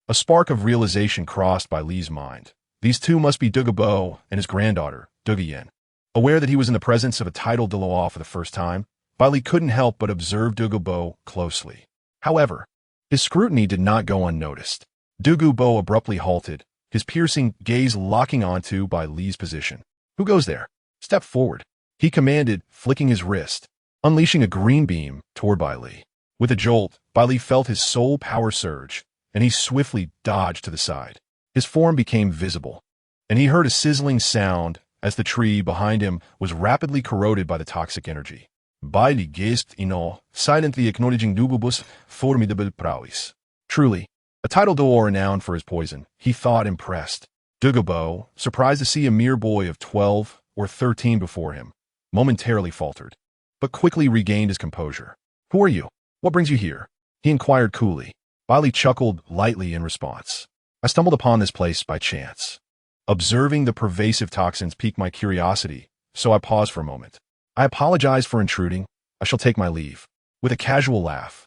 A spark of realization crossed Baili's mind. These two must be Douluo and his granddaughter, Douluo. Aware that he was in the presence of a Title Douluo for the first time, Baili couldn't help but observe Douluo closely. However, his scrutiny did not go unnoticed. Douluo abruptly halted, his piercing gaze locking onto Baili's position. "Who goes there? Step forward," he commanded, flicking his wrist, unleashing a green beam toward Baili. With a jolt, Baili felt his soul power surge, and he swiftly dodged to the side. His form became visible, and he heard a sizzling sound as the tree behind him was rapidly corroded by the toxic energy. Baili gasped in awe, silently acknowledging Douluo's formidable prowess. Truly, a Title Douluo renowned for his poison, he thought, impressed. Douluo, surprised to see a mere boy of 12 or 13 before him, momentarily faltered, but quickly regained his composure. "Who are you? What brings you here?" he inquired coolly. Baili chuckled lightly in response. "I stumbled upon this place by chance. Observing the pervasive toxins piqued my curiosity, so I paused for a moment. I apologize for intruding. I shall take my leave." With a casual laugh,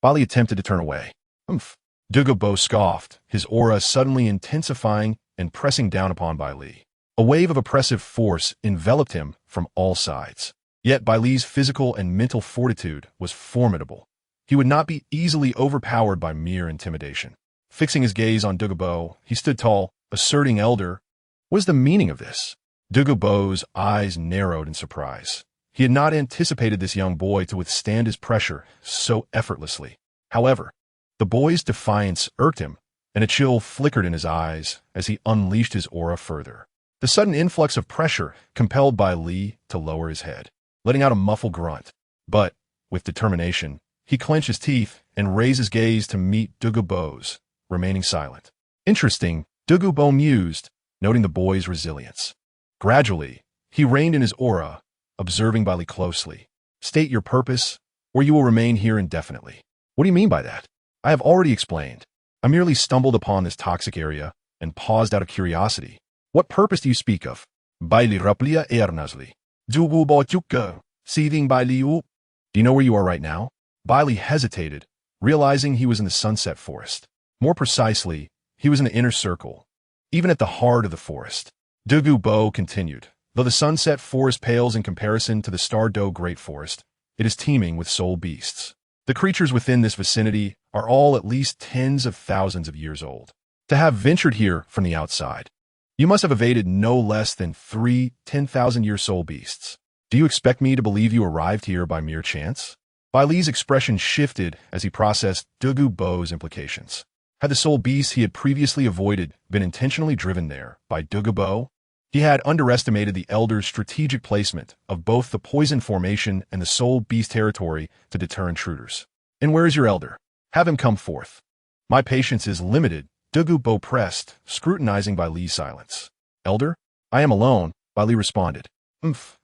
Baili attempted to turn away. "Humph." Douluo scoffed, his aura suddenly intensifying and pressing down upon Baili. A wave of oppressive force enveloped him from all sides. Yet Baili's physical and mental fortitude was formidable. He would not be easily overpowered by mere intimidation. Fixing his gaze on Douluo, he stood tall, asserting, "Elder, what is the meaning of this?" Douluo's eyes narrowed in surprise. He had not anticipated this young boy to withstand his pressure so effortlessly. However, the boy's defiance irked him, and a chill flickered in his eyes as he unleashed his aura further. The sudden influx of pressure compelled Baili to lower his head, letting out a muffled grunt. But, with determination, he clenched his teeth and raised his gaze to meet Douluo's, remaining silent. "Interesting," Douluo mused, noting the boy's resilience. Gradually, he reined in his aura, observing Baili closely. "State your purpose, or you will remain here indefinitely." "What do you mean by that?" "I have already explained. I merely stumbled upon this toxic area and paused out of curiosity." "What purpose do you speak of?" Baili raplia earnestly. "Douluo chukka, seething Bailiu." "Do you know where you are right now?" Baili hesitated, realizing he was in the Sunset Forest. More precisely, he was in the inner circle, even at the heart of the forest. Douluo continued, "Though the Sunset Forest pales in comparison to the Stardo Great Forest, it is teeming with soul beasts. The creatures within this vicinity are all at least tens of thousands of years old. To have ventured here from the outside, you must have evaded no less than 3 10,000-year soul beasts. Do you expect me to believe you arrived here by mere chance?" Baili's expression shifted as he processed Douluo's implications. Had the soul beasts he had previously avoided been intentionally driven there by Douluo? He had underestimated the elder's strategic placement of both the poison formation and the soul beast territory to deter intruders. "And where is your elder? Have him come forth." "My patience is limited," Douluo pressed, scrutinizing Baili's silence. "Elder? I am alone," Baili responded.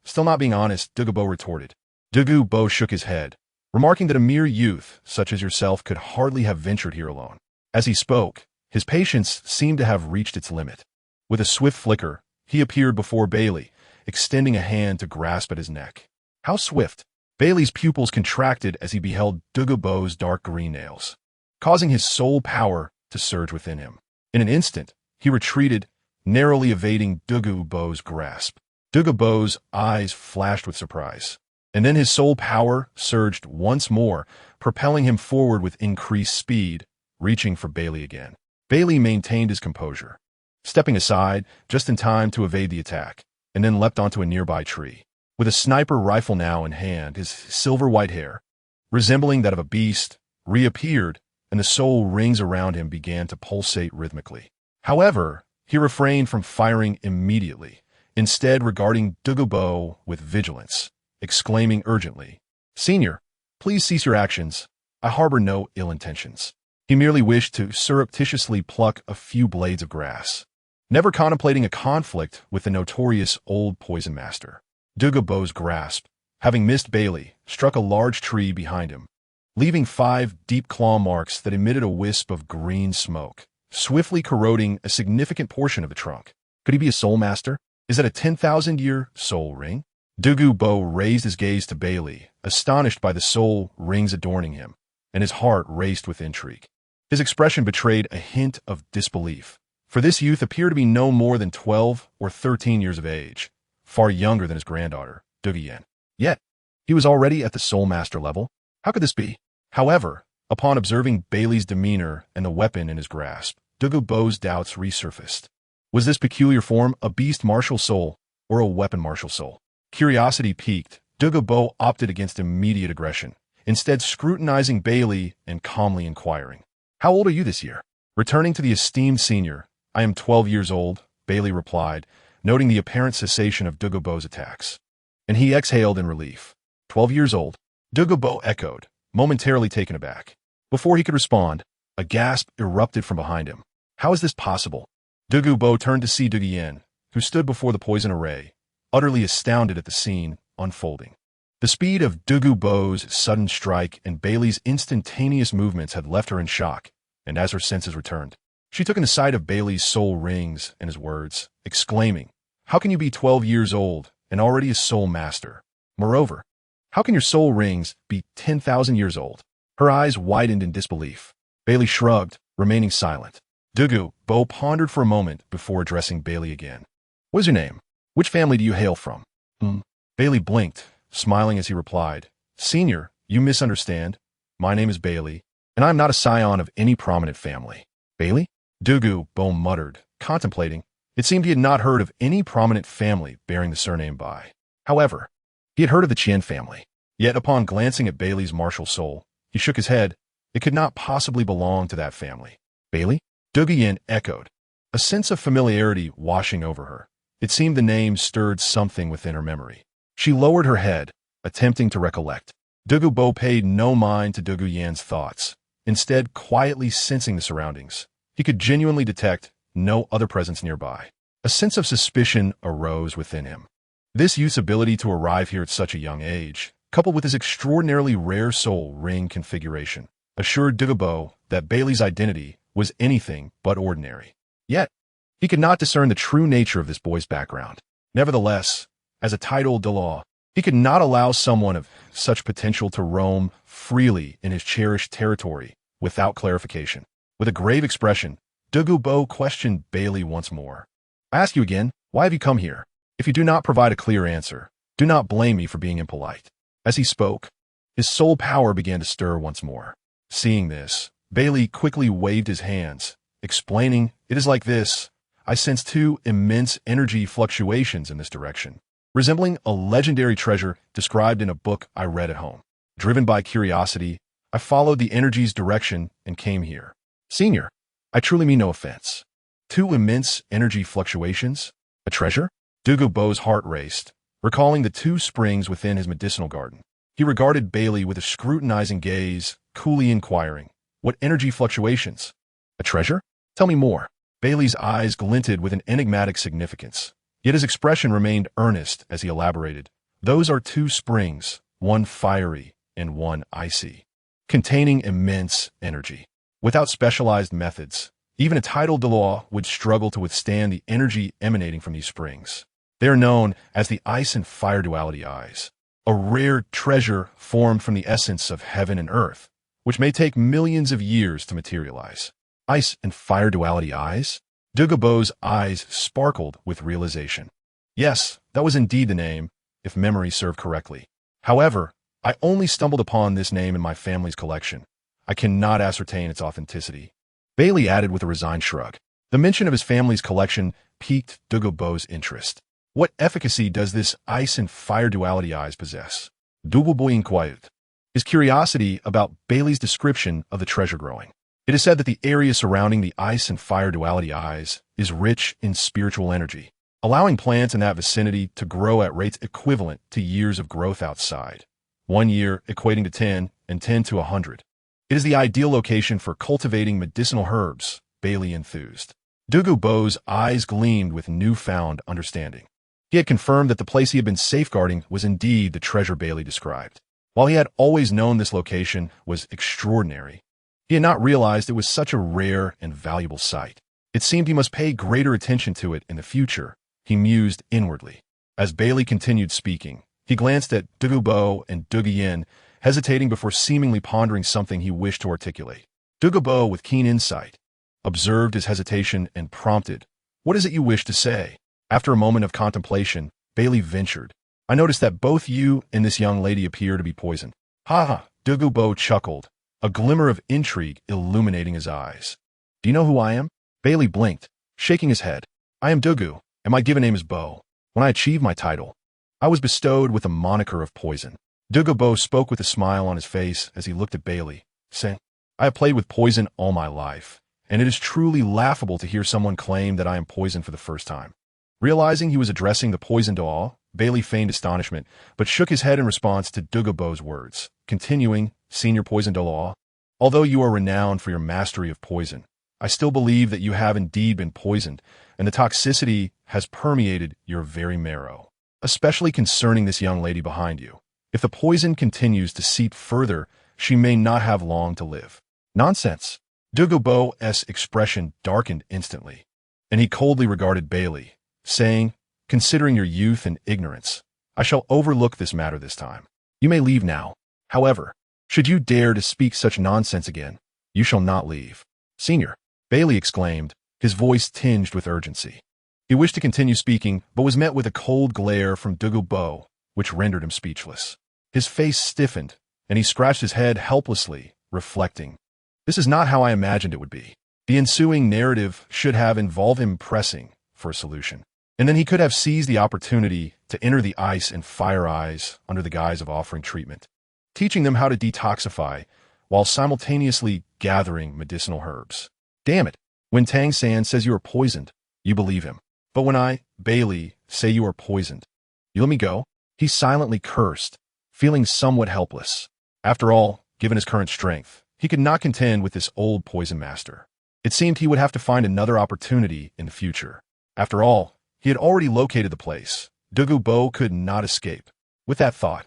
Still not being honest," Douluo retorted. Douluo shook his head, remarking that a mere youth such as yourself could hardly have ventured here alone. As he spoke, His patience seemed to have reached its limit. With a swift flicker, he appeared before Baili, extending a hand to grasp at his neck. How swift! Bailey's pupils contracted as he beheld Douluo's dark green nails, causing his soul power to surge within him. In an instant, he retreated, narrowly evading Douluo's grasp. Douluo's eyes flashed with surprise, and then his soul power surged once more, propelling him forward with increased speed, reaching for Baili again. Baili maintained his composure, stepping aside just in time to evade the attack, and then leapt onto a nearby tree. With a sniper rifle now in hand, his silver-white hair, resembling that of a beast, reappeared, and the soul rings around him began to pulsate rhythmically. However, he refrained from firing immediately, instead regarding Douluo with vigilance, exclaiming urgently, "Senior, please cease your actions. I harbor no ill intentions." He merely wished to surreptitiously pluck a few blades of grass, never contemplating a conflict with the notorious old poison master. Douluo's grasp, having missed Baili, struck a large tree behind him, leaving 5 deep claw marks that emitted a wisp of green smoke, swiftly corroding a significant portion of the trunk. Could he be a soul master? Is that a 10,000-year soul ring? Douluo raised his gaze to Baili, astonished by the soul rings adorning him, and his heart raced with intrigue. His expression betrayed a hint of disbelief, for this youth appeared to be no more than 12 or 13 years of age, far younger than his granddaughter, Douluo. Yet, he was already at the soul master level. How could this be? However, upon observing Baili's demeanor and the weapon in his grasp, Douluo's doubts resurfaced. Was this peculiar form a beast martial soul or a weapon martial soul? Curiosity piqued, Douluo opted against immediate aggression, instead scrutinizing Baili and calmly inquiring, "How old are you this year?" Returning to the esteemed senior, "I am 12 years old," Baili replied, noting the apparent cessation of Douluo's attacks. And he exhaled in relief. 12 years old? Douluo echoed, momentarily taken aback. Before he could respond, a gasp erupted from behind him. How is this possible? Douluo turned to see Douluo, who stood before the poison array, utterly astounded at the scene unfolding. The speed of Douluo's sudden strike and Baili's instantaneous movements had left her in shock, and as her senses returned, she took in the sight of Baili's soul rings and his words, exclaiming, "How can you be 12 years old and already a soul master? Moreover, how can your soul rings be 10,000 years old?" Her eyes widened in disbelief. Baili shrugged, remaining silent. Douluo pondered for a moment before addressing Baili again. "What is your name? Which family do you hail from?" Baili blinked, smiling as he replied, "Senior, you misunderstand. My name is Baili, and I am not a scion of any prominent family." "Baili?" Douluo muttered, contemplating. It seemed he had not heard of any prominent family bearing the surname Bai. However, he had heard of the Qian family. Yet upon glancing at Baili's martial soul, he shook his head. It could not possibly belong to that family. "Baili?" Douluo echoed, a sense of familiarity washing over her. It seemed the name stirred something within her memory. She lowered her head, attempting to recollect. Douluo paid no mind to Douluo's thoughts, instead quietly sensing the surroundings. He could genuinely detect no other presence nearby. A sense of suspicion arose within him. This youth's ability to arrive here at such a young age, coupled with his extraordinarily rare soul ring configuration, assured Douluo that Baili's identity was anything but ordinary. Yet, he could not discern the true nature of this boy's background. Nevertheless, as a Title Douluo, he could not allow someone of such potential to roam freely in his cherished territory without clarification. With a grave expression, Douluo questioned Baili once more. "I ask you again, why have you come here? If you do not provide a clear answer, do not blame me for being impolite." As he spoke, his soul power began to stir once more. Seeing this, Baili quickly waved his hands, explaining, "It is like this. I sense 2 immense energy fluctuations in this direction, resembling a legendary treasure described in a book I read at home. Driven by curiosity, I followed the energy's direction and came here. Senior, I truly mean no offense. 2 immense energy fluctuations? A treasure?" Douluo's heart raced, recalling the 2 springs within his medicinal garden. He regarded Baili with a scrutinizing gaze, coolly inquiring, "What energy fluctuations? A treasure? Tell me more." Baili's eyes glinted with an enigmatic significance, yet his expression remained earnest as he elaborated. "Those are 2 springs, one fiery and one icy, containing immense energy. Without specialized methods, Even a Title Douluo would struggle to withstand the energy emanating from these springs. They are known as the ice and fire duality eyes, a rare treasure formed from the essence of heaven and earth, which may take millions of years to materialize. Ice and fire duality eyes? Douluo's eyes sparkled with realization. Yes, that was indeed the name, if memory served correctly. However, I only stumbled upon this name in my family's collection. I cannot ascertain its authenticity. Baili added with a resigned shrug. The mention of his family's collection piqued Douluo's interest. What efficacy does this ice and fire duality eyes possess? Douluo inquired, his curiosity about Baili's description of the treasure growing. It is said that the area surrounding the ice and fire duality eyes is rich in spiritual energy, allowing plants in that vicinity to grow at rates equivalent to years of growth outside. 1 year equating to 10 and 10 to 100. It is the ideal location for cultivating medicinal herbs, Baili enthused. Douluo's eyes gleamed with newfound understanding. He had confirmed that the place he had been safeguarding was indeed the treasure Baili described. While he had always known this location was extraordinary, he had not realized it was such a rare and valuable site. It seemed he must pay greater attention to it in the future, he mused inwardly. As Baili continued speaking, he glanced at Douluo and Douluo, hesitating before seemingly pondering something he wished to articulate. Douluo, with keen insight, observed his hesitation and prompted, "What is it you wish to say?" After a moment of contemplation, Baili ventured, "I noticed that both you and this young lady appear to be poisoned." "Ha ha," Douluo chuckled, a glimmer of intrigue illuminating his eyes. "Do you know who I am?" Baili blinked, shaking his head. "I am Douluo, and my given name is Bo. When I achieved my title, I was bestowed with a moniker of poison." Douluo spoke with a smile on his face as he looked at Baili, saying, "I have played with poison all my life, and it is truly laughable to hear someone claim that I am poisoned for the first time." Realizing he was addressing the poison Douluo, Baili feigned astonishment, but shook his head in response to Douluo's words, continuing, "Senior Poison Douluo, although you are renowned for your mastery of poison, I still believe that you have indeed been poisoned, and the toxicity has permeated your very marrow, especially concerning this young lady behind you. If the poison continues to seep further, she may not have long to live." "Nonsense." Douluo's expression darkened instantly, and he coldly regarded Baili, saying, "Considering your youth and ignorance, I shall overlook this matter this time. You may leave now. However, should you dare to speak such nonsense again, you shall not leave." "Senior," Baili exclaimed, his voice tinged with urgency. He wished to continue speaking, but was met with a cold glare from Douluo, which rendered him speechless. His face stiffened, and he scratched his head helplessly, reflecting, "This is not how I imagined it would be." The ensuing narrative should have involved him pressing for a solution, and then he could have seized the opportunity to enter the ice and fire eyes under the guise of offering treatment, teaching them how to detoxify while simultaneously gathering medicinal herbs. Damn it, when Tang San says you are poisoned, you believe him. But when I, Baili, say you are poisoned, you let me go? He silently cursed, feeling somewhat helpless. After all, given his current strength, he could not contend with this old poison master. It seemed he would have to find another opportunity in the future. After all, he had already located the place. Douluo could not escape. With that thought,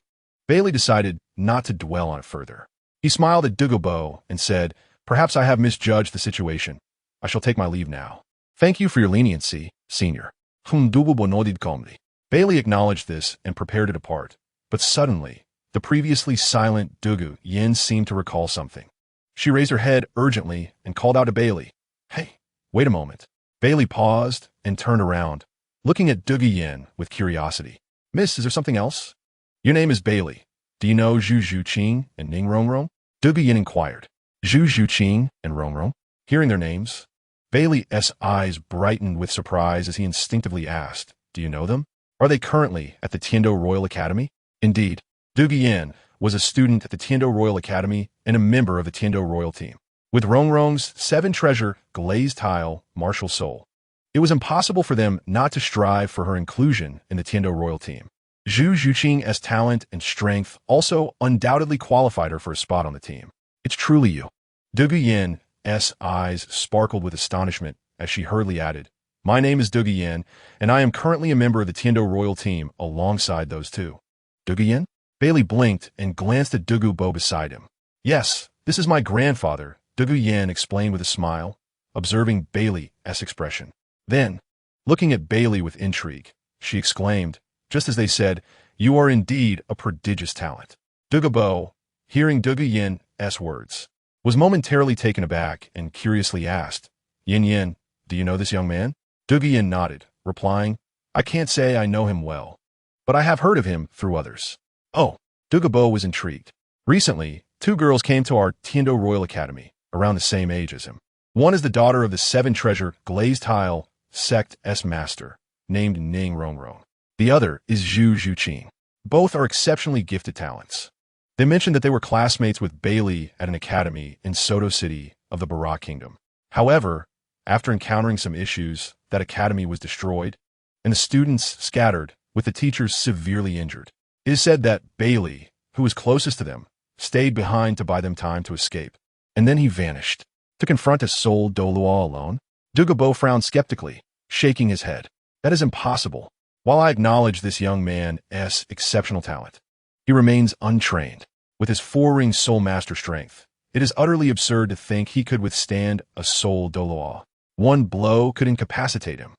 Baili decided not to dwell on it further. He smiled at Douluo and said, "Perhaps I have misjudged the situation. I shall take my leave now. Thank you for your leniency, senior." Douluo nodded calmly. Baili acknowledged this and prepared to depart. But suddenly, the previously silent Douluo seemed to recall something. She raised her head urgently and called out to Baili, "Hey, wait a moment." Baili paused and turned around, looking at Douluo with curiosity. "Miss, is there something else?" "Your name is Baili. Do you know Zhu Zhuqing and Ning Rongrong?" Douluo inquired. Zhu Zhuqing and Rongrong? Hearing their names, Baili's eyes brightened with surprise as he instinctively asked, "Do you know them? Are they currently at the Title Royal Academy?" Indeed, Douluo was a student at the Title Royal Academy and a member of the Title Royal team. With Rongrong's 7 treasure, glazed tile, martial soul, it was impossible for them not to strive for her inclusion in the Title Royal team. Zhu Zhuqing's talent and strength also undoubtedly qualified her for a spot on the team. "It's truly you." Douluo's eyes sparkled with astonishment as she hurriedly added, "My name is Douluo, and I am currently a member of the Title Royal team alongside those two." "Douluo?" Baili blinked and glanced at Douluo beside him. "Yes, this is my grandfather," Douluo explained with a smile. observing Baili's expression. Then, looking at Baili with intrigue, she exclaimed, just as they said, "You are indeed a prodigious talent." Douluo, hearing Yin's words, was momentarily taken aback and curiously asked, Yin, do you know this young man? Yin nodded, replying, "I can't say I know him well, but I have heard of him through others." Oh, Douluo was intrigued. Recently, 2 girls came to our Title Royal Academy, around the same age as him. One is the daughter of the 7-treasure glazed tile sect's master, named Ning Rongrong. The other is Zhu Zhuqing. Both are exceptionally gifted talents. They mentioned that they were classmates with Baili at an academy in Soto City of the Bara Kingdom. However, after encountering some issues, that academy was destroyed, and the students scattered, with the teachers severely injured. It is said that Baili, who was closest to them, stayed behind to buy them time to escape, and then he vanished. To confront a Title Douluo alone? Douluo frowned skeptically, shaking his head. That is impossible. While I acknowledge this young man's exceptional talent, he remains untrained. With his 4-ring soul master strength, it is utterly absurd to think he could withstand a Title Douluo. One blow could incapacitate him,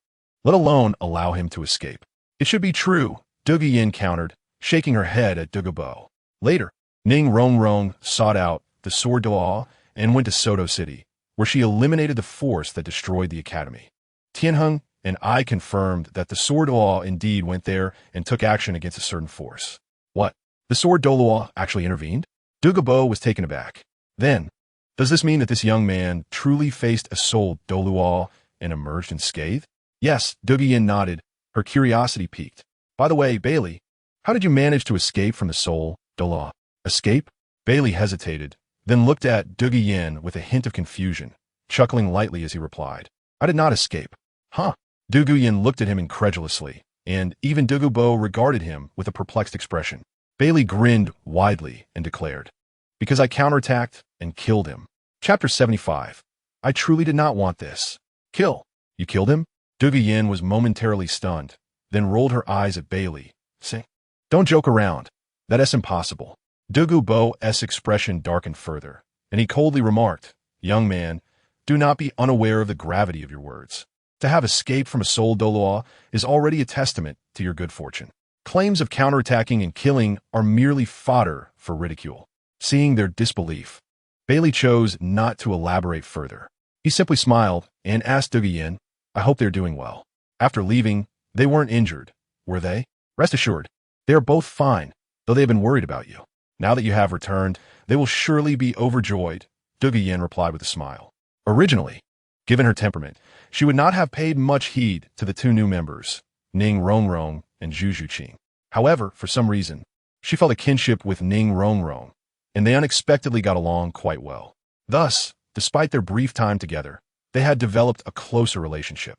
let alone allow him to escape. It should be true, Yin countered, shaking her head at Douluo. Later, Ning Rongrong sought out the Sword Douluo and went to Soto City, where she eliminated the force that destroyed the academy. Tianheng and I confirmed that the Sword Douluo indeed went there and took action against a certain force. What? The Sword Douluo actually intervened? Douluo was taken aback. Then, does this mean that this young man truly faced a Title Douluo and emerged unscathed? Yes, Yin nodded, her curiosity piqued. By the way, Baili, how did you manage to escape from the Title Douluo? Escape? Baili hesitated, then looked at Yin with a hint of confusion, chuckling lightly as he replied, "I did not escape." Huh? Yin looked at him incredulously, and even Douluo regarded him with a perplexed expression. Baili grinned widely and declared, "Because I counterattacked and killed him." Chapter 75. I truly did not want this. Kill? You killed him? Yin was momentarily stunned, then rolled her eyes at Baili, saying, "Don't joke around. That's impossible." Douluo's expression darkened further, and he coldly remarked, "Young man, do not be unaware of the gravity of your words. To have escaped from a Title Douluo is already a testament to your good fortune. Claims of counterattacking and killing are merely fodder for ridicule." Seeing their disbelief, Baili chose not to elaborate further. He simply smiled and asked Yin, "I hope they're doing well." After leaving, they weren't injured, were they? Rest assured, they are both fine, though they have been worried about you. Now that you have returned, they will surely be overjoyed, Yin replied with a smile. Originally, given her temperament, she would not have paid much heed to the 2 new members, Ning Rongrong and Zhu Zhuqing. However, for some reason, she felt a kinship with Ning Rongrong, and they unexpectedly got along quite well. Thus, despite their brief time together, they had developed a closer relationship.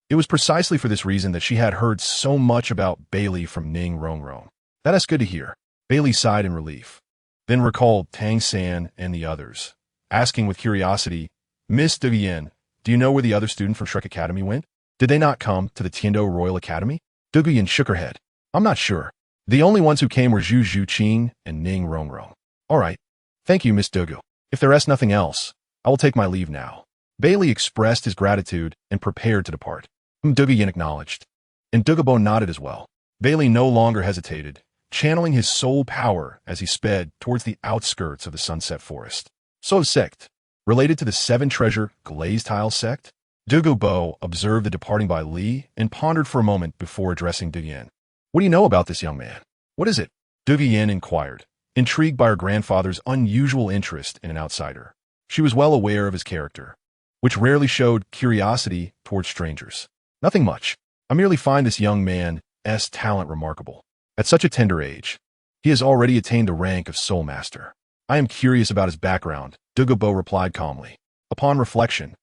It was precisely for this reason that she had heard so much about Baili from Ning Rongrong. That is good to hear. Baili sighed in relief, then recalled Tang San and the others, asking with curiosity, "Miss Yin, do you know where the other student from Shrek Academy went? Did they not come to the Title Royal Academy?" Yin shook her head. "I'm not sure. The only ones who came were Zhu Zhuqing and Ning Rongrong." "All right. Thank you, Miss Douluo. If there is nothing else, I will take my leave now." Baili expressed his gratitude and prepared to depart. Yin acknowledged, and Douluo nodded as well. Baili no longer hesitated, channeling his soul power as he sped towards the outskirts of the Sunset Forest. So sect, related to the 7-treasure glazed tile sect? Douluo observed the departing Bai Li and pondered for a moment before addressing Yin. "What do you know about this young man? What is it?" Yin inquired, intrigued by her grandfather's unusual interest in an outsider. She was well aware of his character, which rarely showed curiosity towards strangers. "Nothing much. I merely find this young man's talent remarkable. At such a tender age, he has already attained the rank of Soul Master. I am curious about his background," Douluo replied calmly. Upon reflection,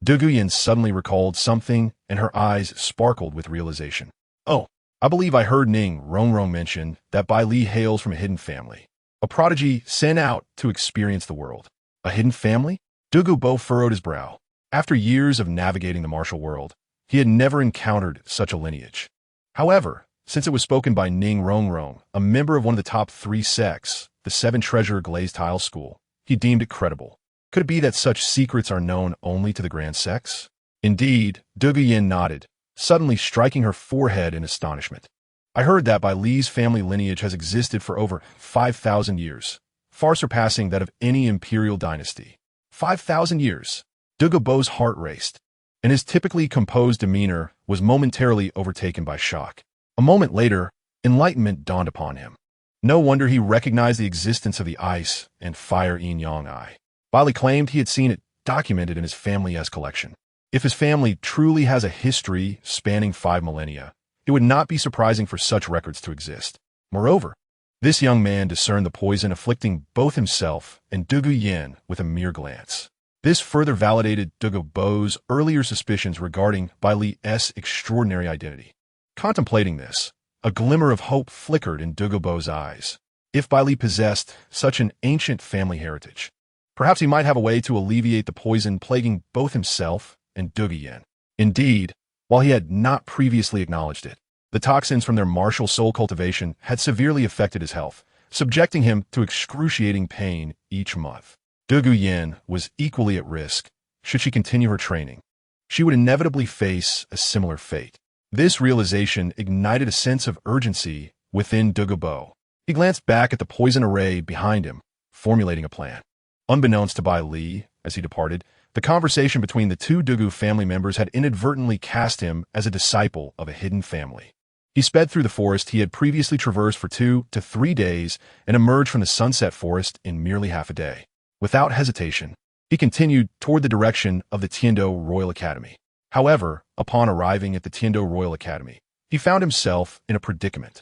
Yin suddenly recalled something, and her eyes sparkled with realization. "Oh, I believe I heard Ning Rongrong mention that Bai Li hails from a hidden family, a prodigy sent out to experience the world." A hidden family? Douluo furrowed his brow. After years of navigating the martial world, he had never encountered such a lineage. However, since it was spoken by Ning Rongrong, a member of one of the top 3 sects, the 7-treasure glazed tile school, he deemed it credible. Could it be that such secrets are known only to the Grand Sex? Indeed, Dugu Yin nodded, suddenly striking her forehead in astonishment. I heard that Bai Li's family lineage has existed for over 5,000 years, far surpassing that of any imperial dynasty. 5,000 years. Dugu Bo's heart raced, and his typically composed demeanor was momentarily overtaken by shock. A moment later, enlightenment dawned upon him. No wonder he recognized the existence of the ice and fire yin-yang eye. Baili claimed he had seen it documented in his family's collection. If his family truly has a history spanning 5 millennia, it would not be surprising for such records to exist. Moreover, this young man discerned the poison afflicting both himself and Dugu Yin with a mere glance. This further validated Dugu Bo's earlier suspicions regarding Bai Li's extraordinary identity. Contemplating this, a glimmer of hope flickered in Dugu Bo's eyes. If Bai Li possessed such an ancient family heritage, perhaps he might have a way to alleviate the poison plaguing both himself and Dugu Yin. Indeed, while he had not previously acknowledged it, the toxins from their martial soul cultivation had severely affected his health, subjecting him to excruciating pain each month. Dugu Yin was equally at risk should she continue her training. She would inevitably face a similar fate. This realization ignited a sense of urgency within Dugu Bo. He glanced back at the poison array behind him, formulating a plan. Unbeknownst to Bai Li, as he departed, the conversation between the two Dugu family members had inadvertently cast him as a disciple of a hidden family. He sped through the forest he had previously traversed for 2 to 3 days and emerged from the sunset forest in merely half a day. Without hesitation, he continued toward the direction of the Tiendo Royal Academy. However, upon arriving at the Tiendo Royal Academy, he found himself in a predicament.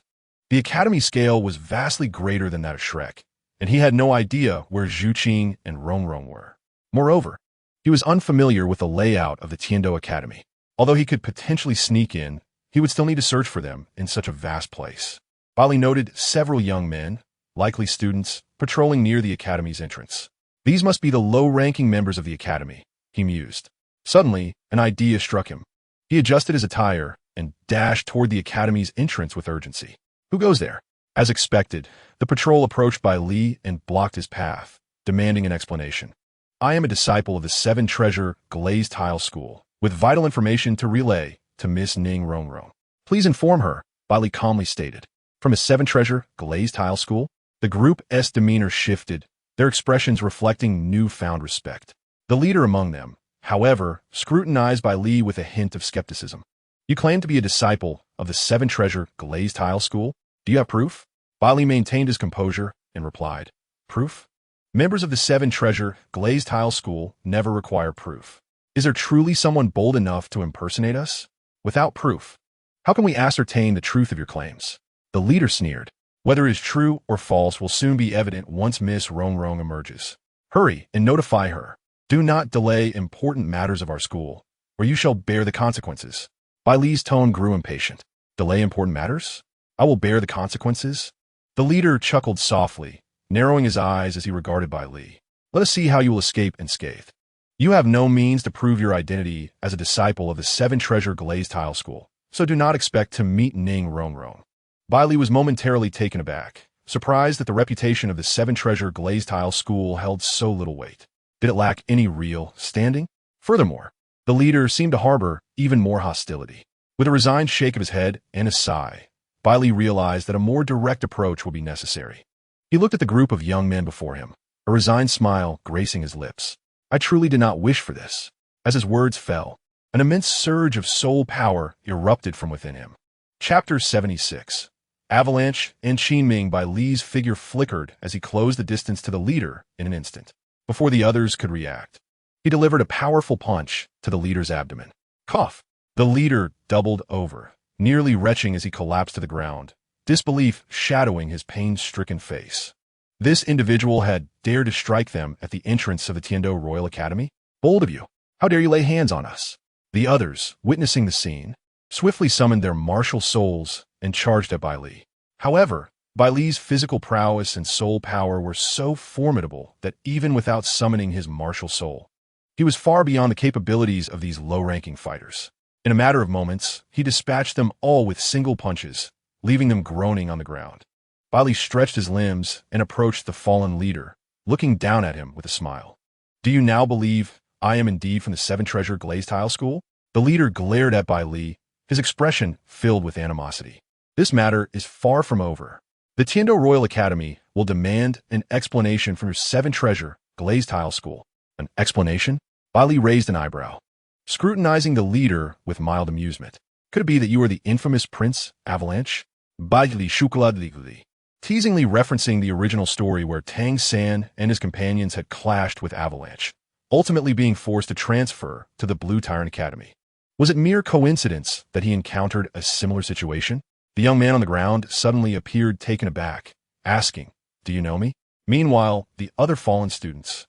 The academy scale was vastly greater than that of Shrek, and he had no idea where Zhu Qing and Rongrong were. Moreover, he was unfamiliar with the layout of the Tiendo Academy. Although he could potentially sneak in, he would still need to search for them in such a vast place. Baili noted several young men, likely students, patrolling near the academy's entrance. These must be the low-ranking members of the academy, he mused. Suddenly, an idea struck him. He adjusted his attire and dashed toward the academy's entrance with urgency. Who goes there? As expected, the patrol approached Bai Li and blocked his path, demanding an explanation. I am a disciple of the 7 Treasure Glazed Tile School, with vital information to relay to Miss Ning Rongrong. Please inform her, Baili calmly stated. From a 7 Treasure Glazed Tile School? The group's demeanor shifted, their expressions reflecting newfound respect. The leader among them, however, scrutinized Bai Li with a hint of skepticism. You claim to be a disciple of the 7 Treasure Glazed Tile School? Do you have proof? Baili maintained his composure and replied, Proof? Members of the 7 Treasure Glazed Tile School never require proof. Is there truly someone bold enough to impersonate us? Without proof, how can we ascertain the truth of your claims? The leader sneered. Whether it is true or false will soon be evident once Miss Rongrong emerges. Hurry and notify her. Do not delay important matters of our school, or you shall bear the consequences. Bai Li's tone grew impatient. Delay important matters? I will bear the consequences? The leader chuckled softly, narrowing his eyes as he regarded Bai Li. Let us see how you will escape unscathed. You have no means to prove your identity as a disciple of the 7 Treasure Glazed Tile School, so do not expect to meet Ning Rongrong. Bai Li was momentarily taken aback, surprised that the reputation of the 7 Treasure Glazed Tile School held so little weight. Did it lack any real standing? Furthermore, the leader seemed to harbor even more hostility. With a resigned shake of his head and a sigh, Bai Li realized that a more direct approach would be necessary. He looked at the group of young men before him, a resigned smile gracing his lips. I truly did not wish for this. As his words fell, an immense surge of soul power erupted from within him. Chapter 76. Avalanche and Qinming Bai Li's figure flickered as he closed the distance to the leader in an instant. Before the others could react, he delivered a powerful punch to the leader's abdomen. Cough! The leader doubled over, nearly retching as he collapsed to the ground, disbelief shadowing his pain-stricken face. This individual had dared to strike them at the entrance of the Tiendo Royal Academy? Bold of you! How dare you lay hands on us? The others, witnessing the scene, swiftly summoned their martial souls and charged at Bai Li. However, Bai Li's physical prowess and soul power were so formidable that even without summoning his martial soul, he was far beyond the capabilities of these low-ranking fighters. In a matter of moments, he dispatched them all with single punches, leaving them groaning on the ground. Bai Li stretched his limbs and approached the fallen leader, looking down at him with a smile. Do you now believe I am indeed from the Seven Treasure Glazed Tile School? The leader glared at Bai Li, his expression filled with animosity. This matter is far from over. The Tiando Royal Academy will demand an explanation from your Seven Treasure Glazed Tile School. An explanation? Bai Li raised an eyebrow, scrutinizing the leader with mild amusement. Could it be that you are the infamous Prince Avalanche? Bai Li Shou Yue, teasingly referencing the original story where Tang San and his companions had clashed with Avalanche, ultimately being forced to transfer to the Blue Tyrant Academy. Was it mere coincidence that he encountered a similar situation? The young man on the ground suddenly appeared taken aback, asking, "Do you know me?" Meanwhile, the other fallen students,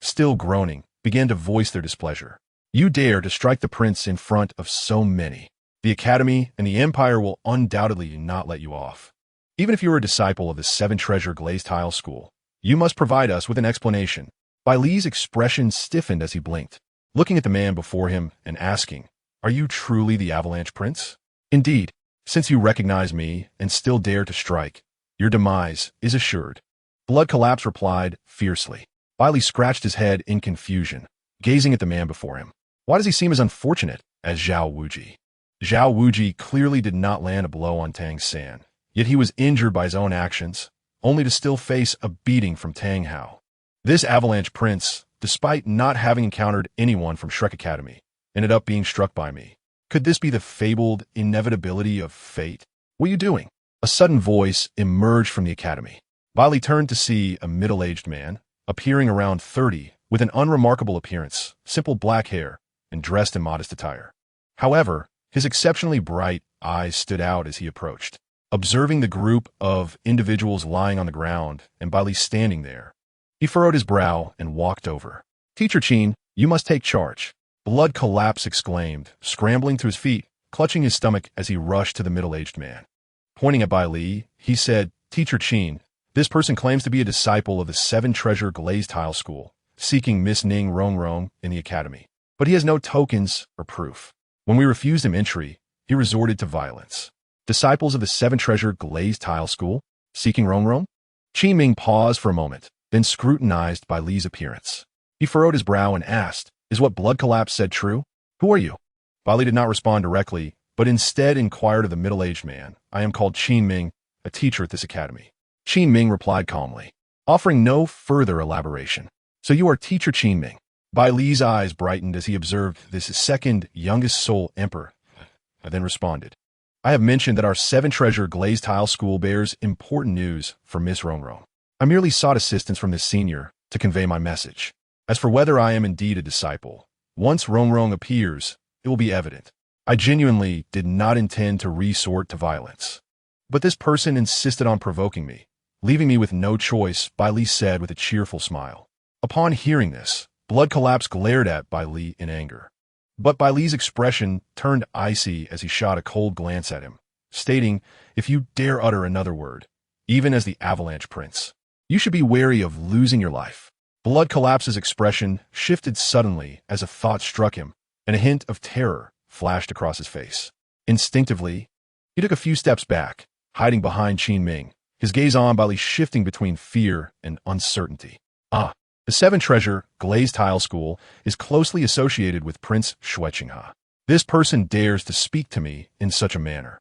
still groaning, began to voice their displeasure. You dare to strike the prince in front of so many. The Academy and the Empire will undoubtedly not let you off. Even if you are a disciple of the Seven Treasure Glazed Tile School, you must provide us with an explanation. Bai Li's expression stiffened as he blinked, looking at the man before him and asking, "Are you truly the Avalanche Prince?" "Indeed, since you recognize me and still dare to strike, your demise is assured." Blood Collapse replied fiercely. Bai Li scratched his head in confusion, gazing at the man before him. Why does he seem as unfortunate as Zhao Wuji? Zhao Wuji clearly did not land a blow on Tang San, yet he was injured by his own actions, only to still face a beating from Tang Hao. This Avalanche Prince, despite not having encountered anyone from Shrek Academy, ended up being struck by me. Could this be the fabled inevitability of fate? What are you doing? A sudden voice emerged from the academy. Bai Li turned to see a middle-aged man, appearing around 30, with an unremarkable appearance, simple black hair, and dressed in modest attire. However, his exceptionally bright eyes stood out as he approached. Observing the group of individuals lying on the ground and Bai Li standing there, he furrowed his brow and walked over. "Teacher Qin, you must take charge." Blood Collapse exclaimed, scrambling to his feet, clutching his stomach as he rushed to the middle-aged man. Pointing at Bai Li, he said, "Teacher Qin, this person claims to be a disciple of the Seven Treasure Glazed Tile School, seeking Miss Ning Rongrong in the academy. But he has no tokens or proof. When we refused him entry, he resorted to violence. Disciples of the Seven Treasure Glazed Tile School, seeking Rongrong?" Qin Ming paused for a moment, then scrutinized Bai Li's appearance. He furrowed his brow and asked, "Is what Blood Collapse said true? Who are you?" Bai Li did not respond directly, but instead inquired of the middle-aged man, "I am called Qin Ming, a teacher at this academy." Qin Ming replied calmly, offering no further elaboration. "So you are teacher Qin Ming." Bai Li's eyes brightened as he observed this second youngest soul emperor, and then responded, "I have mentioned that our Seven Treasure Glazed Tile School bears important news for Miss Rongrong. I merely sought assistance from this senior to convey my message. As for whether I am indeed a disciple, once Rongrong appears, it will be evident. I genuinely did not intend to resort to violence. But this person insisted on provoking me, leaving me with no choice," Bai Li said with a cheerful smile. Upon hearing this, Blood Collapse glared at Bai Li in anger. But Bai Li's expression turned icy as he shot a cold glance at him, stating, "If you dare utter another word, even as the Avalanche Prince, you should be wary of losing your life." Blood Collapse's expression shifted suddenly as a thought struck him, and a hint of terror flashed across his face. Instinctively, he took a few steps back, hiding behind Qin Ming, his gaze on Bai Li shifting between fear and uncertainty. The Seven Treasure Glazed Tile School is closely associated with Prince Shueqinghe. This person dares to speak to me in such a manner.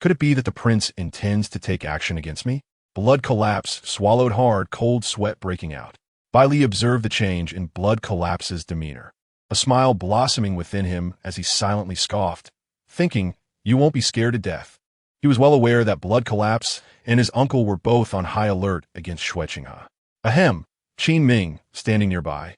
Could it be that the prince intends to take action against me? Blood Collapse swallowed hard, cold sweat breaking out. Bai Li observed the change in Blood Collapse's demeanor, a smile blossoming within him as he silently scoffed, thinking, "You won't be scared to death." He was well aware that Blood Collapse and his uncle were both on high alert against Shueqinghe. Ahem! Qin Ming, standing nearby,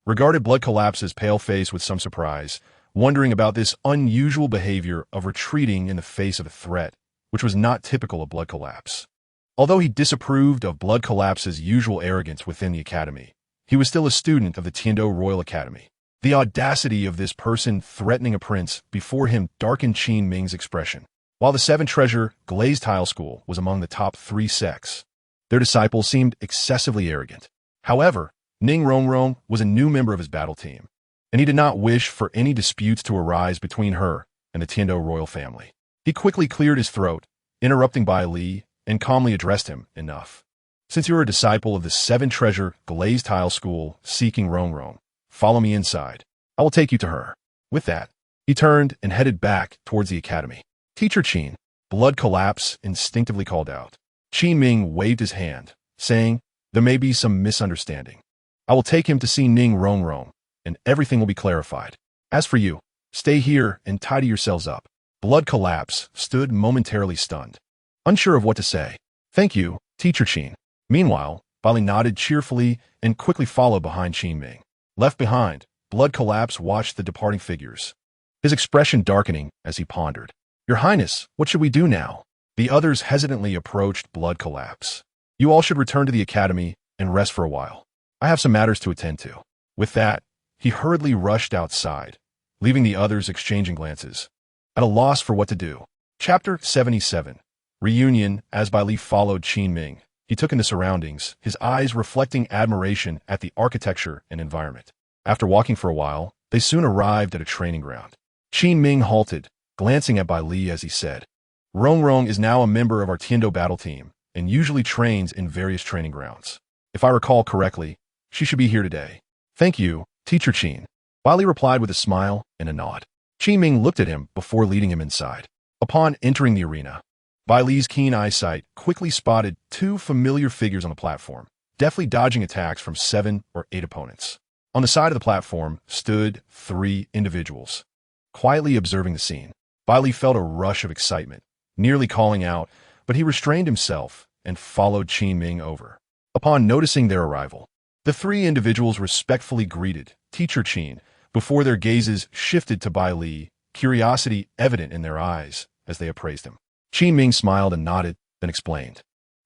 regarded Blood Collapse's pale face with some surprise, wondering about this unusual behavior of retreating in the face of a threat, which was not typical of Blood Collapse. Although he disapproved of Blood Collapse's usual arrogance within the academy, he was still a student of the Tiando Royal Academy. The audacity of this person threatening a prince before him darkened Qin Ming's expression. While the Seven Treasure Glazed Tile School was among the top 3 sects, their disciples seemed excessively arrogant. However, Ning Rongrong was a new member of his battle team, and he did not wish for any disputes to arise between her and the Tiando royal family. He quickly cleared his throat, interrupting Bai Li, and calmly addressed him, "Enough. Since you are a disciple of the Seven Treasure Glazed Tile School seeking Rongrong, follow me inside. I will take you to her." With that, he turned and headed back towards the academy. "Teacher Qin," blood collapse instinctively called out. Qin Ming waved his hand, saying, "There may be some misunderstanding. I will take him to see Ning Rongrong, and everything will be clarified. As for you, stay here and tidy yourselves up." Blood collapse stood momentarily stunned, unsure of what to say. "Thank you, Teacher Qin." Meanwhile, Baili nodded cheerfully and quickly followed behind Qin Ming. Left behind, blood collapse watched the departing figures, his expression darkening as he pondered. "Your Highness, what should we do now?" The others hesitantly approached blood collapse. "You all should return to the academy and rest for a while. I have some matters to attend to." With that, he hurriedly rushed outside, leaving the others exchanging glances, at a loss for what to do. Chapter 77. Reunion. As Bai Li followed Qin Ming, he took in the surroundings, his eyes reflecting admiration at the architecture and environment. After walking for a while, they soon arrived at a training ground. Qin Ming halted, glancing at Bai Li as he said, "Rongrong is now a member of our Tiendo battle team and usually trains in various training grounds. If I recall correctly, she should be here today." "Thank you, Teacher Qin," Bai Li replied with a smile and a nod. Qin Ming looked at him before leading him inside. Upon entering the arena, Bai Li's keen eyesight quickly spotted two familiar figures on the platform, deftly dodging attacks from 7 or 8 opponents. On the side of the platform stood 3 individuals, quietly observing the scene. Bai Li felt a rush of excitement, nearly calling out, but he restrained himself and followed Qin Ming over. Upon noticing their arrival, the 3 individuals respectfully greeted Teacher Qin before their gazes shifted to Bai Li, curiosity evident in their eyes as they appraised him. Qin Ming smiled and nodded, then explained,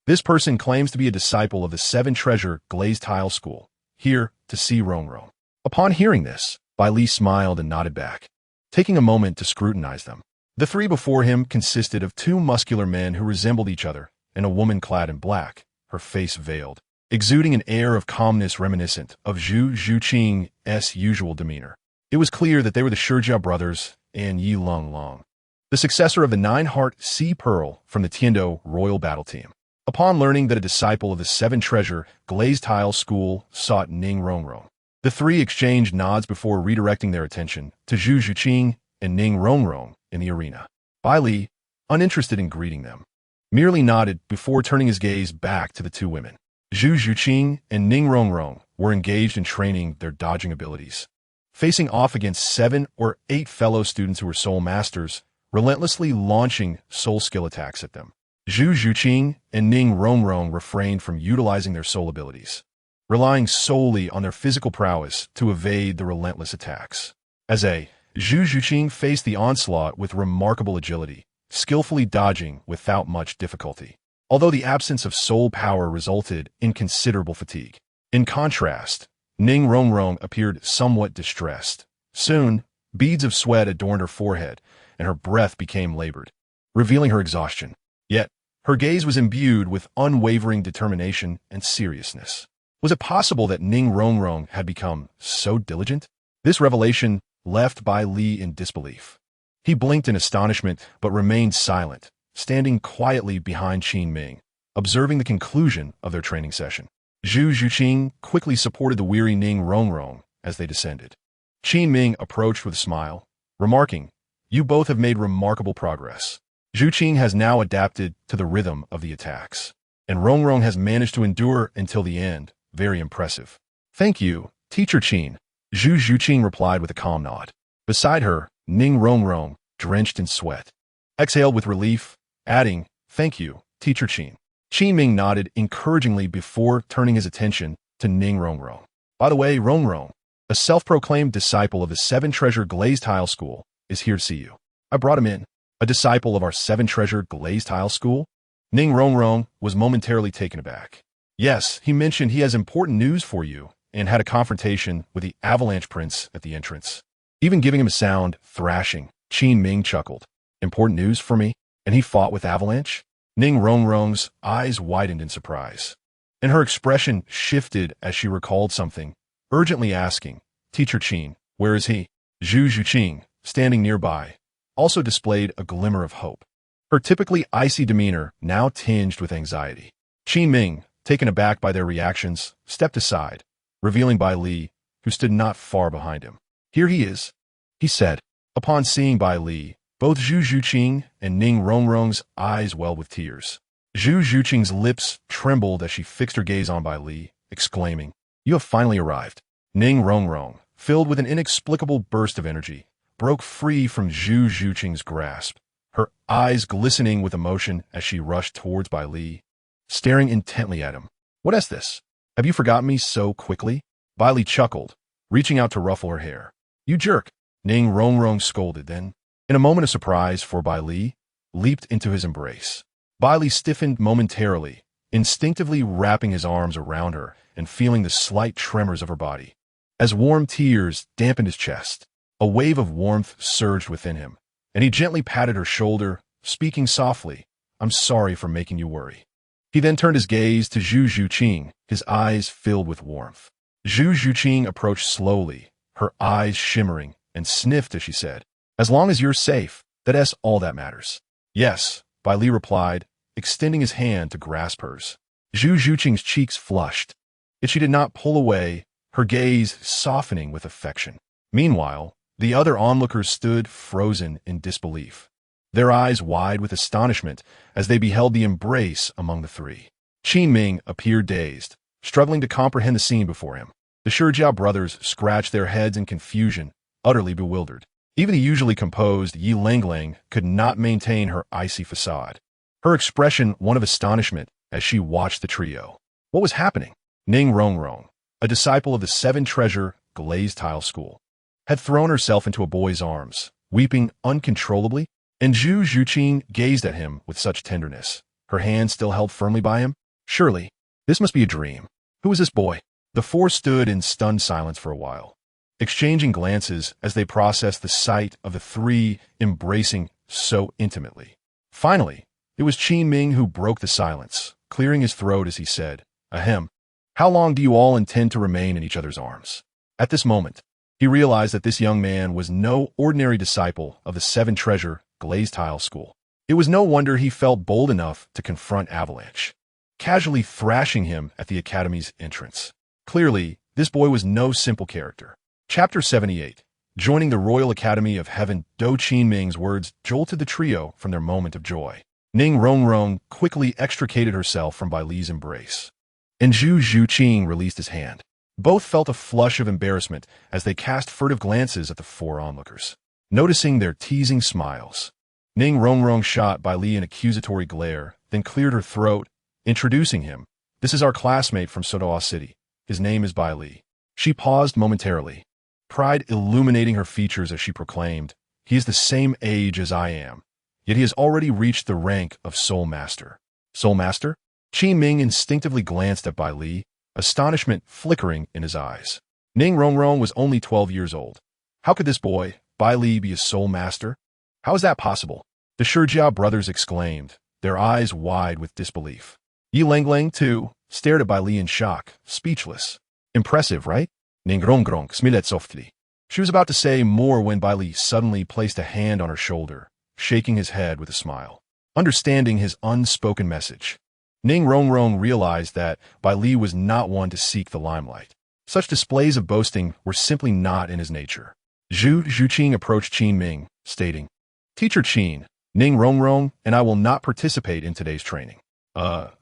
"This person claims to be a disciple of the 7 Treasure Glazed Tile School, here to see Rongrong." Upon hearing this, Bai Li smiled and nodded back, taking a moment to scrutinize them. The 3 before him consisted of 2 muscular men who resembled each other and a woman clad in black, her face veiled, exuding an air of calmness reminiscent of Zhu Zhuqing's usual demeanor. It was clear that they were the Shijia brothers and Yi Long Long, the successor of the 9-Heart Sea Pearl from the Tiendo Royal Battle Team. Upon learning that a disciple of the 7 Treasure Glazed Tile School sought Ning Rongrong, the 3 exchanged nods before redirecting their attention to Zhu Zhuqing and Ning Rongrong in the arena. Bai Li, uninterested in greeting them, merely nodded before turning his gaze back to the 2 women. Zhu Zhuqing and Ning Rongrong were engaged in training their dodging abilities, facing off against 7 or 8 fellow students who were soul masters, relentlessly launching soul skill attacks at them. Zhu Zhuqing and Ning Rongrong refrained from utilizing their soul abilities, relying solely on their physical prowess to evade the relentless attacks. Zhu Zhuqing faced the onslaught with remarkable agility, skillfully dodging without much difficulty, although the absence of soul power resulted in considerable fatigue. In contrast, Ning Rongrong appeared somewhat distressed. Soon, beads of sweat adorned her forehead, and her breath became labored, revealing her exhaustion. Yet, her gaze was imbued with unwavering determination and seriousness. Was it possible that Ning Rongrong had become so diligent? This revelation left Bai Li in disbelief. He blinked in astonishment but remained silent, standing quietly behind Qin Ming, observing the conclusion of their training session. Zhu Zhuqing quickly supported the weary Ning Rongrong as they descended. Qin Ming approached with a smile, remarking, "You both have made remarkable progress. Zhuqing has now adapted to the rhythm of the attacks, and Rongrong has managed to endure until the end. Very impressive." "Thank you, Teacher Qin," Zhu Zhuqing replied with a calm nod. Beside her, Ning Rongrong, drenched in sweat, exhaled with relief, adding, "Thank you, Teacher Qin." Qin Ming nodded encouragingly before turning his attention to Ning Rongrong. "By the way, Rongrong, a self-proclaimed disciple of the 7 Treasure Glazed Tile School, is here to see you. I brought him in." "A disciple of our 7 Treasure Glazed Tile School?" Ning Rongrong was momentarily taken aback. "Yes, he mentioned he has important news for you and had a confrontation with the Avalanche Prince at the entrance." Even giving him a sound thrashing, Qin Ming chuckled. "Important news for me? And he fought with Avalanche?" Ning Rongrong's eyes widened in surprise, and her expression shifted as she recalled something, urgently asking, "Teacher Qin, where is he?" Zhu Zhuqing, standing nearby, also displayed a glimmer of hope, her typically icy demeanor now tinged with anxiety. Qin Ming, taken aback by their reactions, stepped aside, revealing Bai Li, who stood not far behind him. "Here he is," he said. Upon seeing Bai Li, both Zhu Zhuqing and Ning Rongrong's eyes welled with tears. Zhu Zhuqing's lips trembled as she fixed her gaze on Bai Li, exclaiming, "You have finally arrived." Ning Rongrong, filled with an inexplicable burst of energy, broke free from Zhu Zhuqing's grasp, her eyes glistening with emotion as she rushed towards Bai Li, staring intently at him. "What is this? Have you forgotten me so quickly?" Bai Li chuckled, reaching out to ruffle her hair. "You jerk," Ning Rongrong scolded, then, in a moment of surprise for Bai Li, leaped into his embrace. Bai Li stiffened momentarily, instinctively wrapping his arms around her and feeling the slight tremors of her body. As warm tears dampened his chest, a wave of warmth surged within him, and he gently patted her shoulder, speaking softly, "I'm sorry for making you worry." He then turned his gaze to Zhu Zhuqing, his eyes filled with warmth. Zhu Zhuqing approached slowly, her eyes shimmering, and sniffed as she said, "As long as you're safe, that's all that matters." "Yes," Bai Li replied, extending his hand to grasp hers. Zhu Zhuqing's cheeks flushed, yet she did not pull away, her gaze softening with affection. Meanwhile, the other onlookers stood frozen in disbelief, their eyes wide with astonishment as they beheld the embrace among the three. Qin Ming appeared dazed, struggling to comprehend the scene before him. The Shijiao brothers scratched their heads in confusion, utterly bewildered. Even the usually composed Yi Langlang could not maintain her icy facade, her expression one of astonishment as she watched the trio. What was happening? Ning Rongrong, a disciple of the Seven Treasure Glazed Tile School, had thrown herself into a boy's arms, weeping uncontrollably, and Zhu Zhuqing gazed at him with such tenderness, her hand still held firmly by him. Surely, this must be a dream. Who is this boy? The four stood in stunned silence for a while, exchanging glances as they processed the sight of the three embracing so intimately. Finally, it was Qin Ming who broke the silence, clearing his throat as he said, "Ahem. How long do you all intend to remain in each other's arms?" At this moment, he realized that this young man was no ordinary disciple of the Seven Treasure Glazed Tile School. It was no wonder he felt bold enough to confront Avalanche, casually thrashing him at the Academy's entrance. Clearly, this boy was no simple character. Chapter 78. Joining the Royal Academy of Heaven. Do Qin Ming's words jolted the trio from their moment of joy. Ning Rongrong quickly extricated herself from Bai Li's embrace, and Zhu Zhuqing released his hand. Both felt a flush of embarrassment as they cast furtive glances at the four onlookers. Noticing their teasing smiles, Ning Rongrong shot Bai Li an accusatory glare, then cleared her throat, introducing him. "This is our classmate from Sodoa City. His name is Bai Li." She paused momentarily, pride illuminating her features as she proclaimed, "He is the same age as I am, yet he has already reached the rank of Soul Master." Soul Master? Qin Ming instinctively glanced at Bai Li, astonishment flickering in his eyes. Ning Rongrong was only 12 years old. How could this boy, Bai Li, be a Soul Master? How is that possible? The Shijiao brothers exclaimed, their eyes wide with disbelief. Yi Langlang, too, stared at Bai Li in shock, speechless. "Impressive, right?" Ning Rongrong smiled softly. She was about to say more when Bai Li suddenly placed a hand on her shoulder, shaking his head with a smile. Understanding his unspoken message, Ning Rongrong realized that Bai Li was not one to seek the limelight. Such displays of boasting were simply not in his nature. Zhu Zhuqing approached Qin Ming, stating, "Teacher Qin, Ning Rongrong and I will not participate in today's training."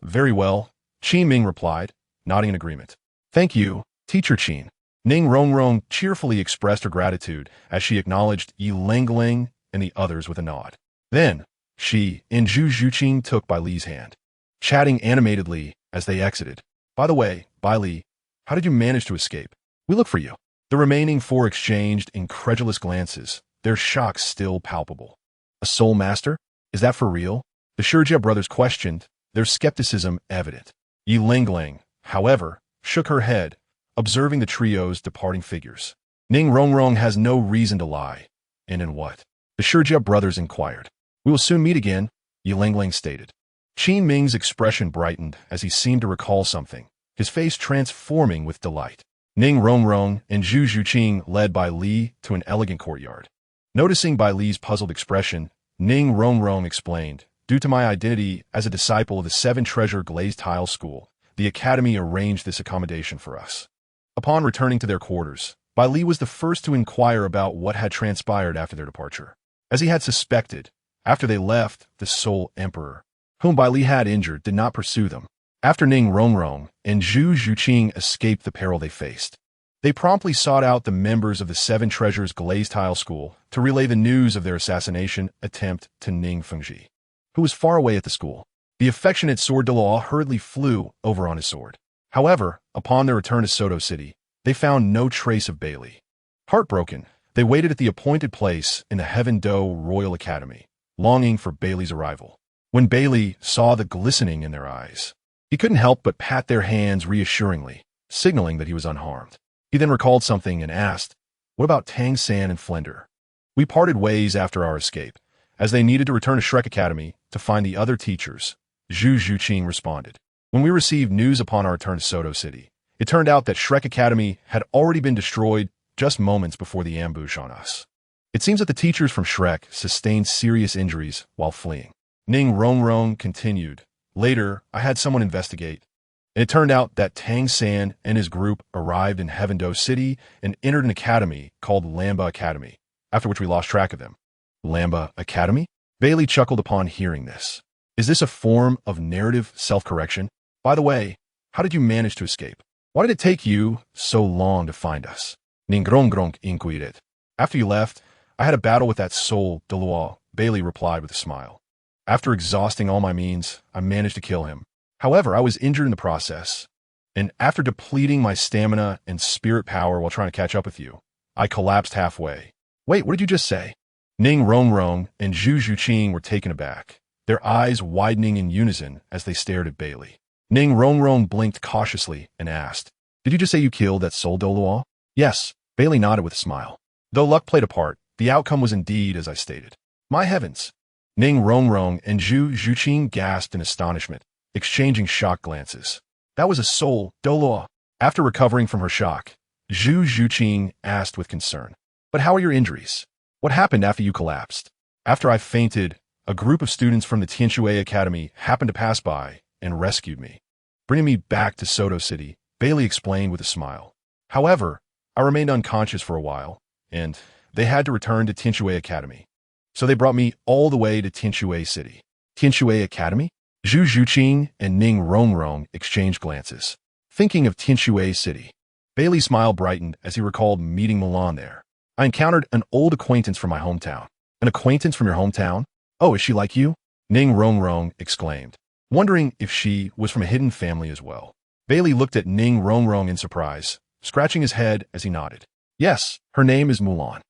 Very well," Qin Ming replied, nodding in agreement. "Thank you, Teacher Qin." Ning Rongrong cheerfully expressed her gratitude as she acknowledged Yi Langlang and the others with a nod. Then, she and Zhu Zhuqing took Bai Li's hand, chatting animatedly as they exited. "By the way, Bai Li, how did you manage to escape? We look for you." The remaining four exchanged incredulous glances, their shock still palpable. "A Soul Master? Is that for real?" The Shijiao brothers questioned, their skepticism evident. Yi Langlang, however, shook her head, observing the trio's departing figures. "Ning Rongrong has no reason to lie." "And in what?" the Shijiao brothers inquired. "We will soon meet again," Yi Langlang stated. Qin Ming's expression brightened as he seemed to recall something, his face transforming with delight. Ning Rongrong and Zhu Zhuqing led Bai Li to an elegant courtyard. Noticing Bai Li's puzzled expression, Ning Rongrong explained, "Due to my identity as a disciple of the Seven Treasure Glazed Tile School, the Academy arranged this accommodation for us." Upon returning to their quarters, Bai Li was the first to inquire about what had transpired after their departure. As he had suspected, after they left, the Soul Emperor, whom Bai Li had injured, did not pursue them. After Ning Rongrong and Zhu Zhuqing escaped the peril they faced, they promptly sought out the members of the Seven Treasures Glazed Tile School to relay the news of their assassination attempt to Ning Fengji, who was far away at the school. The affectionate Sword Douluo hurriedly flew over on his sword. However, upon their return to Soto City, they found no trace of Baili. Heartbroken, they waited at the appointed place in the Heaven Do Royal Academy, longing for Baili's arrival. When Baili saw the glistening in their eyes, he couldn't help but pat their hands reassuringly, signaling that he was unharmed. He then recalled something and asked, "What about Tang San and Flender?" "We parted ways after our escape, as they needed to return to Shrek Academy to find the other teachers," Zhu Zhuqing responded. "When we received news upon our return to Soto City, it turned out that Shrek Academy had already been destroyed just moments before the ambush on us. It seems that the teachers from Shrek sustained serious injuries while fleeing." Ning Rongrong continued, "Later, I had someone investigate, and it turned out that Tang San and his group arrived in Heaven Do City and entered an academy called Lamba Academy, after which we lost track of them." "Lamba Academy?" Baili chuckled upon hearing this. "Is this a form of narrative self-correction? By the way, how did you manage to escape? Why did it take you so long to find us?" Ning Rongrong inquired. "After you left, I had a battle with that Soul Douluo," Baili replied with a smile. "After exhausting all my means, I managed to kill him. However, I was injured in the process, and after depleting my stamina and spirit power while trying to catch up with you, I collapsed halfway." "Wait, what did you just say?" Ning Rongrong and Zhu Zhuqing were taken aback, their eyes widening in unison as they stared at Baili. Ning Rongrong blinked cautiously and asked, "Did you just say you killed that Soul Douluo?" "Yes," Baili nodded with a smile. "Though luck played a part, the outcome was indeed as I stated." "My heavens!" Ning Rongrong and Zhu Zhuqing gasped in astonishment, exchanging shocked glances. "That was a Soul Douluo." After recovering from her shock, Zhu Zhuqing asked with concern, "But how are your injuries? What happened after you collapsed?" "After I fainted, a group of students from the Tianxue Academy happened to pass by and rescued me, bringing me back to Soto City," Baili explained with a smile. "However, I remained unconscious for a while, and they had to return to Tianxue Academy. So they brought me all the way to Tianxue City." "Tianxue Academy?" Zhu Zhuqing and Ning Rongrong exchanged glances, thinking of Tianxue City. Baili's smile brightened as he recalled meeting Mulan there. "I encountered an old acquaintance from my hometown." "An acquaintance from your hometown? Oh, is she like you?" Ning Rongrong exclaimed, wondering if she was from a hidden family as well. Baili looked at Ning Rongrong in surprise, scratching his head as he nodded. "Yes, her name is Mulan.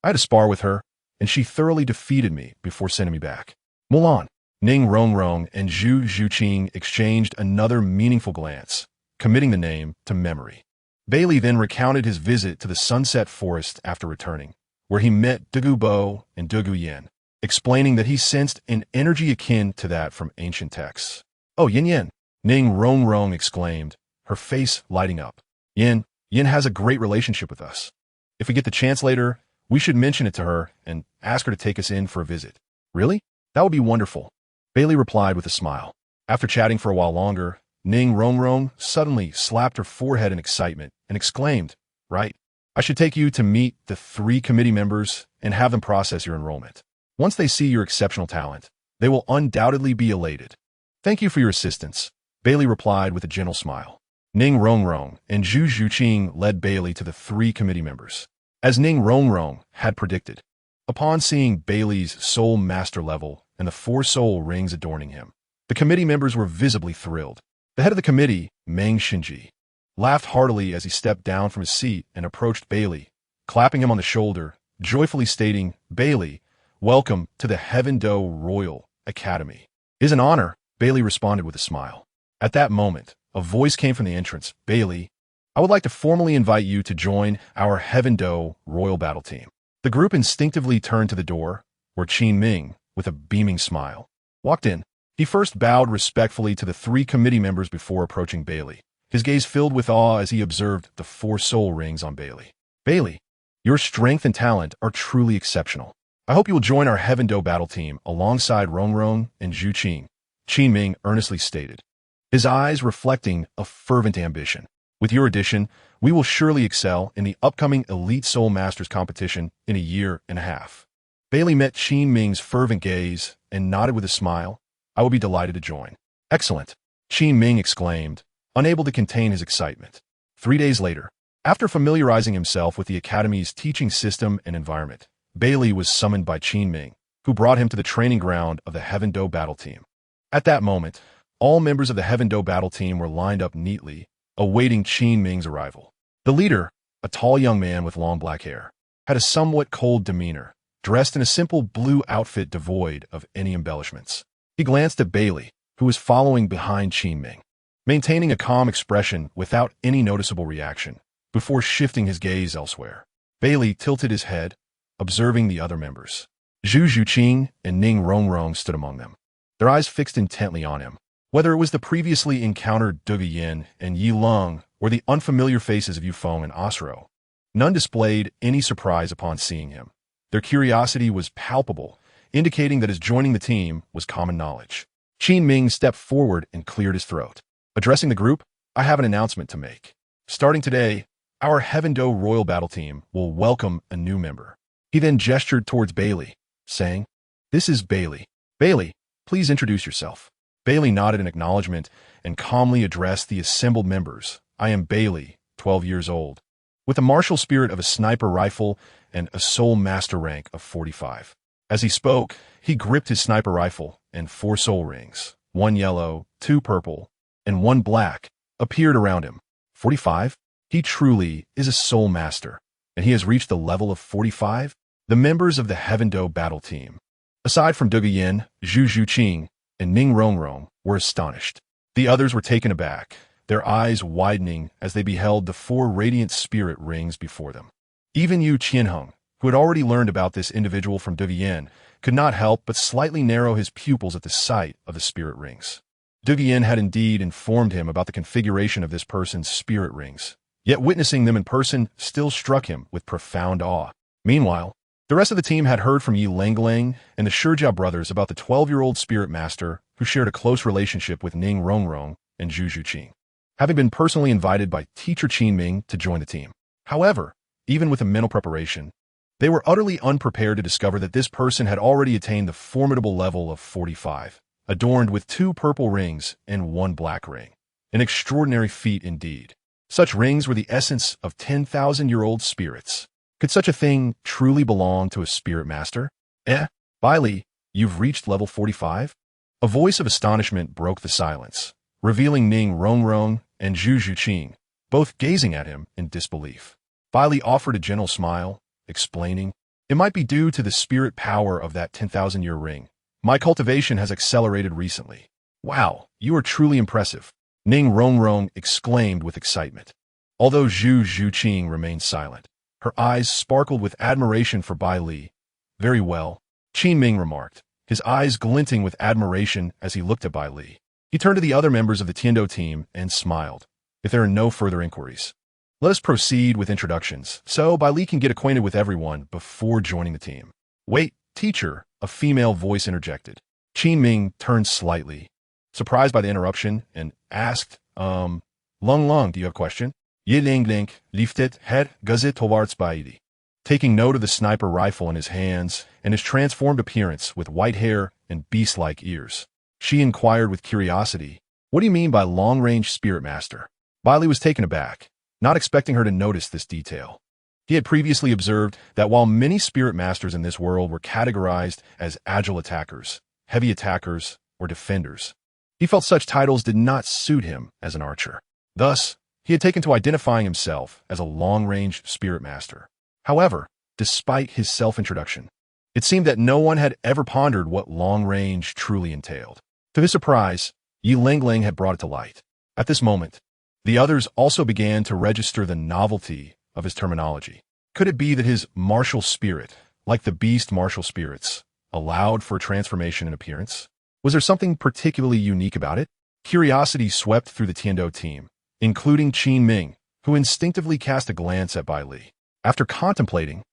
I had a spar with her, and she thoroughly defeated me before sending me back." "Mulan." Ning Rongrong and Zhu Zhuqing exchanged another meaningful glance, committing the name to memory. Baili then recounted his visit to the Sunset Forest after returning, where he met Dugu Bo and Dugu Yin, explaining that he sensed an energy akin to that from ancient texts. "Oh, Yin Yin!" Ning Rongrong exclaimed, her face lighting up. Yin has a great relationship with us. If we get the chance later, we should mention it to her and ask her to take us in for a visit." "Really? That would be wonderful," Baili replied with a smile. After chatting for a while longer, Ning Rongrong suddenly slapped her forehead in excitement and exclaimed, "Right, I should take you to meet the 3 committee members and have them process your enrollment. Once they see your exceptional talent, they will undoubtedly be elated." "Thank you for your assistance," Baili replied with a gentle smile. Ning Rongrong and Zhu Zhuqing led Baili to the 3 committee members, as Ning Rongrong had predicted. Upon seeing Baili's soul master level and the 4 soul rings adorning him, the committee members were visibly thrilled. The head of the committee, Meng Xinji, laughed heartily as he stepped down from his seat and approached Baili, clapping him on the shoulder, joyfully stating, "Baili, welcome to the Heaven Do Royal Academy." "It is an honor," Baili responded with a smile. At that moment, a voice came from the entrance. "Baili, I would like to formally invite you to join our Heaven Do Royal Battle Team." The group instinctively turned to the door, where Qin Ming, with a beaming smile, walked in. He first bowed respectfully to the 3 committee members before approaching Baili, his gaze filled with awe as he observed the 4 soul rings on Baili. "Baili, your strength and talent are truly exceptional. I hope you will join our Heaven Do battle team alongside Rongrong and Zhu Qing," Qin Ming earnestly stated, his eyes reflecting a fervent ambition. With your addition, we will surely excel in the upcoming Elite Soul Masters competition in a year and a half. Baili met Qin Ming's fervent gaze and nodded with a smile. I will be delighted to join. Excellent, Qin Ming exclaimed, unable to contain his excitement. 3 days later, after familiarizing himself with the Academy's teaching system and environment, Baili was summoned by Qin Ming, who brought him to the training ground of the Heaven Do battle team. At that moment, all members of the Heaven Do battle team were lined up neatly, awaiting Qin Ming's arrival. The leader, a tall young man with long black hair, had a somewhat cold demeanor, dressed in a simple blue outfit devoid of any embellishments. He glanced at Baili, who was following behind Qin Ming, maintaining a calm expression without any noticeable reaction, before shifting his gaze elsewhere. Baili tilted his head, observing the other members. Zhu Zhuqing and Ning Rongrong stood among them, their eyes fixed intently on him. Whether it was the previously encountered Duge Yin and Yi Lung or the unfamiliar faces of Yu Feng and Asro, none displayed any surprise upon seeing him. Their curiosity was palpable, indicating that his joining the team was common knowledge. Qin Ming stepped forward and cleared his throat. Addressing the group, I have an announcement to make. Starting today, our Heaven Do Royal Battle Team will welcome a new member. He then gestured towards Baili, saying, "This is Baili. Baili, please introduce yourself." Baili nodded in acknowledgement and calmly addressed the assembled members. I am Baili, 12 years old, with the martial spirit of a sniper rifle and a soul master rank of 45. As he spoke, he gripped his sniper rifle, and 4 soul rings, 1 yellow, 2 purple, and 1 black, appeared around him. 45? He truly is a soul master, and he has reached the level of 45? The members of the Heaven Do battle team, aside from Duge Yin, Zhu Zhuqing, and Ning Rongrong, were astonished. The others were taken aback, their eyes widening as they beheld the 4 radiant spirit rings before them. Even Yu Qianheng, who had already learned about this individual from Duge Yin, could not help but slightly narrow his pupils at the sight of the spirit rings. Duge Yin had indeed informed him about the configuration of this person's spirit rings, yet witnessing them in person still struck him with profound awe. Meanwhile, the rest of the team had heard from Yi Lengling and the Shijia brothers about the 12-year-old spirit master who shared a close relationship with Ning Rongrong and Zhu Zhuqing, having been personally invited by teacher Qin Ming to join the team. However, even with a mental preparation, they were utterly unprepared to discover that this person had already attained the formidable level of 45, adorned with 2 purple rings and 1 black ring. An extraordinary feat indeed. Such rings were the essence of 10,000-year-old spirits. Could such a thing truly belong to a spirit master? Baili, you've reached level 45? A voice of astonishment broke the silence, revealing Ning Rongrong and Zhu Zhuqing, both gazing at him in disbelief. Baili offered a gentle smile, explaining, "It might be due to the spirit power of that 10,000-year ring. My cultivation has accelerated recently." "Wow, you are truly impressive," Ning Rongrong exclaimed with excitement. Although Zhu Zhuqing remained silent, her eyes sparkled with admiration for Baili. "Very well," Qin Ming remarked, his eyes glinting with admiration as he looked at Baili. He turned to the other members of the Tiendo team and smiled. "If there are no further inquiries, let us proceed with introductions, so Baili can get acquainted with everyone before joining the team." "Wait, teacher," a female voice interjected. Qin Ming turned slightly, surprised by the interruption, and asked, Lung Lung, do you have a question?" Yi Lingling lifted head gazet towards Baili, taking note of the sniper rifle in his hands and his transformed appearance with white hair and beast-like ears. She inquired with curiosity, "What do you mean by long-range spirit master?" Baili was taken aback, not expecting her to notice this detail. He had previously observed that while many spirit masters in this world were categorized as agile attackers, heavy attackers, or defenders, he felt such titles did not suit him as an archer. Thus, he had taken to identifying himself as a long-range spirit master. However, despite his self-introduction, it seemed that no one had ever pondered what long-range truly entailed. To his surprise, Yi Lingling had brought it to light. At this moment, the others also began to register the novelty of his terminology. Could it be that his martial spirit, like the beast martial spirits, allowed for transformation in appearance? Was there something particularly unique about it? Curiosity swept through the Tiendo team, including Qin Ming, who instinctively cast a glance at Baili. After contemplating,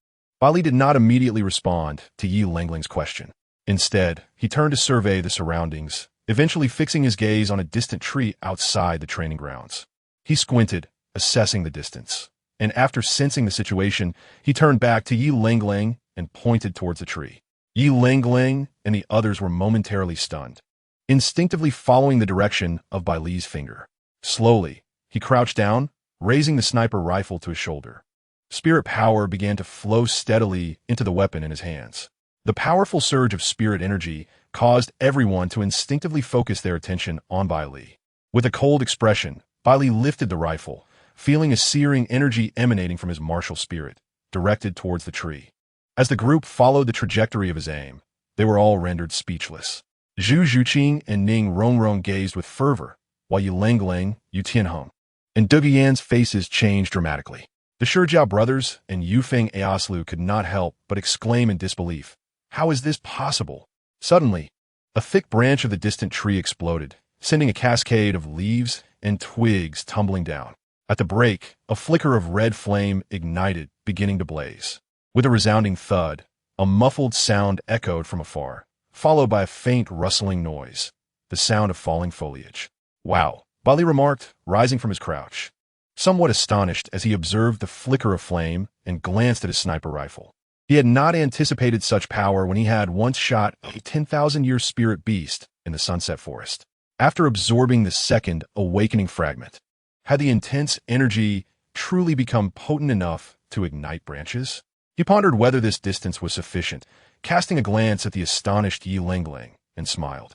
Baili did not immediately respond to Yi Lengling's question. Instead, he turned to survey the surroundings, eventually fixing his gaze on a distant tree outside the training grounds. He squinted, assessing the distance. And after sensing the situation, he turned back to Yi Lingling and pointed towards the tree. Yi Lingling and the others were momentarily stunned, instinctively following the direction of Bai Li's finger. Slowly, he crouched down, raising the sniper rifle to his shoulder. Spirit power began to flow steadily into the weapon in his hands. The powerful surge of spirit energy caused everyone to instinctively focus their attention on Bai Li. With a cold expression, Bai Li lifted the rifle, feeling a searing energy emanating from his martial spirit, directed towards the tree. As the group followed the trajectory of his aim, they were all rendered speechless. Zhu Zhuqing and Ning Rongrong gazed with fervor, while Yi Lingling, Yu Tianhong, and Dege Yan's faces changed dramatically. The Shijiao brothers and Yufeng Aoslu could not help but exclaim in disbelief. How is this possible? Suddenly, a thick branch of the distant tree exploded, sending a cascade of leaves and twigs tumbling down. At the break, a flicker of red flame ignited, beginning to blaze. With a resounding thud, a muffled sound echoed from afar, followed by a faint rustling noise, the sound of falling foliage. Wow, Bai Li remarked, rising from his crouch, somewhat astonished as he observed the flicker of flame and glanced at his sniper rifle. He had not anticipated such power when he had once shot a 10,000-year spirit beast in the Sunset Forest. After absorbing the second awakening fragment, had the intense energy truly become potent enough to ignite branches? He pondered whether this distance was sufficient, casting a glance at the astonished Yi Lingling, and smiled.